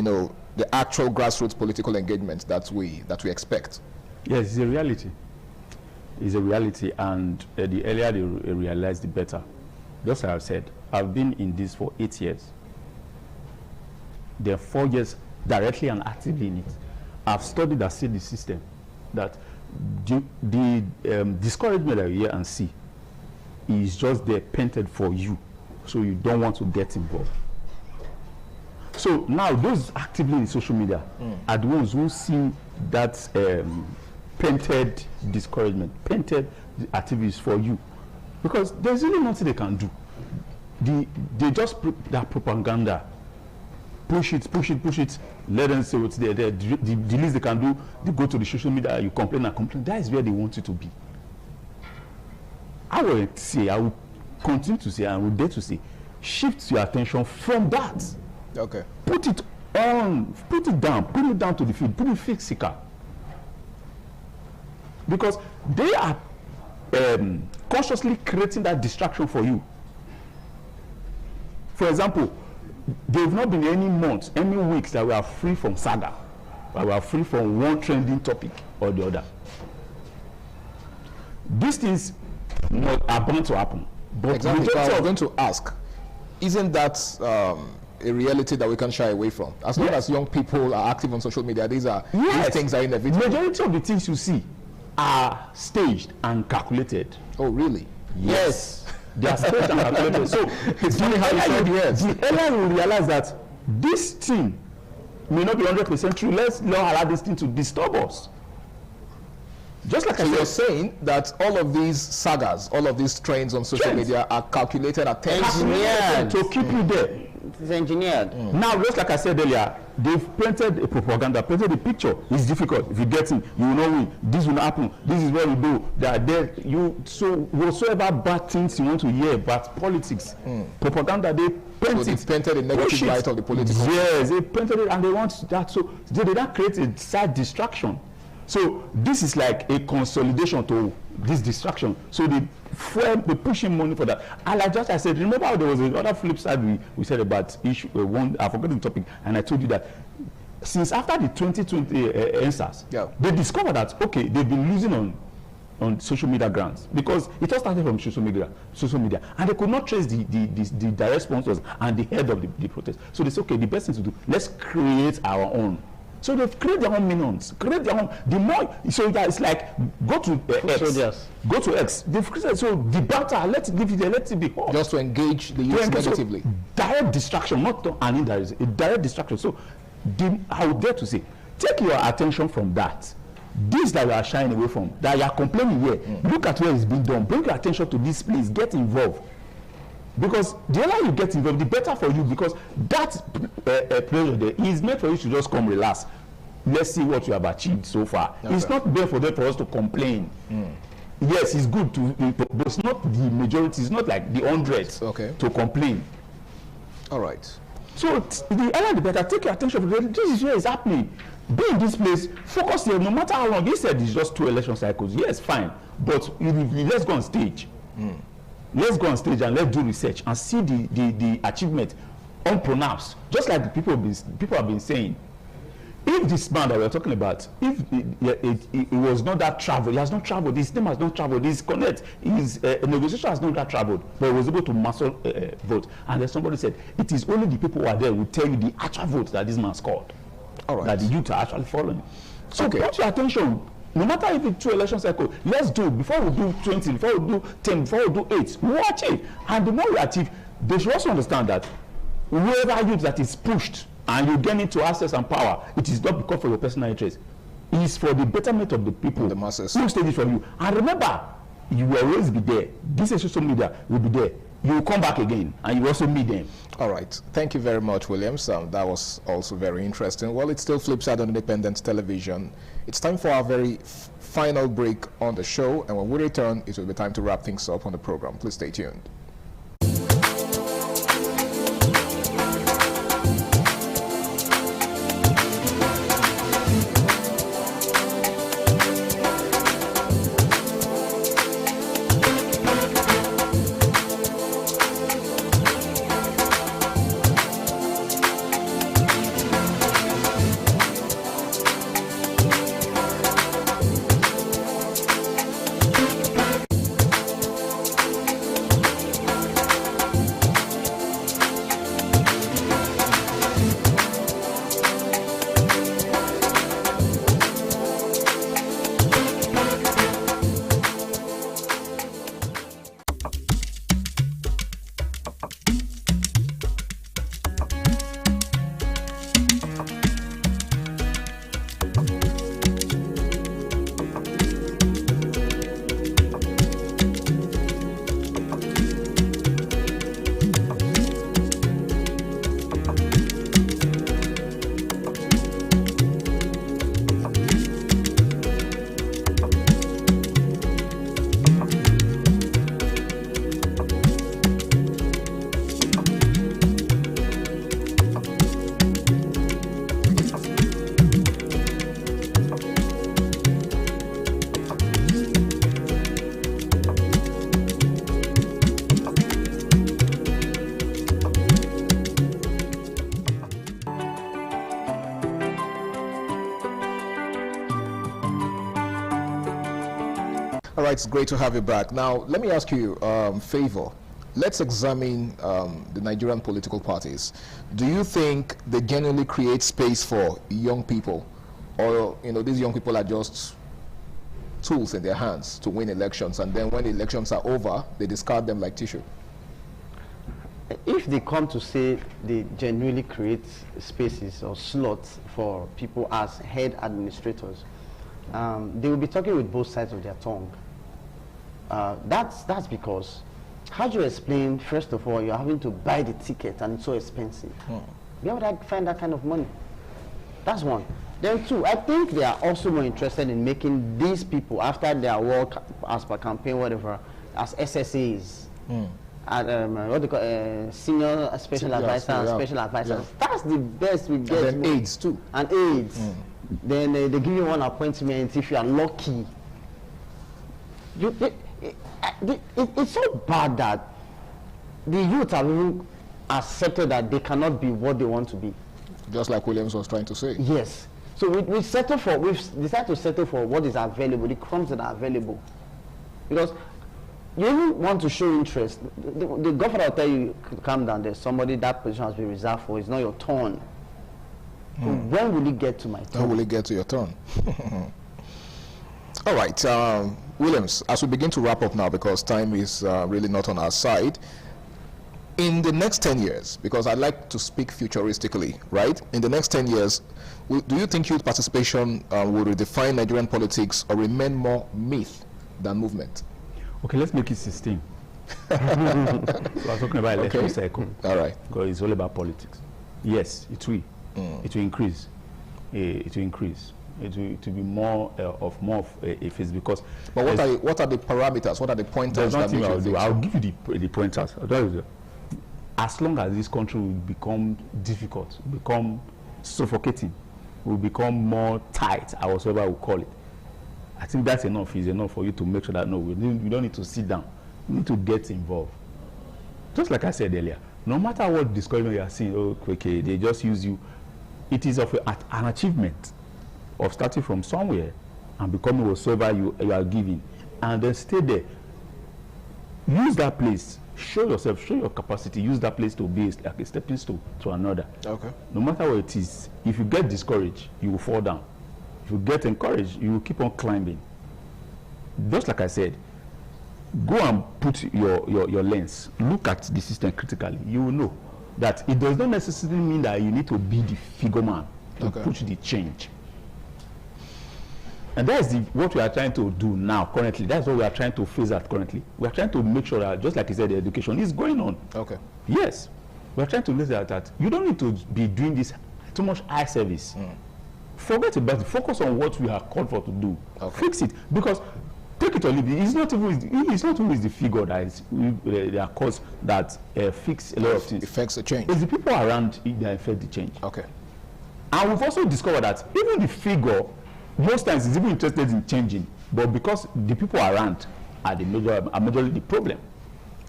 Speaker 1: the actual grassroots political engagement that we expect?
Speaker 2: Yes, it's a reality. It's a reality, and the earlier they realize, the better. Just as I said, I've been in this for 8 years. There are 4 years directly and actively in it. I've studied and seen the system, that the discouragement that you hear and see is just there painted for you, so you don't want to get involved. So now those actively in social media are the ones who see that painted discouragement, painted activities for you, because there's really nothing they can do. They just that propaganda, push it, let them say what's there. The least they can do, they go to the social media, you complain and complain. That is where they want you to be. I will say, I will continue to say, I will dare to say, shift your attention from that.
Speaker 1: Okay.
Speaker 2: Put it down to the field, put it physical. Because they are consciously creating that distraction for you. For example, there have not been any months, any weeks that we are free from saga, that we are free from one trending topic or the other. These things are bound to happen. But
Speaker 1: exactly. So I was going to ask, isn't that a reality that we can shy away from? As long as young people are active on social media, these things are inevitable.
Speaker 2: Majority of the things you see are staged and calculated.
Speaker 1: Oh, really?
Speaker 2: Yes. They are staged and calculated. So it's funny how you said yes. The earlier you realize that this thing may not be 100% true, let's not allow this thing to disturb us. Just like
Speaker 1: you're saying that all of these sagas, all of these trends on social media are calculated at
Speaker 2: engineered to keep you there.
Speaker 7: It's engineered.
Speaker 2: Now, just like I said earlier, they've printed a propaganda, printed a picture. It's difficult. If you get in, you will not win. This will not happen. This is what we do. They are there. So whatsoever bad things you want to hear about politics, propaganda, they paint
Speaker 1: so they painted a negative light of the political.
Speaker 2: Yes, they painted it, and they want that. So they did not create a side distraction. So this is like a consolidation to this distraction. So they pushing money for that. And like just I said, remember how there was another flip side we said about issue I forgot the topic, and I told you that since after the 2020 answers, they discovered that okay, they've been losing on social media grants because it all started from social media, and they could not trace the direct sponsors and the head of the protest. So they said, okay, the best thing to do, let's create our own. So they've created their own minions, create their own. The more, so that it's like go to X, go to X. They've created so the banter. Let it be hot.
Speaker 1: Just to engage the youth negatively.
Speaker 2: So direct distraction, not an indirect, a direct distraction. So I would dare to say, take your attention from that. This that you are shying away from, that you are complaining here. Look at where it's being done. Bring your attention to this place. Get involved. Because the earlier you get involved, the better for you, because that pressure there is meant for you to just come relax. Let's see what you have achieved so far. Okay. It's not there for us to complain. Yes, it's good but it's not the majority. It's not like the hundreds to complain.
Speaker 1: All right.
Speaker 2: So the earlier the better. Take your attention. This is where it's happening. Be in this place. Focus here. No matter how long. He said it's just 2 election cycles. Yes, fine. But let's go on stage. Let's go on stage and let's do research and see the achievement unpronounced. Just like the people have been saying. If this man that we're talking about, if it was not that traveled, he has not traveled, his name has not traveled, his connect, his negotiation has not that traveled, but he was able to master vote. And then somebody said, it is only the people who are there who tell you the actual vote that this man scored. All right. That the youth are actually following. So put your attention. No matter if it's 2 election cycles, let's do it. Before we do 20, before we do 10, before we do 8, watch it. And the more we achieve, they should also understand that whoever youth that is pushed and you get into access and power, it is not because for your personal interest. It is for the betterment of the people. The masses. Who stage it for you. And remember, you will always be there. This social media will be there. You will come back again and you will also meet them.
Speaker 1: All right. Thank you very much, Williams. That was also very interesting. Well, it's still Flipside on Independent Television. It's time for our very final break on the show. And when we return, it will be time to wrap things up on the program. Please stay tuned. All right, it's great to have you back. Now, let me ask you, Favor. Let's examine the Nigerian political parties. Do you think they genuinely create space for young people, or these young people are just tools in their hands to win elections, and then when the elections are over, they discard them like tissue?
Speaker 7: If they come to say they genuinely create spaces or slots for people as head administrators, they will be talking with both sides of their tongue. That's because, how do you explain, first of all, you're having to buy the ticket and it's so expensive? Where would I find that kind of money? That's one. Then two, I think they are also more interested in making these people, after their work as per campaign, whatever, as SSAs. What they call senior special advisor and special advisors. That's the best we get.
Speaker 1: And then aides too.
Speaker 7: And aides. Then they give you one appointment if you are lucky. It's so bad that the youth have even accepted that they cannot be what they want to be.
Speaker 1: Just like Williams was trying to say.
Speaker 7: Yes. So we've decided to settle for what is available, the crumbs that are available. Because you even want to show interest. The governor will tell you, calm down, there's somebody that position has been reserved for, it's not your turn. When will it get to my turn?
Speaker 1: When will it get to your turn? All right, Williams, as we begin to wrap up now, because time is really not on our side, in the next 10 years, because I like to speak futuristically, right? In the next 10 years, do you think youth participation will redefine Nigerian politics or remain more myth than movement?
Speaker 2: Okay, let's make it 16. So I'm talking about election cycle.
Speaker 1: All right.
Speaker 2: Because it's all about politics. Yes, it will. It will increase. It will increase. It will be more of a phase, because.
Speaker 1: But what are the parameters? What are the pointers?
Speaker 2: There's nothing I'll do. I'll give you the pointers. As long as this country will become difficult, become suffocating, will become more tight, or whatever I will call it, I think that's enough. Is enough for you to make sure that no, we don't need to sit down. We need to get involved. Just like I said earlier, no matter what discouragement you are seeing, okay, they just use you. It is of an achievement of starting from somewhere and becoming whatsoever you are giving, and then stay there. Use that place. Show yourself. Show your capacity. Use that place to be like a stepping stone to another.
Speaker 1: Okay.
Speaker 2: No matter what it is, if you get discouraged, you will fall down. If you get encouraged, you will keep on climbing. Just like I said, go and put your lens. Look at the system critically. You will know that it does not necessarily mean that you need to be the figure man to push the change. And that's what we are trying to do now, currently. That's what we are trying to phase out currently. We are trying to make sure that, just like you said, the education is going on.
Speaker 1: Okay.
Speaker 2: Yes. We are trying to look at that. You don't need to be doing this too much eye service. Forget about it. Focus on what we are called for to do. Okay. Fix it. Because take it or leave it. It's not always the figure that is the cause that fix a lot of things.
Speaker 1: Affects the change.
Speaker 2: It's the people around that affect the change.
Speaker 1: Okay.
Speaker 2: And we've also discovered that even the figure, most times, is even interested in changing, but because the people around are majorly the problem.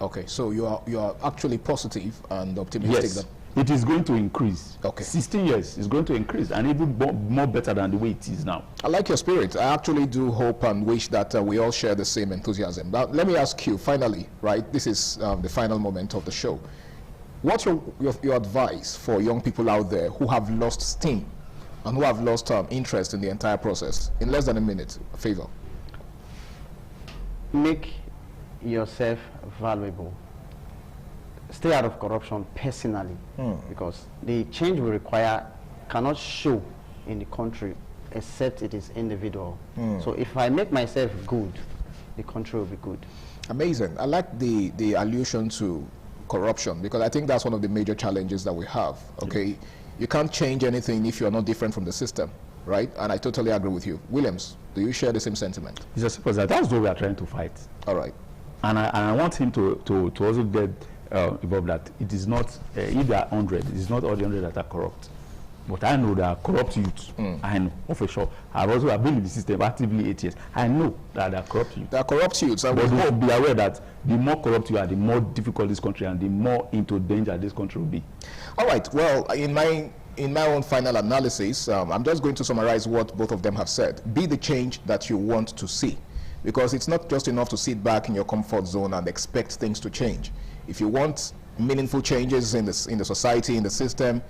Speaker 1: Okay, so you are actually positive and optimistic.
Speaker 2: Yes, it is going to increase.
Speaker 1: Okay.
Speaker 2: 16 years is going to increase, and even more better than the way it is now.
Speaker 1: I like your spirit. I actually do hope and wish that we all share the same enthusiasm. Now, let me ask you, finally, right? This is the final moment of the show. What's your advice for young people out there who have lost steam and who have lost interest in the entire process? In less than a minute, Favor.
Speaker 7: Make yourself valuable. Stay out of corruption personally, because the change we require cannot show in the country except it is individual. So if I make myself good, the country will be good.
Speaker 1: Amazing. I like the allusion to corruption, because I think that's one of the major challenges that we have. Okay. You can't change anything if you're not different from the system, right? And I totally agree with you. Williams, do you share the same sentiment?
Speaker 2: It's just because that's what we are trying to fight.
Speaker 1: All right.
Speaker 2: And I want him to also get involved that it is not, if there are 100, it is not all the 100 that are corrupt. But I know there are corrupt youths. I know, for sure. I've been in the system actively 8 years. I know that there are corrupt youths.
Speaker 1: There are corrupt youths.
Speaker 2: But we hope, be aware that the more corrupt you are, the more difficult this country and the more into danger this country will be.
Speaker 1: All right. Well, in my own final analysis, I'm just going to summarize what both of them have said. Be the change that you want to see. because it's not just enough to sit back in your comfort zone and expect things to change. If you want meaningful changes in the society, in the system,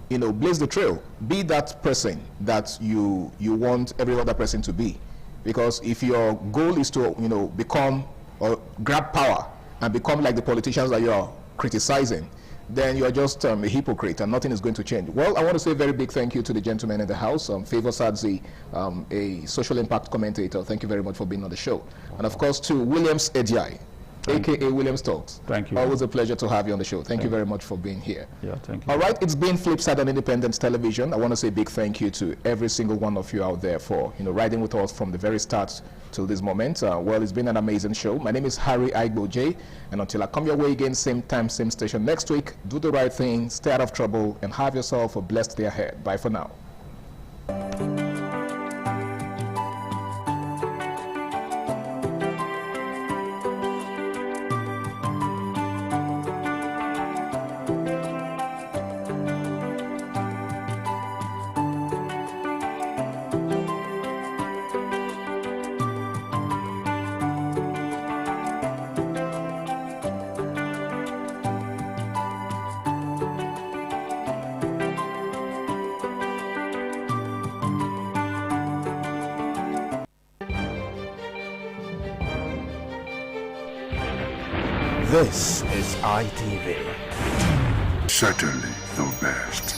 Speaker 1: blaze the trail. Be that person that you want every other person to be. Because if your goal is to, become or grab power and become like the politicians that you are criticizing, then you are just a hypocrite and nothing is going to change. Well, I want to say a very big thank you to the gentleman in the house, Favor Sadzi, a social impact commentator. Thank you very much for being on the show. And of course to Williams Ejai, a.k.a. Williams Talks.
Speaker 2: Thank you.
Speaker 1: Always a pleasure to have you on the show. Thank you very much for being here.
Speaker 2: Yeah, thank you.
Speaker 1: All right, it's been Flipside on Independence Television. I want to say a big thank you to every single one of you out there for riding with us from the very start till this moment. Well, it's been an amazing show. My name is Harry Aigbo J, and until I come your way again, same time, same station next week, do the right thing, stay out of trouble, and have yourself a blessed day ahead. Bye for now.
Speaker 21: This is ITV.
Speaker 9: Certainly the best.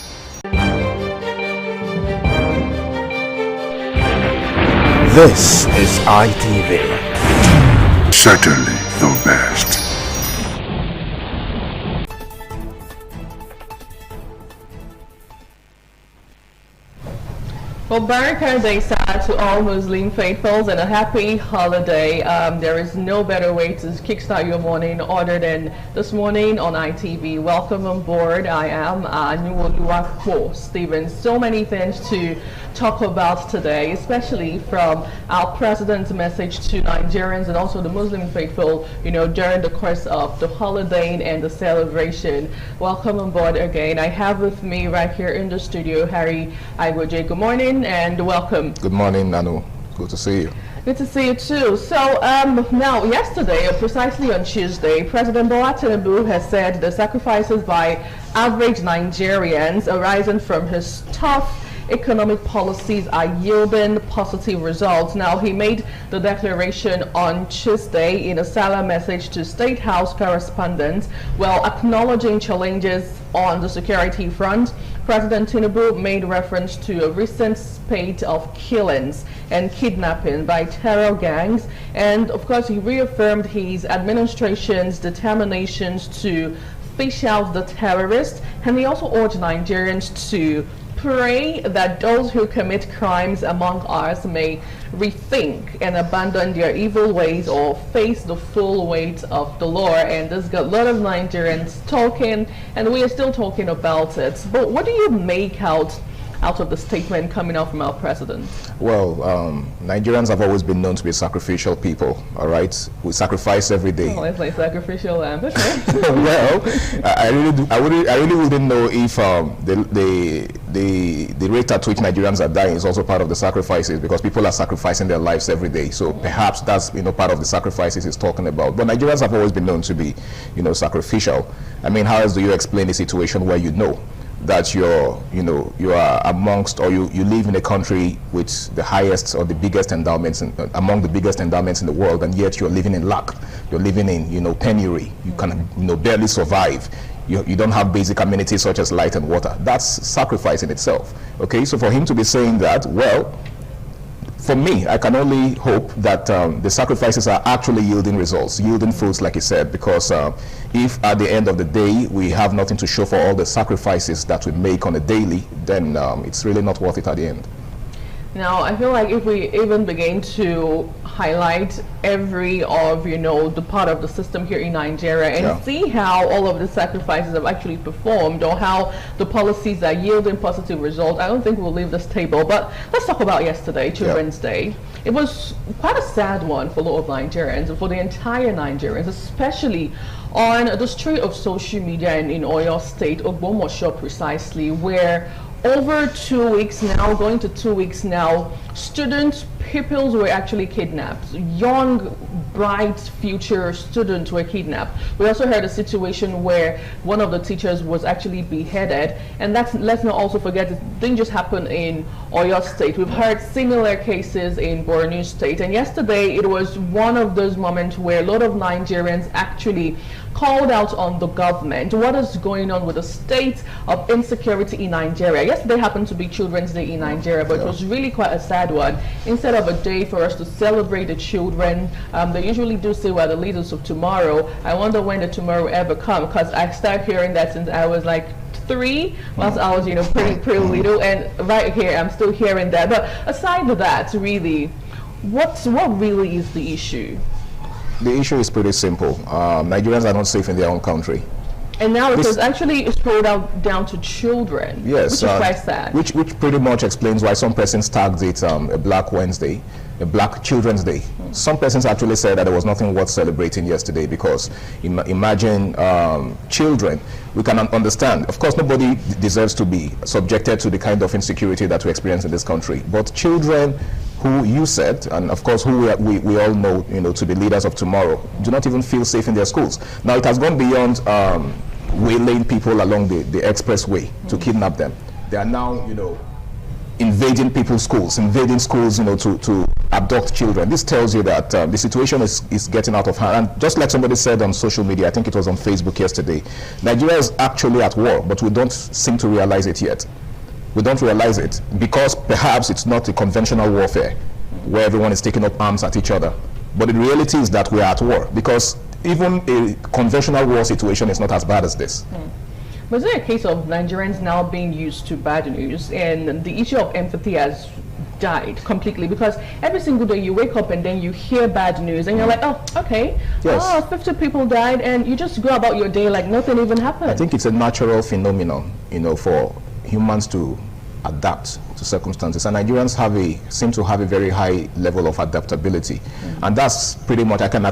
Speaker 21: This is ITV.
Speaker 9: Certainly the best.
Speaker 3: Well, Barakah Day to all Muslim faithfuls and a happy holiday. There is no better way to kickstart your morning other than this morning on ITV. Welcome on board. I am Nuoluwapo Stevens. So many things to talk about today, especially from our president's message to Nigerians and also the Muslim faithful, during the course of the holiday and the celebration. Welcome on board again. I have with me right here in the studio, Harry Aigbo J. Good morning and welcome.
Speaker 1: Good morning, Nanu. Good to see you.
Speaker 3: Good to see you too. So now, yesterday, or precisely on Tuesday, President Bola Tinubu has said the sacrifices by average Nigerians arising from his tough economic policies are yielding positive results. Now, he made the declaration on Tuesday in a Salah message to State House correspondents while acknowledging challenges on the security front. President Tinubu made reference to a recent spate of killings and kidnapping by terror gangs, and of course he reaffirmed his administration's determinations to fish out the terrorists, and he also urged Nigerians to pray that those who commit crimes among us may rethink and abandon their evil ways or face the full weight of the law. And there's got a lot of Nigerians talking, and we are still talking about it. But what do you make out of the statement coming out from our president?
Speaker 1: Well, Nigerians have always been known to be sacrificial people, all right? We sacrifice every day.
Speaker 3: Oh, it's like sacrificial lamb, okay.
Speaker 1: Well, I really wouldn't know if the rate at which Nigerians are dying is also part of the sacrifices, because people are sacrificing their lives every day. So perhaps that's part of the sacrifices he's talking about. But Nigerians have always been known to be, sacrificial. I mean, how else do you explain a situation where that you are amongst, or you live in a country with the highest or the biggest endowments, among the biggest endowments in the world, and yet you're living in lack, you're living in penury, you can barely survive, you don't have basic amenities such as light and water. That's sacrifice in itself. Okay, so for him to be saying that, well, for me, I can only hope that the sacrifices are actually yielding results, yielding fruits, like he said, because if at the end of the day we have nothing to show for all the sacrifices that we make on a daily, then it's really not worth it at the end.
Speaker 3: Now, I feel like if we even begin to highlight every of, the part of the system here in Nigeria and see how all of the sacrifices have actually performed or how the policies are yielding positive results, I don't think we'll leave this table. But let's talk about yesterday, Children's Day. It was quite a sad one for a lot of Nigerians and for the entire Nigerians, especially on the street of social media in Oyo State, Ogbomoso precisely, where over 2 weeks now, going to 2 weeks now, students, pupils were actually kidnapped. Young, bright future students were kidnapped. We also heard a situation where one of the teachers was actually beheaded, and let's not also forget it didn't just happen in Oyo State. We've heard similar cases in Borno State, and yesterday it was one of those moments where a lot of Nigerians actually called out on the government. What is going on with the state of insecurity in Nigeria? Yesterday happened to be Children's Day in Nigeria, but it was really quite a sad one. Instead of a day for us to celebrate the children, they usually do say we're the leaders of tomorrow. I wonder when the tomorrow ever come, because I started hearing that since I was like 3, whilst I was, pretty little, and right here I'm still hearing that. But aside of that, really, what really is the issue?
Speaker 1: The issue is pretty simple. Nigerians are not safe in their own country.
Speaker 3: And now it was actually spread out down to children,
Speaker 1: yes,
Speaker 3: which is quite sad.
Speaker 1: Which pretty much explains why some persons tagged it a Black Wednesday, a Black Children's Day. Some persons actually said that there was nothing worth celebrating yesterday because imagine children. We can understand. Of course, nobody deserves to be subjected to the kind of insecurity that we experience in this country. But children who you said, and of course who we all know, to be leaders of tomorrow, do not even feel safe in their schools. Now it has gone beyond waylaying people along the expressway to kidnap them. They are now, invading people's schools, to abduct children. This tells you that the situation is getting out of hand. And just like somebody said on social media, I think it was on Facebook yesterday, Nigeria is actually at war, but we don't seem to realize it yet. We don't realize it because perhaps it's not a conventional warfare where everyone is taking up arms at each other. But the reality is that we are at war because even a conventional war situation is not as bad as this.
Speaker 3: Was there a case of Nigerians now being used to bad news, and the issue of empathy has died completely? Because every single day you wake up and then you hear bad news and you're like, oh, okay,
Speaker 1: yes.
Speaker 3: 50 people died, and you just go about your day like nothing even happened.
Speaker 1: I think it's a natural phenomenon, for humans to adapt to circumstances, and Nigerians seem to have a very high level of adaptability, and that's pretty much I can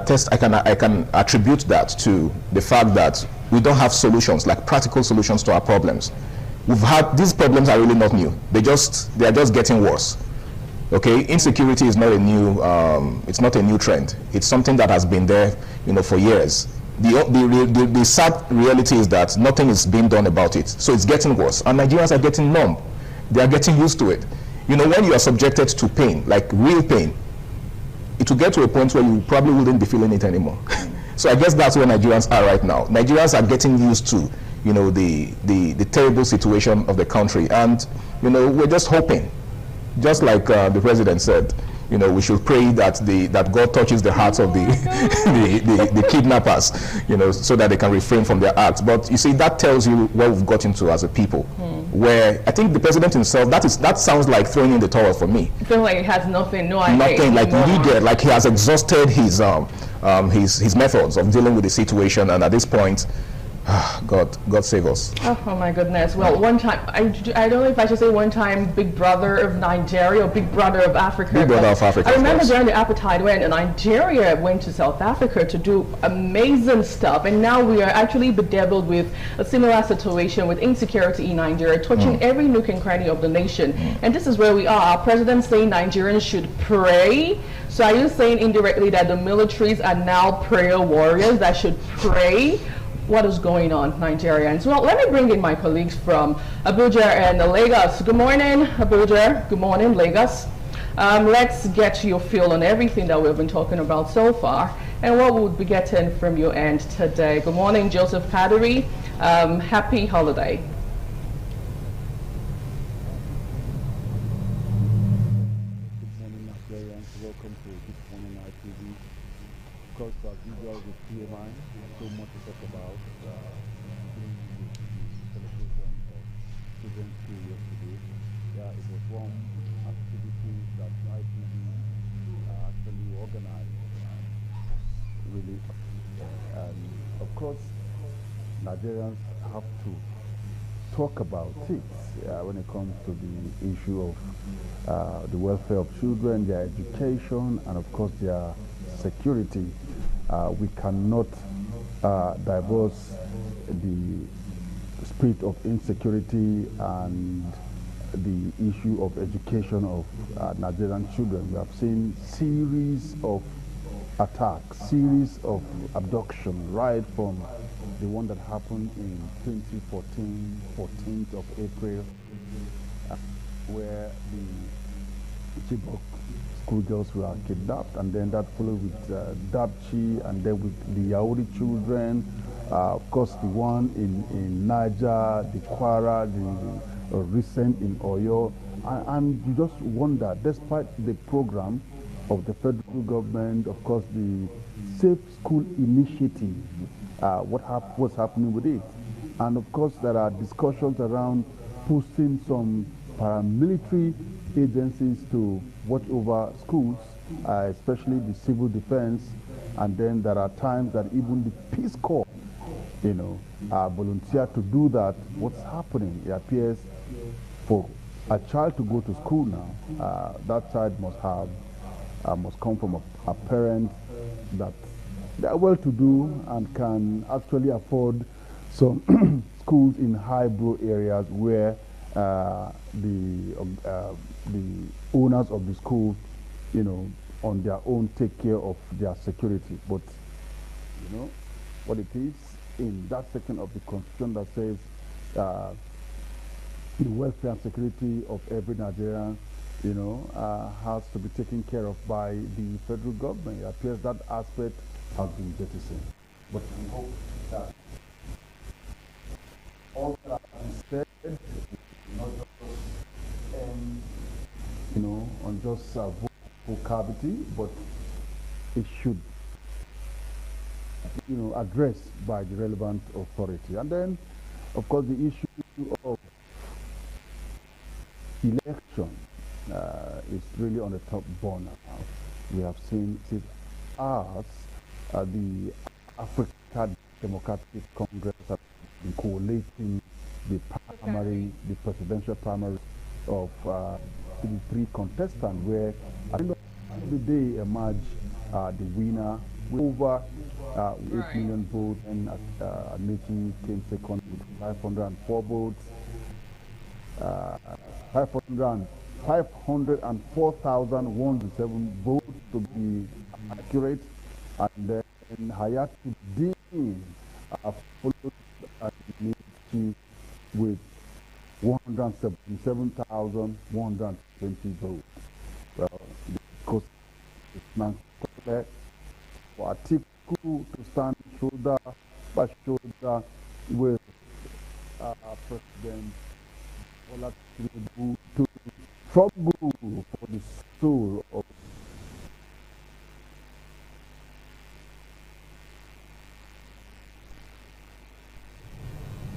Speaker 1: attribute that to the fact that we don't have solutions, like practical solutions to our problems. These problems are really not new. They are just getting worse. Okay, insecurity is not a new it's not a new trend. It's something that has been there, for years. The sad reality is that nothing is being done about it, so it's getting worse, and Nigerians are getting numb. They are getting used to it. When you are subjected to pain, like real pain, it will get to a point where you probably wouldn't be feeling it anymore. So I guess that's where Nigerians are right now. Nigerians are getting used to, the terrible situation of the country, and we're just hoping, just like the president said, we should pray that God touches the hearts of the kidnappers, so that they can refrain from their acts. But you see, that tells you where we've got into as a people. Where I think the president himself, that sounds like throwing in the towel for me.
Speaker 3: I feel like he has nothing, no idea.
Speaker 1: Nothing, like needed, like he has exhausted his methods of dealing with the situation, and at this point, God save us.
Speaker 3: Oh my goodness. Well, one time, I don't know if I should say one time, Big Brother of Nigeria or Big Brother of Africa.
Speaker 1: Big Brother of Africa.
Speaker 3: I remember during the apartheid when Nigeria went to South Africa to do amazing stuff, and now we are actually bedeviled with a similar situation with insecurity in Nigeria, touching every nook and cranny of the nation. And this is where we are. Our president saying Nigerians should pray. So are you saying indirectly that the militaries are now prayer warriors that should pray? What is going on, Nigerians? Well, let me bring in my colleagues from Abuja and Lagos. Good morning, Abuja. Good morning, Lagos. Let's get your feel on everything that we've been talking about so far and what we'll be getting from your end today. Good morning, Joseph Kadiri. Happy holiday.
Speaker 8: Good morning, Nigerians. Welcome to Good Morning ITV. Of course, as usual with PMI, so much to talk about. During the celebration of Children's Day yesterday, it was one activity that ITV actually organized. Really, of course, Nigerians have to talk about it when it comes to the issue of the welfare of children, their education, and of course their security. We cannot divorce the spirit of insecurity and the issue of education of Nigerian children. We have seen series of attacks, series of abduction, right from the one that happened in 2014, 14th of April, where the Chibok schoolgirls were kidnapped, and then that followed with Dapchi, and then with the Yauri children, of course the one in Niger, the Kwara, the recent in Oyo, and you just wonder, despite the program of the federal government, of course the Safe School Initiative, what's happening with it, and of course there are discussions around posting some paramilitary agencies to watch over schools, especially the civil defense, and then there are times that even the Peace Corps, volunteer to do that. What's happening? It appears for a child to go to school now, that child must come from a parent that they are well-to-do and can actually afford some schools in high-brow areas where the owners of the school, on their own take care of their security. But what it is in that section of the Constitution that says the welfare and security of every Nigerian, has to be taken care of by the federal government. It appears that aspect has been jettisoned. But we hope that all that is said, not just on just vocabulary, but it should addressed by the relevant authority. And then, of course, the issue of election is really on the top burner now. We have seen it as the African Democratic Congress has been collating the presidential primary of the three contestants, where at the end of the day emerge the winner with over 8 million votes, and Amechi came second with 504 votes. 504,107 votes to be accurate, and then Hayatuddin followed Amechi with 177,120 votes. Well, because it's not clear for Atiku to stand shoulder by shoulder with President Bola Tinubu to struggle for the soul of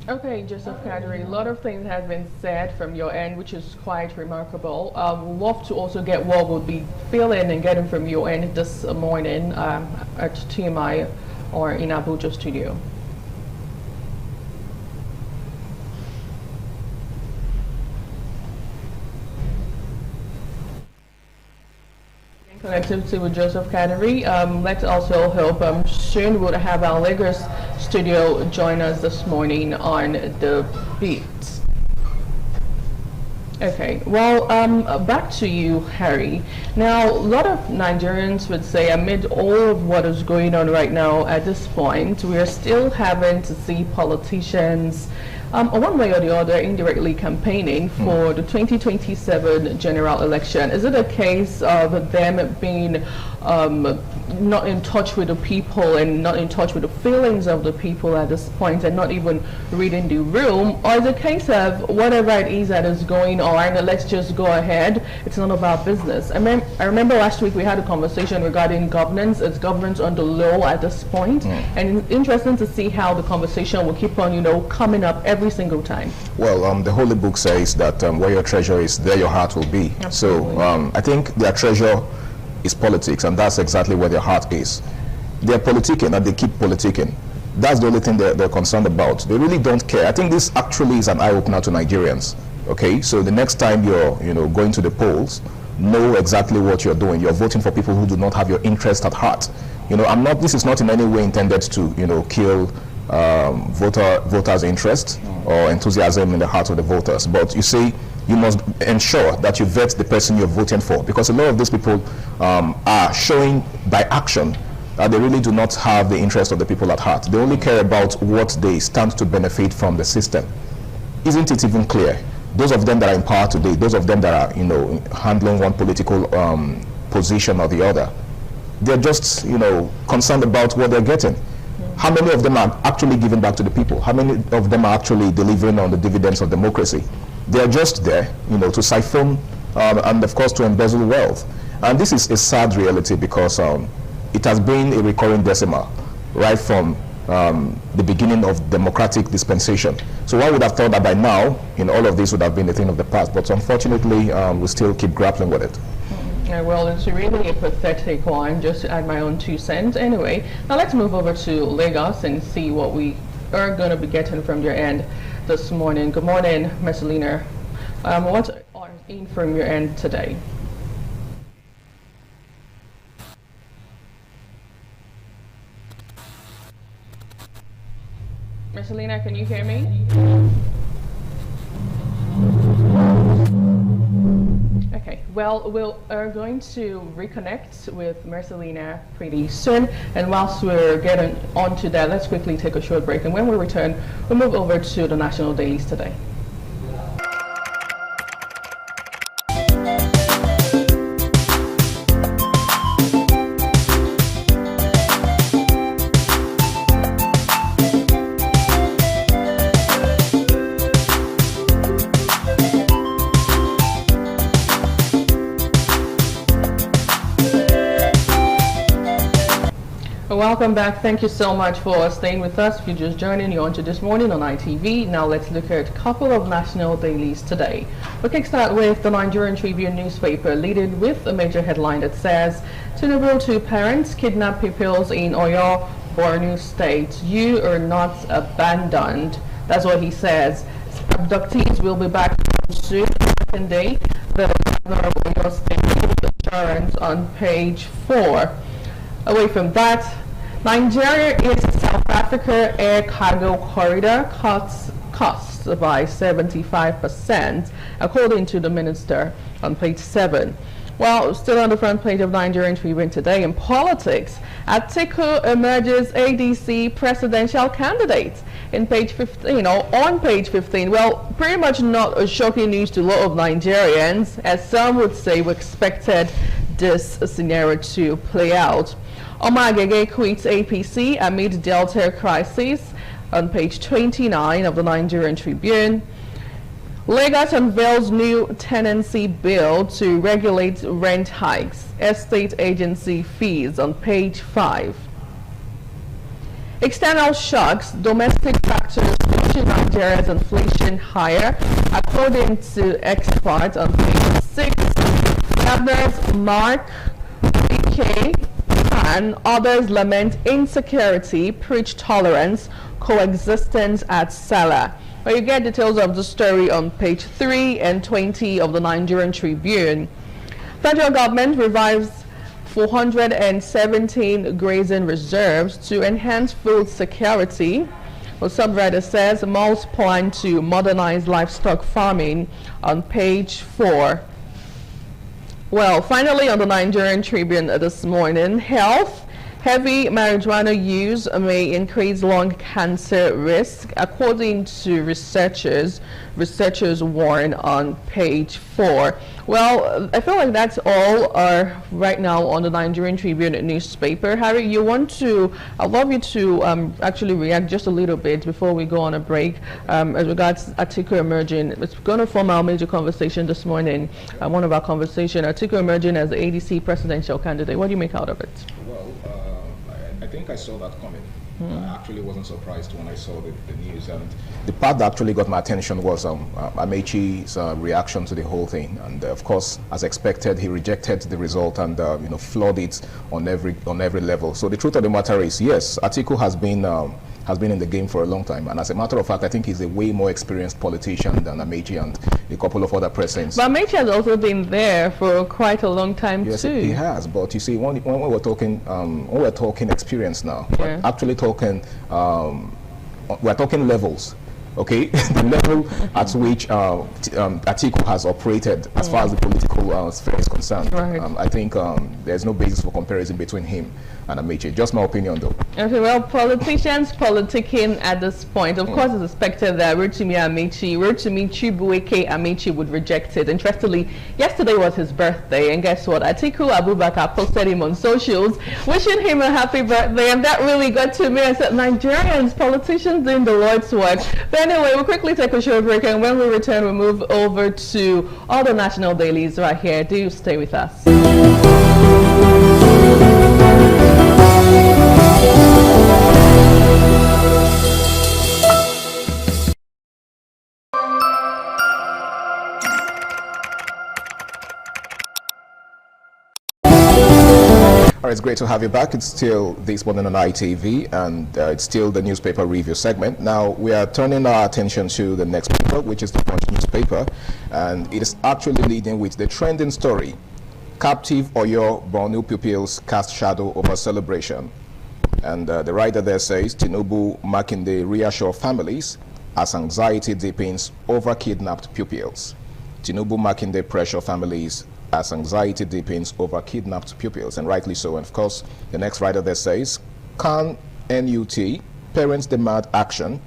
Speaker 3: Okay, Joseph Kadri, a lot of things have been said from your end, which is quite remarkable. We'd love to also get what we'll be feeling and getting from your end this morning at TMI or in Abuja studio. Connectivity with Joseph Kadri. Let's also hope soon we'll have our Lagos studio join us this morning on the beat. Okay, well, back to you, Harry. Now, a lot of Nigerians would say, amid all of what is going on right now at this point, we are still having to see politicians one way or the other indirectly campaigning for the 2027 general election. Is it a case of them being not in touch with the people and not in touch with the feelings of the people at this point and not even reading the room? Or is it a case of whatever it is that is going on, let's just go ahead, it's none of our business? I remember last week we had a conversation regarding governance. Is governance under law at this point? And it's interesting to see how the conversation will keep on, coming up every single time.
Speaker 1: Well, the Holy Book says that where your treasure is, there your heart will be. Absolutely. So I think their treasure is politics, and that's exactly where their heart is. They're politicking, and they keep politicking. That's the only thing they're concerned about. They really don't care. I think this actually is an eye-opener to Nigerians. Okay, so the next time you're going to the polls, know exactly what you're doing. You're voting for people who do not have your interest at heart. This is not in any way intended to kill voters' interest or enthusiasm in the heart of the voters. But you see, you must ensure that you vet the person you're voting for, because a lot of these people are showing by action that they really do not have the interest of the people at heart. They only care about what they stand to benefit from the system. Isn't it even clear? Those of them that are in power today, those of them that are, handling one political position or the other, they're just, concerned about what they're getting. How many of them are actually giving back to the people? How many of them are actually delivering on the dividends of democracy? They're just there, to siphon and, of course, to embezzle wealth. And this is a sad reality, because it has been a recurring decimal right from the beginning of democratic dispensation. So one would have thought that by now, all of this would have been a thing of the past. But unfortunately, we still keep grappling with it.
Speaker 3: Yeah, well, it's really a pathetic one, just to add my own 2 cents. Anyway, now let's move over to Lagos and see what we are going to be getting from your end this morning. Good morning, Messalina. What's in from your end today? Messalina, can you hear me? Okay, well, we are going to reconnect with Messalina pretty soon, and whilst we're getting on to that, let's quickly take a short break, and when we return, we'll move over to the national dailies today. Welcome back. Thank you so much for staying with us. If you're just joining, you're on to This Morning on ITV. Now let's look at a couple of national dailies today. We'll kickstart with the Nigerian Tribune newspaper, leading with a major headline that says, Tinubu to parents kidnap pupils in Oyo, Borno State. You are not abandoned. That's what he says. Abductees will be back soon. Second day, the governor of Oyo State assurance on page 4. Away from that, Nigeria is South Africa air cargo corridor cuts costs by 75%, according to the minister on page 7. Well, still on the front page of Nigerian Tribune today, in politics, Atiku emerges ADC presidential candidate. In page 15, on page 15, well, pretty much not a shocking news to a lot of Nigerians, as some would say we expected this scenario to play out. Omar Agege quits APC amid Delta crisis, on page 29 of the Nigerian Tribune. Lagos unveils new tenancy bill to regulate rent hikes, estate agency fees, on page 5. External shocks, domestic factors pushing Nigeria's inflation higher, according to experts, on page 6. Governors Mark, PK, and others lament insecurity, preach tolerance, coexistence at Salah. Well, you get details of the story on page 3 and 20 of the Nigerian Tribune. Federal government revives 417 grazing reserves to enhance food security. Well, subreddit says Malls plan to modernize livestock farming, on page 4. Well, finally on the Nigerian Tribune this morning, health. Heavy marijuana use may increase lung cancer risk, according to researchers. Researchers warn on page 4. Well, I feel like that's all right now on the Nigerian Tribune newspaper. Harry, I'd love you to actually react just a little bit before we go on a break as regards Atiku emerging. It's going to form our major conversation this morning, one of our conversation. Atiku emerging as the ADC presidential candidate. What do you make out of it?
Speaker 1: I think I saw that coming. I actually wasn't surprised when I saw the news, and the part that actually got my attention was Amaechi's reaction to the whole thing. And of course, as expected, he rejected the result and flawed it on every level. So the truth of the matter is, yes, Atiku has been in the game for a long time, and as a matter of fact, I think he's a way more experienced politician than Amaechi and a couple of other presidents.
Speaker 3: But Amaechi has also been there for quite a long time too.
Speaker 1: Yes, he has. But you see, when we're talking experience now, we're actually talking we're talking levels. Okay, the level at which Atiku has operated as far as the political sphere is concerned,
Speaker 3: Right.
Speaker 1: I think there's no basis for comparison between him and Amechi. Just my opinion, though.
Speaker 3: Okay, well, politicians politicking at this point. Of course, it's expected that Rotimi Chibuike Amechi would reject it. Interestingly, yesterday was his birthday, and guess what? Atiku Abubakar posted him on socials, wishing him a happy birthday, and that really got to me. I said, Nigerians, politicians doing the Lord's work. But anyway, we'll quickly take a short break, and when we return, we'll move over to all the national dailies right here. Do stay with us.
Speaker 1: All right, it's great to have you back. It's still This Morning on ITV, and it's still the newspaper review segment. Now, we are turning our attention to the next paper, which is the Punch newspaper, and it is actually leading with the trending story. Captive Oyo Borno pupils cast shadow over celebration. And the writer there says, Tinubu Makinde reassure families as anxiety deepens over kidnapped pupils. Tinubu Makinde pressure families as anxiety deepens over kidnapped pupils, and rightly so. And of course, the next writer there says, Can NUT parents demand action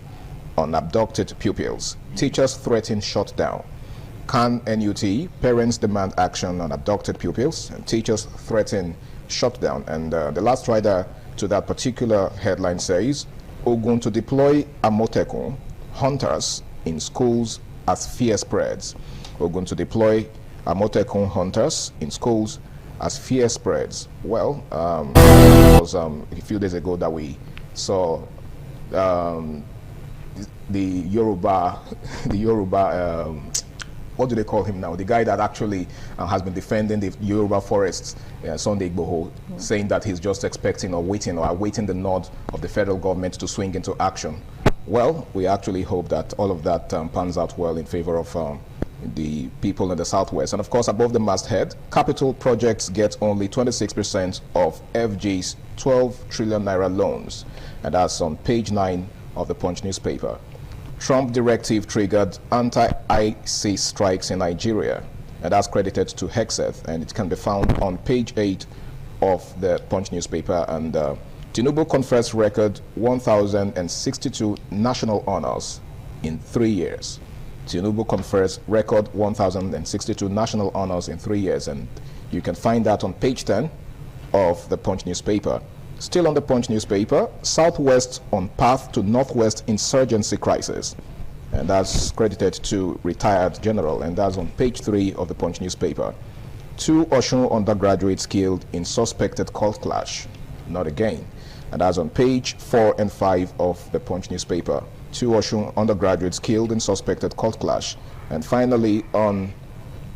Speaker 1: on abducted pupils? Teachers threaten shutdown. Can NUT parents demand action on abducted pupils? And teachers threaten shutdown. And the last writer to that particular headline says, Ogun to deploy Amotekun hunters in schools as fear spreads. Ogun to deploy Amotekun hunters in schools as fear spreads. Well, it was a few days ago that we saw the Yoruba, what do they call him now? The guy that actually has been defending the Yoruba forests, Sunday Igboho, saying that he's just expecting or awaiting the nod of the federal government to swing into action. Well, we actually hope that all of that pans out well in favor of the people in the Southwest. And of course, above the masthead, capital projects get only 26% of FG's 12 trillion naira loans. And that's on page 9 of the Punch newspaper. Trump directive triggered anti-ISIS strikes in Nigeria. And that's credited to Hexeth, and it can be found on page 8 of the Punch newspaper. And Tinubu confers record 1,062 national honors in 3 years. Tinubu confers record 1,062 national honors in 3 years, and you can find that on page 10 of the Punch newspaper. Still on the Punch newspaper, Southwest on path to Northwest insurgency crisis, and that's credited to retired general, and that's on page 3 of the Punch newspaper. 2 Osun undergraduates killed in suspected cult clash, not again, and that's on page 4 and 5 of the Punch newspaper. 2 Osun undergraduates killed in suspected cult clash. And finally, on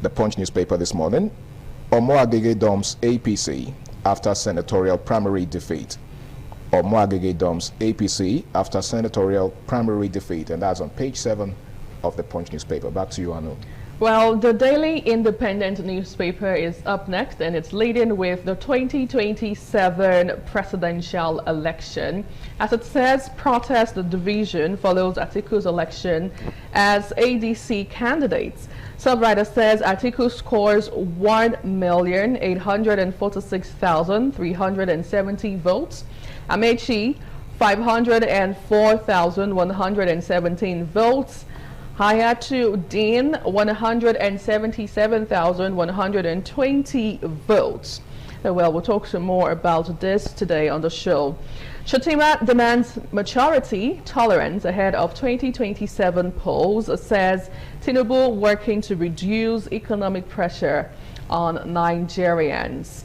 Speaker 1: the Punch newspaper this morning, Omo-Agege dumps APC after senatorial primary defeat. Omo-Agege dumps APC after senatorial primary defeat, and that's on page 7 of the Punch newspaper. Back to you, Anu.
Speaker 3: Well, the Daily Independent newspaper is up next, and it's leading with the 2027 presidential election. As it says, protest division follows Atiku's election as ADC candidates. Subwriter says Atiku scores 1,846,370 votes. Amechi, 504,117 votes. Hayatu Dean, 177,120 votes. Well, we'll talk some more about this today on the show. Shatima demands maturity, tolerance ahead of 2027 polls, says Tinubu working to reduce economic pressure on Nigerians.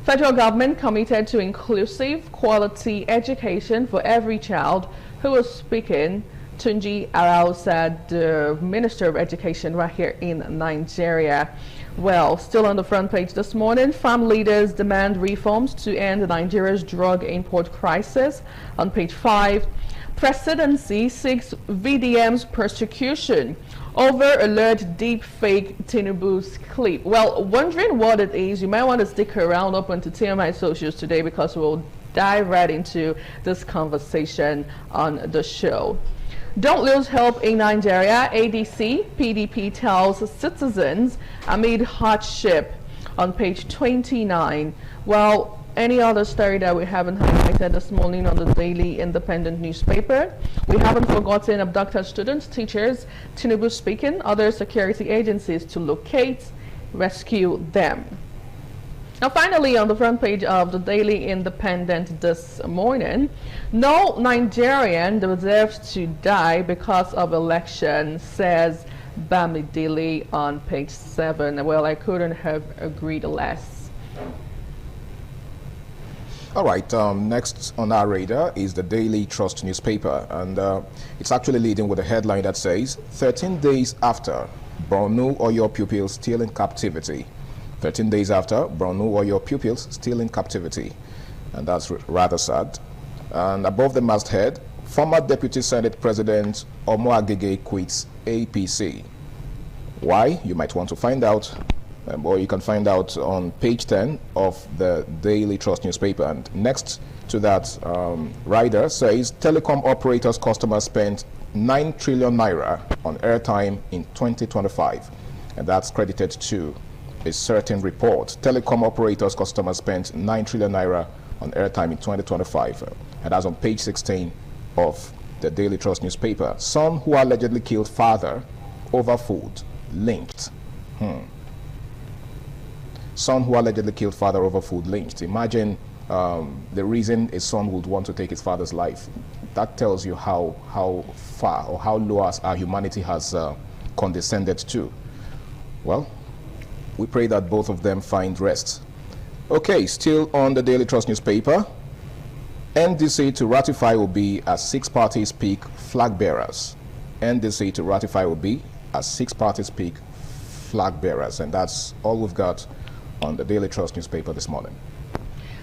Speaker 3: Federal government committed to inclusive, quality education for every child. Who was speaking? Tunji Arao said, the Minister of Education right here in Nigeria. Well, still on the front page this morning, farm leaders demand reforms to end Nigeria's drug import crisis. On page 5, presidency seeks VDM's prosecution over alleged deep fake Tinubu's clip. Well, wondering what it is, you might want to stick around up onto TMI socials today, because we'll dive right into this conversation on the show. Don't lose hope in Nigeria. ADC PDP tells citizens amid hardship on page 29. Well, any other story that we haven't highlighted this morning on the Daily Independent newspaper? We haven't forgotten abducted students, teachers, Tinubu speaking, other security agencies to locate, rescue them. Now, finally, on the front page of the Daily Independent this morning, no Nigerian deserves to die because of election, says Bamidele on page 7. Well, I couldn't have agreed less.
Speaker 1: All right, next on our radar is the Daily Trust newspaper, and it's actually leading with a headline that says, 13 days after, Borno Oyo pupils still in captivity. 13 days after, Borno Oyo pupils still in captivity. And that's rather sad. And above the masthead, former Deputy Senate President Omo Agege quits APC. Why? You might want to find out. Or you can find out on page 10 of the Daily Trust newspaper. And next to that, rider says telecom operators customers spent 9 trillion naira on airtime in 2025. And that's credited to a certain report. Telecom operators customers spent 9 trillion naira on airtime in 2025. And that's on page 16 of the Daily Trust newspaper. Son who allegedly killed father over food linked. Son who allegedly killed father over food linked. Imagine the reason a son would want to take his father's life. That tells you how far or how low our humanity has condescended to. Well, we pray that both of them find rest. Okay, still on the Daily Trust newspaper. NDC to ratify Obi as 6 parties pick flag bearers. NDC to ratify Obi as 6 parties pick flag bearers. And that's all we've got on the Daily Trust newspaper this morning.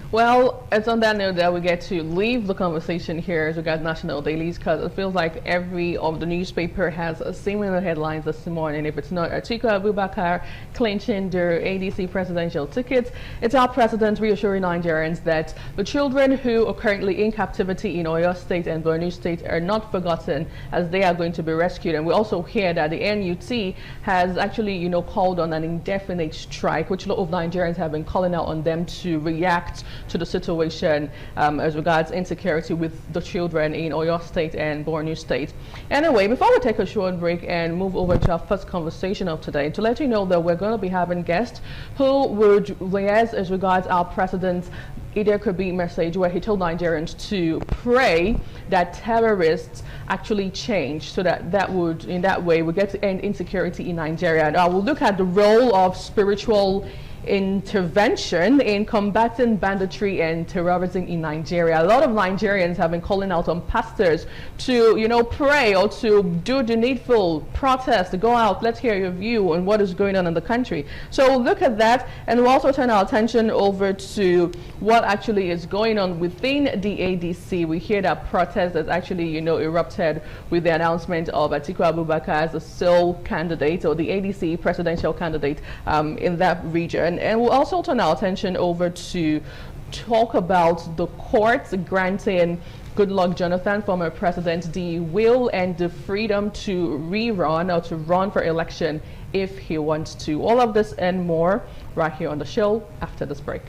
Speaker 3: Well, it's on that note that we get to leave the conversation here as regards national dailies, because it feels like every of the newspaper has a similar headlines this morning. If it's not Atiku Abubakar clinching their ADC presidential tickets, it's our president reassuring Nigerians that the children who are currently in captivity in Oyo State and Borno State are not forgotten, as they are going to be rescued. And we also hear that the NUT has actually, called on an indefinite strike, which a lot of Nigerians have been calling out on them to react to the situation as regards insecurity with the children in Oyo State and Borno State. Anyway, before we take a short break and move over to our first conversation of today, to let you know that we're going to be having guests who would liaise as regards our president's Ida Kobi message, where he told Nigerians to pray that terrorists actually change, so that would, in that way, we get to end insecurity in Nigeria. And I will look at the role of spiritual intervention in combating banditry and terrorism in Nigeria. A lot of Nigerians have been calling out on pastors to, pray or to do the needful, protest, go out, let's hear your view on what is going on in the country. So we'll look at that, and we'll also turn our attention over to what actually is going on within the ADC. We hear that protest has actually, erupted with the announcement of Atiku Abubakar as the sole candidate, or the ADC presidential candidate in that region. And we'll also turn our attention over to talk about the courts granting Goodluck Jonathan, former president, the will and the freedom to rerun or to run for election if he wants to. All of this and more right here on the show after this break.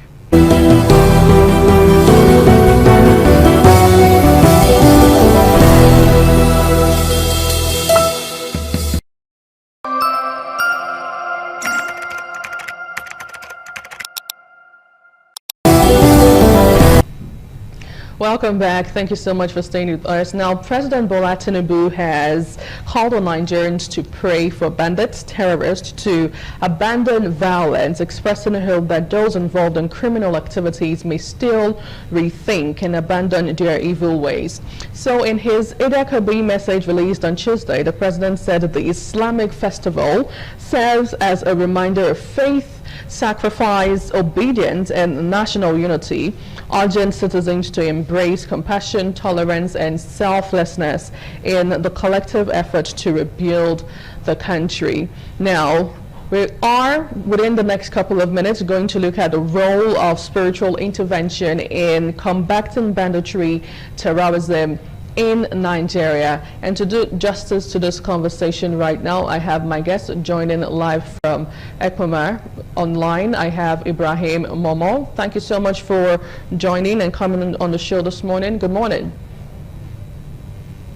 Speaker 3: Welcome back. Thank you so much for staying with us. Now, President Bola Tinubu has called on Nigerians to pray for bandits, terrorists to abandon violence, expressing a hope that those involved in criminal activities may still rethink and abandon their evil ways. So in his Ida Kobi message released on Tuesday, the president said that the Islamic festival serves as a reminder of faith, sacrifice, obedience, and national unity, urging citizens to embrace compassion, tolerance, and selflessness in the collective effort to rebuild the country. Now, We are, within the next couple of minutes, going to look at the role of spiritual intervention in combating banditry, terrorism in Nigeria. And to do justice to this conversation right now, I have my guest joining live from Ekpoma online. I have Ibrahim Momo. Thank you so much for joining and coming on the show this morning. Good morning.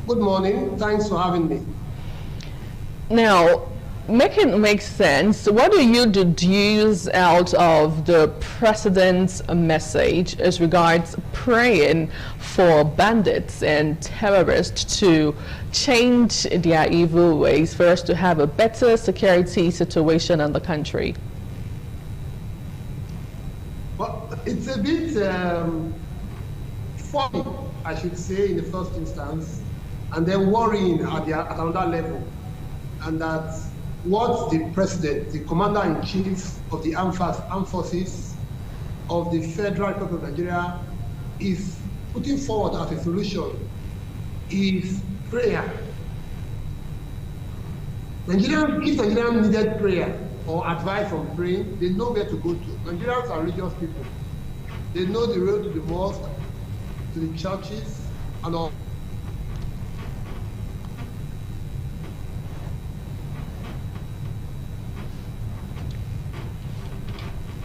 Speaker 12: Good morning. Thanks for having me.
Speaker 3: Now, make it make sense. What do you deduce out of the president's message as regards praying for bandits and terrorists to change their evil ways for us to have a better security situation in the country?
Speaker 12: Well, it's a bit funny, I should say, in the first instance, and then worrying at another level, and that what the president, the commander-in-chief of the armed forces of the Federal Republic of Nigeria, is putting forward as a solution is prayer. If Nigerians needed prayer or advice on praying, they know where to go to. Nigerians are religious people. They know the road to the mosque, to the churches, and all.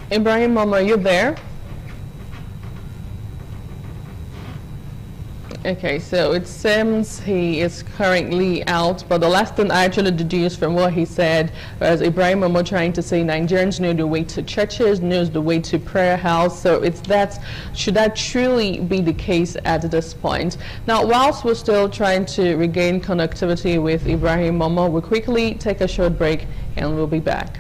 Speaker 3: Ibrahim Momo, are you there? Okay, so it seems he is currently out, but the last thing I actually deduced from what he said was Ibrahim Momo trying to say Nigerians know the way to churches, knows the way to prayer house. So it's that, should that truly be the case at this point? Now, whilst we're still trying to regain connectivity with Ibrahim Momo, we'll quickly take a short break and we'll be back.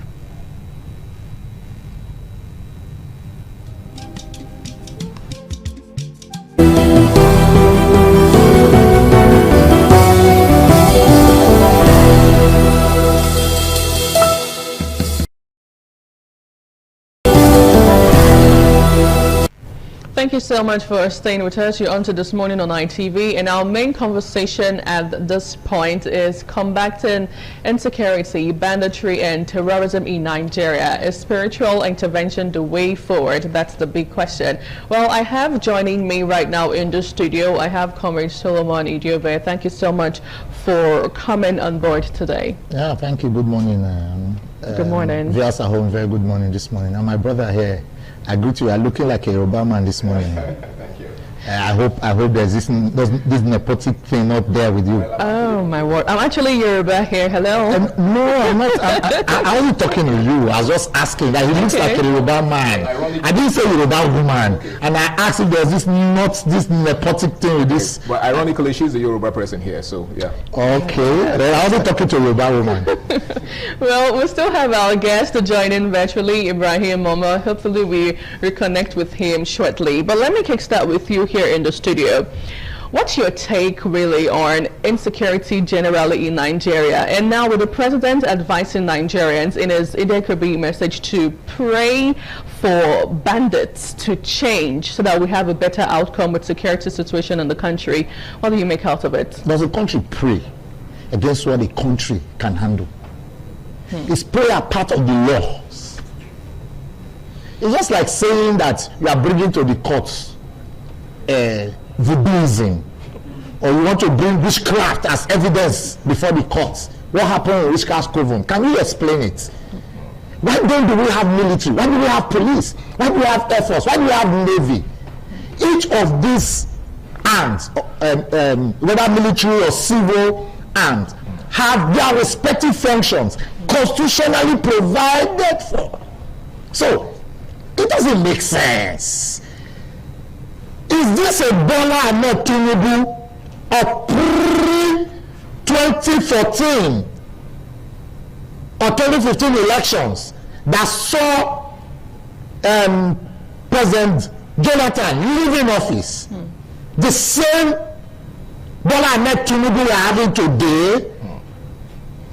Speaker 3: Thank you so much for staying with us. You're on to This Morning on ITV, and our main conversation at this point is combating insecurity, banditry, and terrorism in Nigeria. Is spiritual intervention the way forward? That's the big question. Well, I have joining me right now in the studio, I have Comrade Solomon Idiobe. Thank you so much for coming on board today.
Speaker 17: Yeah, thank you. Good morning.
Speaker 3: Good morning.
Speaker 17: Viewers at home, very good morning this morning. And my brother here, I greet you. You are looking like a Yoruba man this morning.
Speaker 1: Thank you.
Speaker 17: I hope there's this nepotic thing not there with you.
Speaker 3: Oh my word! I'm actually Yoruba here. Hello.
Speaker 17: No, I'm not. I wasn't talking to you. I was just asking. That he looks like a Yoruba man. I didn't say Yoruba woman. And I asked if there's this nepotic thing with this.
Speaker 1: But ironically, she's a Yoruba person here, so yeah.
Speaker 17: Okay. Then I wasn't talking to a Yoruba woman.
Speaker 3: Well, we still have our guest joining virtually, Ibrahim Momo. Hopefully, we reconnect with him shortly. But let me kickstart with you here in the studio. What's your take really on insecurity generally in Nigeria? And now with the president advising Nigerians in his Idekabi message to pray for bandits to change so that we have a better outcome with security situation in the country. What do you make out of it?
Speaker 17: Does the country pray against what the country can handle? Is prayer part of the laws? It's just like saying that you are bringing to the courts voodooism, or you want to bring witchcraft as evidence before the courts. What happened in Witchcraft Coven? Can you explain it? Why don't we have military? Why do we have police? Why do we have Air Force? Why do we have Navy? Each of these arms, whether military or civil arms, have their respective functions constitutionally provided for. So it doesn't make sense. Is this a Bola Ahmed Tinubu of pre-2014 or 2015 elections that saw President Jonathan leaving office? The same Bola Ahmed Tinubu we are having today?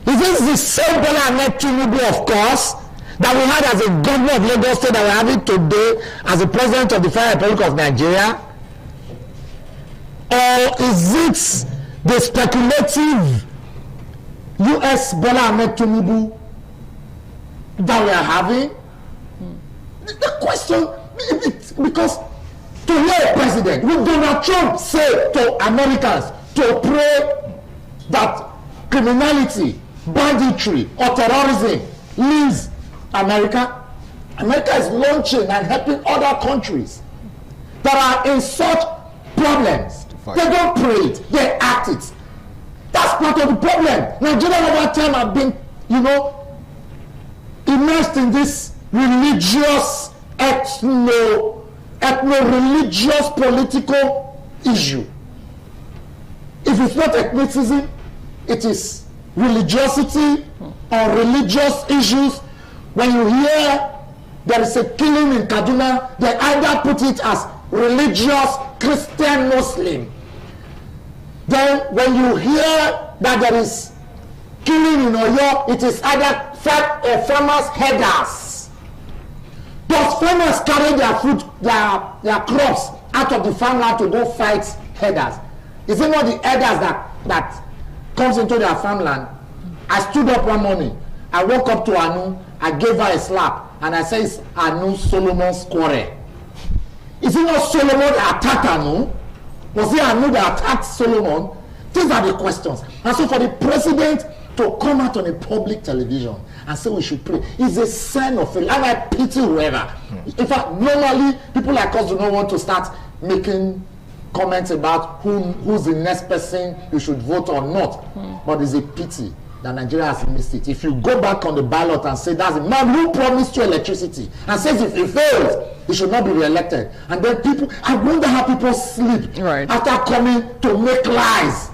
Speaker 17: Is this the same Bola Ahmed Tinubu, of course, that we had as a governor of Lagos State that we are having today as the president of the Federal Republic of Nigeria? Or is it the speculative U.S. Bola Ahmed Tinubu that we are having? The question, because to hear a president with Donald Trump say to Americans to pray that criminality, banditry, or terrorism leaves America, America is launching and helping other countries that are in such problems. They don't pray it, they act it. That's part of the problem. Nigeria over time have been, immersed in this religious, ethno-religious political issue. If it's not ethnicism, it is religiosity or religious issues. When you hear there is a killing in Kaduna, they either put it as religious Christian Muslim. Then when you hear that there is killing in Oyo, it is either farmers' headers. Those farmers carry their food, their crops out of the farmland to go fight headers. Is it not the headers that comes into their farmland? I stood up one morning, I woke up to Anu, I gave her a slap, and I said it's Anu Solomon's quarrel. Is it not Solomon that attacked Anu? Was it Anu that attacked Solomon? These are the questions. And so for the president to come out on a public television and say we should pray is a sign of faith. And I pity whoever. In fact, normally people like us do not want to start making comments about who's the next person you should vote or not. But it's a pity that Nigeria has missed it. If you go back on the ballot and say that's a man who promised you electricity and says if he fails, he should not be re-elected. And then people, I wonder how people sleep after coming to make lies.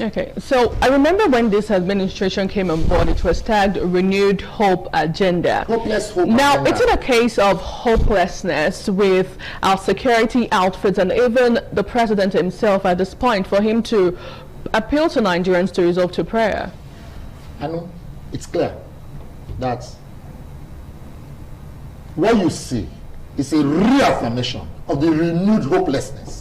Speaker 3: Okay, so I remember when this administration came on board, it was tagged Renewed Hope Agenda.
Speaker 17: Hopeless hope
Speaker 3: now,
Speaker 17: agenda.
Speaker 3: It's in a case of hopelessness with our security outfits and even the president himself at this point for him to appeal to Nigerians to resort to prayer.
Speaker 17: I know it's clear that what you see is a reaffirmation of the renewed hopelessness.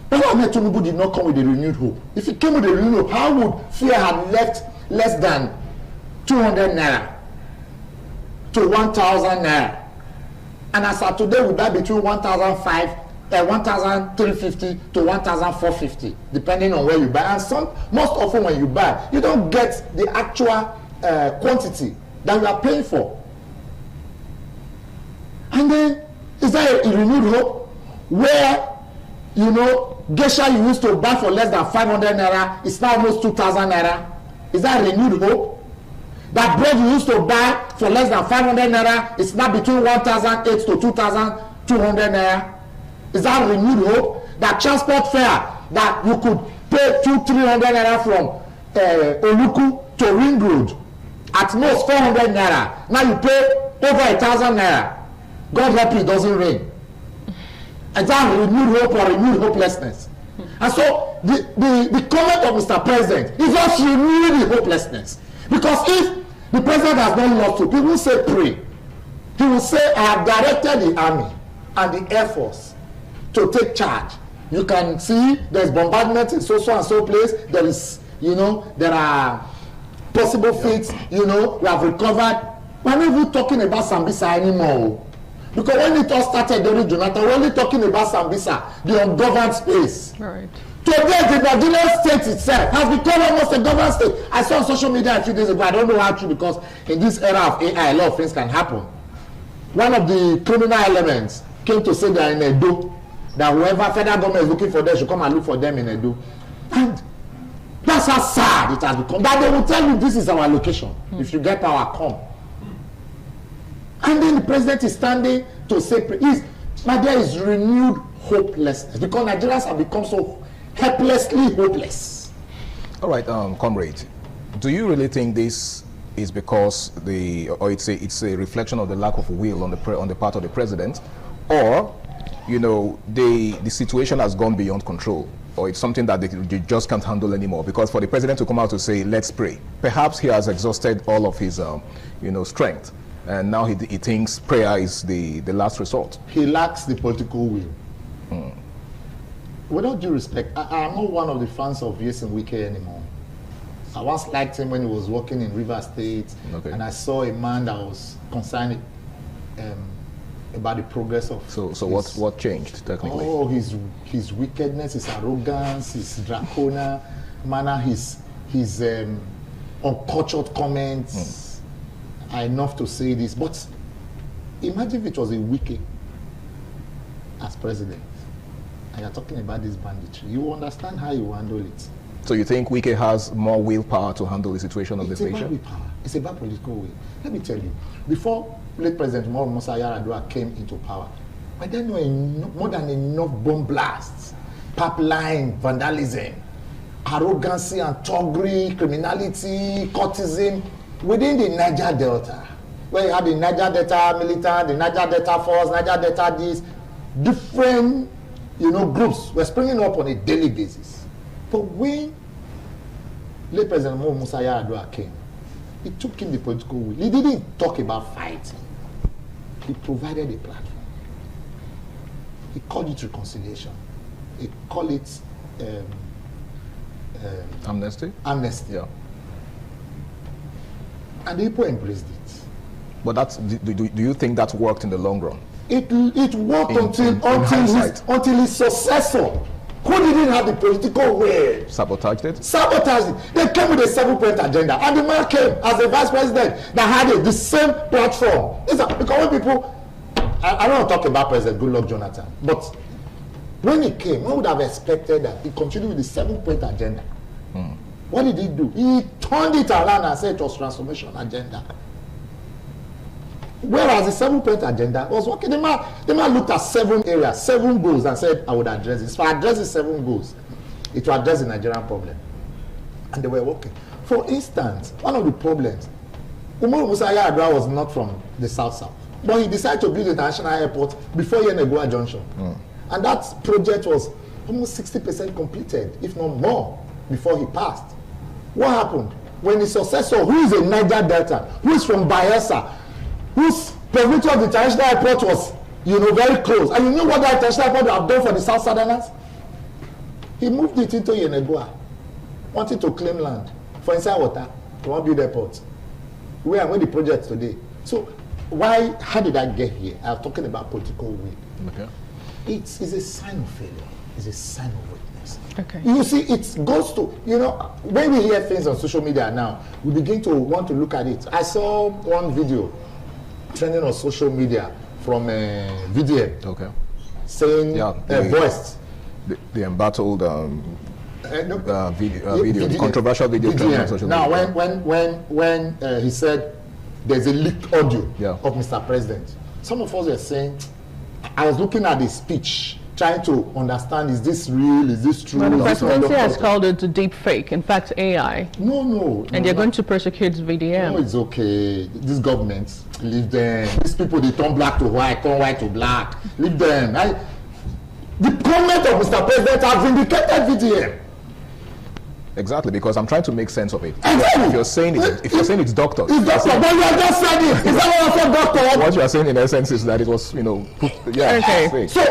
Speaker 17: President Tinubu did not come with a renewed hope. If he came with a renewed hope, how would fear have left less than 200 naira to 1,000 naira? And as of today, we buy between 1,350 to 1,450, depending on where you buy. And most often when you buy, you don't get the actual quantity that you are paying for. And then, is there a renewed hope where, geisha you used to buy for less than 500 naira is now almost 2,000 naira? Is that renewed hope? That bread you used to buy for less than 500 naira is now between 1,008 to 2,200 naira? Is that renewed hope? That transport fare that you could pay 200-300 naira from Oluku to Ring Road, at most 400 naira. Now you pay over 1,000 naira. God help you, it doesn't rain. Is that renewed hope or renewed hopelessness? And so the comment of Mr. President is just renewing the hopelessness. Because if the president has not lost hope, he will say pray. He will say, I have directed the army and the air force to take charge. You can see there's bombardment in so and so place. There is, there are possible fates, we have recovered. We're not even talking about Sambisa anymore. Because when it all started during Jonathan, we're only talking about Sambisa, the ungoverned space.
Speaker 3: Right.
Speaker 17: Today, the Nigerian state itself has become almost a governed state. I saw on social media a few days ago, I don't know how true, because in this era of AI, a lot of things can happen. One of the criminal elements came to say they are in Edo, that whoever federal government is looking for them should come and look for them in Edo. And that's how sad it has become. That they will tell you this is our location. If you get power, come. And then the president is standing to say, there is renewed hopelessness, because Nigerians have become so helplessly hopeless.
Speaker 1: All right, comrade, do you really think this is because it's a reflection of the lack of will on the part of the president, or the situation has gone beyond control, or it's something that they just can't handle anymore? Because for the president to come out to say let's pray, perhaps he has exhausted all of his strength, and now he thinks prayer is the last resort.
Speaker 17: He lacks the political will. With all due respect, I am not one of the fans of Yesin Wike anymore. I once liked him when he was working in River State, and I saw a man that was concerned about the progress of.
Speaker 1: So what changed technically?
Speaker 17: Oh, his wickedness, his arrogance, his dracona manner, his uncultured comments are enough to say this. But imagine if it was a Wike as president, and you're talking about this banditry. You understand how you handle it.
Speaker 1: So you think Wike has more willpower to handle the situation of the nation?
Speaker 17: It's about willpower. It's about political will. Let me tell you, before late President Umaru Musa Yar'Adua came into power, I didn't know more than enough bomb blasts, pipeline vandalism, arrogancy and thuggery, criminality, courtism within the Niger Delta. Where you had the Niger Delta militant, the Niger Delta force, Niger Delta this, different groups were springing up on a daily basis. But when late President Umaru Musa Yar'Adua came, he took in the political will. He didn't talk about fighting. He provided a platform. He called it reconciliation. He called it
Speaker 1: amnesty.
Speaker 17: Amnesty.
Speaker 1: Yeah.
Speaker 17: And the people embraced it.
Speaker 1: But that's do you think that worked in the long run?
Speaker 17: It worked until his successor, who didn't have the political will,
Speaker 1: sabotaged it.
Speaker 17: They came with a 7-point agenda, and the man came as a vice president that had the same platform. Because when people, I don't want to talk about President Goodluck Jonathan, but when he came, one would have expected that he continued with the 7-point agenda. What did he do? He turned it around and said it was transformation agenda. Whereas the 7-point agenda was working. The man looked at 7 areas, 7 goals, and said, I would address this. If I address the 7 goals, it will address the Nigerian problem. And they were working. For instance, one of the problems, Umaru Musa Yar'Adua was not from the South, but he decided to build an international airport before Yenagoa Junction. And that project was almost 60% completed, if not more, before he passed. What happened? When his successor, who is a Niger Delta, who is from Bayelsa, whose province of the international airport was, very close. And you know what that international airport would have done for the South Southerners? He moved it into Yenagoa, wanted to claim land for inside water, to want to build airport. Where the project today? So how did I get here? I'm talking about political will.
Speaker 1: Okay.
Speaker 17: It's a sign of failure. It's a sign of weakness.
Speaker 3: Okay.
Speaker 17: You see, it goes to, when we hear things on social media now, we begin to want to look at it. I saw one video trending on social media from VDM.
Speaker 1: Okay.
Speaker 17: Saying voiced.
Speaker 1: The embattled video, the controversial video trending on social
Speaker 17: now,
Speaker 1: media.
Speaker 17: when he said there's a leaked audio of Mr. President, some of us were saying, I was looking at the speech, trying to understand, is this real, is this true?
Speaker 3: Well, the presidency has called it a deep fake, in fact AI.
Speaker 17: No.
Speaker 3: And they're going to persecute VDM.
Speaker 17: No, it's okay. This government, leave them. These people, they turn black to white, turn white to black. Leave them. The comment of Mr. President has vindicated VDM.
Speaker 1: Exactly, because I'm trying to make sense of it. If you're saying it's doctors.
Speaker 17: It's doctor, but you just said it. Is that what I said, doctor?
Speaker 1: What you are saying in essence is that it was,
Speaker 3: okay.
Speaker 17: So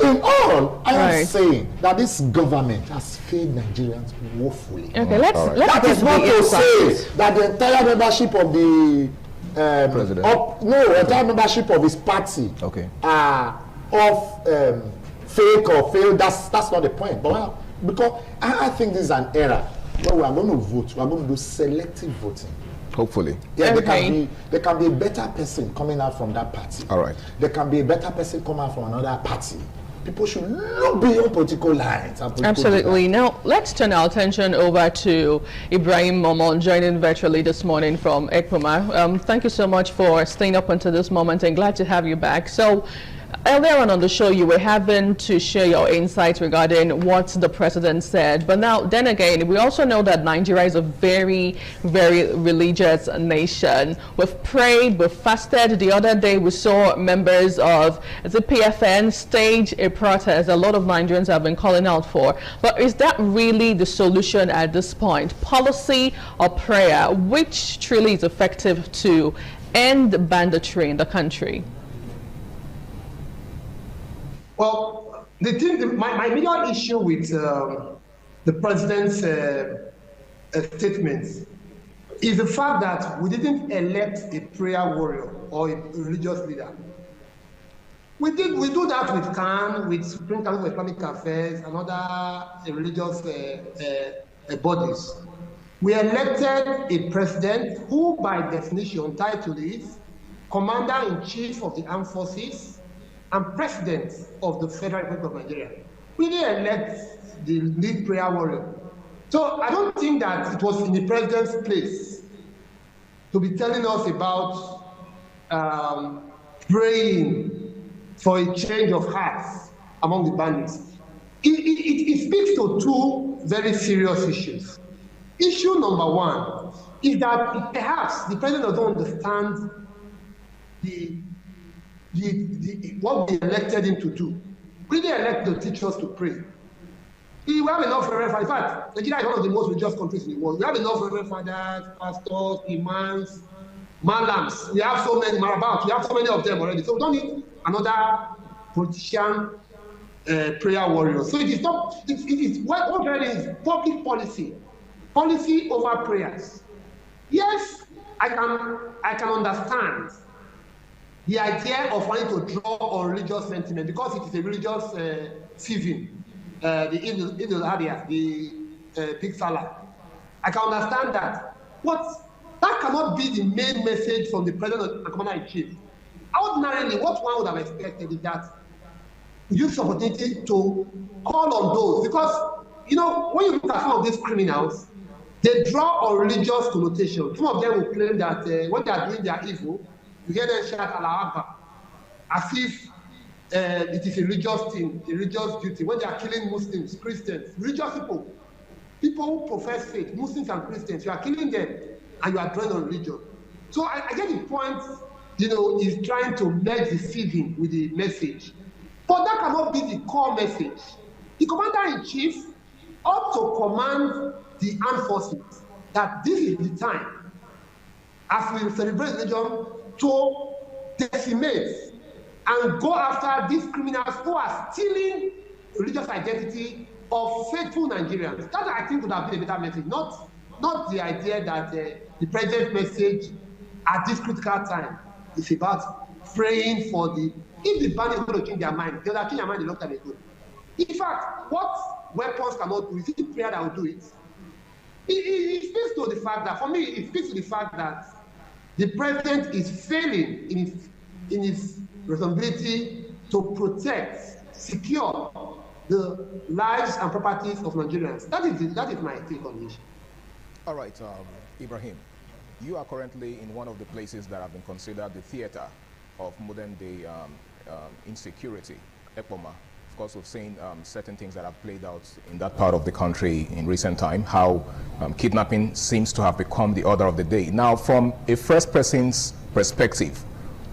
Speaker 17: in all, I am saying that this government has failed Nigerians woefully.
Speaker 3: Okay, let's
Speaker 17: that is not to say that the entire membership of the
Speaker 1: president.
Speaker 17: Entire membership of his party are fake or failed. That's not the point. But because I think this is an era where we are going to vote. We are going to do selective voting.
Speaker 1: Hopefully.
Speaker 17: Yeah, there can be a better person coming out from that party.
Speaker 1: All right.
Speaker 17: There can be a better person coming out from another party. People should look beyond political lines.
Speaker 3: Absolutely. Now, let's turn our attention over to Ibrahim Momon, joining virtually this morning from Ekpoma. Thank you so much for staying up until this moment, and glad to have you back. So, earlier on the show, you were having to share your insights regarding what the president said. But then again, we also know that Nigeria is a very, very religious nation. We've prayed, we've fasted. The other day, we saw members of the PFN stage a protest a lot of Nigerians have been calling out for. But is that really the solution at this point? Policy or prayer? Which truly is effective to end banditry in the country?
Speaker 12: Well, my major issue with the president's statements is the fact that we didn't elect a prayer warrior or a religious leader. We do that with CAN, with Supreme Council for Islamic Affairs, and other religious bodies. We elected a president who, by definition, title is Commander-in-Chief of the Armed Forces and President of the Federal Republic of Nigeria. We didn't elect the lead prayer warrior. So I don't think that it was in the president's place to be telling us about praying for a change of hearts among the bandits. It speaks to two very serious issues. Issue number one is that perhaps the president doesn't understand what we elected him to do. We didn't elect the teachers to pray. We have enough reverend fathers. In fact, Nigeria is one of the most religious countries in the world. We have enough reverend fathers, pastors, imams, malams. We have so many marabouts. We have so many of them already. So we don't need another politician prayer warrior. So it is not. It is what there is public policy over prayers. Yes, I can understand the idea of wanting to draw on religious sentiment because it is a religious season, the Eid al-Adha, the Big Salah. I can understand that. That cannot be the main message from the President and Commander-in-Chief. Ordinarily, what one would have expected is that use the opportunity to call on those, because, you know, when you look at some of these criminals, they draw on religious connotation. Some of them will claim that when they are doing their evil, you hear them shout Allah Akbar, as if it is a religious thing, a religious duty. When they are killing Muslims, Christians, religious people who profess faith, Muslims and Christians, you are killing them and you are drawing on religion. So I get the point, you know, is trying to merge the feeding with the message. But that cannot be the core message. The Commander-in-Chief ought to command the armed forces that this is the time, as we celebrate religion, to decimate and go after these criminals who are stealing religious identity of faithful Nigerians. That, I think, would have been a better message, not the idea that the president's message at this critical time is about praying for the. If the band is going to change their mind, they will change their mind a long time ago. In fact, what weapons cannot do, is it prayer that will do it? It speaks to the fact that, for me, it speaks to the fact that the president is failing in his responsibility to protect, secure the lives and properties of Nigerians. That is my take on this.
Speaker 1: All right, Ibrahim, you are currently in one of the places that have been considered the theater of modern-day insecurity, EPOMA. Of course, we've seen certain things that have played out in that part of the country in recent time, how kidnapping seems to have become the order of the day. Now, from a first person's perspective,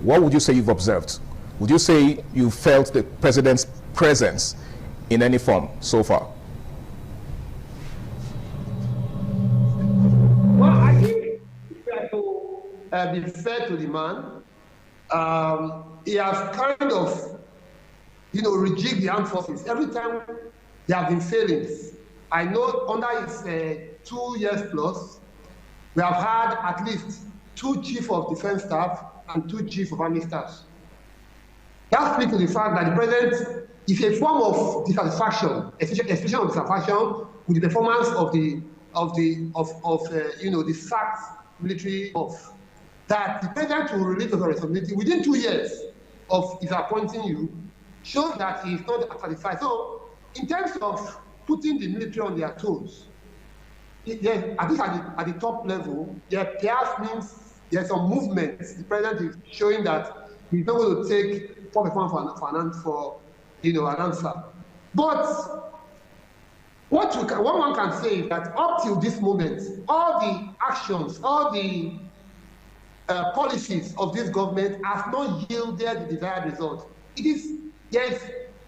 Speaker 1: what would you say you've observed? Would you say you felt the president's presence in any form so far?
Speaker 12: Well, I think to be fair to the man, he has kind of, you know, rejigged the armed forces. Every time there have been failings. I know under his 2 years plus, we have had at least 2 chief of defense staff and 2 chief of army staffs. That speaks to the fact that the president is a form of dissatisfaction, expression of dissatisfaction with the performance of the sacked military of that. The president will relate to the responsibility within 2 years of his appointing you, shows that he is not satisfied. So, in terms of putting the military on their toes, at least at the top level, perhaps means there's some movement. The president is showing that he's not going to take poor performance for an answer. But what one can say is that up till this moment, all the actions, all the policies of this government have not yielded the desired result. There's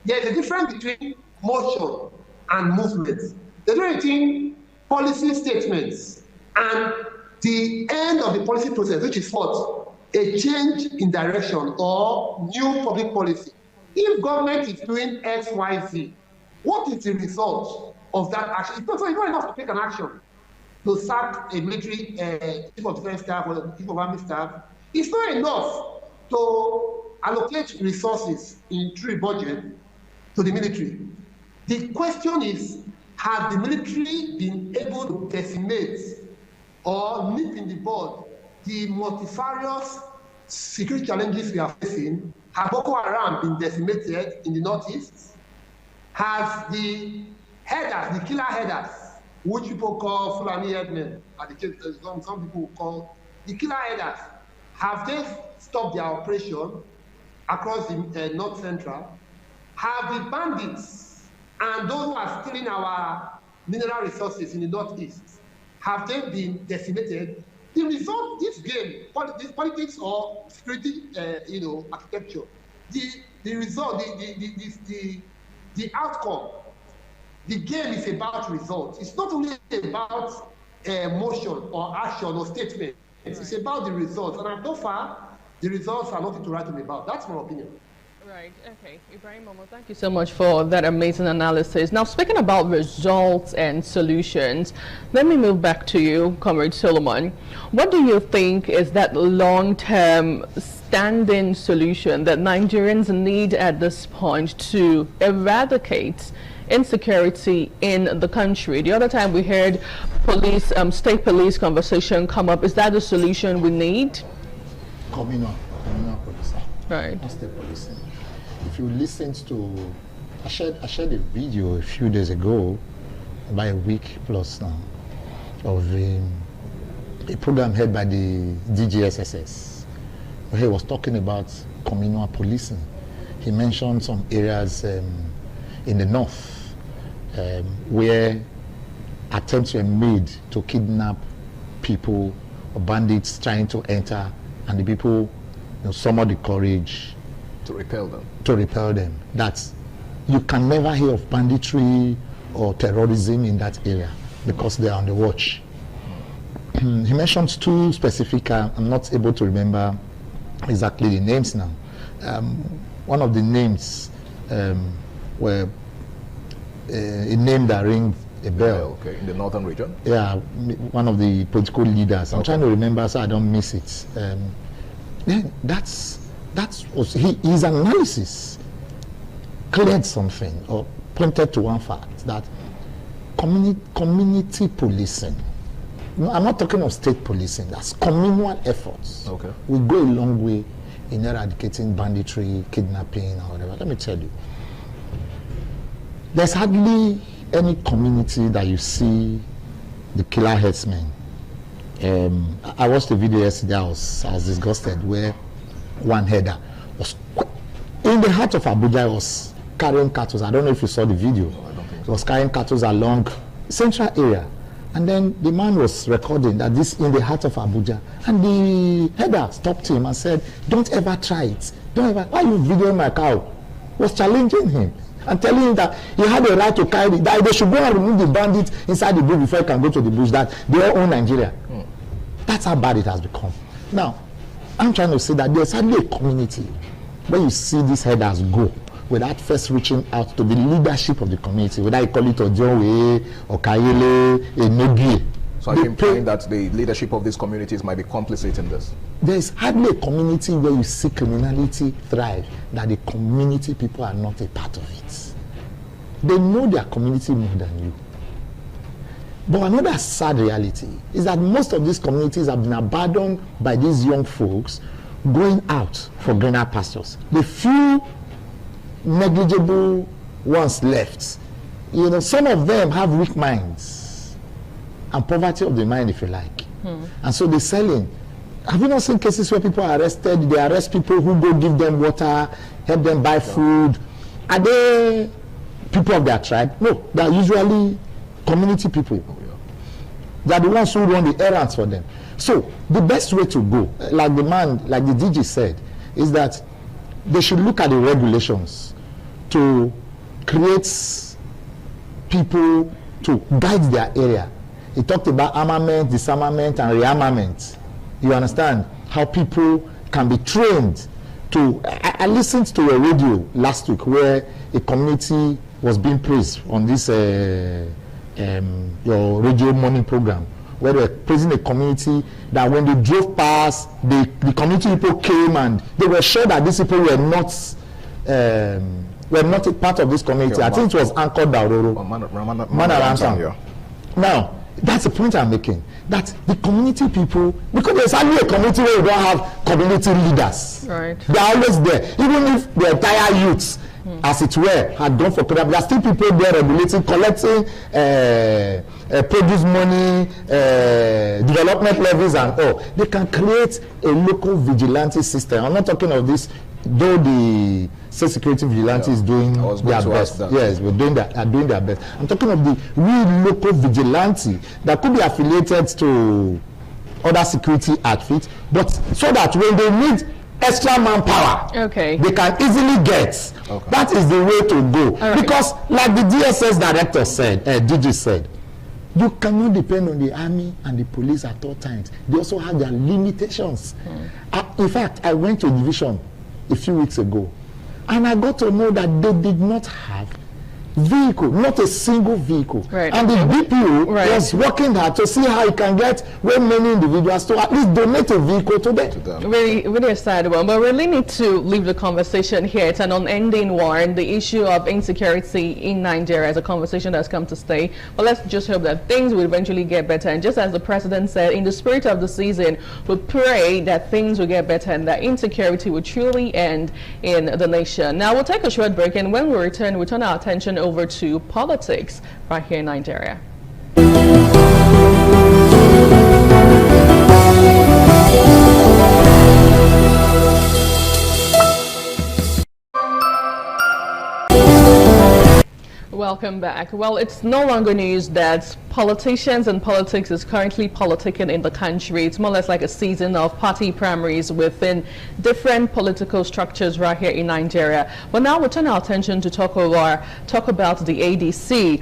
Speaker 12: a difference between motion and movement. There's a difference between policy statements and the end of the policy process, which is what? A change in direction or new public policy. If government is doing X, Y, Z, what is the result of that action? It's not enough to take an action. to sack a military chief of defense staff or chief of army staff. It's not enough to allocate resources in through budget to the military. The question is, has the military been able to decimate or nip in the bud the multifarious security challenges we are facing? Has Boko Haram been decimated in the northeast? Has the headers, the killer headers, which people call Fulani headmen, some people call the killer headers, have they stopped their operation across the north central? Have the bandits and those who are stealing our mineral resources in the northeast, have they been decimated? The result, this game, this politics or security, architecture, the result, the outcome, the game is about results. It's not only about motion or action or statement. It's about the results. And so far, the results are nothing to write home about. That's my opinion.
Speaker 3: Right. Okay. Ibrahim Momo, thank you so much for that amazing analysis. Now, speaking about results and solutions, let me move back to you, Comrade Solomon. What do you think is that long-term standing solution that Nigerians need at this point to eradicate insecurity in the country? The other time we heard police, state police conversation come up. Is that the solution we need?
Speaker 17: Communal policing.
Speaker 3: Right.
Speaker 17: Not state policing. If you listen to, I shared a video a few days ago, about a week plus now, of a program heard by the DGSSS, where he was talking about communal policing. He mentioned some areas in the north where attempts were made to kidnap people or bandits trying to enter, and the people summoned the courage
Speaker 1: to repel them.
Speaker 17: That you can never hear of banditry or terrorism in that area because they are on the watch. He mentions two specific, I'm not able to remember exactly the names now. One of the names were a name that rings a bell.
Speaker 1: Okay, in the northern region?
Speaker 17: Yeah, one of the political leaders. I'm trying to remember so I don't miss it. Then his analysis cleared something or pointed to one fact, that community policing, I'm not talking of state policing, that's communal efforts, will go a long way in eradicating banditry, kidnapping, or whatever. Let me tell you, there's hardly any community that you see the killer headsmen. I watched a video yesterday, I was disgusted, where one header was in the heart of Abuja, was carrying cattle. I don't know if you saw the video. He was carrying cattle along central area, and then the man was recording that this in the heart of Abuja, and the header stopped him and said, "Don't ever try it. Don't ever. Why are you videoing my cow?" Was challenging him and telling him that he had a right to carry it, that they should go and remove the bandits inside the bush before he can go to the bush, that they all own Nigeria. That's how bad it has become. Now, I'm trying to say that there's hardly a community where you see these headers go without first reaching out to the leadership of the community, whether you call it Ojowe or Kayele, Enogie.
Speaker 1: So I implying that the leadership of these communities might be complicit in this?
Speaker 17: There's hardly a community where you see criminality thrive that the community people are not a part of it. They know their community more than you. But another sad reality is that most of these communities have been abandoned by these young folks going out for greener pastures. The few negligible ones left, some of them have weak minds and poverty of the mind, if you like. And so they're selling. Have you not seen cases where people are arrested? They arrest people who go give them water, help them buy food. Are they people of their tribe? No, they are usually community people. They are the ones who run the errands for them. So the best way to go, like the DG said, is that they should look at the regulations to create people to guide their area. He talked about armament, disarmament, and rearmament. You understand how people can be trained to. I listened to a radio last week where a community was being praised on this your radio morning program, where they were praising the community, that when they drove past, the community people came and they were sure that these people were not a part of this community. I think it was anchored Dauroro. Manaransam. Now, that's the point I'm making. That the community people, because there's only a community where you don't have community leaders.
Speaker 3: Right.
Speaker 17: They're always there. Even if the entire youths, as it were, had gone for program, there are still people there regulating, collecting produce money, development levies and all. They can create a local vigilante system. I'm not talking of this, though the state security vigilante is doing their best. Yes, are doing their best. I'm talking of the real local vigilante that could be affiliated to other security outfits, but so that when they need extra manpower, they can easily get. That is the way to go. Because like the DSS director said, DG said, you cannot depend on the army and the police at all times. They also have their limitations. In fact, I went to division a few weeks ago, and I got to know that they did not have vehicle, not a single vehicle. And the DPO was working hard to see how he can get well many individuals to at least donate a vehicle to them.
Speaker 3: Really, really a sad one, but we really need to leave the conversation here. It's an unending war, the issue of insecurity in Nigeria is a conversation that's come to stay. But let's just hope that things will eventually get better. And just as the president said, in the spirit of the season, we pray that things will get better and that insecurity will truly end in the nation. Now we'll take a short break, and when we return our attention over to politics right here in Nigeria. Welcome back. Well, it's no longer news that politicians and politics is currently politicking in the country. It's more or less like a season of party primaries within different political structures right here in Nigeria. But now we'll turn our attention to talk about the ADC.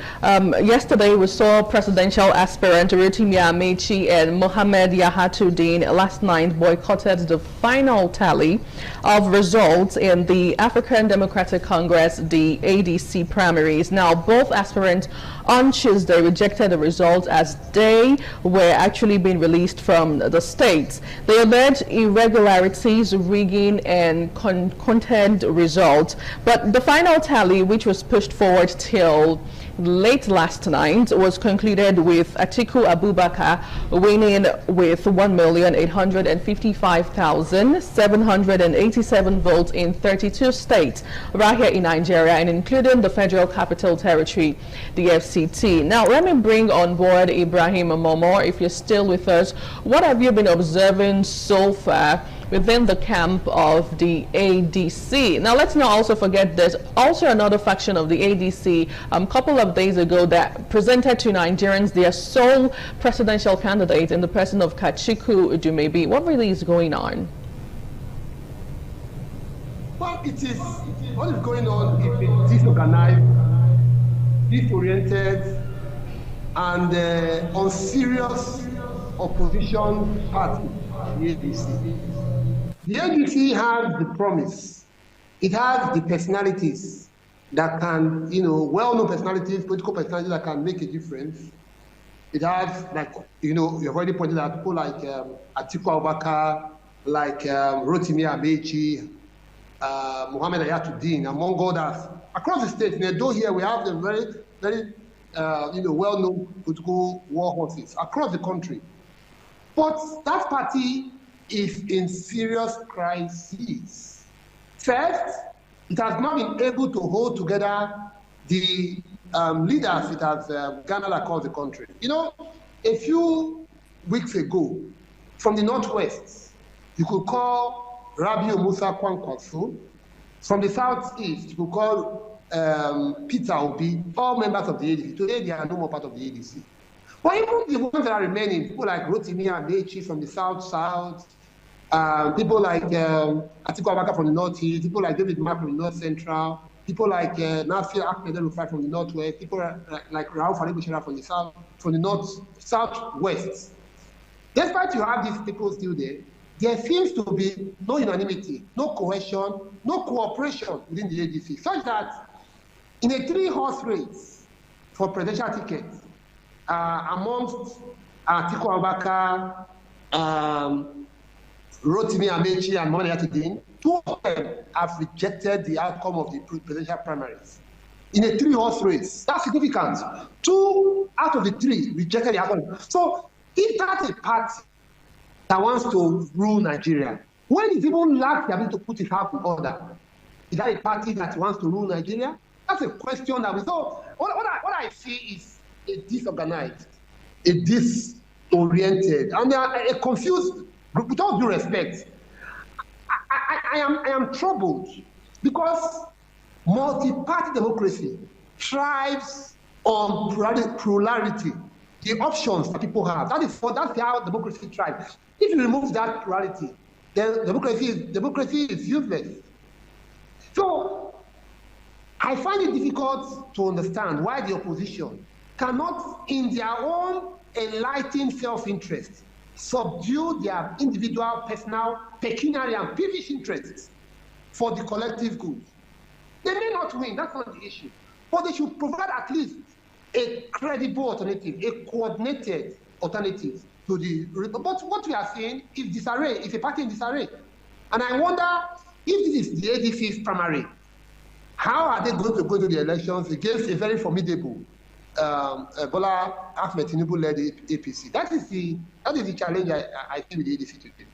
Speaker 3: Yesterday we saw presidential aspirant Rotimi Amaechi and Mohammed Yahatuddin last night boycotted the final tally of results in the African Democratic Congress, the ADC primaries. Now, both aspirants on Tuesday rejected the results as they were actually being released from the states. They alleged irregularities, rigging, and content results. But the final tally, which was pushed forward till late last night, was concluded with Atiku Abubakar winning with 1,855,787 votes in 32 states right here in Nigeria, and including the Federal Capital Territory, the FCT. Now, let me bring on board Ibrahim Momo. If you're still with us, what have you been observing so far within the camp of the ADC? Now, let's not also forget there's also another faction of the ADC a couple of days ago that presented to Nigerians their sole presidential candidate in the person of Kachiku Udumebi. What really is going on?
Speaker 12: Well, what is going on is a disorganized, disoriented, and unserious opposition party, the ADC. The ADC has the promise. It has the personalities that can, well-known personalities, political personalities that can make a difference. It has, you've already pointed out people like Atiku Abubakar, like Rotimi Amaechi, Mohammed Yahatuddin, among others. Across the state, in Edo here, we have the very, very, well-known political war horses across the country. But that party is in serious crisis. First, it has not been able to hold together the leaders it has garnered across the country. A few weeks ago, from the Northwest, you could call Rabiu Musa Kwankwaso. From the Southeast, you could call Peter Obi, all members of the ADC. Today, they are no more part of the ADC. But even the ones that are remaining, people like Rotimi Amaechi from the South, people like Atiku Abubakar from the Northeast, people like David Mark from the North Central, people like Nasir Ahmed El-Rufai from the Northwest, people like Rauf Ali-Bushra from the South, from the Southwest. Despite you have these people still there seems to be no unanimity, no cohesion, no cooperation within the ADC, such that in a 3-horse race for presidential tickets amongst Atiku Abubakar, Rotimi Amechi, and Mohamed Yatudin, 2 of them have rejected the outcome of the presidential primaries in a 3-horse race. That's significant. 2 out of the 3 rejected the outcome. So if that's a party that wants to rule Nigeria, when it even lacks the ability to put it out in order, is that a party that wants to rule Nigeria? That's a question that we saw. What I see is a disorganized, a disoriented, and a confused group. With all due respect, I am troubled because multi-party democracy thrives on plurality, the options that people have. That's how democracy thrives. If you remove that plurality, then democracy is useless. So I find it difficult to understand why the opposition cannot, in their own enlightened self-interest, subdue their individual, personal, pecuniary, and peevish interests for the collective good. They may not win, that's not the issue. But they should provide at least a credible alternative, a coordinated alternative to the... But what we are seeing is disarray, is a party in disarray. And I wonder if this is the ADC's primary, how are they going to go to the elections against a very formidable Bola Ahmed Tinubu-led APC? That is the challenge I see with the ADC today.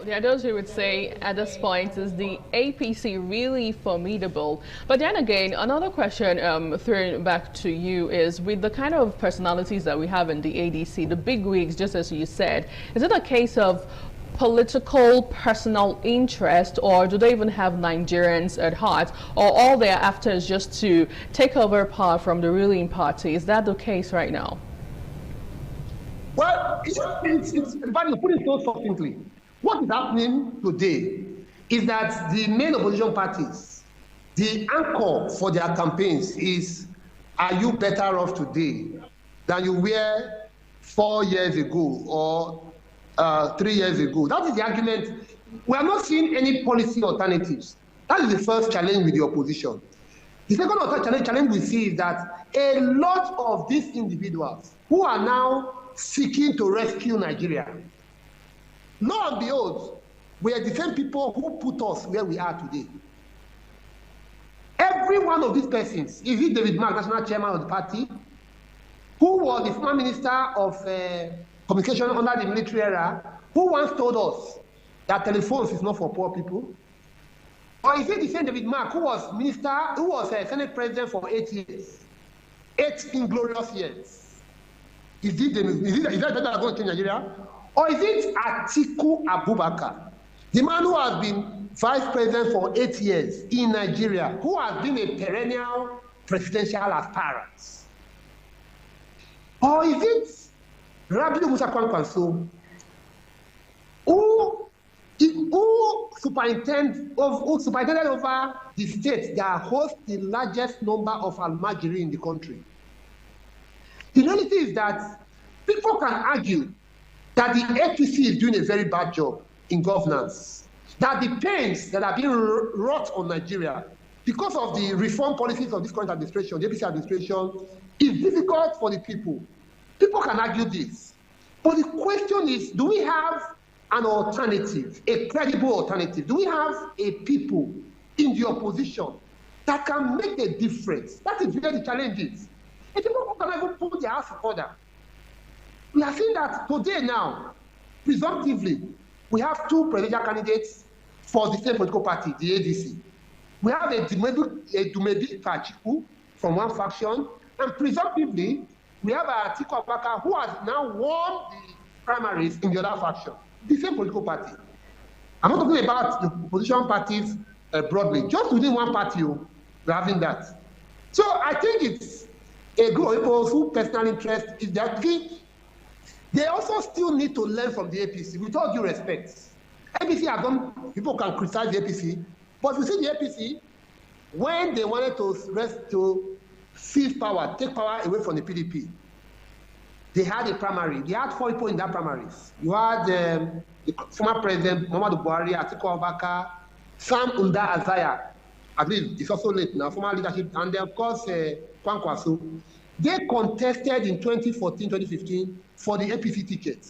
Speaker 3: There are those who would say at this point, is the APC really formidable? But then again, another question thrown back to you is, with the kind of personalities that we have in the ADC, the big wigs, just as you said, is it a case of political personal interest, or do they even have Nigerians at heart, or all they're after is just to take over power from the ruling party? Is that the case right now?
Speaker 12: Well, it's put it so succinctly. What is happening today is that the main opposition parties, the anchor for their campaigns is, are you better off today than you were 4 years ago or 3 years ago? That is the argument. We are not seeing any policy alternatives. That is the first challenge with the opposition. The second challenge we see is that a lot of these individuals who are now seeking to rescue Nigeria, lo and behold, we are the same people who put us where we are today. Every one of these persons, is it David Mark, national chairman of the party, who was the former minister of communication under the military era, who once told us that telephones is not for poor people? Or is it the same David Mark who was Senate president for 8 years, 8 inglorious years? Is that better going to Nigeria? Or is it Atiku Abubakar, the man who has been vice president for 8 years in Nigeria, who has been a perennial presidential aspirant? Or is it Rabiu Musa Kwankwaso, who superintended over the state that hosts the largest number of Almajiri in the country? The reality is that people can argue that the APC is doing a very bad job in governance, that the pains that are being wrought on Nigeria because of the reform policies of this current administration, the APC administration, is difficult for the people. People can argue this. But the question is, do we have an alternative, a credible alternative? Do we have a people in the opposition that can make a difference? That is where the challenge is. And people cannot even put their house in order. We are seeing that today now, presumptively, we have 2 presidential candidates for the same political party, the ADC. We have a Dumebi Fachiku from one faction, and presumptively, we have Atiku Abubakar who has now won the primaries in the other faction, the same political party. I'm not talking about the opposition parties broadly, just within one party, we're having that. So I think it's a group of people whose personal interest is that they also still need to learn from the APC, with all due respect. APC has done, people can criticize the APC, but you see the APC, when they wanted to seize power, take power away from the PDP, they had a primary. They had 4 people in that primaries. You had the former president, Muhammadu Buhari, Atiku Abubakar, Sam Unda Azaya, I believe it's also late now, former leadership, and then of course, Kwankwaso. They contested in 2014, 2015 for the APC ticket.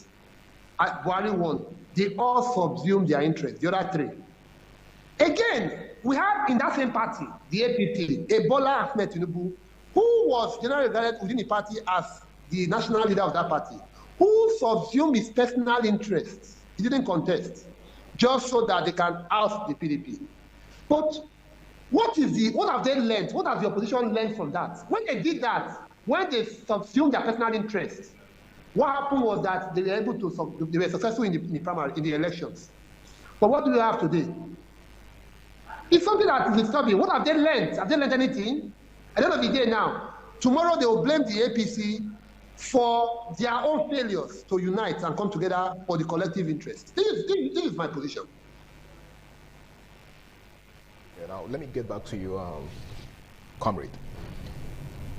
Speaker 12: Buhari won. They all subsumed their interest, the other three. Again, we have in that same party, the APT, Bola Ahmed Tinubu, who was generally regarded within the party as the national leader of that party, who subsumed his personal interests. He didn't contest, just so that they can oust the PDP. But what have they learned? What has the opposition learned from that? When they did that, when they subsumed their personal interests, what happened was that they were able to, they were successful in the primary, in the elections. But what do we have today? It's something that is disturbing. What have they learned? Have they learned anything? At the end of the day now, tomorrow they will blame the APC for their own failures to unite and come together for the collective interest. This is my position.
Speaker 1: Yeah, now, let me get back to you, comrade.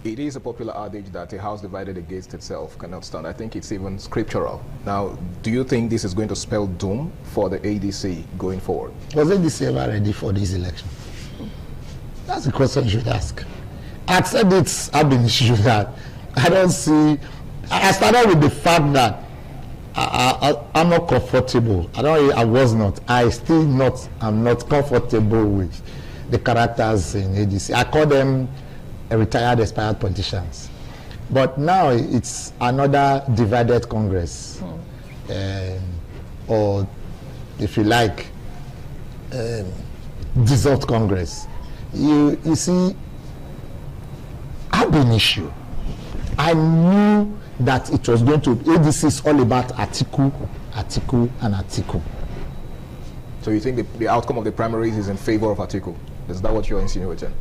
Speaker 1: It is a popular adage that a house divided against itself cannot stand. I think it's even scriptural. Now, do you think this is going to spell doom for the ADC going forward?
Speaker 17: Was ADC ever ready for this election? That's the question you should ask. I said it's I've been issued that I don't see. I started with the fact that I'm not comfortable. I'm not comfortable with the characters in ADC. I call them retired, expired politicians. But now it's another divided Congress, or if you like, dissolved Congress. You see, I've been issue. I knew that it was going to, ADC is all about Atiku, and Atiku.
Speaker 1: So you think the outcome of the primaries is in favor of Atiku? Is that what you're insinuating?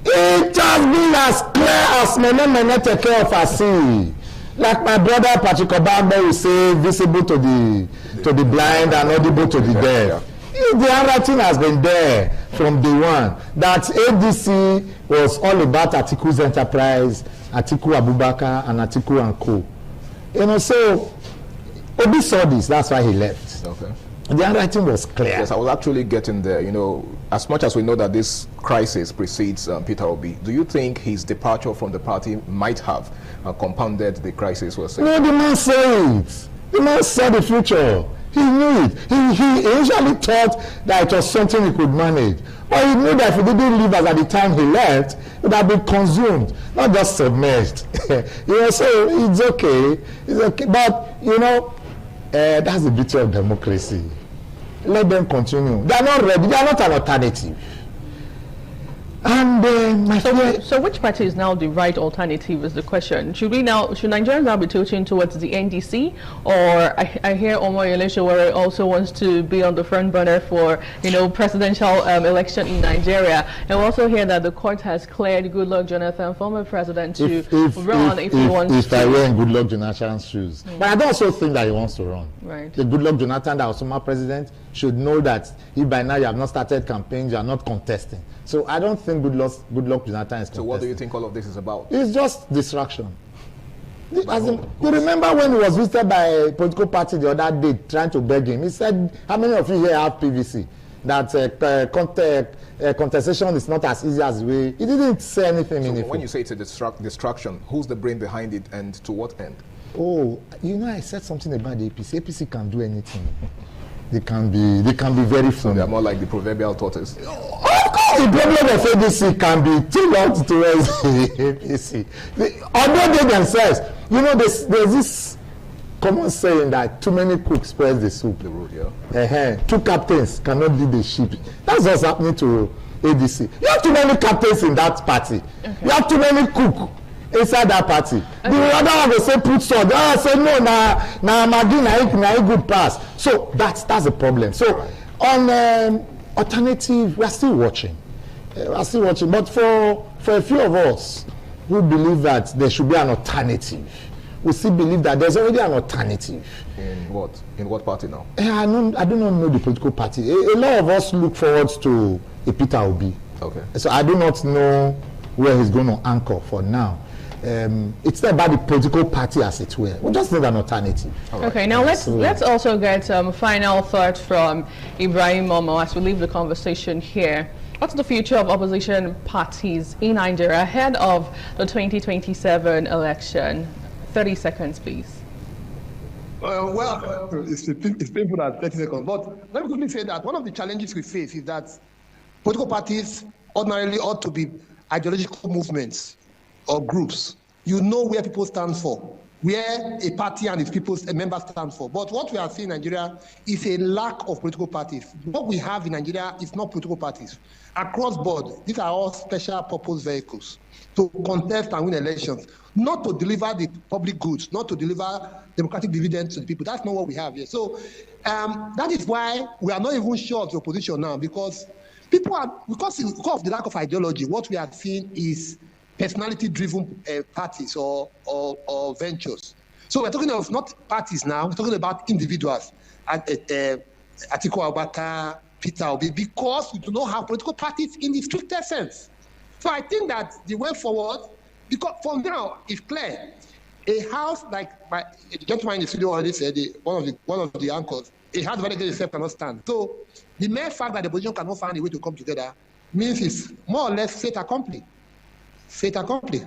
Speaker 17: It has been as clear as Mene take care of Asi. Like my brother Patrick Obambe will say, visible to the blind and audible to the deaf. The handwriting has been there from day one. That ADC was all about Atiku's enterprise, Atiku Abubakar and Atiku and co. You know, so Obi saw this, that's why he left.
Speaker 1: Okay.
Speaker 17: The handwriting was clear.
Speaker 1: Yes, I was actually getting there. You know, as much as we know that this crisis precedes Peter Obi, do you think his departure from the party might have compounded the crisis we're seeing?
Speaker 17: No, the man said it. The man saw the future. He knew it. He initially thought that it was something he could manage. But he knew that if he didn't leave us at the time he left, it would have been consumed, not just submerged. You know, so it's okay. It's okay. But, you know, that's the beauty of democracy. Let them continue. They are not ready. They are not an alternative. And
Speaker 3: so which party is now the right alternative is the question. Should Nigerians now be tilting towards the NDC, or I hear Omar Yeleshowore also wants to be on the front burner for, you know, presidential election in Nigeria. And we also hear that the court has cleared Goodluck Jonathan, former president, to run if he wants to.
Speaker 17: If I were in Goodluck Jonathan's shoes. But I don't also think that he wants to run.
Speaker 3: Right.
Speaker 17: The Goodluck Jonathan that was former president should know that if by now you have not started campaigns, you are not contesting. So I don't think Goodluck Jonathan is contesting.
Speaker 1: So what do you think all of this is about?
Speaker 17: It's just distraction. You remember when he was visited by a political party the other day trying to beg him? He said, how many of you here have PVC? That contestation is not as easy as we. He didn't say anything meaningful.
Speaker 1: When you say it's a distraction, who's the brain behind it and to what end?
Speaker 17: Oh, you know, I said something about the APC. APC can do anything. They can be very funny.
Speaker 1: So they are more like the proverbial tortoise.
Speaker 17: Of course, the problem of APC can be too long towards the APC. Although they themselves, you know, there's this common saying that too many cooks spread the soup.
Speaker 1: The road, yeah.
Speaker 17: Two captains cannot lead the ship. That's what's happening to ADC. You have too many captains in that party. Okay. You have too many cooks inside that party. Okay. The other one will say put salt. The other say no, na Maggi na good pass. So that's the problem. So on alternative, we are still watching. But for a few of us who believe that there should be an alternative, we still believe that there's already an alternative.
Speaker 1: In what? In what party now?
Speaker 17: I do not know the political party. A lot of us look forward to a Peter Obi.
Speaker 1: Okay.
Speaker 17: So I do not know where he's going to anchor for now. It's not about the political party as it were. We just need an alternative.
Speaker 3: Right. Okay, now let's also get final thought from Ibrahim Momo as we leave the conversation here. What's the future of opposition parties in Nigeria ahead of the 2027 election? 30 seconds, please.
Speaker 12: It's painful at 30 seconds. But let me quickly say that one of the challenges we face is that political parties ordinarily ought to be ideological movements or groups. You know where people stand for, where a party and its people's members stand for. But what we are seeing in Nigeria is a lack of political parties. What we have in Nigeria is not political parties. Across board, these are all special purpose vehicles to contest and win elections, not to deliver the public goods, not to deliver democratic dividends to the people. That's not what we have here. So that is why we are not even sure of the opposition now, because because of the lack of ideology, what we are seeing is personality-driven parties or ventures. So we're talking of not parties now, we're talking about individuals. Atiku Abubakar, Peter Obi, because we do not have political parties in the strictest sense. So I think that the way forward, because for now, it's clear. A house like the gentleman in the studio already said, one of the anchors, a house very good itself cannot stand. So the mere fact that the opposition cannot find a way to come together means it's more or less fait accompli. Fait accompli.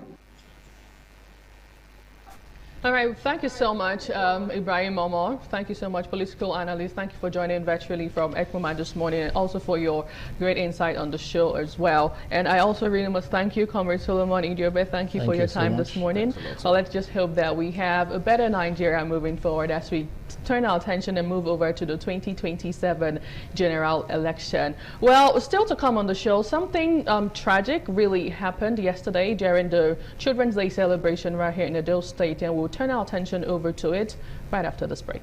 Speaker 3: All right, thank you so much, Ibrahim Omar. Thank you so much, political analyst. Thank you for joining virtually from ECMOMA this morning, and also for your great insight on the show as well. And I also really must thank you, Comrade Solomon Idiobe. Thank you for your time this morning. So let's just hope that we have a better Nigeria moving forward as we turn our attention and move over to the 2027 general election. Well, still to come on the show, something tragic really happened yesterday during the Children's Day celebration right here in Edo State, and we'll turn our attention over to it right after this break.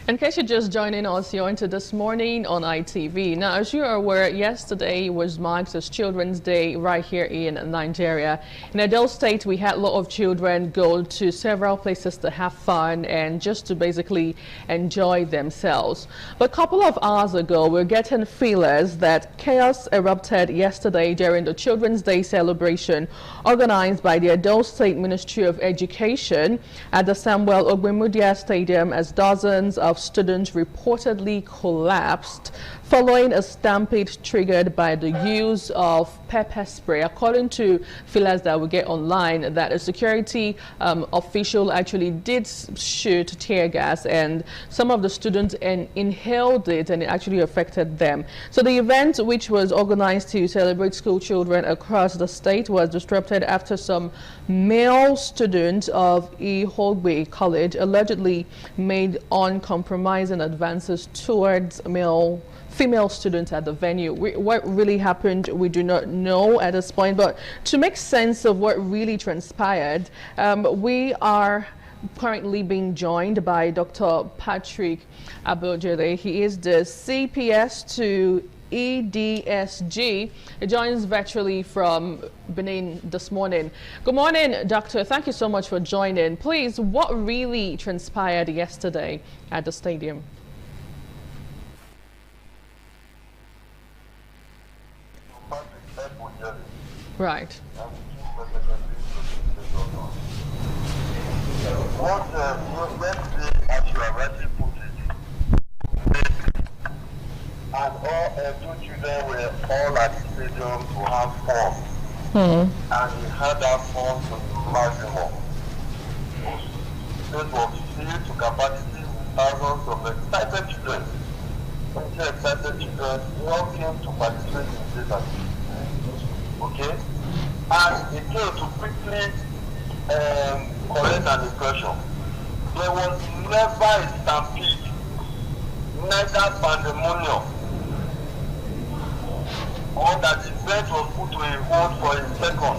Speaker 3: In case you're just joining us, you're into This Morning on ITV. Now, as you are aware, yesterday was marked as Children's Day right here in Nigeria. In Edo State, we had a lot of children go to several places to have fun and just to basically enjoy themselves. But a couple of hours ago, we're getting feelers that chaos erupted yesterday during the Children's Day celebration organized by the Edo State Ministry of Education at the Samuel Ogbemudia Stadium, as dozens of students reportedly collapsed following a stampede triggered by the use of pepper spray. According to feelers that we get online, that a security official actually did shoot tear gas, and some of the students inhaled it, and it actually affected them. So the event, which was organized to celebrate school children across the state, was disrupted after some male students of Ihogbe College allegedly made uncompromising advances towards female students at the venue. What really happened, we do not know at this point, but to make sense of what really transpired, we are currently being joined by Dr. Patrick Abojede. He is the CPS to EDSG. He joins virtually from Benin this morning. Good morning, Doctor. Thank you so much for joining. Please, what really transpired yesterday at the stadium? Right.
Speaker 14: What yesterday, as you are rightly put it, and all two children were all at the stadium to have fun. And we had that fun to the maximum. It was filled to capacity with thousands of excited children. Excited children all came to participate in this activity. Okay? And it came to quickly correct an impression. There was never a stampede, neither pandemonium, or that the event was put to a hold for a second.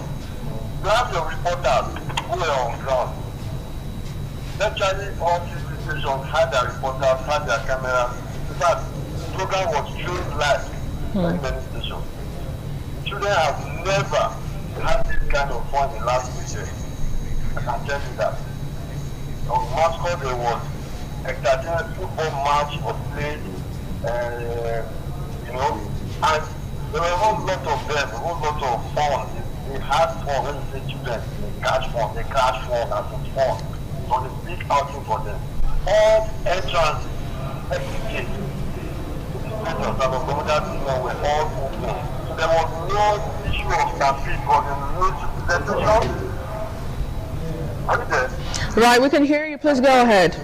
Speaker 14: You have your reporters who were on ground. Virtually all TV stations had their reporters, had their cameras. In fact, the program was streamed live by many stations. Children have never had this kind of fun in last weekend. I can tell you that. On mascot, there was entertainment, football match was played, and there were a whole lot of them, a whole lot of fun. They had fun. When you say children, they catch fun, and some fun. It was a big outing for them. All entrance, exit gates to the state of South Africa were all open. So there was no issue of stampede, but there was no presentation. Are you there?
Speaker 3: Right, we can hear you. Please go ahead.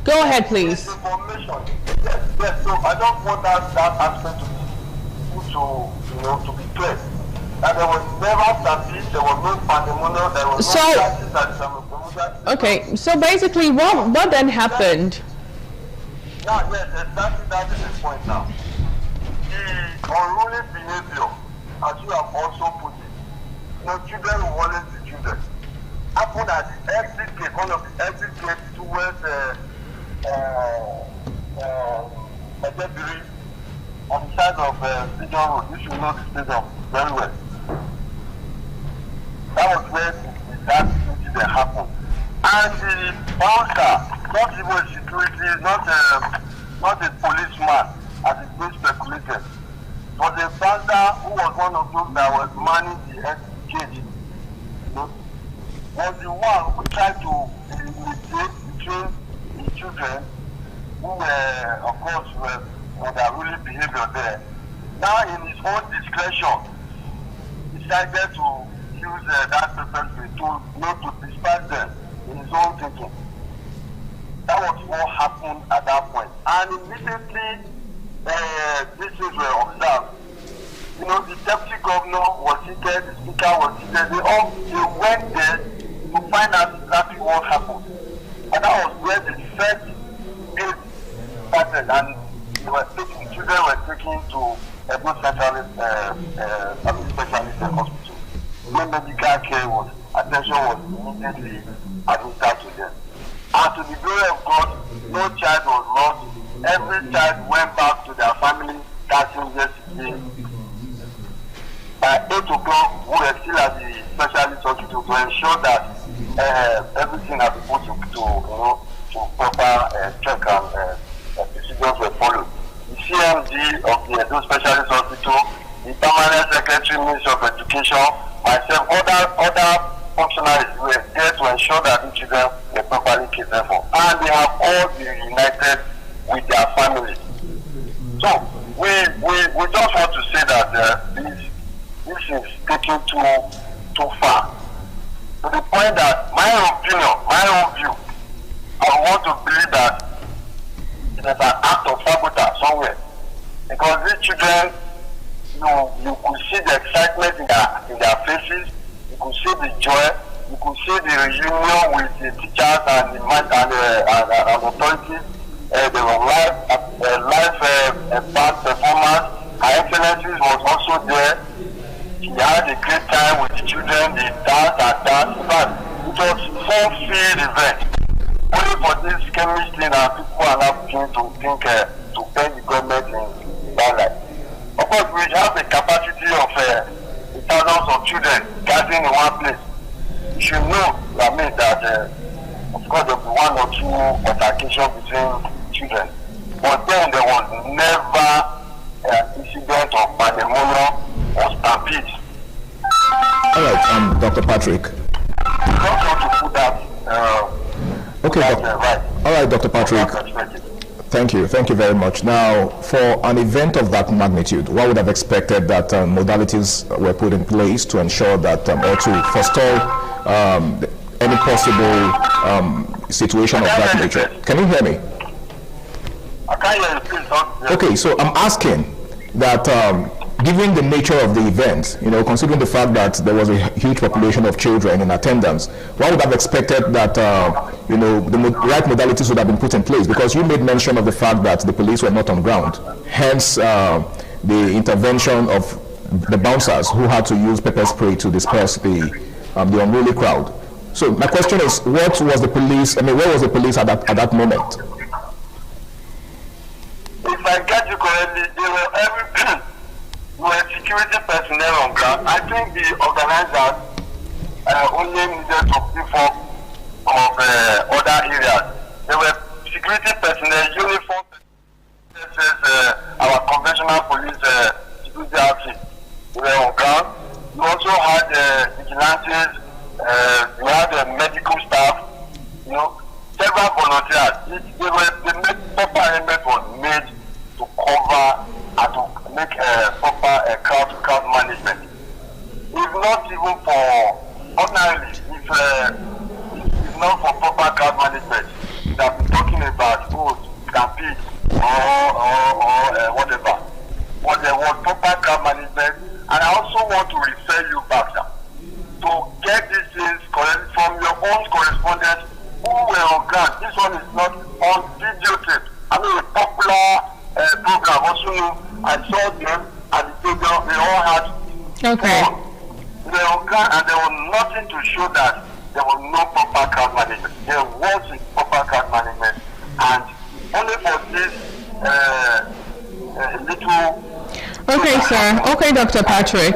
Speaker 3: Go ahead, please.
Speaker 14: Yes. So I don't want that aspect to be clear. That there was never stampede, there was no pandemonium, there was no crisis at some.
Speaker 3: Okay, so basically, what then happened?
Speaker 14: Yeah, yes, exactly. That is the point now. The unruly behavior, as you have also put it, children will always be children. Happened at the exit gate, one of the exit gates towards Edebiri, on the side of Stadium Road. You should know the stadium very well. That was where that incident happened. And the bouncer, not even a security, not a policeman, as it was speculated, but the bouncer who was one of those that was manning the exit gate, was the one who tried to mediate between the children who were, of course, with their ruling behavior there. Now, in his own discretion, he decided to use that purpose to disperse them in his own thinking. That was what happened at that point. And immediately, these things were observed. The deputy governor was seated, the speaker was seated. They went there to find out exactly what happened. And that was where the first aid started, and children were taken to a good specialist hospital. When medical care attention was immediately administered to them. And to the glory of God, no child was lost. Every child went back to their family that same yesterday. By 8 o'clock, we were still at the specialist hospital to ensure that everything had been put to proper check and procedures were followed. The CMD of the Edo Specialist Hospital, the Permanent Secretary, Ministry of Education, myself, other functionaries were there to ensure that the children were properly catered for. And they have all been reunited with their families. So we just want to say that this is taking too far. To the point that my own view, I want to believe that it is an act of sabotage somewhere. Because these children, you could see the excitement in their faces, you could see the joy, you could see the reunion with the teachers and the authorities. There were live band performance. Her Excellency was also there. She had a great time with the children, they danced and danced. But it was full-field event. Only for this chemistry thing and people are now beginning to think to bend the government in that light. Of course, we have the capacity of thousands of children gathering in one place. You should know, that of course there will be one or two altercations between children. But then there was never an incident of pandemonium or stampede.
Speaker 1: All right, Dr. Patrick.
Speaker 14: I don't want to put that.
Speaker 1: Okay,
Speaker 14: right.
Speaker 1: All right, Dr. Patrick. Thank you very much. Now, for an event of that magnitude, one would have expected that modalities were put in place to ensure that, or to forestall any possible situation of that nature. Can you hear me?
Speaker 14: I can't hear you, please.
Speaker 1: Okay, so I'm asking that given the nature of the event, considering the fact that there was a huge population of children in attendance, one would have expected that, the right modalities would have been put in place, because you made mention of the fact that the police were not on ground. Hence, the intervention of the bouncers who had to use pepper spray to disperse the unruly crowd. So my question is, where was the police at that moment?
Speaker 14: If I get you correctly, they were security personnel on ground. I think the organizers only needed to beef up of other areas. There were security personnel, uniform our conventional police security outfit. They were on ground. We also had vigilantes, we had medical staff, several volunteers. The proper arrangement was made to cover and to make proper crowd management. If not even for ordinarily, if not for proper crowd management, we have been talking about food, campaign, or whatever. But there was proper crowd management, and I also want to refer you back now to get these things correct from your own correspondents who were on ground. This one is not on videotape. I mean, a popular program. Also, I saw them at the stadium. They all had
Speaker 3: okay.
Speaker 14: They were on ground, and there was nothing to show that there was no proper crowd management. There was a proper crowd management, and only for this little.
Speaker 3: Okay, sir. Okay, Dr. Patrick.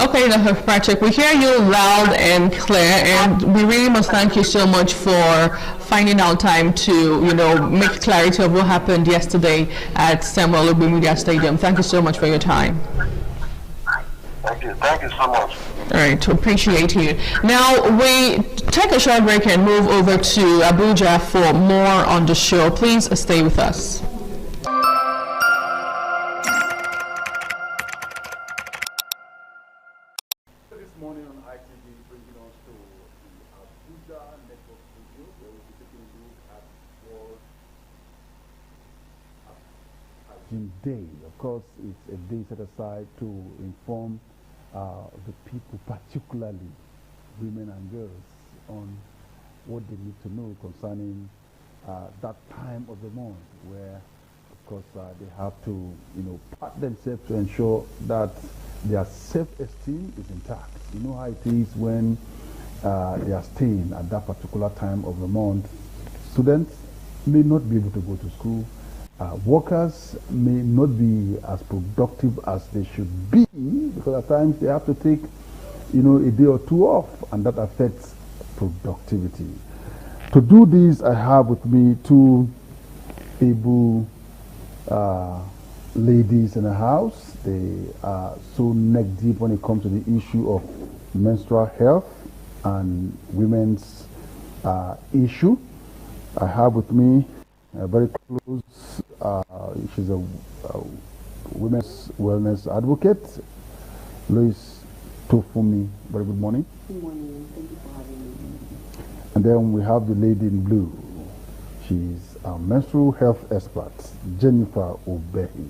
Speaker 3: Okay, Dr. Patrick, we hear you loud and clear, and we really must thank you so much for finding out time to, make clarity of what happened yesterday at Samuel Ogbemudia Stadium. Thank you so much for your time.
Speaker 14: Thank you. Thank you so much.
Speaker 3: All right, appreciate you. Now, we take a short break and move over to Abuja for more on the show. Please stay with us.
Speaker 8: Day. Of course, it's a day set aside to inform the people, particularly women and girls, on what they need to know concerning that time of the month where, of course, they have to, pat themselves to ensure that their self-esteem is intact. You know how it is when they are staying at that particular time of the month. Students may not be able to go to school. Workers may not be as productive as they should be, because at times they have to take, a day or two off, and that affects productivity. To do this, I have with me two able ladies in the house. They are so neck deep when it comes to the issue of menstrual health and women's issue. I have with me very close, she's a women's wellness advocate, Lois Tofumi. Very good morning.
Speaker 4: Good morning. Thank you for having me.
Speaker 8: And then we have the lady in blue. She's a menstrual health expert, Jennifer Obehi.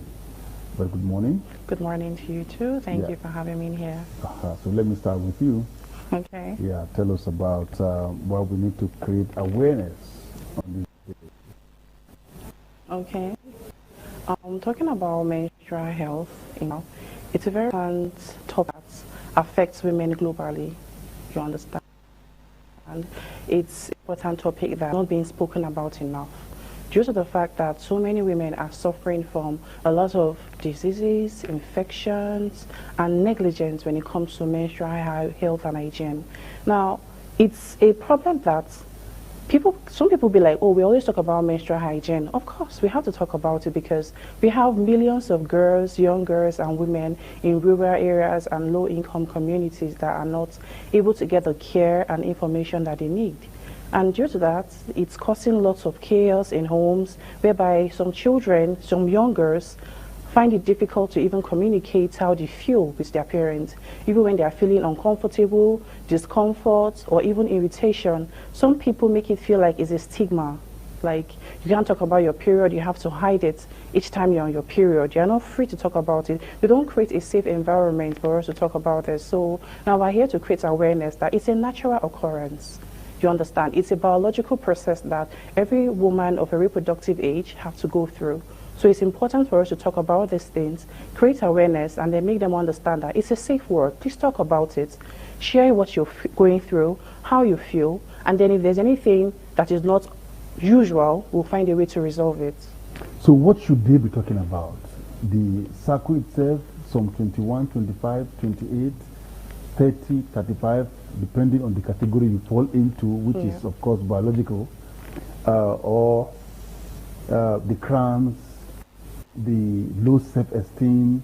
Speaker 8: Very good morning.
Speaker 4: Good morning to you too. Thank you for having me here.
Speaker 8: So let me start with you.
Speaker 4: Okay.
Speaker 8: Yeah, tell us about what we need to create awareness on this.
Speaker 4: Okay. Talking about menstrual health, it's a very important topic that affects women globally. You understand? And it's an important topic that's not being spoken about enough, due to the fact that so many women are suffering from a lot of diseases, infections, and negligence when it comes to menstrual health and hygiene. Now, it's a problem that some people be like, oh, we always talk about menstrual hygiene. Of course, we have to talk about it because we have millions of girls, young girls and women in rural areas and low-income communities that are not able to get the care and information that they need. And due to that, it's causing lots of chaos in homes, whereby some children, some young girls, find it difficult to even communicate how they feel with their parents. Even when they are feeling uncomfortable, discomfort, or even irritation, some people make it feel like it's a stigma. Like, you can't talk about your period, you have to hide it each time you're on your period. You're not free to talk about it. You don't create a safe environment for us to talk about it. So now we're here to create awareness that it's a natural occurrence. You understand? It's a biological process that every woman of a reproductive age have to go through. So it's important for us to talk about these things, create awareness, and then make them understand that it's a safe word. Please talk about it. Share what you're going through, how you feel, and then if there's anything that is not usual, we'll find a way to resolve it.
Speaker 8: So what should they be talking about? The circle itself, some 21, 25, 28, 30, 35, depending on the category you fall into, which is, of course, biological, or the cramps, the low self-esteem,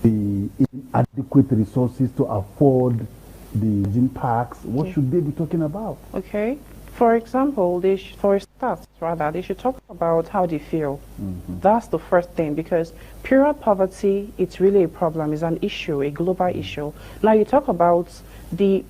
Speaker 8: the inadequate resources to afford the gym packs. What should they be talking about?
Speaker 4: Okay. For example, for a start, rather, they should talk about how they feel. That's the first thing, because period poverty, it's really a problem, it's an issue, a global issue. Now you talk about the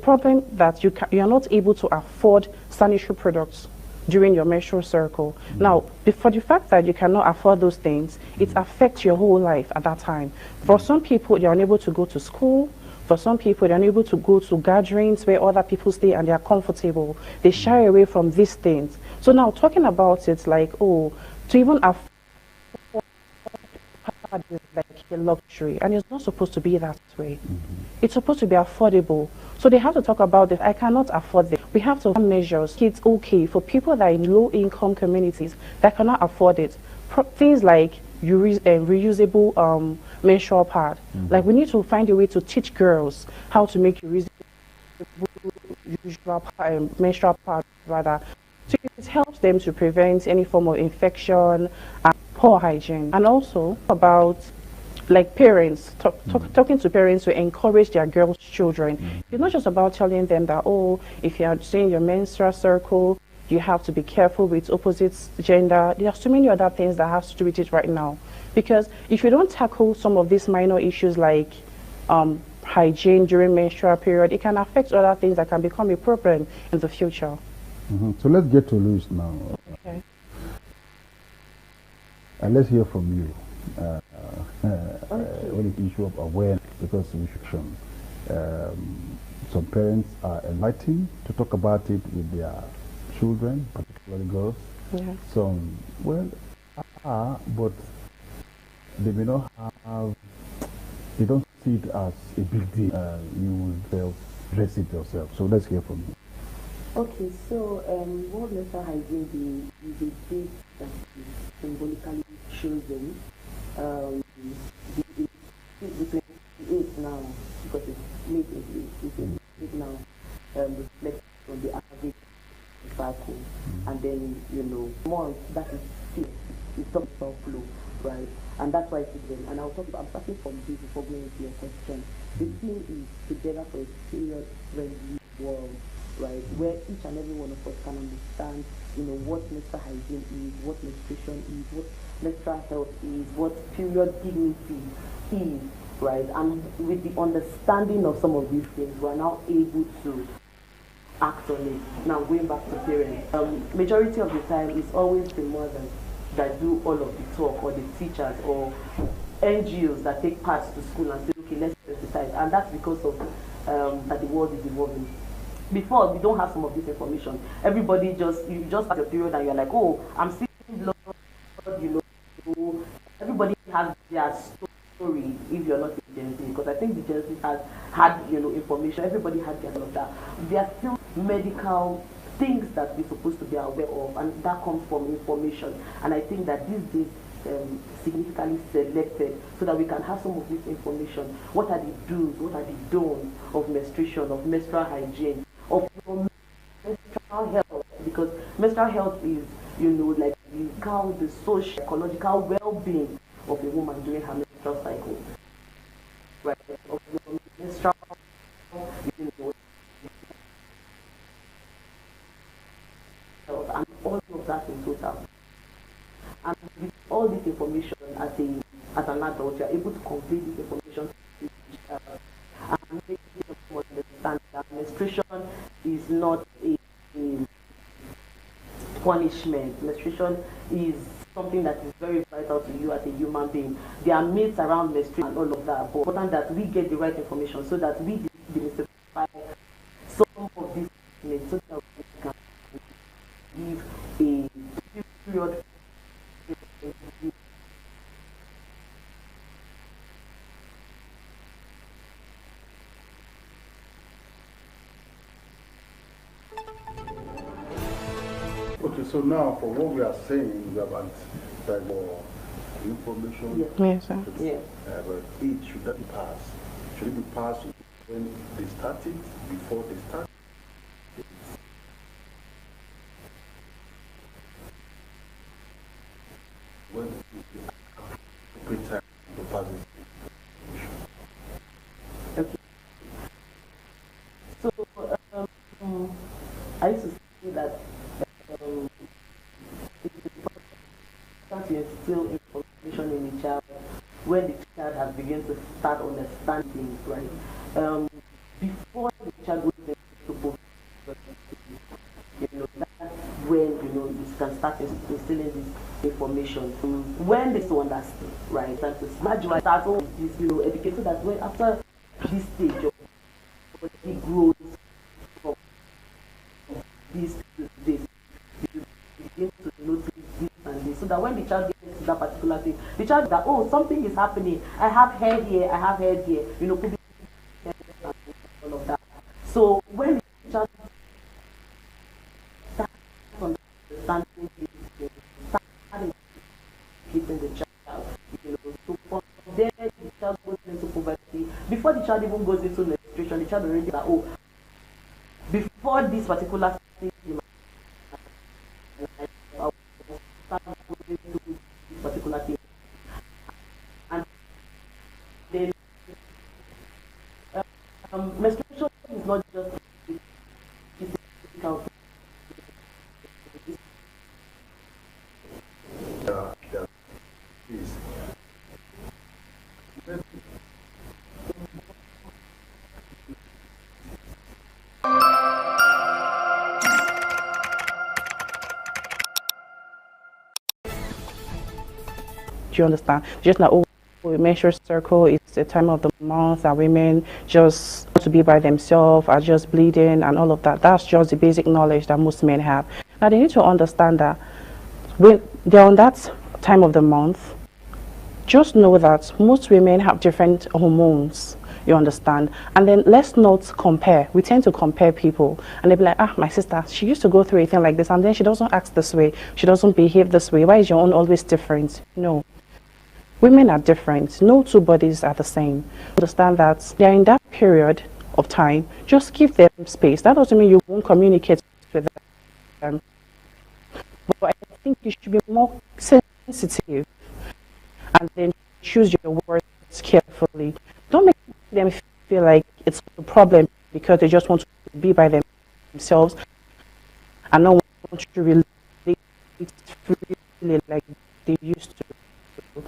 Speaker 4: problem that you are not able to afford sanitary products during your menstrual cycle. Now, for the fact that you cannot afford those things, it affects your whole life at that time. For some people, they are unable to go to school. For some people, they're unable to go to gatherings where other people stay and they are comfortable. They shy away from these things. So now talking about it like, oh, to even afford is like a luxury, and it's not supposed to be that way. It's supposed to be affordable. So they have to talk about this. I cannot afford this. We have to have measures. It's okay for people that are in low-income communities that cannot afford it. Things like reusable menstrual pad. Like we need to find a way to teach girls how to make reusable menstrual pad rather. So it helps them to prevent any form of infection and poor hygiene. And also about like parents, talking to parents to encourage their girls' children. It's not just about telling them that, oh, if you are seeing your menstrual cycle, you have to be careful with opposite gender. There are so many other things that have to do with it right now. Because if you don't tackle some of these minor issues like hygiene during menstrual period, it can affect other things that can become a problem in the future.
Speaker 18: So let's get to Louis now.
Speaker 4: Okay.
Speaker 18: And let's hear from you. On the issue of awareness, because we should some parents are enlightened to talk about it with their children, particularly girls.
Speaker 4: Yeah.
Speaker 18: Some, well, but they may not have, they don't see it as a big deal. You will dress it yourself. So let's hear from you.
Speaker 5: Okay, so World Menstrual Hygiene Day is a date that is symbolically chosen. The 28th now, because it's late in the now, reflects on the average cycle, and then month that is still it's some flow, right? And that's why it's then. And I'm starting from this before going into your question. The theme is together for a period-friendly world, right? Where each and every one of us can understand, what menstrual hygiene is, what menstruation is, what menstrual health is, what period dignity is, right? And with the understanding of some of these things, we're now able to act on it. Now going back to parents, majority of the time it's always the mothers that do all of the talk, or the teachers, or NGOs that take part to school and say, okay, let's exercise. And that's because of that the world is evolving. Before, we don't have some of this information. Everybody you just have your period and you're like, oh, I'm seeing blood, everybody has their story if you're not in Gen Z, because I think the Gen Z has had, information. Everybody had their of that. There are still medical things that we're supposed to be aware of, and that comes from information. And I think that these days significantly selected so that we can have some of this information. What are the do's, what are the don'ts of menstruation, of menstrual hygiene, of menstrual health, because menstrual health is, like the social, ecological well-being of a woman during her menstrual cycle. Right? Of menstrual, and all of that in total. And with all this information as an adult, you are able to convey this information to each other and make them understand that menstruation is not a punishment. Menstruation is something that is very vital to you as a human being. There are myths around menstruation and all of that, but it's important that we get the right information so that we demystify some of these myths so that we can give a period.
Speaker 18: Okay, so now for what we are saying, we have that more information.
Speaker 4: Yes, sir.
Speaker 18: Yeah. But it should not be passed. Should it be passed when they started, before they start? When appropriate time to pass it?
Speaker 5: Okay. So I used to say start understanding things, right? Before the child goes into poverty, that's when you can start instilling this information. When they so understand, right? And to gradually start all this, education that when after this stage of body grows from this to this, you begin to notice this and this, so that when the child gets to that particular thing, the child is that, oh, something is happening. I have hair here, I have hair here, could be all of that. So when the child starts understanding this, starting keeping the child, so from there the child goes into puberty. Before the child even goes into menstruation, the child already that, oh, before this particular thing, I will start going into this particular thing. And then menstruation is not just physical.
Speaker 4: Do you understand? Just like, oh, menstrual circle is the time of the month that women just want to be by themselves, are just bleeding and all of that. That's just the basic knowledge that most men have. Now they need to understand that when they're on that time of the month, just know that most women have different hormones. You understand? And then let's not compare. We tend to compare people, and they'll be like, ah, my sister, she used to go through a thing like this, and then she doesn't act this way, she doesn't behave this way. Why is your own always different? No. Women are different. No two bodies are the same. Understand that they're in that period of time. Just give them space. That doesn't mean you won't communicate with them. But I think you should be more sensitive and then choose your words carefully. Don't make them feel like it's a problem because they just want to be by themselves and not want to relate freely like they used to.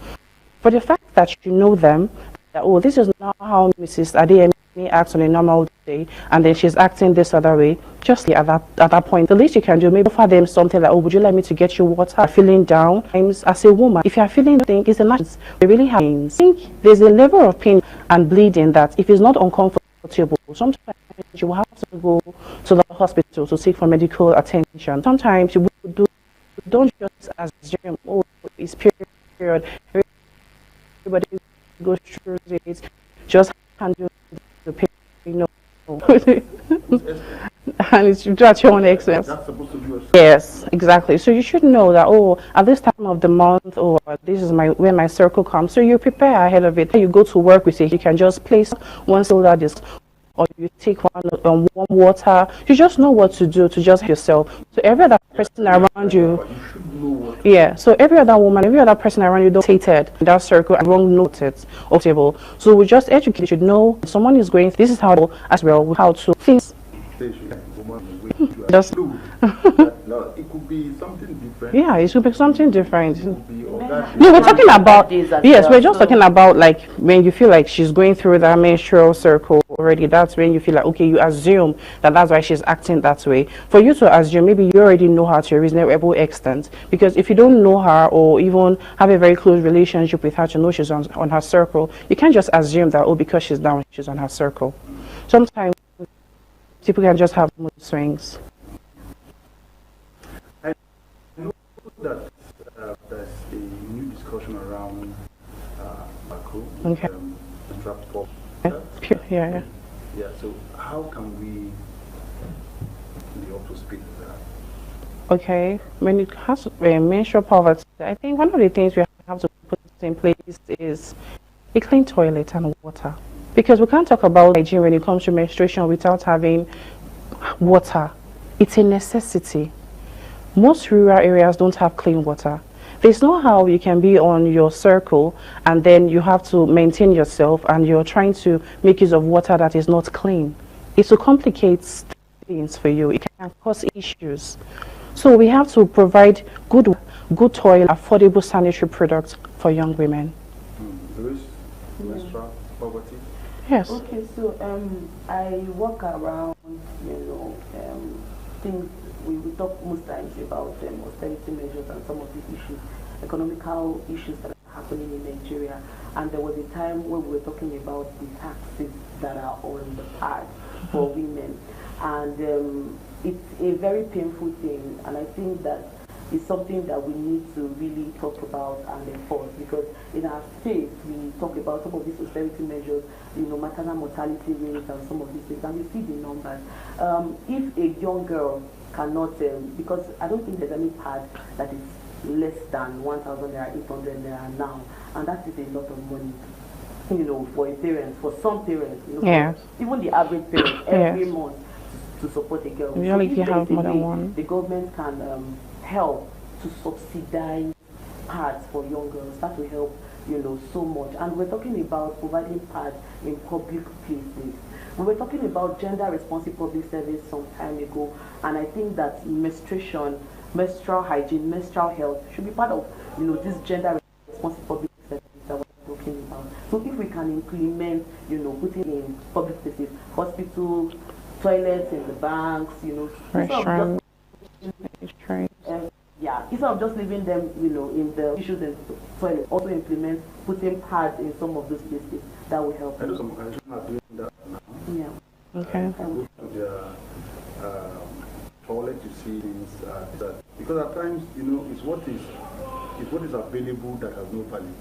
Speaker 4: For the fact that you know them, that, oh, this is not how Mrs. Adeyemi acts on a normal day, and then she's acting this other way, just at that point, the least you can do, maybe offer them something like, oh, would you like me to get you water? Feeling down. As a woman, if you're feeling pain, it's a natural. They really have pain. I think there's a level of pain and bleeding that if it's not uncomfortable, sometimes you will have to go to the hospital to seek for medical attention. Sometimes you don't just assume, oh, it's period. Everybody goes through it. Just handle the pain. No. And it's at your own expense. That's supposed to be a yes, exactly. So you should know that, oh, at this time of the month, or this is when my circle comes. So you prepare ahead of it. You go to work with it. You can just place one solar disc, or you take warm water. You just know what to do to just help yourself. So every other person around you, yeah. So every other woman, every other person around you, don't stated in that circle and wrong noted of table. So we just educate. You should know if someone is going. This is how as well how to things. Just
Speaker 18: it could be something different.
Speaker 4: Yeah, it should be something different. No, we're talking about yes, we're just talking about like when you feel like she's going through that menstrual circle already. That's when you feel like, okay, you assume that that's why she's acting that way. For you to assume, maybe you already know her to a reasonable extent, because if you don't know her or even have a very close relationship with her to know she's on her circle, you can't just assume that, oh, because she's down, she's on her circle. Sometimes people can just have mood swings.
Speaker 18: I know that there's a new discussion around Baku,
Speaker 4: okay.
Speaker 18: Draft pop.
Speaker 4: Yeah.
Speaker 18: Yeah. So how can we be up to speed with that?
Speaker 4: Okay. When it has to menstrual poverty, I think one of the things we have to put in place is a clean toilet and water. Because we can't talk about hygiene when it comes to menstruation without having water. It's a necessity. Most rural areas don't have clean water. There's no how you can be on your circle and then you have to maintain yourself and you're trying to make use of water that is not clean. It will complicate things for you. It can cause issues. So we have to provide good toilet, affordable sanitary products for young women.
Speaker 18: There is menstrual
Speaker 4: Yes.
Speaker 5: Okay, so I walk around, things we talk most times about austerity measures and some of the issues, economical issues that are happening in Nigeria. And there was a time where we were talking about the taxes that are on the pad for women. And it's a very painful thing. And I think that it's something that we need to really talk about and enforce, because in our state we talk about some of these austerity measures, maternal mortality rates and some of these things, and we see the numbers. If a young girl cannot, because I don't think there's any pad that is less than 1,000 naira, 800 naira now, and that is a lot of money, for a parent, for some parents,
Speaker 4: Yes.
Speaker 5: even the average parent, every month to support a girl.
Speaker 4: Usually
Speaker 5: So
Speaker 4: if you have more than
Speaker 5: way
Speaker 4: one.
Speaker 5: the government can help to subsidize pads for young girls. That will help, so much. And we're talking about providing pads in public places. We were talking about gender responsive public service some time ago, and I think that menstruation, menstrual hygiene, menstrual health should be part of, this gender responsive public service that we're talking about. So if we can implement, putting in public places, hospitals, toilets in the banks,
Speaker 4: Restaurants.
Speaker 5: Instead of just leaving them, in the issues in the toilet, also implement putting pads in some of those places. That will help.
Speaker 18: I know some organizations are doing that now.
Speaker 5: Yeah.
Speaker 4: Okay.
Speaker 18: Go to their toilet to see things that, because at times, it's what is available that has no value,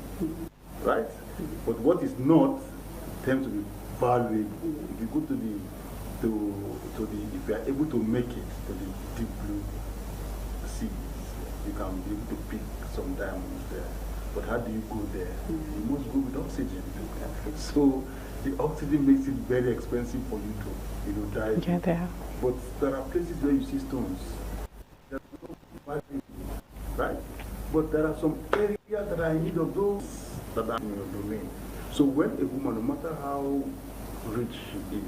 Speaker 18: right? But what is not tends to be valuable. If you go to the if you are able to make it to the deep blue sea, you can be able to pick some diamonds there. But how do you go there? You must go with oxygen. So the oxygen makes it very expensive for you to dive.
Speaker 4: Get there.
Speaker 18: But there are places where you see stones. There's no value, right? But there are some areas that are in need of those that are in your domain. So when a woman, no matter how rich she is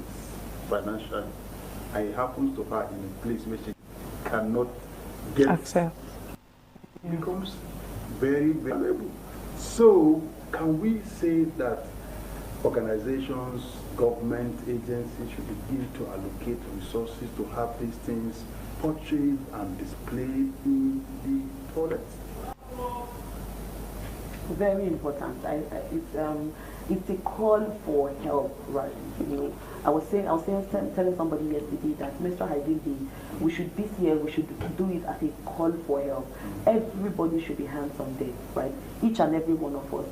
Speaker 18: financially, and it happens to her in a place where she cannot get
Speaker 4: access,
Speaker 18: it becomes very valuable. So can we say that organizations, government agencies should begin to allocate resources to have these things purchased and displayed in the toilets?
Speaker 5: Very important. It's a call for help, right? I was telling somebody yesterday that menstrual hygiene day, we should this year we should do it as a call for help. Everybody should be hands on deck, right? Each and every one of us,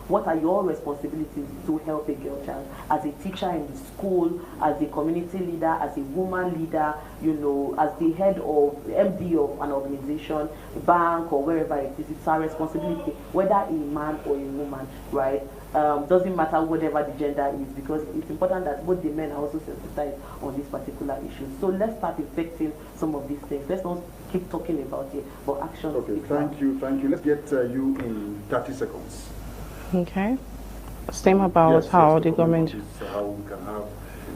Speaker 5: what are your responsibilities to help a girl child? As a teacher in the school, as a community leader, as a woman leader, as the head of MD of an organization, bank, or wherever it is. It's our responsibility, whether a man or a woman, right? Doesn't matter whatever the gender is, because it's important that both the men are also sensitized on this particular issue. So let's start effecting some of these things. Let's not keep talking about it, but action.
Speaker 18: Okay, thank you. Let's get you in 30 seconds.
Speaker 4: Okay. Same about how the government.
Speaker 18: How we can have,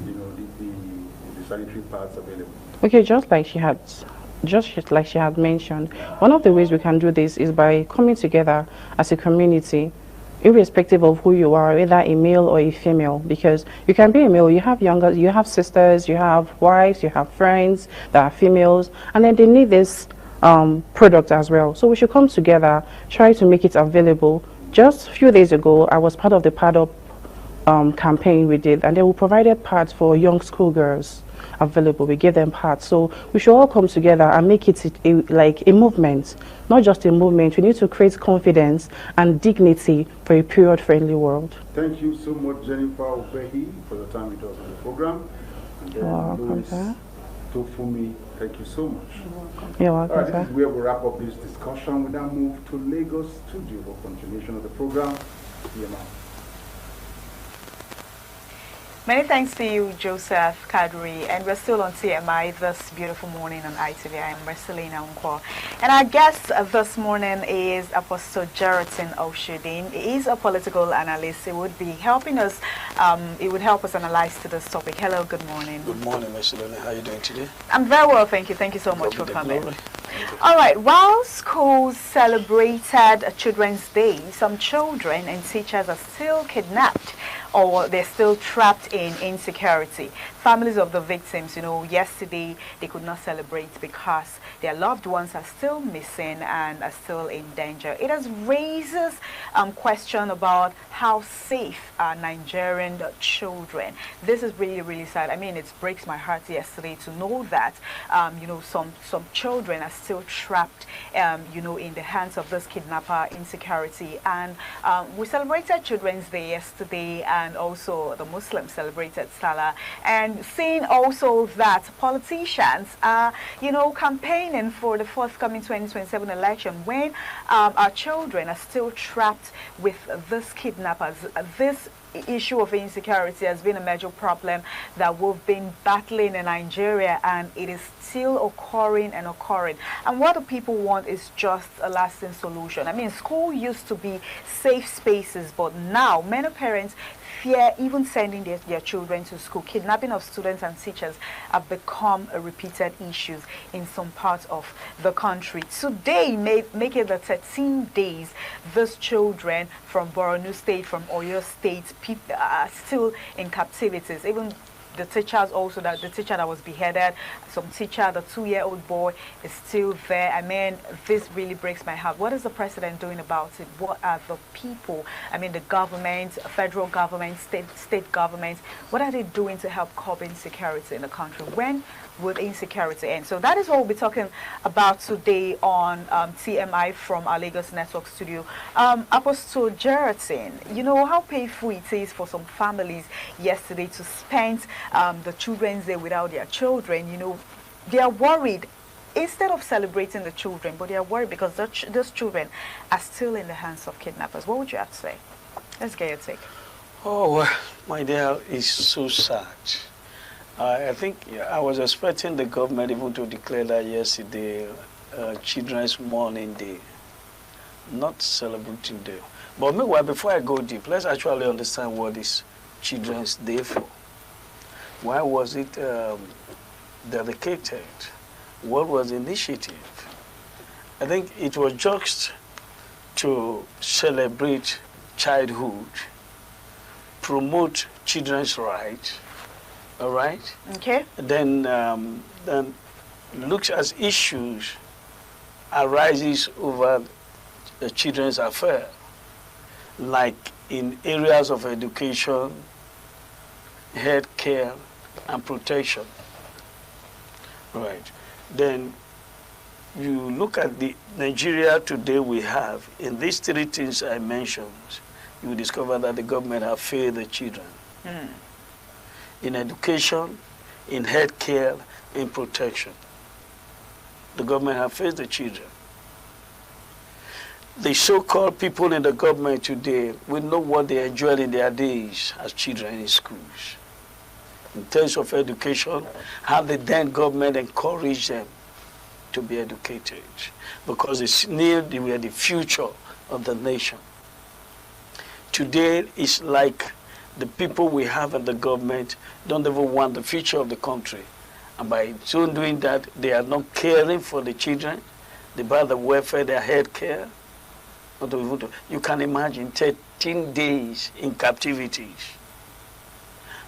Speaker 18: the sanitary pads available.
Speaker 4: Okay, just like she had mentioned, one of the ways we can do this is by coming together as a community, irrespective of who you are, either a male or a female, because you can be a male, you have sisters, you have wives, you have friends that are females, and then they need this product as well. So we should come together, try to make it available. Just a few days ago, I was part of the Pad Up campaign we did, and they provided pads for young schoolgirls available. We gave them pads. So we should all come together and make it like a movement, not just a movement. We need to create confidence and dignity for a period-friendly world.
Speaker 18: Thank you so much, Jennifer Obehi, for the time with us on the program. And then Louis Tofumi, thank you so much.
Speaker 4: You're welcome,
Speaker 18: This is where we wrap up this discussion. We now move to Lagos studio for continuation of the program.
Speaker 6: Many thanks to you, Joseph Kadri, and we're still on TMI this beautiful morning on ITV. I am Marcelina Unko, and our guest this morning is Apostle Jeratin Oshudin. He is a political analyst. He would be helping us. He would help us analyze to this topic. Hello, good morning.
Speaker 15: Good morning, Marcelina. How are you doing today?
Speaker 6: I'm very well, thank you. Thank you so much for coming. All right. While schools celebrated Children's Day, some children and teachers are still kidnapped or they're still trapped in insecurity. Families of the victims, yesterday they could not celebrate because their loved ones are still missing and are still in danger. It has raises question about how safe are Nigerian children. This is really, really sad. I mean, it breaks my heart yesterday to know that, some children are still trapped, in the hands of this kidnapper insecurity. And we celebrated Children's Day yesterday, and also the Muslims celebrated Salah. And seeing also that politicians are, campaigning for the forthcoming 2027 election when our children are still trapped with these kidnappers. This issue of insecurity has been a major problem that we've been battling in Nigeria, and it is still occurring and occurring. And what the people want is just a lasting solution. I mean, school used to be safe spaces, but now many parents fear even sending their children to school. Kidnapping of students and teachers have become a repeated issue in some parts of the country. Today, make it the 13 days these children from Borno State, from Oyo State, people are still in captivities. Even the teachers also, the teacher that was beheaded, some teacher, the 2-year-old boy is still there. I mean, this really breaks my heart. What is the president doing about it? What are the people, I mean, the government, federal government, state governments, what are they doing to help curb insecurity in the country? When will insecurity end? So that is what we'll be talking about today on TMI from our Lagos Network studio. Apostle Jeratin, how painful it is for some families yesterday to spend the Children's Day without their children. They are worried instead of celebrating the children, but they are worried because those children are still in the hands of kidnappers. What would you have to say? Let's get your take.
Speaker 15: Oh, well, my dear, it's so sad. I think I was expecting the government even to declare that yesterday, Children's Mourning Day, not celebrating day. But meanwhile, before I go deep, let's actually understand what is Children's Day for. Why was it dedicated? What was the initiative? I think it was just to celebrate childhood, promote children's rights, all right?
Speaker 6: Okay.
Speaker 15: Then looks as issues arises over the children's affair, like in areas of education, health care, and protection. Right. Then you look at the Nigeria today we have, in these three things I mentioned, you will discover that the government have failed the children. In education, in health care, in protection. The government have failed the children. The so-called people in the government today will know what they enjoyed in their days as children in schools. In terms of education, how the then government encouraged them to be educated because they knew they were the future of the nation. Today, it's like the people we have in the government don't even want the future of the country. And by so doing that, they are not caring for the children, about the welfare, their health care. You can imagine 13 days in captivity.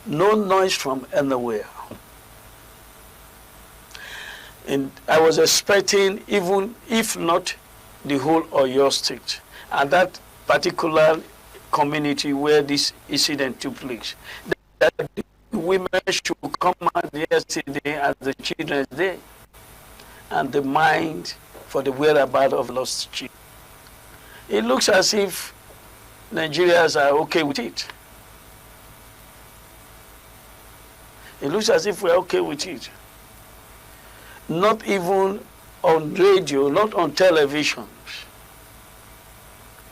Speaker 15: No noise from anywhere. And I was expecting, even if not the whole Oyo State, and that particular community where this incident took place, that the women should come out yesterday as the Children's Day and demand for the whereabouts of lost children. It looks as if Nigerians are okay with it. It looks as if we're okay with it. Not even on radio, not on television.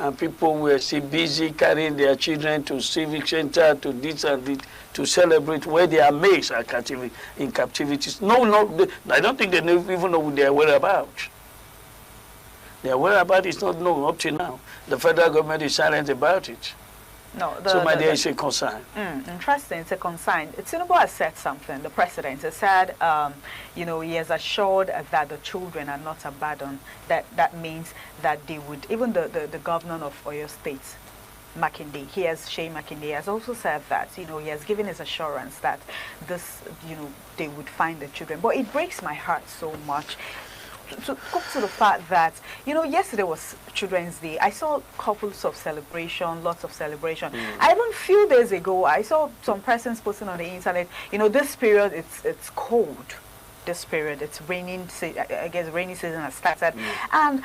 Speaker 15: And people were still busy carrying their children to civic center, to this and this, to celebrate where their mates are in captivities. No, I don't think they even know their whereabouts. Their whereabouts is not known up to now. The federal government is silent about it.
Speaker 6: No,
Speaker 15: so my dear, it's a concern.
Speaker 6: Interesting, it's a concern. Tinubu has said something, the president has said, he has assured that the children are not abandoned. That means that they would, even the governor of Oyo State Makinde, Shea Makinde has also said that, he has given his assurance that this, they would find the children. But it breaks my heart so much to go to the fact that, yesterday was Children's Day. I saw couples of celebration, lots of celebration. I even a few days ago, I saw some persons posting on the internet, this period, it's cold. This period, it's raining. I guess rainy season has started, and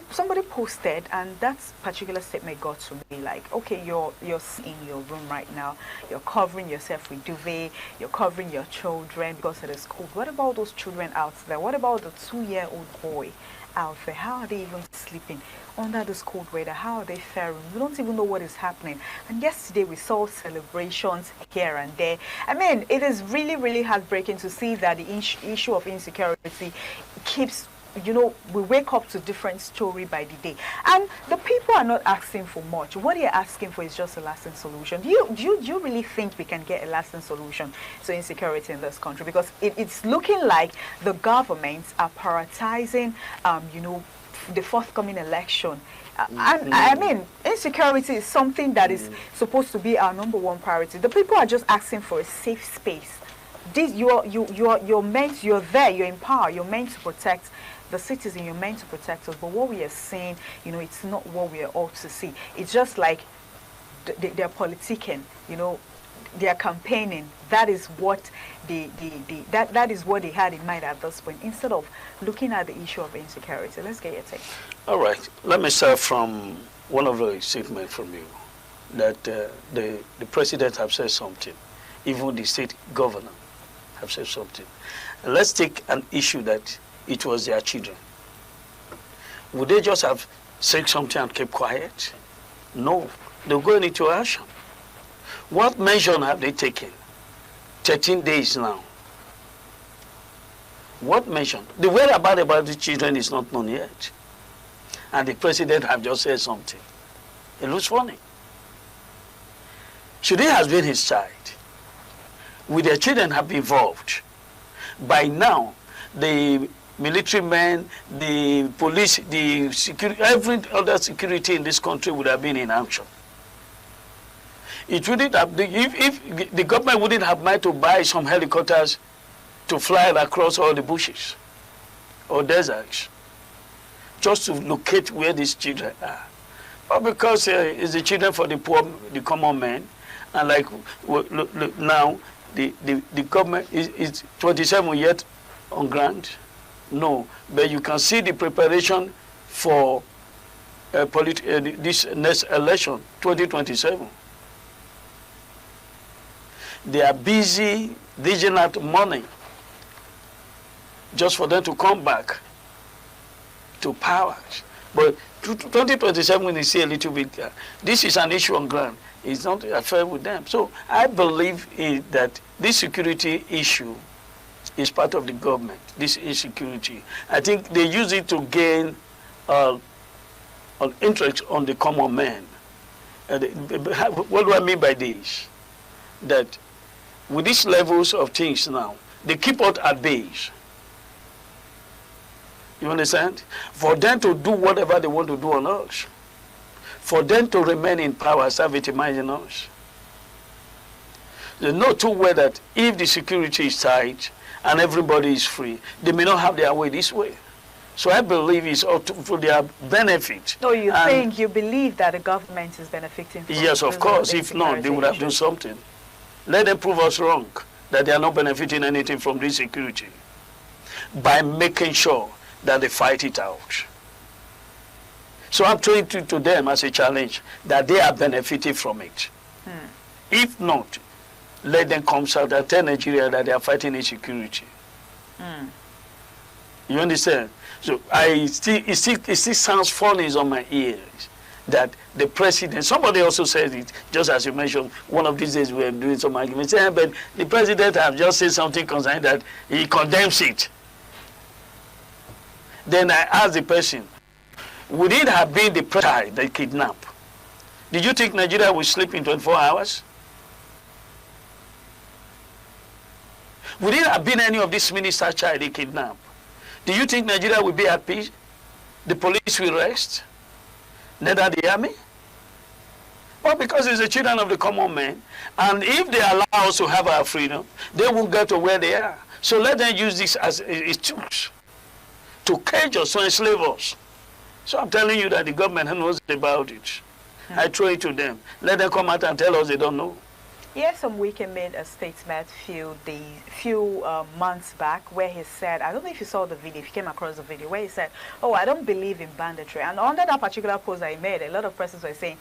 Speaker 6: somebody posted, and that particular statement got to me like, okay, you're in your room right now, you're covering yourself with duvet, you're covering your children because it is cold. What about those children out there? What about the 2-year-old boy out there? How are they even sleeping under this cold weather? How are they faring? We don't even know what is happening. And yesterday we saw celebrations here and there. I mean, it is really, really heartbreaking to see that the issue of insecurity keeps, we wake up to different story by the day. And the people are not asking for much. What they're asking for is just a lasting solution. Do you really think we can get a lasting solution to insecurity in this country? Because it's looking like the governments are prioritizing, the forthcoming election. And I mean, insecurity is something that is supposed to be our #1 priority. The people are just asking for a safe space. You're there, you're in power, you're meant to protect the citizen, you're meant to protect us. But what we are seeing, it's not what we are ought to see. It's just like they're politicking, they're campaigning. That is what that is what they had in mind at this point, instead of looking at the issue of insecurity. Let's get your take.
Speaker 15: All right. Let me start from one of the statements from you, that the president have said something. Even the state governor have said something. And let's take an issue that it was their children. Would they just have said something and kept quiet? No. They're going into action. What measure have they taken? 13 days now. What measure? The whereabouts about the children is not known yet. And the president have just said something. It looks funny. Should it have been his side? Would their children have been involved? By now, the military men, the police, the security, every other security in this country would have been in action. It wouldn't have, if the government wouldn't have mind to buy some helicopters to fly across all the bushes or deserts just to locate where these children are. But because it's the children for the poor, the common man, and like now the government is 27 yet on ground. No, but you can see the preparation for this next election, 2027. They are busy digging out money just for them to come back to power. But 2027, we see a little bit. This is an issue on ground. It's not a affair with them. So I believe that this security issue is part of the government, this insecurity. I think they use it to gain an interest on the common man. What do I mean by this? That with these levels of things now, they keep us at base. You understand? For them to do whatever they want to do on us. For them to remain in power, servitimizing us. They know too well that if the security is tight and everybody is free, they may not have their way this way. So I believe it's for their benefit.
Speaker 6: No, you believe that the government is benefiting from
Speaker 15: yes, of course. If not, they would have done something. Let them prove us wrong, that they are not benefiting anything from this security by making sure that they fight it out. So I'm throwing to them as a challenge that they are benefiting from it. If not, let them come out and tell Nigeria that they are fighting insecurity. You understand? So it still sounds funny on my ears that the president, somebody also said it, just as you mentioned, one of these days we were doing some arguments, but the president have just said something concerning that he condemns it. Then I asked the person, would it have been the president that kidnapped? Did you think Nigeria would sleep in 24 hours? Would it have been any of these ministers' child they kidnapped? Do you think Nigeria will be at peace? The police will rest? Neither the army? Well, because it's the children of the common man, and if they allow us to have our freedom, they won't get to where they are. So let them use this as a tool to cage us, to enslave us. So I'm telling you that the government knows about it. I throw it to them. Let them come out and tell us they don't know.
Speaker 6: Yes, Wike made a statement few months back where he said, I don't know if you saw the video, if you came across the video, where he said, oh, I don't believe in banditry. And under that particular post that he made, a lot of persons were saying,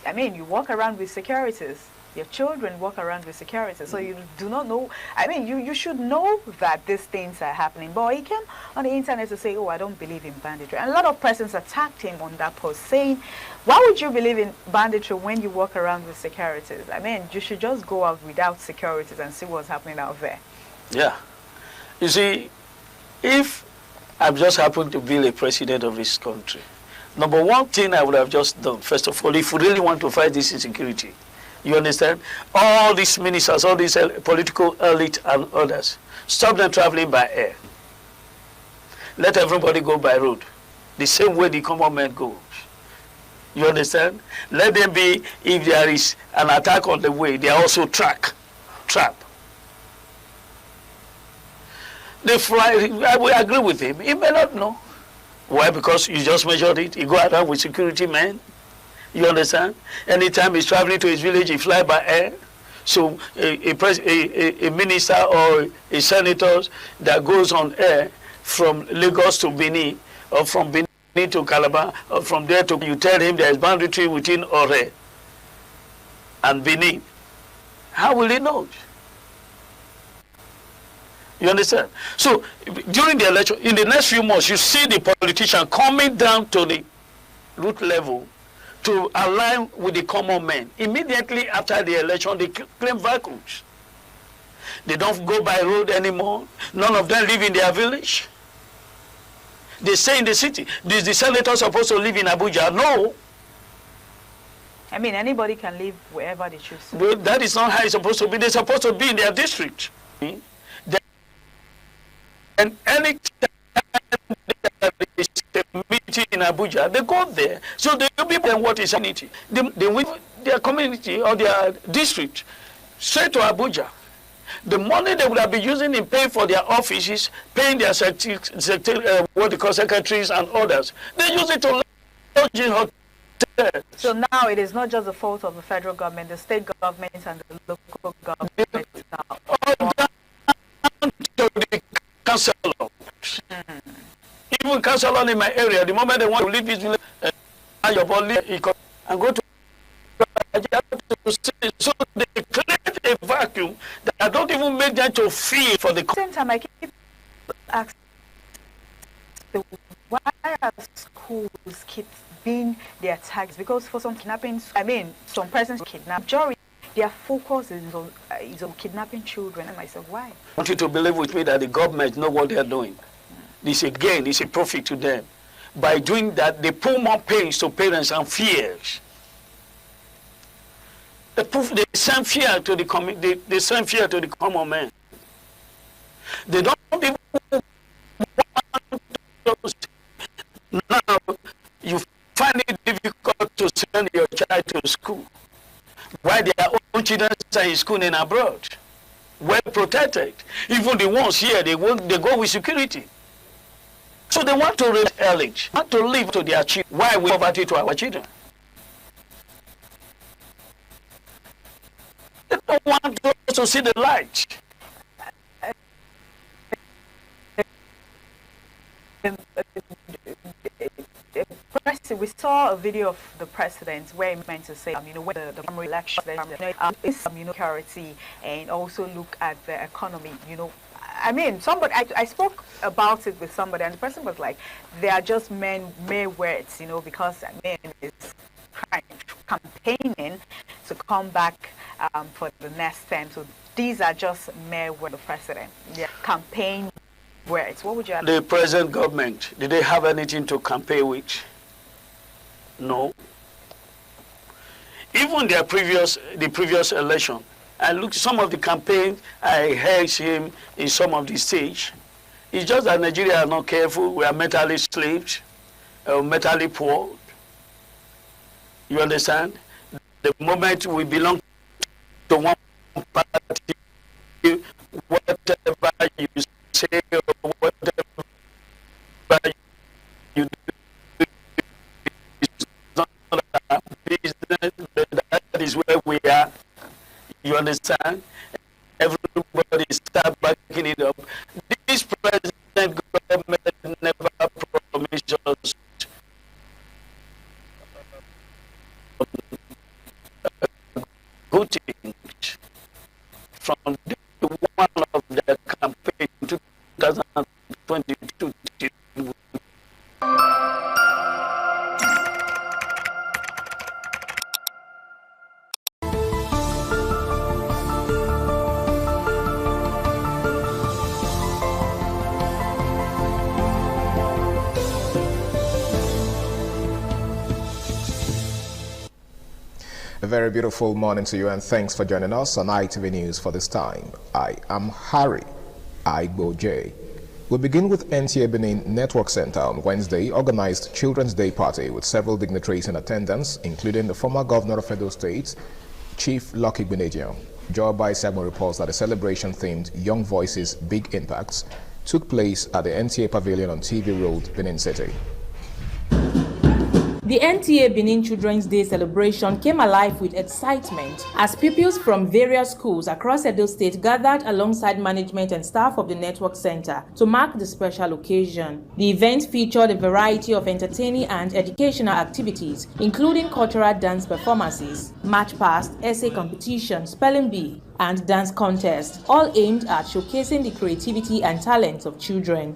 Speaker 6: I mean, you walk around with securities. Your children walk around with security, so you do not know. I mean, you should know that these things are happening. But he came on the internet to say, oh, I don't believe in banditry. And a lot of persons attacked him on that post, saying, why would you believe in banditry when you walk around with securities? I mean, you should just go out without securities and see what's happening out there.
Speaker 15: Yeah. You see, if I've just happened to be the president of this country, number one thing I would have just done, first of all, if we really want to fight this insecurity, you understand? All these ministers, all these political elite and others, stop them traveling by air. Let everybody go by road, the same way the common man goes. You understand? Let them be, if there is an attack on the way, they are also trap. They fly, I will agree with him. He may not know. Why? Because you just measured it. You go around with security men. You understand? Anytime he's traveling to his village, he fly by air. So a minister or a senator that goes on air from Lagos to Benin, or from Benin to Calabar, or from there to, you tell him there is boundary within Ore and Benin. How will he know? You understand? So during the election, in the next few months, you see the politician coming down to the root level to align with the common man. Immediately after the election, they claim vacuums. They don't go by road anymore. None of them live in their village. They stay in the city. Is the senator supposed to live in Abuja? No.
Speaker 6: I mean, anybody can live wherever they choose.
Speaker 15: Well, that is not how it's supposed to be. They're supposed to be in their district. And any time there is a meeting in Abuja, they go there. So they will be what is sanity. They win their community or their district straight to Abuja. The money they would have been using in paying for their offices, paying their what they call secretaries and others, they use it to lodge in hotels.
Speaker 6: So now it is not just the fault of the federal government, the state government and the local government.
Speaker 15: All down to the councillor. Even councillor in my area, the moment they want to leave his village, and go to so they create a vacuum that don't even make them to feel for the
Speaker 6: same time. I keep asking, why are schools keep being the attacks? Because for some kidnappings, I mean, some persons kidnap. Majority, their focus is on kidnapping children. And I said, why?
Speaker 15: I want you to believe with me that the government know what they are doing. This again is a profit to them. By doing that, they put more pains to parents and fears. They send fear to the they send fear to the common man. They don't even want to. Now you find it difficult to send your child to school, while their own children are in school and abroad, well protected. Even the ones here, they go with security. So they want to raise early, want to live to their children. Why we poverty to our children? They don't want us to see the light.
Speaker 6: We saw a video of the president where he meant to say, when the primary election, is security and also look at the economy. I mean, I spoke about it with somebody, and the person was like, they are just mere words, because it's campaigning to come back for the next term. So these are just mere words of the president. Yeah. Campaign words. What would you add?
Speaker 15: The present government, did they have anything to campaign with? No. Even the previous election, I looked at some of the campaigns, I heard him in some of the stage. It's just that Nigeria are not careful. We are mentally slaves, mentally poor. You understand? The moment we belong to one party, whatever you say or whatever you do is not our business, that is where we are. You understand? Everybody start backing it up. This present government never promised us good things from day one of their campaign in 2022.
Speaker 1: A very beautiful morning to you, and thanks for joining us on ITV News for this time. I am Harry Igboje. We begin with NTA Benin Network Center on Wednesday organized Children's Day party with several dignitaries in attendance, including the former governor of Edo State, Chief Lucky Igbenedion. Joe Baisamo reports that the celebration themed Young Voices Big Impacts took place at the NTA Pavilion on TV Road, Benin City.
Speaker 16: The NTA Benin Children's Day celebration came alive with excitement as pupils from various schools across Edo State gathered alongside management and staff of the Network Center to mark the special occasion. The event featured a variety of entertaining and educational activities, including cultural dance performances, march past, essay competition, spelling bee, and dance contest, all aimed at showcasing the creativity and talents of children.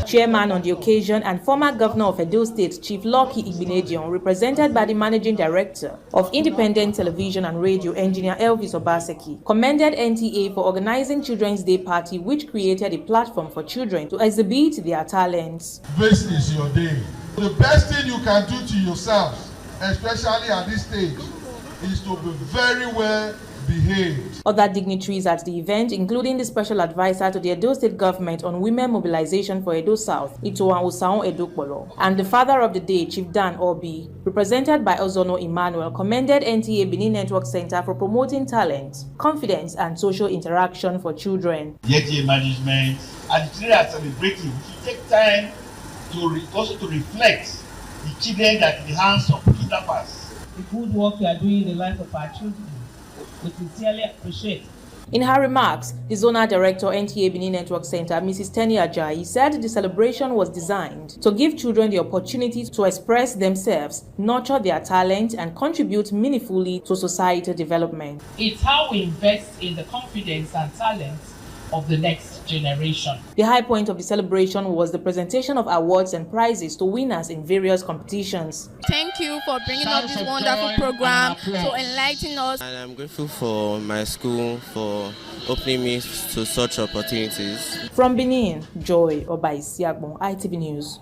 Speaker 16: Chairman on the occasion and former governor of Edo State, Chief Lucky Igbenedion, represented by the managing director of Independent Television and Radio, Engineer Elvis Obaseki, commended NTA for organizing Children's Day party, which created a platform for children to exhibit their talents.
Speaker 19: This is your day. The best thing you can do to yourselves, especially at this stage, is to be very well behaved.
Speaker 16: Other dignitaries at the event, including the special advisor to the Edo State government on women mobilization for Edo South, Itoan Osaon Edokpolo, and the father of the day, Chief Dan Obi, represented by Ozono Emmanuel, commended NTA Benin Network Center for promoting talent, confidence, and social interaction for children.
Speaker 23: The NTA management and the children are celebrating. We should take time to also to reflect the children that in the hands of kidnappers.
Speaker 24: The good work you are doing in the life of our children, we sincerely appreciate.
Speaker 16: In her remarks, the Zonal Director NTA Benin Network Center, Mrs. Tenny Ajayi, said the celebration was designed to give children the opportunity to express themselves, nurture their talent, and contribute meaningfully to societal development.
Speaker 24: It's how we invest in the confidence and talents of the next generation.
Speaker 16: The high point of the celebration was the presentation of awards and prizes to winners in various competitions.
Speaker 25: Thank you for bringing up this wonderful program to enlighten us.
Speaker 26: And I'm grateful for my school for opening me to such opportunities.
Speaker 16: From Benin, Joy Obaisiagbon, ITV News.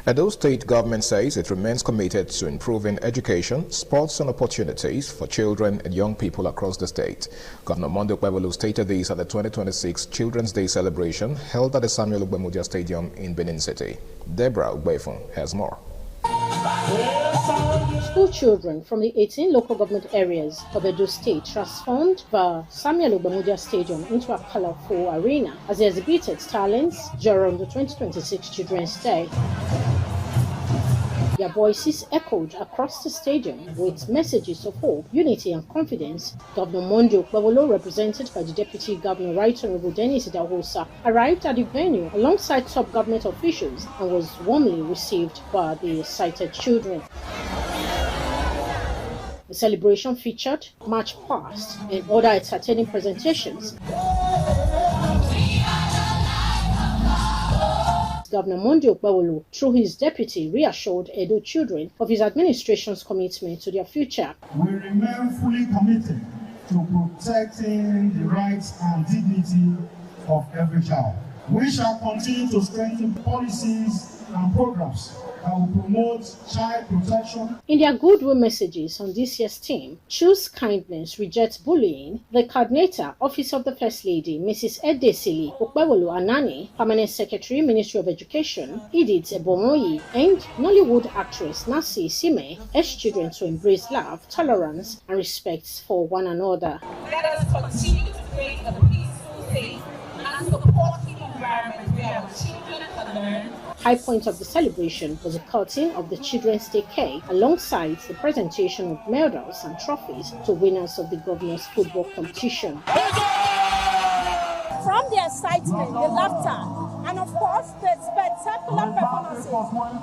Speaker 1: Edo State government says it remains committed to improving education, sports and opportunities for children and young people across the state. Governor Monday Okpebholo stated this at the 2026 Children's Day celebration held at the Samuel Ogbemudia Stadium in Benin City. Deborah Ugbefun has more.
Speaker 27: School children from the 18 local government areas of Edo State transformed the Samuel Ogbemudia Stadium into a colorful arena as they exhibited talents during the 2026 Children's Day. Their voices echoed across the stadium with messages of hope, unity and confidence. Governor Monday Okpebholo, represented by the Deputy Governor Right Honorable Dennis Idahosa, arrived at the venue alongside top government officials and was warmly received by the excited children. The celebration featured march past and other entertaining presentations. Governor Monday Okpebholo, through his deputy, reassured Edo children of his administration's commitment to their future.
Speaker 28: We remain fully committed to protecting the rights and dignity of every child. We shall continue to strengthen policies and programs that will promote child protection.
Speaker 27: In their goodwill messages on this year's theme, Choose Kindness, Reject Bullying, the coordinator, Office of the First Lady, Mrs. Edesili Okpewolu Anani, Permanent Secretary, Ministry of Education, Edith Ebomoyi, and Nollywood actress Nasi Sime urged children to embrace love, tolerance, and respect for one another.
Speaker 24: Let us continue to create a peaceful, safe, and supportive environment where our children can learn.
Speaker 27: High point of the celebration was the cutting of the Children's Day cake alongside the presentation of medals and trophies to winners of the Governor's Football Competition.
Speaker 2: From the excitement, the laughter, and of course the spectacular performances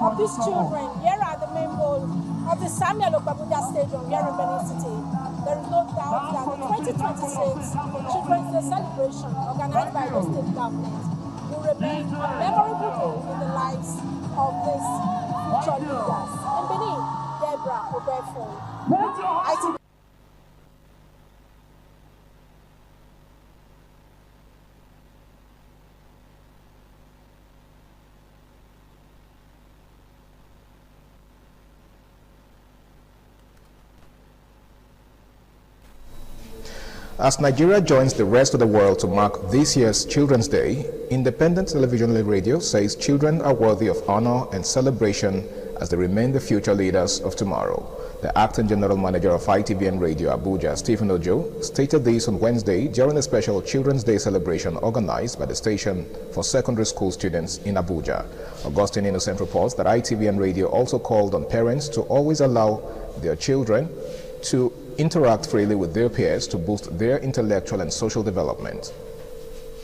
Speaker 2: of these children here at the main bowl of the Samuel Okpabuja Stadium here in Benin City, there is no doubt that the 2026 Children's Day celebration organized by the state government will remain a memorable day in the lives of these future leaders. In Benin, Deborah Obefo.
Speaker 1: As Nigeria joins the rest of the world to mark this year's Children's Day, Independent Television and Radio says children are worthy of honor and celebration as they remain the future leaders of tomorrow. The Acting General Manager of ITV and Radio Abuja, Stephen Ojo, stated this on Wednesday during a special Children's Day celebration organized by the station for secondary school students in Abuja. Augustine Innocent reports that ITV and Radio also called on parents to always allow their children to interact freely with their peers to boost their intellectual and social development.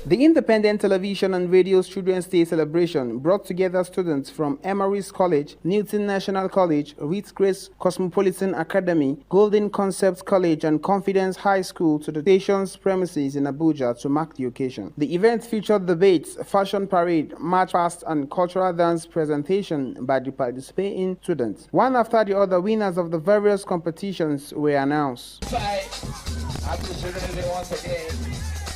Speaker 7: The Independent Television and Radio's Children's Day celebration brought together students from Emory's College, Newton National College, Reed Grace Cosmopolitan Academy, Golden Concept College, and Confidence High School to the station's premises in Abuja to mark the occasion. The event featured debates, fashion parade, march past, and cultural dance presentation by the participating students. One after the other, winners of the various competitions were announced.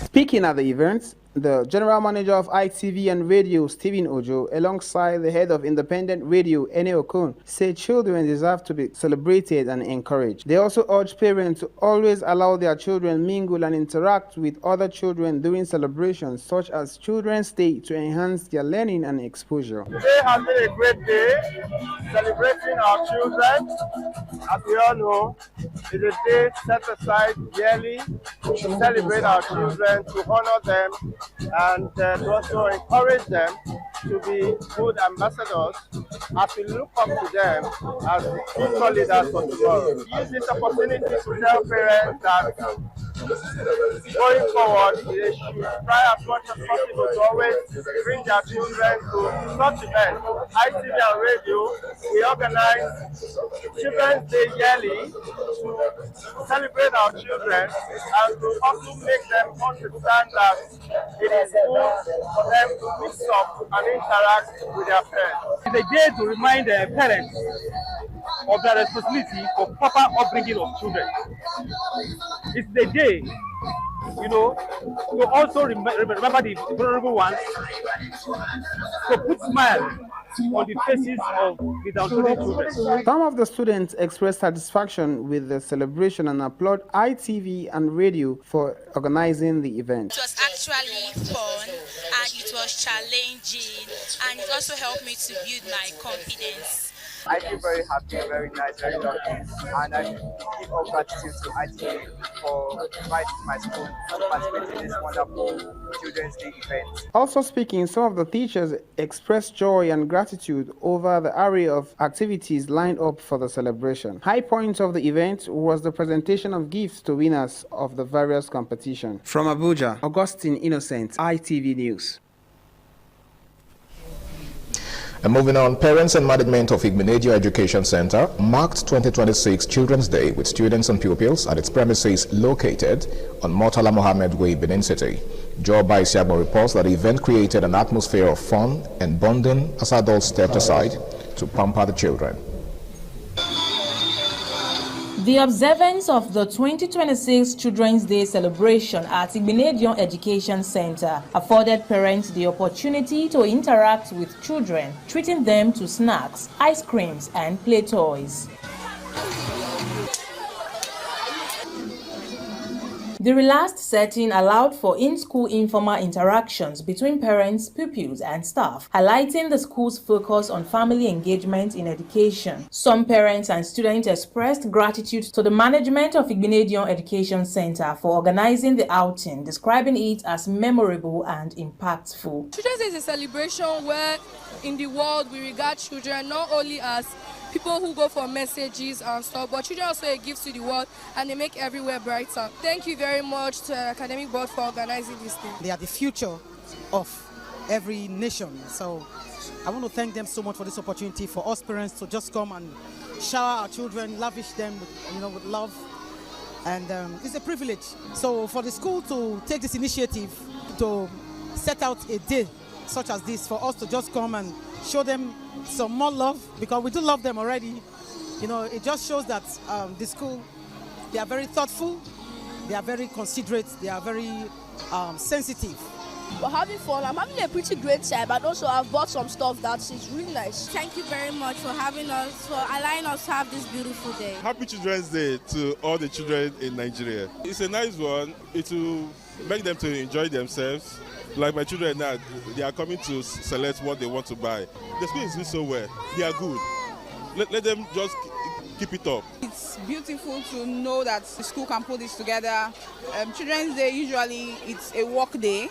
Speaker 7: Speaking at the event, the General Manager of ITV and Radio, Stephen Ojo, alongside the head of Independent Radio, Ene Okon, said children deserve to be celebrated and encouraged. They also urged parents to always allow their children mingle and interact with other children during celebrations such as Children's Day to enhance their learning and exposure.
Speaker 10: Today has been a great day, celebrating our children. As we all know, it's a day set aside yearly to celebrate our children, to honor them, and to also encourage them to be good ambassadors as we look up to them as future leaders for tomorrow. Use this opportunity to tell parents that going forward, they should try as much as possible to always bring their children to such events. ITV and Radio, we organize Children's Day yearly to celebrate our children and to also make them understand that it is good for them to mix up and interact with their parents.
Speaker 11: It's a day to remind parents of their responsibility for proper upbringing of children. It's the day, to also remember the vulnerable ones, to put smiles on the faces of the downtrodden children.
Speaker 7: Some of the students expressed satisfaction with the celebration and applaud ITV and Radio for organizing the event.
Speaker 25: It was actually fun and it was challenging, and it also helped me to build my confidence.
Speaker 10: I feel very happy, very nice, very lucky, and I give all gratitude to ITV for inviting my school to participate in this wonderful Children's Day event.
Speaker 7: Also speaking, some of the teachers expressed joy and gratitude over the array of activities lined up for the celebration. High point of the event was the presentation of gifts to winners of the various competitions. From Abuja, Augustine Innocent, ITV News.
Speaker 1: And moving on, parents and management of Igbeneghu Education Center marked 2026 Children's Day with students and pupils at its premises located on Murtala Mohammed Way, Benin City. Joe Baisiabo reports that the event created an atmosphere of fun and bonding as adults stepped aside to pamper the children.
Speaker 16: The observance of the 2026 Children's Day celebration at Igbenedion Education Center afforded parents the opportunity to interact with children, treating them to snacks, ice creams, and play toys. The relaxed setting allowed for in-school informal interactions between parents, pupils, and staff, highlighting the school's focus on family engagement in education. Some parents and students expressed gratitude to the management of Igbenedion Education Center for organizing the outing, describing it as memorable and impactful.
Speaker 9: Children's Day is a celebration where in the world we regard children not only as people who go for messages and stuff, but children also a gift to the world, and they make everywhere brighter. Thank you very much to the academic board for organizing this thing.
Speaker 12: They are the future of every nation, so I want to thank them so much for this opportunity for us parents to just come and shower our children, lavish them with love, and it's a privilege. So for the school to take this initiative to set out a day such as this for us to just come and show them some more love, because we do love them already. It just shows that the school, they are very thoughtful, they are very considerate, they are very sensitive.
Speaker 9: We're having fun. I'm having a pretty great time, but also I've bought some stuff that is really nice.
Speaker 13: Thank you very much for having us, for allowing us to have this beautiful day.
Speaker 14: Happy Children's Day to all the children in Nigeria. It's a nice one. It will make them to enjoy themselves. Like my children now, they are coming to select what they want to buy. The school is doing so well. They are good. Let them just keep it up.
Speaker 17: It's beautiful to know that the school can put this together. Children's Day, usually it's a work day.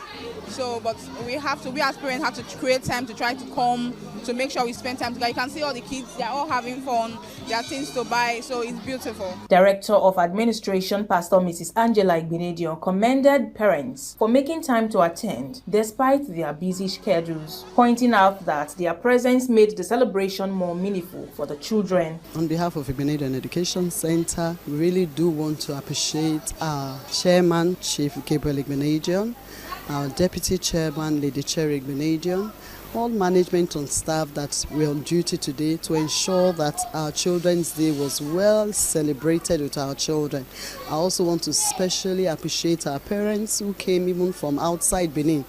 Speaker 17: But we as parents have to create time to try to come, to make sure we spend time together. You can see all the kids, they're all having fun. There are things to buy, so it's beautiful.
Speaker 16: Director of Administration, Pastor Mrs. Angela Igbenedion, commended parents for making time to attend despite their busy schedules, pointing out that their presence made the celebration more meaningful for the children.
Speaker 20: On behalf of Igbenedion Education Center, we really do want to appreciate our chairman, Chief Gabriel Igbenedion, our deputy chairman, Lady Cherry Igbenedion, all management and staff that were on duty today to ensure that our Children's Day was well celebrated with our children. I also want to especially appreciate our parents who came even from outside Benin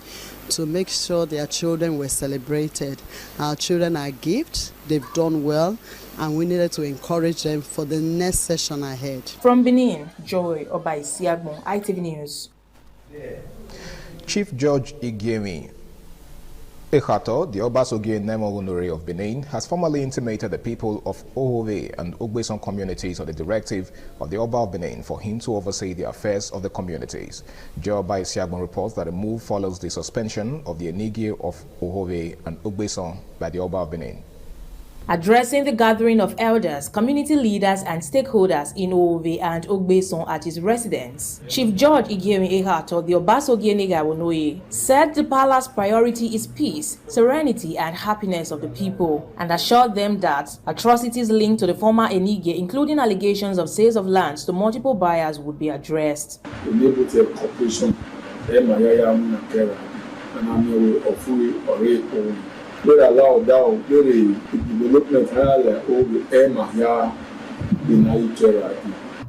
Speaker 20: to make sure their children were celebrated. Our children are gifted, they've done well, and we needed to encourage them for the next session ahead.
Speaker 16: From Benin, Joy Obaisiagbon, ITV News.
Speaker 1: Chief George Igemi Ehato, the Obasogie Nemo of Benin, has formally intimated the people of Ohove and Ogbeson communities of the directive of the Oba of Benin for him to oversee the affairs of the communities. Joe Obaisiagbon reports that the move follows the suspension of the Enigi of Ohove and Ogbeson by the Oba of Benin.
Speaker 16: Addressing the gathering of elders, community leaders, and stakeholders in Ohove and Ogbeson at his residence, Chief George Igemi Ehato, the Obasogie Negawonoye, said the palace priority is peace, serenity, and happiness of the people, and assured them that atrocities linked to the former Enige, including allegations of sales of lands to multiple buyers, would be addressed.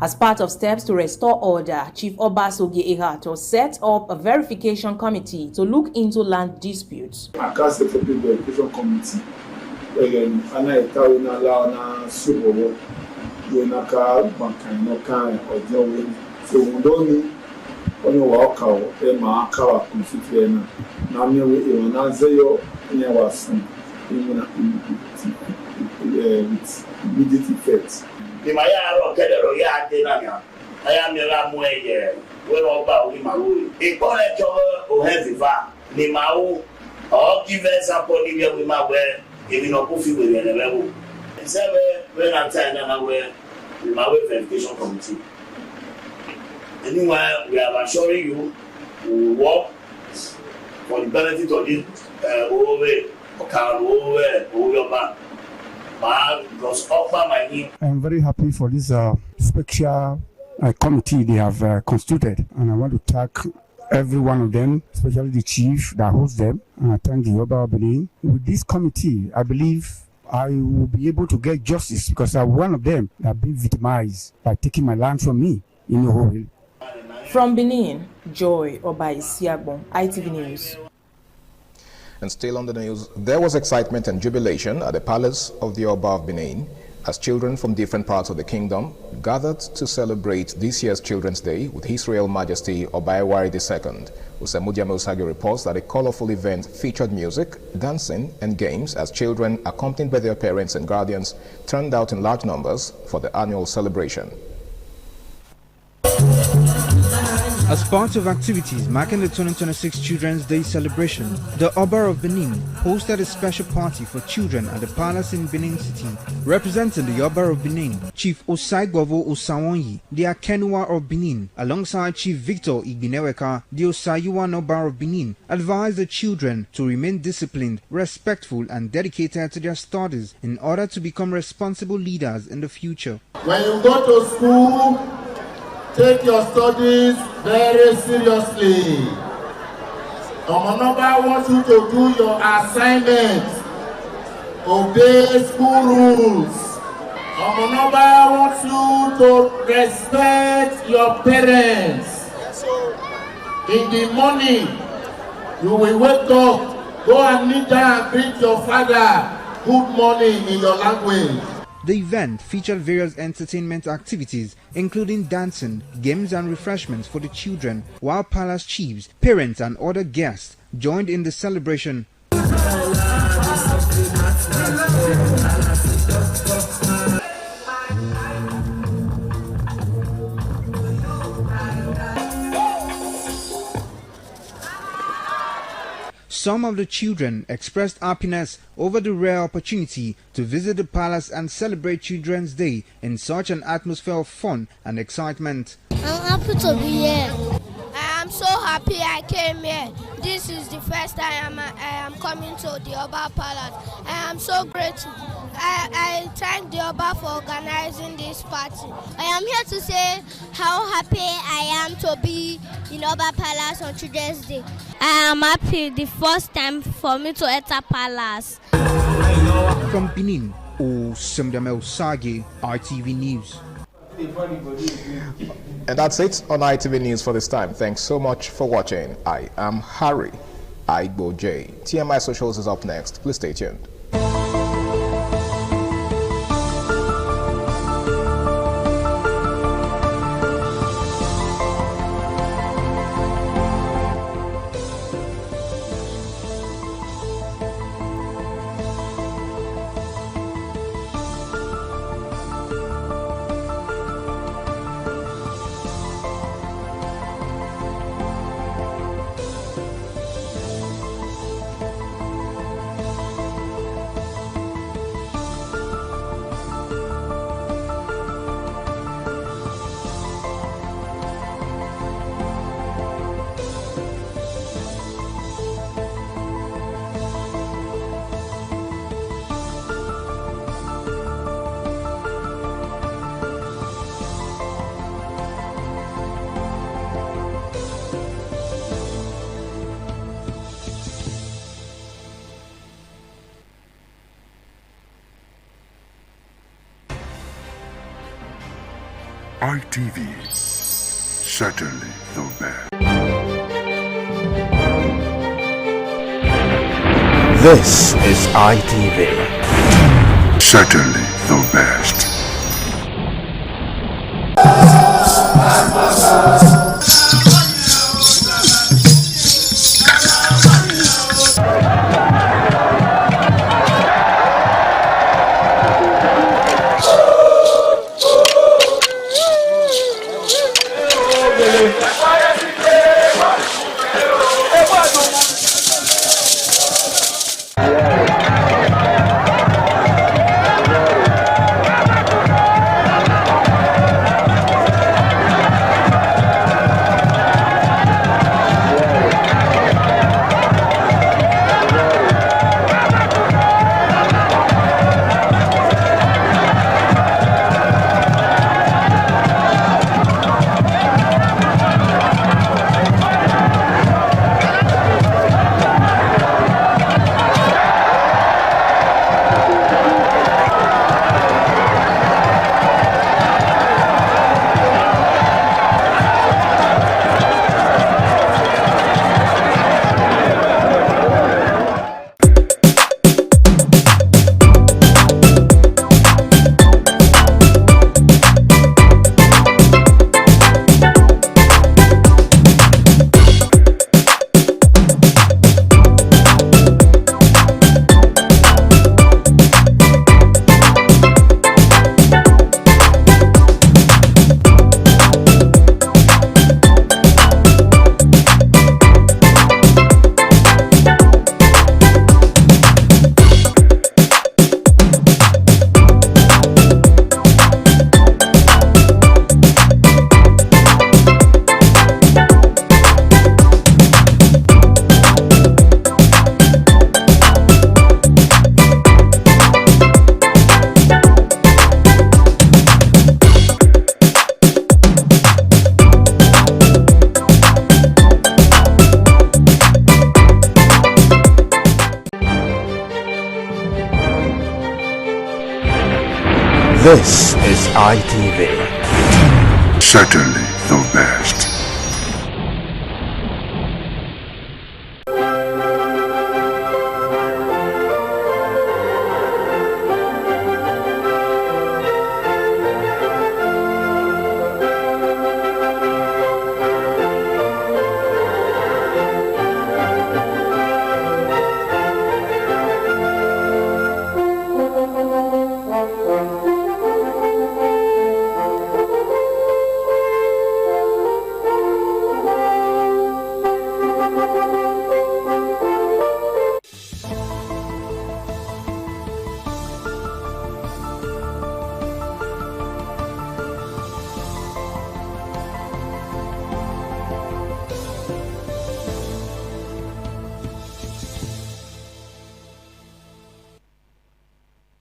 Speaker 16: As part of steps to restore order, Chief Obasogie Ehato set up a verification committee to look into land disputes.
Speaker 21: Verification committee, immediate effect. Verification committee. Anyway, we are assuring you we will work for the benefit of this
Speaker 22: I'm very happy for this special committee they have constituted, and I want to thank every one of them, especially the chief that hosts them, and I thank the Oba of Benin. With this committee, I believe I will be able to get justice because I'm one of them that have been victimized by taking my land from me in Ohio.
Speaker 16: From Benin, Joy Obaisiagbon, ITV News.
Speaker 1: And still on the news, there was excitement and jubilation at the palace of the Oba of Benin as children from different parts of the kingdom gathered to celebrate this year's Children's Day with His Royal Majesty Obaewari II. Usemudiame Osagi reports that a colorful event featured music, dancing and games as children, accompanied by their parents and guardians, turned out in large numbers for the annual celebration.
Speaker 7: As part of activities marking the 2026 Children's Day celebration, the Oba of Benin hosted a special party for children at the palace in Benin City. Representing the Oba of Benin, Chief Osaigovo Osawonyi, the Akenua of Benin, alongside Chief Victor Igbineweka, the Osayuan Oba of Benin, advised the children to remain disciplined, respectful and dedicated to their studies in order to become responsible leaders in the future.
Speaker 28: When you go to school, take your studies very seriously. Omonoba wants you to do your assignments. Obey school rules. Omonoba wants you to respect your parents. In the morning, you will wake up, go and kneel down and greet your father. Good morning in your language.
Speaker 7: The event featured various entertainment activities, including dancing, games and refreshments for the children, while palace chiefs, parents and other guests joined in the celebration. Some of the children expressed happiness over the rare opportunity to visit the palace and celebrate Children's Day in such an atmosphere of fun and excitement.
Speaker 3: I'm happy to be here. I am so happy I came here. This is the first time I am coming to the Oba Palace. I am so grateful. I thank the Oba for organizing this party. I am here to say how happy I am to be in Oba Palace on Children's Day. I am happy the first time for me to enter Palace.
Speaker 7: From Benin, Osemdame Osagi, ITV News.
Speaker 1: And that's it on ITV News for this time. Thanks so much for watching. I am Harry Igbo J. TMI Socials is up next. Please stay tuned.
Speaker 4: ITV, certainly the best.
Speaker 5: This is ITV,
Speaker 4: certainly the best.
Speaker 5: This is ITV.
Speaker 4: Certainly the best.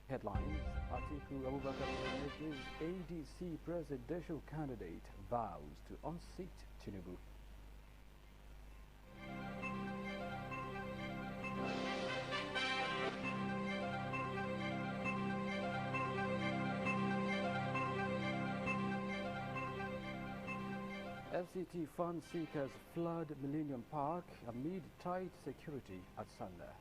Speaker 6: Headlines: Atiku Abubakar ADC presidential candidate vows to unseat Tinubu. FCT fund seekers flood Millennium Park amid tight security at Sunday.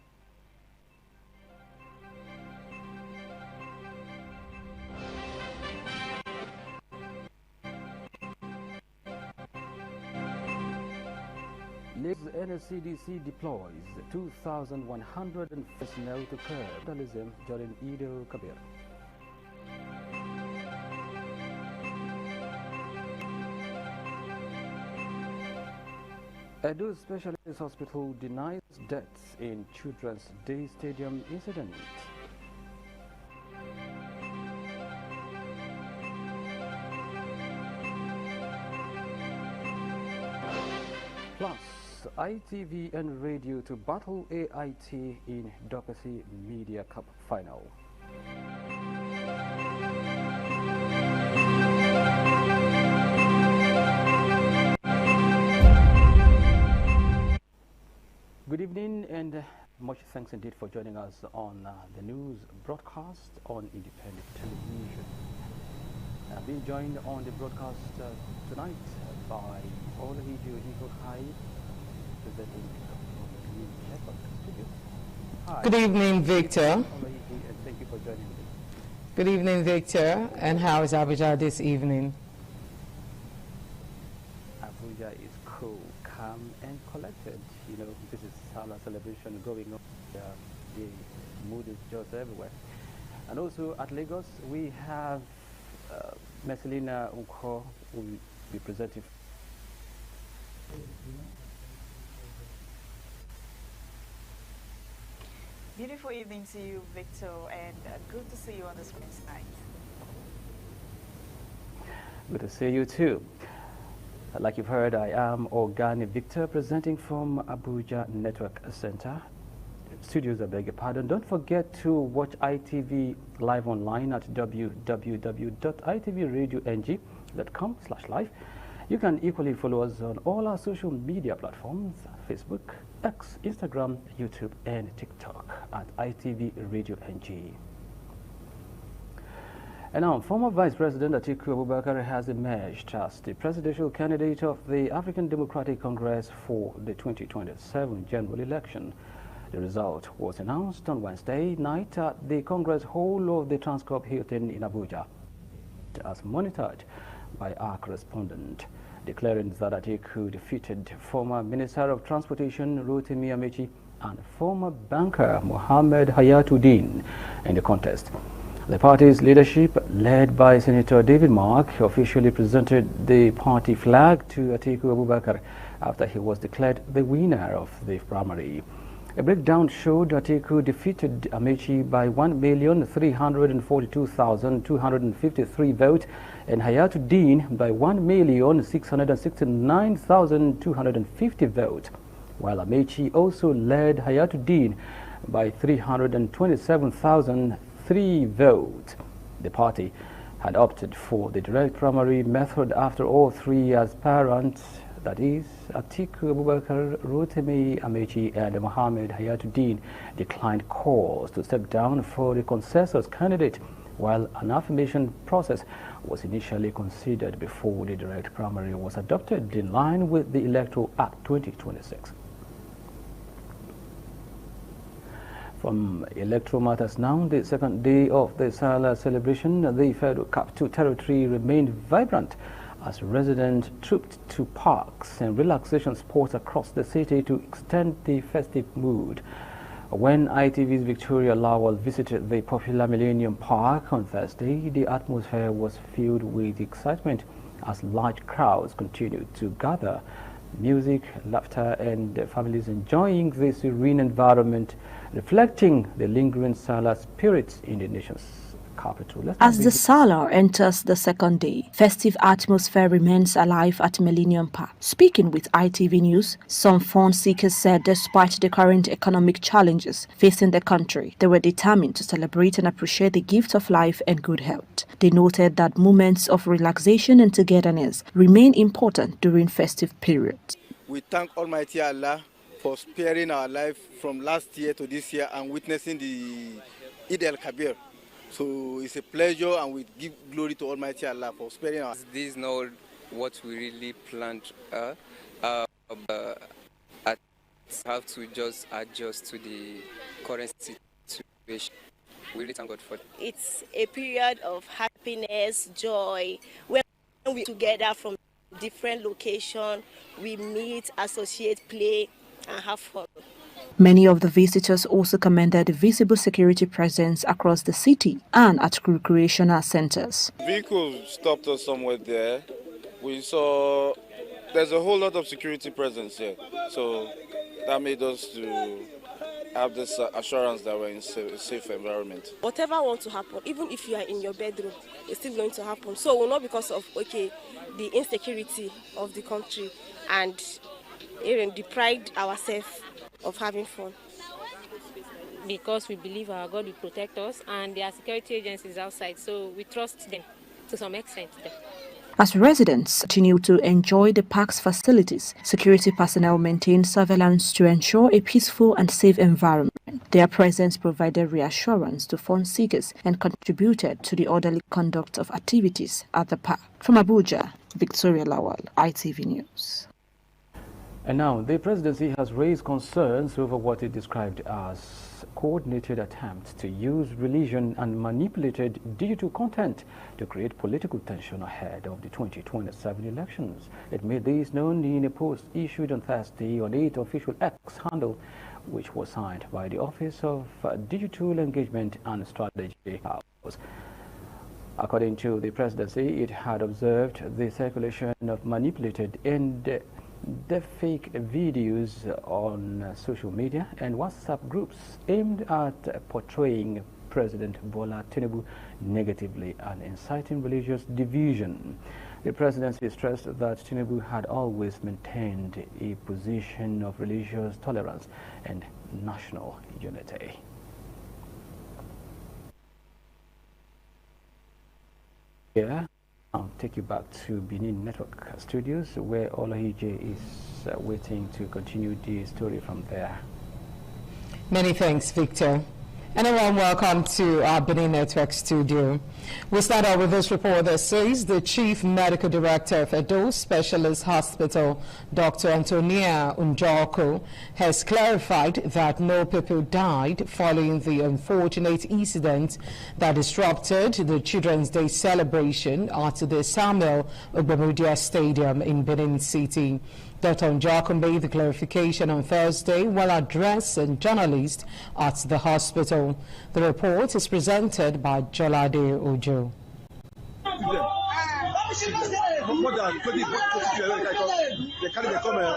Speaker 6: NSCDC deploys 2,100 personnel to curb vandalism during Eid al-Kabir. Edo Specialist Hospital denies deaths in Children's Day Stadium incident. Plus, ITV and radio to battle AIT in Dokasi Media Cup final. Good evening and much thanks indeed for joining us on the news broadcast on Independent Television. I've been joined on the broadcast tonight by Olahiju Eagle High, presenting from the Shepherd Studio. Hi.
Speaker 8: Good evening, Victor.
Speaker 6: Olahiju, and thank you for joining me.
Speaker 8: Good evening, Victor. And how is Abuja this evening?
Speaker 6: Abuja is cool, calm, and collected. You know, this is Salah celebration going on. The mood is just everywhere. And also at Lagos, we have Messelina Unko, who will be presenting.
Speaker 15: Beautiful evening to you, Victor, and good to see you on the screen tonight.
Speaker 6: Good to see you too. Like you've heard, I am Organi Victor, presenting from Abuja Network Center. Studios, I beg your pardon. Don't forget to watch ITV live online at www.itvradio.ng.com/live. You can equally follow us on all our social media platforms: Facebook, X, Instagram, YouTube, and TikTok at ITV Radio NG. And now, former Vice President Atiku Abubakar has emerged as the presidential candidate of the African Democratic Congress for the 2027 general election. The result was announced on Wednesday night at the Congress Hall of the Transcorp Hilton in Abuja, as monitored by our correspondent, declaring that Atiku defeated former Minister of Transportation Rotimi Amechi and former banker Mohammed Hayatuddin in the contest. The party's leadership, led by Senator David Mark, officially presented the party flag to Atiku Abubakar after he was declared the winner of the primary. A breakdown showed Atiku defeated Amechi by 1,342,253 votes and Hayatuddin by 1,669,250 votes, while Amechi also led Hayatuddin by 327,003 votes. The party had opted for the direct primary method after all three aspirants, that is, Atiku Abubakar, Rotimi Amechi, and Mohammed Hayatuddin, declined calls to step down for the consensus candidate while an affirmation process was initially considered before the direct primary was adopted in line with the Electoral Act 2026. From electoral matters now, the second day of the Salah celebration, the Federal Capital Territory remained vibrant as residents trooped to parks and relaxation spots across the city to extend the festive mood. When ITV's Victoria Lawal visited the popular Millennium Park on Thursday, the atmosphere was filled with excitement as large crowds continued to gather. Music, laughter, and families enjoying the serene environment, reflecting the lingering Salah spirit in the nation's capital.
Speaker 2: As the Salah enters the second day, festive atmosphere remains alive at Millennium Park. Speaking with ITV News, some fun seekers said despite the current economic challenges facing the country, they were determined to celebrate and appreciate the gift of life and good health. They noted that moments of relaxation and togetherness remain important during festive periods.
Speaker 11: We thank Almighty Allah for sparing our life from last year to this year and witnessing the Eid al-Kabir. So it's a pleasure, and we give glory to Almighty Allah for sparing us.
Speaker 18: This is not what we really planned. Have to just adjust to the current situation. We really thank God for it.
Speaker 19: It's a period of happiness, joy, when we together from different locations, we meet, associate, play, and have fun.
Speaker 2: Many of the visitors also commended the visible security presence across the city and at recreational centers.
Speaker 11: Vehicles stopped us somewhere there. We saw there's a whole lot of security presence here. So that made us to have this assurance that we're in a safe environment.
Speaker 19: Whatever wants to happen, even if you are in your bedroom, it's still going to happen. So we're not because of, the insecurity of the country and even deprived ourselves of having fun.
Speaker 23: Because we believe our God will protect us and there are security agencies outside, so we trust them to some extent.
Speaker 2: As residents continue to enjoy the park's facilities, security personnel maintain surveillance to ensure a peaceful and safe environment. Their presence provided reassurance to fun seekers and contributed to the orderly conduct of activities at the park. From Abuja, Victoria Lawal, ITV News.
Speaker 6: And now, the presidency has raised concerns over what it described as coordinated attempts to use religion and manipulated digital content to create political tension ahead of the 2027 elections. It made this known in a post issued on Thursday on its official X handle, which was signed by the Office of Digital Engagement and Strategy House. According to the presidency, it had observed the circulation of manipulated and deepfake videos on social media and WhatsApp groups aimed at portraying President Bola Tinubu negatively and inciting religious division. The presidency stressed that Tinubu had always maintained a position of religious tolerance and national unity. Yeah. I'll take you back to Benin Network Studios, where Olahije is waiting to continue the story from there.
Speaker 8: Many thanks, Victor. And a warm welcome to our Benin Network studio. We start out with this report that says the Chief Medical Director of Edo Specialist Hospital, Dr. Antonia Unjoko, has clarified that no people died following the unfortunate incident that disrupted the Children's Day celebration at the Samuel Ogbemudia Stadium in Benin City. Dr. Njako made the clarification on Thursday while addressing journalists at the hospital. The report is presented by Jolade Ojo.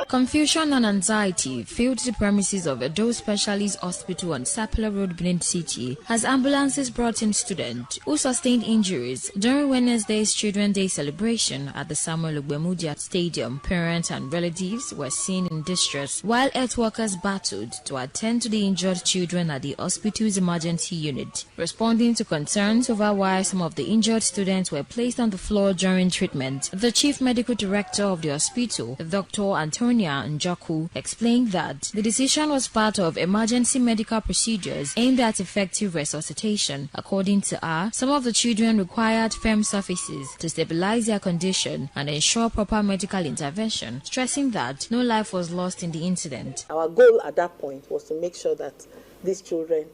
Speaker 24: Confusion and anxiety filled the premises of Edo Specialist Hospital on Sapele Road, Benin City, as ambulances brought in students who sustained injuries during Wednesday's Children's Day celebration at the Samuel Ogbemudia Stadium. Parents and relatives were seen in distress, while health workers battled to attend to the injured children at the hospital's emergency unit. Responding to concerns over why some of the injured students were placed on the floor during treatment, The Chief Medical Director of the hospital, Dr. Antonia Njoku, explained that the decision was part of emergency medical procedures aimed at effective resuscitation. According to her, some of the children required firm surfaces to stabilize their condition and ensure proper medical intervention, stressing that no life was lost in the incident.
Speaker 9: Our goal at that point was to make sure that these children,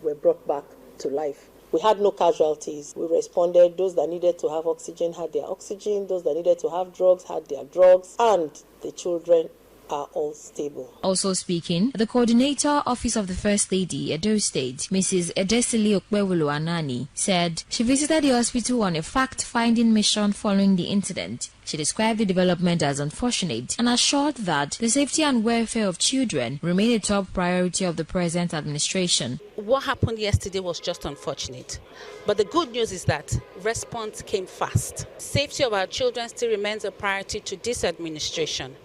Speaker 9: were brought back to life. We had no casualties. We responded. Those that needed to have oxygen had their oxygen. Those that needed to have drugs had their drugs. And the children are all stable.
Speaker 24: Also speaking, the coordinator, Office of the First Lady, Edo State, Mrs. Edesili Okpewulu Anani, said she visited the hospital on a fact-finding mission following the incident. She described the development as unfortunate and assured that the safety and welfare of children remain a top priority of the present administration.
Speaker 10: What happened yesterday was just unfortunate, but the good news is that response came fast. Safety of our children still remains a priority to this administration,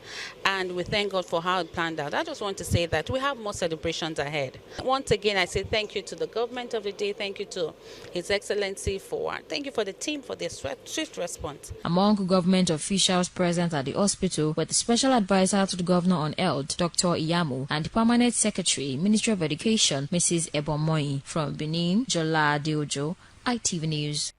Speaker 10: and we thank God for how it planned out. I just want to say that we have more celebrations ahead. Once again, I say thank you to the government of the day, thank you to His Excellency thank you for the team for their swift response.
Speaker 24: Among government officials present at the hospital were the Special Advisor to the Governor on Health, Dr. Iyamu, and the Permanent Secretary, Ministry of Education, Mrs. Ebomoyi. From Benin, Jola Adeojo, ITV News.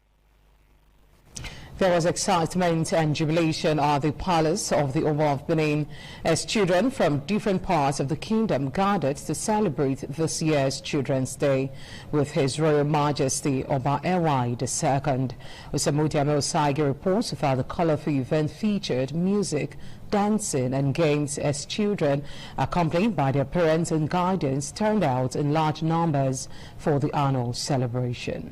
Speaker 8: There was excitement and jubilation at the palace of the Oba of Benin as children from different parts of the kingdom gathered to celebrate this year's Children's Day with His Royal Majesty Oba Ewai II. Usamuti Amel-Sagi reports that the colorful event featured music, dancing and games as children, accompanied by their parents and guardians, turned out in large numbers for the annual celebration.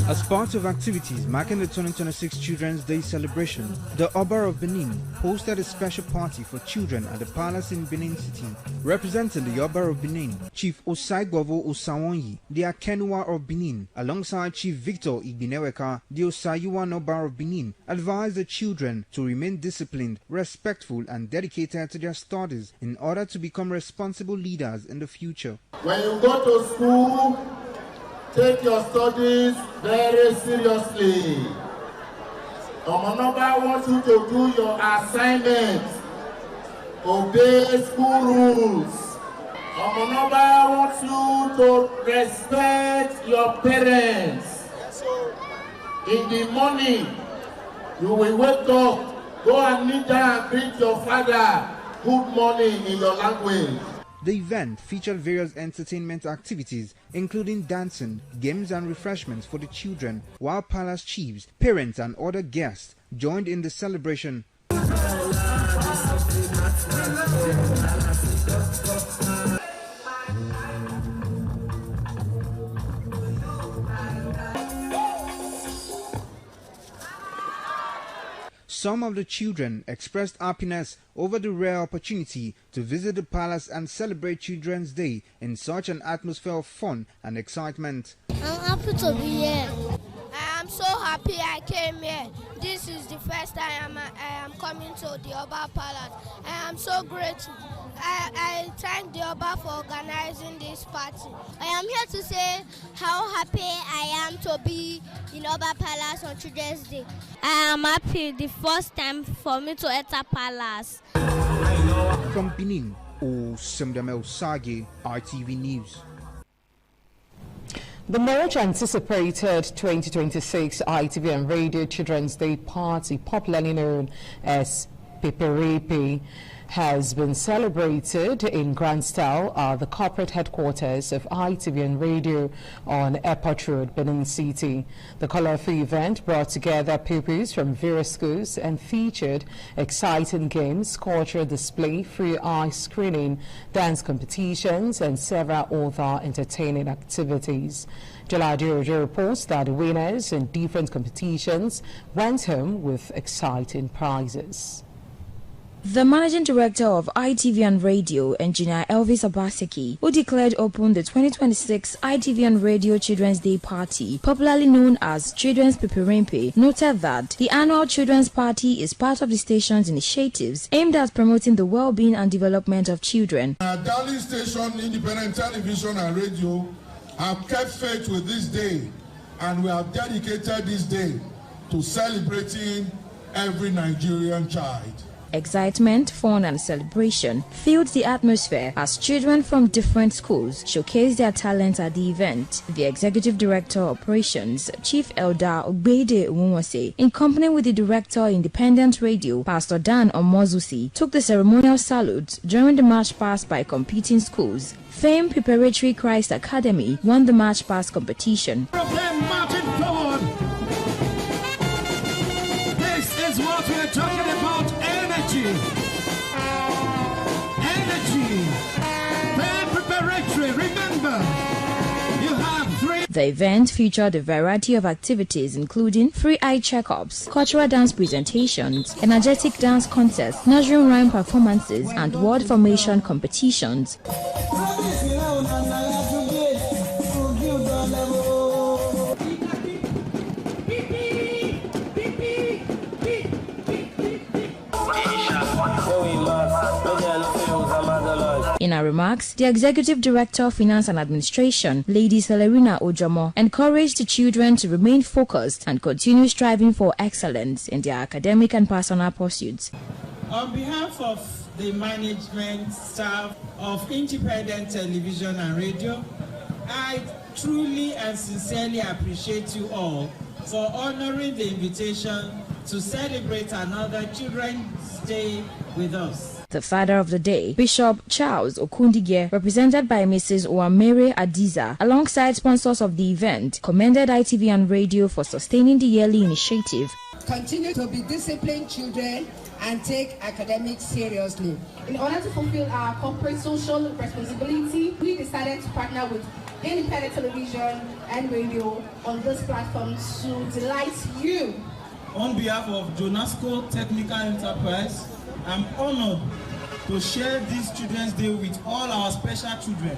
Speaker 12: As part of activities marking the 2026 Children's Day celebration, the Oba of Benin hosted a special party for children at the palace in Benin City. Representing the Oba of Benin, Chief Osaigovo Osawonyi, the Akenua of Benin, alongside Chief Victor Igbineweka, the Osayuan Oba of Benin, advised the children to remain disciplined, respectful and dedicated to their studies in order to become responsible leaders in the future.
Speaker 28: When you go to school, take your studies very seriously. Omonoba wants you to do your assignments. Obey school rules. Omonoba wants you to respect your parents. In the morning, you will wake up, go and kneel down and greet your father. Good morning in your language.
Speaker 12: The event featured various entertainment activities, including dancing, games and refreshments for the children, while palace chiefs, parents and other guests joined in the celebration. Some of the children expressed happiness over the rare opportunity to visit the palace and celebrate Children's Day in such an atmosphere of fun and excitement.
Speaker 3: I'm happy to be here. I am so happy I came here. This is the first time I am coming to the Oba Palace. I am so grateful. I thank the Oba for organizing this party.
Speaker 13: I am here to say how happy I am to be in Oba Palace on Children's Day. I am happy the first time for me to enter Palace.
Speaker 12: From Benin, Osemdamel Sagi, ITV News.
Speaker 8: The much anticipated 2026 ITV and Radio Children's Day Party, popularly known as Peperepe, has been celebrated in grand style at the corporate headquarters of ITV and Radio on Airport Road, Benin City. The colorful event brought together pupils from various schools and featured exciting games, cultural display, free eye screening, dance competitions, and several other entertaining activities. Jaladi Ojo reports that the winners in different competitions went home with exciting prizes.
Speaker 24: The Managing Director of ITV and Radio, Engineer Elvis Obaseki, who declared open the 2026 ITV and Radio Children's Day Party, popularly known as Children's Peperepe, noted that the annual Children's Party is part of the station's initiatives aimed at promoting the well-being and development of children.
Speaker 28: Darling Station, Independent Television and Radio have kept faith with this day and we have dedicated this day to celebrating every Nigerian child.
Speaker 24: Excitement, fun and celebration filled the atmosphere as children from different schools showcased their talent at the event. The Executive Director of Operations, Chief Elder Ogbede Uwonwose, in company with the Director Independent Radio, Pastor Dan Omozusi, took the ceremonial salute during the march past by competing schools. Fame Preparatory Christ Academy won the march past competition.
Speaker 28: Marching forward. This is what we're talking about. Energy. Very preparatory. Remember, you have 3.
Speaker 24: The event featured a variety of activities including free eye checkups, cultural dance presentations, energetic dance contests, nursery rhyme performances, and word formation competitions. In her remarks, the Executive Director of Finance and Administration, Lady Celerina Ojomo, encouraged the children to remain focused and continue striving for excellence in their academic and personal pursuits.
Speaker 14: On behalf of the management staff of Independent Television and Radio, I truly and sincerely appreciate you all for honoring the invitation to celebrate another Children's Day with us.
Speaker 24: The father of the day, Bishop Charles Okundige, represented by Mrs. Oamere Adiza, alongside sponsors of the event, commended ITV and Radio for sustaining the yearly initiative.
Speaker 17: Continue to be disciplined children and take academics seriously.
Speaker 20: In order to fulfill our corporate social responsibility, we decided to partner with Independent Television and Radio on this platform to delight you.
Speaker 14: On behalf of Jonasco Technical Enterprise, I'm honored to share this Children's Day with all our special children.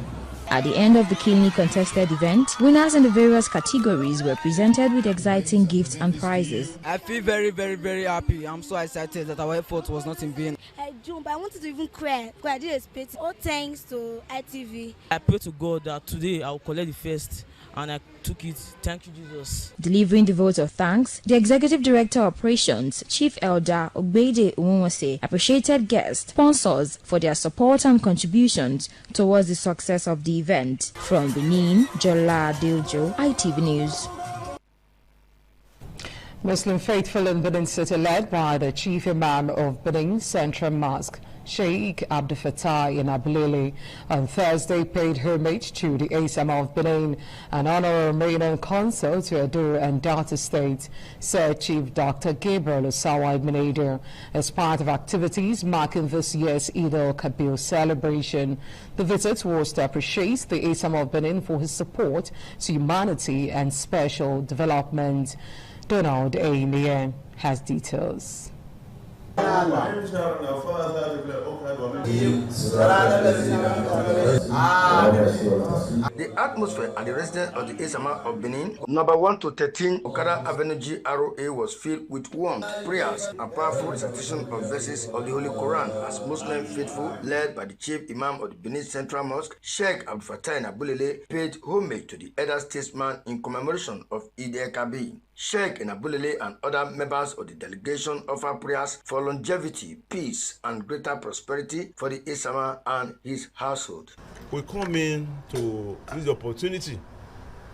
Speaker 24: At the end of the keenly contested event, winners in the various categories were presented with exciting gifts and prizes.
Speaker 21: I feel very, very, very happy. I'm so excited that our effort was not in vain.
Speaker 22: I jumped. I wanted to even cry because I didn't expect it. All thanks to ITV.
Speaker 21: I pray to God that today I will collect the first, and I took it. Thank you, Jesus.
Speaker 24: Delivering the vote of thanks, the Executive Director of Operations, Chief Elder Ogbede Uwonwose, appreciated guests, sponsors for their support and contributions towards the success of the event. From Benin, Jola Diljo, ITV News.
Speaker 8: Muslim faithful in Benin City, led by the Chief Imam of Benin Central Mosque, Sheikh Abdul Fattah in Abulele, on Thursday paid homage to the Asama of Benin and honorary Romanian consul to Edo and Delta State, said Chief Dr. Gabriel Osawa Ibn as part of activities marking this year's Eid al-Kabir celebration. The visit was to appreciate the Asama of Benin for his support to humanity and special development. Donald A. Nier has details.
Speaker 25: The atmosphere at the residence of the Asama of Benin, number 1 to 13 Okada Avenue GRA, was filled with warmth, prayers, and powerful recitation of verses of the Holy Quran as Muslim faithful, led by the Chief Imam of the Benin Central Mosque, Sheikh Abdul Fattah in Abulele, paid homage to the elder statesman in commemoration of Eid al-Kabir. Sheikh in Abulele and other members of the delegation offer prayers for longevity, peace, and greater prosperity for the Asama and his household.
Speaker 26: We come in to use the opportunity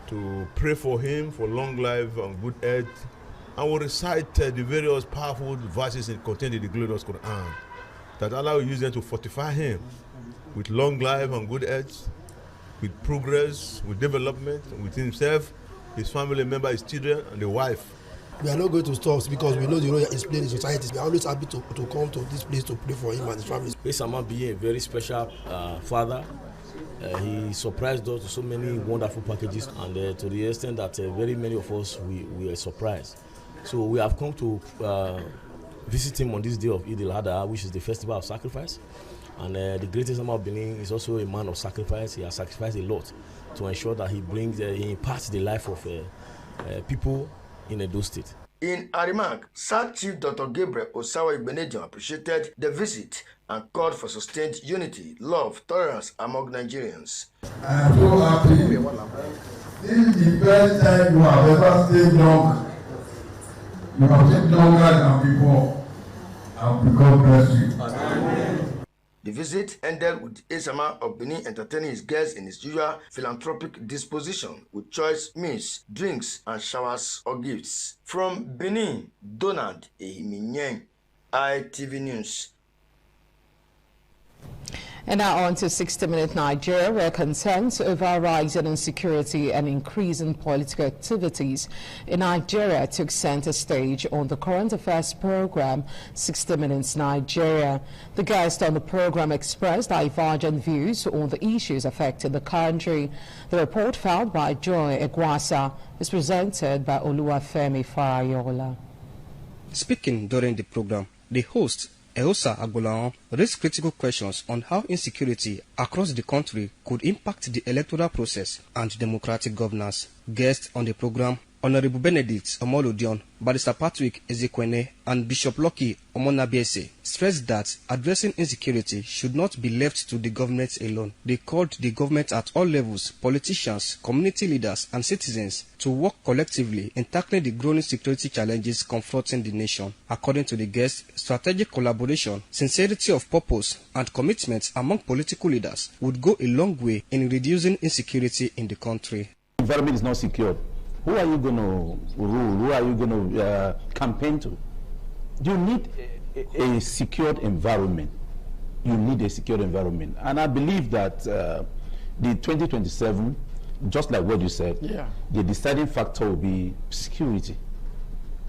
Speaker 26: to pray for him for long life and good health, and we recite the various powerful verses contained in the glorious Quran that Allah will use them to fortify him with long life and good health, with progress, with development, with himself, his family member, his children, and the wife.
Speaker 27: We are not going to stop because we know the role he's playing in society. We are always happy to come to this place to pray for him and his family.
Speaker 29: Asama being a very special father, he surprised us with so many wonderful packages, and to the extent that very many of us we are surprised. So we have come to visit him on this day of Eid al-Adha, which is the festival of sacrifice. And the greatest Asama of Benin is also a man of sacrifice. He has sacrificed a lot to ensure that he imparts the life of people in Edo State.
Speaker 25: In a remark, Sir Chief Dr. Gabriel Osawa Ibn appreciated the visit and called for sustained unity, love, tolerance among Nigerians.
Speaker 28: I am so happy This is the first time you have ever stayed long. You have stayed longer than before. And God bless you. Amen.
Speaker 25: The visit ended with Esama of Benin entertaining his guests in his usual philanthropic disposition with choice meals, drinks, and showers or gifts. From Benin, Donald Ehiminyeng, ITV News.
Speaker 8: And now on to 60 Minutes Nigeria, where concerns over rising insecurity and increasing political activities in Nigeria took center stage on the current affairs program 60 Minutes Nigeria. The guests on the program expressed divergent views on the issues affecting the country. The report filed by Joy Egwasa is presented by Oluwafemi Farayola.
Speaker 1: Speaking during the program, the host Eosa Agbolan raised critical questions on how insecurity across the country could impact the electoral process and democratic governance. Guests on the program, Honorable Benedict Omolodion, Barrister Patrick Ezekwene, and Bishop Lucky Omonabiese, stressed that addressing insecurity should not be left to the government alone. They called the government at all levels, politicians, community leaders, and citizens to work collectively in tackling the growing security challenges confronting the nation. According to the guests, strategic collaboration, sincerity of purpose, and commitment among political leaders would go a long way in reducing insecurity in the country.
Speaker 4: The environment is not secure. Who are you going to rule? Who are you going to campaign to? You need a secured environment. You need a secured environment. And I believe that the 2027, just like what you said, the deciding factor will be security.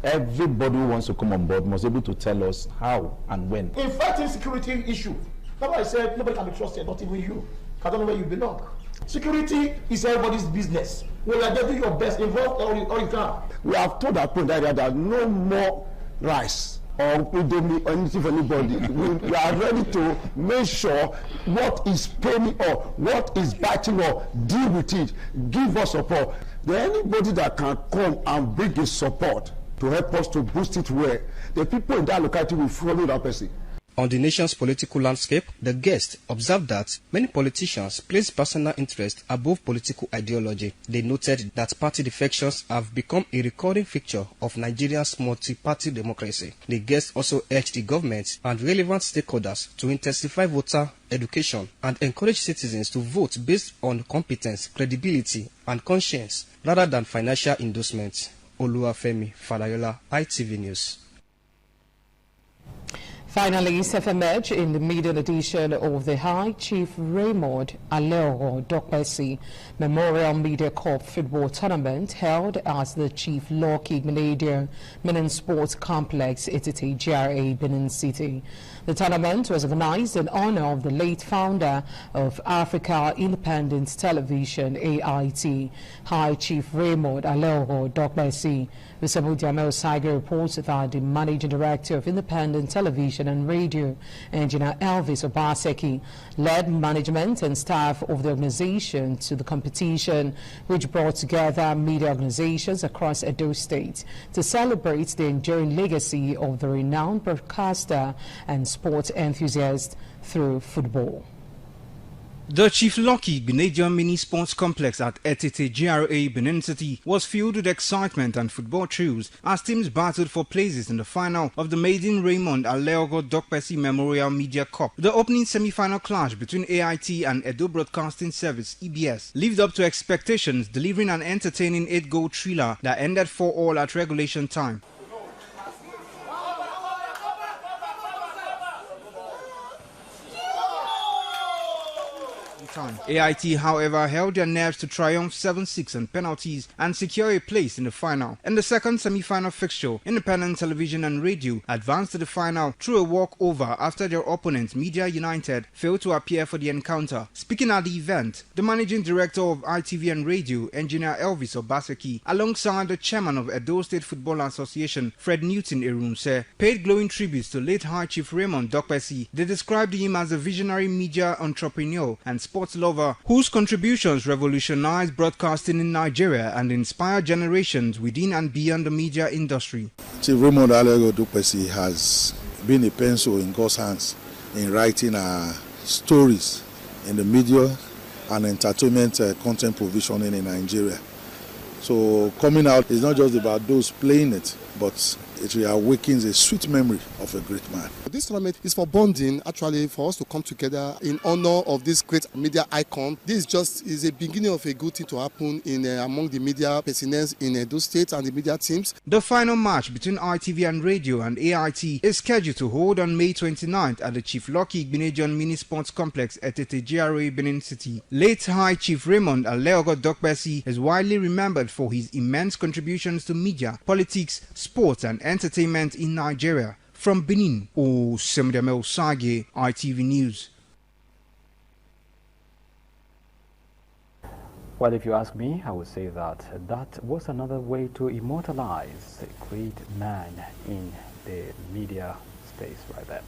Speaker 4: Everybody who wants to come on board must be able to tell us how and when.
Speaker 5: In fighting security issue, that's why I said nobody can be trusted, not even you. I don't know where you belong. Security is everybody's business. Well, you are doing your best, involved all you can.
Speaker 27: We have told our point that no more rice or anything for anybody. we are ready to make sure what is paining or what is biting or deal with it. Give us support. There anybody that can come and bring his support to help us to boost it where the people in that locality will follow that person.
Speaker 1: On the nation's political landscape, the guests observed that many politicians place personal interest above political ideology. They noted that party defections have become a recurring feature of Nigeria's multi-party democracy. The guests also urged the government and relevant stakeholders to intensify voter education and encourage citizens to vote based on competence, credibility, and conscience rather than financial endorsements. Oluwafemi Farayola, ITV News.
Speaker 8: Finally, self-emerged in the maiden edition of the High Chief Raymond Aleoro Dokpesi Memorial Media Cup football tournament held at the Chief Lucky Benin Sports Complex, Etiti, GRA, Benin City. The tournament was organized in honor of the late founder of Africa Independent Television, AIT, High Chief Raymond Aleoro Dokpesi. Usamu Diamel Saiga reports that the Managing Director of Independent Television and Radio, Engineer Elvis Obaseki, led management and staff of the organization to the competition, which brought together media organizations across Edo State to celebrate the enduring legacy of the renowned broadcaster and sports enthusiast through football.
Speaker 12: The Chief Lucky Benedium Mini Sports Complex at Etiti, GRA, Benin City was filled with excitement and football thrills as teams battled for places in the final of the maiden Raymond Aleoro Dokpesi Memorial Media Cup. The opening semi-final clash between AIT and Edo Broadcasting Service, EBS, lived up to expectations, delivering an entertaining 8-goal thriller that ended 4-4 at regulation time. AIT, however, held their nerves to triumph 7-6 on penalties and secure a place in the final. In the second semi-final fixture, Independent Television and Radio advanced to the final through a walkover after their opponent, Media United, failed to appear for the encounter. Speaking at the event, the Managing Director of ITV and Radio, Engineer Elvis Obaseki, alongside the Chairman of Edo State Football Association, Fred Newton Erunse, paid glowing tributes to late High Chief Raymond Dokpesi. They described him as a visionary media entrepreneur and sports lover whose contributions revolutionized broadcasting in Nigeria and inspired generations within and beyond the media industry.
Speaker 7: Chief Raymond Aleoro Dokpesi has been a pencil in God's hands in writing stories in the media and entertainment content provisioning in Nigeria. So coming out is not just about those playing it, but it awakens a sweet memory of a great man.
Speaker 2: This tournament is for bonding, actually, for us to come together in honor of this great media icon. This is a beginning of a good thing to happen in among the media personnel in Edo State and the media teams.
Speaker 12: The final match between ITV and Radio and AIT is scheduled to hold on May 29th at the Chief Lucky Igbenedion Mini Sports Complex at Tete GRA, Benin City. Late High Chief Raymond Aleogo Dokbesi is widely remembered for his immense contributions to media, politics, sports and entertainment in Nigeria. From Benin, Osemdeme Osage, ITV News.
Speaker 6: Well, if you ask me, I would say that was another way to immortalize a great man in the media space right there.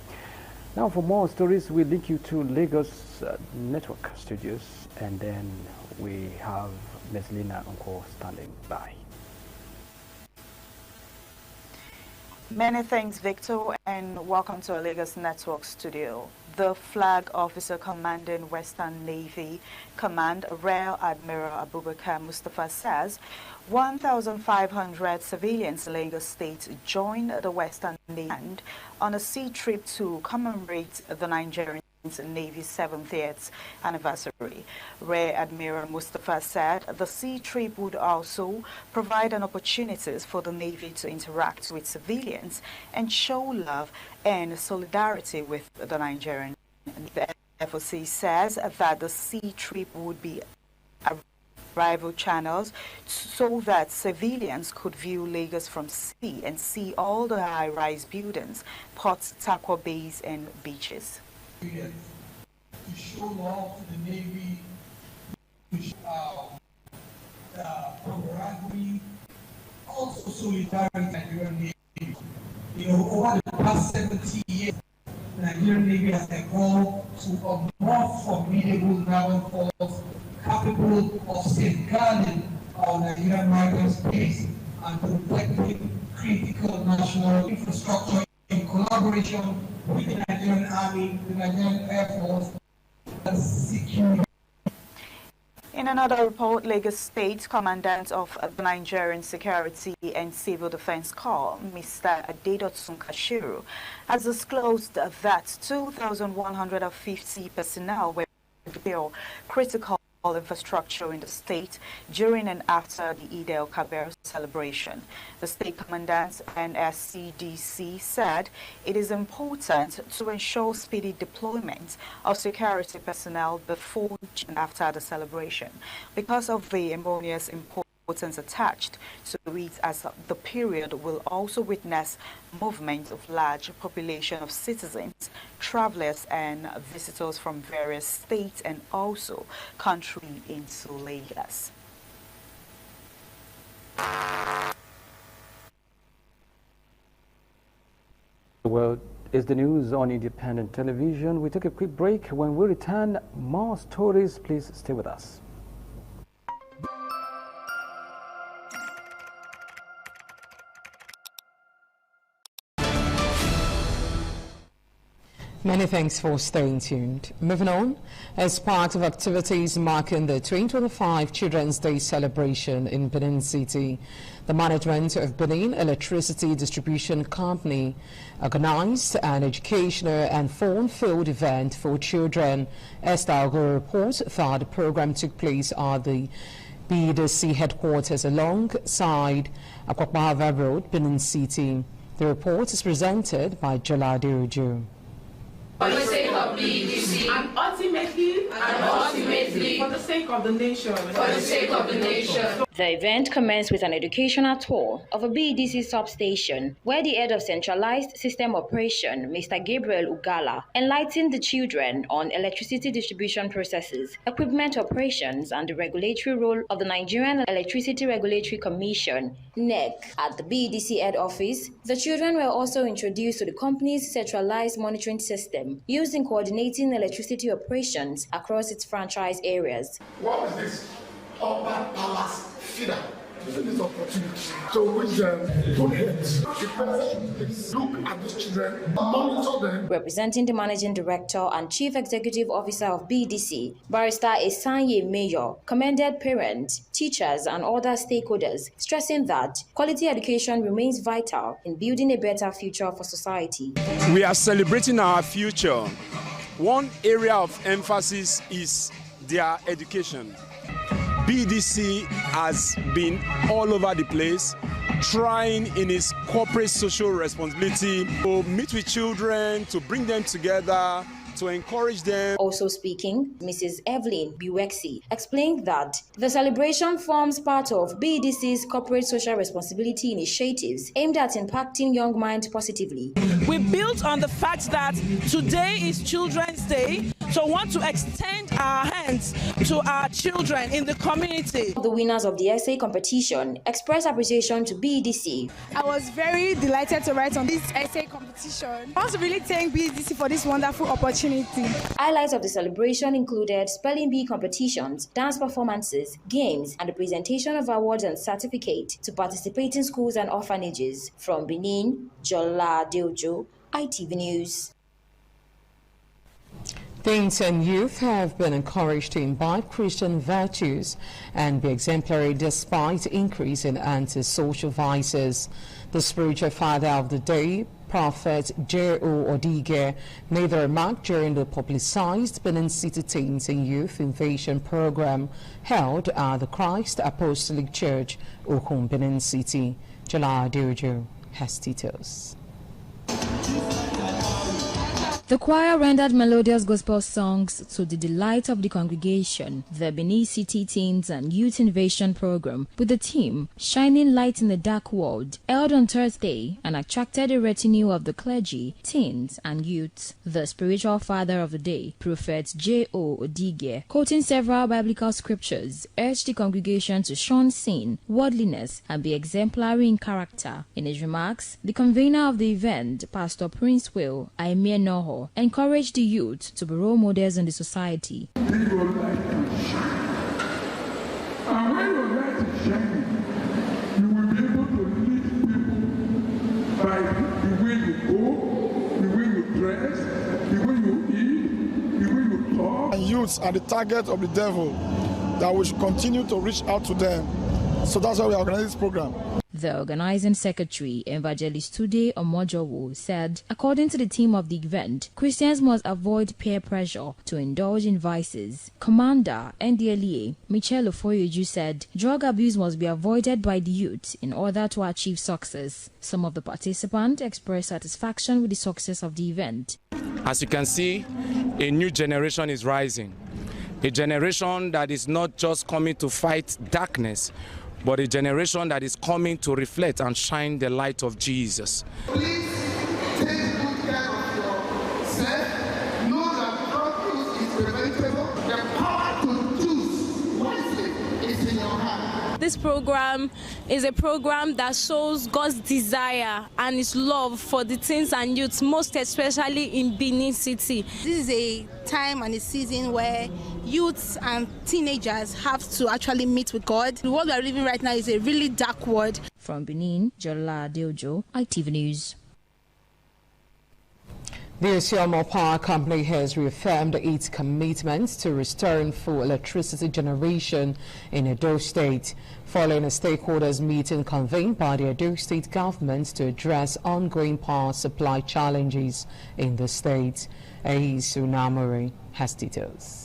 Speaker 6: Now, for more stories, we link you to Lagos Network Studios, and then we have Ms. Lina Unko standing by.
Speaker 9: Many thanks, Victor, and welcome to our Lagos Network studio. The flag officer commanding Western Navy Command, Rear Admiral Abubakar Mustafa, says 1,500 civilians in Lagos State joined the Western Navy on a sea trip to commemorate the Nigerian Navy's 70th anniversary. Rear Admiral Mustafa said the sea trip would also provide an opportunity for the Navy to interact with civilians and show love and solidarity with the Nigerian. The FOC says that the sea trip would be arrival channels so that civilians could view Lagos from sea and see all the high-rise buildings, ports, Takwa bays and beaches.
Speaker 11: To show love to the Navy, to show camaraderie, also solidarity with the Nigerian Navy. You know, over the past 70 years, the Nigerian Navy has evolved to a more formidable naval force capable of safeguarding our Nigerian maritime space and protecting critical national infrastructure in collaboration with the Nigerian Army, the Nigerian Air Force, and security.
Speaker 9: In another report, Lagos State Commandant of the Nigerian Security and Civil Defense Corps, Mr. Adedotun Kashiru, has disclosed that 2,150 personnel were built critical infrastructure in the state during and after the Eid al-Kabir celebration. The state commandant and SCDC said it is important to ensure speedy deployment of security personnel before and after the celebration because of the enormous importance attached to it, as the period will also witness movement of large population of citizens, travelers and visitors from various states and also country into Lagos.
Speaker 6: Well, it's the news on Independent Television. We take a quick break. When we return, more stories. Please stay with us.
Speaker 8: Many thanks for staying tuned. Moving on, as part of activities marking the 2025 Children's Day celebration in Benin City, the management of Benin Electricity Distribution Company organized an educational and fun-filled event for children. Esther Algo reports that the program took place at the BDC headquarters alongside Akwakwa Road, Benin City. The report is presented by Jalade Ojo.
Speaker 15: For the sake of BDC, and ultimately, for the sake of the nation, for the sake of the nation.
Speaker 16: The event commenced with an educational tour of a BDC substation, where the head of centralized system operation, Mr. Gabriel Ugala, enlightened the children on electricity distribution processes, equipment operations, and the regulatory role of the Nigerian Electricity Regulatory Commission, NEC. At the BDC head office, the children were also introduced to the company's centralized monitoring system used in coordinating electricity operations across its franchise areas.
Speaker 28: What is this? Upper Palace feeder. using this opportunity to wish them good health. The parents should look at these children, monitor them.
Speaker 16: Representing the Managing Director and Chief Executive Officer of BDC, Barrister Esanye Mayor commended parents, teachers, and other stakeholders, stressing that quality education remains vital in building a better future for society.
Speaker 3: We are celebrating our future. One area of emphasis is their education. BDC has been all over the place, trying in its corporate social responsibility to meet with children, to bring them together, to encourage them.
Speaker 16: Also speaking, Mrs. Evelyn Biwexi explained that the celebration forms part of BDC's corporate social responsibility initiatives aimed at impacting young minds positively.
Speaker 10: We built on the fact that today is Children's Day, so we want to extend our hands to our children in the community.
Speaker 16: The winners of the essay competition expressed appreciation to BDC.
Speaker 13: I was very delighted to write on this essay competition. I want to really thank BDC for this wonderful opportunity.
Speaker 16: Highlights of the celebration included spelling bee competitions, dance performances, games, and the presentation of awards and certificates to participating schools and orphanages. From Benin, Jola Deojo, ITV News.
Speaker 8: Teens and youth have been encouraged to imbibe Christian virtues and be exemplary despite increase in antisocial vices. The spiritual father of the day, Prophet J.O. Odige, made the remark during the publicized Benin City Teens and Youth Invasion program held at the Christ Apostolic Church, Okun, Benin City. Jala Diojo has details.
Speaker 24: The choir rendered melodious gospel songs to the delight of the congregation. The Benin City Teens and Youth Invasion program, with the theme Shining Light in the Dark World, held on Thursday and attracted a retinue of the clergy, teens, and youths. The spiritual father of the day, Prophet J.O. Odige, quoting several biblical scriptures, urged the congregation to shun sin, worldliness, and be exemplary in character. In his remarks, the convener of the event, Pastor Prince Will Aimie Noho, encouraged the youth to be role models in the society.
Speaker 11: Leave your light to shine. And when your light is shining, you will be able to lead people by the way you go, the way you dress, the way you eat, the way you talk.
Speaker 28: And youths are the target of the devil, that we should continue to reach out to them. So that's why we organize this program.
Speaker 24: The organizing secretary, Evangelist Tude Omojowo, said, according to the theme of the event, Christians must avoid peer pressure to indulge in vices. Commander NDLEA Michelle Ofoyeju said, drug abuse must be avoided by the youth in order to achieve success. Some of the participants expressed satisfaction with the success of the event.
Speaker 14: As you can see, a new generation is rising. A generation that is not just coming to fight darkness, but a generation that is coming to reflect and shine the light of Jesus.
Speaker 28: Please take good care of yourself. Know that drug use is preventable. The power to choose wisely is in your hand.
Speaker 13: This program is a program that shows God's desire and His love for the teens and youths, most especially in Benin City.
Speaker 22: This is a time and a season where youths and teenagers have to actually meet with God. The world we are living right now is a really dark world.
Speaker 24: From Benin, Jola Deojo, ITV News.
Speaker 8: The Osyomo Power Company has reaffirmed its commitment to restoring full electricity generation in Edo State, following a stakeholders meeting convened by the Edo State government to address ongoing power supply challenges in the state. Eisu Namori has details.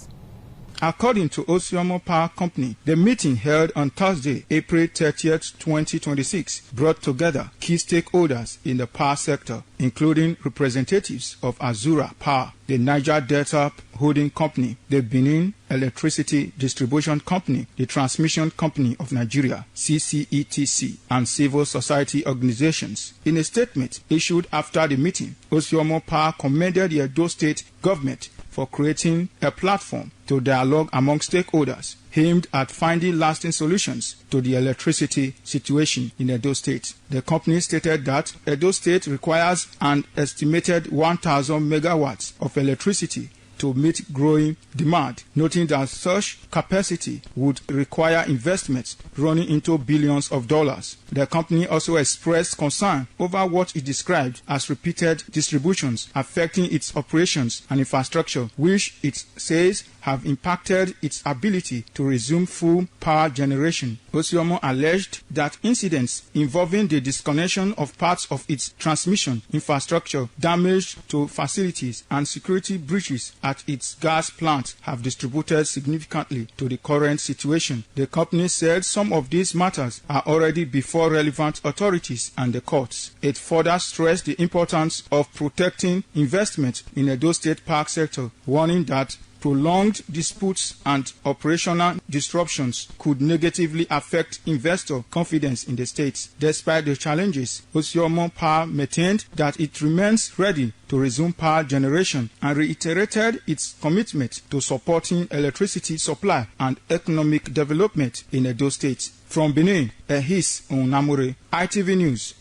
Speaker 17: According to Osyomo Power Company, the meeting held on Thursday, April 30th, 2026, brought together key stakeholders in the power sector, including representatives of Azura Power, the Niger Delta Holding Company, the Benin Electricity Distribution Company, the Transmission Company of Nigeria, CCETC, and civil society organizations. In a statement issued after the meeting, Osyomo Power commended the Edo State government for creating a platform to dialogue among stakeholders aimed at finding lasting solutions to the electricity situation in Edo State. The company stated that Edo State requires an estimated 1,000 megawatts of electricity to meet growing demand, noting that such capacity would require investments running into billions of dollars. The company also expressed concern over what it described as repeated distributions affecting its operations and infrastructure, which it says have impacted its ability to resume full power generation. Osyomo alleged that incidents involving the disconnection of parts of its transmission infrastructure, damage to facilities, and security breaches at its gas plant have distributed significantly to the current situation. The company said some of these matters are already before relevant authorities and the courts. It further stressed the importance of protecting investment in the Edo State Park sector, warning that prolonged disputes and operational disruptions could negatively affect investor confidence in the state. Despite the challenges, Osyomo Power maintained that it remains ready to resume power generation and reiterated its commitment to supporting electricity supply and economic development in Edo State. From Benin, Ehis Onamure, ITV News.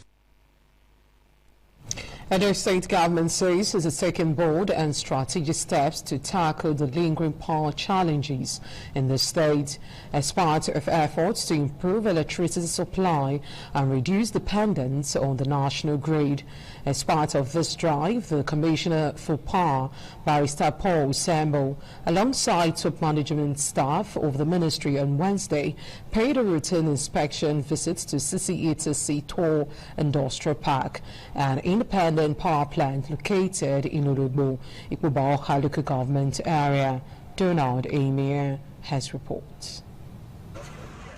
Speaker 8: Edo State government says it is taking bold and strategic steps to tackle the lingering power challenges in the state as part of efforts to improve electricity supply and reduce dependence on the national grid. As part of this drive, the Commissioner for Power, Barrister Paul Usembo, alongside top management staff of the ministry on Wednesday, paid a routine inspection visit to CCETC Tor Industrial Park, an independent power plant located in Urugbo, Ikpoba local government area. Donald Emir has reports.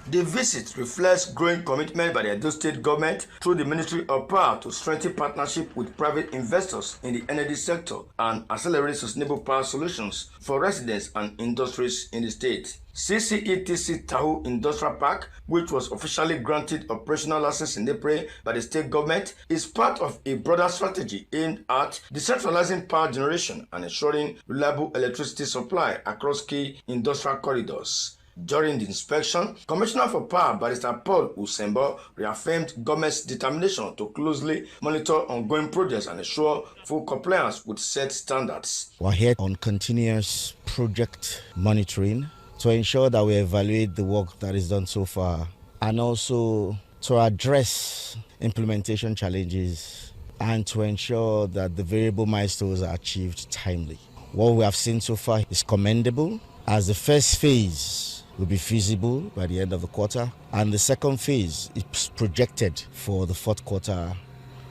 Speaker 4: The visit reflects growing commitment by the Edo State government through the Ministry of Power to strengthen partnership with private investors in the energy sector and accelerate sustainable power solutions for residents and industries in the state. CCETC Tahu Industrial Park, which was officially granted operational access in April by the state government, is part of a broader strategy aimed at decentralizing power generation and ensuring reliable electricity supply across key industrial corridors. During the inspection, Commissioner for Power, Barrister Paul Usembo, reaffirmed government's determination to closely monitor ongoing projects and ensure full compliance with set standards.
Speaker 18: We're here on continuous project monitoring to ensure that we evaluate the work that is done so far and also to address implementation challenges and to ensure that the variable milestones are achieved timely. What we have seen so far is commendable, as the first phase will be feasible by the end of the quarter, and the second phase is projected for the fourth quarter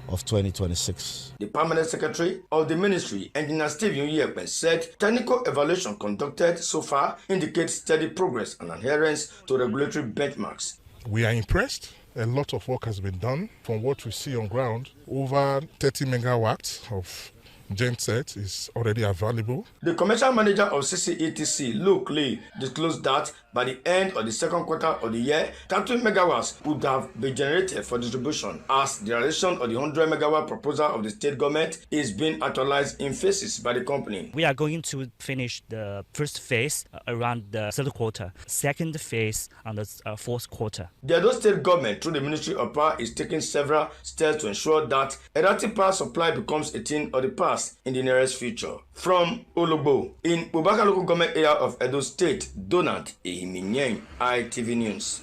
Speaker 18: of 2026.
Speaker 4: The permanent secretary of the ministry, Engineer Steve Yunyepen, said technical evaluation conducted so far indicates steady progress and adherence to regulatory benchmarks.
Speaker 19: We are impressed. A lot of work has been done. From what we see on ground, over 30 megawatts of genset is already available.
Speaker 4: The commercial manager of CCETC, Luke Lee, disclosed that by the end of the second quarter of the year, 30 megawatts would have been generated for distribution, as the realization of the 100 megawatt proposal of the state government is being actualized in phases by the company.
Speaker 20: We are going to finish the first phase around the third quarter, second phase on the fourth quarter.
Speaker 4: The Edo State government, through the Ministry of Power, is taking several steps to ensure that erratic power supply becomes a thing of the past in the nearest future. From Ologbo, in Bubaka local government area of Edo State, Donald Ehiminyeng, ITV News.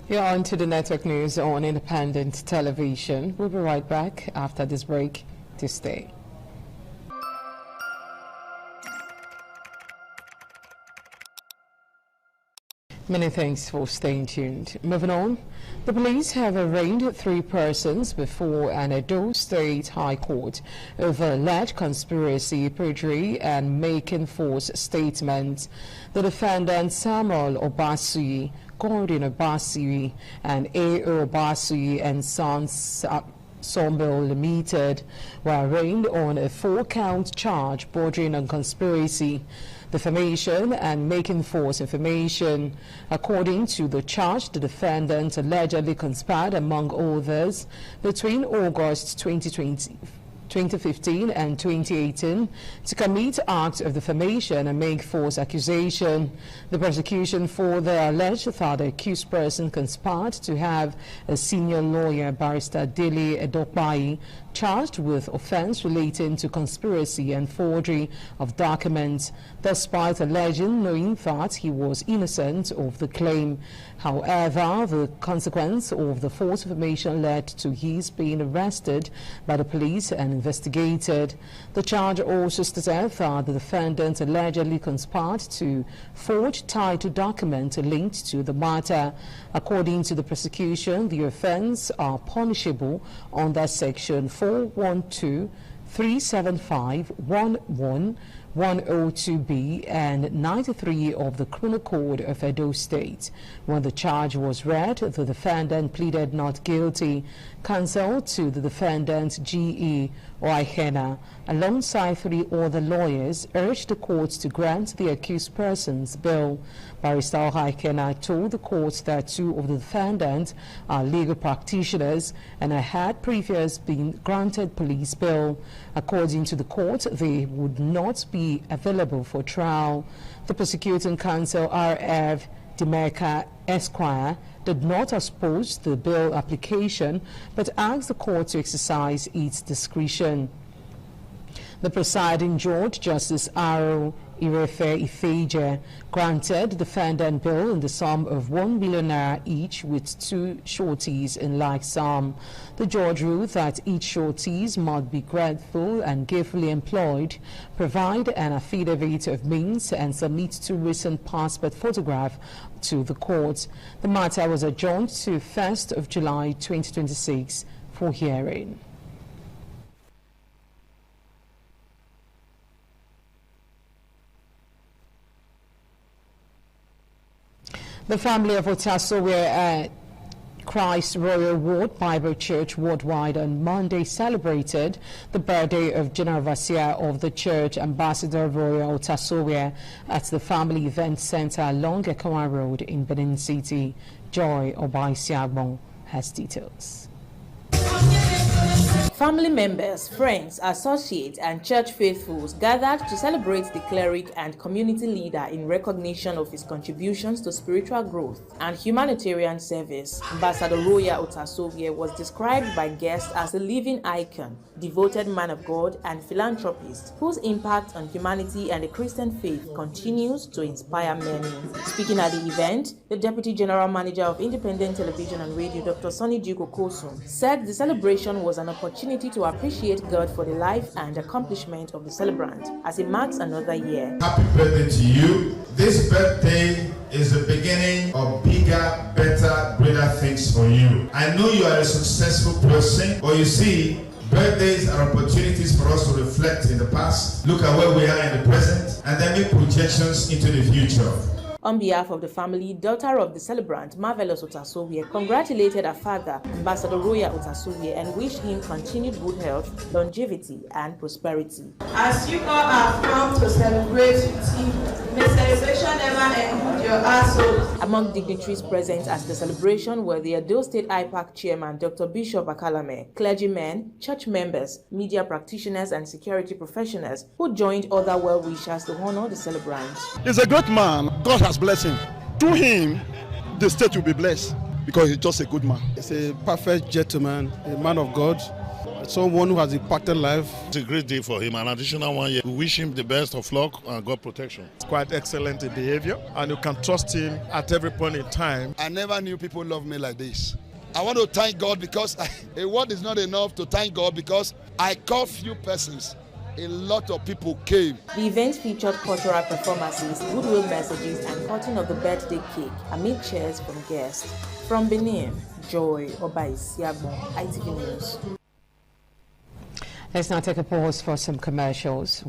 Speaker 8: You're on to the network news on Independent Television. We'll be right back after this break. To stay. Many thanks for staying tuned. Moving on, the police have arraigned 3 persons before an Edo State High Court over alleged conspiracy, perjury, and making false statements. The defendants Samuel Obasuyi, Gordon Obasuyi, and A.O. Obasuyi and Sons Sombil Limited were arraigned on a 4-count charge bordering on conspiracy, defamation, and making false information. According to the charge, the defendant allegedly conspired, among others, between August 2015 and 2018 to commit acts of defamation and make false accusation. The prosecution further alleged that the accused person conspired to have a senior lawyer, Barrister Dele Edokbai, charged with offense relating to conspiracy and forgery of documents, despite alleging knowing that he was innocent of the claim. However, the consequence of the false information led to his being arrested by the police and investigated. The charge also stated that the defendant allegedly conspired to forge title documents linked to the matter. According to the prosecution, the offense are punishable under Section 412, 375, 11, 102B and 93 of the Criminal Code of Edo State. When the charge was read, the defendant pleaded not guilty. Counsel to the defendant, G.E. Oihena, alongside 3 other lawyers, urged the court to grant the accused person's bail. Barrister Oihena told the court that 2 of the defendants are legal practitioners and had previously been granted police bail. According to the court, they would not be available for trial. The prosecuting counsel, R.F. Demeka Esquire, did not oppose the bail application but asked the court to exercise its discretion. The presiding judge, Justice Aro Irefe Ifeje, granted the defendant bail in the sum of 1 million naira each, with 2 sureties in like sum. The judge ruled that each sureties must be grateful and carefully employed, provide an affidavit of means, and submit 2 recent passport photographs to the court. The matter was adjourned to 1st of July 2026 for hearing. The family of Otasowe at Christ Royal Ward Bible Church worldwide on Monday celebrated the birthday of General Overseer of the Church, Ambassador Royal Otasowe, at the Family Event Center along Ekawa Road in Benin City. Joy Obaisiagbon has details.
Speaker 1: Family members, friends, associates, and church faithfuls gathered to celebrate the cleric and community leader in recognition of his contributions to spiritual growth and humanitarian service. Ambassador Royal Otasowe was described by guests as a living icon, devoted man of God, and philanthropist whose impact on humanity and the Christian faith continues to inspire many. Speaking at the event, the Deputy General Manager of Independent Television and Radio, Dr. Sonny Duko Kosun, said the celebration was an opportunity to appreciate God for the life and accomplishment of the celebrant as it marks another year.
Speaker 28: Happy birthday to you. This birthday is the beginning of bigger, better, greater things for you. I know you are a successful person, but you see, birthdays are opportunities for us to reflect in the past, look at where we are in the present, and then make projections into the future.
Speaker 1: On behalf of the family, daughter of the celebrant, Marvelous Otasowe, congratulated her father, Ambassador Royal Otasowe, and wished him continued good health, longevity, and prosperity.
Speaker 5: As you all have come to celebrate with him, may celebration never end your household.
Speaker 1: Among dignitaries present at the celebration were the Edo State IPAC Chairman, Dr. Bishop Akalame, clergymen, church members, media practitioners, and security professionals who joined other well-wishers to honor the celebrant.
Speaker 7: He's a great man. God has blessed him. Through him, the state will be blessed because he's just a good man. He's a perfect gentleman, a man of God, someone who has impacted life.
Speaker 21: It's a great day for him, an additional 1 year. We wish him the best of luck and God protection.
Speaker 7: It's quite excellent in behavior, and you can trust him at every point in time.
Speaker 23: I never knew people love me like this. I want to thank God because a word is not enough to thank God because I call few persons. A lot of people came.
Speaker 1: The event featured cultural performances, goodwill messages, and cutting of the birthday cake amid cheers from guests. From Benin, Joy Obaisiagbon, ITV News.
Speaker 8: Let's now take a pause for some commercials.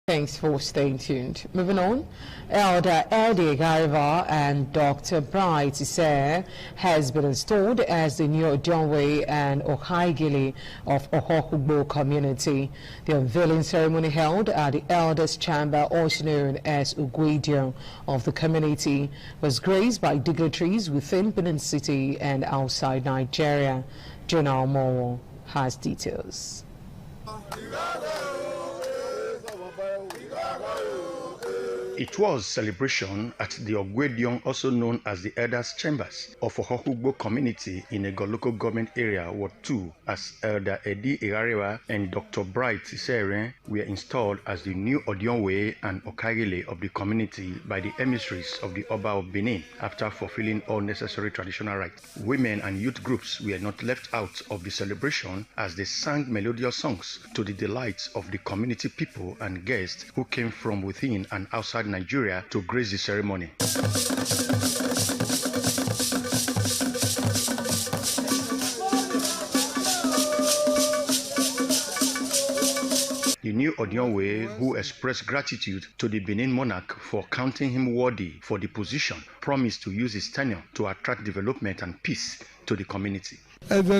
Speaker 8: Thanks for staying tuned. Moving on, Elder Eddie Gaiva and Dr. Bright Ise has been installed as the new Odonwe and Ohaigili of Ohokugbo community. The unveiling ceremony held at the Elders Chamber, also known as Ugwedion of the community, was graced by dignitaries within Benin City and outside Nigeria. Jonah Omowo has details.
Speaker 2: It was celebration at the Ogwedion, also known as the Elders' Chambers of Ohokugbo community in a local government area, Ward 2, as Elder Eddie Irarewa and Dr. Bright Seren were installed as the new Odionwe and Okagile of the community by the emissaries of the Oba of Benin after fulfilling all necessary traditional rites. Women and youth groups were not left out of the celebration as they sang melodious songs to the delights of the community people and guests who came from within and outside Nigeria to grace the ceremony. The new Odionwe, who expressed gratitude to the Benin monarch for counting him worthy for the position, promised to use his tenure to attract development and peace to the community.
Speaker 23: Today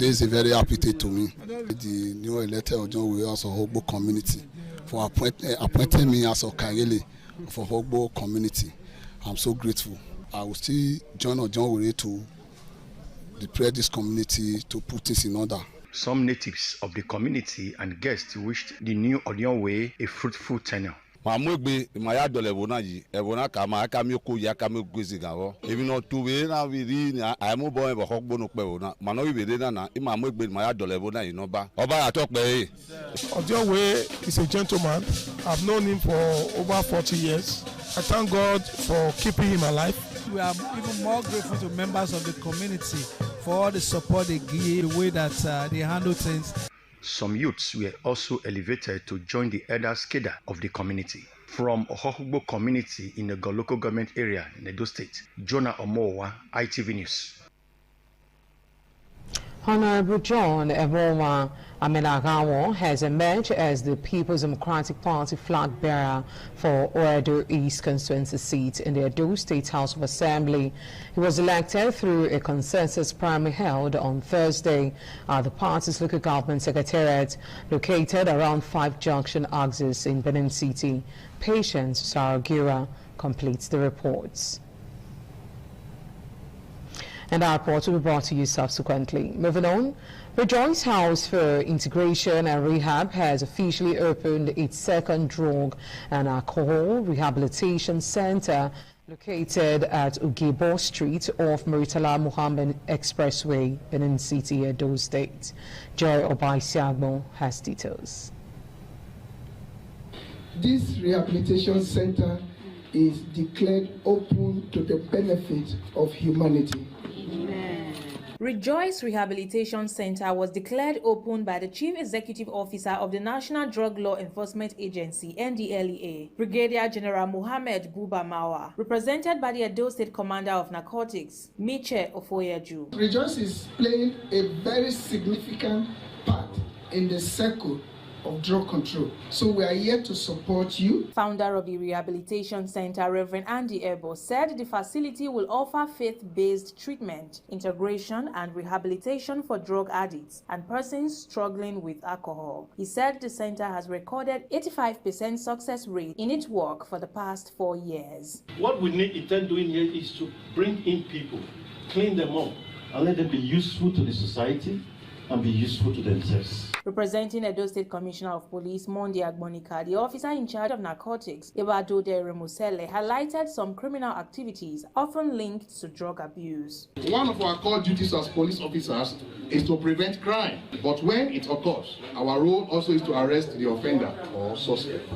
Speaker 23: is a very happy day to me. The new elected Odionwe also Hogbo community for appointing me as Okagile for Hogbo community. I'm so grateful. I will still join Odionwe to prepare this community to put things in order.
Speaker 2: Some natives of the community and guests wished the new Odionwe a fruitful tenure.
Speaker 6: Mamwegbe maya dolebona yi ebona kama akamiko ya kamegwezi gawo ebi no tuwe na wiri ni aimu bo e bokogbo no pe ona mano wibere na imamwegbe maya dolebona yi no ba oba atokpe.
Speaker 11: Odionwe is a gentleman. I've known him for over 40 years. I thank God for keeping him alive. We are even more grateful to members of the community for all the support they give, the way that they handle things.
Speaker 2: Some youths were also elevated to join the elders cadre of the community. From Ohokugbo community in the local government area in Edo State, Jonah Omowa, ITV News.
Speaker 8: Honorable John Eboma Amenagawo has emerged as the People's Democratic Party flag bearer for Oedo East constituency seat in the Edo State House of Assembly. He was elected through a consensus primary held on Thursday at the party's local government secretariat located around 5 Junction axis in Benin City. Patience Saragira completes the reports. And our report will be brought to you subsequently. Moving on, Rejoice House for Integration and Rehab has officially opened its second drug and alcohol rehabilitation center located at Ugebo Street off Murtala Muhammad Expressway, Benin City, Edo State. Joy Obaisiagmo has details.
Speaker 9: This rehabilitation center is declared open to the benefit of humanity.
Speaker 1: Rejoice Rehabilitation Center was declared open by the Chief Executive Officer of the National Drug Law Enforcement Agency, NDLEA, Brigadier General Mohammed Buba Mawa, represented by the Edo State Commander of Narcotics, Miche Ofoyeju.
Speaker 9: Rejoice is playing a very significant part in the circle of drug control. So we are here to support you.
Speaker 1: Founder of the Rehabilitation Center, Reverend Andy Ebo, said the facility will offer faith-based treatment, integration, and rehabilitation for drug addicts and persons struggling with alcohol. He said the center has recorded 85% success rate in its work for the past 4 years.
Speaker 12: What we need intend doing here is to bring in people, clean them up, and let them be useful to the society and be useful to themselves.
Speaker 1: Representing Edo State Commissioner of Police, Mondi Agbonika, the officer in charge of narcotics, Ebado de Remusele, highlighted some criminal activities often linked to drug abuse.
Speaker 15: One of our core duties as police officers is to prevent crime, but when it occurs, our role also is to arrest the offender or suspect.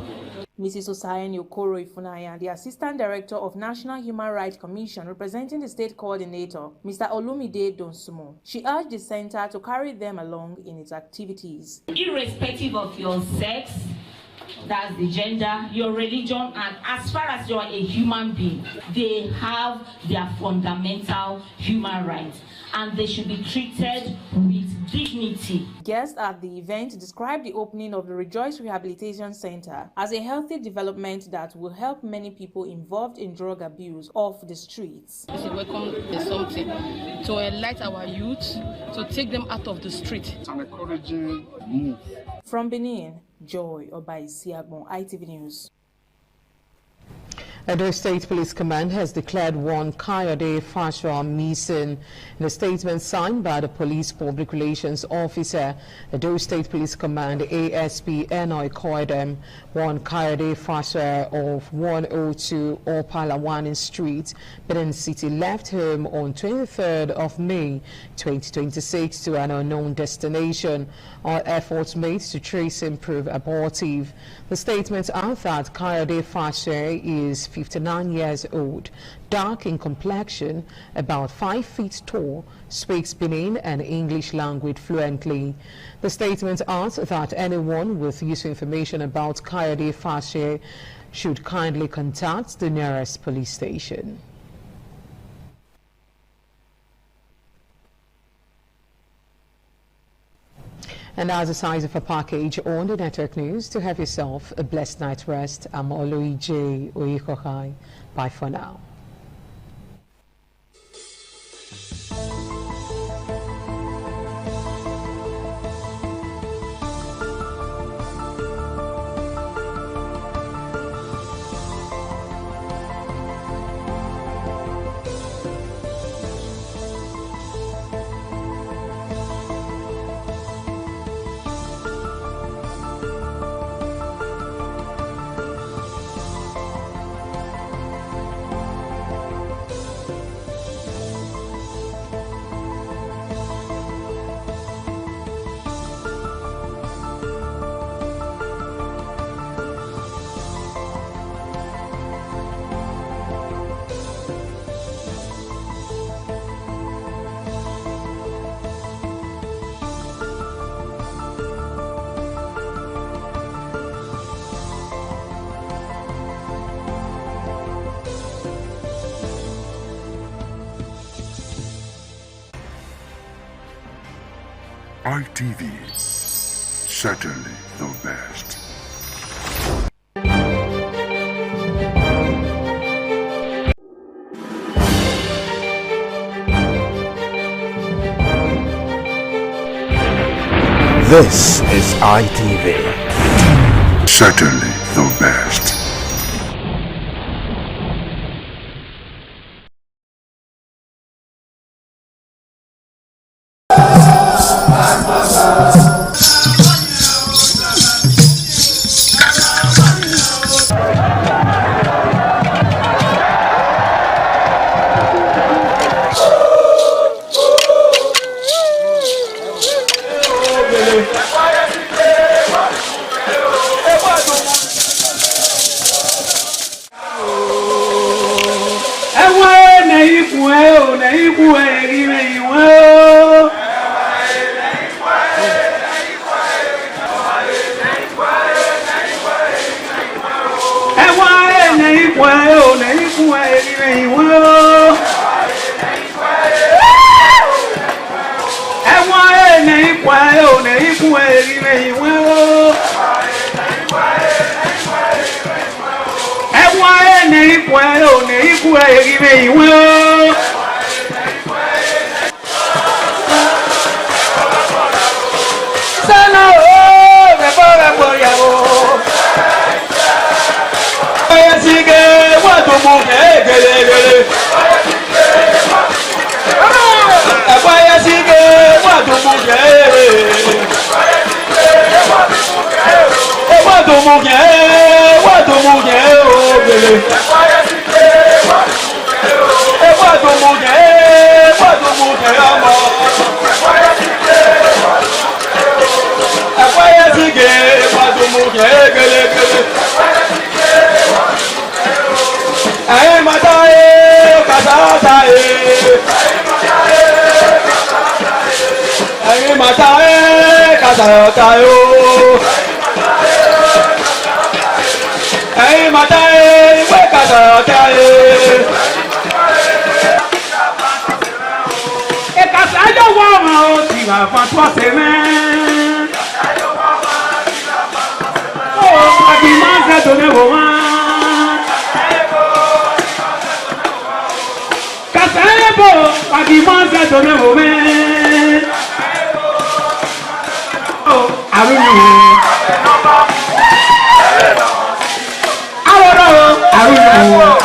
Speaker 1: Mrs. Osayen Okoro Ifunaya, the Assistant Director of National Human Rights Commission, representing the State Coordinator, Mr. Olumide Donsumo, she urged the center to carry them along in its activities.
Speaker 25: Irrespective of your sex, that's the gender, your religion, and as far as you're a human being, they have their fundamental human rights, and they should be treated with dignity.
Speaker 1: Guests at the event described the opening of the Rejoice Rehabilitation Center as a healthy development that will help many people involved in drug abuse off the streets.
Speaker 26: We should welcome something to enlighten our youth, to take them out of the street.
Speaker 15: It's an encouraging move.
Speaker 1: From Benin, Joy Obaisiagmo, ITV News.
Speaker 8: Edo State Police Command has declared one Kayode Fashua missing. In a statement signed by the Police Public Relations Officer, Edo State Police Command ASP Enoy Koidem, one Kayode Fashua of 102 Opalawanin Street, Benin City, left home on 23rd of May 2026 to an unknown destination. All efforts made to trace him proved abortive. The statement adds that Kayode Fashua is 59 years old, dark in complexion, about 5 feet tall, speaks Benin and English language fluently. The statement adds that anyone with useful information about Kayode Fashua should kindly contact the nearest police station. And as the size of a package on the Network News, to have yourself a blessed night's rest. I'm Oluije Oyikokai. Bye for now.
Speaker 3: ITV, certainly the best.
Speaker 10: This is ITV,
Speaker 3: certainly the best.
Speaker 28: I don't know.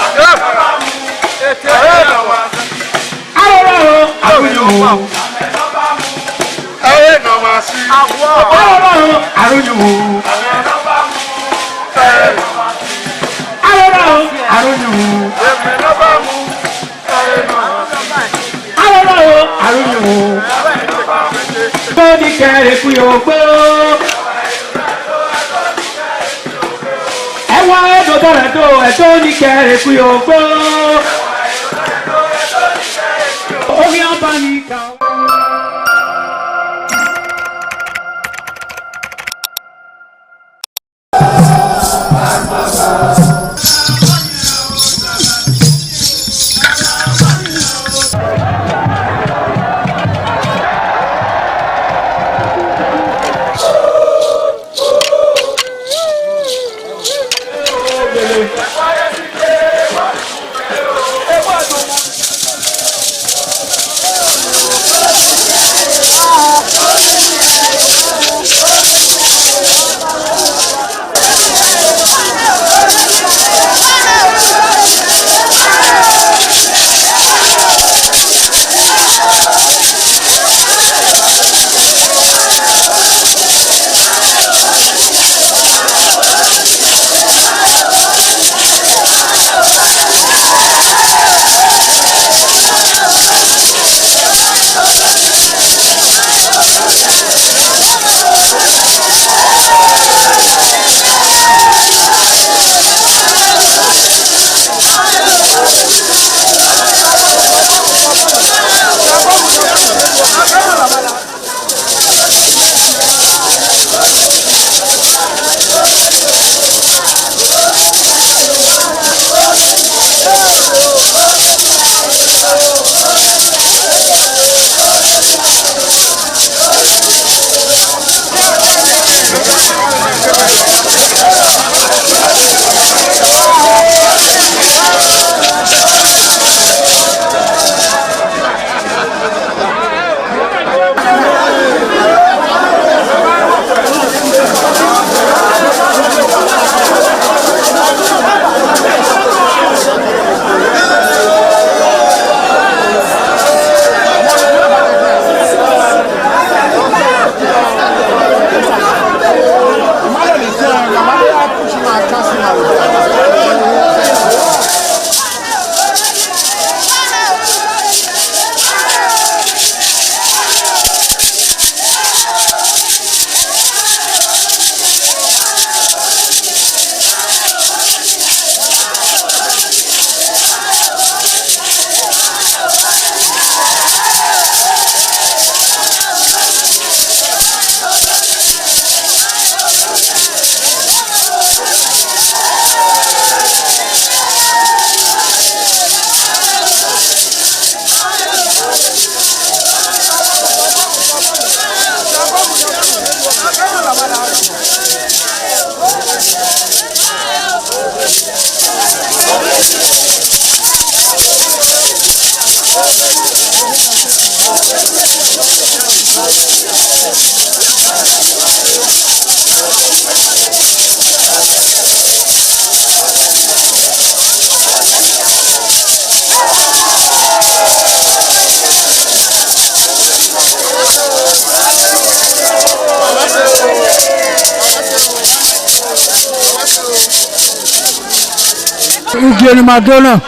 Speaker 13: Ugieni Madonna,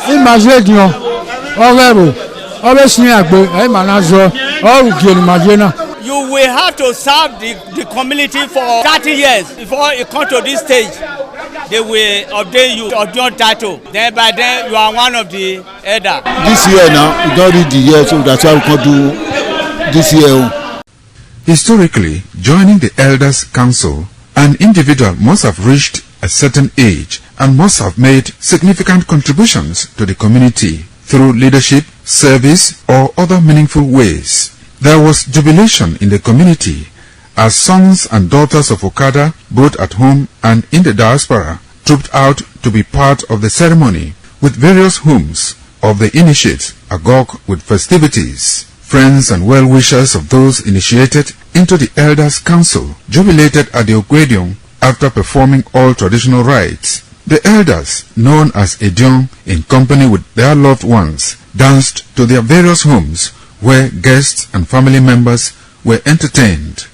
Speaker 13: imagine Overo, always near Manazo, or Ugieni Madonna.
Speaker 14: You will have to serve the community for 30 years before you come to this stage. They will ordain you of your title. Then by then you are one of the elder.
Speaker 16: This year now, we don't read the year, so that's why we can do this year.
Speaker 17: Historically, joining the Elders Council, an individual must have reached a certain age and must have made significant contributions to the community through leadership, service, or other meaningful ways. There was jubilation in the community as sons and daughters of Okada, both at home and in the diaspora, trooped out to be part of the ceremony, with various homes of the initiates agog with festivities. Friends and well-wishers of those initiated into the Elders Council jubilated at the Ogwedion after performing all traditional rites. The elders, known as Edion, in company with their loved ones, danced to their various homes where guests and family members were entertained.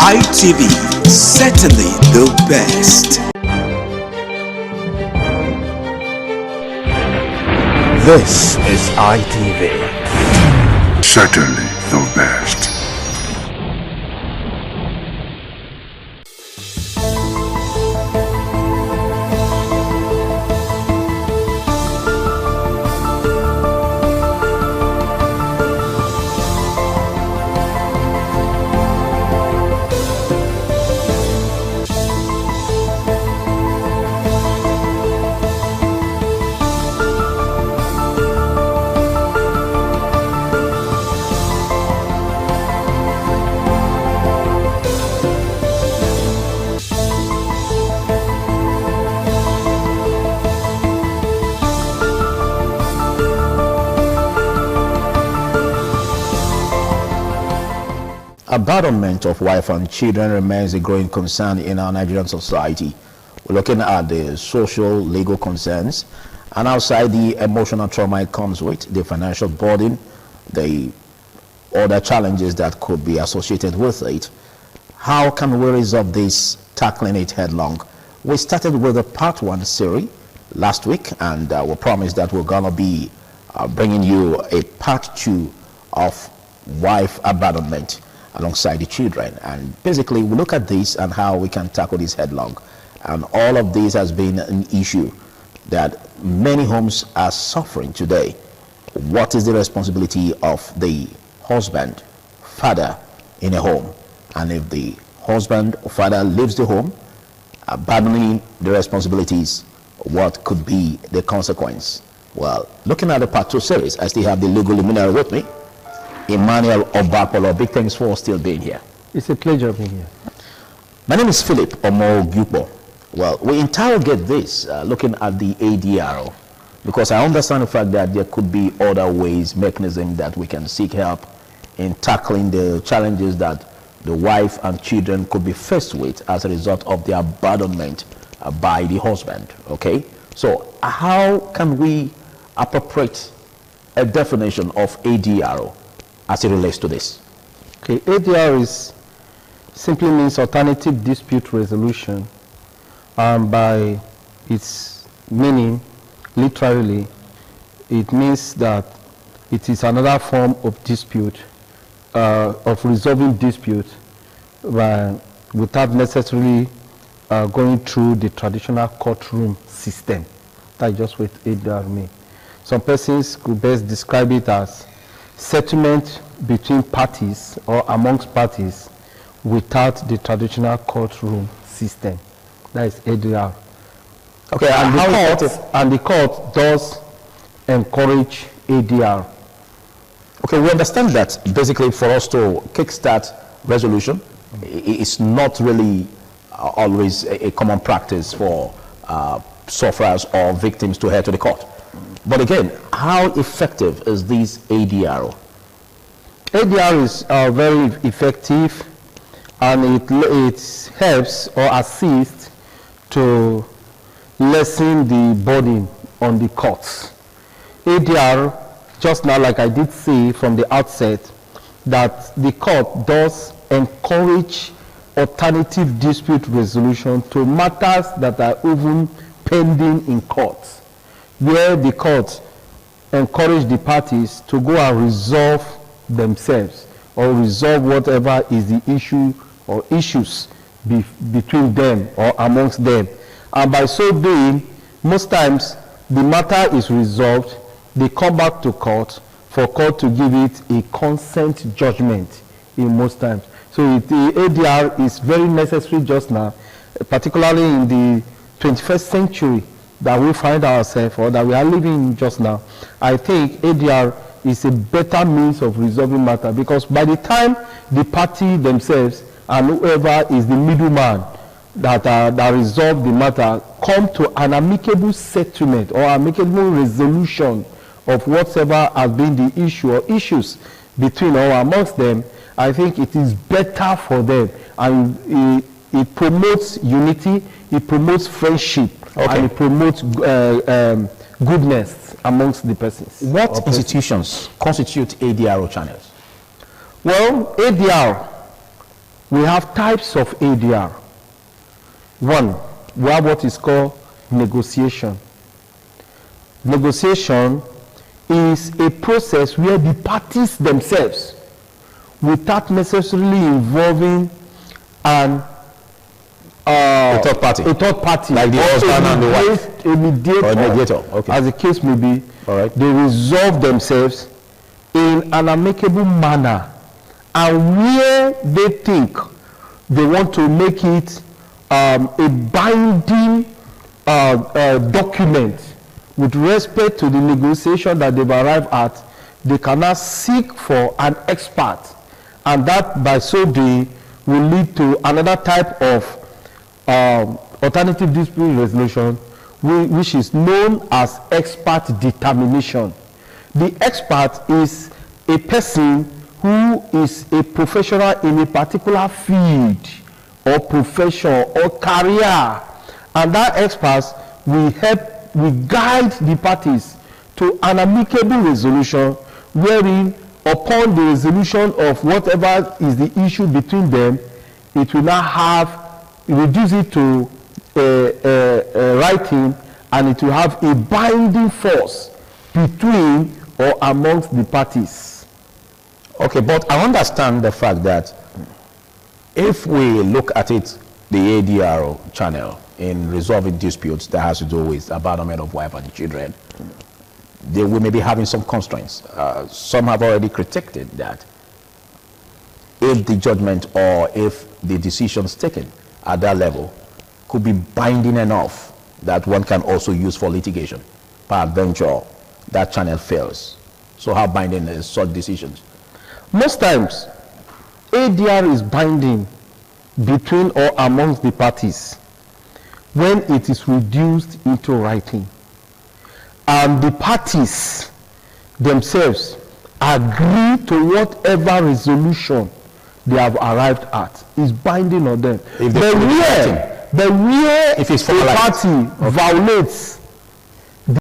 Speaker 10: ITV, certainly the best. This is ITV.
Speaker 3: Certainly the best.
Speaker 4: Abandonment of wife and children remains a growing concern in our Nigerian society. We're looking at the social, legal concerns, and outside the emotional trauma it comes with, the financial burden, the other challenges that could be associated with it. How can we resolve this, tackling it headlong? We started with a part 1 series last week, and we promised that we're going to be bringing you a part 2 of wife abandonment alongside the children. And basically we look at this and how we can tackle this headlong. And all of this has been an issue that many homes are suffering today. What is the responsibility of the husband, father in a home? And if the husband or father leaves the home, abandoning the responsibilities, what could be the consequence? Well, looking at the part 2 series, I still have the legal luminary with me, Emmanuel Obapolo. Big thanks for still being here.
Speaker 5: It's a pleasure being here.
Speaker 4: My name is Philip Omogupo. Well, we interrogate this looking at the ADRO, because I understand the fact that there could be other ways, mechanisms that we can seek help in tackling the challenges that the wife and children could be faced with as a result of the abandonment by the husband. Okay, so how can we appropriate a definition of ADRO as it relates to this?
Speaker 5: Okay, ADR simply means alternative dispute resolution. By its meaning, literally, it means that it is another form of dispute, of resolving dispute without necessarily going through the traditional courtroom system. That's just what ADR means. Some persons could best describe it as settlement between parties or amongst parties without the traditional courtroom system. That is ADR.
Speaker 4: Okay,
Speaker 5: and the court does encourage ADR.
Speaker 4: Okay, we understand that basically for us to kickstart resolution, it's not really always a common practice for sufferers or victims to head to the court. But again, how effective is this ADR?
Speaker 5: ADR is very effective, and it helps or assists to lessen the burden on the courts. ADR, just now, like I did say from the outset, that the court does encourage alternative dispute resolution to matters that are even pending in courts, where the court encourage the parties to go and resolve themselves or resolve whatever is the issue or issues between them or amongst them. And by so doing, most times the matter is resolved, they come back to court for court to give it a consent judgment in most times. So the ADR is very necessary just now, particularly in the 21st century that we find ourselves or that we are living in just now. I think ADR is a better means of resolving matter, because by the time the party themselves and whoever is the middleman that resolve the matter come to an amicable settlement or amicable resolution of whatever has been the issue or issues between or amongst them, I think it is better for them, and it promotes unity, it promotes friendship, and it promotes goodness amongst the persons.
Speaker 4: What institutions constitute ADRO channels?
Speaker 5: Well, ADR, we have types of ADR. One, we have what is called negotiation. Negotiation is a process where the parties themselves, without necessarily involving a third party,
Speaker 4: like the husband and the wife,
Speaker 5: a mediator, as the case may be, they resolve themselves in an amicable manner, and where they think they want to make it a binding document with respect to the negotiation that they've arrived at, they can now seek for an expert, and that by so doing will lead to another type of alternative dispute resolution, which is known as expert determination. The expert is a person who is a professional in a particular field or profession or career, and that expert will guide the parties to an amicable resolution, wherein upon the resolution of whatever is the issue between them, it will now reduce it to writing, and it will have a binding force between or amongst the parties.
Speaker 4: Okay, but I understand the fact that if we look at it, the ADRO channel, in resolving disputes that has to do with abandonment of wife and children, we may be having some constraints. Some have already critiqued it, that if the judgment or if the decisions taken at that level could be binding enough that one can also use for litigation, peradventure that channel fails. So how binding is such decisions?
Speaker 5: Most times, ADR is binding between or amongst the parties when it is reduced into writing, and the parties themselves agree to whatever resolution they have arrived at is binding on them. But where a party violates